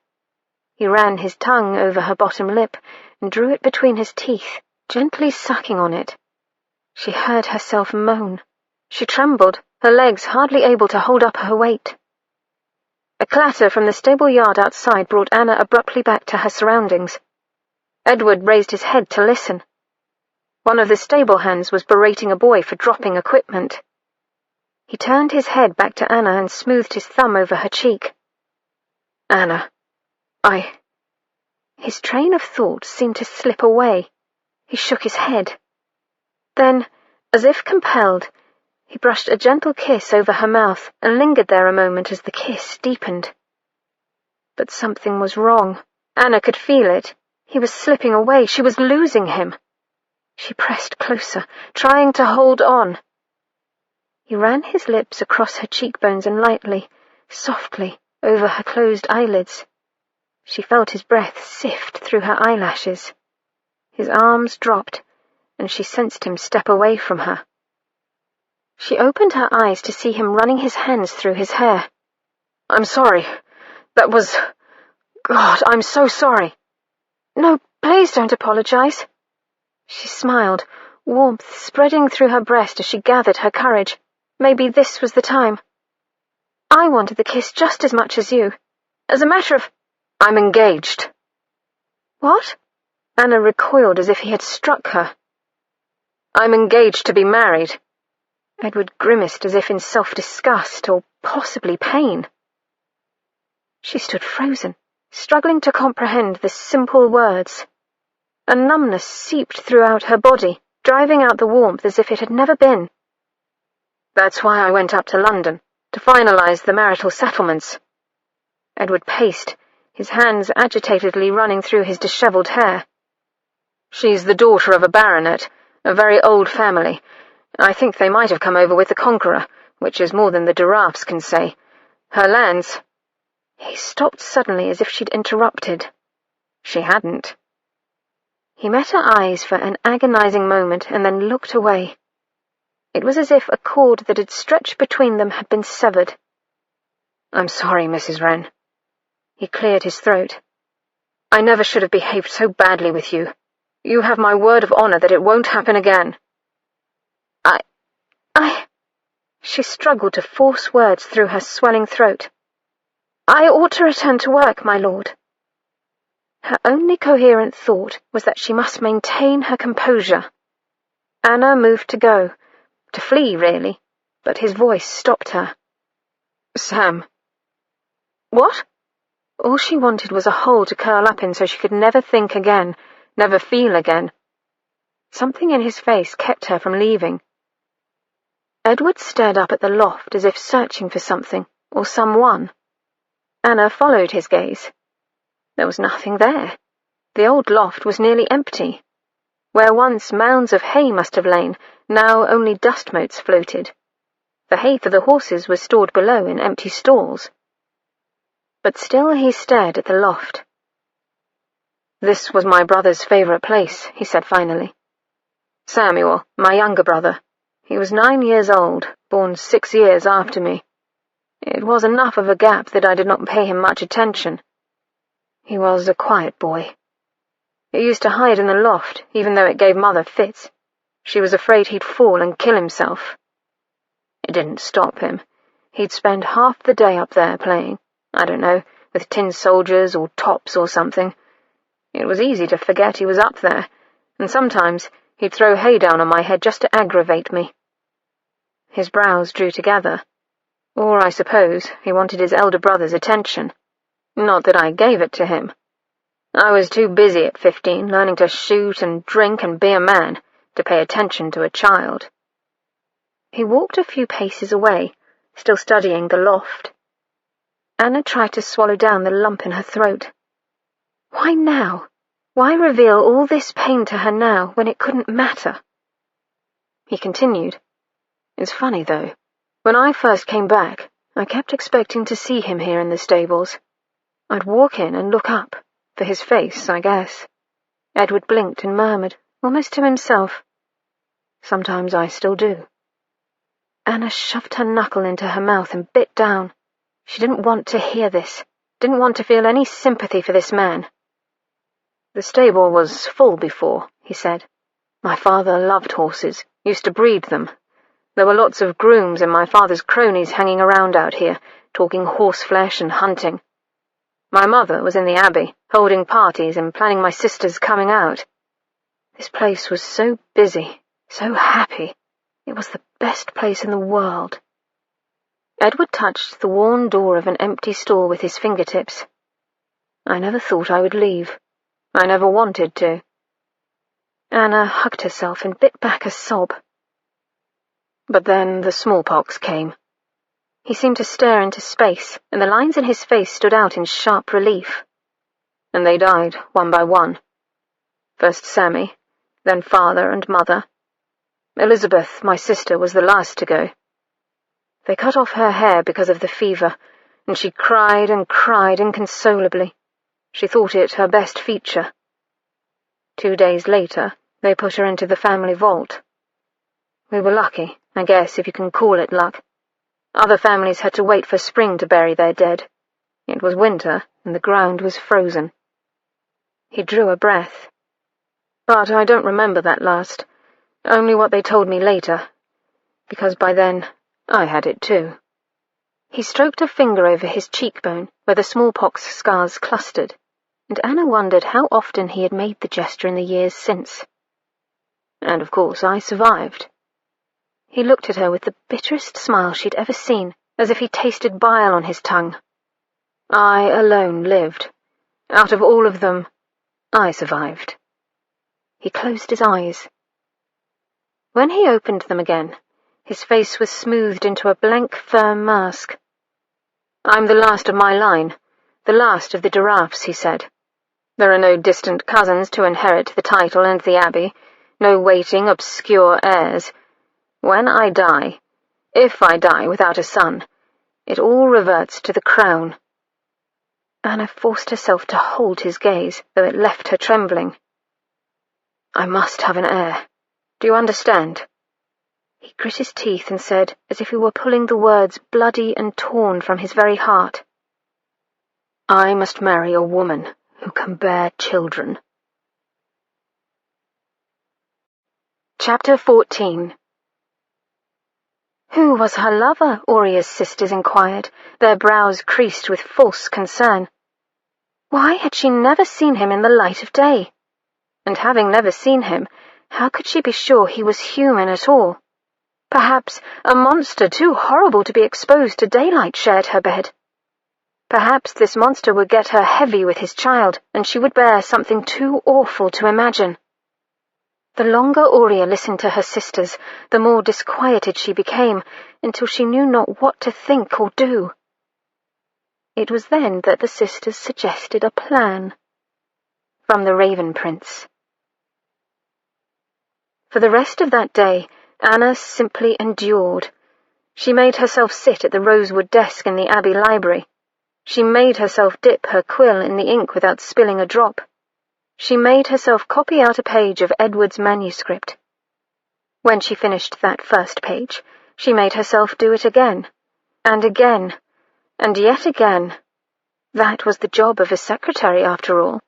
He ran his tongue over her bottom lip and drew it between his teeth, gently sucking on it. She heard herself moan. She trembled, her legs hardly able to hold up her weight. A clatter from the stable yard outside brought Anna abruptly back to her surroundings. Edward raised his head to listen. One of the stable hands was berating a boy for dropping equipment. He turned his head back to Anna and smoothed his thumb over her cheek. "Anna, His train of thought seemed to slip away. He shook his head. Then, as if compelled, he brushed a gentle kiss over her mouth and lingered there a moment as the kiss deepened. But something was wrong. Anna could feel it. He was slipping away. She was losing him. She pressed closer, trying to hold on. He ran his lips across her cheekbones and lightly, softly, over her closed eyelids. She felt his breath sift through her eyelashes. His arms dropped, and she sensed him step away from her. She opened her eyes to see him running his hands through his hair. "I'm sorry. That was... God, I'm so sorry." "No, please don't apologize." She smiled, warmth spreading through her breast as she gathered her courage. Maybe this was the time. "I wanted the kiss just as much as you. As a matter of... I'm engaged." "What?" Anna recoiled as if he had struck her. "I'm engaged to be married." Edward grimaced as if in self-disgust or possibly pain. She stood frozen, struggling to comprehend the simple words. A numbness seeped throughout her body, driving out the warmth as if it had never been. "That's why I went up to London, to finalize the marital settlements." Edward paced, his hands agitatedly running through his dishevelled hair. "She's the daughter of a baronet, a very old family. I think they might have come over with the Conqueror, which is more than the de Raafs can say. Her lands—" He stopped suddenly as if she'd interrupted. She hadn't. He met her eyes for an agonizing moment and then looked away. It was as if a cord that had stretched between them had been severed. "I'm sorry, Mrs. Wren." He cleared his throat. "I never should have behaved so badly with you. You have my word of honor that it won't happen again." She struggled to force words through her swelling throat. "I ought to return to work, my lord." Her only coherent thought was that she must maintain her composure. Anna moved to go, to flee, really, but his voice stopped her. "Sam." "What?" All she wanted was a hole to curl up in so she could never think again, never feel again. Something in his face kept her from leaving. Edward stared up at the loft as if searching for something, or someone. Anna followed his gaze. There was nothing there. The old loft was nearly empty. Where once mounds of hay must have lain, now only dust motes floated. The hay for the horses was stored below in empty stalls. But still he stared at the loft. "This was my brother's favourite place," he said finally. "Samuel, my younger brother. He was 9 years old, born 6 years after me. It was enough of a gap that I did not pay him much attention. He was a quiet boy. He used to hide in the loft, even though it gave Mother fits. She was afraid he'd fall and kill himself. It didn't stop him. He'd spend half the day up there playing, I don't know, with tin soldiers or tops or something. It was easy to forget he was up there, and sometimes he'd throw hay down on my head just to aggravate me." His brows drew together. Or, I suppose, he wanted his elder brother's attention. Not that I gave it to him. I was too busy at 15 learning to shoot and drink and be a man to pay attention to a child. He walked a few paces away, still studying the loft. Anna tried to swallow down the lump in her throat. Why now? Why reveal all this pain to her now when it couldn't matter? He continued. It's funny, though. When I first came back, I kept expecting to see him here in the stables. I'd walk in and look up, for his face, I guess. Edward blinked and murmured, almost to himself. Sometimes I still do. Anna shoved her knuckle into her mouth and bit down. She didn't want to hear this, didn't want to feel any sympathy for this man. The stable was full before, he said. My father loved horses, used to breed them. There were lots of grooms and my father's cronies hanging around out here, talking horseflesh and hunting. My mother was in the abbey, holding parties and planning my sister's coming out. This place was so busy, so happy. It was the best place in the world. Edward touched the worn door of an empty stall with his fingertips. I never thought I would leave. I never wanted to. Anna hugged herself and bit back a sob. But then the smallpox came. He seemed to stare into space, and the lines in his face stood out in sharp relief. And they died, one by one. First Sammy, then father and mother. Elizabeth, my sister, was the last to go. They cut off her hair because of the fever, and she cried and cried inconsolably. She thought it her best feature. 2 days later, they put her into the family vault. We were lucky, I guess, if you can call it luck. Other families had to wait for spring to bury their dead. It was winter, and the ground was frozen. He drew a breath. But I don't remember that last, only what they told me later, because by then I had it too. He stroked a finger over his cheekbone, where the smallpox scars clustered, and Anna wondered how often he had made the gesture in the years since. And of course I survived. He looked at her with the bitterest smile she'd ever seen, as if he tasted bile on his tongue. I alone lived. Out of all of them, I survived. He closed his eyes. When he opened them again, his face was smoothed into a blank, firm mask. I'm the last of my line, the last of the de Raafs, he said. There are no distant cousins to inherit the title and the abbey, no waiting, obscure heirs. When I die, if I die without a son, it all reverts to the crown. Anna forced herself to hold his gaze, though it left her trembling. I must have an heir. Do you understand? He grit his teeth and said, as if he were pulling the words bloody and torn from his very heart, I must marry a woman who can bear children. Chapter 14. Who was her lover? Auria's sisters inquired, their brows creased with false concern. Why had she never seen him in the light of day? And having never seen him, how could she be sure he was human at all? Perhaps a monster too horrible to be exposed to daylight shared her bed. Perhaps this monster would get her heavy with his child, and she would bear something too awful to imagine. The longer Auria listened to her sisters, the more disquieted she became, until she knew not what to think or do. It was then that the sisters suggested a plan. From the Raven Prince. For the rest of that day, Anna simply endured. She made herself sit at the rosewood desk in the Abbey library. She made herself dip her quill in the ink without spilling a drop. She made herself copy out a page of Edward's manuscript. When she finished that first page, she made herself do it again, and yet again. That was the job of a secretary, after all.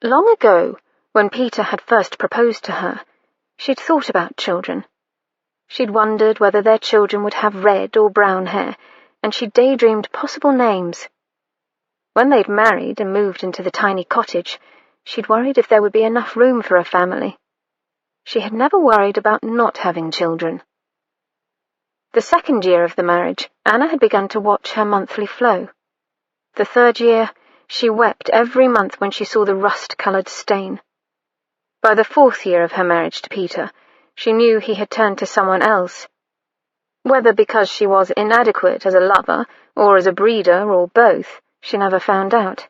Long ago, when Peter had first proposed to her, she'd thought about children. She'd wondered whether their children would have red or brown hair, and she'd daydreamed possible names. When they'd married and moved into the tiny cottage, she'd worried if there would be enough room for a family. She had never worried about not having children. The second year of the marriage, Anna had begun to watch her monthly flow. The third year, she wept every month when she saw the rust-coloured stain. By the 4th year of her marriage to Peter, she knew he had turned to someone else. Whether because she was inadequate as a lover, or as a breeder, or both, she never found out.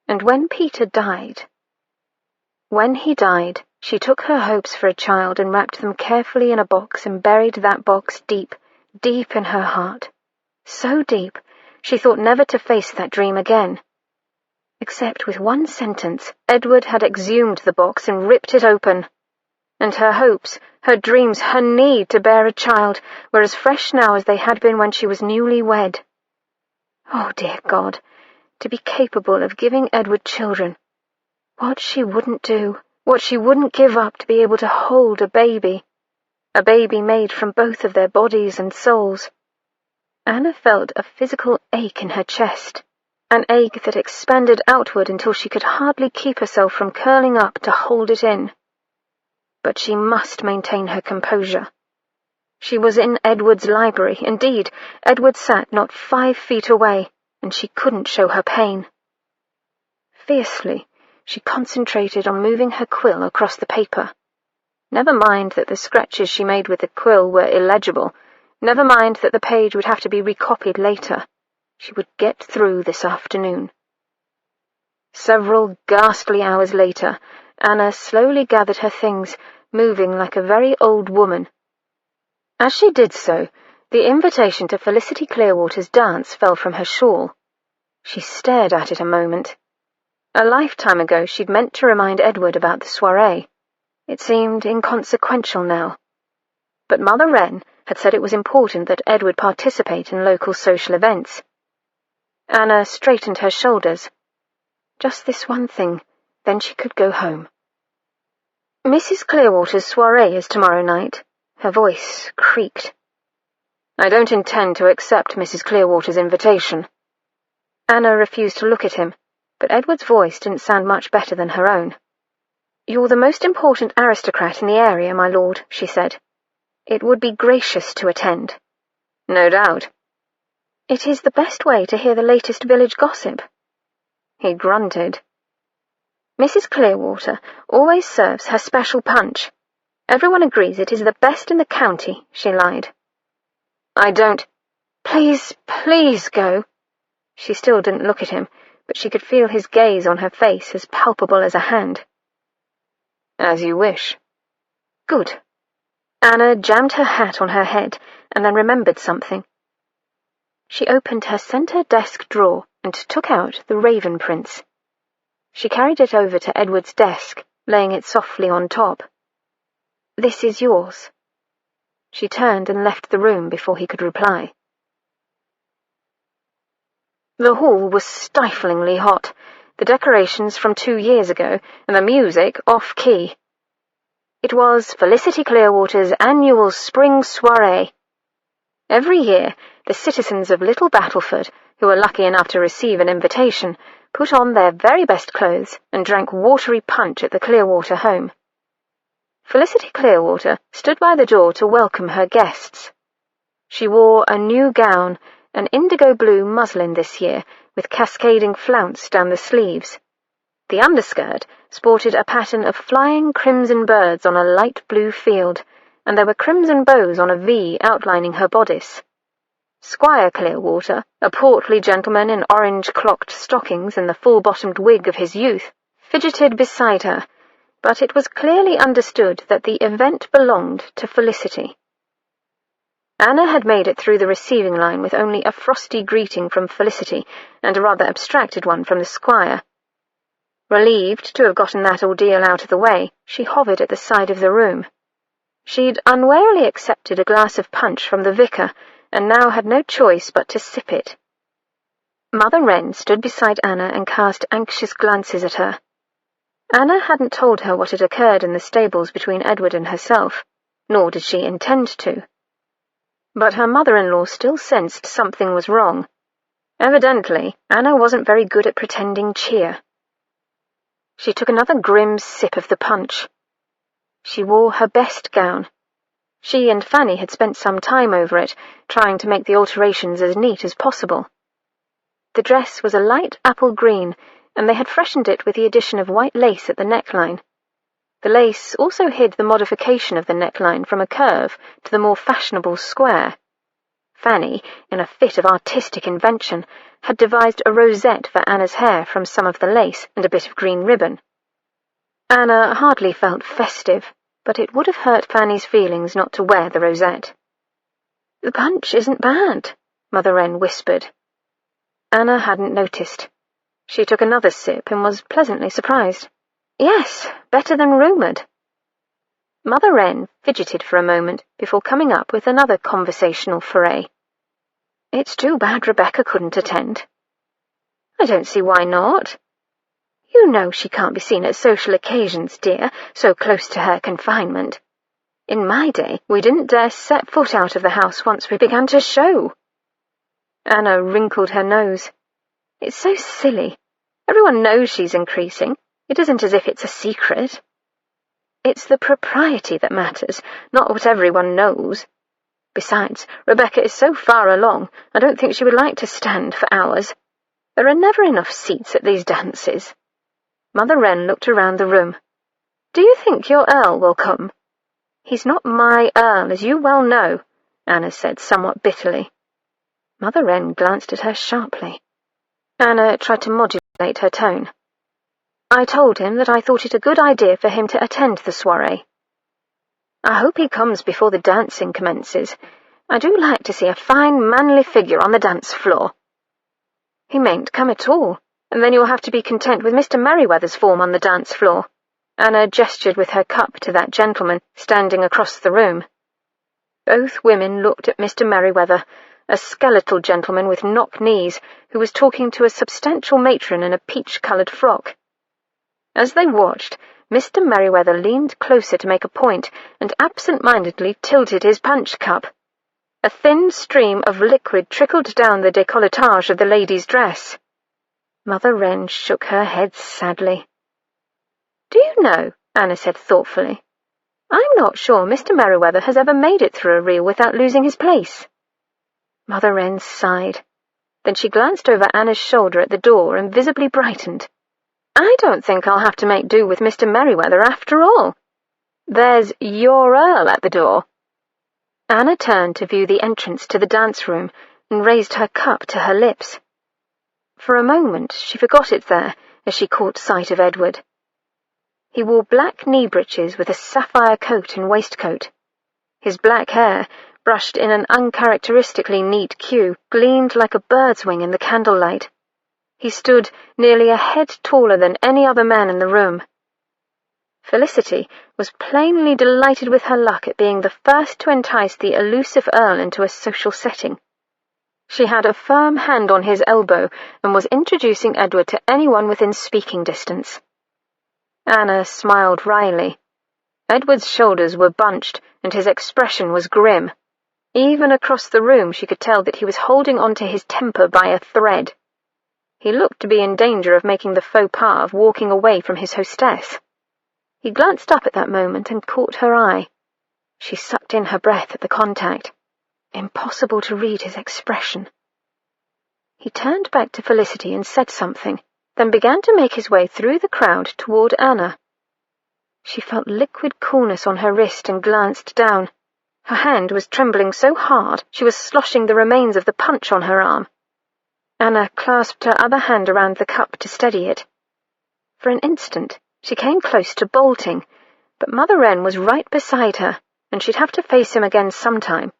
And when Peter died... When he died, she took her hopes for a child and wrapped them carefully in a box and buried that box deep, deep in her heart. So deep, she thought never to face that dream again. Except with one sentence, Edward had exhumed the box and ripped it open. And her hopes, her dreams, her need to bear a child were as fresh now as they had been when she was newly wed. Oh, dear God, to be capable of giving Edward children. What she wouldn't do, what she wouldn't give up to be able to hold a baby made from both of their bodies and souls. Anna felt a physical ache in her chest, an ache that expanded outward until she could hardly keep herself from curling up to hold it in. But she must maintain her composure. She was in Edward's library. Indeed, Edward sat not 5 feet away, and she couldn't show her pain. Fiercely, she concentrated on moving her quill across the paper. Never mind that the scratches she made with the quill were illegible. Never mind that the page would have to be recopied later. She would get through this afternoon. Several ghastly hours later, Anna slowly gathered her things, moving like a very old woman. As she did so, the invitation to Felicity Clearwater's dance fell from her shawl. She stared at it a moment. A lifetime ago she'd meant to remind Edward about the soirée. It seemed inconsequential now. But Mother Wren had said it was important that Edward participate in local social events. Anna straightened her shoulders. Just this one thing, then she could go home. Mrs. Clearwater's soirée is tomorrow night. Her voice creaked. I don't intend to accept Mrs. Clearwater's invitation. Anna refused to look at him, but Edward's voice didn't sound much better than her own. You're the most important aristocrat in the area, my lord, she said. It would be gracious to attend. No doubt. It is the best way to hear the latest village gossip. He grunted. Mrs. Clearwater always serves her special punch. Everyone agrees it is the best in the county, she lied. I don't... Please, please go. She still didn't look at him, but she could feel his gaze on her face as palpable as a hand. As you wish. Good. Anna jammed her hat on her head and then remembered something. She opened her centre desk drawer and took out the Raven Prince. She carried it over to Edward's desk, laying it softly on top. This is yours. She turned and left the room before he could reply. The hall was stiflingly hot, the decorations from 2 years ago, and the music off-key. It was Felicity Clearwater's annual spring soirée. Every year, the citizens of Little Battleford, who were lucky enough to receive an invitation, put on their very best clothes and drank watery punch at the Clearwater home. Felicity Clearwater stood by the door to welcome her guests. She wore a new gown, an indigo-blue muslin this year, with cascading flounce down the sleeves. The underskirt sported a pattern of flying crimson birds on a light blue field, and there were crimson bows on a V outlining her bodice. Squire Clearwater, a portly gentleman in orange-clocked stockings and the full-bottomed wig of his youth, fidgeted beside her, but it was clearly understood that the event belonged to Felicity. Anna had made it through the receiving line with only a frosty greeting from Felicity and a rather abstracted one from the squire. Relieved to have gotten that ordeal out of the way, she hovered at the side of the room. She'd unwarily accepted a glass of punch from the vicar, and now had no choice but to sip it. Mother Wren stood beside Anna and cast anxious glances at her. Anna hadn't told her what had occurred in the stables between Edward and herself, nor did she intend to. But her mother-in-law still sensed something was wrong. Evidently, Anna wasn't very good at pretending cheer. She took another grim sip of the punch. She wore her best gown. She and Fanny had spent some time over it, trying to make the alterations as neat as possible. The dress was a light apple green, and they had freshened it with the addition of white lace at the neckline. The lace also hid the modification of the neckline from a curve to the more fashionable square. Fanny, in a fit of artistic invention, had devised a rosette for Anna's hair from some of the lace and a bit of green ribbon. Anna hardly felt festive, but it would have hurt Fanny's feelings not to wear the rosette. "The punch isn't bad," Mother Wren whispered. Anna hadn't noticed. She took another sip and was pleasantly surprised. "Yes, better than rumoured." Mother Wren fidgeted for a moment before coming up with another conversational foray. "It's too bad Rebecca couldn't attend." "I don't see why not." "You know she can't be seen at social occasions, dear, so close to her confinement. In my day, we didn't dare set foot out of the house once we began to show." Anna wrinkled her nose. "It's so silly. Everyone knows she's increasing. It isn't as if it's a secret." "It's the propriety that matters, not what everyone knows. Besides, Rebecca is so far along, I don't think she would like to stand for hours. There are never enough seats at these dances." Mother Wren looked around the room. "Do you think your Earl will come?" "He's not my Earl, as you well know," Anna said somewhat bitterly. Mother Wren glanced at her sharply. Anna tried to modulate her tone. "I told him that I thought it a good idea for him to attend the soiree. I hope he comes before the dancing commences. I do like to see a fine, manly figure on the dance floor." "He mayn't come at all, and then you'll have to be content with Mr. Merryweather's form on the dance floor." Anna gestured with her cup to that gentleman standing across the room. Both women looked at Mr. Merryweather, a skeletal gentleman with knock knees who was talking to a substantial matron in a peach-coloured frock. As they watched, Mr. Merryweather leaned closer to make a point and absent-mindedly tilted his punch cup. A thin stream of liquid trickled down the décolletage of the lady's dress. Mother Wren shook her head sadly. "Do you know," Anna said thoughtfully, "I'm not sure Mr. Merryweather has ever made it through a reel without losing his place." Mother Wren sighed. Then she glanced over Anna's shoulder at the door and visibly brightened. "I don't think I'll have to make do with Mr. Merryweather after all. There's your Earl at the door." Anna turned to view the entrance to the dance-room and raised her cup to her lips. For a moment she forgot it there as she caught sight of Edward. He wore black knee-breeches with a sapphire coat and waistcoat. His black hair, brushed in an uncharacteristically neat queue, gleamed like a bird's wing in the candlelight. He stood nearly a head taller than any other man in the room. Felicity was plainly delighted with her luck at being the first to entice the elusive Earl into a social setting. She had a firm hand on his elbow and was introducing Edward to anyone within speaking distance. Anna smiled wryly. Edward's shoulders were bunched and his expression was grim. Even across the room she could tell that he was holding on to his temper by a thread. He looked to be in danger of making the faux pas of walking away from his hostess. He glanced up at that moment and caught her eye. She sucked in her breath at the contact. Impossible to read his expression. He turned back to Felicity and said something, then began to make his way through the crowd toward Anna. She felt liquid coolness on her wrist and glanced down. Her hand was trembling so hard she was sloshing the remains of the punch on her arm. Anna clasped her other hand around the cup to steady it. For an instant she came close to bolting, but Mother Wren was right beside her, and she'd have to face him again sometime.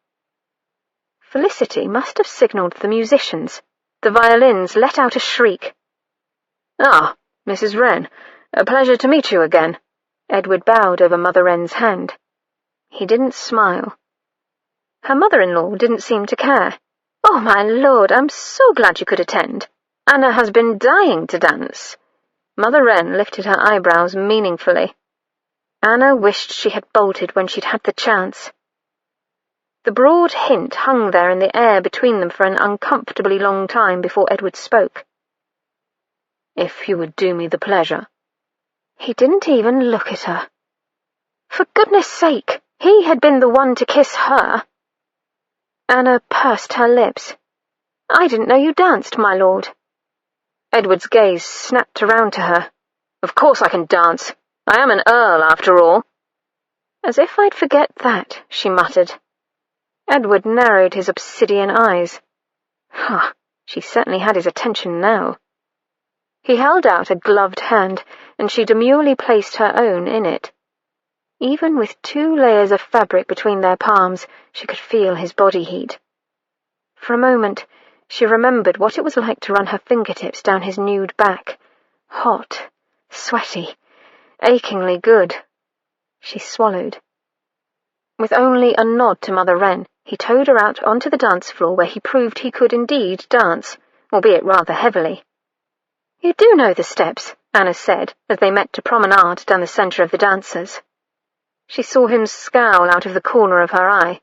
Felicity must have signalled the musicians. The violins let out a shriek. "Ah, Mrs. Wren, a pleasure to meet you again." Edward bowed over Mother Wren's hand. He didn't smile. Her mother-in-law didn't seem to care. "Oh, my lord, I'm so glad you could attend. Anna has been dying to dance." Mother Wren lifted her eyebrows meaningfully. Anna wished she had bolted when she'd had the chance. The broad hint hung there in the air between them for an uncomfortably long time before Edward spoke. "If you would do me the pleasure." He didn't even look at her. For goodness sake, he had been the one to kiss her. Anna pursed her lips. "I didn't know you danced, my lord." Edward's gaze snapped around to her. "Of course I can dance. I am an earl, after all." "As if I'd forget that," she muttered. Edward narrowed his obsidian eyes. She certainly had his attention now. He held out a gloved hand, and she demurely placed her own in it. Even with 2 layers of fabric between their palms, she could feel his body heat. For a moment, she remembered what it was like to run her fingertips down his nude back. Hot, sweaty, achingly good. She swallowed. With only a nod to Mother Wren, he towed her out onto the dance floor where he proved he could indeed dance, albeit rather heavily. "You do know the steps," Anna said, as they met to promenade down the centre of the dancers. She saw him scowl out of the corner of her eye.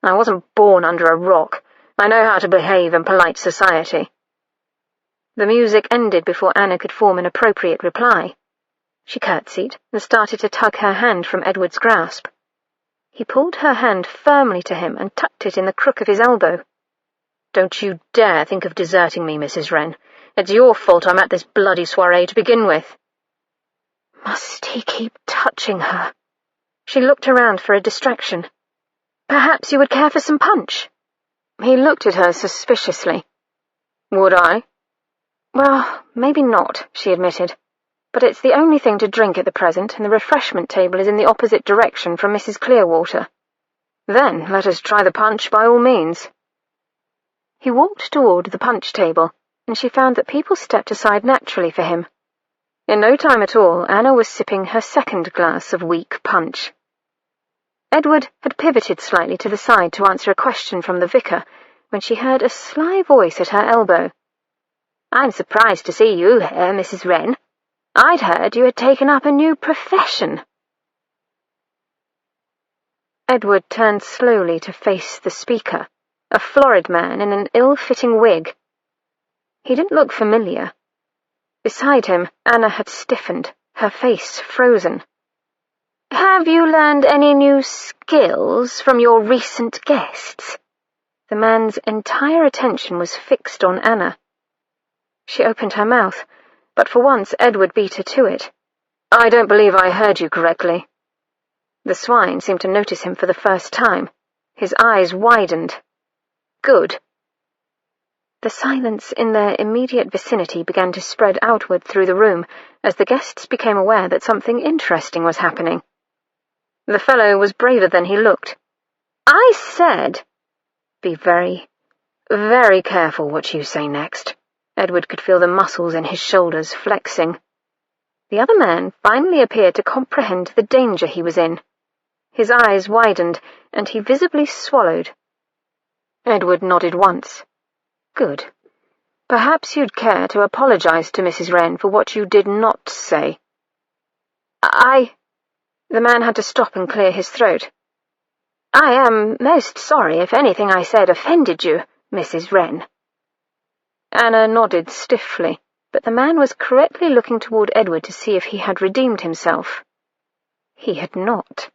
"I wasn't born under a rock. I know how to behave in polite society." The music ended before Anna could form an appropriate reply. She curtsied and started to tug her hand from Edward's grasp. He pulled her hand firmly to him and tucked it in the crook of his elbow. "Don't you dare think of deserting me, Mrs. Wren. It's your fault I'm at this bloody soiree to begin with." Must he keep touching her? She looked around for a distraction. "Perhaps you would care for some punch?" He looked at her suspiciously. "Would I?" "Well, maybe not," she admitted. "But it's the only thing to drink at the present, and the refreshment table is in the opposite direction from Mrs. Clearwater." "Then let us try the punch by all means." He walked toward the punch table, and she found that people stepped aside naturally for him. In no time at all, Anna was sipping her second glass of weak punch. Edward had pivoted slightly to the side to answer a question from the vicar when she heard a sly voice at her elbow. "I'm surprised to see you here, Mrs. Wren. I'd heard you had taken up a new profession." Edward turned slowly to face the speaker, a florid man in an ill-fitting wig. He didn't look familiar. Beside him, Anna had stiffened, her face frozen. "Have you learned any new skills from your recent guests?" The man's entire attention was fixed on Anna. She opened her mouth, but for once Edward beat her to it. "I don't believe I heard you correctly." The swine seemed to notice him for the first time. His eyes widened. "Good." The silence in their immediate vicinity began to spread outward through the room as the guests became aware that something interesting was happening. The fellow was braver than he looked. "I said—" "Be very, very careful what you say next." Edward could feel the muscles in his shoulders flexing. The other man finally appeared to comprehend the danger he was in. His eyes widened, and he visibly swallowed. Edward nodded once. "Good. Perhaps you'd care to apologize to Mrs. Wren for what you did not say." The man had to stop and clear his throat. "I am most sorry if anything I said offended you, Mrs. Wren." Anna nodded stiffly, but the man was correctly looking toward Edward to see if he had redeemed himself. He had not.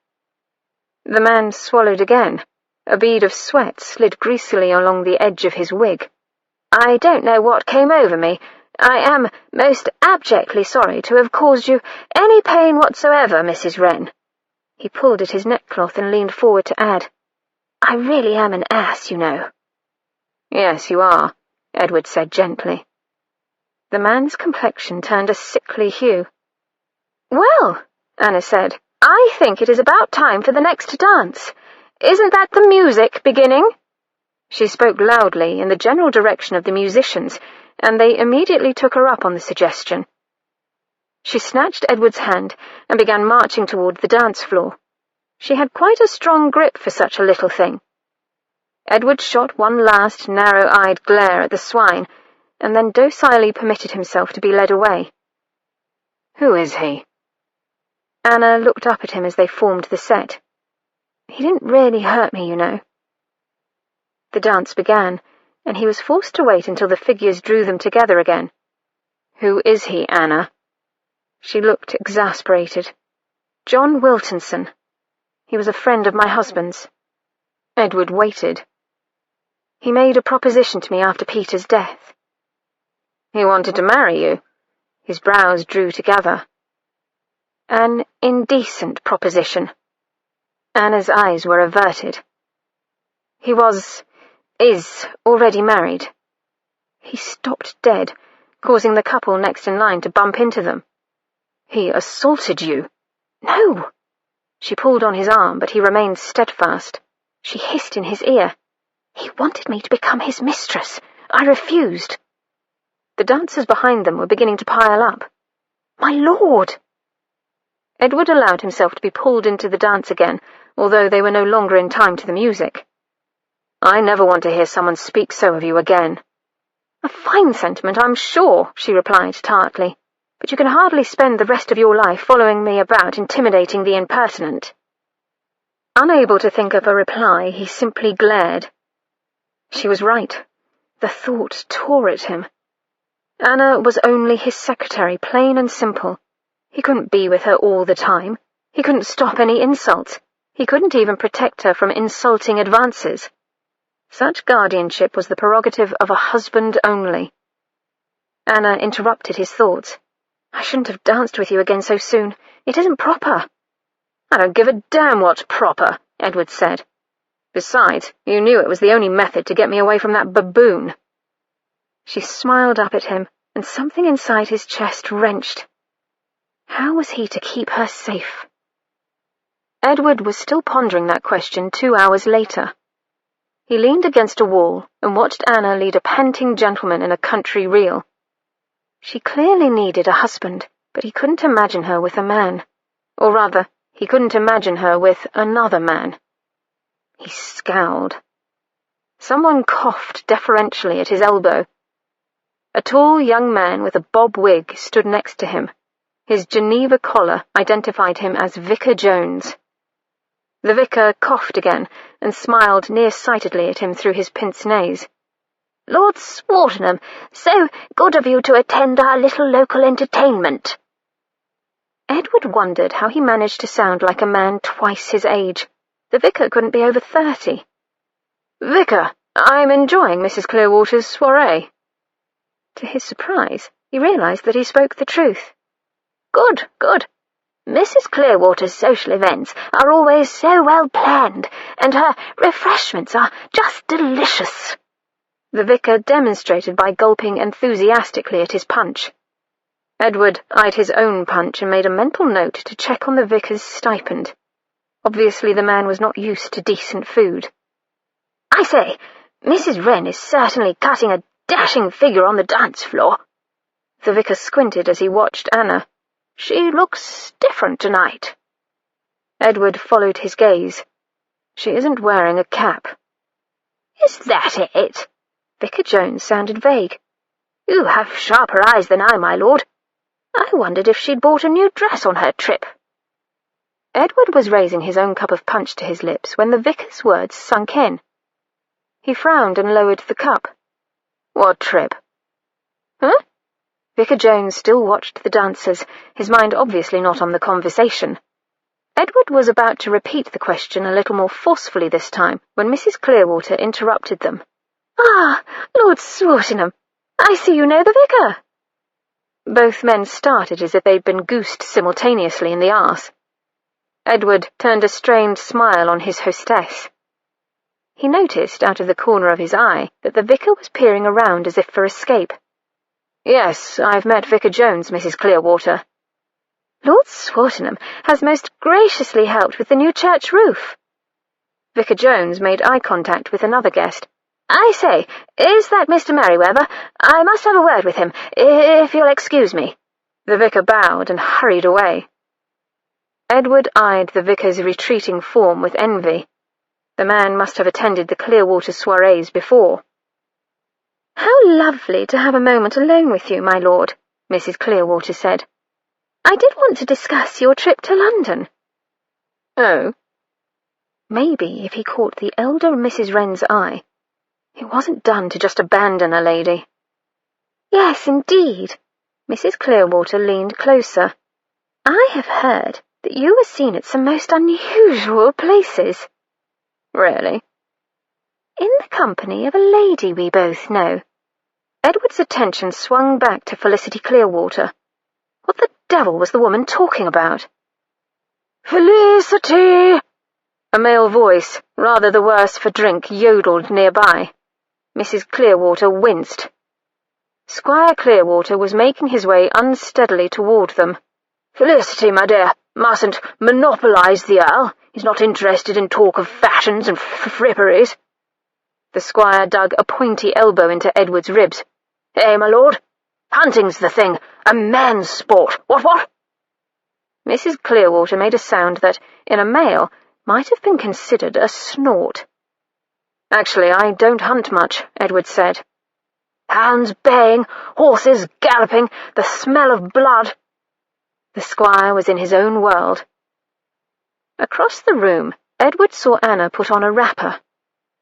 The man swallowed again. A bead of sweat slid greasily along the edge of his wig. "I don't know what came over me. I am most abjectly sorry to have caused you any pain whatsoever, Mrs. Wren." He pulled at his neckcloth and leaned forward to add, "I really am an ass, you know." "Yes, you are," Edward said gently. The man's complexion turned a sickly hue. "Well," Anna said, "I think it is about time for the next dance. Isn't that the music beginning?" She spoke loudly in the general direction of the musicians, and they immediately took her up on the suggestion. She snatched Edward's hand and began marching toward the dance floor. She had quite a strong grip for such a little thing. Edward shot one last narrow-eyed glare at the swine, and then docilely permitted himself to be led away. "Who is he?" Anna looked up at him as they formed the set. "He didn't really hurt me, you know." The dance began, and he was forced to wait until the figures drew them together again. "Who is he, Anna?" She looked exasperated. "John Wiltonson. He was a friend of my husband's." Edward waited. "He made a proposition to me after Peter's death." "He wanted to marry you?" His brows drew together. An indecent proposition. Anna's eyes were averted. He is already married. He stopped dead, causing the couple next in line to bump into them. He assaulted you. No! She pulled on his arm, but he remained steadfast. She hissed in his ear. He wanted me to become his mistress. I refused. The dancers behind them were beginning to pile up. My lord! Edward allowed himself to be pulled into the dance again, although they were no longer in time to the music. I never want to hear someone speak so of you again. A fine sentiment, I'm sure, she replied tartly, but you can hardly spend the rest of your life following me about intimidating the impertinent. Unable to think of a reply, he simply glared. She was right. The thought tore at him. Anna was only his secretary, plain and simple. He couldn't be with her all the time. He couldn't stop any insults. He couldn't even protect her from insulting advances. Such guardianship was the prerogative of a husband only. Anna interrupted his thoughts. I shouldn't have danced with you again so soon. It isn't proper. I don't give a damn what's proper, Edward said. Besides, you knew it was the only method to get me away from that baboon. She smiled up at him, and something inside his chest wrenched. How was he to keep her safe? Edward was still pondering that question 2 hours later. He leaned against a wall and watched Anna lead a panting gentleman in a country reel. She clearly needed a husband, but he couldn't imagine her with a man. Or rather, he couldn't imagine her with another man. He scowled. Someone coughed deferentially at his elbow. A tall young man with a bob wig stood next to him. His Geneva collar identified him as Vicar Jones. The vicar coughed again and smiled near-sightedly at him through his pince-nez. Lord Swartingham, so good of you to attend our little local entertainment. Edward wondered how he managed to sound like a man twice his age. The vicar couldn't be over 30. Vicar, I'm enjoying Mrs. Clearwater's soiree. To his surprise, he realized that he spoke the truth. Good, good. Mrs. Clearwater's social events are always so well planned, and her refreshments are just delicious. The vicar demonstrated by gulping enthusiastically at his punch. Edward eyed his own punch and made a mental note to check on the vicar's stipend. Obviously the man was not used to decent food. I say, Mrs. Wren is certainly cutting a dashing figure on the dance floor. The vicar squinted as he watched Anna. She looks different tonight. Edward followed his gaze. She isn't wearing a cap. Is that it? Vicar Jones sounded vague. You have sharper eyes than I, my lord. I wondered if she'd bought a new dress on her trip. Edward was raising his own cup of punch to his lips when the vicar's words sunk in. He frowned and lowered the cup. What trip? Huh? Vicar Jones still watched the dancers, his mind obviously not on the conversation. Edward was about to repeat the question a little more forcefully this time when Mrs. Clearwater interrupted them. Ah, Lord Swartingham, I see you know the vicar. Both men started as if they'd been goosed simultaneously in the arse. Edward turned a strained smile on his hostess. He noticed out of the corner of his eye that the vicar was peering around as if for escape. Yes, I've met Vicar Jones, Mrs. Clearwater. Lord Swartingham has most graciously helped with the new church roof. Vicar Jones made eye contact with another guest. I say, is that Mr. Merryweather? I must have a word with him, if you'll excuse me. The vicar bowed and hurried away. Edward eyed the vicar's retreating form with envy. The man must have attended the Clearwater soirees before. How lovely to have a moment alone with you, my lord, Mrs. Clearwater said. I did want to discuss your trip to London. Oh? Maybe if he caught the elder Mrs. Wren's eye, it wasn't done to just abandon a lady. Yes, indeed. Mrs. Clearwater leaned closer. I have heard that you were seen at some most unusual places. Really? In the company of a lady we both know. Edward's attention swung back to Felicity Clearwater. What the devil was the woman talking about? "Felicity!" A male voice, rather the worse for drink, yodeled nearby. Mrs. Clearwater winced. Squire Clearwater was making his way unsteadily toward them. "Felicity, my dear, mustn't monopolize the Earl. He's not interested in talk of fashions and fripperies." The squire dug a pointy elbow into Edward's ribs. "Eh, my lord? Hunting's the thing. A man's sport. What? Mrs. Clearwater made a sound that, in a male, might have been considered a snort. "Actually, I don't hunt much," Edward said. "Hounds baying, horses galloping, the smell of blood." The squire was in his own world. Across the room, Edward saw Anna put on a wrapper.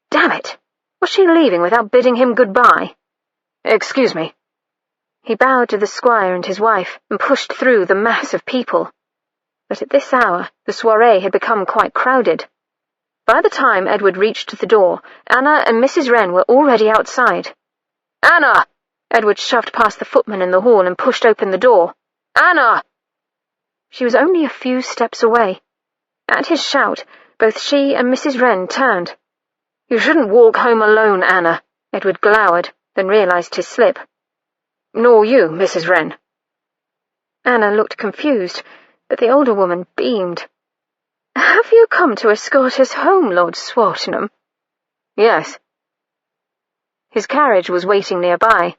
Damn it! Was she leaving without bidding him goodbye? "Excuse me." He bowed to the squire and his wife and pushed through the mass of people. But at this hour, the soiree had become quite crowded. By the time Edward reached the door, Anna and Mrs. Wren were already outside. "Anna!" Edward shoved past the footman in the hall and pushed open the door. "Anna!" She was only a few steps away. At his shout, both she and Mrs. Wren turned. "You shouldn't walk home alone, Anna," Edward glowered, then realized his slip. "Nor you, Mrs. Wren." Anna looked confused, but the older woman beamed. "Have you come to escort us home, Lord Swartingham?" "Yes." His carriage was waiting nearby.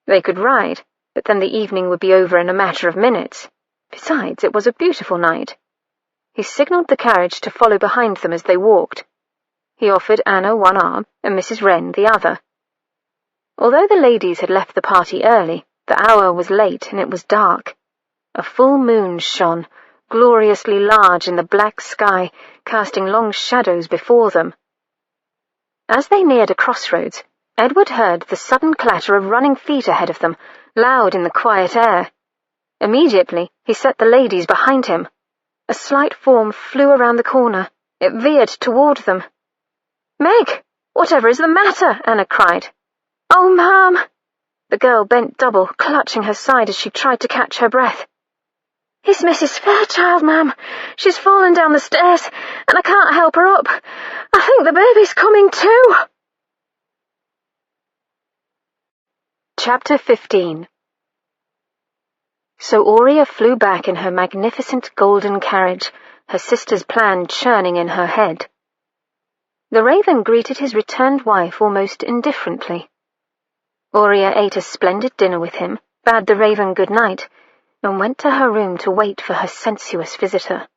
They could ride, but then the evening would be over in a matter of minutes. Besides, it was a beautiful night. He signalled the carriage to follow behind them as they walked. He offered Anna one arm and Mrs. Wren the other. Although the ladies had left the party early, the hour was late and it was dark. A full moon shone, gloriously large in the black sky, casting long shadows before them. As they neared a crossroads, Edward heard the sudden clatter of running feet ahead of them, loud in the quiet air. Immediately, he set the ladies behind him. A slight form flew around the corner. It veered toward them. "Meg! Whatever is the matter?" Anna cried. "Oh, ma'am!" The girl bent double, clutching her side as she tried to catch her breath. "It's Mrs. Fairchild, ma'am. She's fallen down the stairs, and I can't help her up. I think the baby's coming too." Chapter 15. So Aurea flew back in her magnificent golden carriage, her sister's plan churning in her head. The raven greeted his returned wife almost indifferently. Aurea ate a splendid dinner with him, bade the raven good night, and went to her room to wait for her sensuous visitor.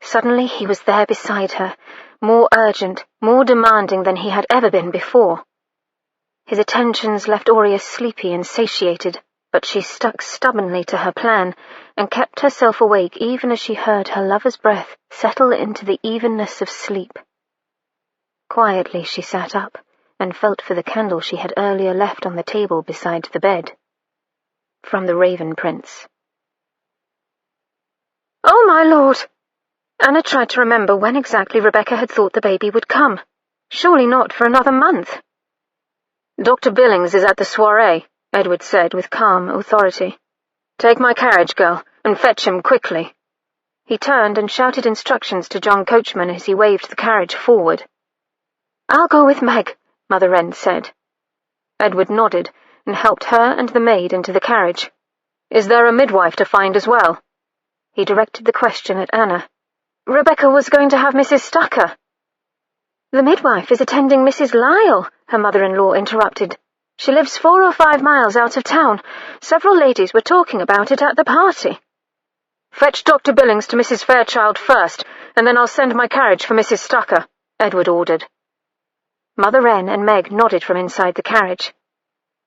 Suddenly he was there beside her, more urgent, more demanding than he had ever been before. His attentions left Aurea sleepy and satiated, but she stuck stubbornly to her plan and kept herself awake even as she heard her lover's breath settle into the evenness of sleep. Quietly she sat up and felt for the candle she had earlier left on the table beside the bed. From the Raven Prince. "Oh, my lord!" Anna tried to remember when exactly Rebecca had thought the baby would come. Surely not for another month. "Dr. Billings is at the soiree," Edward said with calm authority. "Take my carriage, girl, and fetch him quickly." He turned and shouted instructions to John Coachman as he waved the carriage forward. "I'll go with Meg," Mother Wren said. Edward nodded and helped her and the maid into the carriage. "Is there a midwife to find as well?" He directed the question at Anna. "Rebecca was going to have Mrs. Stucker." "The midwife is attending Mrs. Lyle," her mother-in-law interrupted. "She lives 4 or 5 miles out of town. Several ladies were talking about it at the party." "Fetch Dr. Billings to Mrs. Fairchild first, and then I'll send my carriage for Mrs. Stucker," Edward ordered. Mother Wren and Meg nodded from inside the carriage.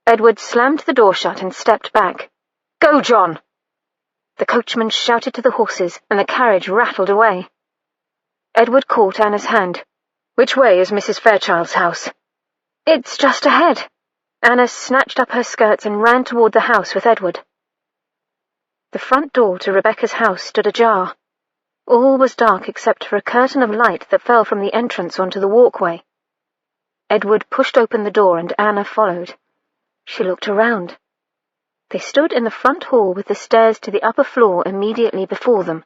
Edward slammed the door shut and stepped back. "Go, John!" The coachman shouted to the horses, and the carriage rattled away. Edward caught Anna's hand. "Which way is Mrs. Fairchild's house?" "It's just ahead." Anna snatched up her skirts and ran toward the house with Edward. The front door to Rebecca's house stood ajar. All was dark except for a curtain of light that fell from the entrance onto the walkway. Edward pushed open the door and Anna followed. She looked around. They stood in the front hall with the stairs to the upper floor immediately before them.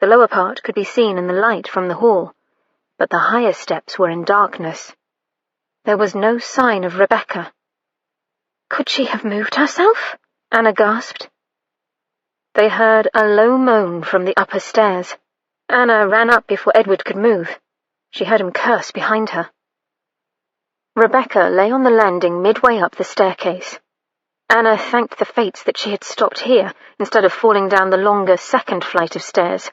The lower part could be seen in the light from the hall, but the higher steps were in darkness. There was no sign of Rebecca. Could she have moved herself? Anna gasped. They heard a low moan from the upper stairs. Anna ran up before Edward could move. She heard him curse behind her. Rebecca lay on the landing midway up the staircase. Anna thanked the fates that she had stopped here instead of falling down the longer second flight of stairs.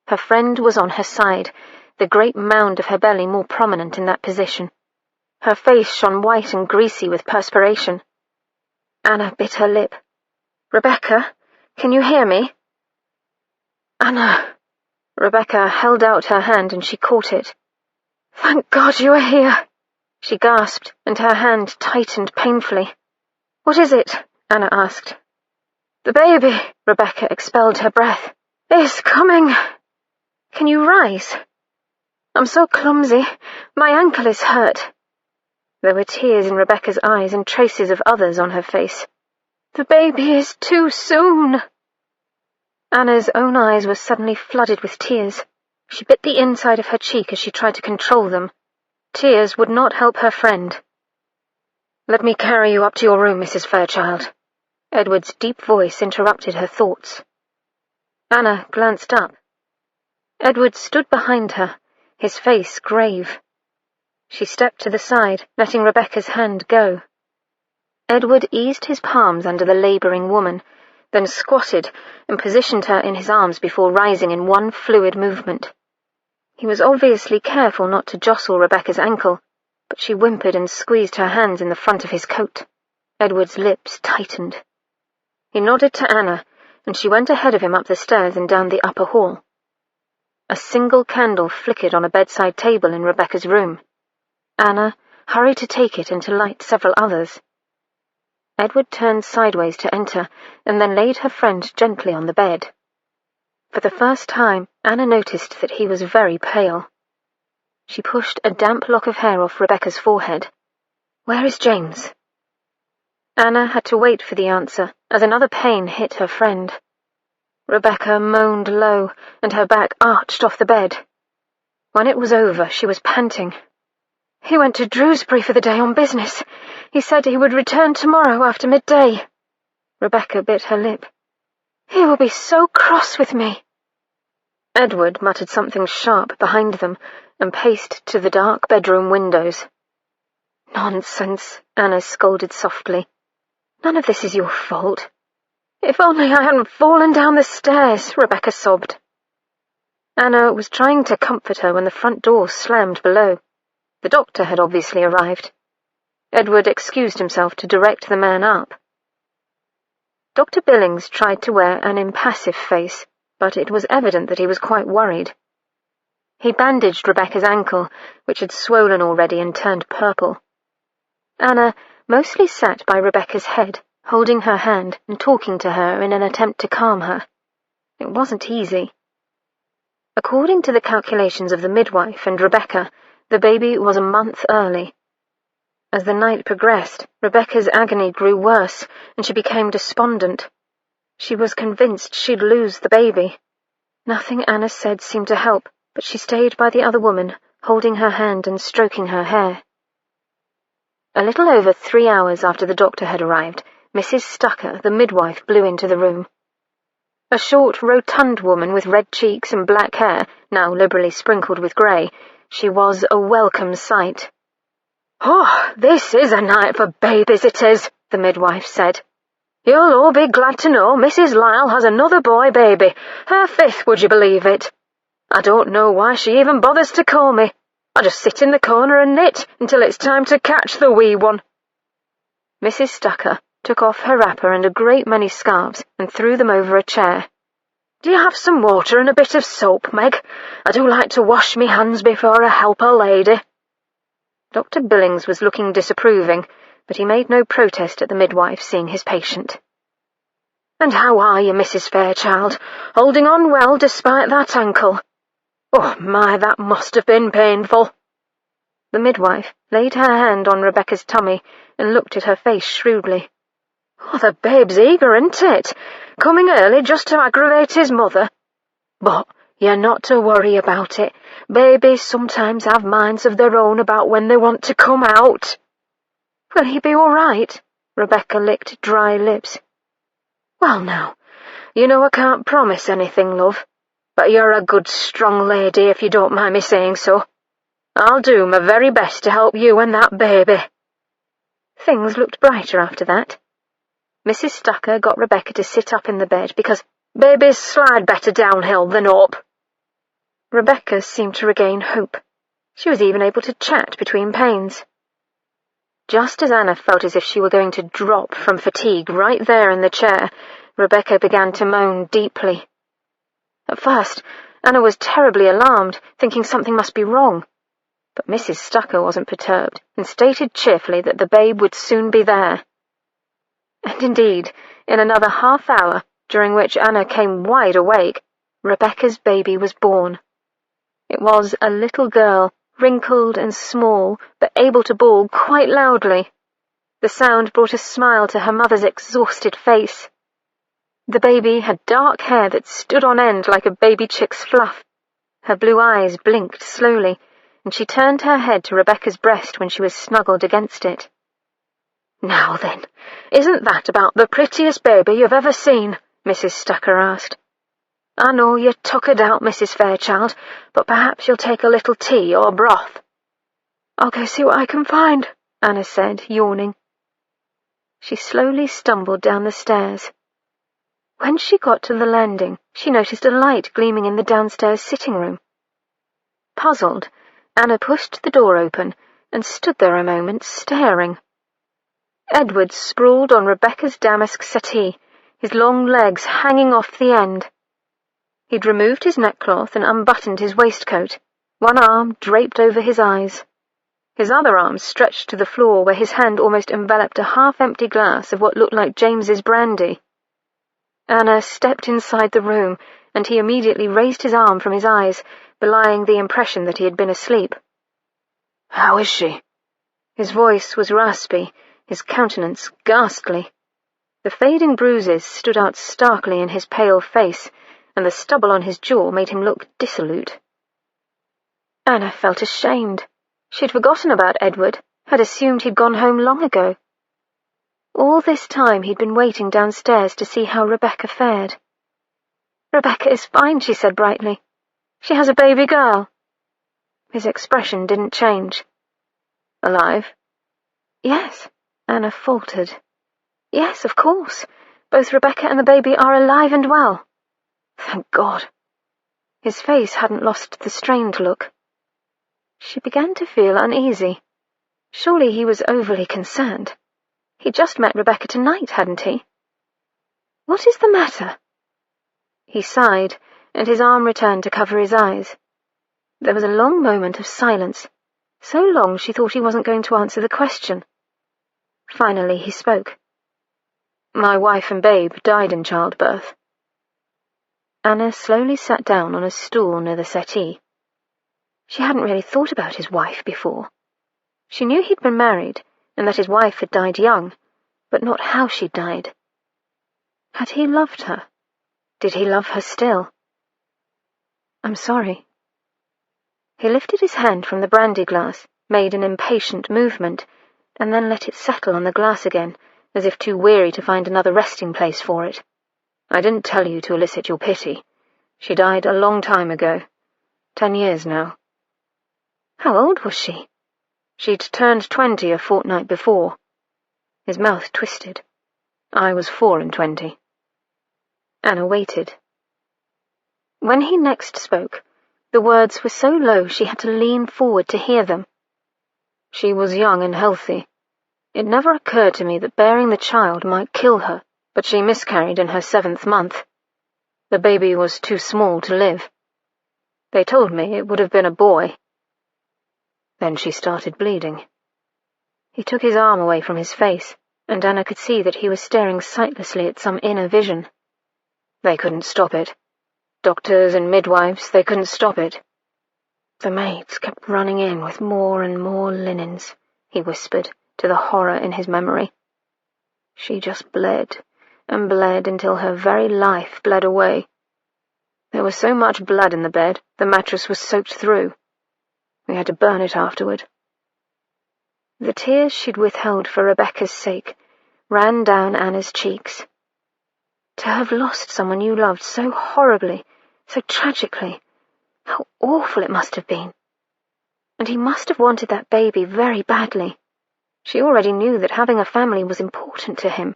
Her friend was on her side, the great mound of her belly more prominent in that position. Her face shone white and greasy with perspiration. Anna bit her lip. "Rebecca, can you hear me?" "Anna." Rebecca held out her hand and she caught it. "Thank God you are here," she gasped, and her hand tightened painfully. "What is it?" Anna asked. "The baby," Rebecca expelled her breath, "is coming." "Can you rise?" "I'm so clumsy. My ankle is hurt." There were tears in Rebecca's eyes and traces of others on her face. "The baby is too soon." Anna's own eyes were suddenly flooded with tears. She bit the inside of her cheek as she tried to control them. Tears would not help her friend. "Let me carry you up to your room, Mrs. Fairchild." Edward's deep voice interrupted her thoughts. Anna glanced up. Edward stood behind her, his face grave. She stepped to the side, letting Rebecca's hand go. Edward eased his palms under the labouring woman, then squatted and positioned her in his arms before rising in one fluid movement. He was obviously careful not to jostle Rebecca's ankle, but she whimpered and squeezed her hands in the front of his coat. Edward's lips tightened. He nodded to Anna, and she went ahead of him up the stairs and down the upper hall. A single candle flickered on a bedside table in Rebecca's room. Anna hurried to take it and to light several others. Edward turned sideways to enter, and then laid her friend gently on the bed. For the first time, Anna noticed that he was very pale. She pushed a damp lock of hair off Rebecca's forehead. "Where is James?" Anna had to wait for the answer, as another pain hit her friend. Rebecca moaned low, and her back arched off the bed. When it was over, she was panting. "He went to Drewsbury for the day on business. He said he would return tomorrow after midday." Rebecca bit her lip. "He will be so cross with me." Edward muttered something sharp behind them and paced to the dark bedroom windows. "Nonsense," Anna scolded softly. "None of this is your fault." "If only I hadn't fallen down the stairs," Rebecca sobbed. Anna was trying to comfort her when the front door slammed below. The doctor had obviously arrived. Edward excused himself to direct the man up. Dr. Billings tried to wear an impassive face, but it was evident that he was quite worried. He bandaged Rebecca's ankle, which had swollen already and turned purple. Anna mostly sat by Rebecca's head, holding her hand and talking to her in an attempt to calm her. It wasn't easy. According to the calculations of the midwife and Rebecca, the baby was a month early. As the night progressed, Rebecca's agony grew worse, and she became despondent. She was convinced she'd lose the baby. Nothing Anna said seemed to help, but she stayed by the other woman, holding her hand and stroking her hair. A little over 3 hours after the doctor had arrived, Mrs. Stucker, the midwife, blew into the room. A short, rotund woman with red cheeks and black hair, now liberally sprinkled with grey, she was a welcome sight. "Oh, this is a night for babies, it is," the midwife said. "You'll all be glad to know Mrs. Lyle has another boy baby, her 5th, would you believe it? I don't know why she even bothers to call me. I just sit in the corner and knit until it's time to catch the wee one." Mrs. Stucker took off her wrapper and a great many scarves and threw them over a chair. "Do you have some water and a bit of soap, Meg? I do like to wash me hands before I help a lady." Dr. Billings was looking disapproving, but he made no protest at the midwife seeing his patient. "And how are you, Mrs. Fairchild? Holding on well despite that ankle? Oh my, that must have been painful." The midwife laid her hand on Rebecca's tummy and looked at her face shrewdly. "Oh, the babe's eager, isn't it? Coming early just to aggravate his mother." But you're not to worry about it. Babies sometimes have minds of their own about when they want to come out." "Will he be all right?" Rebecca licked dry lips. "Well now, you know I can't promise anything, love, but you're a good strong lady if you don't mind me saying so. I'll do my very best to help you and that baby." Things looked brighter after that. Mrs. Stucker got Rebecca to sit up in the bed because babies slide better downhill than up. Rebecca seemed to regain hope. She was even able to chat between pains. Just as Anna felt as if she were going to drop from fatigue right there in the chair, Rebecca began to moan deeply. At first, Anna was terribly alarmed, thinking something must be wrong. But Mrs. Stucker wasn't perturbed, and stated cheerfully that the babe would soon be there. And indeed, in another half-hour, during which Anna came wide awake, Rebecca's baby was born. It was a little girl, wrinkled and small, but able to bawl quite loudly. The sound brought a smile to her mother's exhausted face. The baby had dark hair that stood on end like a baby chick's fluff. Her blue eyes blinked slowly, and she turned her head to Rebecca's breast when she was snuggled against it. "Now then, isn't that about the prettiest baby you've ever seen?" Mrs. Stucker asked. "I know you're tuckered out, Mrs. Fairchild, but perhaps you'll take a little tea or broth." "I'll go see what I can find," Anna said, yawning. She slowly stumbled down the stairs. When she got to the landing, she noticed a light gleaming in the downstairs sitting room. Puzzled, Anna pushed the door open and stood there a moment, staring. Edward sprawled on Rebecca's damask settee, his long legs hanging off the end. He'd removed his neckcloth and unbuttoned his waistcoat, one arm draped over his eyes. His other arm stretched to the floor where his hand almost enveloped a half-empty glass of what looked like James's brandy. Anna stepped inside the room, and he immediately raised his arm from his eyes, belying the impression that he had been asleep. "How is she?" His voice was raspy, his countenance ghastly. The fading bruises stood out starkly in his pale face, and the stubble on his jaw made him look dissolute. Anna felt ashamed. She'd forgotten about Edward, had assumed he'd gone home long ago. All this time he'd been waiting downstairs to see how Rebecca fared. "Rebecca is fine," she said brightly. "She has a baby girl." His expression didn't change. "Alive?" "Yes," Anna faltered. "Yes, of course. Both Rebecca and the baby are alive and well." "Thank God." His face hadn't lost the strained look. She began to feel uneasy. Surely he was overly concerned. He'd just met Rebecca tonight, hadn't he? "What is the matter?" He sighed, and his arm returned to cover his eyes. There was a long moment of silence, so long she thought he wasn't going to answer the question. Finally he spoke. "My wife and babe died in childbirth." Anna slowly sat down on a stool near the settee. She hadn't really thought about his wife before. She knew he'd been married, and that his wife had died young, but not how she died. Had he loved her? Did he love her still? "I'm sorry." He lifted his hand from the brandy glass, made an impatient movement, and then let it settle on the glass again, as if too weary to find another resting place for it. "I didn't tell you to elicit your pity. She died a long time ago. 10 years now." "How old was she?" "She'd turned 20 a fortnight before." His mouth twisted. "I was 24." Anna waited. When he next spoke, the words were so low she had to lean forward to hear them. "She was young and healthy. It never occurred to me that bearing the child might kill her, but she miscarried in her 7th month. The baby was too small to live. They told me it would have been a boy." Then she started bleeding. He took his arm away from his face, and Anna could see that he was staring sightlessly at some inner vision. "They couldn't stop it. Doctors and midwives, they couldn't stop it. The maids kept running in with more and more linens," he whispered, to the horror in his memory. "She just bled and bled until her very life bled away. There was so much blood in the bed, the mattress was soaked through. We had to burn it afterward." The tears she'd withheld for Rebecca's sake ran down Anna's cheeks. To have lost someone you loved so horribly, so tragically, how awful it must have been. And he must have wanted that baby very badly. She already knew that having a family was important to him.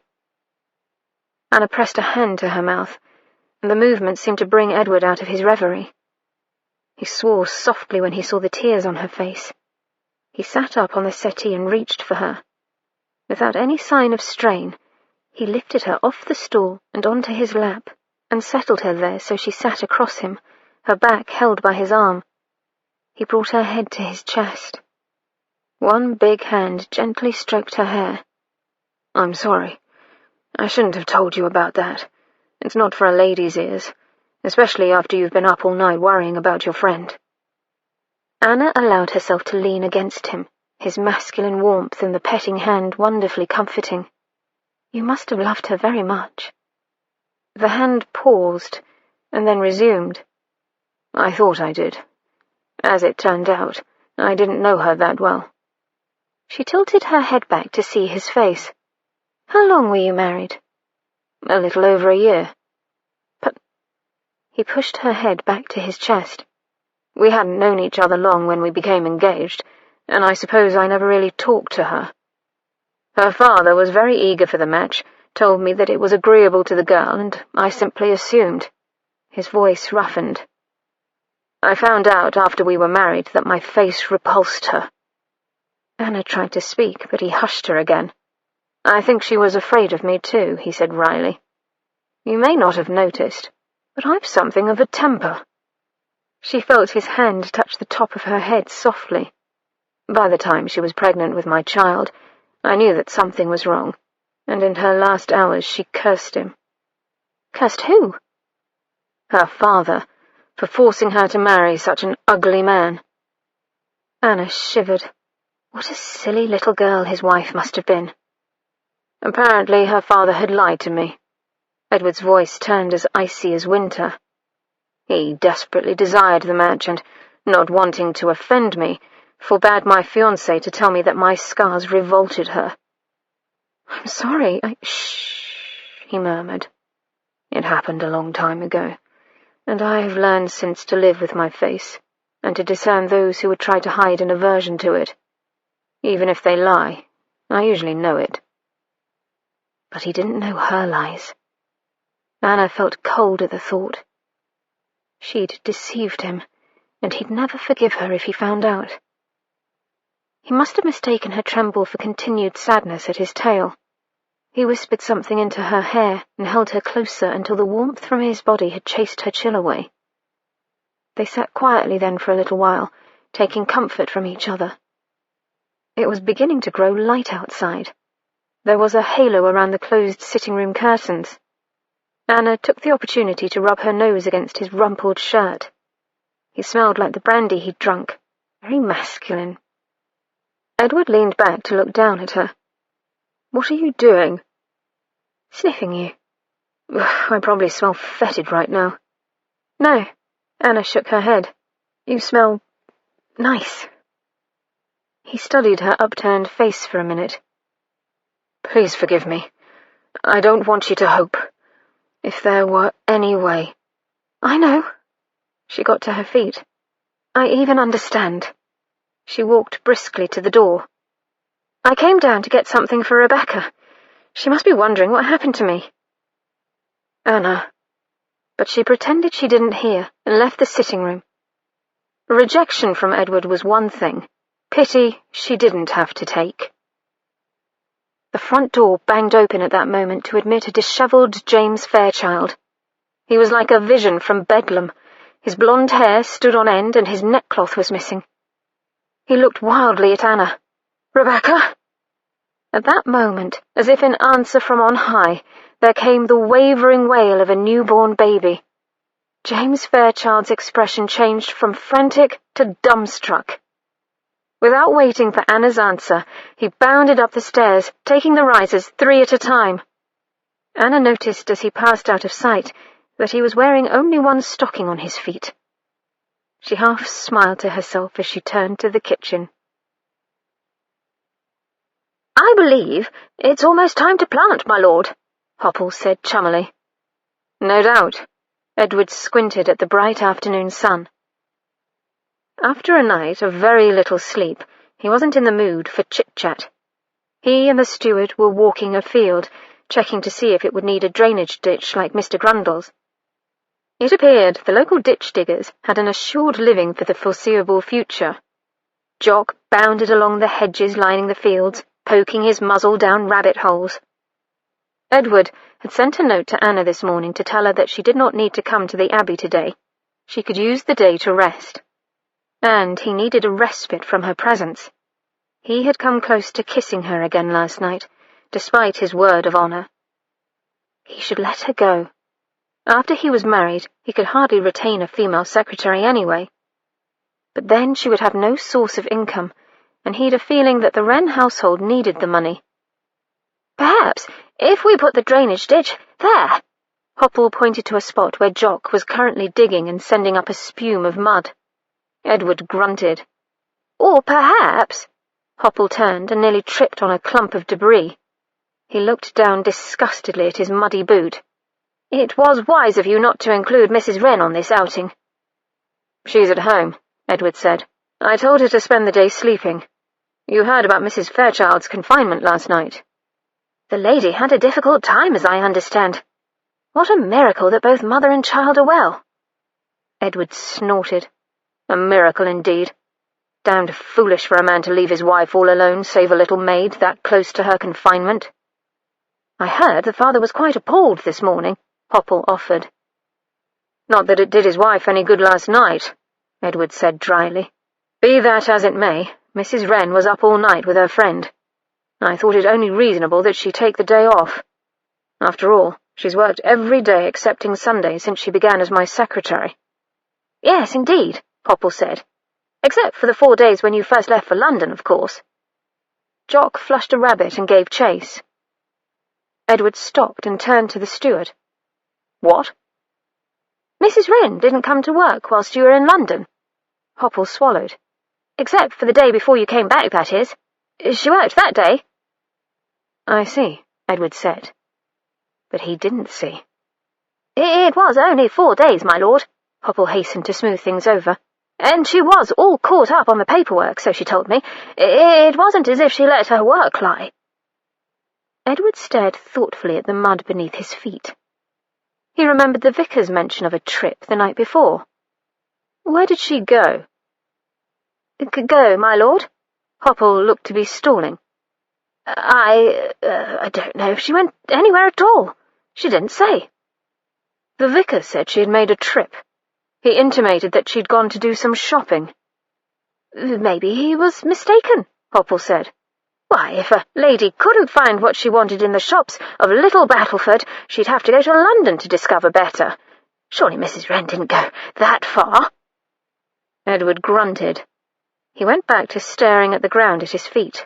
Anna pressed a hand to her mouth, and the movement seemed to bring Edward out of his reverie. He swore softly when he saw the tears on her face. He sat up on the settee and reached for her. Without any sign of strain, he lifted her off the stool and onto his lap, and settled her there so she sat across him, her back held by his arm. He brought her head to his chest. One big hand gently stroked her hair. "I'm sorry. I shouldn't have told you about that. It's not for a lady's ears, especially after you've been up all night worrying about your friend." Anna allowed herself to lean against him, his masculine warmth in the petting hand wonderfully comforting. You must have loved her very much. The hand paused, and then resumed. "I thought I did. As it turned out, I didn't know her that well." She tilted her head back to see his face. "How long were you married?" "A little over a year." "But—" He pushed her head back to his chest. "We hadn't known each other long when we became engaged, and I suppose I never really talked to her. Her father was very eager for the match, told me that it was agreeable to the girl, and I simply assumed." His voice roughened. "I found out after we were married that my face repulsed her." Anna tried to speak, but he hushed her again. "I think she was afraid of me too," he said wryly. "You may not have noticed, but I've something of a temper." She felt his hand touch the top of her head softly. "By the time she was pregnant with my child, I knew that something was wrong, and in her last hours she cursed him." "Cursed who?" "Her father, for forcing her to marry such an ugly man." Anna shivered. What a silly little girl his wife must have been. "Apparently her father had lied to me." Edward's voice turned as icy as winter. "He desperately desired the match, and, not wanting to offend me, forbade my fiancée to tell me that my scars revolted her." "I'm sorry, Shh," he murmured. "It happened a long time ago, and I have learned since to live with my face, and to discern those who would try to hide an aversion to it. Even if they lie, I usually know it." But he didn't know her lies. Anna felt cold at the thought. She'd deceived him, and he'd never forgive her if he found out. He must have mistaken her tremble for continued sadness at his tale. He whispered something into her hair and held her closer until the warmth from his body had chased her chill away. They sat quietly then for a little while, taking comfort from each other. It was beginning to grow light outside. There was a halo around the closed sitting-room curtains. Anna took the opportunity to rub her nose against his rumpled shirt. He smelled like the brandy he'd drunk, very masculine. Edward leaned back to look down at her. "What are you doing?" "Sniffing you." "I probably smell fetid right now." "No," Anna shook her head. "You smell nice." He studied her upturned face for a minute. "Please forgive me. I don't want you to hope. If there were any way—" "I know." She got to her feet. "I even understand." She walked briskly to the door. "I came down to get something for Rebecca. She must be wondering what happened to me." "Anna." But she pretended she didn't hear and left the sitting room. Rejection from Edward was one thing. Pity she didn't have to take. The front door banged open at that moment to admit a dishevelled James Fairchild. He was like a vision from Bedlam. His blonde hair stood on end and his neckcloth was missing. He looked wildly at Anna. "Rebecca!" At that moment, as if in answer from on high, there came the wavering wail of a newborn baby. James Fairchild's expression changed from frantic to dumbstruck. Without waiting for Anna's answer, he bounded up the stairs, taking the risers 3 at a time. Anna noticed as he passed out of sight that he was wearing only one stocking on his feet. She half smiled to herself as she turned to the kitchen. "I believe it's almost time to plant, my lord," Hopple said chummily. "No doubt." Edward squinted at the bright afternoon sun. After a night of very little sleep, he wasn't in the mood for chit-chat. He and the steward were walking afield, checking to see if it would need a drainage ditch like Mr. Grundle's. It appeared the local ditch diggers had an assured living for the foreseeable future. Jock bounded along the hedges lining the fields, poking his muzzle down rabbit holes. Edward had sent a note to Anna this morning to tell her that she did not need to come to the Abbey today. She could use the day to rest. And he needed a respite from her presence. He had come close to kissing her again last night, despite his word of honour. He should let her go. After he was married, he could hardly retain a female secretary anyway. But then she would have no source of income, and he'd a feeling that the Wren household needed the money. "Perhaps, if we put the drainage ditch there," Hopple pointed to a spot where Jock was currently digging and sending up a spume of mud. Edward grunted. "Or perhaps—" Hopple turned and nearly tripped on a clump of debris. He looked down disgustedly at his muddy boot. "It was wise of you not to include Mrs. Wren on this outing." "She's at home," Edward said. "I told her to spend the day sleeping. You heard about Mrs. Fairchild's confinement last night." "The lady had a difficult time, as I understand. What a miracle that both mother and child are well." Edward snorted. "A miracle indeed. Damned foolish for a man to leave his wife all alone, save a little maid, that close to her confinement." "I heard the father was quite appalled this morning," Hopple offered. "Not that it did his wife any good last night," Edward said dryly. "Be that as it may, Mrs. Wren was up all night with her friend. I thought it only reasonable that she take the day off. After all, she's worked every day excepting Sunday since she began as my secretary." "Yes, indeed," Hopple said. "Except for the 4 days when you first left for London, of course." Jock flushed a rabbit and gave chase. Edward stopped and turned to the steward. "What?" "Mrs. Wren didn't come to work whilst you were in London." Hopple swallowed. "Except for the day before you came back, that is. She worked that day." "I see," Edward said. But he didn't see. "It was only 4 days, my lord," Hopple hastened to smooth things over. "And she was all caught up on the paperwork, so she told me. It wasn't as if she let her work lie." Edward stared thoughtfully at the mud beneath his feet. He remembered the vicar's mention of a trip the night before. Where did she go? "Go, my lord?" Hopple looked to be stalling. I don't know if she went anywhere at all. She didn't say." "The vicar said she had made a trip. He intimated that she'd gone to do some shopping." "Maybe he was mistaken," Hopple said. "Why, if a lady couldn't find what she wanted in the shops of Little Battleford, she'd have to go to London to discover better. Surely Mrs. Wren didn't go that far." Edward grunted. He went back to staring at the ground at his feet.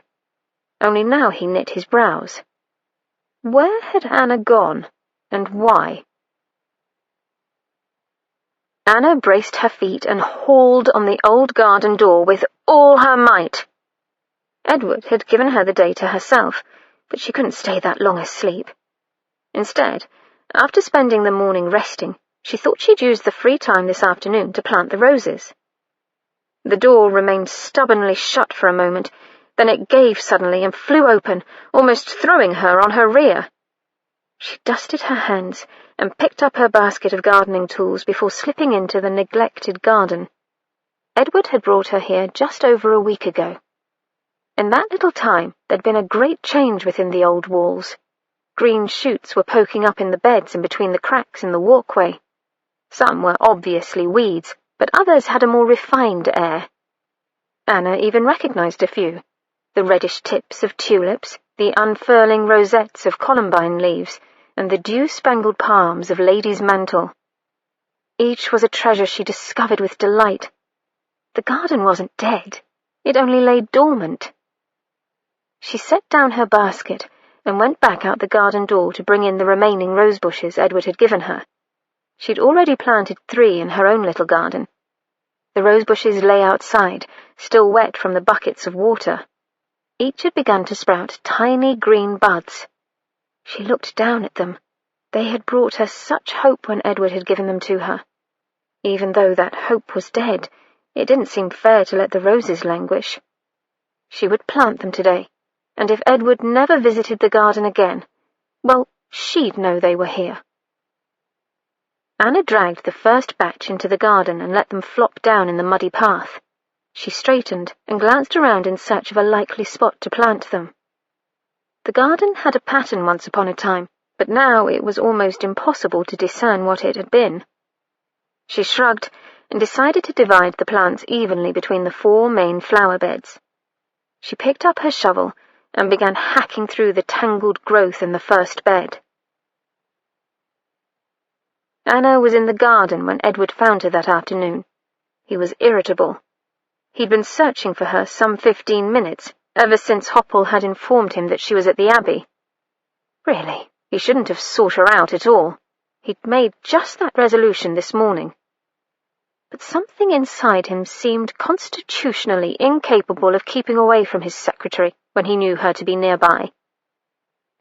Only now he knit his brows. Where had Anna gone, and why? Anna braced her feet and hauled on the old garden door with all her might. Edward had given her the day to herself, but she couldn't stay that long asleep. Instead, after spending the morning resting, she thought she'd use the free time this afternoon to plant the roses. The door remained stubbornly shut for a moment, then it gave suddenly and flew open, almost throwing her on her rear. She dusted her hands and picked up her basket of gardening tools before slipping into the neglected garden. Edward had brought her here just over a week ago. In that little time, there'd been a great change within the old walls. Green shoots were poking up in the beds and between the cracks in the walkway. Some were obviously weeds, but others had a more refined air. Anna even recognized a few: the reddish tips of tulips, the unfurling rosettes of columbine leaves, and the dew-spangled palms of Lady's Mantle. Each was a treasure she discovered with delight. The garden wasn't dead. It only lay dormant. She set down her basket and went back out the garden door to bring in the remaining rose bushes Edward had given her. She'd already planted 3 in her own little garden. The rose bushes lay outside, still wet from the buckets of water. Each had begun to sprout tiny green buds. She looked down at them. They had brought her such hope when Edward had given them to her. Even though that hope was dead, it didn't seem fair to let the roses languish. She would plant them today, and if Edward never visited the garden again, well, she'd know they were here. Anna dragged the first batch into the garden and let them flop down in the muddy path. She straightened and glanced around in search of a likely spot to plant them. The garden had a pattern once upon a time, but now it was almost impossible to discern what it had been. She shrugged and decided to divide the plants evenly between the 4 main flower beds. She picked up her shovel and began hacking through the tangled growth in the first bed. Anna was in the garden when Edward found her that afternoon. He was irritable. He'd been searching for her some 15 minutes, ever since Hopple had informed him that she was at the Abbey. Really, he shouldn't have sought her out at all. He'd made just that resolution this morning. But something inside him seemed constitutionally incapable of keeping away from his secretary when he knew her to be nearby.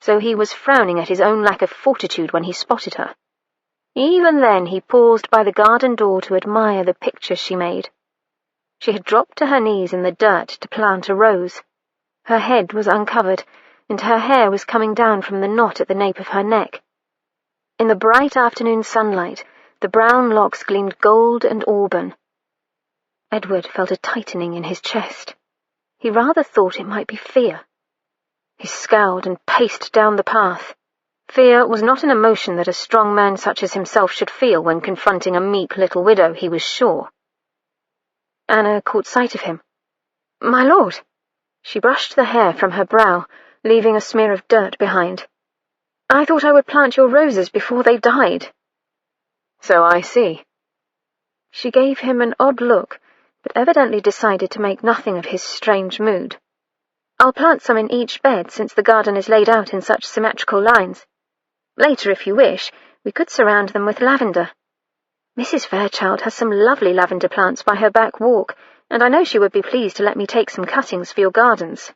So he was frowning at his own lack of fortitude when he spotted her. Even then he paused by the garden door to admire the picture she made. She had dropped to her knees in the dirt to plant a rose. Her head was uncovered, and her hair was coming down from the knot at the nape of her neck. In the bright afternoon sunlight, the brown locks gleamed gold and auburn. Edward felt a tightening in his chest. He rather thought it might be fear. He scowled and paced down the path. Fear was not an emotion that a strong man such as himself should feel when confronting a meek little widow, he was sure. Anna caught sight of him. "My lord!" She brushed the hair from her brow, leaving a smear of dirt behind. "I thought I would plant your roses before they died." "So I see." She gave him an odd look, but evidently decided to make nothing of his strange mood. "I'll plant some in each bed, since the garden is laid out in such symmetrical lines. Later, if you wish, we could surround them with lavender. Mrs. Fairchild has some lovely lavender plants by her back walk, and I know she would be pleased to let me take some cuttings for your gardens."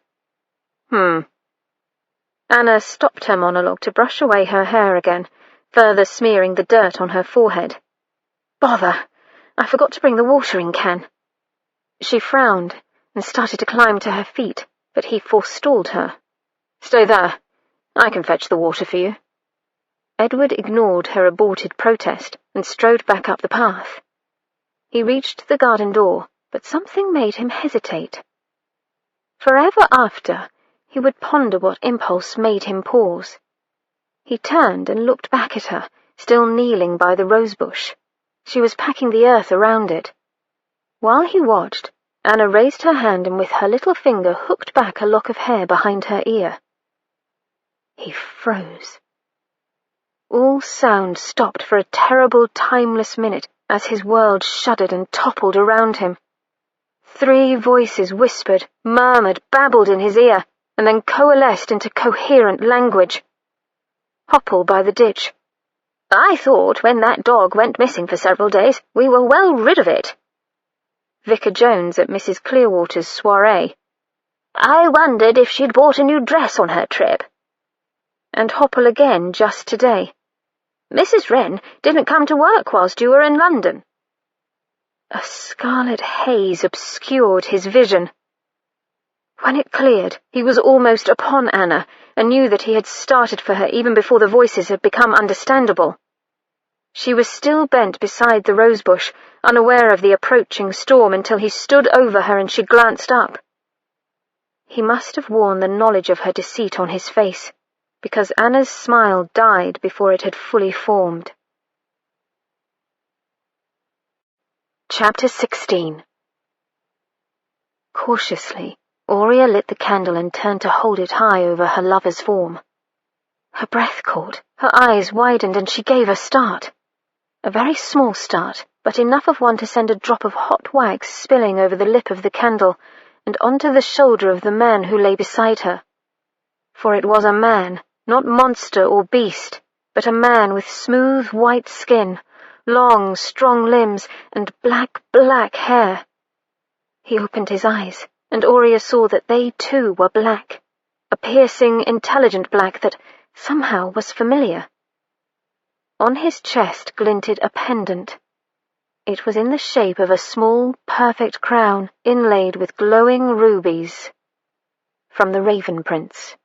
Anna stopped her monologue to brush away her hair again, further smearing the dirt on her forehead. "Bother! I forgot to bring the watering can." She frowned and started to climb to her feet, but he forestalled her. "Stay there. I can fetch the water for you." Edward ignored her aborted protest and strode back up the path. He reached the garden door, but something made him hesitate. Forever after, he would ponder what impulse made him pause. He turned and looked back at her, still kneeling by the rosebush. She was packing the earth around it. While he watched, Anna raised her hand and with her little finger hooked back a lock of hair behind her ear. He froze. All sound stopped for a terrible, timeless minute as his world shuddered and toppled around him. 3 voices whispered, murmured, babbled in his ear, and then coalesced into coherent language. Hopple by the ditch. "I thought when that dog went missing for several days, we were well rid of it." Vicar Jones at Mrs. Clearwater's soiree. "I wondered if she'd bought a new dress on her trip." And Hopple again just today. "Mrs. Wren didn't come to work whilst you were in London." A scarlet haze obscured his vision. When it cleared, he was almost upon Anna, and knew that he had started for her even before the voices had become understandable. She was still bent beside the rosebush, unaware of the approaching storm until he stood over her and she glanced up. He must have worn the knowledge of her deceit on his face, because Anna's smile died before it had fully formed. Chapter 16. Cautiously, Aurea lit the candle and turned to hold it high over her lover's form. Her breath caught, her eyes widened, and she gave a start. A very small start, but enough of one to send a drop of hot wax spilling over the lip of the candle and onto the shoulder of the man who lay beside her. For it was a man, not monster or beast, but a man with smooth white skin, long, strong limbs, and black, black hair. He opened his eyes, and Aurea saw that they too were black, a piercing, intelligent black that somehow was familiar. On his chest glinted a pendant. It was in the shape of a small, perfect crown inlaid with glowing rubies. From the Raven Prince.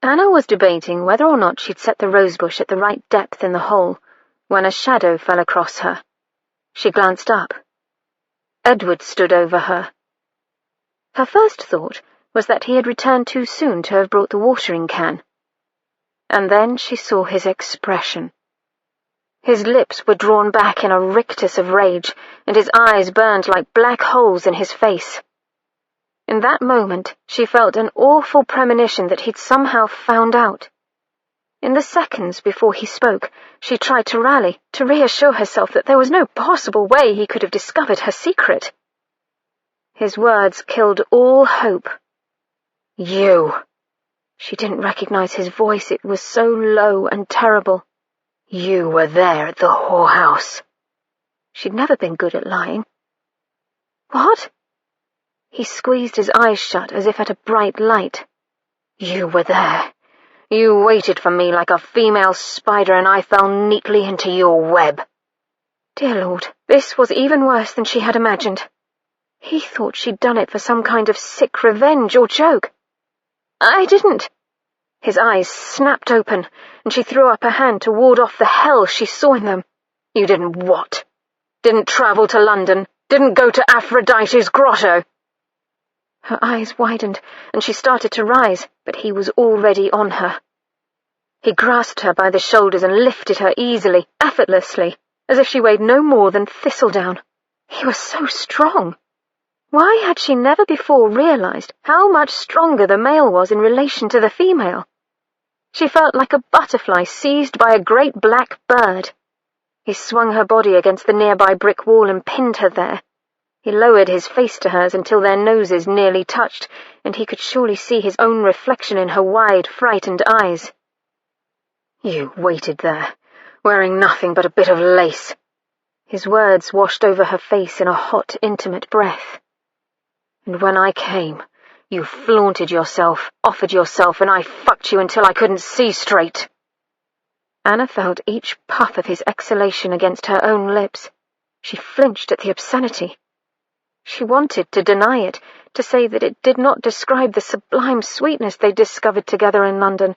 Anna was debating whether or not she'd set the rosebush at the right depth in the hole, when a shadow fell across her. She glanced up. Edward stood over her. Her first thought was that he had returned too soon to have brought the watering can. And then she saw his expression. His lips were drawn back in a rictus of rage, and his eyes burned like black holes in his face. In that moment, she felt an awful premonition that he'd somehow found out. In the seconds before he spoke, she tried to rally, to reassure herself that there was no possible way he could have discovered her secret. His words killed all hope. "You." She didn't recognize his voice, it was so low and terrible. "You were there at the whorehouse." She'd never been good at lying. "What?" He squeezed his eyes shut as if at a bright light. "You were there. You waited for me like a female spider, and I fell neatly into your web." Dear Lord, this was even worse than she had imagined. He thought she'd done it for some kind of sick revenge or joke. "I didn't." His eyes snapped open, and she threw up her hand to ward off the hell she saw in them. "You didn't what? Didn't travel to London? Didn't go to Aphrodite's grotto?" Her eyes widened, and she started to rise, but he was already on her. He grasped her by the shoulders and lifted her easily, effortlessly, as if she weighed no more than thistledown. He was so strong. Why had she never before realized how much stronger the male was in relation to the female? She felt like a butterfly seized by a great black bird. He swung her body against the nearby brick wall and pinned her there. He lowered his face to hers until their noses nearly touched, and he could surely see his own reflection in her wide, frightened eyes. "You waited there, wearing nothing but a bit of lace." His words washed over her face in a hot, intimate breath. "And when I came, you flaunted yourself, offered yourself, and I fucked you until I couldn't see straight." Anna felt each puff of his exhalation against her own lips. She flinched at the obscenity. She wanted to deny it, to say that it did not describe the sublime sweetness they'd discovered together in London,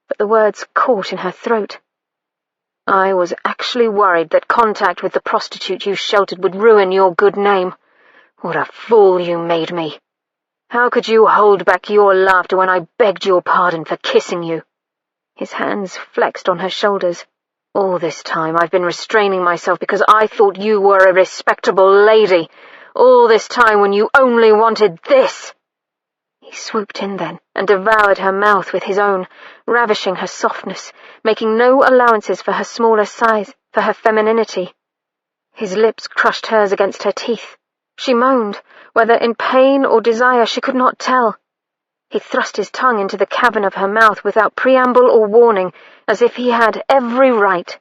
but the words caught in her throat. "I was actually worried that contact with the prostitute you sheltered would ruin your good name. What a fool you made me. How could you hold back your laughter when I begged your pardon for kissing you?" His hands flexed on her shoulders. "All this time I've been restraining myself because I thought you were a respectable lady. All this time when you only wanted this." He swooped in then and devoured her mouth with his own, ravishing her softness, making no allowances for her smaller size, for her femininity. His lips crushed hers against her teeth. She moaned, whether in pain or desire she could not tell. He thrust his tongue into the cavern of her mouth without preamble or warning, as if he had every right.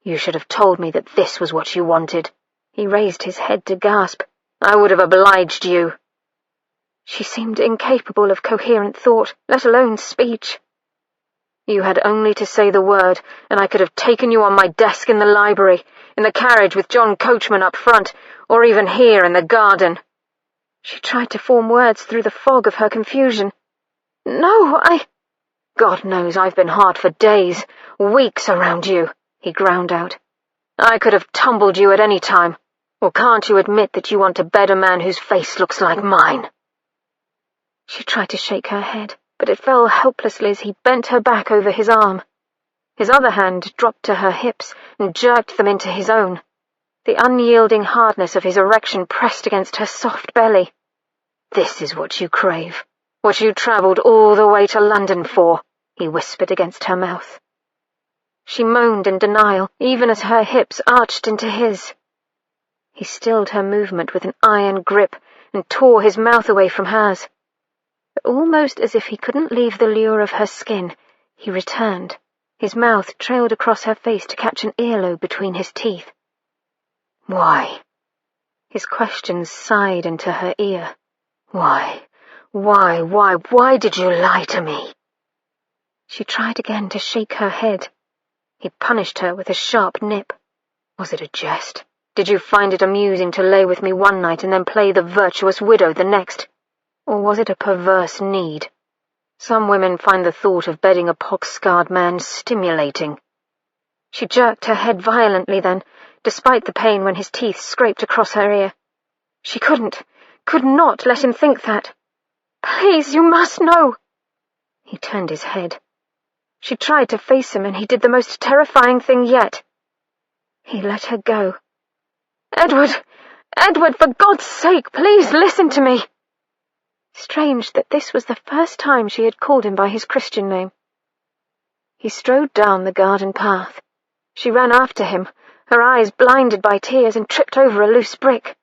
"You should have told me that this was what you wanted." He raised his head to gasp. "I would have obliged you." She seemed incapable of coherent thought, let alone speech. "You had only to say the word, and I could have taken you on my desk in the library, in the carriage with John Coachman up front, or even here in the garden." She tried to form words through the fog of her confusion. "No, God knows I've been hard for days, weeks around you," he ground out. "I could have tumbled you at any time. Or can't you admit that you want to bed a man whose face looks like mine?" She tried to shake her head, but it fell helplessly as he bent her back over his arm. His other hand dropped to her hips and jerked them into his own. The unyielding hardness of his erection pressed against her soft belly. "This is what you crave, what you travelled all the way to London for," he whispered against her mouth. She moaned in denial, even as her hips arched into his. He stilled her movement with an iron grip and tore his mouth away from hers. But almost as if he couldn't leave the lure of her skin, he returned, His mouth trailed across her face to catch an earlobe between his teeth. Why? His questions sighed into her ear. Why did you lie to me? She tried again to shake her head. He punished her with a sharp nip. Was it a jest? Did you find it amusing to lay with me one night and then play the virtuous widow the next? Or was it a perverse need? Some women find the thought of bedding a pox-scarred man stimulating. She jerked her head violently then, despite the pain when his teeth scraped across her ear. She could not let him think that. Please, you must know. He turned his head. She tried to face him, and he did the most terrifying thing yet. He let her go. Edward, for God's sake, please listen to me. Strange that this was the first time she had called him by his Christian name. He strode down the garden path. She ran after him, her eyes blinded by tears, and tripped over a loose brick.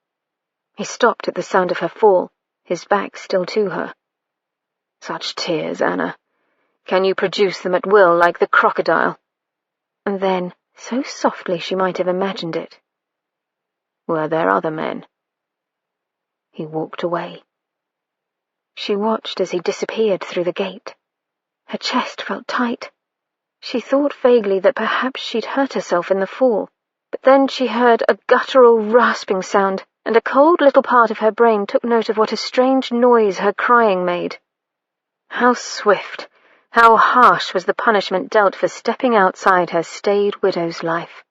He stopped at the sound of her fall, his back still to her. Such tears, Anna. Can you produce them at will like the crocodile? And then, so softly she might have imagined it. Were there other men? He walked away. She watched as he disappeared through the gate. Her chest felt tight. She thought vaguely that perhaps she'd hurt herself in the fall, but then she heard a guttural rasping sound, and a cold little part of her brain took note of what a strange noise her crying made. How swift, how harsh was the punishment dealt for stepping outside her staid widow's life.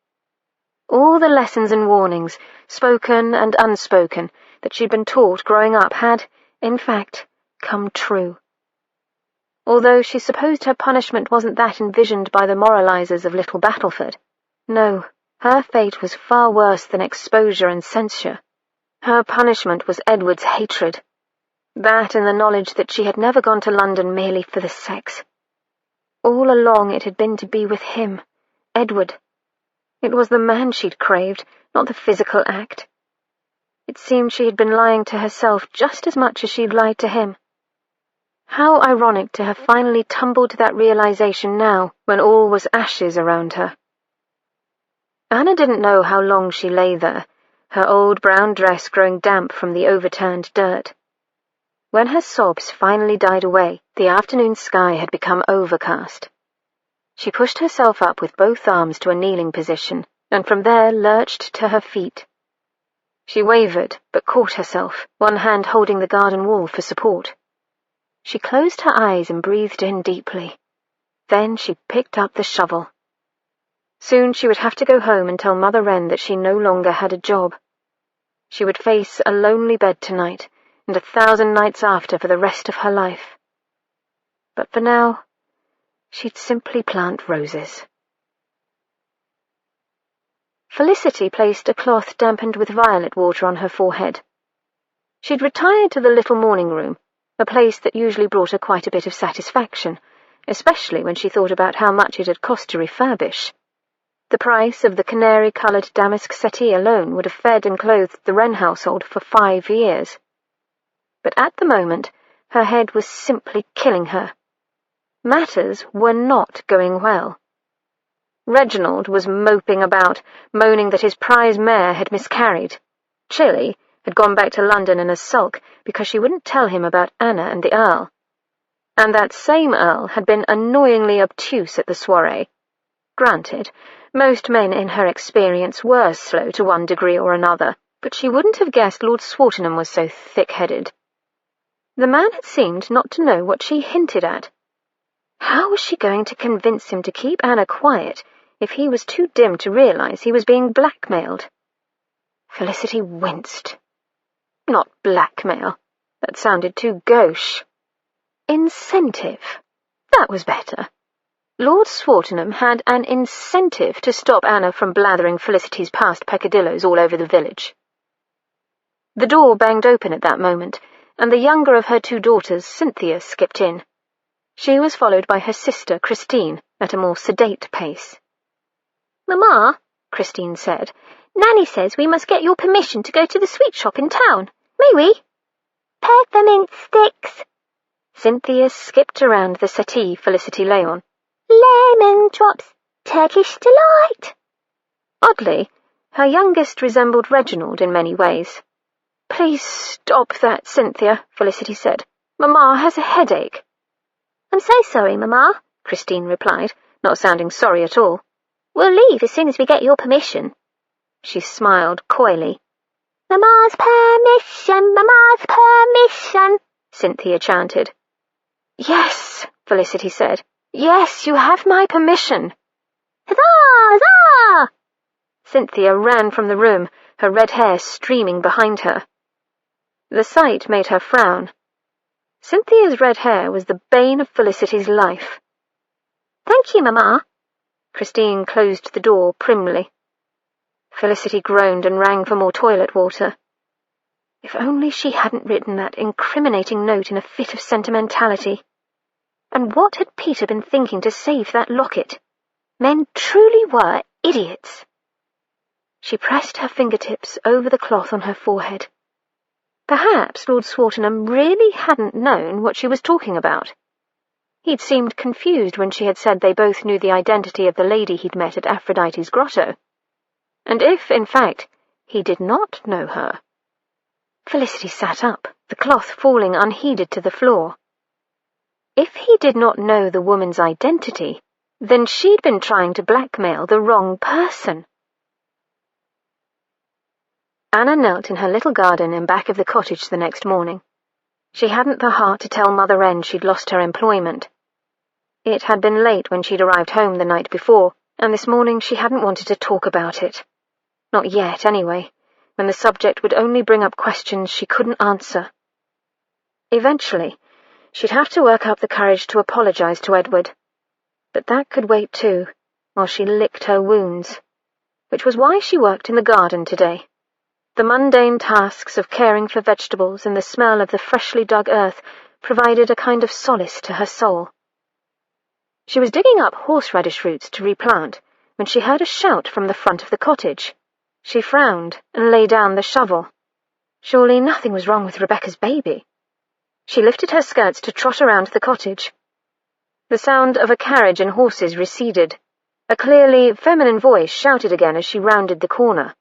All the lessons and warnings, spoken and unspoken, that she'd been taught growing up had, in fact, come true. Although she supposed her punishment wasn't that envisioned by the moralizers of Little Battleford. No, her fate was far worse than exposure and censure. Her punishment was Edward's hatred. That and the knowledge that she had never gone to London merely for the sex. All along it had been to be with him, Edward. It was the man she'd craved, not the physical act. It seemed she had been lying to herself just as much as she'd lied to him. How ironic to have finally tumbled to that realization now, when all was ashes around her. Anna didn't know how long she lay there, her old brown dress growing damp from the overturned dirt. When her sobs finally died away, the afternoon sky had become overcast. She pushed herself up with both arms to a kneeling position, and from there lurched to her feet. She wavered, but caught herself, one hand holding the garden wall for support. She closed her eyes and breathed in deeply. Then she picked up the shovel. Soon she would have to go home and tell Mother Wren that she no longer had a job. She would face a lonely bed tonight, and 1,000 nights after for the rest of her life. But for now, she'd simply plant roses. Felicity placed a cloth dampened with violet water on her forehead. She'd retired to the little morning room, a place that usually brought her quite a bit of satisfaction, especially when she thought about how much it had cost to refurbish. The price of the canary-coloured damask settee alone would have fed and clothed the Wren household for 5 years. But at the moment, her head was simply killing her. Matters were not going well. Reginald was moping about, moaning that his prize mare had miscarried. Chilly had gone back to London in a sulk because she wouldn't tell him about Anna and the Earl. And that same Earl had been annoyingly obtuse at the soiree. Granted, most men in her experience were slow to one degree or another, but she wouldn't have guessed Lord Swartingham was so thick-headed. The man had seemed not to know what she hinted at. How was she going to convince him to keep Anna quiet if he was too dim to realize he was being blackmailed? Felicity winced. Not blackmail. That sounded too gauche. Incentive. That was better. Lord Swartingham had an incentive to stop Anna from blathering Felicity's past peccadilloes all over the village. The door banged open at that moment, and the younger of her 2 daughters, Cynthia, skipped in. She was followed by her sister, Christine, at a more sedate pace. "Mamma," Christine said, "Nanny says we must get your permission to go to the sweet shop in town. May we?" "Peppermint sticks." Cynthia skipped around the settee Felicity lay on. lemon drops, Turkish delight. Oddly, her youngest resembled Reginald in many ways. "Please stop that, Cynthia," Felicity said. "Mamma has a headache." "I'm so sorry, Mamma," Christine replied, not sounding sorry at all. "We'll leave as soon as we get your permission." She smiled coyly. "Mamma's permission, Mamma's permission," Cynthia chanted. "Yes," Felicity said. "Yes, you have my permission." "Huzzah! Huzzah!" Cynthia ran from the room, her red hair streaming behind her. The sight made her frown. Cynthia's red hair was the bane of Felicity's life. "Thank you, Mamma." Christine closed the door primly. Felicity groaned and rang for more toilet water. If only she hadn't written that incriminating note in a fit of sentimentality. And what had Peter been thinking to save that locket? Men truly were idiots. She pressed her fingertips over the cloth on her forehead. Perhaps Lord Swartingham really hadn't known what she was talking about. He'd seemed confused when she had said they both knew the identity of the lady he'd met at Aphrodite's grotto. And if, in fact, he did not know her... Felicity sat up, the cloth falling unheeded to the floor. If he did not know the woman's identity, then she'd been trying to blackmail the wrong person. Anna knelt in her little garden in back of the cottage the next morning. She hadn't the heart to tell Mother Wren she'd lost her employment. It had been late when she'd arrived home the night before, and this morning she hadn't wanted to talk about it. Not yet, anyway, when the subject would only bring up questions she couldn't answer. Eventually, she'd have to work up the courage to apologize to Edward. But that could wait too, while she licked her wounds, which was why she worked in the garden today. The mundane tasks of caring for vegetables and the smell of the freshly dug earth provided a kind of solace to her soul. She was digging up horseradish roots to replant when she heard a shout from the front of the cottage. She frowned and lay down the shovel. Surely nothing was wrong with Rebecca's baby. She lifted her skirts to trot around the cottage. The sound of a carriage and horses receded. A clearly feminine voice shouted again as she rounded the corner.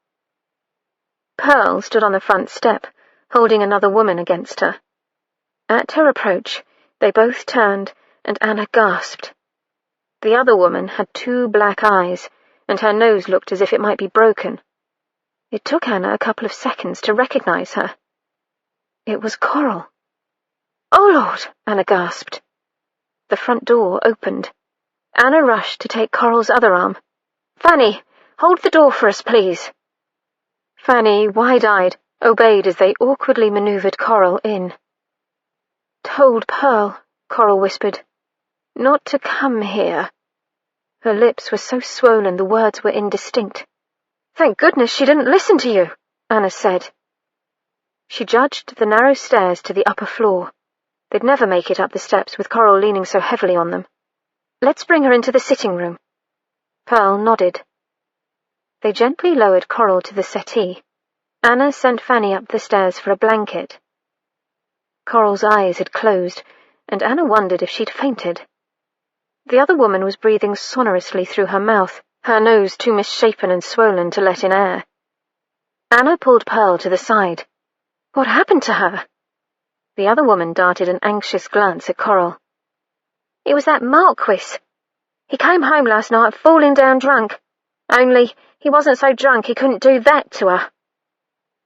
Pearl stood on the front step, holding another woman against her. At her approach, they both turned, and Anna gasped. The other woman had 2 black eyes, and her nose looked as if it might be broken. It took Anna a couple of seconds to recognize her. It was Coral. "Oh, Lord!" Anna gasped. The front door opened. Anna rushed to take Coral's other arm. "Fanny, hold the door for us, please." Fanny, wide-eyed, obeyed as they awkwardly maneuvered Coral in. "Told Pearl," Coral whispered, "not to come here." Her lips were so swollen the words were indistinct. "Thank goodness she didn't listen to you," Anna said. She judged the narrow stairs to the upper floor. They'd never make it up the steps with Coral leaning so heavily on them. "Let's bring her into the sitting room." Pearl nodded. They gently lowered Coral to the settee. Anna sent Fanny up the stairs for a blanket. Coral's eyes had closed, and Anna wondered if she'd fainted. The other woman was breathing sonorously through her mouth, her nose too misshapen and swollen to let in air. Anna pulled Pearl to the side. What happened to her? The other woman darted an anxious glance at Coral. "It was that Marquis. He came home last night falling down drunk. Only he wasn't so drunk he couldn't do that to her."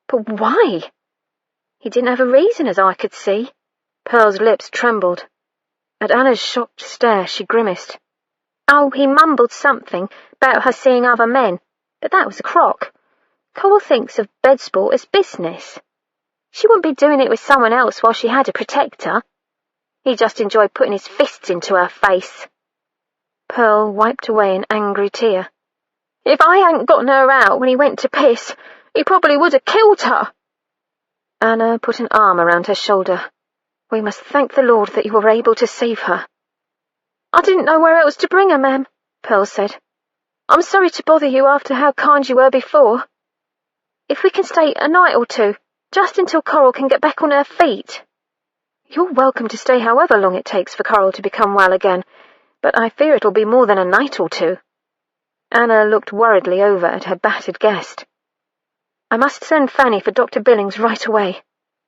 "But why?" "He didn't have a reason as I could see." Pearl's lips trembled. At Anna's shocked stare she grimaced. "Oh, he mumbled something about her seeing other men, but that was a crock. Coral thinks of bed sport as business. She wouldn't be doing it with someone else while she had a protector. He just enjoyed putting his fists into her face." Pearl wiped away an angry tear. "If I hadn't gotten her out when he went to piss, he probably would have killed her." Anna put an arm around her shoulder. "We must thank the Lord that you were able to save her." "I didn't know where else to bring her, ma'am," Pearl said. "I'm sorry to bother you after how kind you were before. If we can stay a night or two, just until Coral can get back on her feet." "You're welcome to stay however long it takes for Coral to become well again, but I fear it'll be more than a night or two." Anna looked worriedly over at her battered guest. "I must send Fanny for Dr. Billings right away."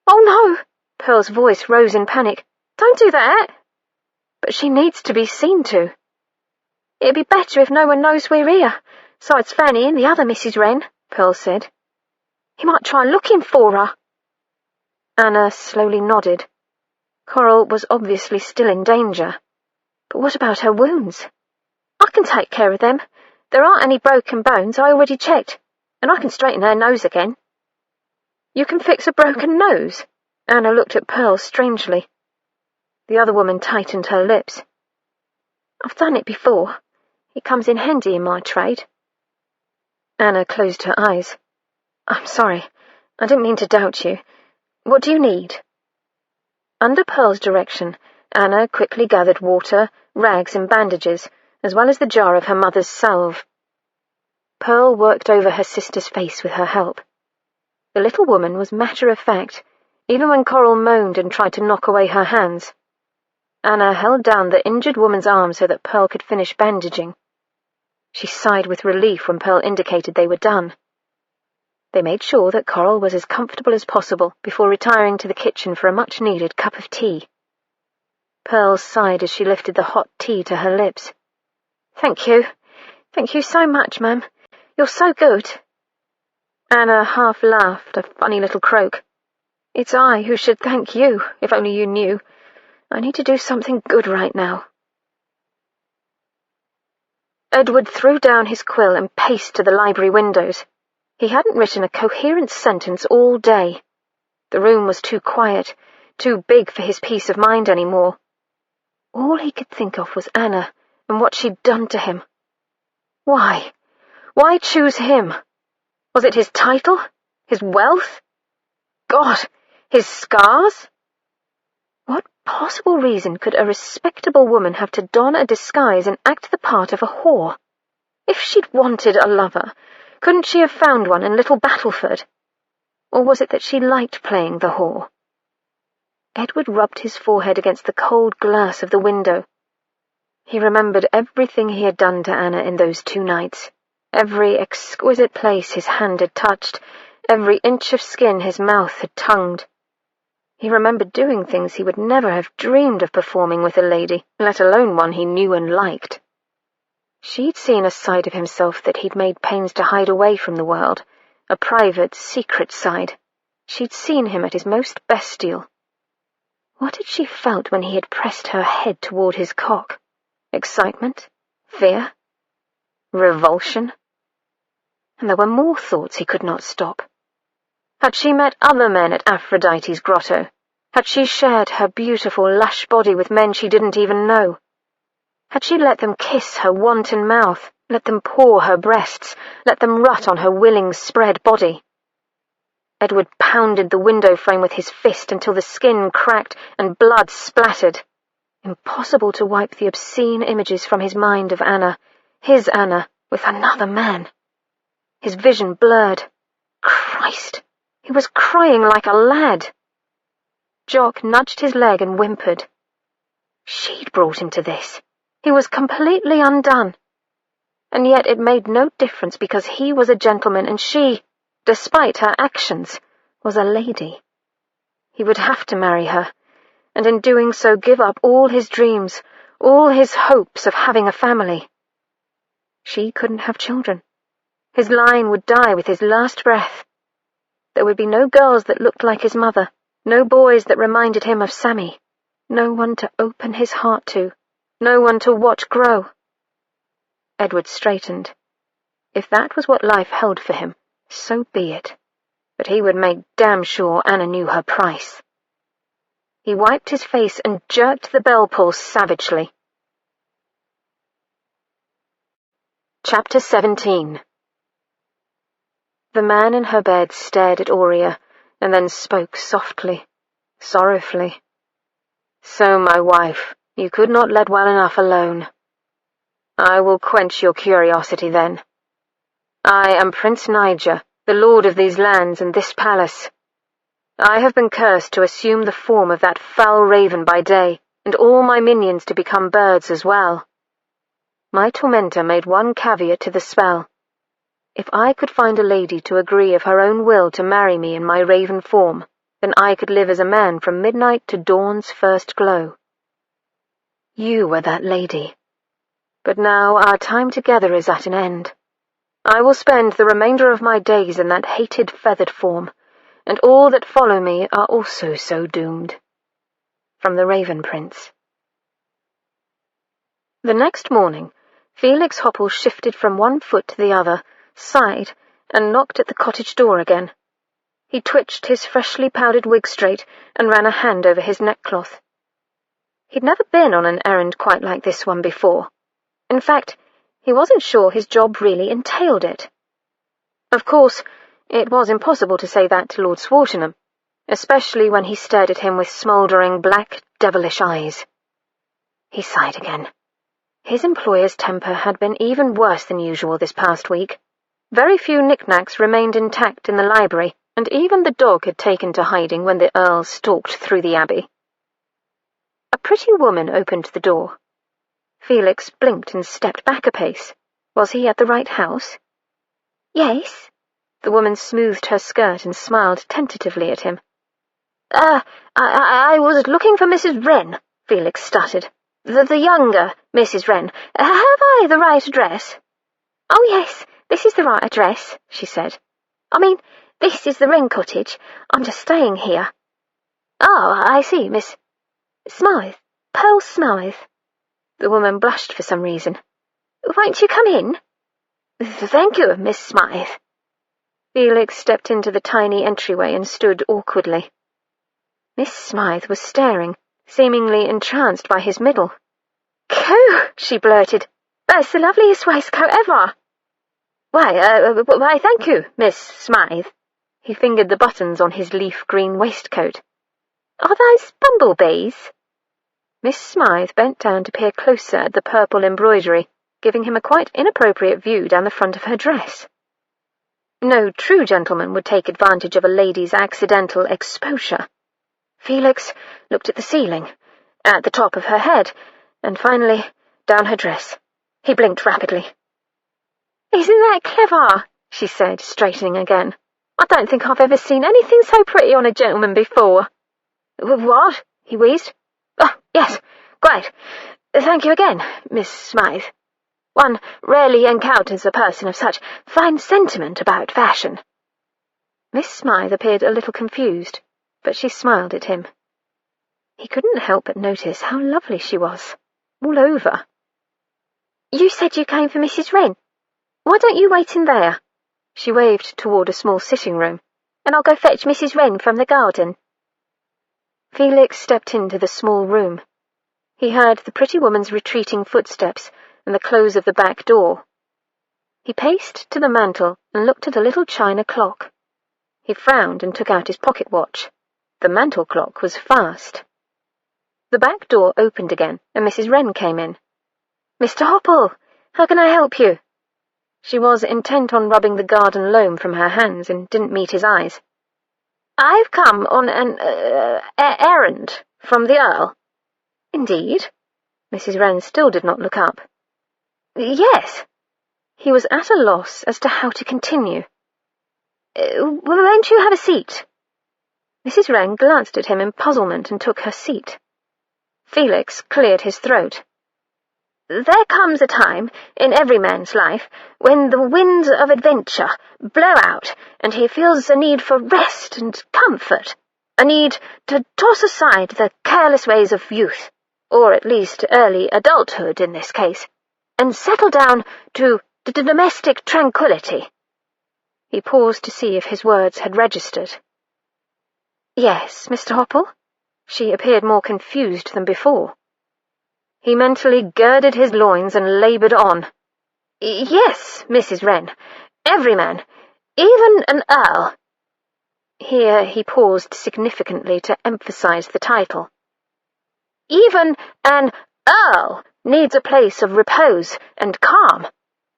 "Oh, no!" Pearl's voice rose in panic. "Don't do that!" "But she needs to be seen to." "It'd be better if no one knows we're here, besides Fanny and the other Mrs. Wren," Pearl said. "He might try looking for her." Anna slowly nodded. Coral was obviously still in danger. But what about her wounds? "I can take care of them. There aren't any broken bones, I already checked, and I can straighten her nose again." "You can fix a broken nose?" Anna looked at Pearl strangely. The other woman tightened her lips. "I've done it before. It comes in handy in my trade." Anna closed her eyes. "I'm sorry. I didn't mean to doubt you. What do you need?" Under Pearl's direction, Anna quickly gathered water, rags and bandages, as well as the jar of her mother's salve. Pearl worked over her sister's face with her help. The little woman was matter-of-fact, even when Coral moaned and tried to knock away her hands. Anna held down the injured woman's arm so that Pearl could finish bandaging. She sighed with relief when Pearl indicated they were done. They made sure that Coral was as comfortable as possible before retiring to the kitchen for a much-needed cup of tea. Pearl sighed as she lifted the hot tea to her lips. "Thank you. Thank you so much, ma'am. You're so good." Anna half laughed, a funny little croak. "It's I who should thank you, if only you knew. I need to do something good right now." Edward threw down his quill and paced to the library windows. He hadn't written a coherent sentence all day. The room was too quiet, too big for his peace of mind anymore. All he could think of was Anna and what she'd done to him. Why? Why choose him? Was it his title? His wealth? God, his scars? What possible reason could a respectable woman have to don a disguise and act the part of a whore? If she'd wanted a lover, couldn't she have found one in Little Battleford? Or was it that she liked playing the whore? Edward rubbed his forehead against the cold glass of the window. He remembered everything he had done to Anna in those 2 nights, every exquisite place his hand had touched, every inch of skin his mouth had tongued. He remembered doing things he would never have dreamed of performing with a lady, let alone one he knew and liked. She'd seen a side of himself that he'd made pains to hide away from the world, a private, secret side. She'd seen him at his most bestial. What had she felt when he had pressed her head toward his cock? Excitement? Fear? Revulsion? And there were more thoughts he could not stop. Had she met other men at Aphrodite's grotto? Had she shared her beautiful, lush body with men she didn't even know? Had she let them kiss her wanton mouth, let them paw her breasts, let them rut on her willing, spread body? Edward pounded the window frame with his fist until the skin cracked and blood splattered. Impossible to wipe the obscene images from his mind of Anna, his Anna, with another man. His vision blurred. Christ! He was crying like a lad. Jock nudged his leg and whimpered. She'd brought him to this. He was completely undone. And yet it made no difference because he was a gentleman and she, despite her actions, was a lady. He would have to marry her, and in doing so give up all his dreams, all his hopes of having a family. She couldn't have children. His line would die with his last breath. There would be no girls that looked like his mother, no boys that reminded him of Sammy, no one to open his heart to, no one to watch grow. Edward straightened. If that was what life held for him, so be it. But he would make damn sure Anna knew her price. He wiped his face and jerked the bell pull savagely. Chapter 17. The man in her bed stared at Aurea, and then spoke softly, sorrowfully. So, my wife, you could not let well enough alone. I will quench your curiosity then. I am Prince Niger, the lord of these lands and this palace. I have been cursed to assume the form of that foul raven by day, and all my minions to become birds as well, my tormentor made one caveat to the spell. If I could find a lady to agree of her own will to marry me in my raven form, then I could live as a man from midnight to dawn's first glow. You were that lady. But now our time together is at an end. I will spend the remainder of my days in that hated feathered form, and all that follow me are also so doomed. From the Raven Prince. The next morning, Felix Hopple shifted from one foot to the other, sighed, and knocked at the cottage door again. He twitched his freshly powdered wig straight and ran a hand over his neckcloth. He'd never been on an errand quite like this one before. In fact, he wasn't sure his job really entailed it. Of course, it was impossible to say that to Lord Swartingham, especially when he stared at him with smouldering black, devilish eyes. He sighed again. His employer's temper had been even worse than usual this past week. Very few knickknacks remained intact in the library, and even the dog had taken to hiding when the Earl stalked through the abbey. A pretty woman opened the door. Felix blinked and stepped back a pace. Was he at the right house? Yes. The woman smoothed her skirt and smiled tentatively at him. I was looking for Mrs. Wren, Felix stuttered. The younger Mrs. Wren. Have I the right address? Oh, yes, this is the right address, she said. I mean, this is the Wren cottage. I'm just staying here. Oh, I see, Miss Smythe. Pearl Smythe. The woman blushed for some reason. Won't you come in? Thank you, Miss Smythe. Felix stepped into the tiny entryway and stood awkwardly. Miss Smythe was staring, seemingly entranced by his middle. Coo, she blurted. That's the loveliest waistcoat ever. Why, thank you, Miss Smythe. He fingered the buttons on his leaf-green waistcoat. Are those bumblebees? Miss Smythe bent down to peer closer at the purple embroidery, giving him a quite inappropriate view down the front of her dress. No true gentleman would take advantage of a lady's accidental exposure. Felix looked at the ceiling, at the top of her head, and finally down her dress. He blinked rapidly. Isn't that clever? She said, straightening again. I don't think I've ever seen anything so pretty on a gentleman before. What? He wheezed. Oh, yes, great. Thank you again, Miss Smythe. One rarely encounters a person of such fine sentiment about fashion. Miss Smythe appeared a little confused, but she smiled at him. He couldn't help but notice how lovely she was, all over. You said you came for Mrs. Wren. Why don't you wait in there? She waved toward a small sitting room, and I'll go fetch Mrs. Wren from the garden. Felix stepped into the small room. He heard the pretty woman's retreating footsteps and the close of the back door. He paced to the mantel and looked at a little china clock. He frowned and took out his pocket watch. The mantel clock was fast. The back door opened again, and Mrs. Wren came in. Mr. Hopple, how can I help you? She was intent on rubbing the garden loam from her hands and didn't meet his eyes. I've come on an errand from the Earl. Indeed? Mrs. Wren still did not look up. Yes. He was at a loss as to how to continue. Won't you have a seat? Mrs. Wren glanced at him in puzzlement and took her seat. Felix cleared his throat. There comes a time in every man's life when the winds of adventure blow out and he feels a need for rest and comfort, a need to toss aside the careless ways of youth, or at least early adulthood in this case, and settle down to domestic tranquility. He paused to see if his words had registered. Yes, Mr. Hopple? She appeared more confused than before. He mentally girded his loins and laboured on. Yes, Mrs. Wren, every man, even an earl. Here he paused significantly to emphasize the title. Even an earl needs a place of repose and calm,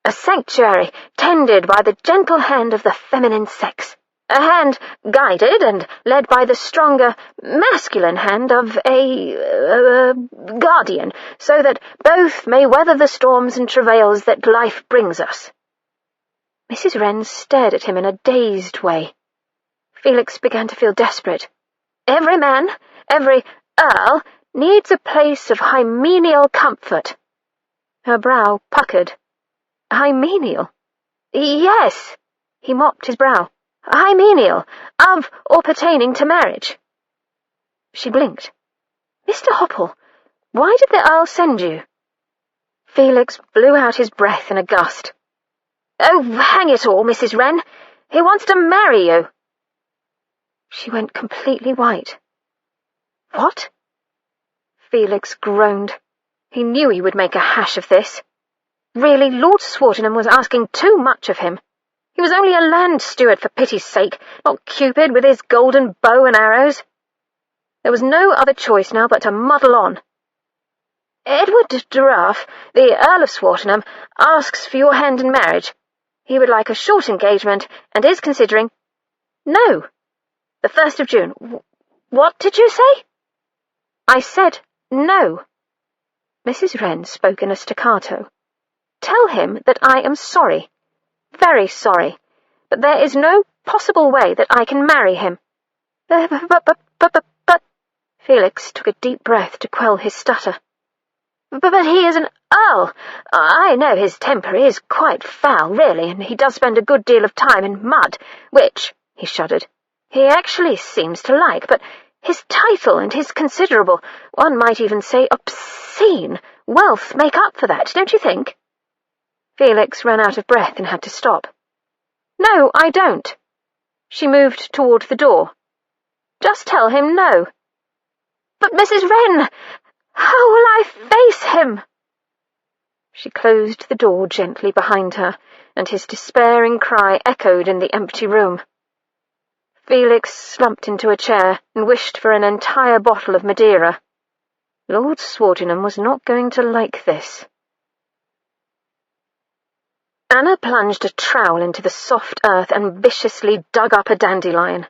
a sanctuary tended by the gentle hand of the feminine sex, A hand guided and led by the stronger, masculine hand of a guardian, so that both may weather the storms and travails that life brings us." Mrs. Wren stared at him in a dazed way. Felix began to feel desperate. "Every man, every earl, needs a place of hymeneal comfort." Her brow puckered. Hymeneal? "Yes," He mopped his brow. "hymeneal, of or pertaining to marriage." She blinked. "Mr. Hopple, why did the Earl send you?" Felix blew out his breath in a gust. "Oh, hang it all, Mrs. Wren! He wants to marry you." She went completely white. "What?" Felix groaned. He knew he would make a hash of this. Really, Lord Swartingham was asking too much of him. He was only a land steward, for pity's sake, not Cupid with his golden bow and arrows. There was no other choice now but to muddle on. "Edward de Raaf, the Earl of Swartingham, asks for your hand in marriage. He would like a short engagement, and is considering—" "No, the 1st of June. What did you say?" "I said no." Mrs. Wren spoke in a staccato. "Tell him that I am sorry, very sorry, but there is no possible way that I can marry him." But Felix took a deep breath to quell his stutter. But he is an earl. I know his temper is quite foul, really, and he does spend a good deal of time in mud, which," he shuddered, "he actually seems to like, but his title and his considerable, one might even say obscene, wealth make up for that, don't you think?" Felix ran out of breath and had to stop. "No, I don't." She moved toward the door. "Just tell him no." "But, Mrs. Wren, how will I face him?" She closed the door gently behind her, and his despairing cry echoed in the empty room. Felix slumped into a chair and wished for an entire bottle of Madeira. Lord Swartingham was not going to like this. Anna plunged a trowel into the soft earth and viciously dug up a dandelion.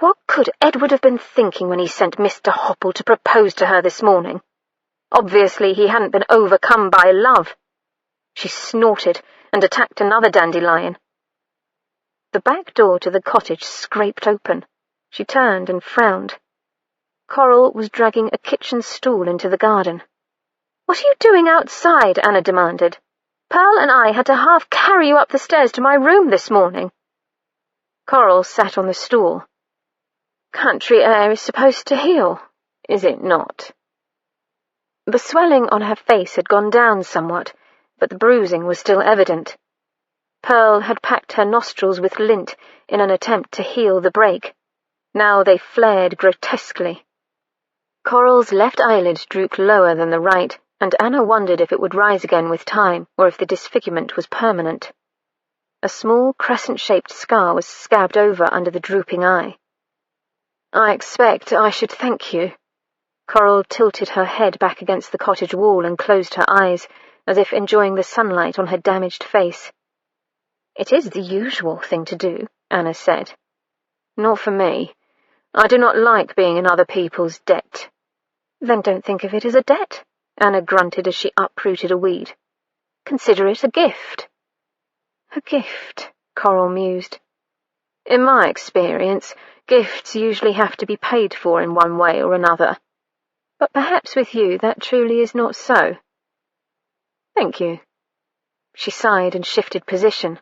What could Edward have been thinking when he sent Mr. Hopple to propose to her this morning? Obviously he hadn't been overcome by love. She snorted and attacked another dandelion. The back door to the cottage scraped open. She turned and frowned. Coral was dragging a kitchen stool into the garden. "What are you doing outside?" Anna demanded. "Pearl and I had to half carry you up the stairs to my room this morning." Coral sat on the stool. "Country air is supposed to heal, is it not?" The swelling on her face had gone down somewhat, but the bruising was still evident. Pearl had packed her nostrils with lint in an attempt to heal the break. Now they flared grotesquely. Coral's left eyelid drooped lower than the right, and Anna wondered if it would rise again with time, or if the disfigurement was permanent. A small crescent-shaped scar was scabbed over under the drooping eye. "I expect I should thank you." Coral tilted her head back against the cottage wall and closed her eyes, as if enjoying the sunlight on her damaged face. "It is the usual thing to do," Anna said. "Not for me. I do not like being in other people's debt." "Then don't think of it as a debt," Anna grunted as she uprooted a weed. "Consider it a gift." "A gift," Coral mused. "In my experience, gifts usually have to be paid for in one way or another. But perhaps with you that truly is not so." "Thank you." She sighed and shifted position.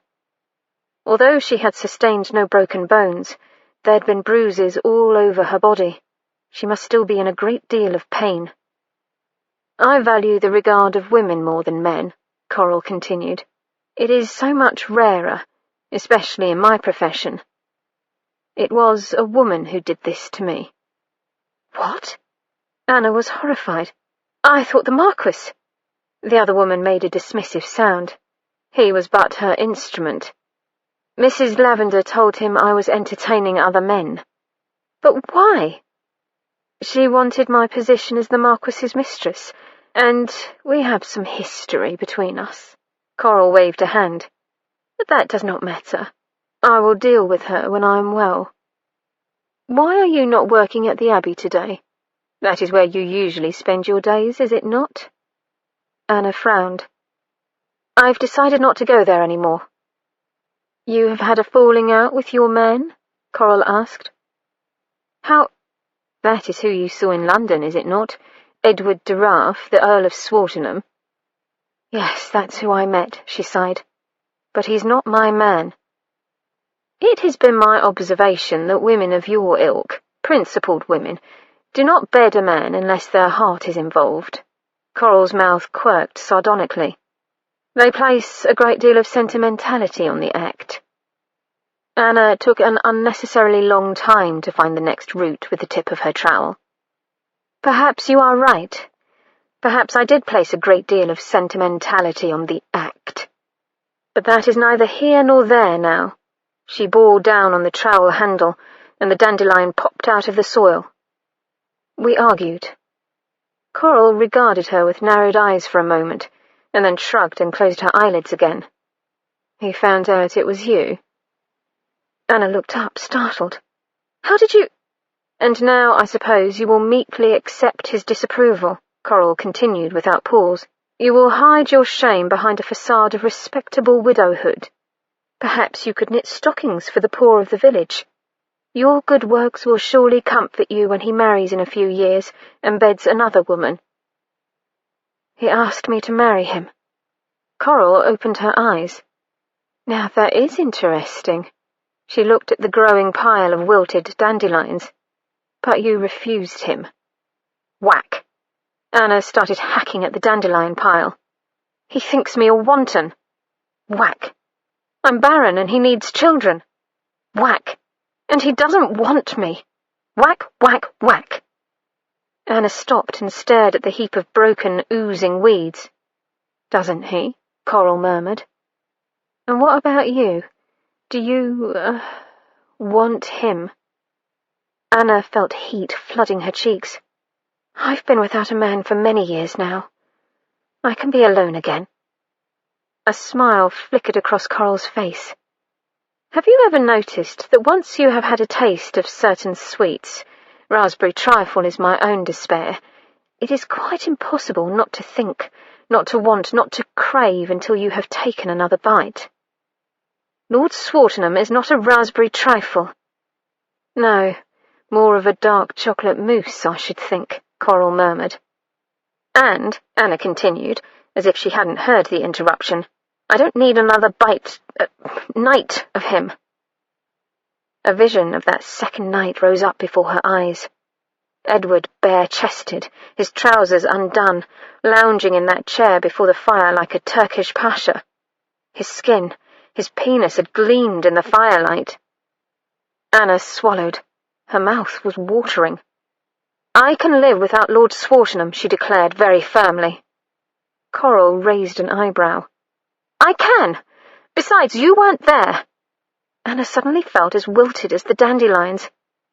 Although she had sustained no broken bones, there had been bruises all over her body. She must still be in a great deal of pain. "I value the regard of women more than men," Coral continued. "It is so much rarer, especially in my profession. It was a woman who did this to me." "What?" Anna was horrified. "I thought the Marquis—" The other woman made a dismissive sound. "He was but her instrument. Mrs. Lavender told him I was entertaining other men." "But why?" "She wanted my position as the Marquis's mistress, and we have some history between us." Coral waved a hand. "But that does not matter. I will deal with her when I am well. Why are you not working at the Abbey today? That is where you usually spend your days, is it not? Anna frowned. I've decided not to go there any more. You have had a falling out with your man? Coral asked. How? That is who you saw in London, is it not? Edward de Raaf, the Earl of Swartingham. Yes, that's who I met, she sighed. But he's not my man. It has been my observation that women of your ilk, principled women, do not bed a man unless their heart is involved. Coral's mouth quirked sardonically. They place a great deal of sentimentality on the act. Anna took an unnecessarily long time to find the next route with the tip of her trowel. Perhaps you are right. Perhaps I did place a great deal of sentimentality on the act. But that is neither here nor there now. She bore down on the trowel handle, and the dandelion popped out of the soil. We argued. Coral regarded her with narrowed eyes for a moment, and then shrugged and closed her eyelids again. He found out it was you? Anna looked up, startled. How did you— And now, I suppose, you will meekly accept his disapproval, Coral continued without pause. You will hide your shame behind a facade of respectable widowhood. Perhaps you could knit stockings for the poor of the village. Your good works will surely comfort you when he marries in a few years and beds another woman. He asked me to marry him. Coral opened her eyes. Now that is interesting. She looked at the growing pile of wilted dandelions. But you refused him. Whack! Anna started hacking at the dandelion pile. He thinks me a wanton. Whack! I'm barren and he needs children. Whack! And he doesn't want me. Whack, whack, whack! Anna stopped and stared at the heap of broken, oozing weeds. Doesn't he? Coral murmured. And what about you? Do you, want him? Anna felt heat flooding her cheeks. I've been without a man for many years now. I can be alone again. A smile flickered across Coral's face. Have you ever noticed that once you have had a taste of certain sweets, raspberry trifle is my own despair, it is quite impossible not to think, not to want, not to crave until you have taken another bite? Lord Swartingham is not a raspberry trifle. No, more of a dark chocolate mousse, I should think, Coral murmured. And, Anna continued, as if she hadn't heard the interruption, I don't need another night of him. A vision of that second night rose up before her eyes. Edward, bare-chested, his trousers undone, lounging in that chair before the fire like a Turkish pasha. His skin, his penis had gleamed in the firelight. Anna swallowed. Her mouth was watering. I can live without Lord Swartingham, she declared very firmly. Coral raised an eyebrow. I can! Besides, you weren't there. Anna suddenly felt as wilted as the dandelions.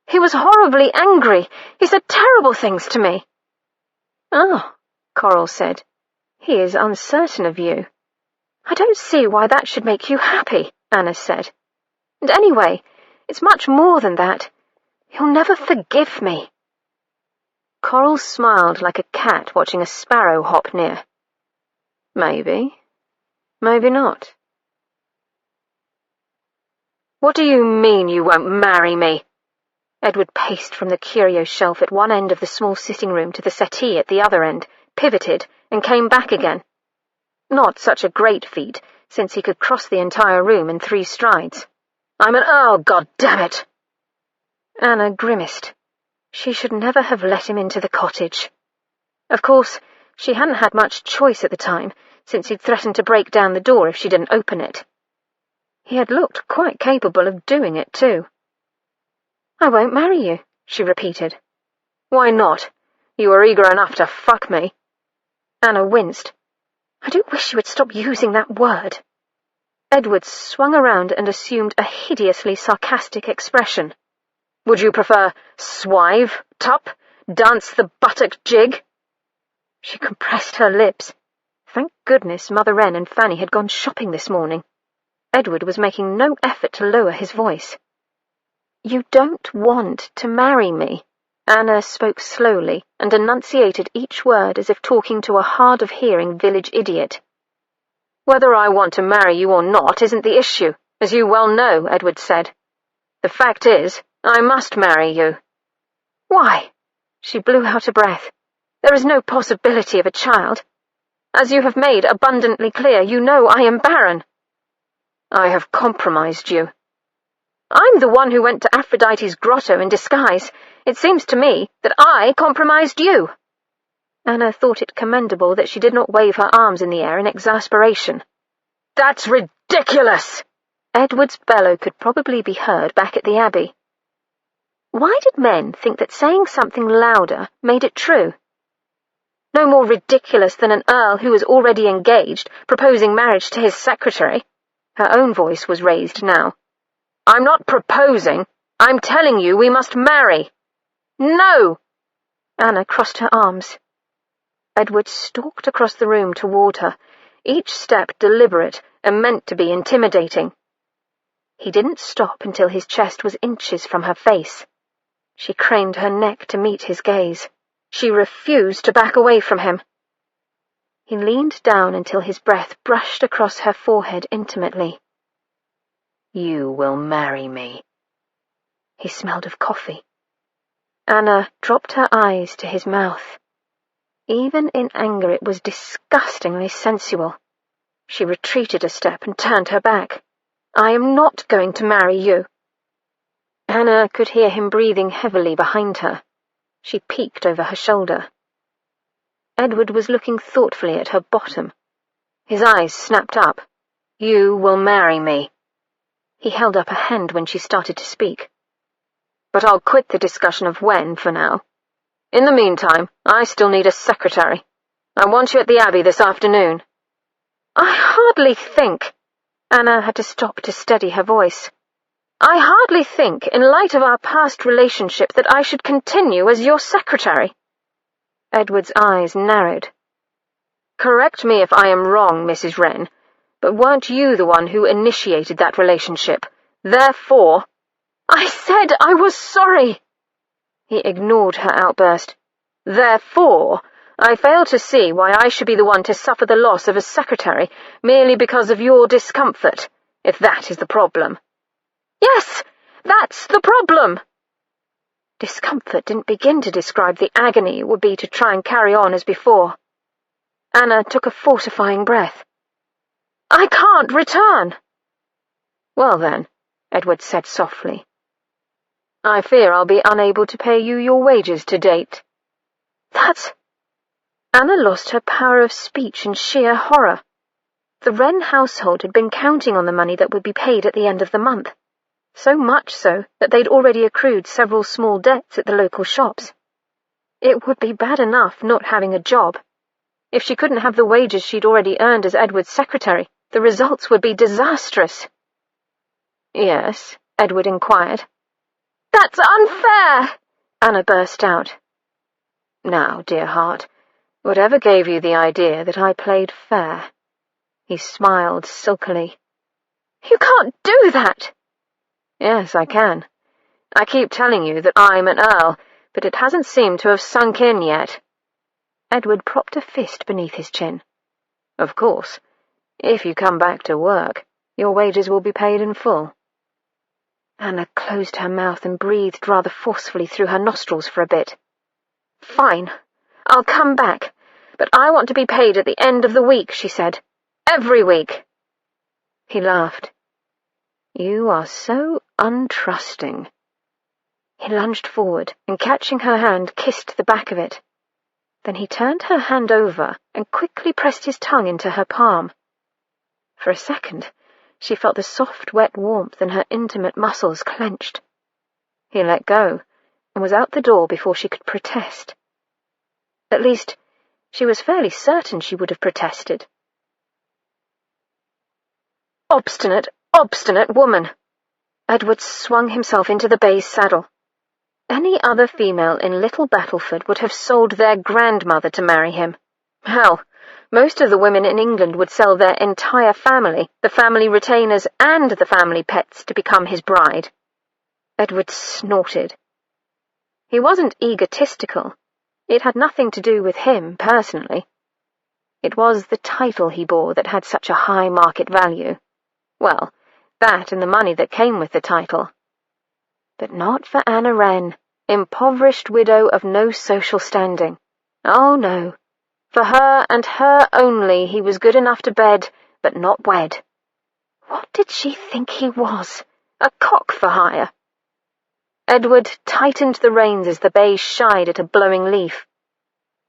He was horribly angry. He said terrible things to me. Oh, Coral said. He is uncertain of you. I don't see why that should make you happy, Anna said. And anyway, it's much more than that. He'll never forgive me. Coral smiled like a cat watching a sparrow hop near. Maybe. Maybe not. What do you mean you won't marry me? Edward paced from the curio shelf at one end of the small sitting room to the settee at the other end, pivoted, and came back again. Not such a great feat, since he could cross the entire room in 3 strides. I'm an earl, goddammit! Anna grimaced. She should never have let him into the cottage. Of course, she hadn't had much choice at the time, since he'd threatened to break down the door if she didn't open it. He had looked quite capable of doing it, too. I won't marry you, she repeated. Why not? You were eager enough to fuck me. Anna winced. I do wish you would stop using that word. Edward swung around and assumed a hideously sarcastic expression. Would you prefer swive, tup, dance the buttock jig? She compressed her lips. Thank goodness Mother Wren and Fanny had gone shopping this morning. Edward was making no effort to lower his voice. "You don't want to marry me." Anna spoke slowly and enunciated each word as if talking to a hard-of-hearing village idiot. "Whether I want to marry you or not isn't the issue, as you well know," Edward said. "The fact is, I must marry you." "Why?" She blew out a breath. "There is no possibility of a child. As you have made abundantly clear, you know I am barren." "I have compromised you." "I'm the one who went to Aphrodite's grotto in disguise. It seems to me that I compromised you." Anna thought it commendable that she did not wave her arms in the air in exasperation. "That's ridiculous!" Edward's bellow could probably be heard back at the Abbey. Why did men think that saying something louder made it true? No more ridiculous than an earl who was already engaged, proposing marriage to his secretary. Her own voice was raised now. "I'm not proposing. I'm telling you we must marry." "No!" Anna crossed her arms. Edward stalked across the room toward her, each step deliberate and meant to be intimidating. He didn't stop until his chest was inches from her face. She craned her neck to meet his gaze. She refused to back away from him. He leaned down until his breath brushed across her forehead intimately. "You will marry me." He smelled of coffee. Anna dropped her eyes to his mouth. Even in anger it was disgustingly sensual. She retreated a step and turned her back. "I am not going to marry you." Anna could hear him breathing heavily behind her. She peeked over her shoulder. Edward was looking thoughtfully at her bottom. His eyes snapped up. "You will marry me." He held up a hand when she started to speak. "But I'll quit the discussion of when for now. In the meantime, I still need a secretary. I want you at the Abbey this afternoon." "I hardly think—" Anna had to stop to steady her voice. "I hardly think, in light of our past relationship, that I should continue as your secretary." Edward's eyes narrowed. "Correct me if I am wrong, Mrs. Wren, but weren't you the one who initiated that relationship? Therefore—" "I said I was sorry!" He ignored her outburst. "Therefore, I fail to see why I should be the one to suffer the loss of a secretary merely because of your discomfort, if that is the problem." "Yes, that's the problem!" Discomfort didn't begin to describe the agony it would be to try and carry on as before. Anna took a fortifying breath. "I can't return." "Well then," Edward said softly, "I fear I'll be unable to pay you your wages to date." "That's—" Anna lost her power of speech in sheer horror. The Wren household had been counting on the money that would be paid at the end of the month. So much so that they'd already accrued several small debts at the local shops. It would be bad enough not having a job. If she couldn't have the wages she'd already earned as Edward's secretary, the results would be disastrous. "Yes?" Edward inquired. "That's unfair!" Anna burst out. "Now, dear heart, whatever gave you the idea that I played fair?" He smiled silkily. "You can't do that!" "Yes, I can. I keep telling you that I'm an earl, but it hasn't seemed to have sunk in yet." Edward propped a fist beneath his chin. "Of course, if you come back to work, your wages will be paid in full." Anna closed her mouth and breathed rather forcefully through her nostrils for a bit. "Fine, I'll come back, but I want to be paid at the end of the week," she said. "Every week." He laughed. "You are so untrusting." He lunged forward and, catching her hand, kissed the back of it. Then he turned her hand over and quickly pressed his tongue into her palm. For a second, she felt the soft, wet warmth and her intimate muscles clenched. He let go and was out the door before she could protest. At least, she was fairly certain she would have protested. Obstinate, obstinate woman! Edward swung himself into the bay's saddle. Any other female in Little Battleford would have sold their grandmother to marry him. Hell, Most of the women in England would sell their entire family, the family retainers and the family pets, to become his bride. Edward snorted. He wasn't egotistical. It had nothing to do with him personally. It was the title he bore that had such a high market value. Well, that and the money that came with the title. But not for Anna Wren, impoverished widow of no social standing. Oh, no. For her and her only he was good enough to bed, but not wed. What did she think he was? A cock for hire? Edward tightened the reins as the bay shied at a blowing leaf.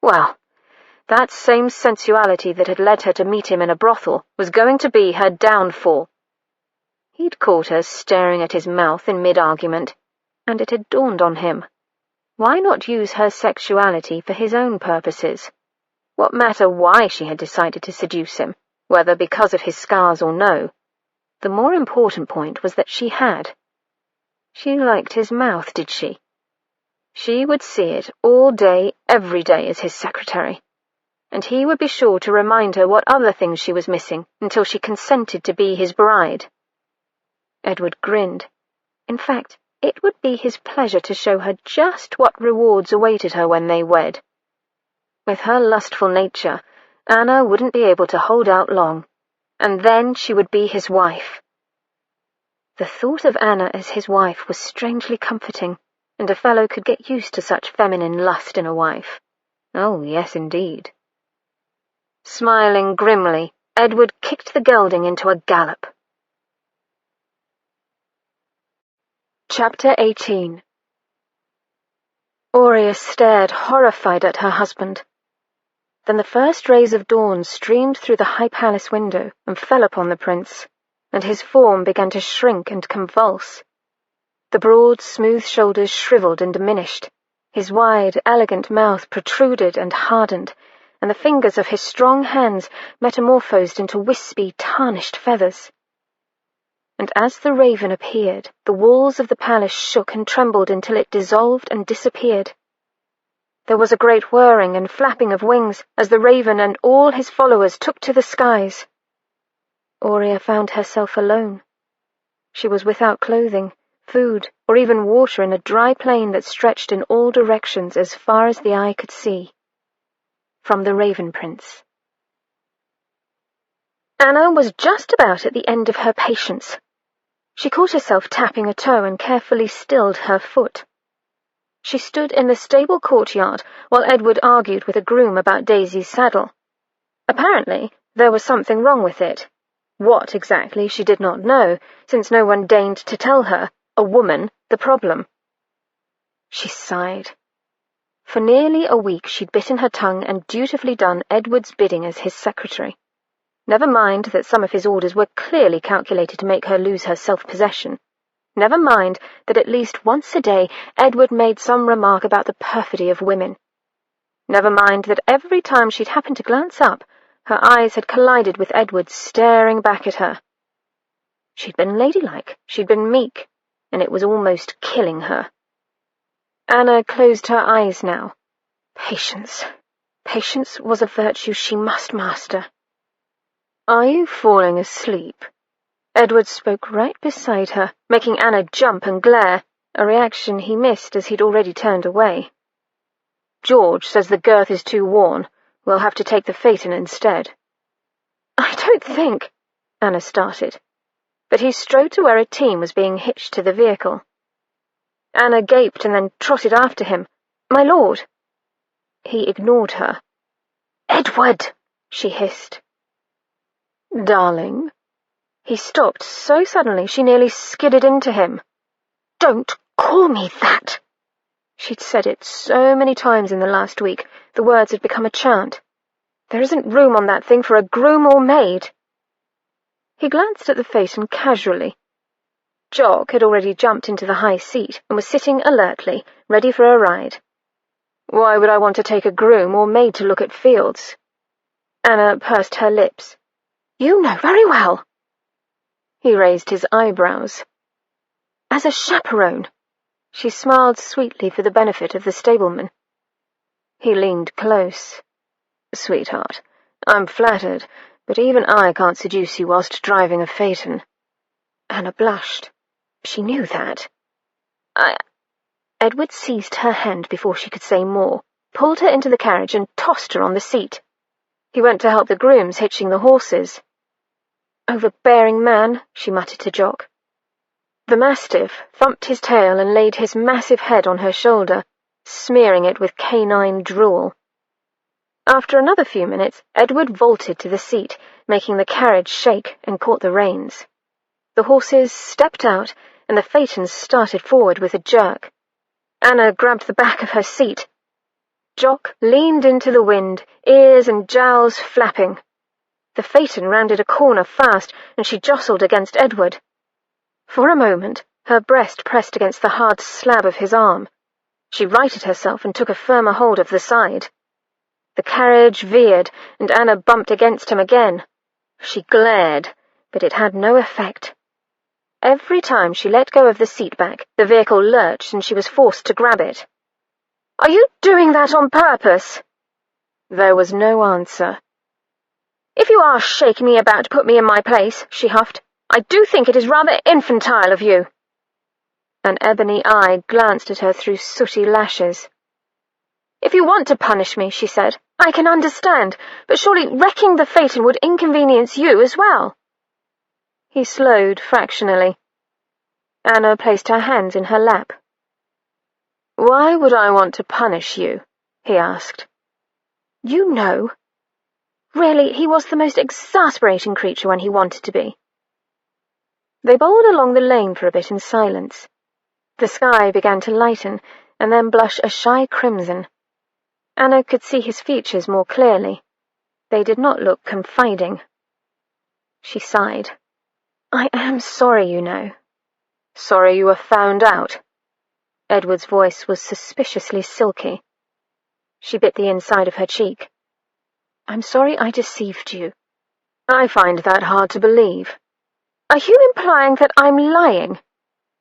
Well, that same sensuality that had led her to meet him in a brothel was going to be her downfall. He'd caught her staring at his mouth in mid-argument, and it had dawned on him. Why not use her sexuality for his own purposes? What matter why she had decided to seduce him, whether because of his scars or no? The more important point was that she had. She liked his mouth, did she? She would see it all day, every day as his secretary, and he would be sure to remind her what other things she was missing until she consented to be his bride. Edward grinned. In fact, it would be his pleasure to show her just what rewards awaited her when they wed. With her lustful nature, Anna wouldn't be able to hold out long, and then she would be his wife. The thought of Anna as his wife was strangely comforting, and a fellow could get used to such feminine lust in a wife. Oh, yes, indeed. Smiling grimly, Edward kicked the gelding into a gallop. Chapter 18. Aurea stared horrified at her husband. Then the first rays of dawn streamed through the high palace window and fell upon the prince, and his form began to shrink and convulse. The broad, smooth shoulders shriveled and diminished, his wide, elegant mouth protruded and hardened, and the fingers of his strong hands metamorphosed into wispy, tarnished feathers. And as the raven appeared, the walls of the palace shook and trembled until it dissolved and disappeared. There was a great whirring and flapping of wings as the raven and all his followers took to the skies. Aurea found herself alone. She was without clothing, food, or even water in a dry plain that stretched in all directions as far as the eye could see. From the Raven Prince. Anna was just about at the end of her patience. She caught herself tapping a toe and carefully stilled her foot. She stood in the stable courtyard while Edward argued with a groom about Daisy's saddle. Apparently, there was something wrong with it. What exactly she did not know, since no one deigned to tell her, a woman, the problem. She sighed. For nearly a week she'd bitten her tongue and dutifully done Edward's bidding as his secretary. Never mind that some of his orders were clearly calculated to make her lose her self-possession. Never mind that at least once a day Edward made some remark about the perfidy of women. Never mind that every time she'd happened to glance up, her eyes had collided with Edward's staring back at her. She'd been ladylike, she'd been meek, and it was almost killing her. Anna closed her eyes now. Patience. Patience was a virtue she must master. "Are you falling asleep?" Edward spoke right beside her, making Anna jump and glare, a reaction he missed as he'd already turned away. "George says the girth is too worn. We'll have to take the phaeton instead." "I don't think—" Anna started, but he strode to where a team was being hitched to the vehicle. Anna gaped and then trotted after him. "My lord!" He ignored her. "Edward!" she hissed. "Darling?" He stopped so suddenly she nearly skidded into him. "Don't call me that!" She'd said it so many times in the last week, the words had become a chant. There isn't room on that thing for a groom or maid. He glanced at the phaeton casually. Jock had already jumped into the high seat and was sitting alertly, ready for a ride. "Why would I want to take a groom or maid to look at fields?" Anna pursed her lips. "You know very well." He raised his eyebrows. "As a chaperone." She smiled sweetly for the benefit of the stableman. He leaned close. "Sweetheart, I'm flattered, but even I can't seduce you whilst driving a phaeton. Anna blushed. She knew that. Edward seized her hand before she could say more, pulled her into the carriage and tossed her on the seat. He went to help the grooms hitching the horses. "Overbearing man," she muttered to Jock. The mastiff thumped his tail and laid his massive head on her shoulder, smearing it with canine drool. After another few minutes, Edward vaulted to the seat, making the carriage shake, and caught the reins. The horses stepped out, and the phaeton started forward with a jerk. Anna grabbed the back of her seat. Jock leaned into the wind, ears and jowls flapping. The phaeton rounded a corner fast, and she jostled against Edward. For a moment, her breast pressed against the hard slab of his arm. She righted herself and took a firmer hold of the side. The carriage veered, and Anna bumped against him again. She glared, but it had no effect. Every time she let go of the seat back, the vehicle lurched and she was forced to grab it. "Are you doing that on purpose?" There was no answer. "If you are shaking me about to put me in my place," she huffed, "I do think it is rather infantile of you." An ebony eye glanced at her through sooty lashes. "If you want to punish me," she said, "I can understand, but surely wrecking the phaeton would inconvenience you as well." He slowed fractionally. Anna placed her hands in her lap. "Why would I want to punish you?" he asked. "You know." Really, he was the most exasperating creature when he wanted to be. They bowled along the lane for a bit in silence. The sky began to lighten, and then blush a shy crimson. Anna could see his features more clearly. They did not look confiding. She sighed. "I am sorry, you know." "Sorry you were found out?" Edward's voice was suspiciously silky. She bit the inside of her cheek. "I'm sorry I deceived you." "I find that hard to believe." "Are you implying that I'm lying?"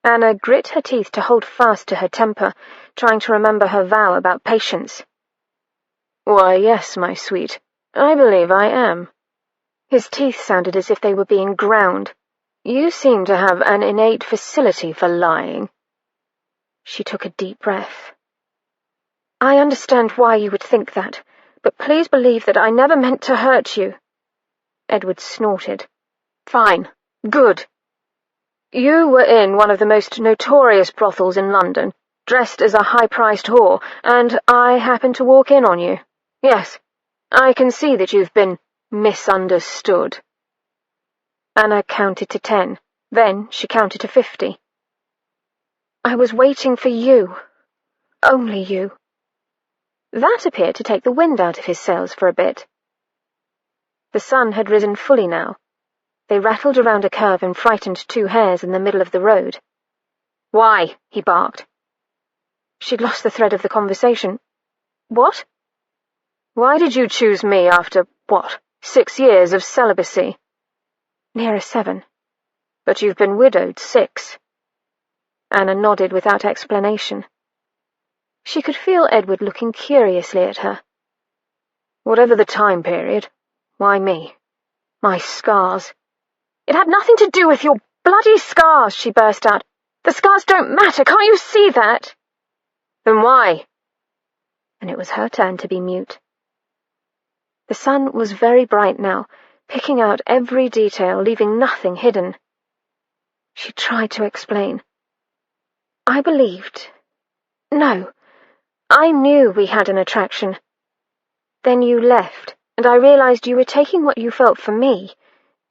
Anna grit her teeth to hold fast to her temper, trying to remember her vow about patience. "Why, yes, my sweet, I believe I am." His teeth sounded as if they were being ground. "You seem to have an innate facility for lying." She took a deep breath. "I understand why you would think that, but please believe that I never meant to hurt you." Edward snorted. "Fine. Good. You were in one of the most notorious brothels in London, dressed as a high-priced whore, and I happened to walk in on you. Yes, I can see that you've been misunderstood." Anna counted to 10. Then she counted to 50. "I was waiting for you. Only you." That appeared to take the wind out of his sails for a bit. The sun had risen fully now. They rattled around a curve and frightened two hares in the middle of the road. "Why?" he barked. She'd lost the thread of the conversation. "What?" "Why did you choose me after, 6 years of celibacy?" "Nearer 7. "But you've been widowed 6. Anna nodded without explanation. She could feel Edward looking curiously at her. "Whatever the time period, why me? My scars." "It had nothing to do with your bloody scars," she burst out. "The scars don't matter, can't you see that?" "Then why?" And it was her turn to be mute. The sun was very bright now, picking out every detail, leaving nothing hidden. She tried to explain. "I believed. No, I knew we had an attraction. Then you left, and I realized you were taking what you felt for me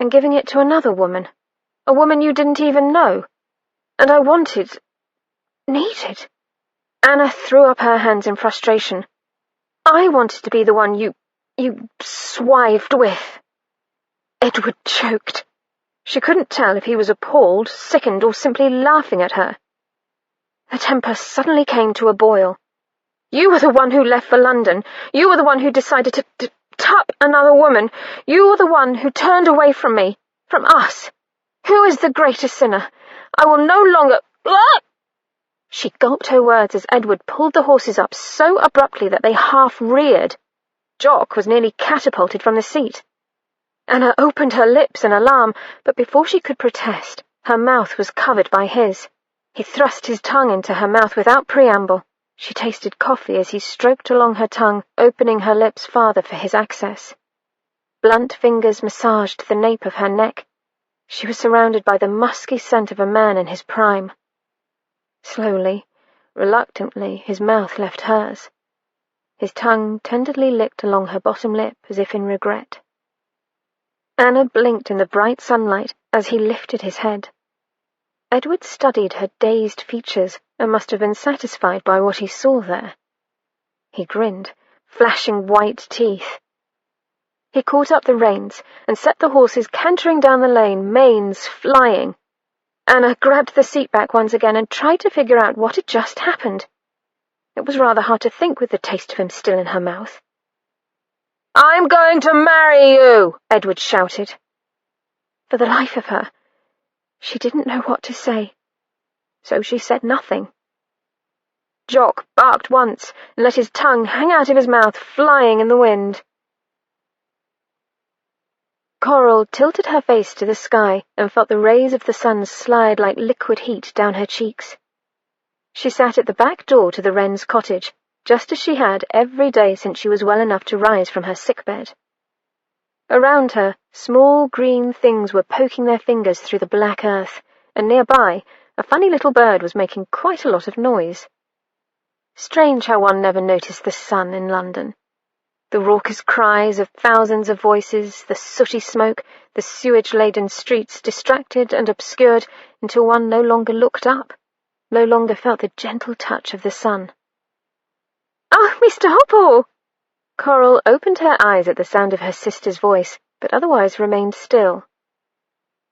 and giving it to another woman, a woman you didn't even know. And I needed." Anna threw up her hands in frustration. "I wanted to be the one you swived with." Edward choked. She couldn't tell if he was appalled, sickened, or simply laughing at her. Her temper suddenly came to a boil. "You were the one who left for London. You were the one who decided to tup another woman. You were the one who turned away from me, from us. Who is the greater sinner? I will no longer—" She gulped her words as Edward pulled the horses up so abruptly that they half reared. Jock was nearly catapulted from the seat. Anna opened her lips in alarm, but before she could protest, her mouth was covered by his. He thrust his tongue into her mouth without preamble. She tasted coffee as he stroked along her tongue, opening her lips farther for his access. Blunt fingers massaged the nape of her neck. She was surrounded by the musky scent of a man in his prime. Slowly, reluctantly, his mouth left hers. His tongue tenderly licked along her bottom lip as if in regret. Anna blinked in the bright sunlight as he lifted his head. Edward studied her dazed features and must have been satisfied by what he saw there. He grinned, flashing white teeth. He caught up the reins and set the horses cantering down the lane, manes flying. Anna grabbed the seat back once again and tried to figure out what had just happened. It was rather hard to think with the taste of him still in her mouth. "I'm going to marry you!" Edward shouted. For the life of her, she didn't know what to say, so she said nothing. Jock barked once and let his tongue hang out of his mouth, flying in the wind. Coral tilted her face to the sky and felt the rays of the sun slide like liquid heat down her cheeks. She sat at the back door to the Wrens' cottage, just as she had every day since she was well enough to rise from her sickbed. Around her, small green things were poking their fingers through the black earth, and nearby, a funny little bird was making quite a lot of noise. Strange how one never noticed the sun in London. The raucous cries of thousands of voices, the sooty smoke, the sewage-laden streets distracted and obscured until one no longer looked up, no longer felt the gentle touch of the sun. "Oh, Mr. Hopple!" Coral opened her eyes at the sound of her sister's voice, but otherwise remained still.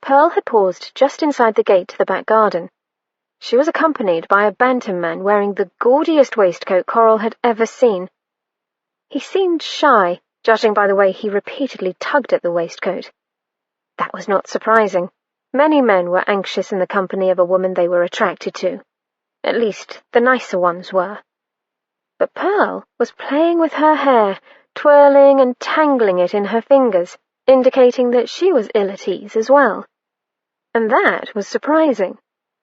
Pearl had paused just inside the gate to the back garden. She was accompanied by a bantam man wearing the gaudiest waistcoat Coral had ever seen. He seemed shy, judging by the way he repeatedly tugged at the waistcoat. That was not surprising. Many men were anxious in the company of a woman they were attracted to. At least, the nicer ones were. But Pearl was playing with her hair, twirling and tangling it in her fingers, indicating that she was ill at ease as well. And that was surprising.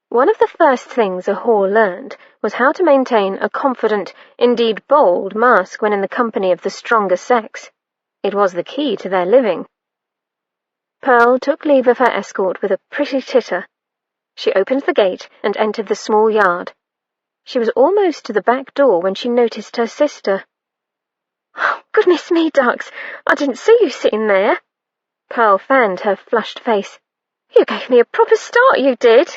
One of the first things a whore learned was how to maintain a confident, indeed bold, mask when in the company of the stronger sex. It was the key to their living. Pearl took leave of her escort with a pretty titter. She opened the gate and entered the small yard. She was almost to the back door when she noticed her sister. "Oh, goodness me, ducks! I didn't see you sitting there." Pearl fanned her flushed face. "You gave me a proper start, you did."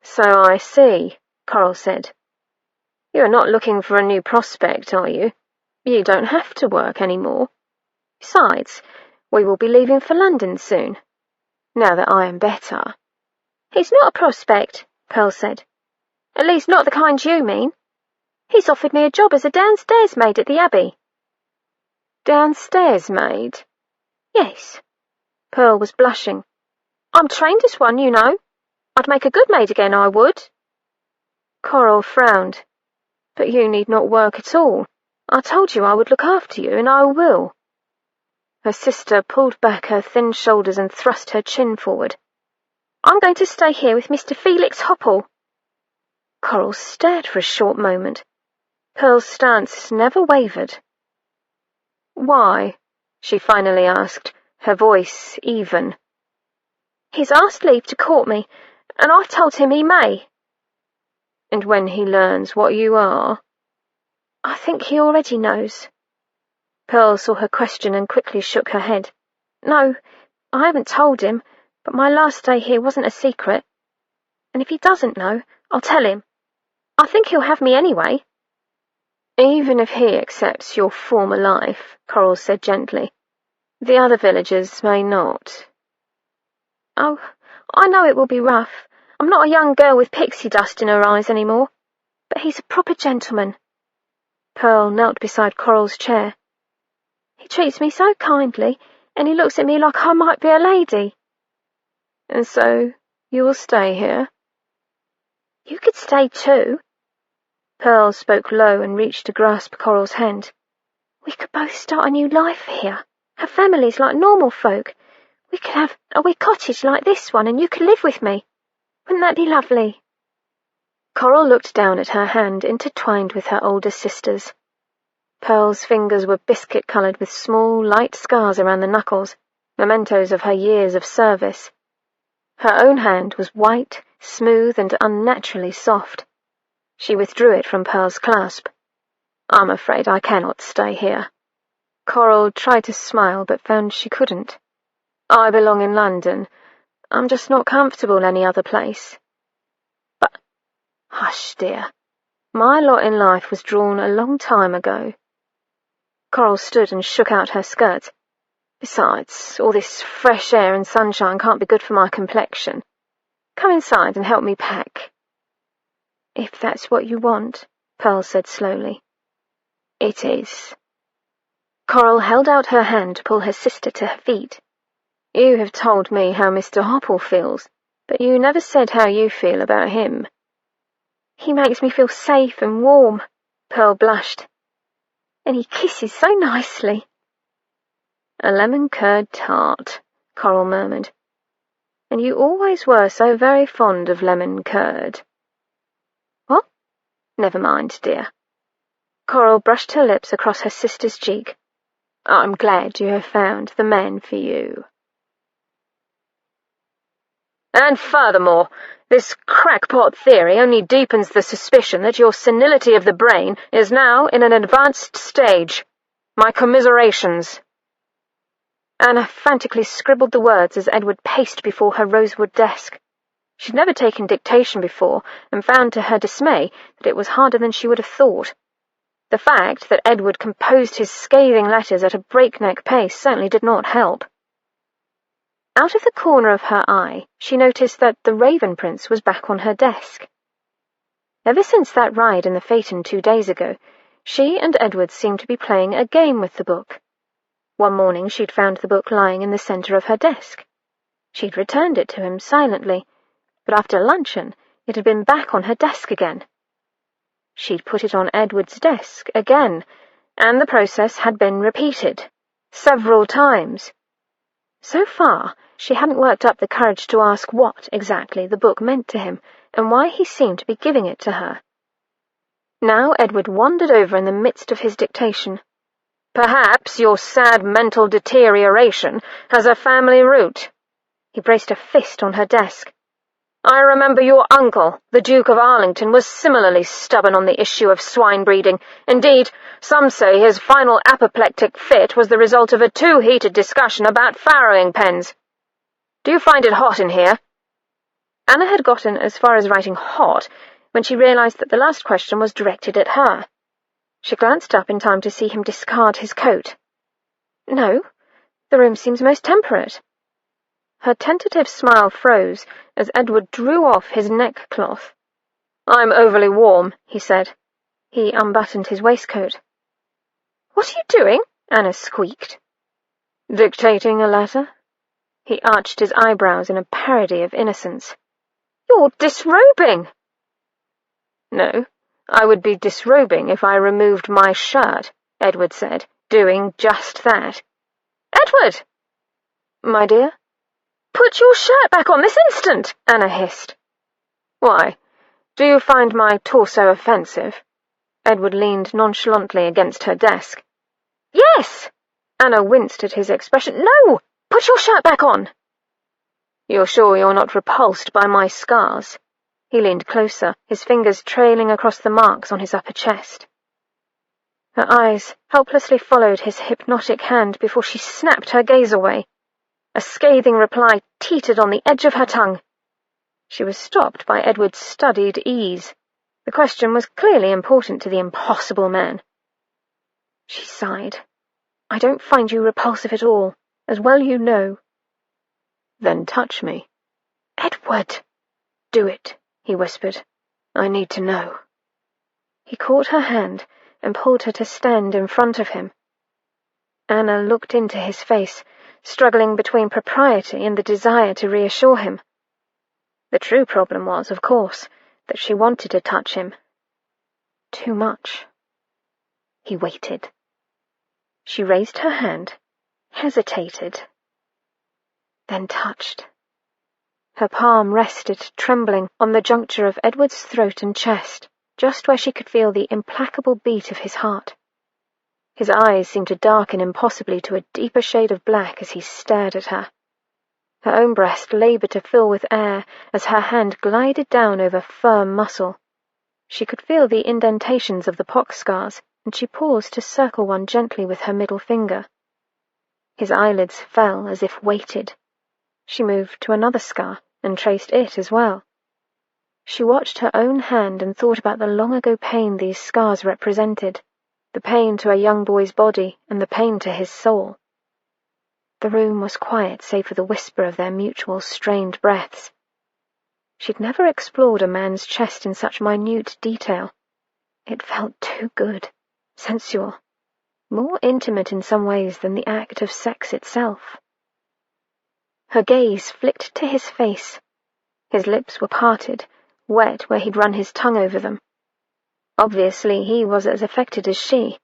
"So I see," Coral said. "You're not looking for a new prospect, are you? You don't have to work any more. Besides, we will be leaving for London soon, now that I am better." "He's not a prospect," Pearl said. "At least not the kind you mean. He's offered me a job as a downstairs maid at the Abbey." "Downstairs maid?" "Yes." Pearl was blushing. "I'm trained as one, you know. I'd make a good maid again, I would." Coral frowned. "But you need not work at all. I told you I would look after you, and I will." Her sister pulled back her thin shoulders and thrust her chin forward. "I'm going to stay here with Mr. Felix Hopple." Coral stared for a short moment. Pearl's stance never wavered. "Why?" she finally asked, her voice even. "He's asked leave to court me, and I've told him he may." "And when he learns what you are?" "I think he already knows." Pearl saw her question and quickly shook her head. "No, I haven't told him, but my last day here wasn't a secret. And if he doesn't know, I'll tell him. I think he'll have me anyway." "Even if he accepts your former life," Coral said gently, "the other villagers may not." "Oh, I know it will be rough. I'm not a young girl with pixie dust in her eyes any more. But he's a proper gentleman." Pearl knelt beside Coral's chair. "He treats me so kindly, and he looks at me like I might be a lady." "And so you will stay here?" "You could stay too." Pearl spoke low and reached to grasp Coral's hand. We could both start a new life here, have families like normal folk. We could have a wee cottage like this one, and you could live with me. Wouldn't that be lovely?" Coral looked down at her hand intertwined with her older sister's. Pearl's fingers were biscuit-coloured with small, light scars around the knuckles, mementos of her years of service. Her own hand was white, smooth, and unnaturally soft. She withdrew it from Pearl's clasp. "I'm afraid I cannot stay here." Coral tried to smile, but found she couldn't. "I belong in London. I'm just not comfortable any other place." "But—" "Hush, dear. My lot in life was drawn a long time ago." Coral stood and shook out her skirts. "Besides, all this fresh air and sunshine can't be good for my complexion. Come inside and help me pack." "If that's what you want," Pearl said slowly. "It is." Coral held out her hand to pull her sister to her feet. "You have told me how Mr. Hopple feels, but you never said how you feel about him." "He makes me feel safe and warm," Pearl blushed. "And he kisses so nicely." "A lemon curd tart," Coral murmured. "And you always were so very fond of lemon curd." "What?" "Never mind, dear." Coral brushed her lips across her sister's cheek. "I'm glad you have found the man for you." "And furthermore, this crackpot theory only deepens the suspicion that your senility of the brain is now in an advanced stage. My commiserations." Anna frantically scribbled the words as Edward paced before her rosewood desk. She'd never taken dictation before, and found to her dismay that it was harder than she would have thought. The fact that Edward composed his scathing letters at a breakneck pace certainly did not help. Out of the corner of her eye, she noticed that the Raven Prince was back on her desk. Ever since that ride in the phaeton 2 days ago, she and Edward seemed to be playing a game with the book. One morning she'd found the book lying in the centre of her desk. She'd returned it to him silently, but after luncheon it had been back on her desk again. She'd put it on Edward's desk again, and the process had been repeated, several times. So far, she hadn't worked up the courage to ask what exactly the book meant to him, and why he seemed to be giving it to her. Now Edward wandered over in the midst of his dictation. "Perhaps your sad mental deterioration has a family root." He braced a fist on her desk. "I remember your uncle, the Duke of Arlington, was similarly stubborn on the issue of swine breeding. Indeed, some say his final apoplectic fit was the result of a too heated discussion about farrowing pens. Do you find it hot in here?" Anna had gotten as far as writing hot when she realized that the last question was directed at her. She glanced up in time to see him discard his coat. "No, the room seems most temperate." Her tentative smile froze as Edward drew off his neckcloth. "I'm overly warm," he said. He unbuttoned his waistcoat. "What are you doing?" Anna squeaked. "Dictating a letter." He arched his eyebrows in a parody of innocence. "You're disrobing." "No, I would be disrobing if I removed my shirt," Edward said, doing just that. "Edward!" "My dear?" "Put your shirt back on this instant!" Anna hissed. "Why? Do you find my torso offensive?" Edward leaned nonchalantly against her desk. "Yes!" Anna winced at his expression. "No! Put your shirt back on!" "You're sure you're not repulsed by my scars?" He leaned closer, his fingers trailing across the marks on his upper chest. Her eyes helplessly followed his hypnotic hand before she snapped her gaze away. A scathing reply teetered on the edge of her tongue. She was stopped by Edward's studied ease. The question was clearly important to the impossible man. She sighed. "I don't find you repulsive at all, as well you know." "Then touch me." "Edward!" "Do it," he whispered. "I need to know." He caught her hand and pulled her to stand in front of him. Anna looked into his face, struggling between propriety and the desire to reassure him. The true problem was, of course, that she wanted to touch him. Too much. He waited. She raised her hand, hesitated, then touched. Her palm rested, trembling, on the juncture of Edward's throat and chest, just where she could feel the implacable beat of his heart. His eyes seemed to darken impossibly to a deeper shade of black as he stared at her. Her own breast laboured to fill with air as her hand glided down over firm muscle. She could feel the indentations of the pox scars, and she paused to circle one gently with her middle finger. His eyelids fell as if weighted. She moved to another scar and traced it as well. She watched her own hand and thought about the long-ago pain these scars represented, the pain to a young boy's body and the pain to his soul. The room was quiet save for the whisper of their mutual strained breaths. She'd never explored a man's chest in such minute detail. It felt too good, sensual, more intimate in some ways than the act of sex itself. Her gaze flicked to his face. His lips were parted, wet where he'd run his tongue over them. Obviously he was as affected as she.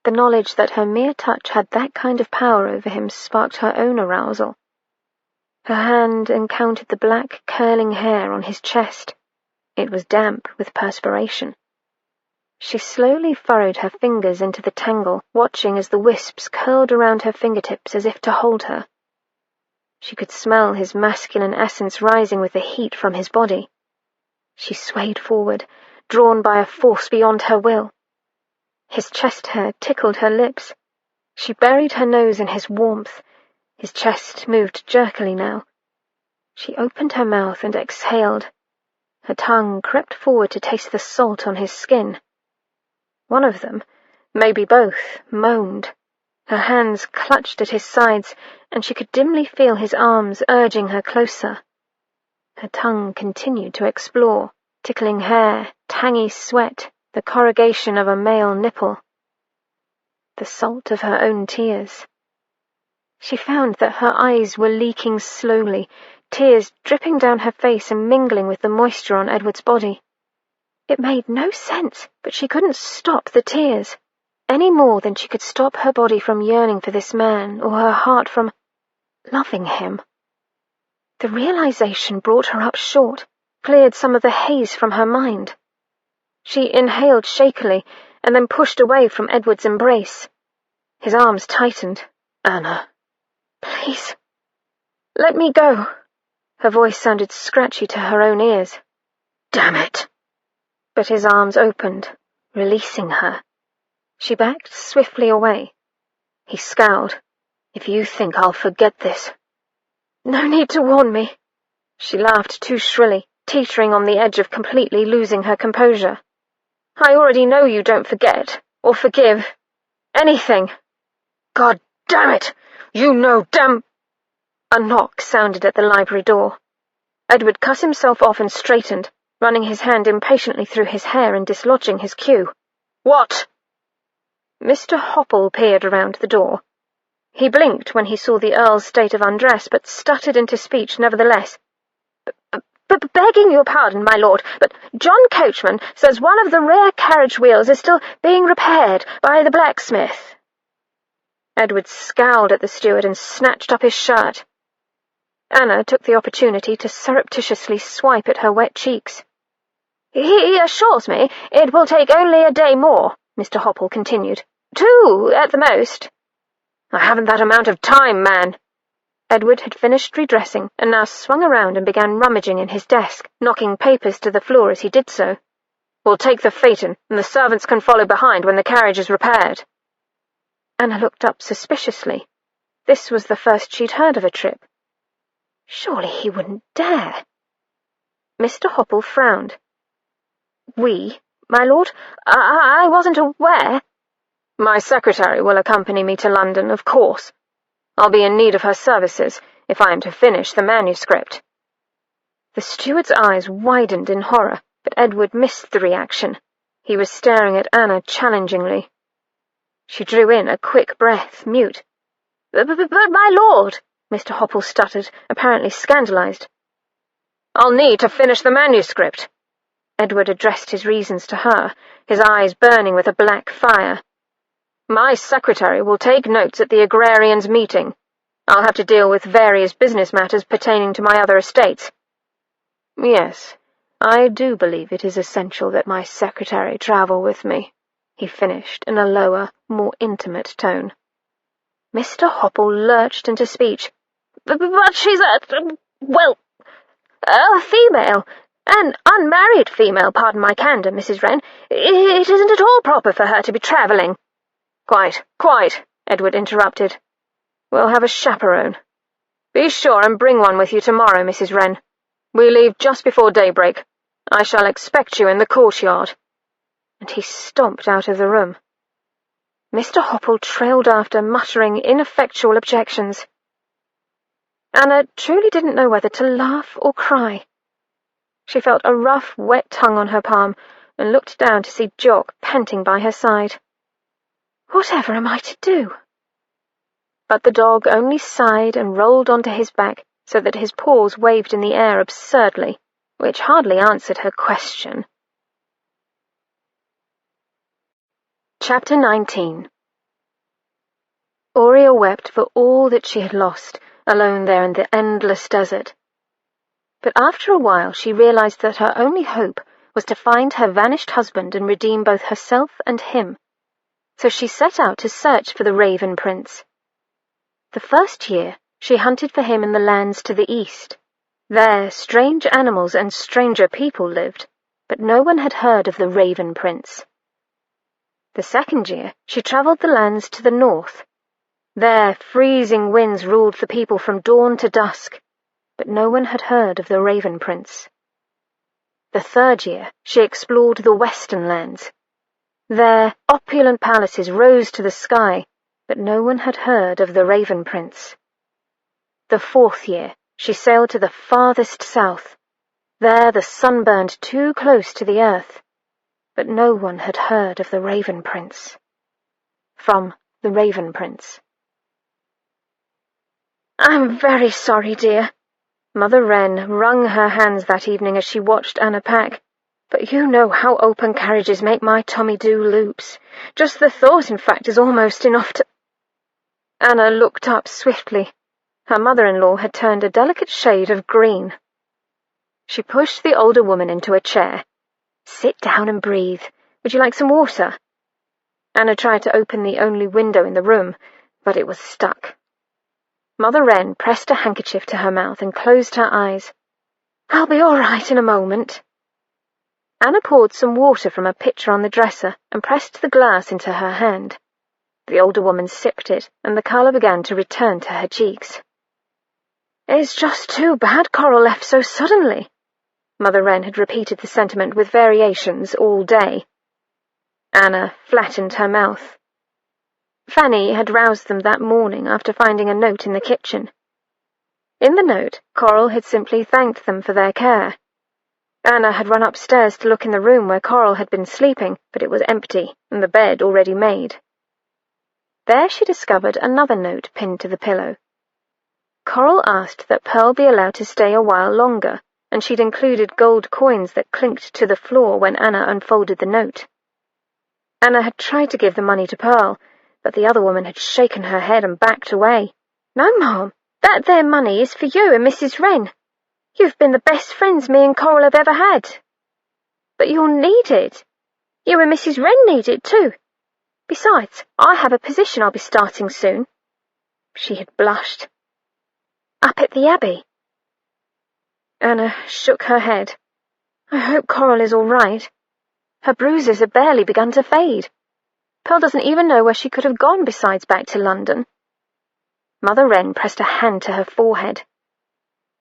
The knowledge that her mere touch had that kind of power over him sparked her own arousal. Her hand encountered the black, curling hair on his chest. It was damp with perspiration. She slowly furrowed her fingers into the tangle, watching as the wisps curled around her fingertips as if to hold her. She could smell his masculine essence rising with the heat from his body. She swayed forward, drawn by a force beyond her will. His chest hair tickled her lips. She buried her nose in his warmth. His chest moved jerkily now. She opened her mouth and exhaled. Her tongue crept forward to taste the salt on his skin. One of them, maybe both, moaned. Her hands clutched at his sides, and she could dimly feel his arms urging her closer. Her tongue continued to explore, tickling hair, tangy sweat, the corrugation of a male nipple. The salt of her own tears. She found that her eyes were leaking slowly, tears dripping down her face and mingling with the moisture on Edward's body. It made no sense, but she couldn't stop the tears, any more than she could stop her body from yearning for this man or her heart from loving him. The realization brought her up short, cleared some of the haze from her mind. She inhaled shakily and then pushed away from Edward's embrace. His arms tightened. "Anna, please, let me go." Her voice sounded scratchy to her own ears. "Damn it!" But his arms opened, releasing her. She backed swiftly away. He scowled. "If you think I'll forget this—" "No need to warn me." She laughed too shrilly, teetering on the edge of completely losing her composure. "I already know you don't forget, or forgive. Anything. God damn it! You know damn—" A knock sounded at the library door. Edward cut himself off and straightened, running his hand impatiently through his hair and dislodging his cue. "What?" Mr. Hopple peered around the door. He blinked when he saw the Earl's state of undress, but stuttered into speech nevertheless. Begging your pardon, my lord, but John Coachman says one of the rear carriage wheels is still being repaired by the blacksmith." Edward scowled at the steward and snatched up his shirt. Anna took the opportunity to surreptitiously swipe at her wet cheeks. "He assures me it will take only a day more," Mr. Hopple continued. "2 at the most." "I haven't that amount of time, man." Edward had finished redressing and now swung around and began rummaging in his desk, knocking papers to the floor as he did so. "We'll take the phaeton, and the servants can follow behind when the carriage is repaired." Anna looked up suspiciously. This was the first she'd heard of a trip. Surely he wouldn't dare. Mr. Hopple frowned. "We, my lord? I wasn't aware." "My secretary will accompany me to London, of course. I'll be in need of her services if I am to finish the manuscript." The steward's eyes widened in horror, but Edward missed the reaction. He was staring at Anna challengingly. She drew in a quick breath, mute. But my lord," Mr. Hopple stuttered, apparently scandalized. "I'll need to finish the manuscript." Edward addressed his reasons to her, his eyes burning with a black fire. My secretary will take notes at the agrarians' meeting. I'll have to deal with various business matters pertaining to my other estates. Yes, I do believe it is essential that my secretary travel with me, he finished in a lower, more intimate tone. Mr. Hopple lurched into speech. But she's a female. An unmarried female, pardon my candour, Mrs. Wren. It isn't at all proper for her to be travelling. Quite, Edward interrupted. We'll have a chaperone. Be sure and bring one with you tomorrow, Mrs. Wren. We leave just before daybreak. I shall expect you in the courtyard. And he stomped out of the room. Mr. Hopple trailed after, muttering ineffectual objections. Anna truly didn't know whether to laugh or cry. She felt a rough, wet tongue on her palm and looked down to see Jock panting by her side. Whatever am I to do? But the dog only sighed and rolled onto his back so that his paws waved in the air absurdly, which hardly answered her question. Chapter 19. Aurea wept for all that she had lost, alone there in the endless desert. But after a while she realized that her only hope was to find her vanished husband and redeem both herself and him. So she set out to search for the Raven Prince. The first year she hunted for him in the lands to the east. There strange animals and stranger people lived, but no one had heard of the Raven Prince. The second year she travelled the lands to the north. There freezing winds ruled the people from dawn to dusk, but no one had heard of the Raven Prince. The third year she explored the western lands. There opulent palaces rose to the sky, but no one had heard of the Raven Prince. The fourth year she sailed to the farthest south. There the sun burned too close to the earth, but no one had heard of the Raven Prince. From the Raven Prince. I'm very sorry, dear. Mother Wren wrung her hands that evening as she watched Anna pack. But you know how open carriages make my tummy do loops. Just the thought, in fact, is almost enough to— Anna looked up swiftly. Her mother-in-law had turned a delicate shade of green. She pushed the older woman into a chair. Sit down and breathe. Would you like some water? Anna tried to open the only window in the room, but it was stuck. Mother Wren pressed a handkerchief to her mouth and closed her eyes. I'll be all right in a moment. Anna poured some water from a pitcher on the dresser and pressed the glass into her hand. The older woman sipped it, and the colour began to return to her cheeks. It's just too bad Coral left so suddenly. Mother Wren had repeated the sentiment with variations all day. Anna flattened her mouth. Fanny had roused them that morning after finding a note in the kitchen. In the note, Coral had simply thanked them for their care. Anna had run upstairs to look in the room where Coral had been sleeping, but it was empty, and the bed already made. There she discovered another note pinned to the pillow. Coral asked that Pearl be allowed to stay a while longer, and she'd included gold coins that clinked to the floor when Anna unfolded the note. Anna had tried to give the money to Pearl, but the other woman had shaken her head and backed away. No, Ma'am, that there money is for you and Mrs. Wren. You've been the best friends me and Coral have ever had. But you'll need it. You and Mrs. Wren need it too. Besides, I have a position I'll be starting soon. She had blushed. Up at the Abbey. Anna shook her head. I hope Coral is all right. Her bruises have barely begun to fade. Pearl doesn't even know where she could have gone besides back to London. Mother Wren pressed a hand to her forehead.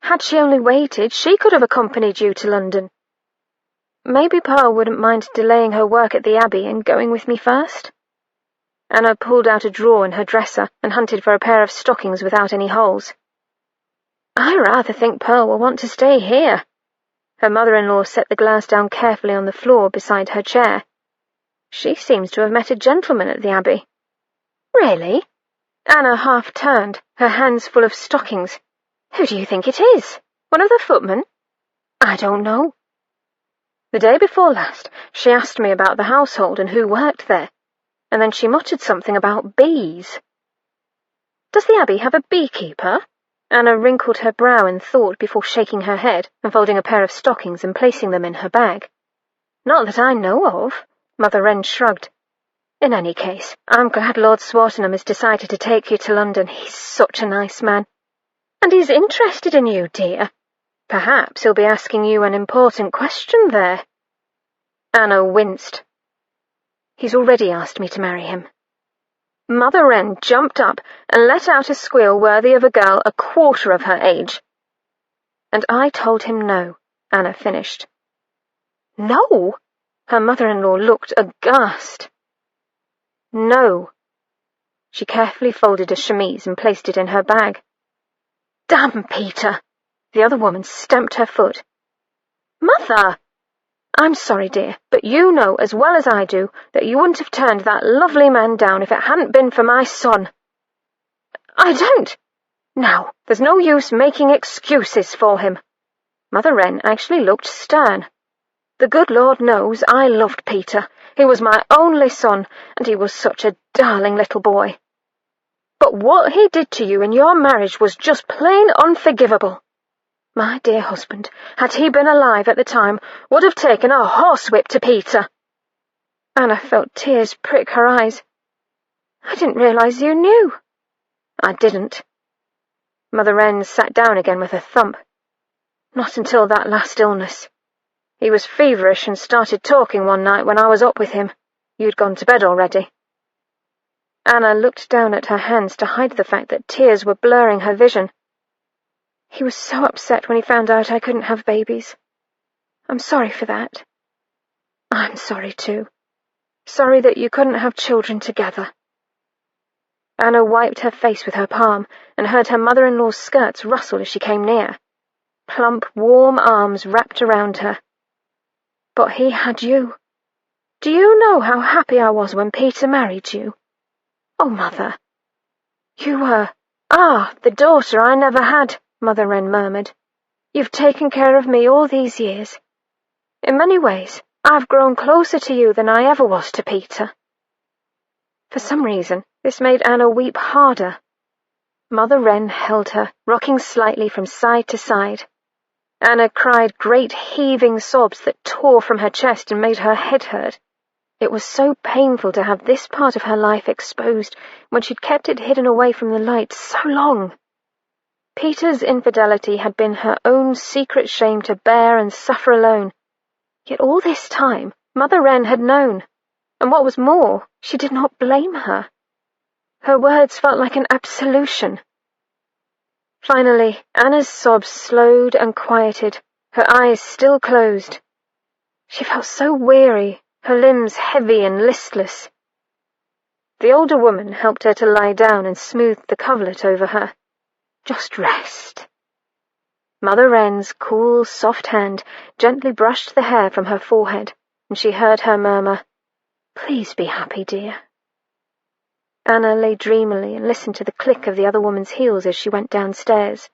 Had she only waited, she could have accompanied you to London. Maybe Pearl wouldn't mind delaying her work at the Abbey and going with me first. Anna pulled out a drawer in her dresser and hunted for a pair of stockings without any holes. I rather think Pearl will want to stay here. Her mother-in-law set the glass down carefully on the floor beside her chair. She seems to have met a gentleman at the Abbey. Really? Anna half turned, her hands full of stockings. Who do you think it is? One of the footmen? I don't know. The day before last, she asked me about the household and who worked there. and then she muttered something about bees. "Does the Abbey have a beekeeper?" Anna wrinkled her brow in thought before shaking her head and folding a pair of stockings and placing them in her bag. "Not that I know of," Mother Wren shrugged. "In any case, I'm glad Lord Swartingham has decided to take you to London. He's such a nice man. And he's interested in you, dear. Perhaps he'll be asking you an important question there." Anna winced. "He's already asked me to marry him." Mother Wren jumped up and let out a squeal worthy of a girl a quarter of her age. "And I told him no," Anna finished. "No?" Her mother-in-law looked aghast. "No." She carefully folded a chemise and placed it in her bag. "Damn Peter!" The other woman stamped her foot. "Mother!" "I'm sorry, dear, but you know as well as I do that you wouldn't have turned that lovely man down if it hadn't been for my son." "I don't. Now, there's no use making excuses for him." Mother Wren actually looked stern. "The good Lord knows I loved Peter. He was my only son, and he was such a darling little boy. But what he did to you in your marriage was just plain unforgivable. My dear husband, had he been alive at the time, would have taken a horsewhip to Peter." Anna felt tears prick her eyes. "I didn't realize you knew." "I didn't." Mother Wren sat down again with a thump. "Not until that last illness. He was feverish and started talking one night when I was up with him. You'd gone to bed already." Anna looked down at her hands to hide the fact that tears were blurring her vision. "He was so upset when he found out I couldn't have babies. I'm sorry for that." "I'm sorry too. Sorry that you couldn't have children together." Anna wiped her face with her palm and heard her mother-in-law's skirts rustle as she came near. Plump, warm arms wrapped around her. "But he had you. Do you know how happy I was when Peter married you? Oh, Mother. You were, the daughter I never had," Mother Wren murmured. "You've taken care of me all these years. In many ways, I've grown closer to you than I ever was to Peter." For some reason, this made Anna weep harder. Mother Wren held her, rocking slightly from side to side. Anna cried great heaving sobs that tore from her chest and made her head hurt. It was so painful to have this part of her life exposed when she'd kept it hidden away from the light so long. Peter's infidelity had been her own secret shame to bear and suffer alone. Yet all this time, Mother Wren had known, and what was more, she did not blame her. Her words felt like an absolution. Finally, Anna's sobs slowed and quieted, her eyes still closed. She felt so weary, her limbs heavy and listless. The older woman helped her to lie down and smoothed the coverlet over her. "Just rest." Mother Wren's cool, soft hand gently brushed the hair from her forehead, and she heard her murmur, "Please be happy, dear." Anna lay dreamily and listened to the click of the other woman's heels as she went downstairs.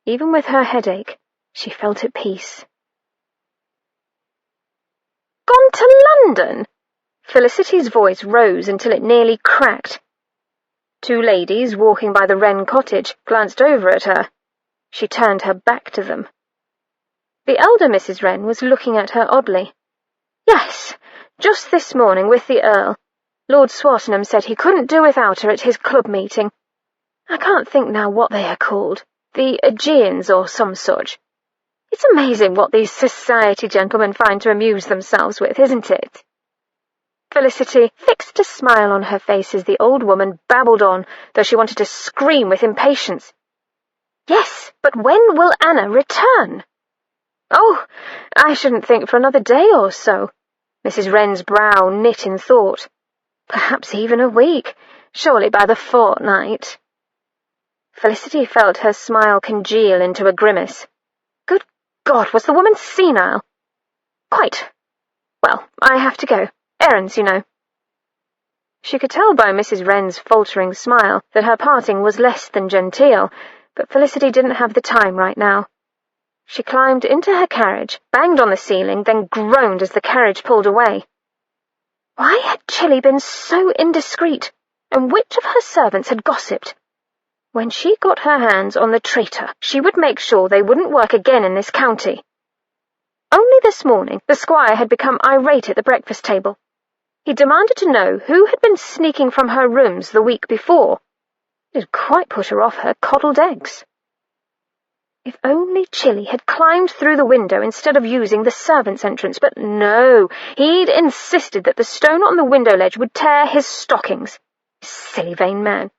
Even with her headache, she felt at peace. "Gone to London?" Felicity's voice rose until it nearly cracked. Two ladies walking by the Wren cottage glanced over at her. She turned her back to them. The elder Mrs. Wren was looking at her oddly. "Yes, just this morning with the Earl. Lord Swartingham said he couldn't do without her at his club meeting. I can't think now what they are called, the Aegeans or some such. It's amazing what these society gentlemen find to amuse themselves with, isn't it?" Felicity fixed a smile on her face as the old woman babbled on, though she wanted to scream with impatience. "Yes, but when will Anna return?" "Oh, I shouldn't think for another day or so." Mrs. Wren's brow knit in thought. "Perhaps even a week, surely by the fortnight." Felicity felt her smile congeal into a grimace. Good God, was the woman senile? "Quite. Well, I have to go. Errands, you know." She could tell by Mrs. Wren's faltering smile that her parting was less than genteel, but Felicity didn't have the time right now. She climbed into her carriage, banged on the ceiling, then groaned as the carriage pulled away. Why had Chilly been so indiscreet, and which of her servants had gossiped? When she got her hands on the traitor, she would make sure they wouldn't work again in this county. Only this morning the squire had become irate at the breakfast table. He demanded to know who had been sneaking from her rooms the week before. It had quite put her off her coddled eggs. If only Chilly had climbed through the window instead of using the servants' entrance, but no, he'd insisted that the stone on the window ledge would tear his stockings. Silly vain man.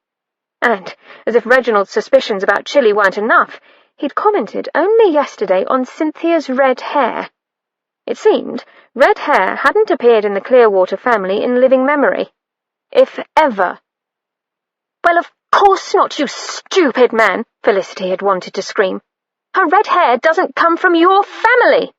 And, as if Reginald's suspicions about Chilly weren't enough, he'd commented only yesterday on Cynthia's red hair. It seemed red hair hadn't appeared in the Clearwater family in living memory, if ever. "Well, of course not, you stupid man," Felicity had wanted to scream. "Her red hair doesn't come from your family."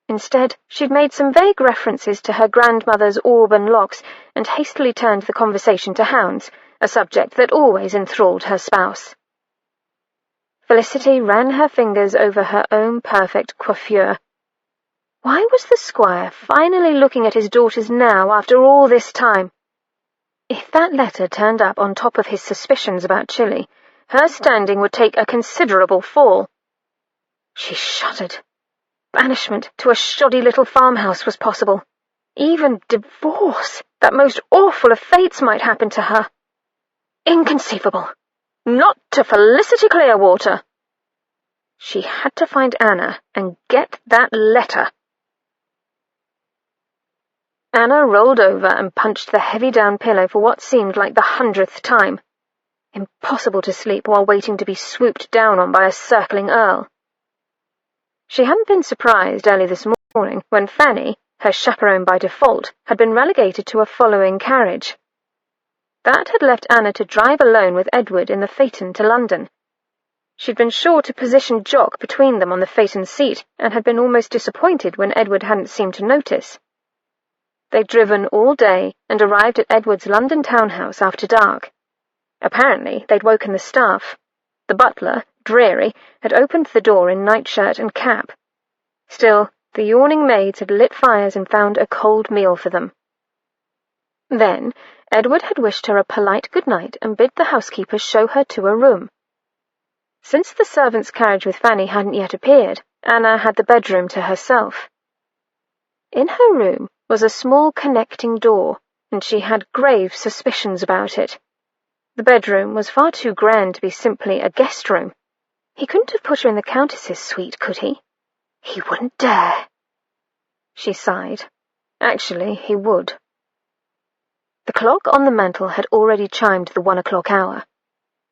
Instead, she'd made some vague references to her grandmother's auburn locks and hastily turned the conversation to hounds, a subject that always enthralled her spouse. Felicity ran her fingers over her own perfect coiffure. Why was the squire finally looking at his daughters now after all this time? If that letter turned up on top of his suspicions about Chilly, her standing would take a considerable fall. She shuddered. Banishment to a shoddy little farmhouse was possible. Even divorce, that most awful of fates, might happen to her. Inconceivable. Not to Felicity Clearwater. She had to find Anna and get that letter. Anna rolled over and punched the heavy down pillow for what seemed like the 100th time. Impossible to sleep while waiting to be swooped down on by a circling earl. She hadn't been surprised early this morning when Fanny, her chaperone by default, had been relegated to a following carriage. That had left Anna to drive alone with Edward in the phaeton to London. She'd been sure to position Jock between them on the phaeton seat, and had been almost disappointed when Edward hadn't seemed to notice. They'd driven all day and arrived at Edward's London townhouse after dark. Apparently, they'd woken the staff. The butler, Dreary, had opened the door in nightshirt and cap. Still, the yawning maids had lit fires and found a cold meal for them. Then, Edward had wished her a polite good night and bid the housekeeper show her to a room. Since the servant's carriage with Fanny hadn't yet appeared, Anna had the bedroom to herself. In her room was a small connecting door, and she had grave suspicions about it. The bedroom was far too grand to be simply a guest room. He couldn't have put her in the Countess's suite, could he? He wouldn't dare. She sighed. Actually, he would. The clock on the mantel had already chimed the 1 o'clock hour.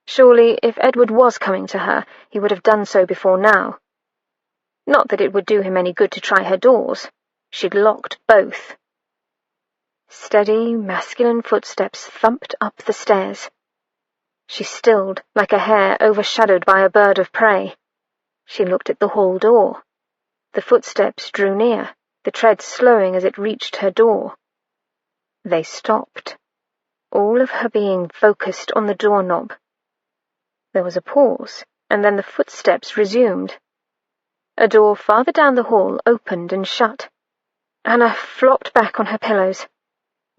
Surely, if Edward was coming to her, he would have done so before now. Not that it would do him any good to try her doors. She'd locked both. Steady, masculine footsteps thumped up the stairs. She stilled, like a hare overshadowed by a bird of prey. She looked at the hall door. The footsteps drew near, the tread slowing as it reached her door. They stopped, all of her being focused on the doorknob. There was a pause, and then the footsteps resumed. A door farther down the hall opened and shut. Anna flopped back on her pillows.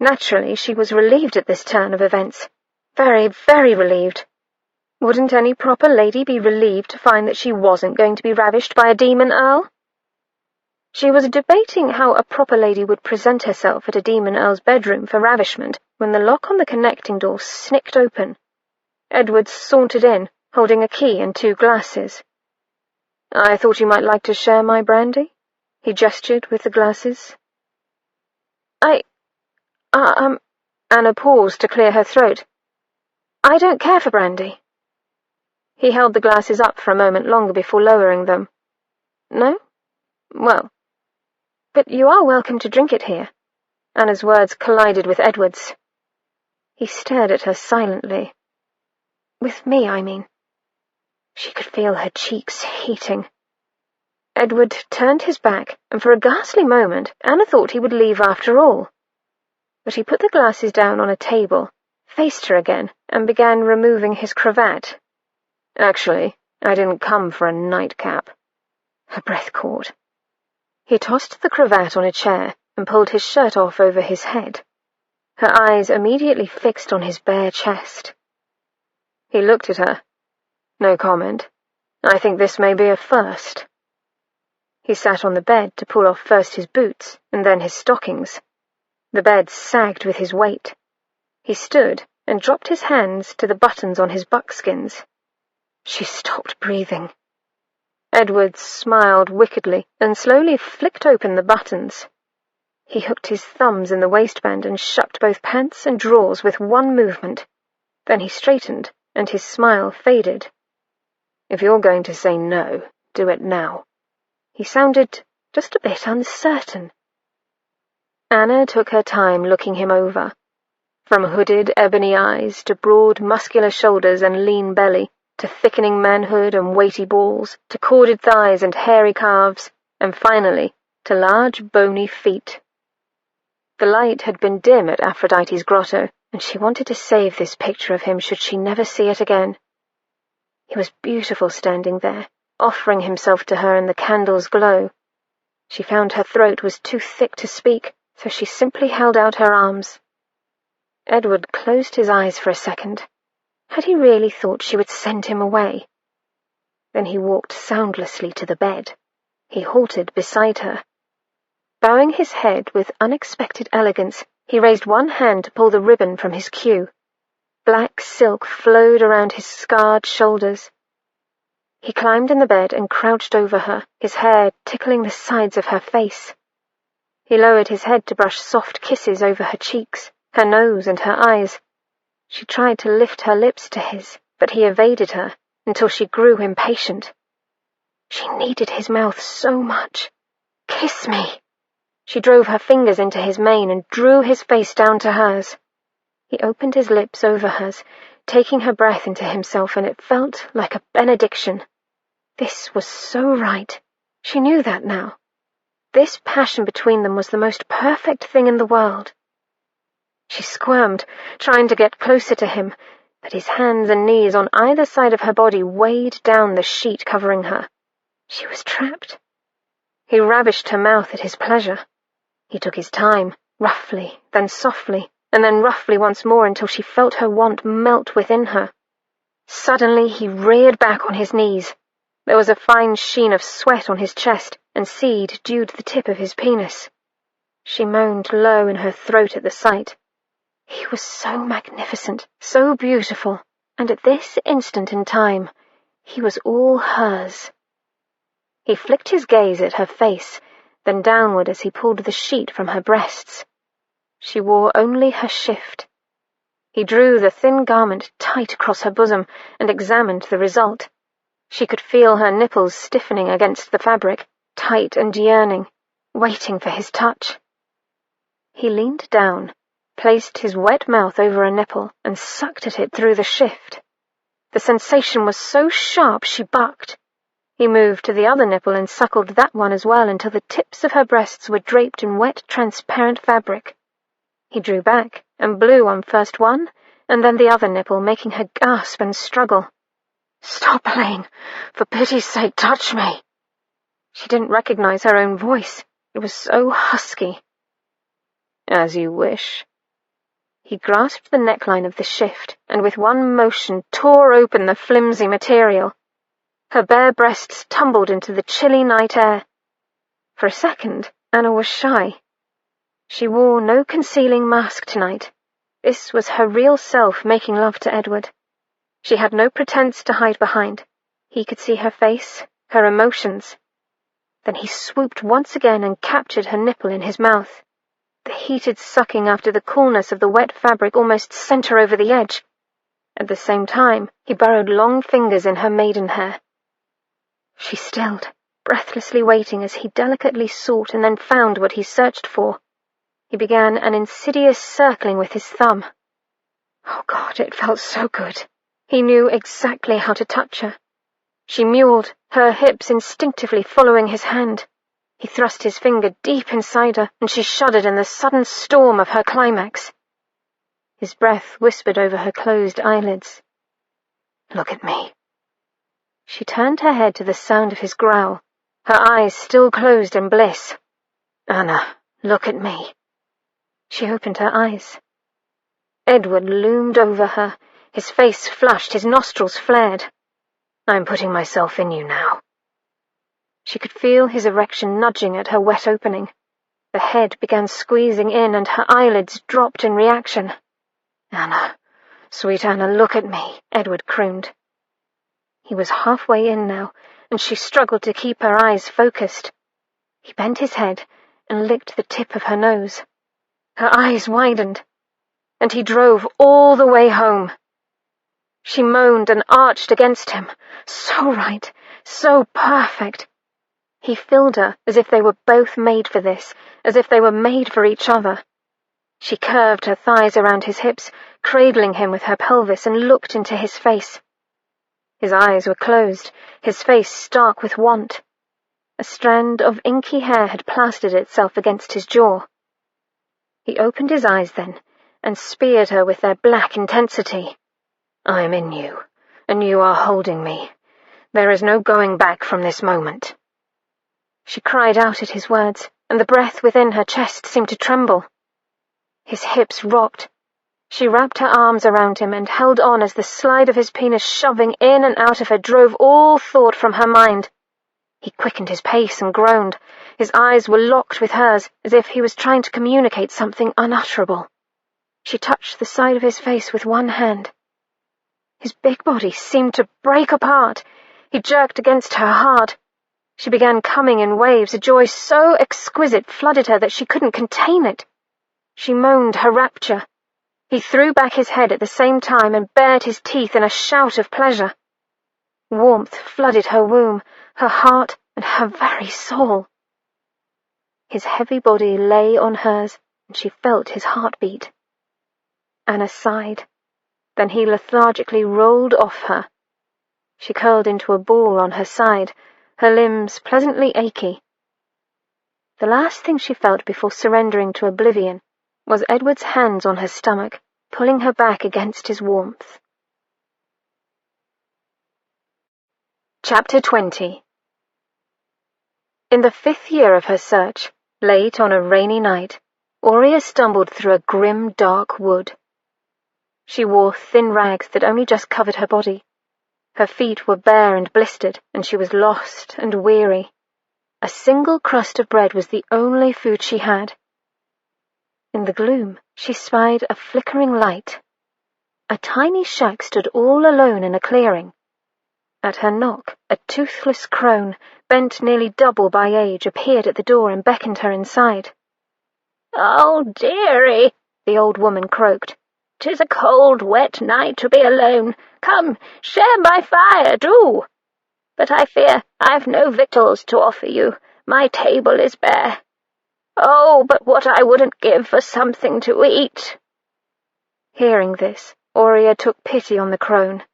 Naturally, she was relieved at this turn of events. Very, very relieved. Wouldn't any proper lady be relieved to find that she wasn't going to be ravished by a demon earl? She was debating how a proper lady would present herself at a demon earl's bedroom for ravishment when the lock on the connecting door snicked open. Edward sauntered in, holding a key and 2 glasses. "I thought you might like to share my brandy," he gestured with the glasses. Anna paused to clear her throat. "I don't care for brandy." He held the glasses up for a moment longer before lowering them. "No? Well, but you are welcome to drink it here." Anna's words collided with Edward's. He stared at her silently. "With me, I mean." She could feel her cheeks heating. Edward turned his back, and for a ghastly moment Anna thought he would leave after all. But he put the glasses down on a table, faced her again, and began removing his cravat. "Actually, I didn't come for a nightcap." Her breath caught. He tossed the cravat on a chair and pulled his shirt off over his head, her eyes immediately fixed on his bare chest. He looked at her. No comment. I think this may be a first. He sat on the bed to pull off first his boots and then his stockings. The bed sagged with his weight. He stood and dropped his hands to the buttons on his buckskins. She stopped breathing. Edward smiled wickedly and slowly flicked open the buttons. He hooked his thumbs in the waistband and shucked both pants and drawers with one movement. Then he straightened, and his smile faded. If you're going to say no, do it now. He sounded just a bit uncertain. Anna took her time looking him over. From hooded ebony eyes to broad muscular shoulders and lean belly, to thickening manhood and weighty balls, to corded thighs and hairy calves, and finally to large bony feet. The light had been dim at Aphrodite's grotto, and she wanted to save this picture of him should she never see it again. He was beautiful standing there, offering himself to her in the candle's glow. She found her throat was too thick to speak, so she simply held out her arms. Edward closed his eyes for a second. Had he really thought she would send him away? Then he walked soundlessly to the bed. He halted beside her. Bowing his head with unexpected elegance, he raised one hand to pull the ribbon from his queue. Black silk flowed around his scarred shoulders. He climbed in the bed and crouched over her, his hair tickling the sides of her face. He lowered his head to brush soft kisses over her cheeks, her nose and her eyes. She tried to lift her lips to his, but he evaded her until she grew impatient. She needed his mouth so much. "Kiss me!" She drove her fingers into his mane and drew his face down to hers. He opened his lips over hers, taking her breath into himself, and it felt like a benediction. This was so right. She knew that now. This passion between them was the most perfect thing in the world. She squirmed, trying to get closer to him, but his hands and knees on either side of her body weighed down the sheet covering her. She was trapped. He ravished her mouth at his pleasure. He took his time, roughly, then softly, and then roughly once more until she felt her want melt within her. Suddenly he reared back on his knees. There was a fine sheen of sweat on his chest, and seed dewed the tip of his penis. She moaned low in her throat at the sight. He was so magnificent, so beautiful, and at this instant in time, he was all hers. He flicked his gaze at her face, then downward as he pulled the sheet from her breasts. She wore only her shift. He drew the thin garment tight across her bosom and examined the result. She could feel her nipples stiffening against the fabric, tight and yearning, waiting for his touch. He leaned down, placed his wet mouth over a nipple, and sucked at it through the shift. The sensation was so sharp she bucked. He moved to the other nipple and suckled that one as well until the tips of her breasts were draped in wet, transparent fabric. He drew back and blew on first one and then the other nipple, making her gasp and struggle. "Stop playing! For pity's sake, touch me!" She didn't recognize her own voice. It was so husky. "As you wish." He grasped the neckline of the shift and with one motion tore open the flimsy material. Her bare breasts tumbled into the chilly night air. For a second, Anna was shy. She wore no concealing mask tonight. This was her real self making love to Edward. She had no pretense to hide behind. He could see her face, her emotions. Then he swooped once again and captured her nipple in his mouth. The heated sucking after the coolness of the wet fabric almost sent her over the edge. At the same time, he burrowed long fingers in her maidenhair. She stilled, breathlessly waiting as he delicately sought and then found what he searched for. He began an insidious circling with his thumb. Oh God, it felt so good. He knew exactly how to touch her. She mewed, her hips instinctively following his hand. He thrust his finger deep inside her, and she shuddered in the sudden storm of her climax. His breath whispered over her closed eyelids. "Look at me." She turned her head to the sound of his growl, her eyes still closed in bliss. "Anna, Look at me." She opened her eyes. Edward loomed over her, his face flushed, his nostrils flared. "I'm putting myself in you now." She could feel his erection nudging at her wet opening. The head began squeezing in and her eyelids dropped in reaction. "Anna, sweet Anna, look at me," Edward crooned. He was halfway in now, and she struggled to keep her eyes focused. He bent his head and licked the tip of her nose. Her eyes widened, and he drove all the way home. She moaned and arched against him. So right, so perfect. He filled her as if they were both made for this, as if they were made for each other. She curved her thighs around his hips, cradling him with her pelvis, and looked into his face. His eyes were closed, his face stark with want. A strand of inky hair had plastered itself against his jaw. He opened his eyes then, and speared her with their black intensity. "I am in you, and you are holding me. There is no going back from this moment." She cried out at his words, and the breath within her chest seemed to tremble. His hips rocked. She wrapped her arms around him and held on as the slide of his penis shoving in and out of her drove all thought from her mind. He quickened his pace and groaned. His eyes were locked with hers, as if he was trying to communicate something unutterable. She touched the side of his face with one hand. His big body seemed to break apart. He jerked against her hard. She began coming in waves, a joy so exquisite flooded her that she couldn't contain it. She moaned her rapture. He threw back his head at the same time and bared his teeth in a shout of pleasure. Warmth flooded her womb, her heart, and her very soul. His heavy body lay on hers, and she felt his heartbeat. Anna sighed. Then he lethargically rolled off her. She curled into a ball on her side, her limbs pleasantly achy. The last thing she felt before surrendering to oblivion was Edward's hands on her stomach, pulling her back against his warmth. Chapter 20. In the 5th year of her search, late on a rainy night, Aurea stumbled through a grim, dark wood. She wore thin rags that only just covered her body. Her feet were bare and blistered, and she was lost and weary. A single crust of bread was the only food she had. In the gloom, she spied a flickering light. A tiny shack stood all alone in a clearing. At her knock, a toothless crone, bent nearly double by age, appeared at the door and beckoned her inside. "Oh, dearie," the old woman croaked. "'Tis a cold, wet night to be alone. Come, share my fire, do. But I fear I've no victuals to offer you. My table is bare. Oh, but what I wouldn't give for something to eat." Hearing this, Aurea took pity on the crone.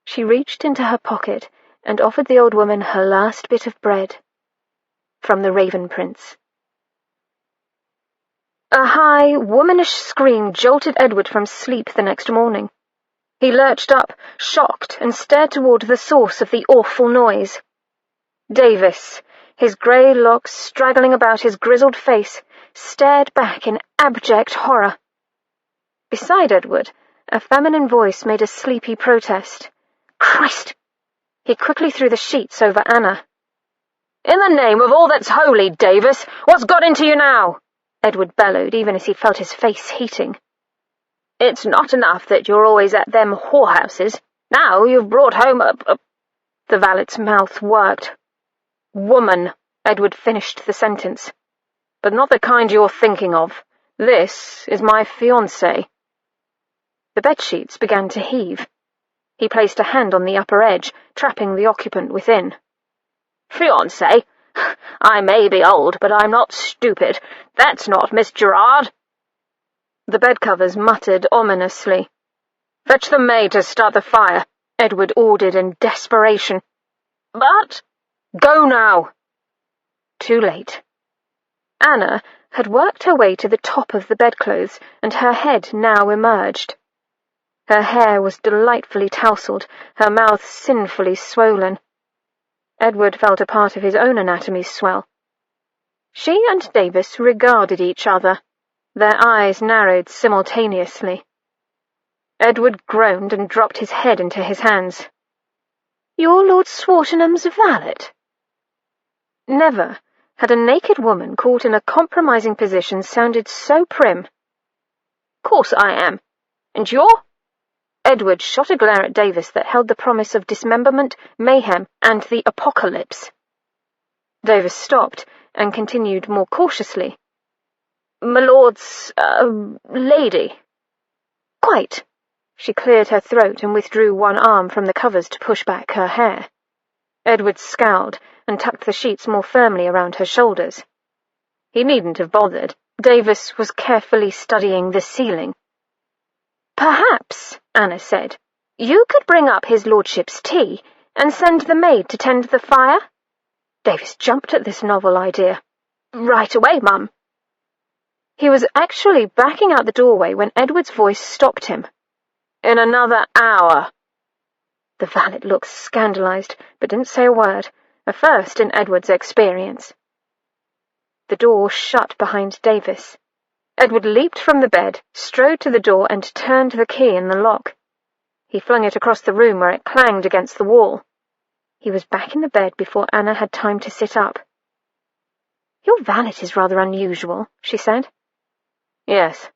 She reached into her pocket and offered the old woman her last bit of bread. From the Raven Prince. A high, womanish scream jolted Edward from sleep the next morning. He lurched up, shocked, and stared toward the source of the awful noise. Davis, his grey locks straggling about his grizzled face, stared back in abject horror. Beside Edward, a feminine voice made a sleepy protest. "Christ!" He quickly threw the sheets over Anna. "In the name of all that's holy, Davis, what's got into you now?" Edward bellowed, even as he felt his face heating. "It's not enough that you're always at them whorehouses. Now you've brought home a—" The valet's mouth worked. "Woman," Edward finished the sentence. "But not the kind you're thinking of. This is my fiancé." The bedsheets began to heave. He placed a hand on the upper edge, trapping the occupant within. "Fiancé? I may be old, but I'm not stupid. That's not Miss Gerard." The bedcovers muttered ominously. "Fetch the maid to start the fire," Edward ordered in desperation. "But—" "Go now!" Too late. Anna had worked her way to the top of the bedclothes, and her head now emerged. Her hair was delightfully tousled, her mouth sinfully swollen. Edward felt a part of his own anatomy swell. She and Davis regarded each other, their eyes narrowed simultaneously. Edward groaned and dropped his head into his hands. "You're Lord Swartingham's valet?" Never had a naked woman caught in a compromising position sounded so prim. "Course I am. And you're?" Edward shot a glare at Davis that held the promise of dismemberment, mayhem, and the apocalypse. Davis stopped and continued more cautiously. "My lord's, lady." "Quite." She cleared her throat and withdrew one arm from the covers to push back her hair. Edward scowled and tucked the sheets more firmly around her shoulders. He needn't have bothered. Davis was carefully studying the ceiling. "Perhaps," Anna said, "you could bring up his lordship's tea and send the maid to tend the fire?" Davis jumped at this novel idea. "Right away, Mum." He was actually backing out the doorway when Edward's voice stopped him. "In another hour." The valet looked scandalized, but didn't say a word, a first in Edward's experience. The door shut behind Davis. Edward leaped from the bed, strode to the door, and turned the key in the lock. He flung it across the room where it clanged against the wall. He was back in the bed before Anna had time to sit up. "Your valet is rather unusual," she said. "Yes."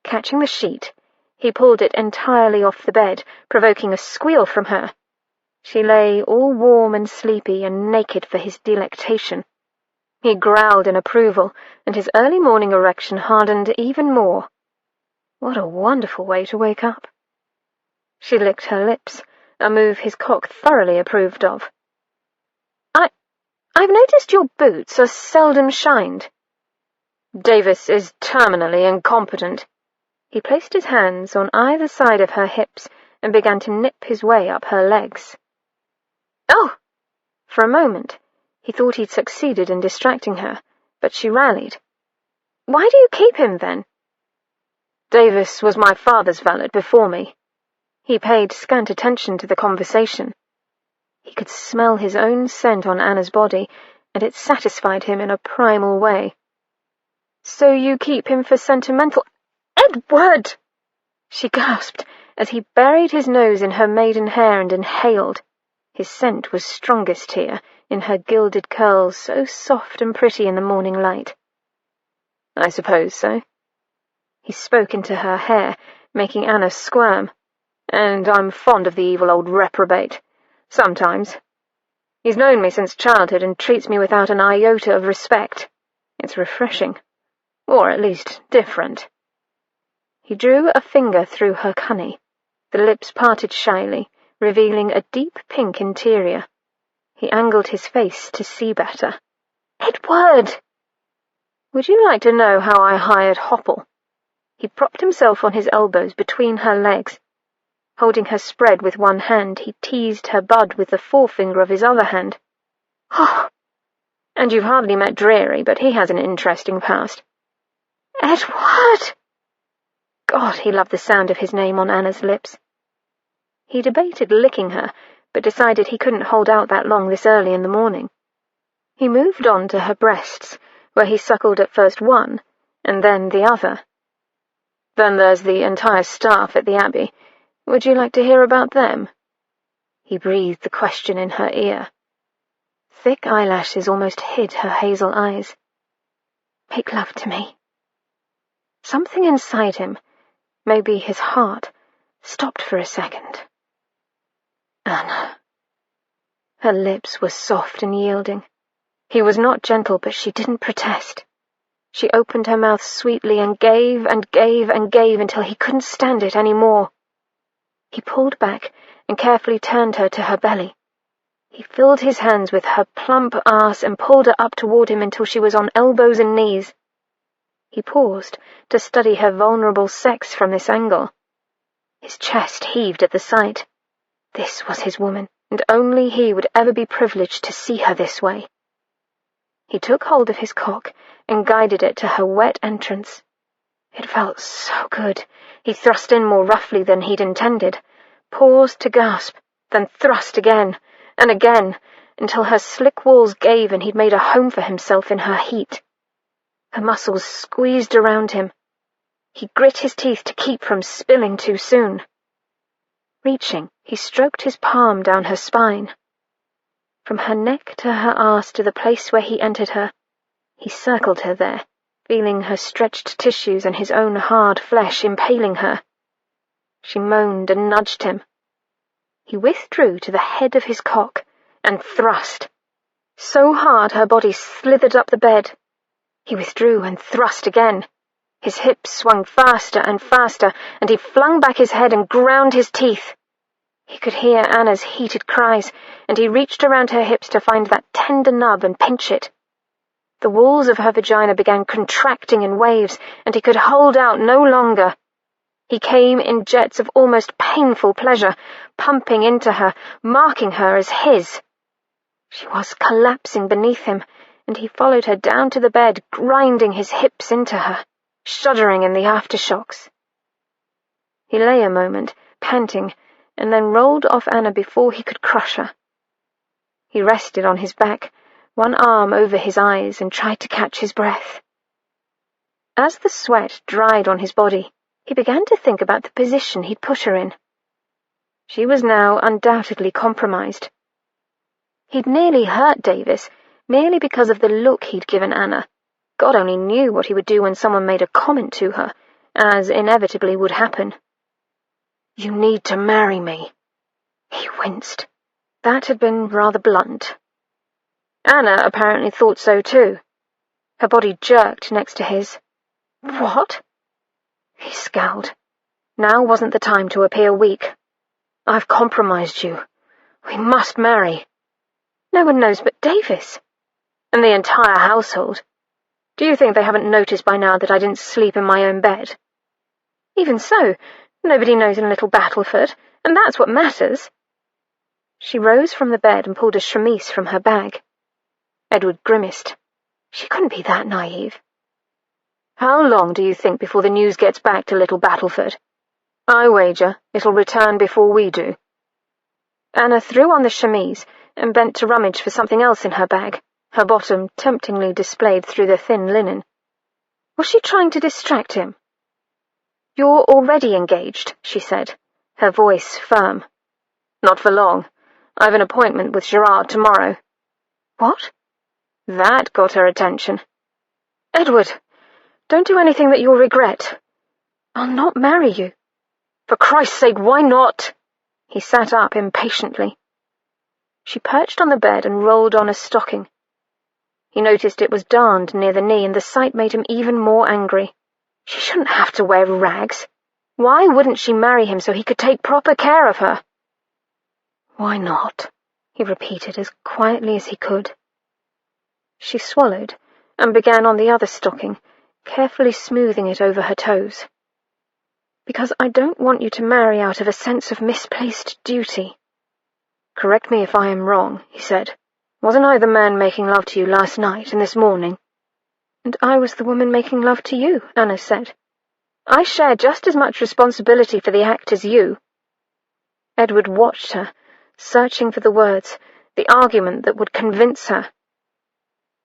Catching the sheet, he pulled it entirely off the bed, provoking a squeal from her. She lay all warm and sleepy and naked for his delectation. He growled in approval, and his early morning erection hardened even more. What a wonderful way to wake up. She licked her lips, a move his cock thoroughly approved of. I've noticed your boots are seldom shined." "Davis is terminally incompetent." He placed his hands on either side of her hips and began to nip his way up her legs. "Oh!" For a moment, he thought he'd succeeded in distracting her, but she rallied. "Why do you keep him, then?" "Davis was my father's valet before me." He paid scant attention to the conversation. He could smell his own scent on Anna's body, and it satisfied him in a primal way. "So you keep him for sentimental—" "Edward!" she gasped as he buried his nose in her maiden hair and inhaled. His scent was strongest here, in her gilded curls, so soft and pretty in the morning light. "I suppose so." He spoke into her hair, making Anna squirm. "And I'm fond of the evil old reprobate. Sometimes. He's known me since childhood and treats me without an iota of respect. It's refreshing. Or at least different." He drew a finger through her cunny. The lips parted shyly, revealing a deep pink interior. He angled his face to see better. "Edward!" "Would you like to know how I hired Hopple?" He propped himself on his elbows between her legs. Holding her spread with one hand, he teased her bud with the forefinger of his other hand. "Oh! And you've hardly met Dreary, but he has an interesting past." "Edward!" God, he loved the sound of his name on Anna's lips. He debated licking her, but decided he couldn't hold out that long this early in the morning. He moved on to her breasts, where he suckled at first one, and then the other. "Then there's the entire staff at the Abbey. Would you like to hear about them?" He breathed the question in her ear. Thick eyelashes almost hid her hazel eyes. "Make love to me." Something inside him, maybe his heart, stopped for a second. Anna. Her lips were soft and yielding. He was not gentle, but she didn't protest. She opened her mouth sweetly and gave and gave and gave until he couldn't stand it any more. He pulled back and carefully turned her to her belly. He filled his hands with her plump ass and pulled her up toward him until she was on elbows and knees. He paused to study her vulnerable sex from this angle. His chest heaved at the sight. This was his woman, and only he would ever be privileged to see her this way. He took hold of his cock and guided it to her wet entrance. It felt so good. He thrust in more roughly than he'd intended, paused to gasp, then thrust again, and until her slick walls gave and he'd made a home for himself in her heat. Her muscles squeezed around him. He grit his teeth to keep from spilling too soon. Reaching, he stroked his palm down her spine. From her neck to her arse to the place where he entered her, he circled her there, feeling her stretched tissues and his own hard flesh impaling her. She moaned and nudged him. He withdrew to the head of his cock and thrust. So hard her body slithered up the bed. He withdrew and thrust again. His hips swung faster and faster, and he flung back his head and ground his teeth. He could hear Anna's heated cries, and he reached around her hips to find that tender nub and pinch it. The walls of her vagina began contracting in waves, and he could hold out no longer. He came in jets of almost painful pleasure, pumping into her, marking her as his. She was collapsing beneath him, and he followed her down to the bed, grinding his hips into her, shuddering in the aftershocks. He lay a moment, panting, and then rolled off Anna before he could crush her. He rested on his back, one arm over his eyes, and tried to catch his breath. As the sweat dried on his body, he began to think about the position he'd put her in. She was now undoubtedly compromised. He'd nearly hurt Davis, merely because of the look he'd given Anna. God only knew what he would do when someone made a comment to her, as inevitably would happen. "You need to marry me." He winced. That had been rather blunt. Anna apparently thought so too. Her body jerked next to his. "What?" He scowled. Now wasn't the time to appear weak. "I've compromised you. We must marry." "No one knows but Davis." "And the entire household. Do you think they haven't noticed by now that I didn't sleep in my own bed?" "Even so, nobody knows in Little Battleford, and that's what matters." She rose from the bed and pulled a chemise from her bag. Edward grimaced. She couldn't be that naive. "How long do you think before the news gets back to Little Battleford? I wager it'll return before we do." Anna threw on the chemise and bent to rummage for something else in her bag, her bottom temptingly displayed through the thin linen. Was she trying to distract him? "You're already engaged," she said, her voice firm. "Not for long. I've an appointment with Gerard tomorrow." "What?" That got her attention. "Edward, don't do anything that you'll regret." "I'll not marry you." "For Christ's sake, why not?" He sat up impatiently. She perched on the bed and rolled on a stocking. He noticed it was darned near the knee, and the sight made him even more angry. She shouldn't have to wear rags. Why wouldn't she marry him so he could take proper care of her? "Why not?" he repeated as quietly as he could. She swallowed and began on the other stocking, carefully smoothing it over her toes. "Because I don't want you to marry out of a sense of misplaced duty." "Correct me if I am wrong," he said. "Wasn't I the man making love to you last night and this morning?" "And I was the woman making love to you," Anna said. "I share just as much responsibility for the act as you." Edward watched her, searching for the words, the argument that would convince her.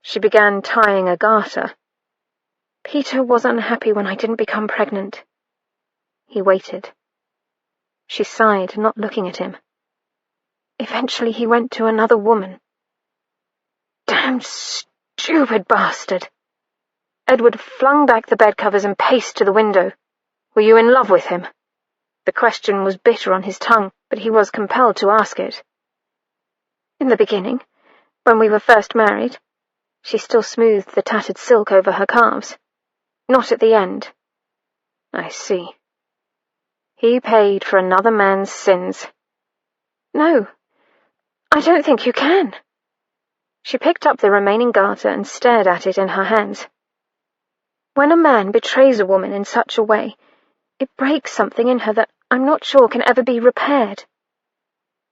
She began tying a garter. "Peter was unhappy when I didn't become pregnant." He waited. She sighed, not looking at him. "Eventually he went to another woman." "Damn stupid bastard!" Edward flung back the bedcovers and paced to the window. "Were you in love with him?" The question was bitter on his tongue, but he was compelled to ask it. "In the beginning, when we were first married." She still smoothed the tattered silk over her calves. "Not at the end." "I see. He paid for another man's sins." "No, I don't think you can." She picked up the remaining garter and stared at it in her hands. "When a man betrays a woman in such a way, it breaks something in her that I'm not sure can ever be repaired."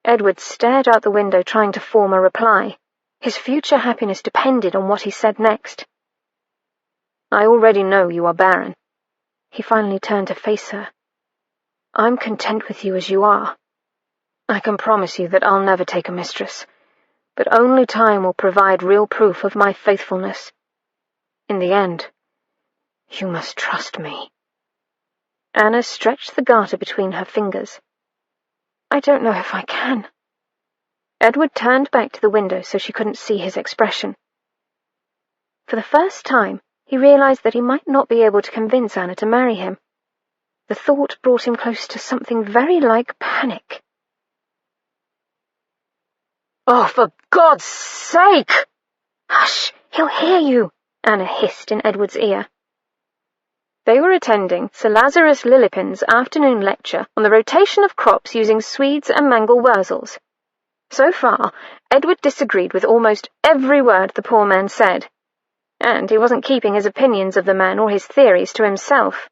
Edward stared out the window, trying to form a reply. His future happiness depended on what he said next. "I already know you are barren." He finally turned to face her. "I'm content with you as you are. I can promise you that I'll never take a mistress. but only time will provide real proof of my faithfulness. In the end, you must trust me." Anna stretched the garter between her fingers. "I don't know if I can." Edward turned back to the window so she couldn't see his expression. For the first time, he realized that he might not be able to convince Anna to marry him. The thought brought him close to something very like panic. "Oh, for God's sake!" "Hush! He'll hear you," Anna hissed in Edward's ear. They were attending Sir Lazarus Lillipin's afternoon lecture on the rotation of crops using Swedes and mangel wurzels. So far, Edward disagreed with almost every word the poor man said, and he wasn't keeping his opinions of the man or his theories to himself.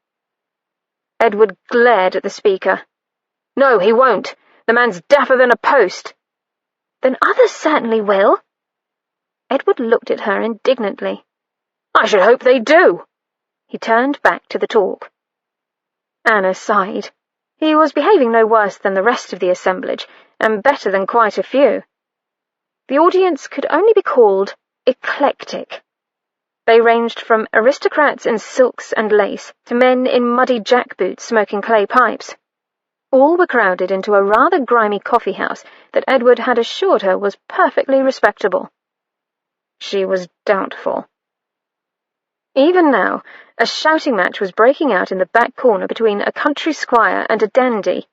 Edward glared at the speaker. "No, he won't. The man's deafer than a post." "Then others certainly will." Edward looked at her indignantly. "I should hope they do." He turned back to the talk. Anna sighed. He was behaving no worse than the rest of the assemblage, and better than quite a few. The audience could only be called eclectic. They ranged from aristocrats in silks and lace to men in muddy jackboots smoking clay pipes. All were crowded into a rather grimy coffee-house that Edward had assured her was perfectly respectable. She was doubtful. Even now, a shouting match was breaking out in the back corner between a country squire and a dandy.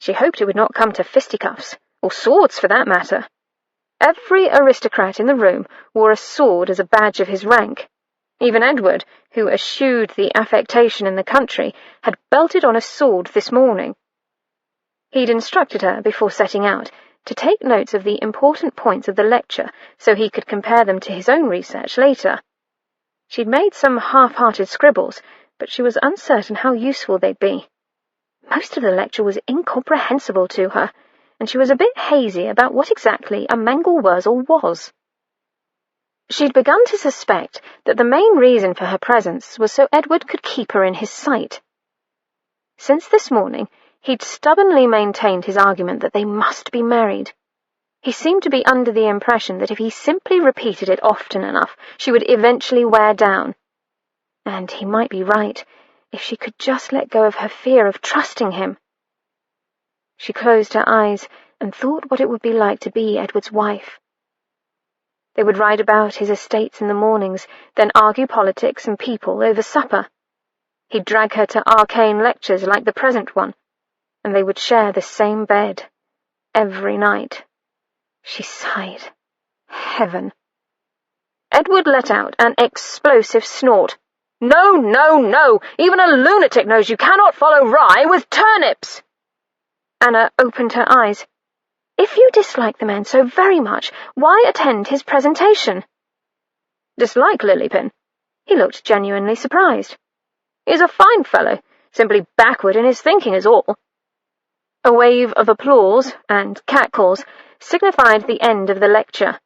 She hoped it would not come to fisticuffs, or swords for that matter. Every aristocrat in the room wore a sword as a badge of his rank. Even Edward, who eschewed the affectation in the country, had belted on a sword this morning. He'd instructed her, before setting out, to take notes of the important points of the lecture so he could compare them to his own research later. She'd made some half-hearted scribbles, but she was uncertain how useful they'd be. Most of the lecture was incomprehensible to her, and she was a bit hazy about what exactly a mangel wurzel was. She'd begun to suspect that the main reason for her presence was so Edward could keep her in his sight. Since this morning, he'd stubbornly maintained his argument that they must be married. He seemed to be under the impression that if he simply repeated it often enough, she would eventually wear down. And he might be right, if she could just let go of her fear of trusting him. She closed her eyes and thought what it would be like to be Edward's wife. They would ride about his estates in the mornings, then argue politics and people over supper. He'd drag her to arcane lectures like the present one, and they would share the same bed every night. She sighed. Heaven. Edward let out an explosive snort. "No, no, no! Even a lunatic knows you cannot follow rye with turnips!" Anna opened her eyes. "If you dislike the man so very much, why attend his presentation?" "Dislike Lillipin?" He looked genuinely surprised. "He's a fine fellow, simply backward in his thinking is all." A wave of applause and catcalls signified the end of the lecture.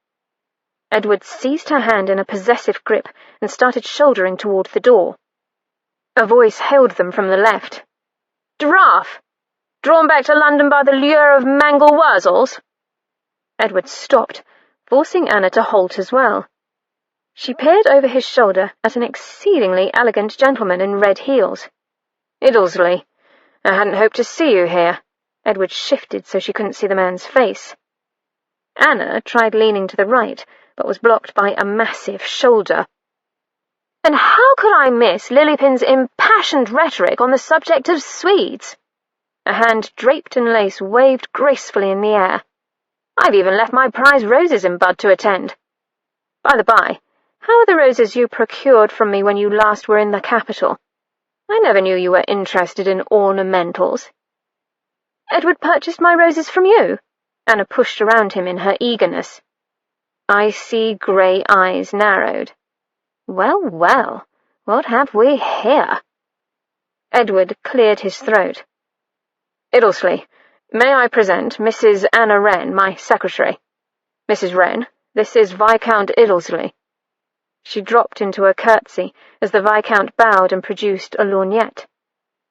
Edward seized her hand in a possessive grip and started shouldering toward the door. A voice hailed them from the left. "Raaf! Drawn back to London by the lure of mangel wurzels?" Edward stopped, forcing Anna to halt as well. She peered over his shoulder at an exceedingly elegant gentleman in red heels. "Iddlesley, I hadn't hoped to see you here." Edward shifted so she couldn't see the man's face. Anna tried leaning to the right, but was blocked by a massive shoulder. And how could I miss Lillipin's impassioned rhetoric on the subject of Swedes? A hand draped in lace waved gracefully in the air. "I've even left my prize roses in bud to attend. By the by, how are the roses you procured from me when you last were in the capital? I never knew you were interested in ornamentals." "Edward purchased my roses from you?" Anna pushed around him in her eagerness. Icy grey eyes narrowed. "Well, well, what have we here?" Edward cleared his throat. "Iddlesley, may I present Mrs. Anna Wren, my secretary? Mrs. Wren, this is Viscount Iddlesley." She dropped into a curtsy as the Viscount bowed and produced a lorgnette.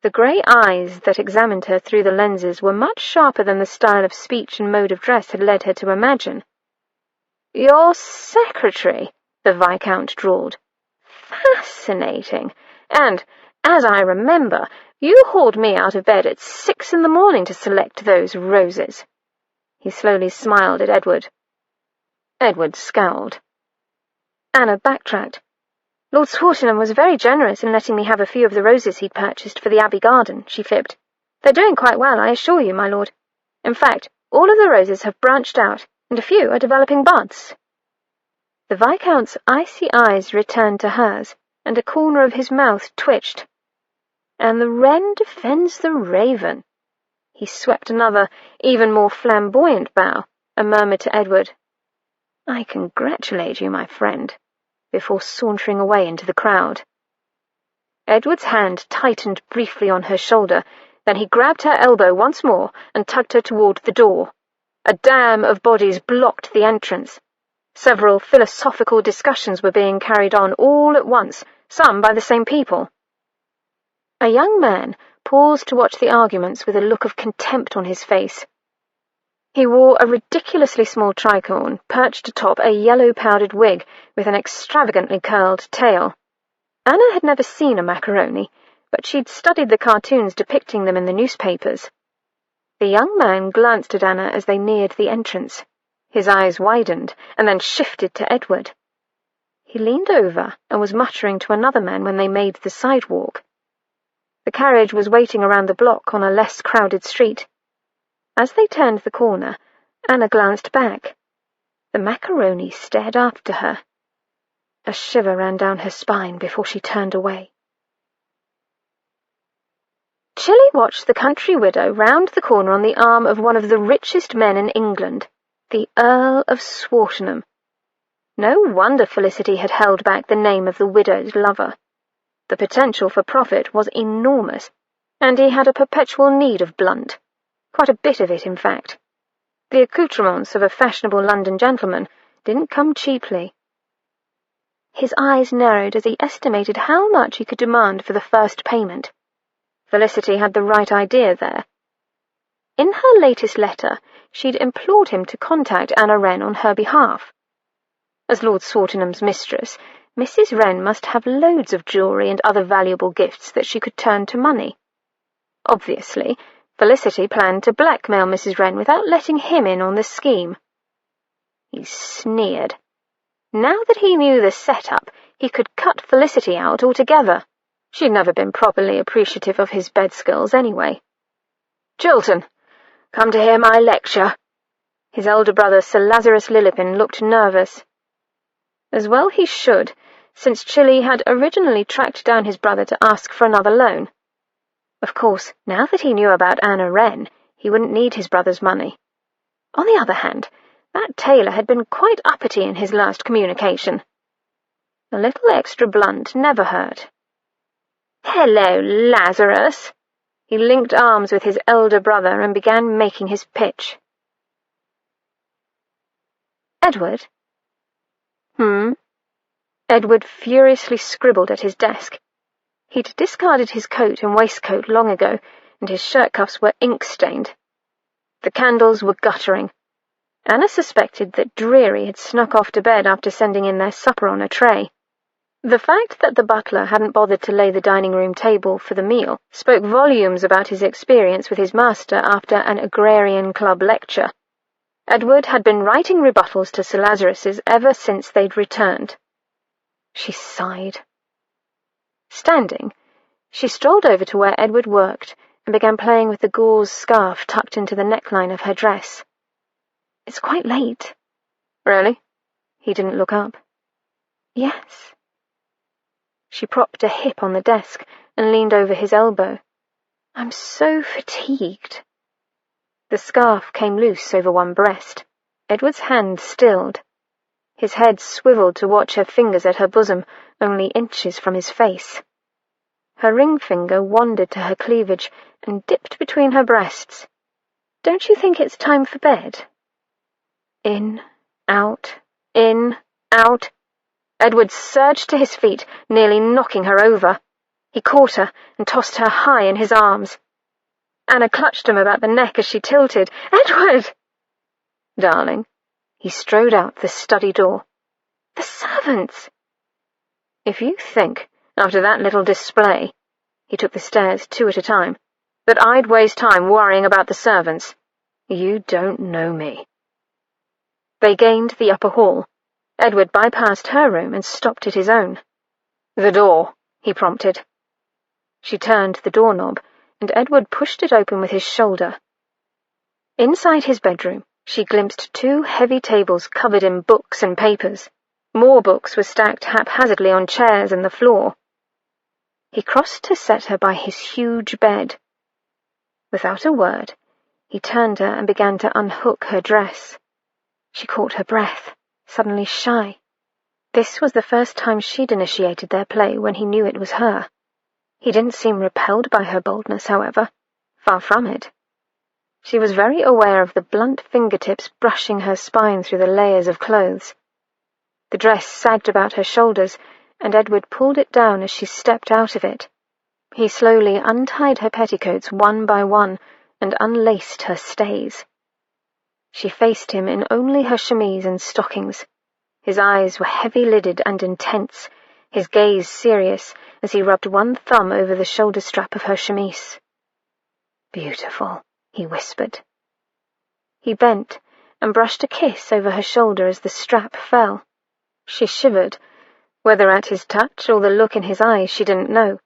The grey eyes that examined her through the lenses were much sharper than the style of speech and mode of dress had led her to imagine. Your secretary, the Viscount drawled. Fascinating. And, as I remember, you hauled me out of bed at 6 in the morning to select those roses. He slowly smiled at Edward. Edward scowled. Anna backtracked. Lord Swartingham was very generous in letting me have a few of the roses he'd purchased for the Abbey garden, she fibbed. They're doing quite well, I assure you, my lord. In fact, all of the roses have branched out, and a few are developing buds. The Viscount's icy eyes returned to hers, and a corner of his mouth twitched. And the wren defends the raven. He swept another, even more flamboyant bow, and murmured to Edward, I congratulate you, my friend, before sauntering away into the crowd. Edward's hand tightened briefly on her shoulder, then he grabbed her elbow once more and tugged her toward the door. A dam of bodies blocked the entrance. Several philosophical discussions were being carried on all at once, some by the same people. A young man paused to watch the arguments with a look of contempt on his face. He wore a ridiculously small tricorn perched atop a yellow-powdered wig with an extravagantly curled tail. Anna had never seen a macaroni, but she'd studied the cartoons depicting them in the newspapers. The young man glanced at Anna as they neared the entrance. His eyes widened and then shifted to Edward. He leaned over and was muttering to another man when they made the sidewalk. The carriage was waiting around the block on a less crowded street. As they turned the corner, Anna glanced back. The macaroni stared after her. A shiver ran down her spine before she turned away. Chilly watched the country widow round the corner on the arm of one of the richest men in England, the Earl of Swartingham. No wonder Felicity had held back the name of the widowed lover. The potential for profit was enormous, and he had a perpetual need of blunt. Quite a bit of it, in fact. The accoutrements of a fashionable London gentleman didn't come cheaply. His eyes narrowed as he estimated how much he could demand for the first payment. Felicity had the right idea there. In her latest letter, she'd implored him to contact Anna Wren on her behalf. As Lord Swartingham's mistress, Mrs. Wren must have loads of jewellery and other valuable gifts that she could turn to money. Obviously, Felicity planned to blackmail Mrs. Wren without letting him in on the scheme. He sneered. Now that he knew the setup, he could cut Felicity out altogether. She'd never been properly appreciative of his bed skills anyway. Chiltern, come to hear my lecture. His elder brother, Sir Lazarus Lillipin, looked nervous. As well he should, since Chilly had originally tracked down his brother to ask for another loan. Of course, now that he knew about Anna Wren, he wouldn't need his brother's money. On the other hand, that tailor had been quite uppity in his last communication. A little extra blunt never hurt. Hello, Lazarus. He linked arms with his elder brother and began making his pitch. Edward? Edward furiously scribbled at his desk. He'd discarded his coat and waistcoat long ago, and his shirt cuffs were ink-stained. The candles were guttering. Anna suspected that Dreary had snuck off to bed after sending in their supper on a tray. The fact that the butler hadn't bothered to lay the dining-room table for the meal spoke volumes about his experience with his master after an agrarian club lecture. Edward had been writing rebuttals to Sir Lazarus's ever since they'd returned. She sighed. Standing, she strolled over to where Edward worked and began playing with the gauze scarf tucked into the neckline of her dress. It's quite late. Really? He didn't look up. Yes. She propped a hip on the desk and leaned over his elbow. I'm so fatigued. The scarf came loose over one breast. Edward's hand stilled. His head swiveled to watch her fingers at her bosom, only inches from his face. Her ring finger wandered to her cleavage and dipped between her breasts. Don't you think it's time for bed? In, out, in, out. Edward surged to his feet, nearly knocking her over. He caught her and tossed her high in his arms. Anna clutched him about the neck as she tilted. Edward! Darling, He strode out the study door. The servants! If you think, after that little display, he took the stairs 2 at a time, that I'd waste time worrying about the servants, you don't know me. They gained the upper hall. Edward bypassed her room and stopped at his own. The door, he prompted. She turned the doorknob, and Edward pushed it open with his shoulder. Inside his bedroom, she glimpsed 2 heavy tables covered in books and papers. More books were stacked haphazardly on chairs and the floor. He crossed to set her by his huge bed. Without a word, he turned her and began to unhook her dress. She caught her breath, suddenly shy. This was the first time she'd initiated their play when he knew it was her. He didn't seem repelled by her boldness, however. Far from it. She was very aware of the blunt fingertips brushing her spine through the layers of clothes. The dress sagged about her shoulders, and Edward pulled it down as she stepped out of it. He slowly untied her petticoats one by one and unlaced her stays. She faced him in only her chemise and stockings. His eyes were heavy-lidded and intense, his gaze serious as he rubbed one thumb over the shoulder strap of her chemise. "Beautiful," he whispered. He bent and brushed a kiss over her shoulder as the strap fell. She shivered, whether at his touch or the look in his eyes she didn't know.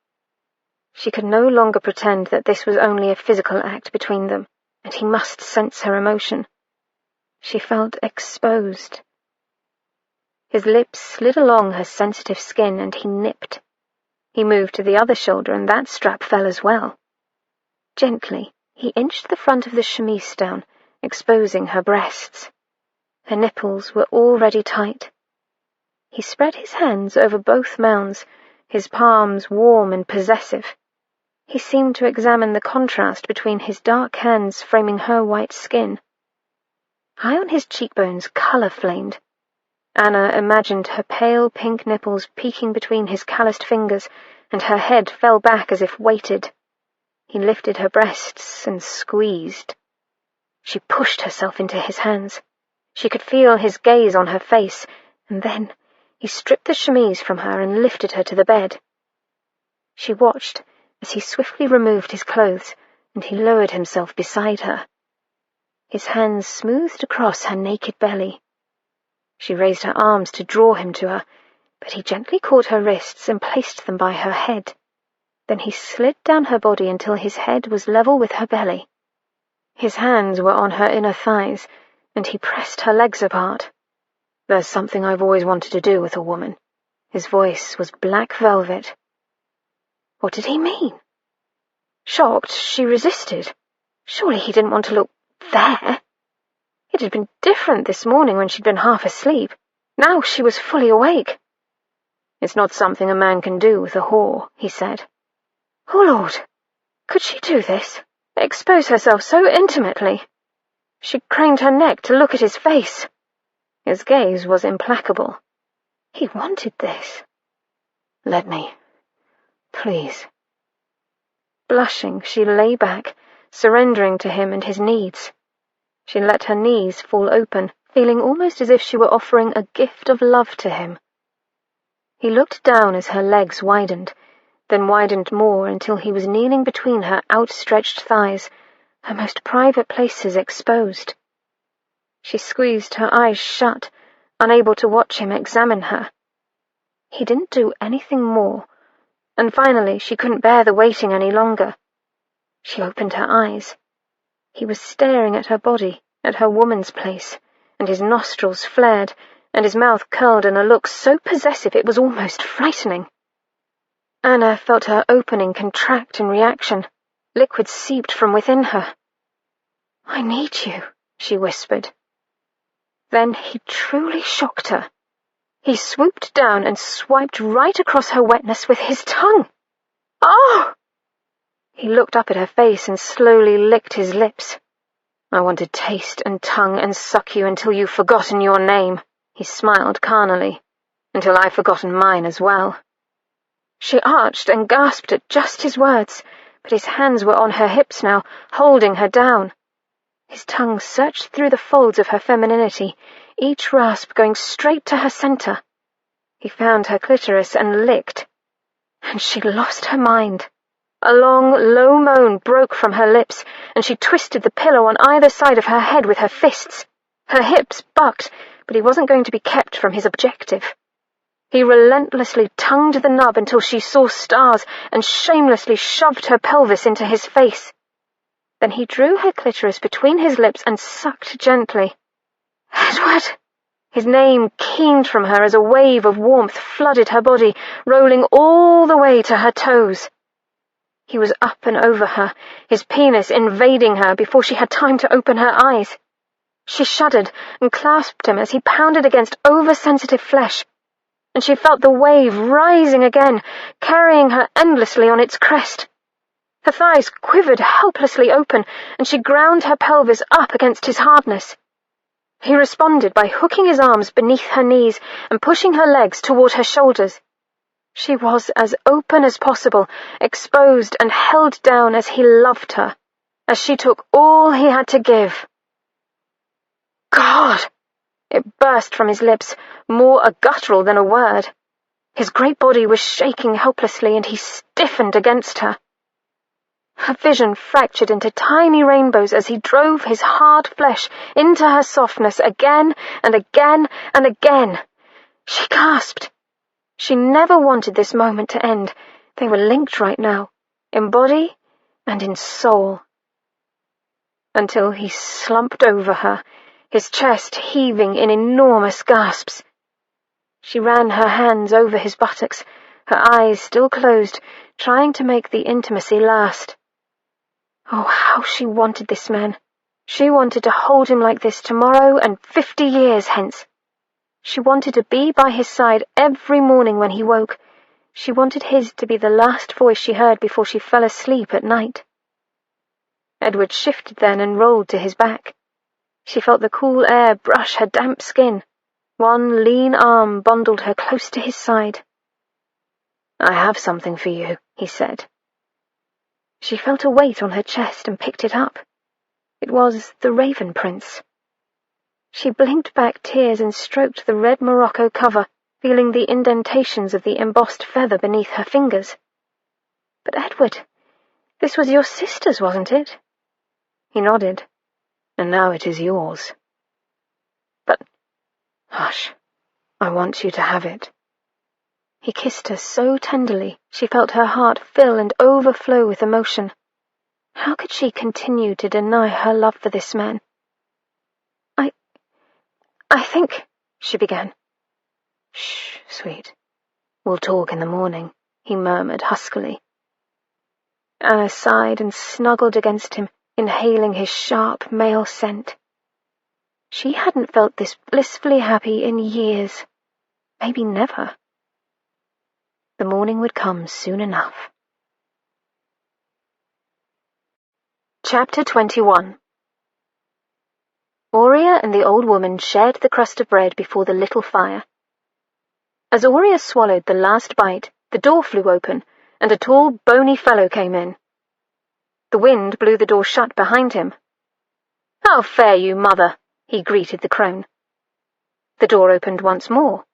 She could no longer pretend that this was only a physical act between them, and he must sense her emotion. She felt exposed. His lips slid along her sensitive skin, and he nipped. He moved to the other shoulder, and that strap fell as well. Gently, he inched the front of the chemise down, exposing her breasts. Her nipples were already tight. He spread his hands over both mounds, his palms warm and possessive. He seemed to examine the contrast between his dark hands framing her white skin. High on his cheekbones, colour flamed. Anna imagined her pale pink nipples peeking between his calloused fingers, and her head fell back as if weighted. He lifted her breasts and squeezed. She pushed herself into his hands. She could feel his gaze on her face, and then he stripped the chemise from her and lifted her to the bed. She watched as he swiftly removed his clothes, and he lowered himself beside her. His hands smoothed across her naked belly. She raised her arms to draw him to her, but he gently caught her wrists and placed them by her head. Then he slid down her body until his head was level with her belly. His hands were on her inner thighs, and he pressed her legs apart. "There's something I've always wanted to do with a woman." His voice was black velvet. What did he mean? Shocked, she resisted. Surely he didn't want to look there. It had been different this morning when she'd been half asleep. Now she was fully awake. "It's not something a man can do with a whore," he said. Oh, Lord! Could she do this? Expose herself so intimately? She craned her neck to look at his face. His gaze was implacable. He wanted this. "Let me. Please." Blushing, she lay back, surrendering to him and his needs. She let her knees fall open, feeling almost as if she were offering a gift of love to him. He looked down as her legs widened, then widened more until he was kneeling between her outstretched thighs, her most private places exposed. She squeezed her eyes shut, unable to watch him examine her. He didn't do anything more, and finally she couldn't bear the waiting any longer. She opened her eyes. He was staring at her body, at her woman's place, and his nostrils flared, and his mouth curled in a look so possessive it was almost frightening. Anna felt her opening contract in reaction. Liquid seeped from within her. "I need you," she whispered. Then he truly shocked her. He swooped down and swiped right across her wetness with his tongue. "Oh!" He looked up at her face and slowly licked his lips. "I want to taste and tongue and suck you until you've forgotten your name," he smiled carnally, "until I've forgotten mine as well." She arched and gasped at just his words, but his hands were on her hips now, holding her down. His tongue searched through the folds of her femininity, each rasp going straight to her center. He found her clitoris and licked, and she lost her mind. A long, low moan broke from her lips, and she twisted the pillow on either side of her head with her fists. Her hips bucked, but he wasn't going to be kept from his objective. He relentlessly tongued the nub until she saw stars and shamelessly shoved her pelvis into his face. Then he drew her clitoris between his lips and sucked gently. "Edward!" His name keened from her as a wave of warmth flooded her body, rolling all the way to her toes. He was up and over her, his penis invading her before she had time to open her eyes. She shuddered and clasped him as he pounded against oversensitive flesh, and she felt the wave rising again, carrying her endlessly on its crest. Her thighs quivered helplessly open, and she ground her pelvis up against his hardness. He responded by hooking his arms beneath her knees and pushing her legs toward her shoulders. She was as open as possible, exposed and held down as he loved her, as she took all he had to give. "God!" It burst from his lips, more a guttural than a word. His great body was shaking helplessly, and he stiffened against her. Her vision fractured into tiny rainbows as he drove his hard flesh into her softness again and again and again. She gasped. She never wanted this moment to end. They were linked right now, in body and in soul. Until he slumped over her, his chest heaving in enormous gasps. She ran her hands over his buttocks, her eyes still closed, trying to make the intimacy last. Oh, how she wanted this man. She wanted to hold him like this tomorrow and 50 years hence. She wanted to be by his side every morning when he woke. She wanted his to be the last voice she heard before she fell asleep at night. Edward shifted then and rolled to his back. She felt the cool air brush her damp skin. One lean arm bundled her close to his side. "I have something for you," he said. She felt a weight on her chest and picked it up. It was the Raven Prince. She blinked back tears and stroked the red morocco cover, feeling the indentations of the embossed feather beneath her fingers. "But Edward, this was your sister's, wasn't it?" He nodded. "And now it is yours." "But—" "Hush. I want you to have it." He kissed her so tenderly she felt her heart fill and overflow with emotion. How could she continue to deny her love for this man? I think, she began. "Shh, sweet. We'll talk in the morning," he murmured huskily. Anna sighed and snuggled against him, inhaling his sharp male scent. She hadn't felt this blissfully happy in years, maybe never. The morning would come soon enough. Chapter 21. Aurea and the old woman shared the crust of bread before the little fire. As Aurea swallowed the last bite, the door flew open, and a tall, bony fellow came in. The wind blew the door shut behind him. "How fare you, mother?" he greeted the crone. The door opened once more.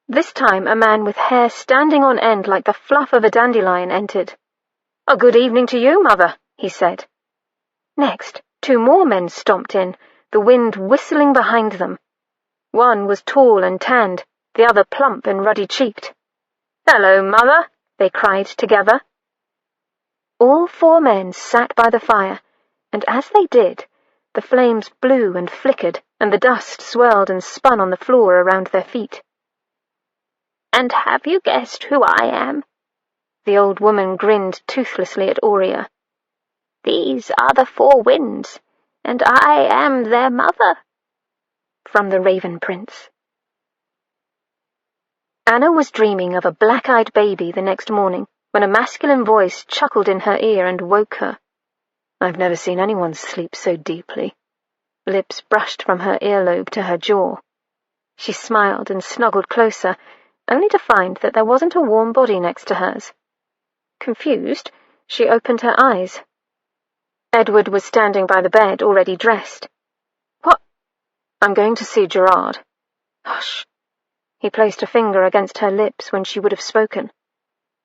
This time a man with hair standing on end like the fluff of a dandelion entered. "A good evening to you, mother," he said. Next, 2 more men stomped in, the wind whistling behind them. One was tall and tanned, the other plump and ruddy-cheeked. "Hello, mother," they cried together. All 4 men sat by the fire, and as they did, the flames blew and flickered, and the dust swirled and spun on the floor around their feet. "And have you guessed who I am?" The old woman grinned toothlessly at Aurea. "These are the 4 winds, and I am their mother." From the Raven Prince. Anna was dreaming of a black-eyed baby the next morning when a masculine voice chuckled in her ear and woke her. I've never seen anyone sleep so deeply. Lips brushed from her earlobe to her jaw. She smiled and snuggled closer, only to find that there wasn't a warm body next to hers. Confused, she opened her eyes. Edward was standing by the bed, already dressed. I'm going to see Gerard." "Hush." He placed a finger against her lips when she would have spoken.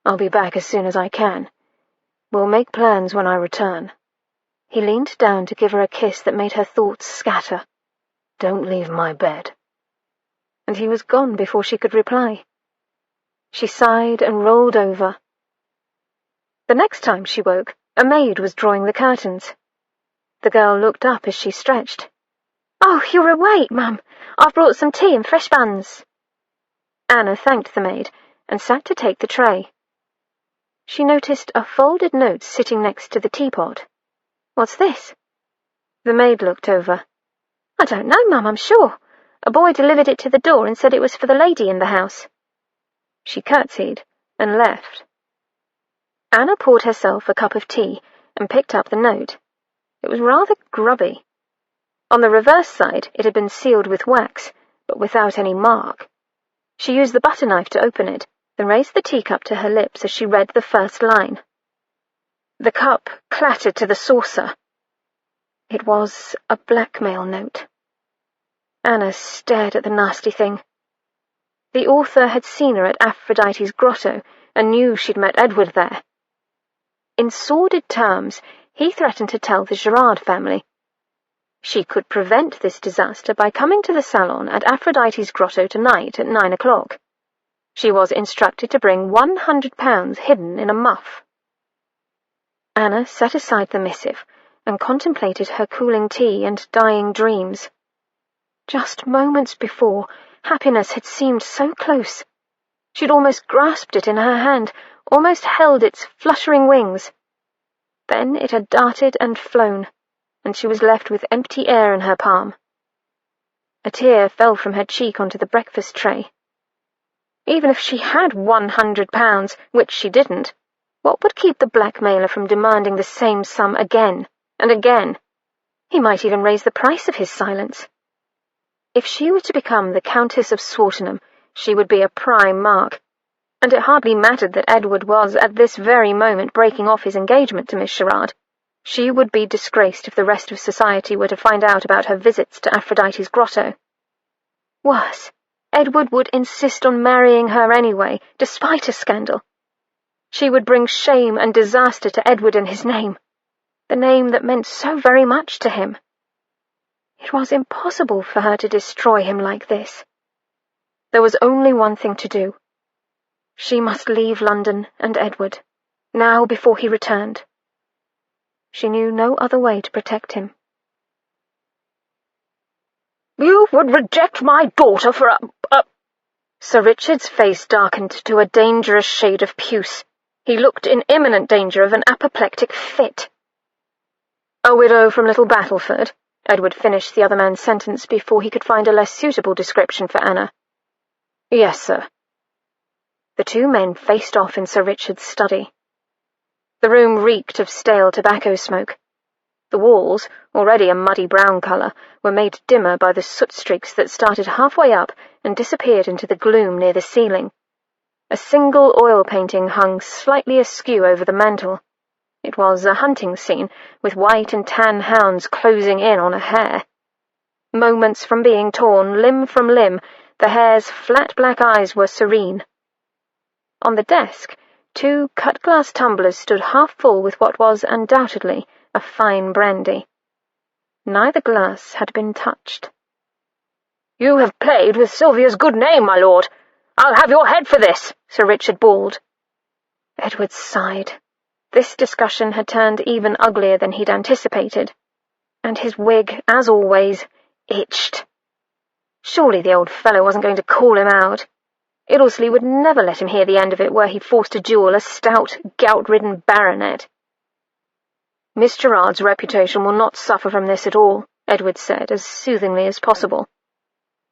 "I'll be back as soon as I can. We'll make plans when I return." He leaned down to give her a kiss that made her thoughts scatter. "Don't leave my bed." And he was gone before she could reply. She sighed and rolled over. The next time she woke, a maid was drawing the curtains. The girl looked up as she stretched. "Oh, you're awake, Mum. I've brought some tea and fresh buns." Anna thanked the maid and sat to take the tray. She noticed a folded note sitting next to the teapot. "What's this?" The maid looked over. "I don't know, Mum, I'm sure. A boy delivered it to the door and said it was for the lady in the house." She curtsied and left. Anna poured herself a cup of tea and picked up the note. It was rather grubby. On the reverse side it had been sealed with wax, but without any mark. She used the butter knife to open it, then raised the teacup to her lips as she read the first line. The cup clattered to the saucer. It was a blackmail note. Anna stared at the nasty thing. The author had seen her at Aphrodite's grotto and knew she'd met Edward there. In sordid terms, he threatened to tell the Gerard family. She could prevent this disaster by coming to the salon at Aphrodite's grotto tonight at 9 o'clock. She was instructed to bring £100 hidden in a muff. Anna set aside the missive and contemplated her cooling tea and dying dreams. Just moments before, happiness had seemed so close. She'd almost grasped it in her hand, almost held its fluttering wings. Then it had darted and flown, and she was left with empty air in her palm. A tear fell from her cheek onto the breakfast tray. Even if she had £100, which she didn't, what would keep the blackmailer from demanding the same sum again and again? He might even raise the price of his silence. If she were to become the Countess of Swartingham, she would be a prime mark, and it hardly mattered that Edward was at this very moment breaking off his engagement to Miss Gerard. She would be disgraced if the rest of society were to find out about her visits to Aphrodite's grotto. Worse, Edward would insist on marrying her anyway, despite a scandal. She would bring shame and disaster to Edward in his name, the name that meant so very much to him. It was impossible for her to destroy him like this. There was only one thing to do. She must leave London and Edward, now before he returned. She knew no other way to protect him. "You would reject my daughter for a—" Sir Richard's face darkened to a dangerous shade of puce. He looked in imminent danger of an apoplectic fit. "A widow from Little Battleford?" Edward finished the other man's sentence before he could find a less suitable description for Anna. "Yes, sir." The two men faced off in Sir Richard's study. The room reeked of stale tobacco smoke. The walls, already a muddy brown colour, were made dimmer by the soot streaks that started halfway up and disappeared into the gloom near the ceiling. A single oil painting hung slightly askew over the mantel. It was a hunting scene, with white and tan hounds closing in on a hare. Moments from being torn limb from limb, the hare's flat black eyes were serene. On the desk, 2 cut-glass tumblers stood half full with what was undoubtedly a fine brandy. Neither glass had been touched. "You have played with Sylvia's good name, my lord. I'll have your head for this," Sir Richard bawled. Edward sighed. This discussion had turned even uglier than he'd anticipated, and his wig, as always, itched. Surely the old fellow wasn't going to call him out. Iddlesley would never let him hear the end of it were he forced to duel a stout, gout-ridden baronet. "Miss Gerard's reputation will not suffer from this at all," Edward said, as soothingly as possible.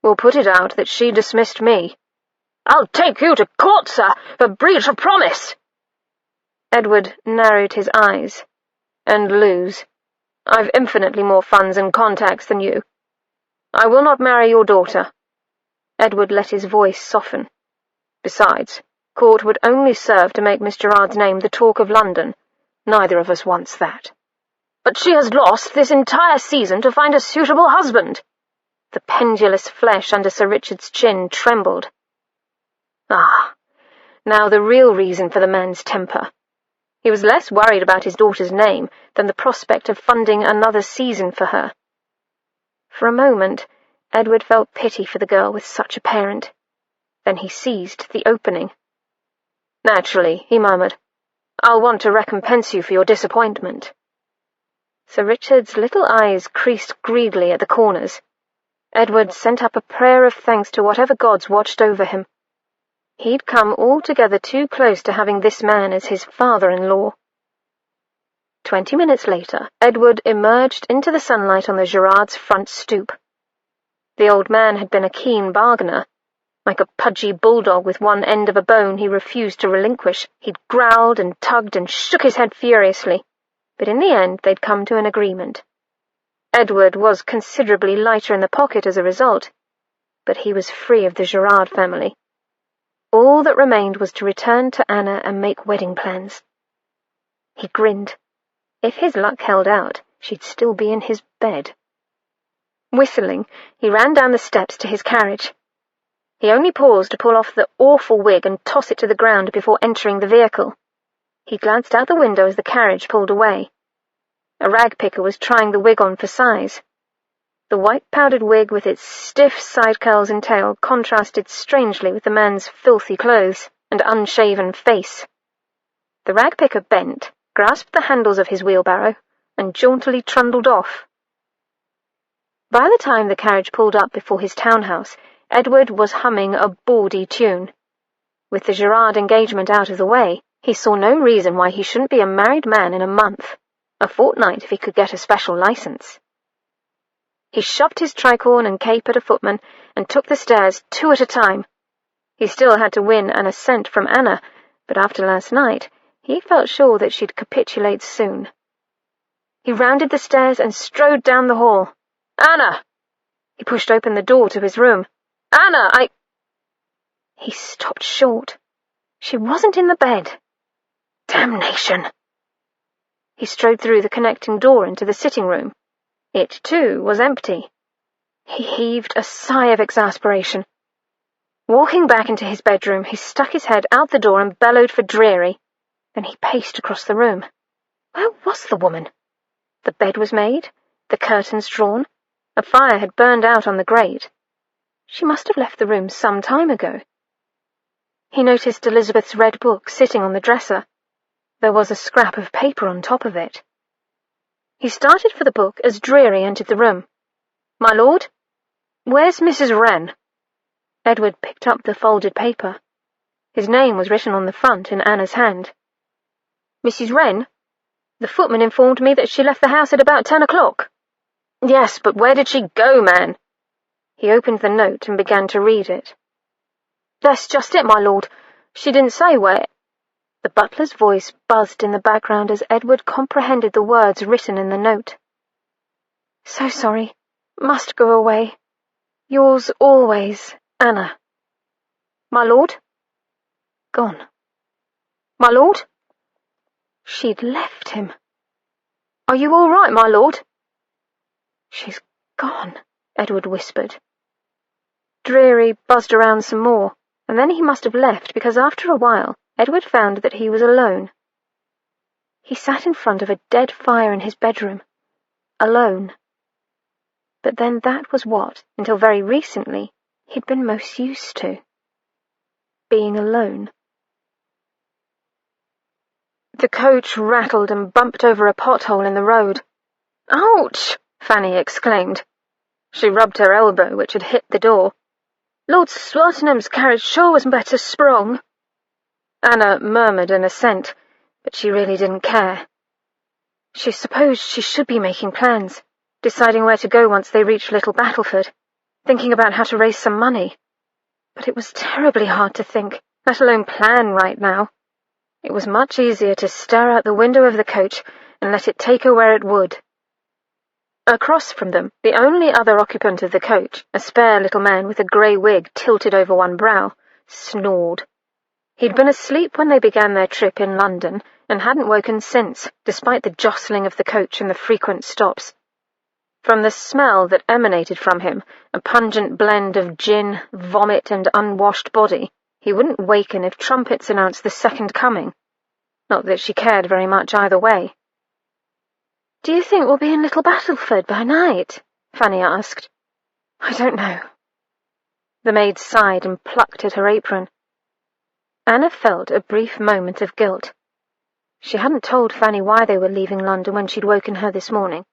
"We'll put it out that she dismissed me." "I'll take you to court, sir, for breach of promise." Edward narrowed his eyes. "And lose. I've infinitely more funds and contacts than you. I will not marry your daughter." Edward let his voice soften. "Besides, court would only serve to make Miss Gerard's name the talk of London. Neither of us wants that." "But she has lost this entire season to find a suitable husband." The pendulous flesh under Sir Richard's chin trembled. Ah, now the real reason for the man's temper. He was less worried about his daughter's name than the prospect of funding another season for her. For a moment, Edward felt pity for the girl with such a parent. Then he seized the opening. "Naturally," he murmured. "I'll want to recompense you for your disappointment." Sir Richard's little eyes creased greedily at the corners. Edward sent up a prayer of thanks to whatever gods watched over him. He'd come altogether too close to having this man as his father-in-law. 20 minutes later, Edward emerged into the sunlight on the Gerard's front stoop. The old man had been a keen bargainer. Like a pudgy bulldog with one end of a bone he refused to relinquish, he'd growled and tugged and shook his head furiously. But in the end they'd come to an agreement. Edward was considerably lighter in the pocket as a result, but he was free of the Gerard family. All that remained was to return to Anna and make wedding plans. He grinned. If his luck held out, she'd still be in his bed. Whistling, he ran down the steps to his carriage. He only paused to pull off the awful wig and toss it to the ground before entering the vehicle. He glanced out the window as the carriage pulled away. A rag-picker was trying the wig on for size. The white-powdered wig with its stiff side curls and tail contrasted strangely with the man's filthy clothes and unshaven face. The rag-picker bent, grasped the handles of his wheelbarrow, and jauntily trundled off. By the time the carriage pulled up before his townhouse, Edward was humming a bawdy tune. With the Gerard engagement out of the way, he saw no reason why he shouldn't be a married man in a month, a fortnight if he could get a special license. He shoved his tricorn and cape at a footman and took the stairs 2 at a time. He still had to win an assent from Anna, but after last night, he felt sure that she'd capitulate soon. He rounded the stairs and strode down the hall. "Anna!" He pushed open the door to his room. "Anna, He stopped short. She wasn't in the bed. Damnation! He strode through the connecting door into the sitting room. It, too, was empty. He heaved a sigh of exasperation. Walking back into his bedroom, he stuck his head out the door and bellowed for Dreary. Then he paced across the room. Where was the woman? The bed was made, the curtains drawn. A fire had burned out on the grate. She must have left the room some time ago. He noticed Elizabeth's red book sitting on the dresser. There was a scrap of paper on top of it. He started for the book as Dreary entered the room. "My lord? Where's Mrs. Wren?" Edward picked up the folded paper. His name was written on the front in Anna's hand. "Mrs. Wren? The footman informed me that she left the house at about 10 o'clock. "Yes, but where did she go, man?" He opened the note and began to read it. "That's just it, my lord. She didn't say where—" The butler's voice buzzed in the background as Edward comprehended the words written in the note. "So sorry. Must go away. Yours always, Anna." "My lord?" Gone. "My lord?" She'd left him. "Are you all right, my lord?" "She's gone," Edward whispered. Dreary buzzed around some more, and then he must have left because after a while Edward found that he was alone. He sat in front of a dead fire in his bedroom, alone. But then that was what, until very recently, he'd been most used to. Being alone. The coach rattled and bumped over a pothole in the road. "Ouch!" Fanny exclaimed. She rubbed her elbow, which had hit the door. "Lord Swartingham's carriage sure was better sprung." Anna murmured an assent, but she really didn't care. She supposed she should be making plans, deciding where to go once they reached Little Battleford, thinking about how to raise some money. But it was terribly hard to think, let alone plan right now. It was much easier to stare out the window of the coach and let it take her where it would. Across from them, the only other occupant of the coach, a spare little man with a grey wig tilted over one brow, snored. He'd been asleep when they began their trip in London and hadn't woken since, despite the jostling of the coach and the frequent stops. From the smell that emanated from him, a pungent blend of gin, vomit, and unwashed body, he wouldn't waken if trumpets announced the second coming. Not that she cared very much either way. "Do you think we'll be in Little Battleford by night?" Fanny asked. "I don't know." The maid sighed and plucked at her apron. Anna felt a brief moment of guilt. She hadn't told Fanny why they were leaving London when she'd woken her this morning.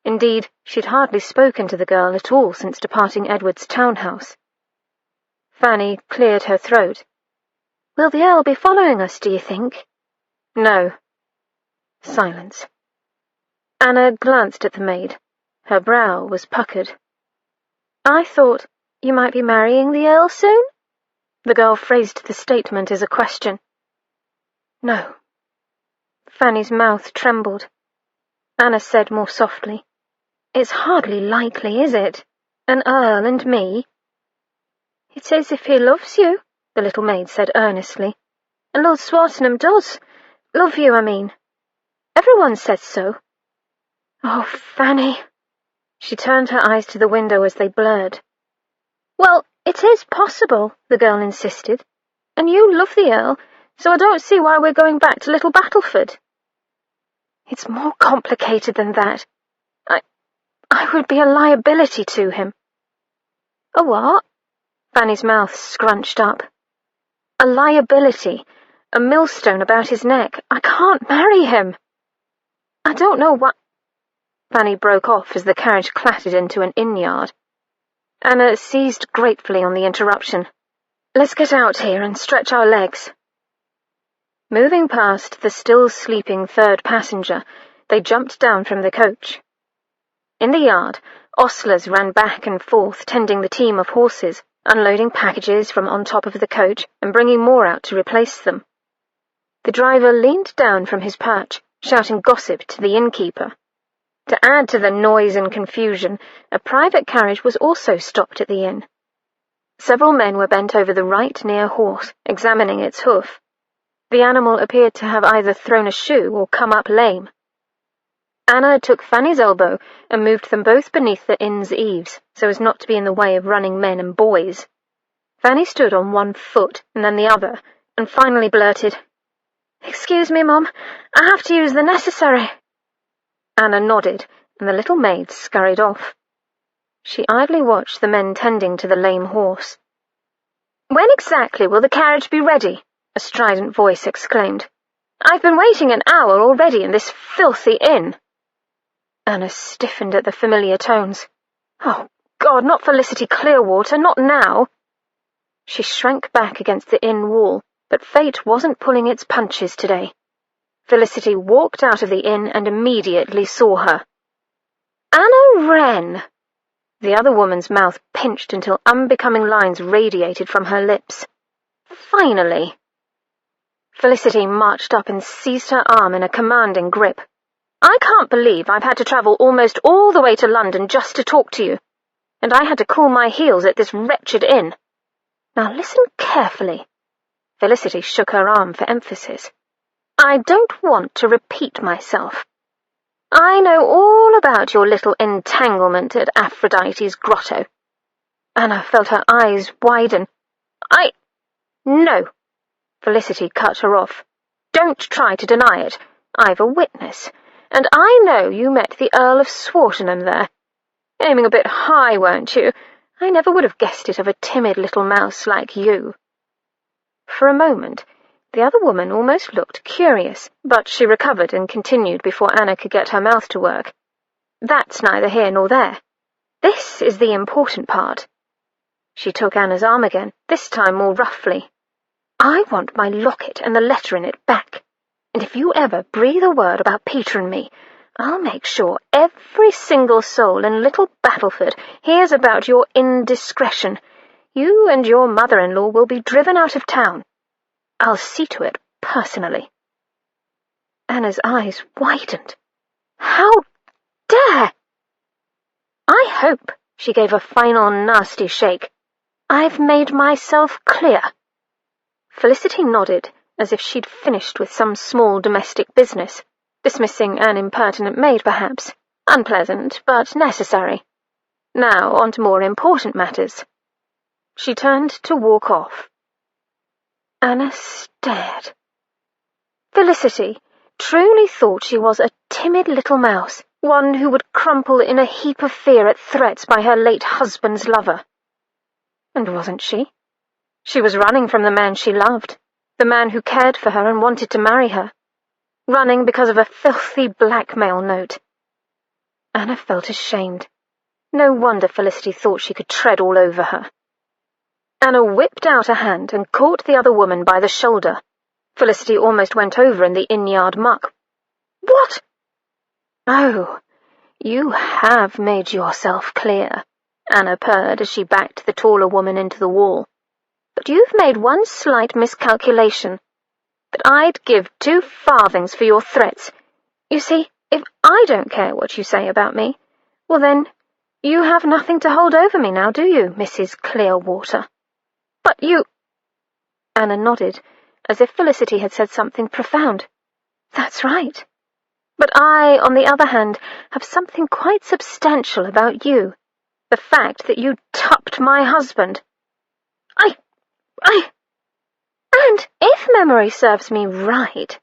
Indeed, she'd hardly spoken to the girl at all since departing Edward's townhouse. Fanny cleared her throat. "Will the Earl be following us, do you think?" "No." Silence. Anna glanced at the maid. Her brow was puckered. "I thought you might be marrying the Earl soon?" The girl phrased the statement as a question. "No." Fanny's mouth trembled. Anna said more softly, "It's hardly likely, is it? An Earl and me?" "It is if he loves you," the little maid said earnestly. "And Lord Swartingham does. Love you, I mean. Everyone says so." "Oh, Fanny." She turned her eyes to the window as they blurred. "Well, it is possible," the girl insisted. "And you love the Earl, so I don't see why we're going back to Little Battleford." "It's more complicated than that. I would be a liability to him." "A what?" Fanny's mouth scrunched up. "A liability. A millstone about his neck. I can't marry him." "I don't know what—" Fanny broke off as the carriage clattered into an inn-yard. Anna seized gratefully on the interruption. "Let's get out here and stretch our legs." Moving past the still sleeping third passenger, they jumped down from the coach. In the yard, ostlers ran back and forth tending the team of horses, unloading packages from on top of the coach and bringing more out to replace them. The driver leaned down from his perch, shouting gossip to the innkeeper. To add to the noise and confusion, a private carriage was also stopped at the inn. Several men were bent over the right near horse, examining its hoof. The animal appeared to have either thrown a shoe or come up lame. Anna took Fanny's elbow and moved them both beneath the inn's eaves, so as not to be in the way of running men and boys. Fanny stood on one foot and then the other, and finally blurted, "Excuse me, Mum, I have to use the necessary." Anna nodded, and the little maid scurried off. She idly watched the men tending to the lame horse. "When exactly will the carriage be ready?" a strident voice exclaimed. "I've been waiting an hour already in this filthy inn." Anna stiffened at the familiar tones. Oh, God, not Felicity Clearwater, not now. She shrank back against the inn wall, but fate wasn't pulling its punches today. Felicity walked out of the inn and immediately saw her. "Anna Wren!" The other woman's mouth pinched until unbecoming lines radiated from her lips. Finally! Felicity marched up and seized her arm in a commanding grip. "I can't believe I've had to travel almost all the way to London just to talk to you. And I had to cool my heels at this wretched inn. Now listen carefully." Felicity shook her arm for emphasis. "I don't want to repeat myself. I know all about your little entanglement at Aphrodite's grotto." Anna felt her eyes widen. No. Felicity cut her off. "Don't try to deny it. I've a witness. And I know you met the Earl of Swartingham there. Aiming a bit high, weren't you? I never would have guessed it of a timid little mouse like you." For a moment, the other woman almost looked curious, but she recovered and continued before Anna could get her mouth to work. "That's neither here nor there. This is the important part." She took Anna's arm again, this time more roughly. "I want my locket and the letter in it back. And if you ever breathe a word about Peter and me, I'll make sure every single soul in Little Battleford hears about your indiscretion. You and your mother-in-law will be driven out of town. I'll see to it personally." Anna's eyes widened. "How dare!" "I hope," she gave a final nasty shake, "I've made myself clear." Felicity nodded, as if she'd finished with some small domestic business, dismissing an impertinent maid, perhaps. Unpleasant, but necessary. Now on to more important matters. She turned to walk off. Anna stared. Felicity truly thought she was a timid little mouse, one who would crumple in a heap of fear at threats by her late husband's lover. And wasn't she? She was running from the man she loved, the man who cared for her and wanted to marry her. Running because of a filthy blackmail note. Anna felt ashamed. No wonder Felicity thought she could tread all over her. Anna whipped out a hand and caught the other woman by the shoulder. Felicity almost went over in the inn-yard muck. "What?" "Oh, you have made yourself clear," Anna purred as she backed the taller woman into the wall. "But you've made one slight miscalculation. That I'd give 2 farthings for your threats. You see, if I don't care what you say about me, well then, you have nothing to hold over me now, do you, Mrs. Clearwater?" "But you—" Anna nodded, as if Felicity had said something profound. "That's right. But I, on the other hand, have something quite substantial about you. The fact that you tupped my husband. And if memory serves me right,"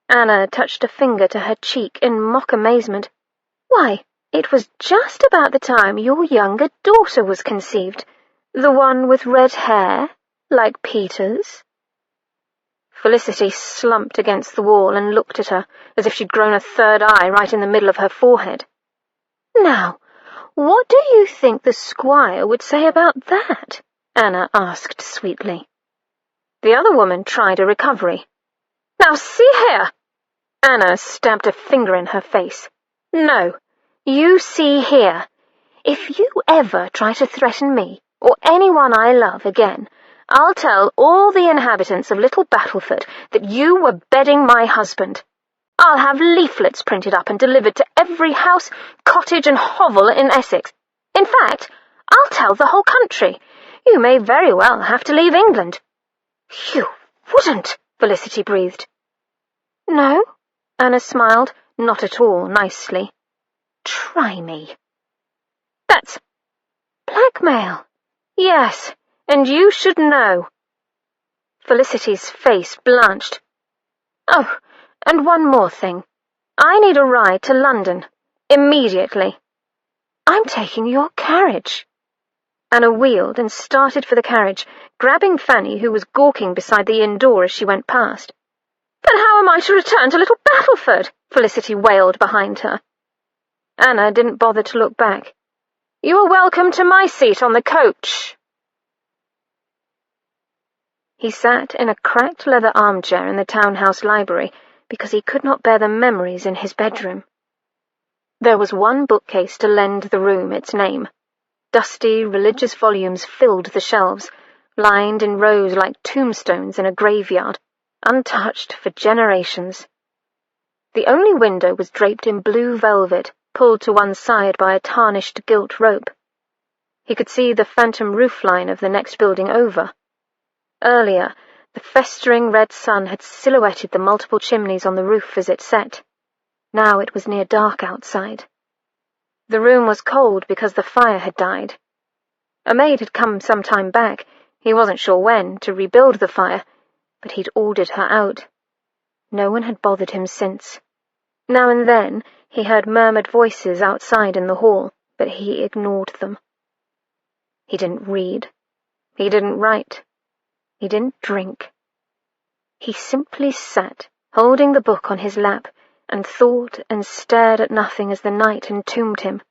Anna touched a finger to her cheek in mock amazement, "why, it was just about the time your younger daughter was conceived, the one with red hair, like Peter's." Felicity slumped against the wall and looked at her as if she'd grown a third eye right in the middle of her forehead. "Now, what do you think the squire would say about that?" Anna asked sweetly. The other woman tried a recovery. "Now see here!" Anna stabbed a finger in her face. "No, you see here. If you ever try to threaten me, or anyone I love again, I'll tell all the inhabitants of Little Battleford that you were bedding my husband. I'll have leaflets printed up and delivered to every house, cottage and hovel in Essex. In fact, I'll tell the whole country. You may very well have to leave England." "You wouldn't," Felicity breathed. "No?" Anna smiled, not at all nicely. "Try me." "That's blackmail. Yes, and you should know." Felicity's face blanched. "Oh, and one more thing. I need a ride to London. Immediately." "I'm taking your carriage." Anna wheeled and started for the carriage, grabbing Fanny, who was gawking beside the inn door as she went past. "But how am I to return to Little Battleford?" Felicity wailed behind her. Anna didn't bother to look back. "You are welcome to my seat on the coach." He sat in a cracked leather armchair in the townhouse library because he could not bear the memories in his bedroom. There was one bookcase to lend the room its name. Dusty, religious volumes filled the shelves, lined in rows like tombstones in a graveyard, untouched for generations. The only window was draped in blue velvet, pulled to one side by a tarnished gilt rope. He could see the phantom roofline of the next building over. Earlier, the festering red sun had silhouetted the multiple chimneys on the roof as it set. Now it was near dark outside. The room was cold because the fire had died. A maid had come some time back, he wasn't sure when, to rebuild the fire, but he'd ordered her out. No one had bothered him since. Now and then he heard murmured voices outside in the hall, but he ignored them. He didn't read. He didn't write. He didn't drink. He simply sat, holding the book on his lap, and thought and stared at nothing as the night entombed him.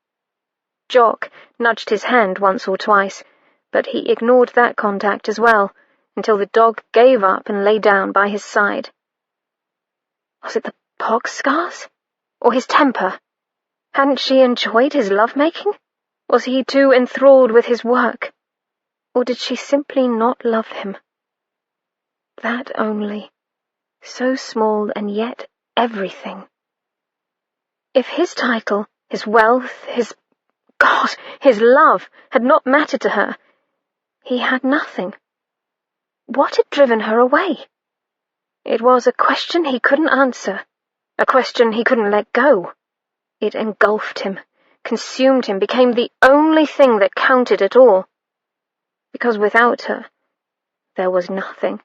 Jock nudged his hand once or twice, but he ignored that contact as well, until the dog gave up and lay down by his side. Was it the pox scars? Or his temper? Hadn't she enjoyed his love-making? Was he too enthralled with his work? Or did she simply not love him? That only. So small and yet everything. If his title, his wealth, his love had not mattered to her, he had nothing. What had driven her away? It was a question he couldn't answer, a question he couldn't let go. It engulfed him, consumed him, became the only thing that counted at all. Because without her, there was nothing.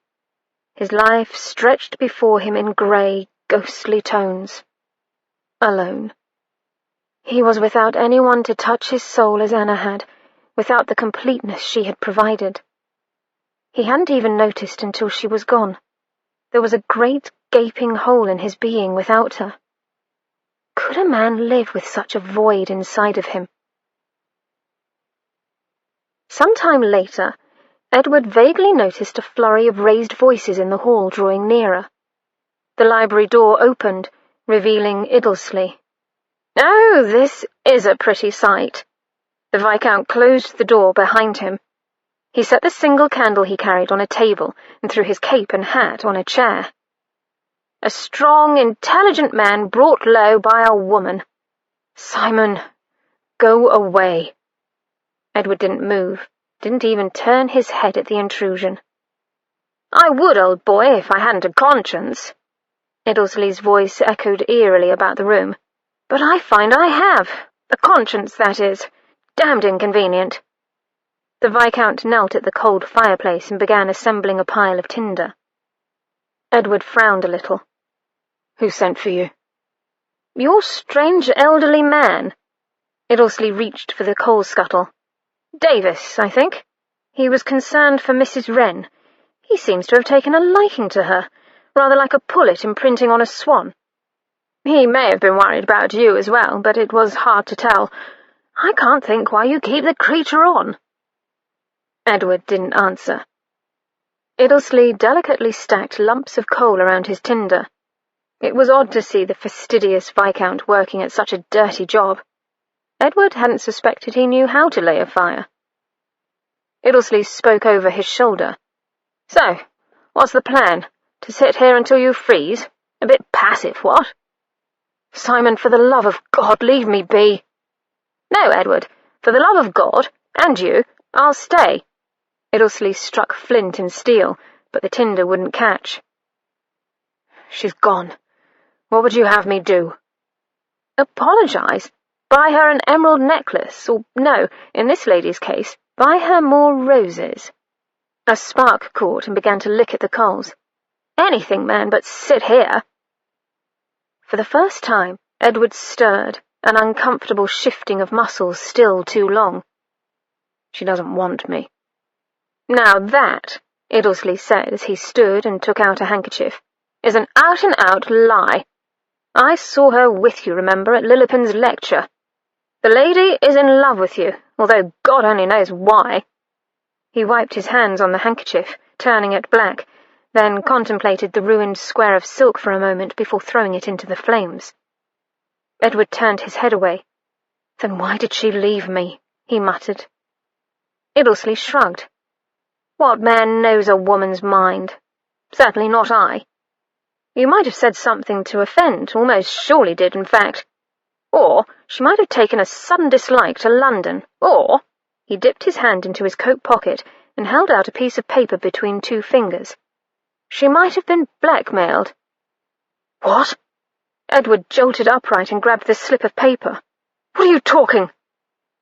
His life stretched before him in grey, ghostly tones. Alone. He was without anyone to touch his soul as Anna had, without the completeness she had provided. He hadn't even noticed until she was gone. There was a great gaping hole in his being without her. Could a man live with such a void inside of him? Some time later, Edward vaguely noticed a flurry of raised voices in the hall drawing nearer. The library door opened, revealing Iddlesley. "Oh, this is a pretty sight." The Viscount closed the door behind him. He set the single candle he carried on a table and threw his cape and hat on a chair. "A strong, intelligent man brought low by a woman. Simon, go away." Edward didn't move, didn't even turn his head at the intrusion. "I would, old boy, if I hadn't a conscience." Iddlesley's voice echoed eerily about the room. "But I find I have. A conscience, that is. Damned inconvenient." The Viscount knelt at the cold fireplace and began assembling a pile of tinder. Edward frowned a little. "Who sent for you?" "Your strange elderly man." Iddlesley reached for the coal scuttle. "Davis, I think. He was concerned for Mrs. Wren. He seems to have taken a liking to her, rather like a pullet imprinting on a swan. He may have been worried about you as well, but it was hard to tell. I can't think why you keep the creature on." Edward didn't answer. Iddlesley delicately stacked lumps of coal around his tinder. It was odd to see the fastidious Viscount working at such a dirty job. Edward hadn't suspected he knew how to lay a fire. Iddlesley spoke over his shoulder. "So, what's the plan? To sit here until you freeze? A bit passive, what?" "Simon, for the love of God, leave me be." "No, Edward, for the love of God, and you, I'll stay." Iddlesley struck flint and steel, but the tinder wouldn't catch. "She's gone. What would you have me do?" "Apologize. Buy her an emerald necklace, or no, in this lady's case, buy her more roses." A spark caught and began to lick at the coals. "Anything, man, but sit here." For the first time, Edward stirred, an uncomfortable shifting of muscles still too long. "She doesn't want me." "Now that," Iddlesley said as he stood and took out a handkerchief, "is an out-and-out lie. I saw her with you, remember, at Lillipin's lecture. The lady is in love with you, although God only knows why." He wiped his hands on the handkerchief, turning it black, then contemplated the ruined square of silk for a moment before throwing it into the flames. Edward turned his head away. "Then why did she leave me?" he muttered. Iddlesley shrugged. "What man knows a woman's mind? Certainly not I. You might have said something to offend, almost surely did, in fact. Or she might have taken a sudden dislike to London, or—" He dipped his hand into his coat pocket and held out a piece of paper between two fingers. "She might have been blackmailed." "What?" Edward jolted upright and grabbed the slip of paper. "What are you talking?"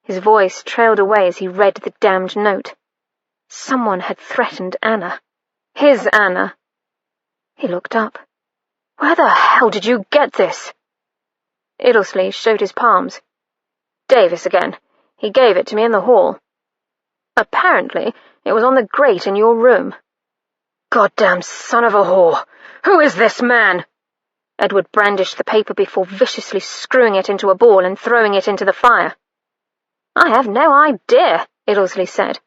His voice trailed away as he read the damned note. Someone had threatened Anna. His Anna. He looked up. "Where the hell did you get this?" Iddlesley showed his palms. "Davis again. He gave it to me in the hall. Apparently, it was on the grate in your room." "Goddamn son of a whore! Who is this man?" Edward brandished the paper before viciously screwing it into a ball and throwing it into the fire. "I have no idea," Iddlesley said,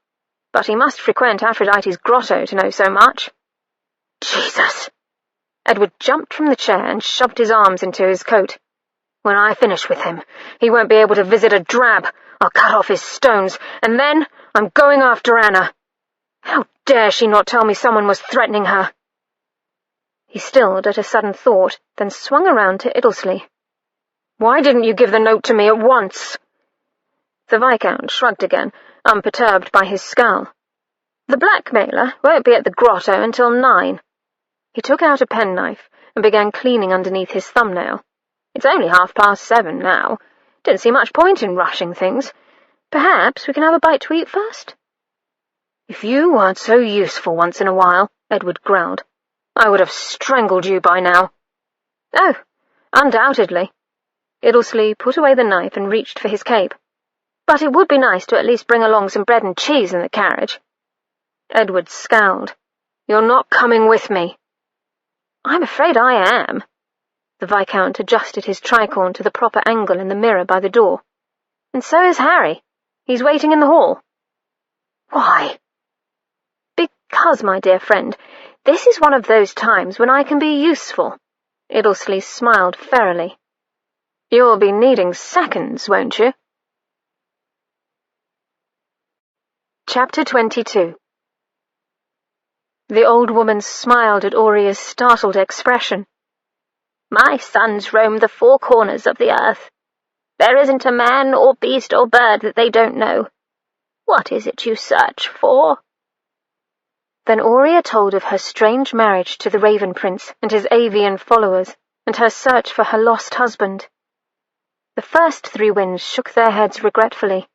"but he must frequent Aphrodite's grotto to know so much." "Jesus!" Edward jumped from the chair and shoved his arms into his coat. "When I finish with him, he won't be able to visit a drab. I'll cut off his stones, and then I'm going after Anna. How dare she not tell me someone was threatening her?" He stilled at a sudden thought, then swung around to Iddlesley. "Why didn't you give the note to me at once?" The Viscount shrugged again, unperturbed by his scowl. "The blackmailer won't be at the grotto until 9. He took out a penknife and began cleaning underneath his thumbnail. It's only 7:30 now. Didn't see much point in rushing things. Perhaps we can have a bite to eat first?" "If you weren't so useful once in a while," Edward growled, "I would have strangled you by now." "Oh, undoubtedly." Iddlesley put away the knife and reached for his cape. "But it would be nice to at least bring along some bread and cheese in the carriage." Edward scowled. "You're not coming with me." "I'm afraid I am." The Viscount adjusted his tricorn to the proper angle in the mirror by the door. "And so is Harry. He's waiting in the hall." "Why?" "Because, my dear friend, this is one of those times when I can be useful." Iddlesley smiled ferally. "You'll be needing seconds, won't you?" Chapter 22. The old woman smiled at Auria's startled expression. "My sons roam the four corners of the earth. There isn't a man or beast or bird that they don't know. What is it you search for?" Then Auria told of her strange marriage to the Raven Prince and his avian followers, and her search for her lost husband. The first three winds shook their heads regretfully.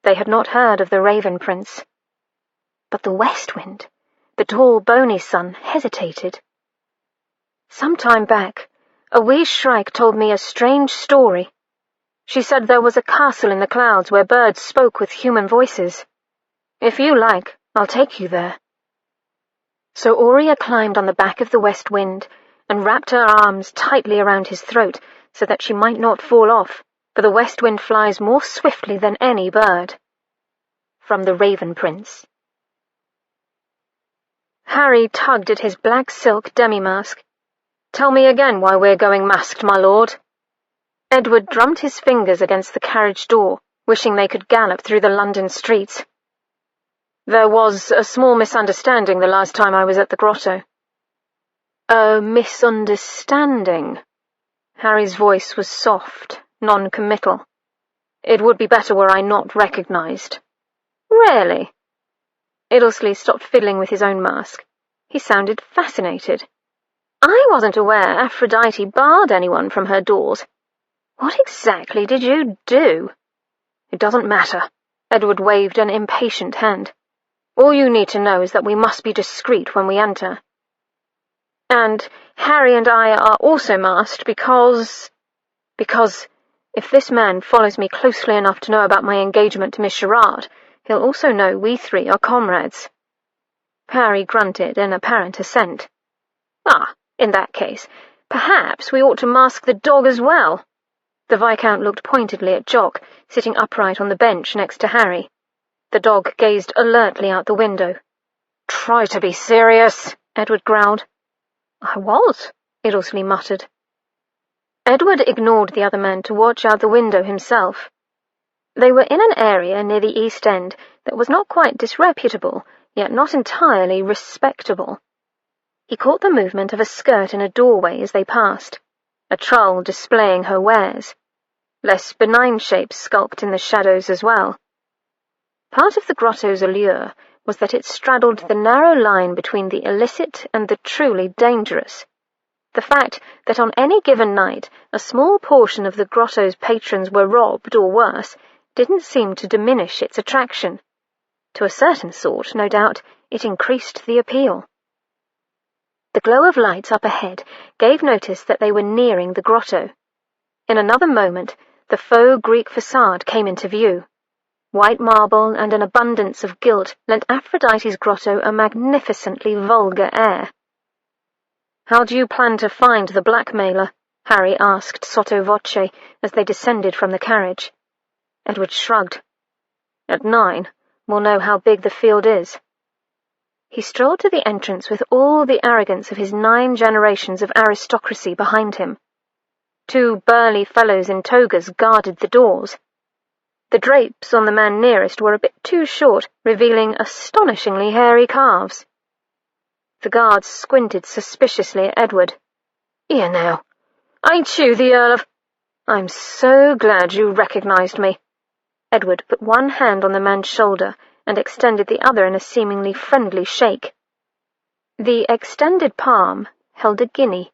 They had not heard of the Raven Prince. But the West Wind, the tall, bony son, hesitated. "Some time back, a wee shrike told me a strange story. She said there was a castle in the clouds where birds spoke with human voices. If you like, I'll take you there." So Auria climbed on the back of the West Wind and wrapped her arms tightly around his throat so that she might not fall off, for the West Wind flies more swiftly than any bird. From the Raven Prince. Harry tugged at his black silk demi-mask. "Tell me again why we're going masked, my lord." Edward drummed his fingers against the carriage door, wishing they could gallop through the London streets. "There was a small misunderstanding the last time I was at the grotto." "A misunderstanding?" Harry's voice was soft, non-committal. "It would be better were I not recognized." "Really?" Iddlesley stopped fiddling with his own mask. He sounded fascinated. "I wasn't aware Aphrodite barred anyone from her doors. What exactly did you do?" "It doesn't matter." Edward waved an impatient hand. "All you need to know is that we must be discreet when we enter. And Harry and I are also masked because if this man follows me closely enough to know about my engagement to Miss Sherard, he'll also know we three are comrades." Harry grunted in apparent assent. "Ah, in that case, perhaps we ought to mask the dog as well." The Viscount looked pointedly at Jock, sitting upright on the bench next to Harry. The dog gazed alertly out the window. "Try to be serious," Edward growled. "I was," Iddlesley muttered. Edward ignored the other man to watch out the window himself. They were in an area near the East End that was not quite disreputable, yet not entirely respectable. He caught the movement of a skirt in a doorway as they passed, a trull displaying her wares. Less benign shapes skulked in the shadows as well. Part of the grotto's allure was that it straddled the narrow line between the illicit and the truly dangerous. The fact that on any given night a small portion of the grotto's patrons were robbed, or worse, didn't seem to diminish its attraction. To a certain sort, no doubt, it increased the appeal. The glow of lights up ahead gave notice that they were nearing the grotto. In another moment, the faux Greek facade came into view. White marble and an abundance of gilt lent Aphrodite's grotto a magnificently vulgar air. "How do you plan to find the blackmailer?" Harry asked sotto voce as they descended from the carriage. Edward shrugged. "At 9, we'll know how big the field is." He strolled to the entrance with all the arrogance of his 9 generations of aristocracy behind him. 2 burly fellows in togas guarded the doors. The drapes on the man nearest were a bit too short, revealing astonishingly hairy calves. The guards squinted suspiciously at Edward. "Here now, ain't you the Earl of—" "I'm so glad you recognized me." Edward put one hand on the man's shoulder and extended the other in a seemingly friendly shake. The extended palm held a guinea.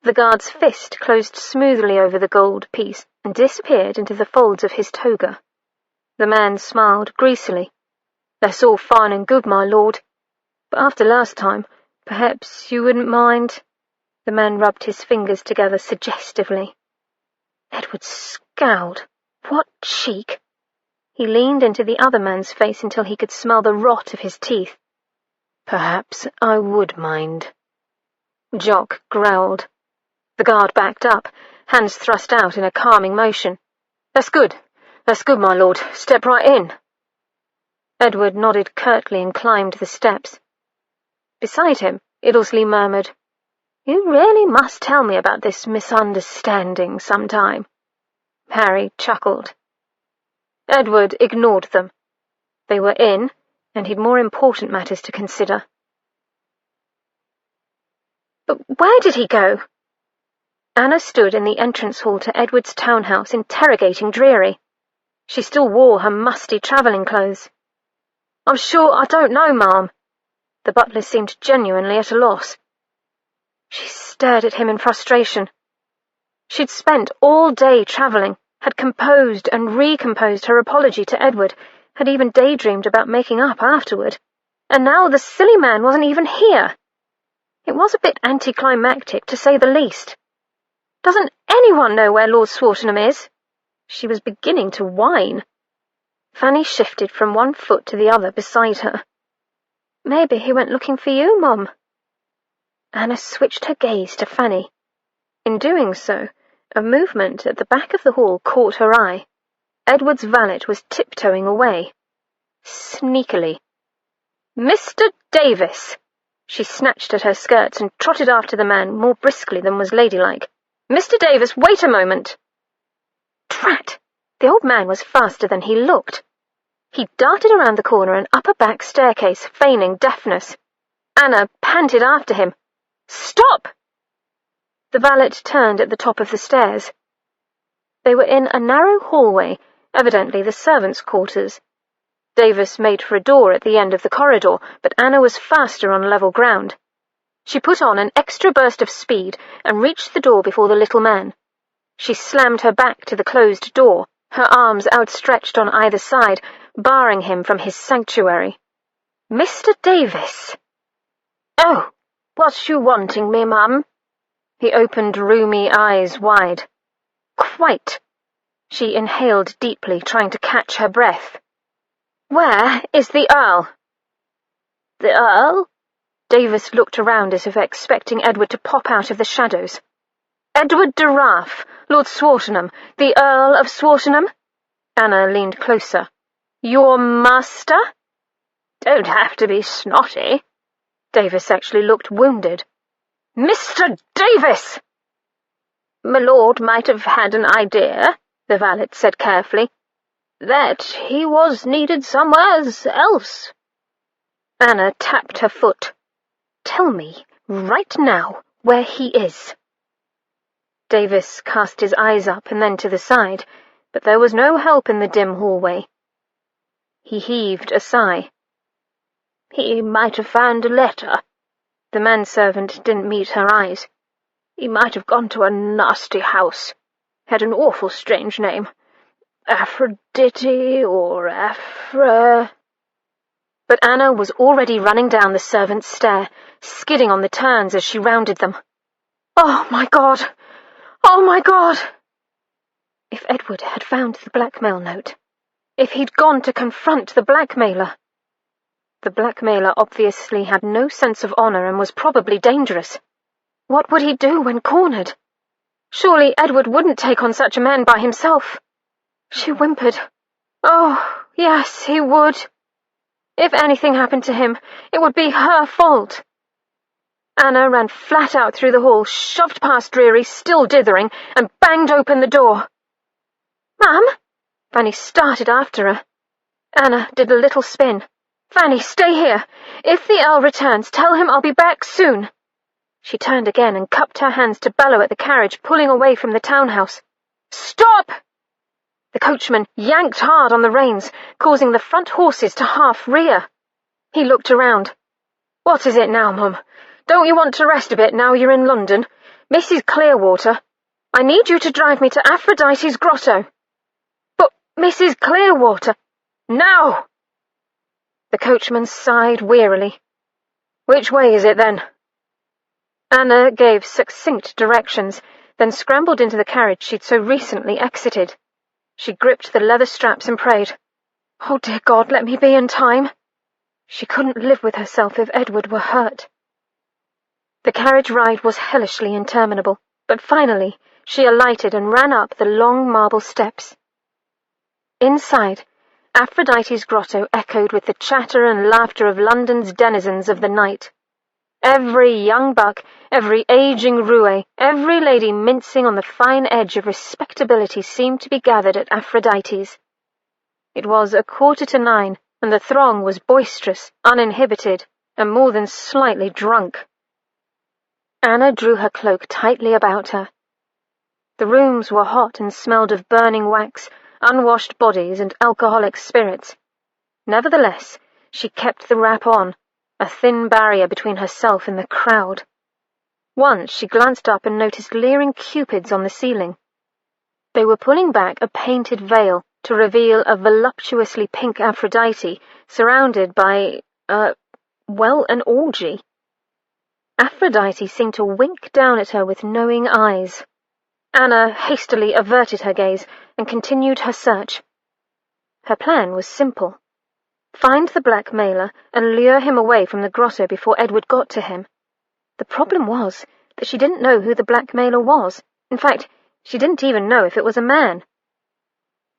The guard's fist closed smoothly over the gold piece and disappeared into the folds of his toga. The man smiled greasily. "That's all fine and good, my lord. But after last time, perhaps you wouldn't mind." The man rubbed his fingers together suggestively. Edward scowled. What cheek! He leaned into the other man's face until he could smell the rot of his teeth. "Perhaps I would mind." Jock growled. The guard backed up, hands thrust out in a calming motion. That's good, my lord. Step right in." Edward nodded curtly and climbed the steps. Beside him, Iddlesley murmured, "You really must tell me about this misunderstanding sometime." Harry chuckled. Edward ignored them. They were in, and he'd more important matters to consider. But where did he go? Anna stood in the entrance hall to Edward's townhouse, interrogating Dreary. She still wore her musty travelling clothes. "I'm sure I don't know, ma'am." The butler seemed genuinely at a loss. She stared at him in frustration. She'd spent all day travelling, had composed and recomposed her apology to Edward, had even daydreamed about making up afterward, and now the silly man wasn't even here. It was a bit anticlimactic, to say the least. Doesn't anyone know where Lord Swartingham is? She was beginning to whine. Fanny shifted from one foot to the other beside her. "Maybe he went looking for you, Mum." Anna switched her gaze to Fanny. In doing so, a movement at the back of the hall caught her eye. Edward's valet was tiptoeing away. Sneakily. "Mr. Davis!" She snatched at her skirts and trotted after the man more briskly than was ladylike. "Mr. Davis, wait a moment!" Drat! The old man was faster than he looked. He darted around the corner and up a back staircase, feigning deafness. Anna panted after him. "Stop!" The valet turned at the top of the stairs. They were in a narrow hallway, evidently the servants' quarters. Davis made for a door at the end of the corridor, but Anna was faster on level ground. She put on an extra burst of speed and reached the door before the little man. She slammed her back to the closed door, her arms outstretched on either side, barring him from his sanctuary. "Mr. Davis!" "Oh, what's you wanting me, ma'am?" He opened roomy eyes wide. "Quite." She inhaled deeply, trying to catch her breath. "Where is the Earl?" "The Earl?" Davis looked around as if expecting Edward to pop out of the shadows. "Edward de Raaf, Lord Swartingham, the Earl of Swartingham?" Anna leaned closer. "Your master?" "Don't have to be snotty." Davis actually looked wounded. "Mr. Davis!" "My lord might have had an idea," the valet said carefully, "that he was needed somewhere else." Anna tapped her foot. "Tell me, right now, where he is." Davis cast his eyes up and then to the side, but there was no help in the dim hallway. He heaved a sigh. "He might have found a letter." The manservant didn't meet her eyes. "He might have gone to a nasty house. Had an awful strange name. Aphrodite or Aphra—" But Anna was already running down the servants' stair, skidding on the turns as she rounded them. "Oh, my God! Oh, my God!" If Edward had found the blackmail note, if he'd gone to confront the blackmailer. The blackmailer obviously had no sense of honor and was probably dangerous. What would he do when cornered? Surely Edward wouldn't take on such a man by himself. She whimpered. Oh, yes, he would. If anything happened to him, it would be her fault. Anna ran flat out through the hall, shoved past Dreary, still dithering, and banged open the door. "Ma'am?" Fanny started after her. Anna did a little spin. "Fanny, stay here. If the Earl returns, tell him I'll be back soon." She turned again and cupped her hands to bellow at the carriage, pulling away from the townhouse. "Stop!" The coachman yanked hard on the reins, causing the front horses to half rear. He looked around. "What is it now, Mum? Don't you want to rest a bit now you're in London? Mrs. Clearwater, I need you to drive me to Aphrodite's grotto. But, Mrs. Clearwater, now! The coachman sighed wearily. Which way is it, then? Anna gave succinct directions, then scrambled into the carriage she'd so recently exited. She gripped the leather straps and prayed, "Oh, dear God, let me be in time." She couldn't live with herself if Edward were hurt. The carriage ride was hellishly interminable, but finally she alighted and ran up the long marble steps. Inside, Aphrodite's grotto echoed with the chatter and laughter of London's denizens of the night. Every young buck, every aging roue, every lady mincing on the fine edge of respectability seemed to be gathered at Aphrodite's. It was 9:15, and the throng was boisterous, uninhibited, and more than slightly drunk. Anna drew her cloak tightly about her. The rooms were hot and smelled of burning wax, unwashed bodies, and alcoholic spirits. Nevertheless, she kept the wrap on, a thin barrier between herself and the crowd. Once she glanced up and noticed leering cupids on the ceiling. They were pulling back a painted veil to reveal a voluptuously pink Aphrodite surrounded by, an orgy. Aphrodite seemed to wink down at her with knowing eyes. Anna hastily averted her gaze and continued her search. Her plan was simple. Find the blackmailer and lure him away from the grotto before Edward got to him. The problem was that she didn't know who the blackmailer was. In fact, she didn't even know if it was a man.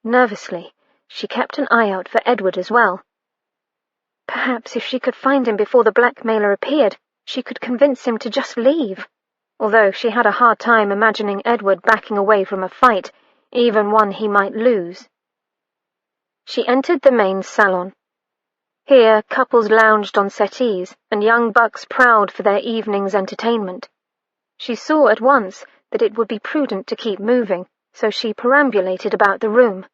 Nervously, she kept an eye out for Edward as well. Perhaps if she could find him before the blackmailer appeared, she could convince him to just leave, although she had a hard time imagining Edward backing away from a fight, even one he might lose. She entered the main salon. Here couples lounged on settees, and young bucks prowled for their evening's entertainment. She saw at once that it would be prudent to keep moving, so she perambulated about the room.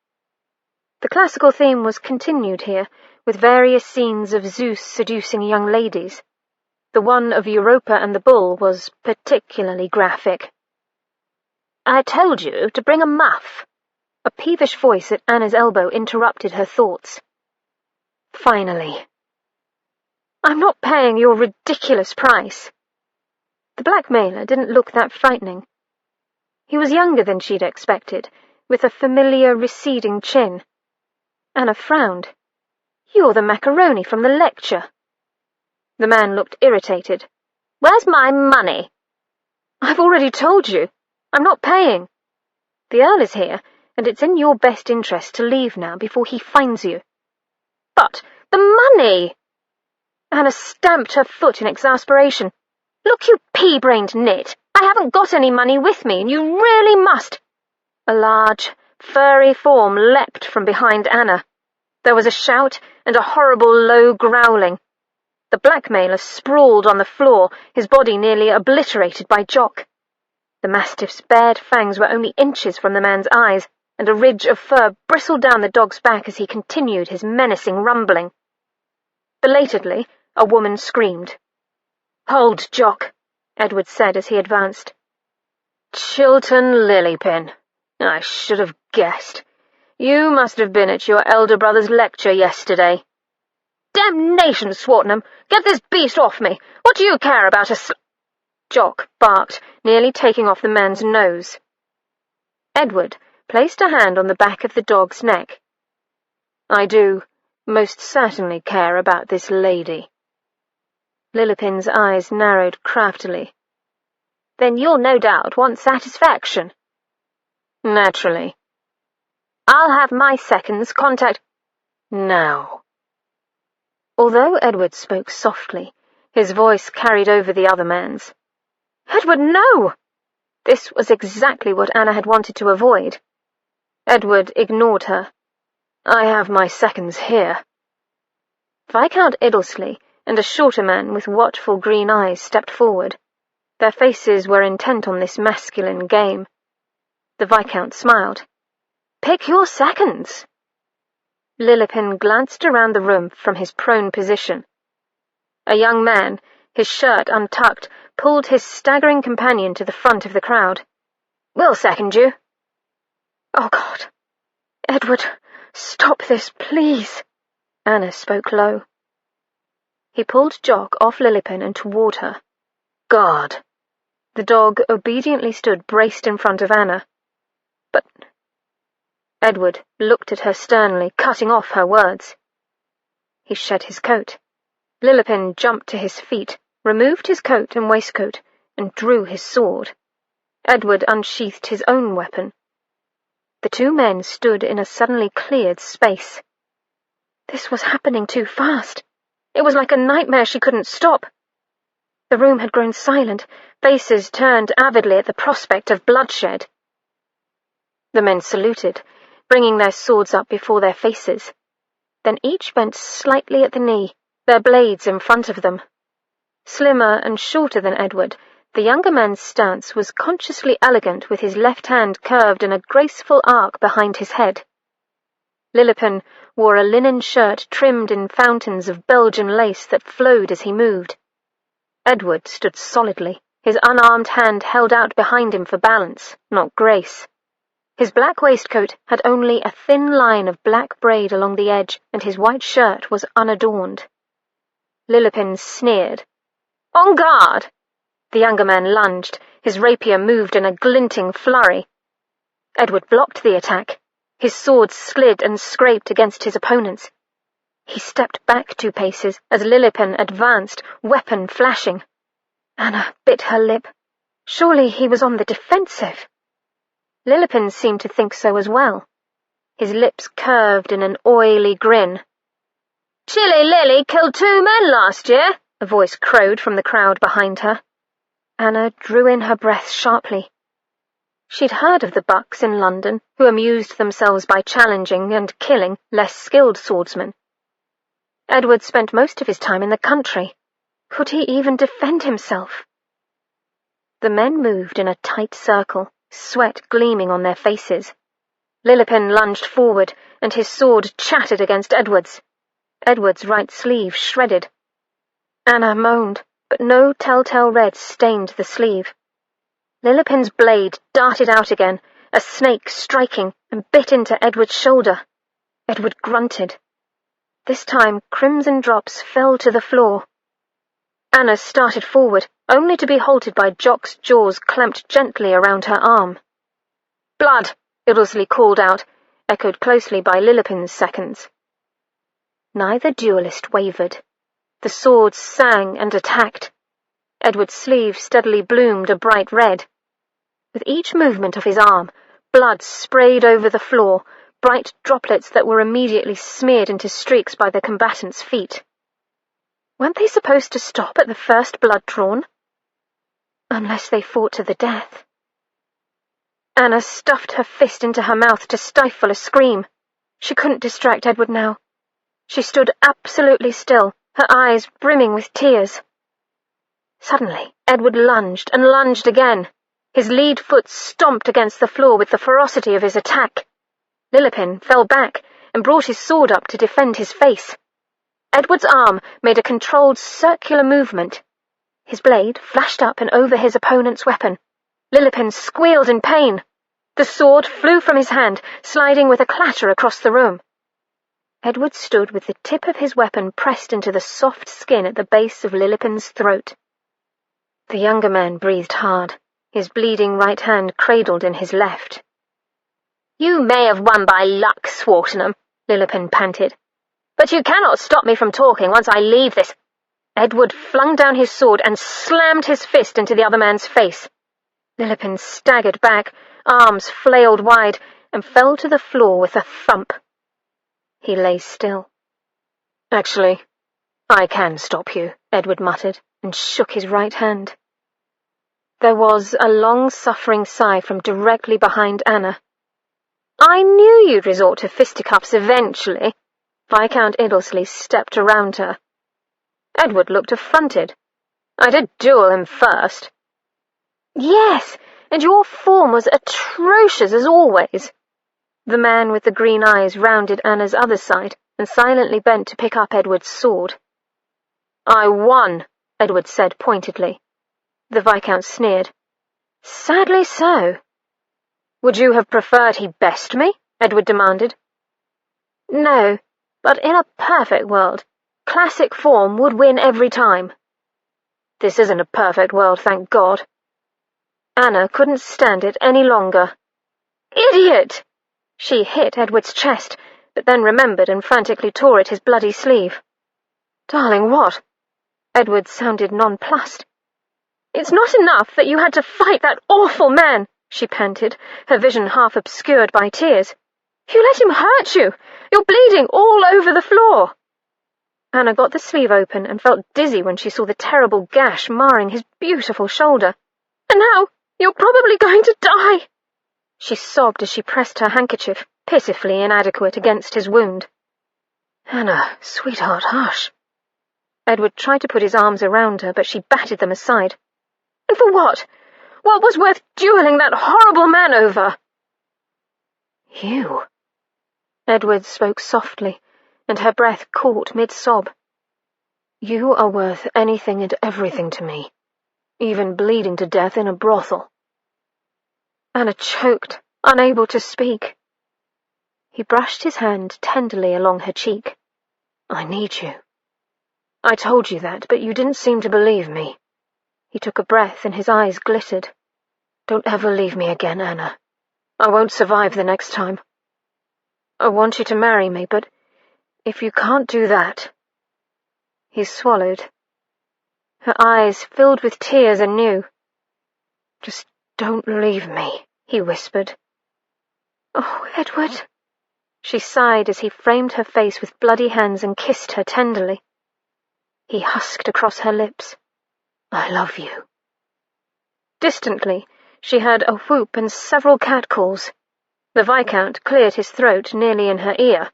The classical theme was continued here, with various scenes of Zeus seducing young ladies. The one of Europa and the bull was particularly graphic. "I told you to bring a muff." A peevish voice at Anna's elbow interrupted her thoughts. Finally. "I'm not paying your ridiculous price." The blackmailer didn't look that frightening. He was younger than she'd expected, with a familiar receding chin. Anna frowned. "You're the macaroni from the lecture." The man looked irritated. "Where's my money?" "I've already told you. I'm not paying. The Earl is here, and it's in your best interest to leave now before he finds you." "But the money!" Anna stamped her foot in exasperation. "Look, you pea-brained nit, I haven't got any money with me, and you really must—" A large, furry form leapt from behind Anna. There was a shout and a horrible low growling. The blackmailer sprawled on the floor, his body nearly obliterated by Jock. The mastiff's bared fangs were only inches from the man's eyes, and a ridge of fur bristled down the dog's back as he continued his menacing rumbling. Belatedly, a woman screamed. "Hold, Jock," Edward said as he advanced. "Chiltern Lillypin. I should have guessed. You must have been at your elder brother's lecture yesterday." "Damnation, Swartingham! Get this beast off me! What do you care about a Jock barked, nearly taking off the man's nose. Edward placed a hand on the back of the dog's neck. "I do most certainly care about this lady." Lilipin's eyes narrowed craftily. "Then you'll no doubt want satisfaction." "Naturally." "I'll have my seconds contact—" "Now." Although Edward spoke softly, his voice carried over the other man's. "Edward, no!" This was exactly what Anna had wanted to avoid. Edward ignored her. "I have my seconds here." Viscount Iddlesley and a shorter man with watchful green eyes stepped forward. Their faces were intent on this masculine game. The Viscount smiled. "Pick your seconds." Lilipin glanced around the room from his prone position. A young man, his shirt untucked, pulled his staggering companion to the front of the crowd. "We'll second you." "Oh, God. Edward, stop this, please." Anna spoke low. He pulled Jock off Lilipin and toward her. "God." The dog obediently stood braced in front of Anna. "But—" Edward looked at her sternly, cutting off her words. He shed his coat. Lilipin jumped to his feet, removed his coat and waistcoat, and drew his sword. Edward unsheathed his own weapon. The two men stood in a suddenly cleared space. This was happening too fast. It was like a nightmare she couldn't stop. The room had grown silent, faces turned avidly at the prospect of bloodshed. The men saluted, bringing their swords up before their faces. Then each bent slightly at the knee, their blades in front of them. Slimmer and shorter than Edward, the younger man's stance was consciously elegant, with his left hand curved in a graceful arc behind his head. Lilipin wore a linen shirt trimmed in fountains of Belgian lace that flowed as he moved. Edward stood solidly, his unarmed hand held out behind him for balance, not grace. His black waistcoat had only a thin line of black braid along the edge, and his white shirt was unadorned. Lilipin sneered. "On guard!" The younger man lunged, his rapier moved in a glinting flurry. Edward blocked the attack. His sword slid and scraped against his opponent's. He stepped back 2 paces as Lilipin advanced, weapon flashing. Anna bit her lip. Surely he was on the defensive. Lilipin seemed to think so as well. His lips curved in an oily grin. "Chilly Lily killed 2 men last year," a voice crowed from the crowd behind her. Anna drew in her breath sharply. She'd heard of the bucks in London who amused themselves by challenging and killing less skilled swordsmen. Edward spent most of his time in the country. Could he even defend himself? The men moved in a tight circle, sweat gleaming on their faces. Lilipin lunged forward, and his sword chattered against Edward's. Edward's right sleeve shredded. Anna moaned, but no telltale red stained the sleeve. Lilipin's blade darted out again, a snake striking, and bit into Edward's shoulder. Edward grunted. This time crimson drops fell to the floor. Anna started forward, only to be halted by Jock's jaws clamped gently around her arm. "Blood!" Ildesley called out, echoed closely by Lilipin's seconds. Neither duelist wavered. The swords sang and attacked. Edward's sleeve steadily bloomed a bright red. With each movement of his arm, blood sprayed over the floor, bright droplets that were immediately smeared into streaks by the combatants' feet. Weren't they supposed to stop at the first blood drawn? Unless they fought to the death. Anna stuffed her fist into her mouth to stifle a scream. She couldn't distract Edward now. She stood absolutely still, her eyes brimming with tears. Suddenly, Edward lunged and lunged again. His lead foot stomped against the floor with the ferocity of his attack. Lilipin fell back and brought his sword up to defend his face. Edward's arm made a controlled circular movement. His blade flashed up and over his opponent's weapon. Lilipin squealed in pain. The sword flew from his hand, sliding with a clatter across the room. Edward stood with the tip of his weapon pressed into the soft skin at the base of Lilipin's throat. The younger man breathed hard, his bleeding right hand cradled in his left. "You may have won by luck, Swartingham," Lilipin panted. "But you cannot stop me from talking once I leave this." Edward flung down his sword and slammed his fist into the other man's face. Lilipin staggered back, arms flailed wide, and fell to the floor with a thump. He lay still. "Actually, I can stop you," Edward muttered, and shook his right hand. There was a long-suffering sigh from directly behind Anna. "I knew you'd resort to fisticuffs eventually." Viscount Ildesley stepped around her. Edward looked affronted. "I did duel him first." "Yes, and your form was atrocious as always." The man with the green eyes rounded Anna's other side and silently bent to pick up Edward's sword. "I won," Edward said pointedly. The Viscount sneered. Sadly so. Would you have preferred he best me? Edward demanded. No, but in a perfect world, classic form would win every time. This isn't a perfect world, thank God. Anna couldn't stand it any longer. Idiot! She hit Edward's chest, but then remembered and frantically tore at his bloody sleeve. Darling, what? Edward sounded nonplussed. It's not enough that you had to fight that awful man, she panted, her vision half obscured by tears. You let him hurt you. You're bleeding all over the floor. Anna got the sleeve open and felt dizzy when she saw the terrible gash marring his beautiful shoulder. And now you're probably going to die. She sobbed as she pressed her handkerchief, pitifully inadequate against his wound. Anna, sweetheart, hush. Edward tried to put his arms around her, but she batted them aside. And for what? What was worth duelling that horrible man over? You. Edward spoke softly, and her breath caught mid-sob. You are worth anything and everything to me, even bleeding to death in a brothel. Anna choked, unable to speak. He brushed his hand tenderly along her cheek. I need you. I told you that, but you didn't seem to believe me. He took a breath and his eyes glittered. Don't ever leave me again, Anna. I won't survive the next time. I want you to marry me, but if you can't do that... He swallowed. Her eyes filled with tears anew. Just don't leave me, he whispered. Oh, Edward. She sighed as he framed her face with bloody hands and kissed her tenderly. He husked across her lips. I love you. Distantly, she heard a whoop and several catcalls. The Viscount cleared his throat nearly in her ear.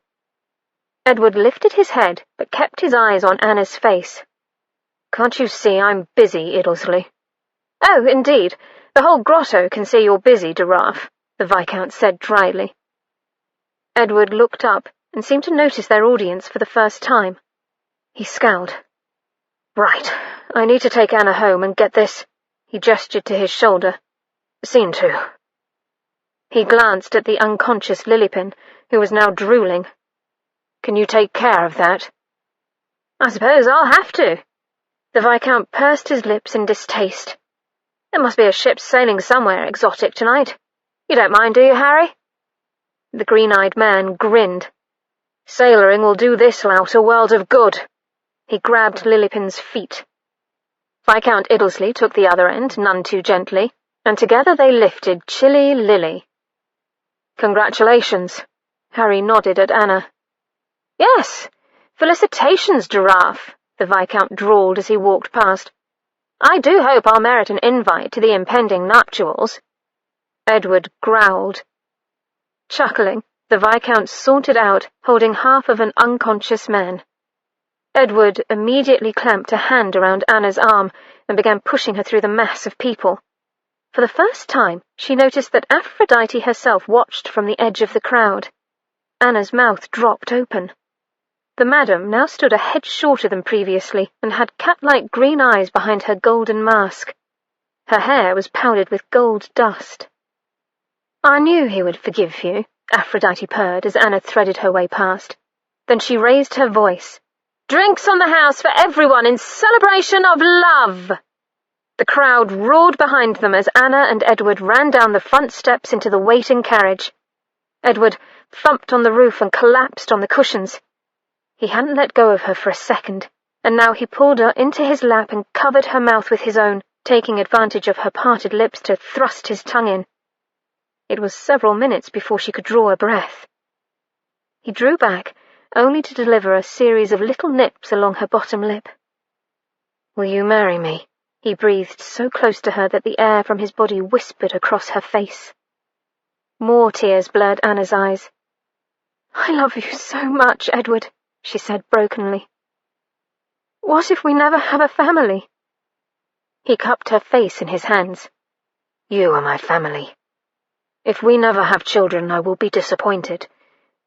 Edward lifted his head, but kept his eyes on Anna's face. Can't you see I'm busy, Iddlesley? Oh, indeed. The whole grotto can see you're busy, de Raaf, the Viscount said dryly. Edward looked up and seemed to notice their audience for the first time. He scowled. Right, I need to take Anna home and get this. He gestured to his shoulder. Scene 2. He glanced at the unconscious Lilipin, who was now drooling. Can you take care of that? I suppose I'll have to. The Viscount pursed his lips in distaste. There must be a ship sailing somewhere exotic tonight. You don't mind, do you, Harry? The green-eyed man grinned. Sailoring will do this lout a world of good. He grabbed Lilipin's feet. Viscount Iddlesley took the other end, none too gently, and together they lifted Chilly Lily. Congratulations. Harry nodded at Anna. Yes, felicitations, de Raaf, the Viscount drawled as he walked past. I do hope I'll merit an invite to the impending nuptials. Edward growled. Chuckling, the Viscount sauntered out, holding half of an unconscious man. Edward immediately clamped a hand around Anna's arm and began pushing her through the mass of people. For the first time, she noticed that Aphrodite herself watched from the edge of the crowd. Anna's mouth dropped open. The madam now stood a head shorter than previously and had cat-like green eyes behind her golden mask. Her hair was powdered with gold dust. I knew he would forgive you, Aphrodite purred as Anna threaded her way past. Then she raised her voice. Drinks on the house for everyone in celebration of love! The crowd roared behind them as Anna and Edward ran down the front steps into the waiting carriage. Edward thumped on the roof and collapsed on the cushions. He hadn't let go of her for a second, and now he pulled her into his lap and covered her mouth with his own, taking advantage of her parted lips to thrust his tongue in. It was several minutes before she could draw a breath. He drew back, only to deliver a series of little nips along her bottom lip. Will you marry me? He breathed so close to her that the air from his body whispered across her face. More tears blurred Anna's eyes. I love you so much, Edward, she said brokenly. What if we never have a family? He cupped her face in his hands. You are my family. If we never have children, I will be disappointed,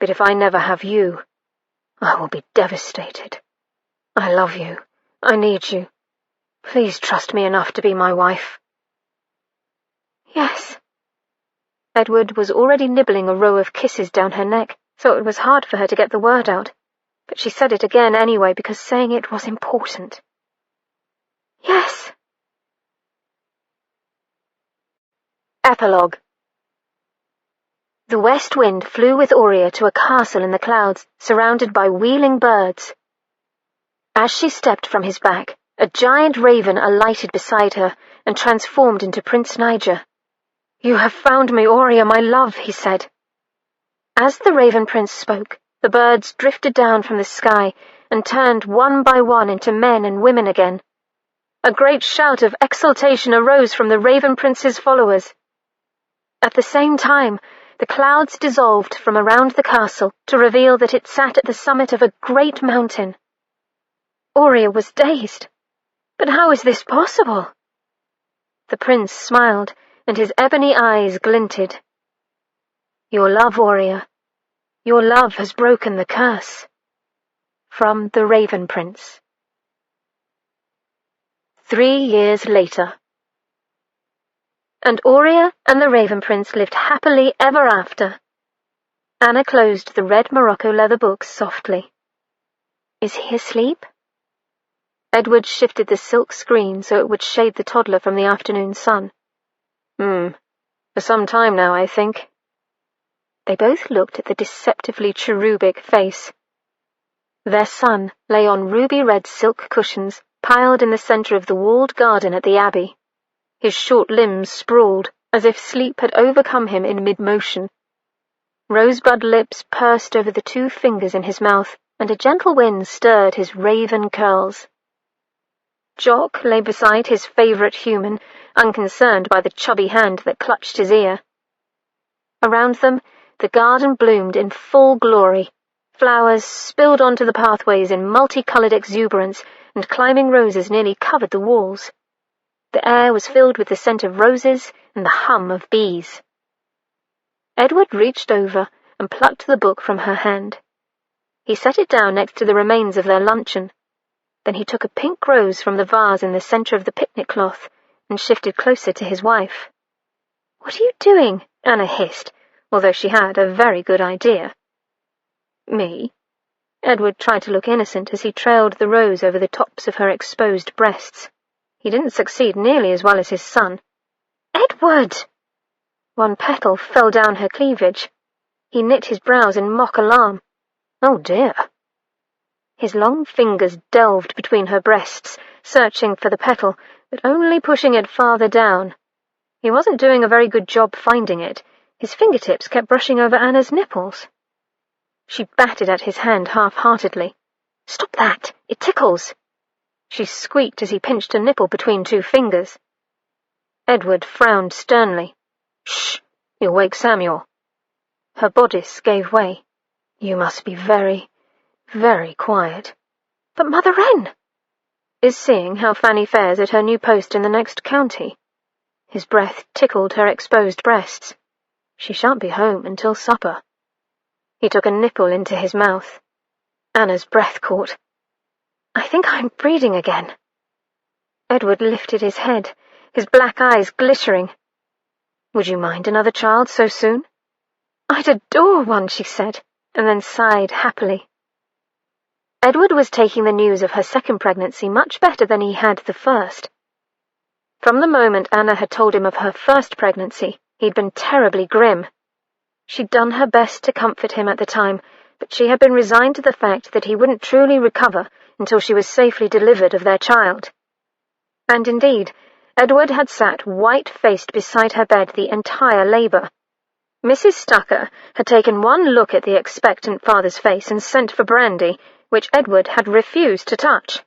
but if I never have you, I will be devastated. I love you. I need you. Please trust me enough to be my wife." "Yes." Edward was already nibbling a row of kisses down her neck, so it was hard for her to get the word out, but she said it again anyway because saying it was important. "Yes." Epilogue. The west wind flew with Aurea to a castle in the clouds, surrounded by wheeling birds. As she stepped from his back, a giant raven alighted beside her and transformed into Prince Niger. "You have found me, Aurea, my love," he said. As the Raven Prince spoke, the birds drifted down from the sky and turned one by one into men and women again. A great shout of exultation arose from the Raven Prince's followers. At the same time, the clouds dissolved from around the castle to reveal that it sat at the summit of a great mountain. Aurea was dazed. But how is this possible? The prince smiled, and his ebony eyes glinted. "Your love, Aurea. Your love has broken the curse." From the Raven Prince. 3 years later. And Aurea and the Raven Prince lived happily ever after. Anna closed the red Morocco leather book softly. Is he asleep? Edward shifted the silk screen so it would shade the toddler from the afternoon sun. For some time now, I think." They both looked at the deceptively cherubic face. Their son lay on ruby-red silk cushions piled in the centre of the walled garden at the Abbey. His short limbs sprawled, as if sleep had overcome him in mid-motion. Rosebud lips pursed over the 2 fingers in his mouth, and a gentle wind stirred his raven curls. Jock lay beside his favourite human, unconcerned by the chubby hand that clutched his ear. Around them, the garden bloomed in full glory. Flowers spilled onto the pathways in multicoloured exuberance, and climbing roses nearly covered the walls. The air was filled with the scent of roses and the hum of bees. Edward reached over and plucked the book from her hand. He set it down next to the remains of their luncheon. Then he took a pink rose from the vase in the centre of the picnic cloth and shifted closer to his wife. "What are you doing?" Anna hissed, although she had a very good idea. "Me?" Edward tried to look innocent as he trailed the rose over the tops of her exposed breasts. He didn't succeed nearly as well as his son. "Edward!" One petal fell down her cleavage. He knit his brows in mock alarm. "Oh dear." His long fingers delved between her breasts, searching for the petal, but only pushing it farther down. He wasn't doing a very good job finding it. His fingertips kept brushing over Anna's nipples. She batted at his hand half-heartedly. "Stop that! It tickles!" She squeaked as he pinched a nipple between 2 fingers. Edward frowned sternly. "Shh! You'll wake Samuel." Her bodice gave way. "You must be very, very quiet." "But Mother Wren is seeing how Fanny fares at her new post in the next county." His breath tickled her exposed breasts. "She shan't be home until supper." He took a nipple into his mouth. Anna's breath caught. "I think I'm breeding again." Edward lifted his head, his black eyes glittering. "Would you mind another child so soon?" "I'd adore one," she said, and then sighed happily. Edward was taking the news of her second pregnancy much better than he had the first. From the moment Anna had told him of her first pregnancy, he'd been terribly grim. She'd done her best to comfort him at the time, but she had been resigned to the fact that he wouldn't truly recover until she was safely delivered of their child. And indeed, Edward had sat white-faced beside her bed the entire labour. Mrs. Stucker had taken one look at the expectant father's face and sent for brandy, which Edward had refused to touch.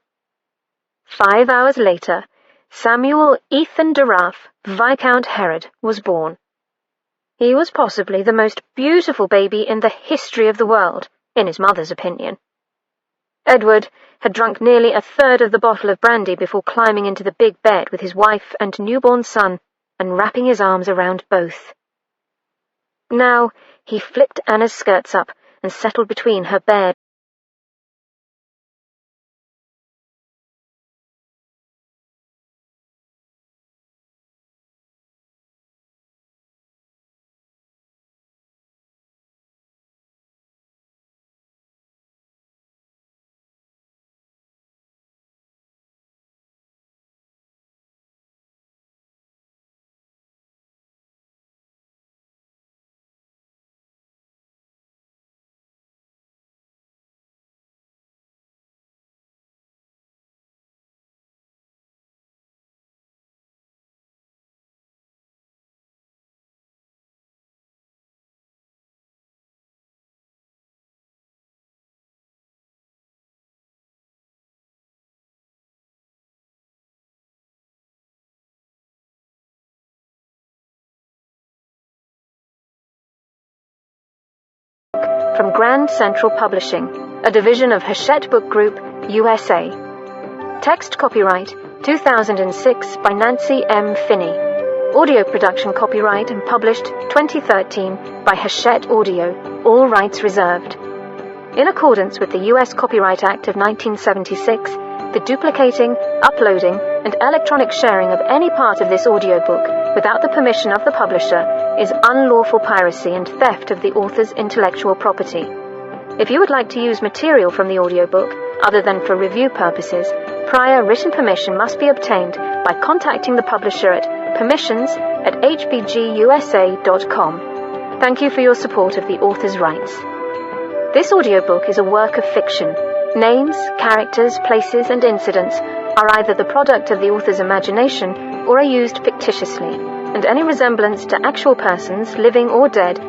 5 hours later, Samuel Ethan de Raaf, Viscount Herod, was born. He was possibly the most beautiful baby in the history of the world, in his mother's opinion. Edward had drunk nearly a third of the bottle of brandy before climbing into the big bed with his wife and newborn son and wrapping his arms around both. Now he flipped Anna's skirts up and settled between her bare from Grand Central Publishing, a division of Hachette Book Group, USA. Text copyright 2006 by Nancy M. Finney. Audio production copyright and published 2013 by Hachette Audio, all rights reserved. In accordance with the U.S. Copyright Act of 1976, the duplicating, uploading, and electronic sharing of any part of this audiobook without the permission of the publisher is unlawful piracy and theft of the author's intellectual property. If you would like to use material from the audiobook, other than for review purposes, prior written permission must be obtained by contacting the publisher at permissions@hbgusa.com. Thank you for your support of the author's rights. This audiobook is a work of fiction. Names, characters, places, and incidents are either the product of the author's imagination or are used fictitiously, and any resemblance to actual persons, living or dead,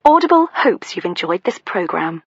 Audible hopes you've enjoyed this program.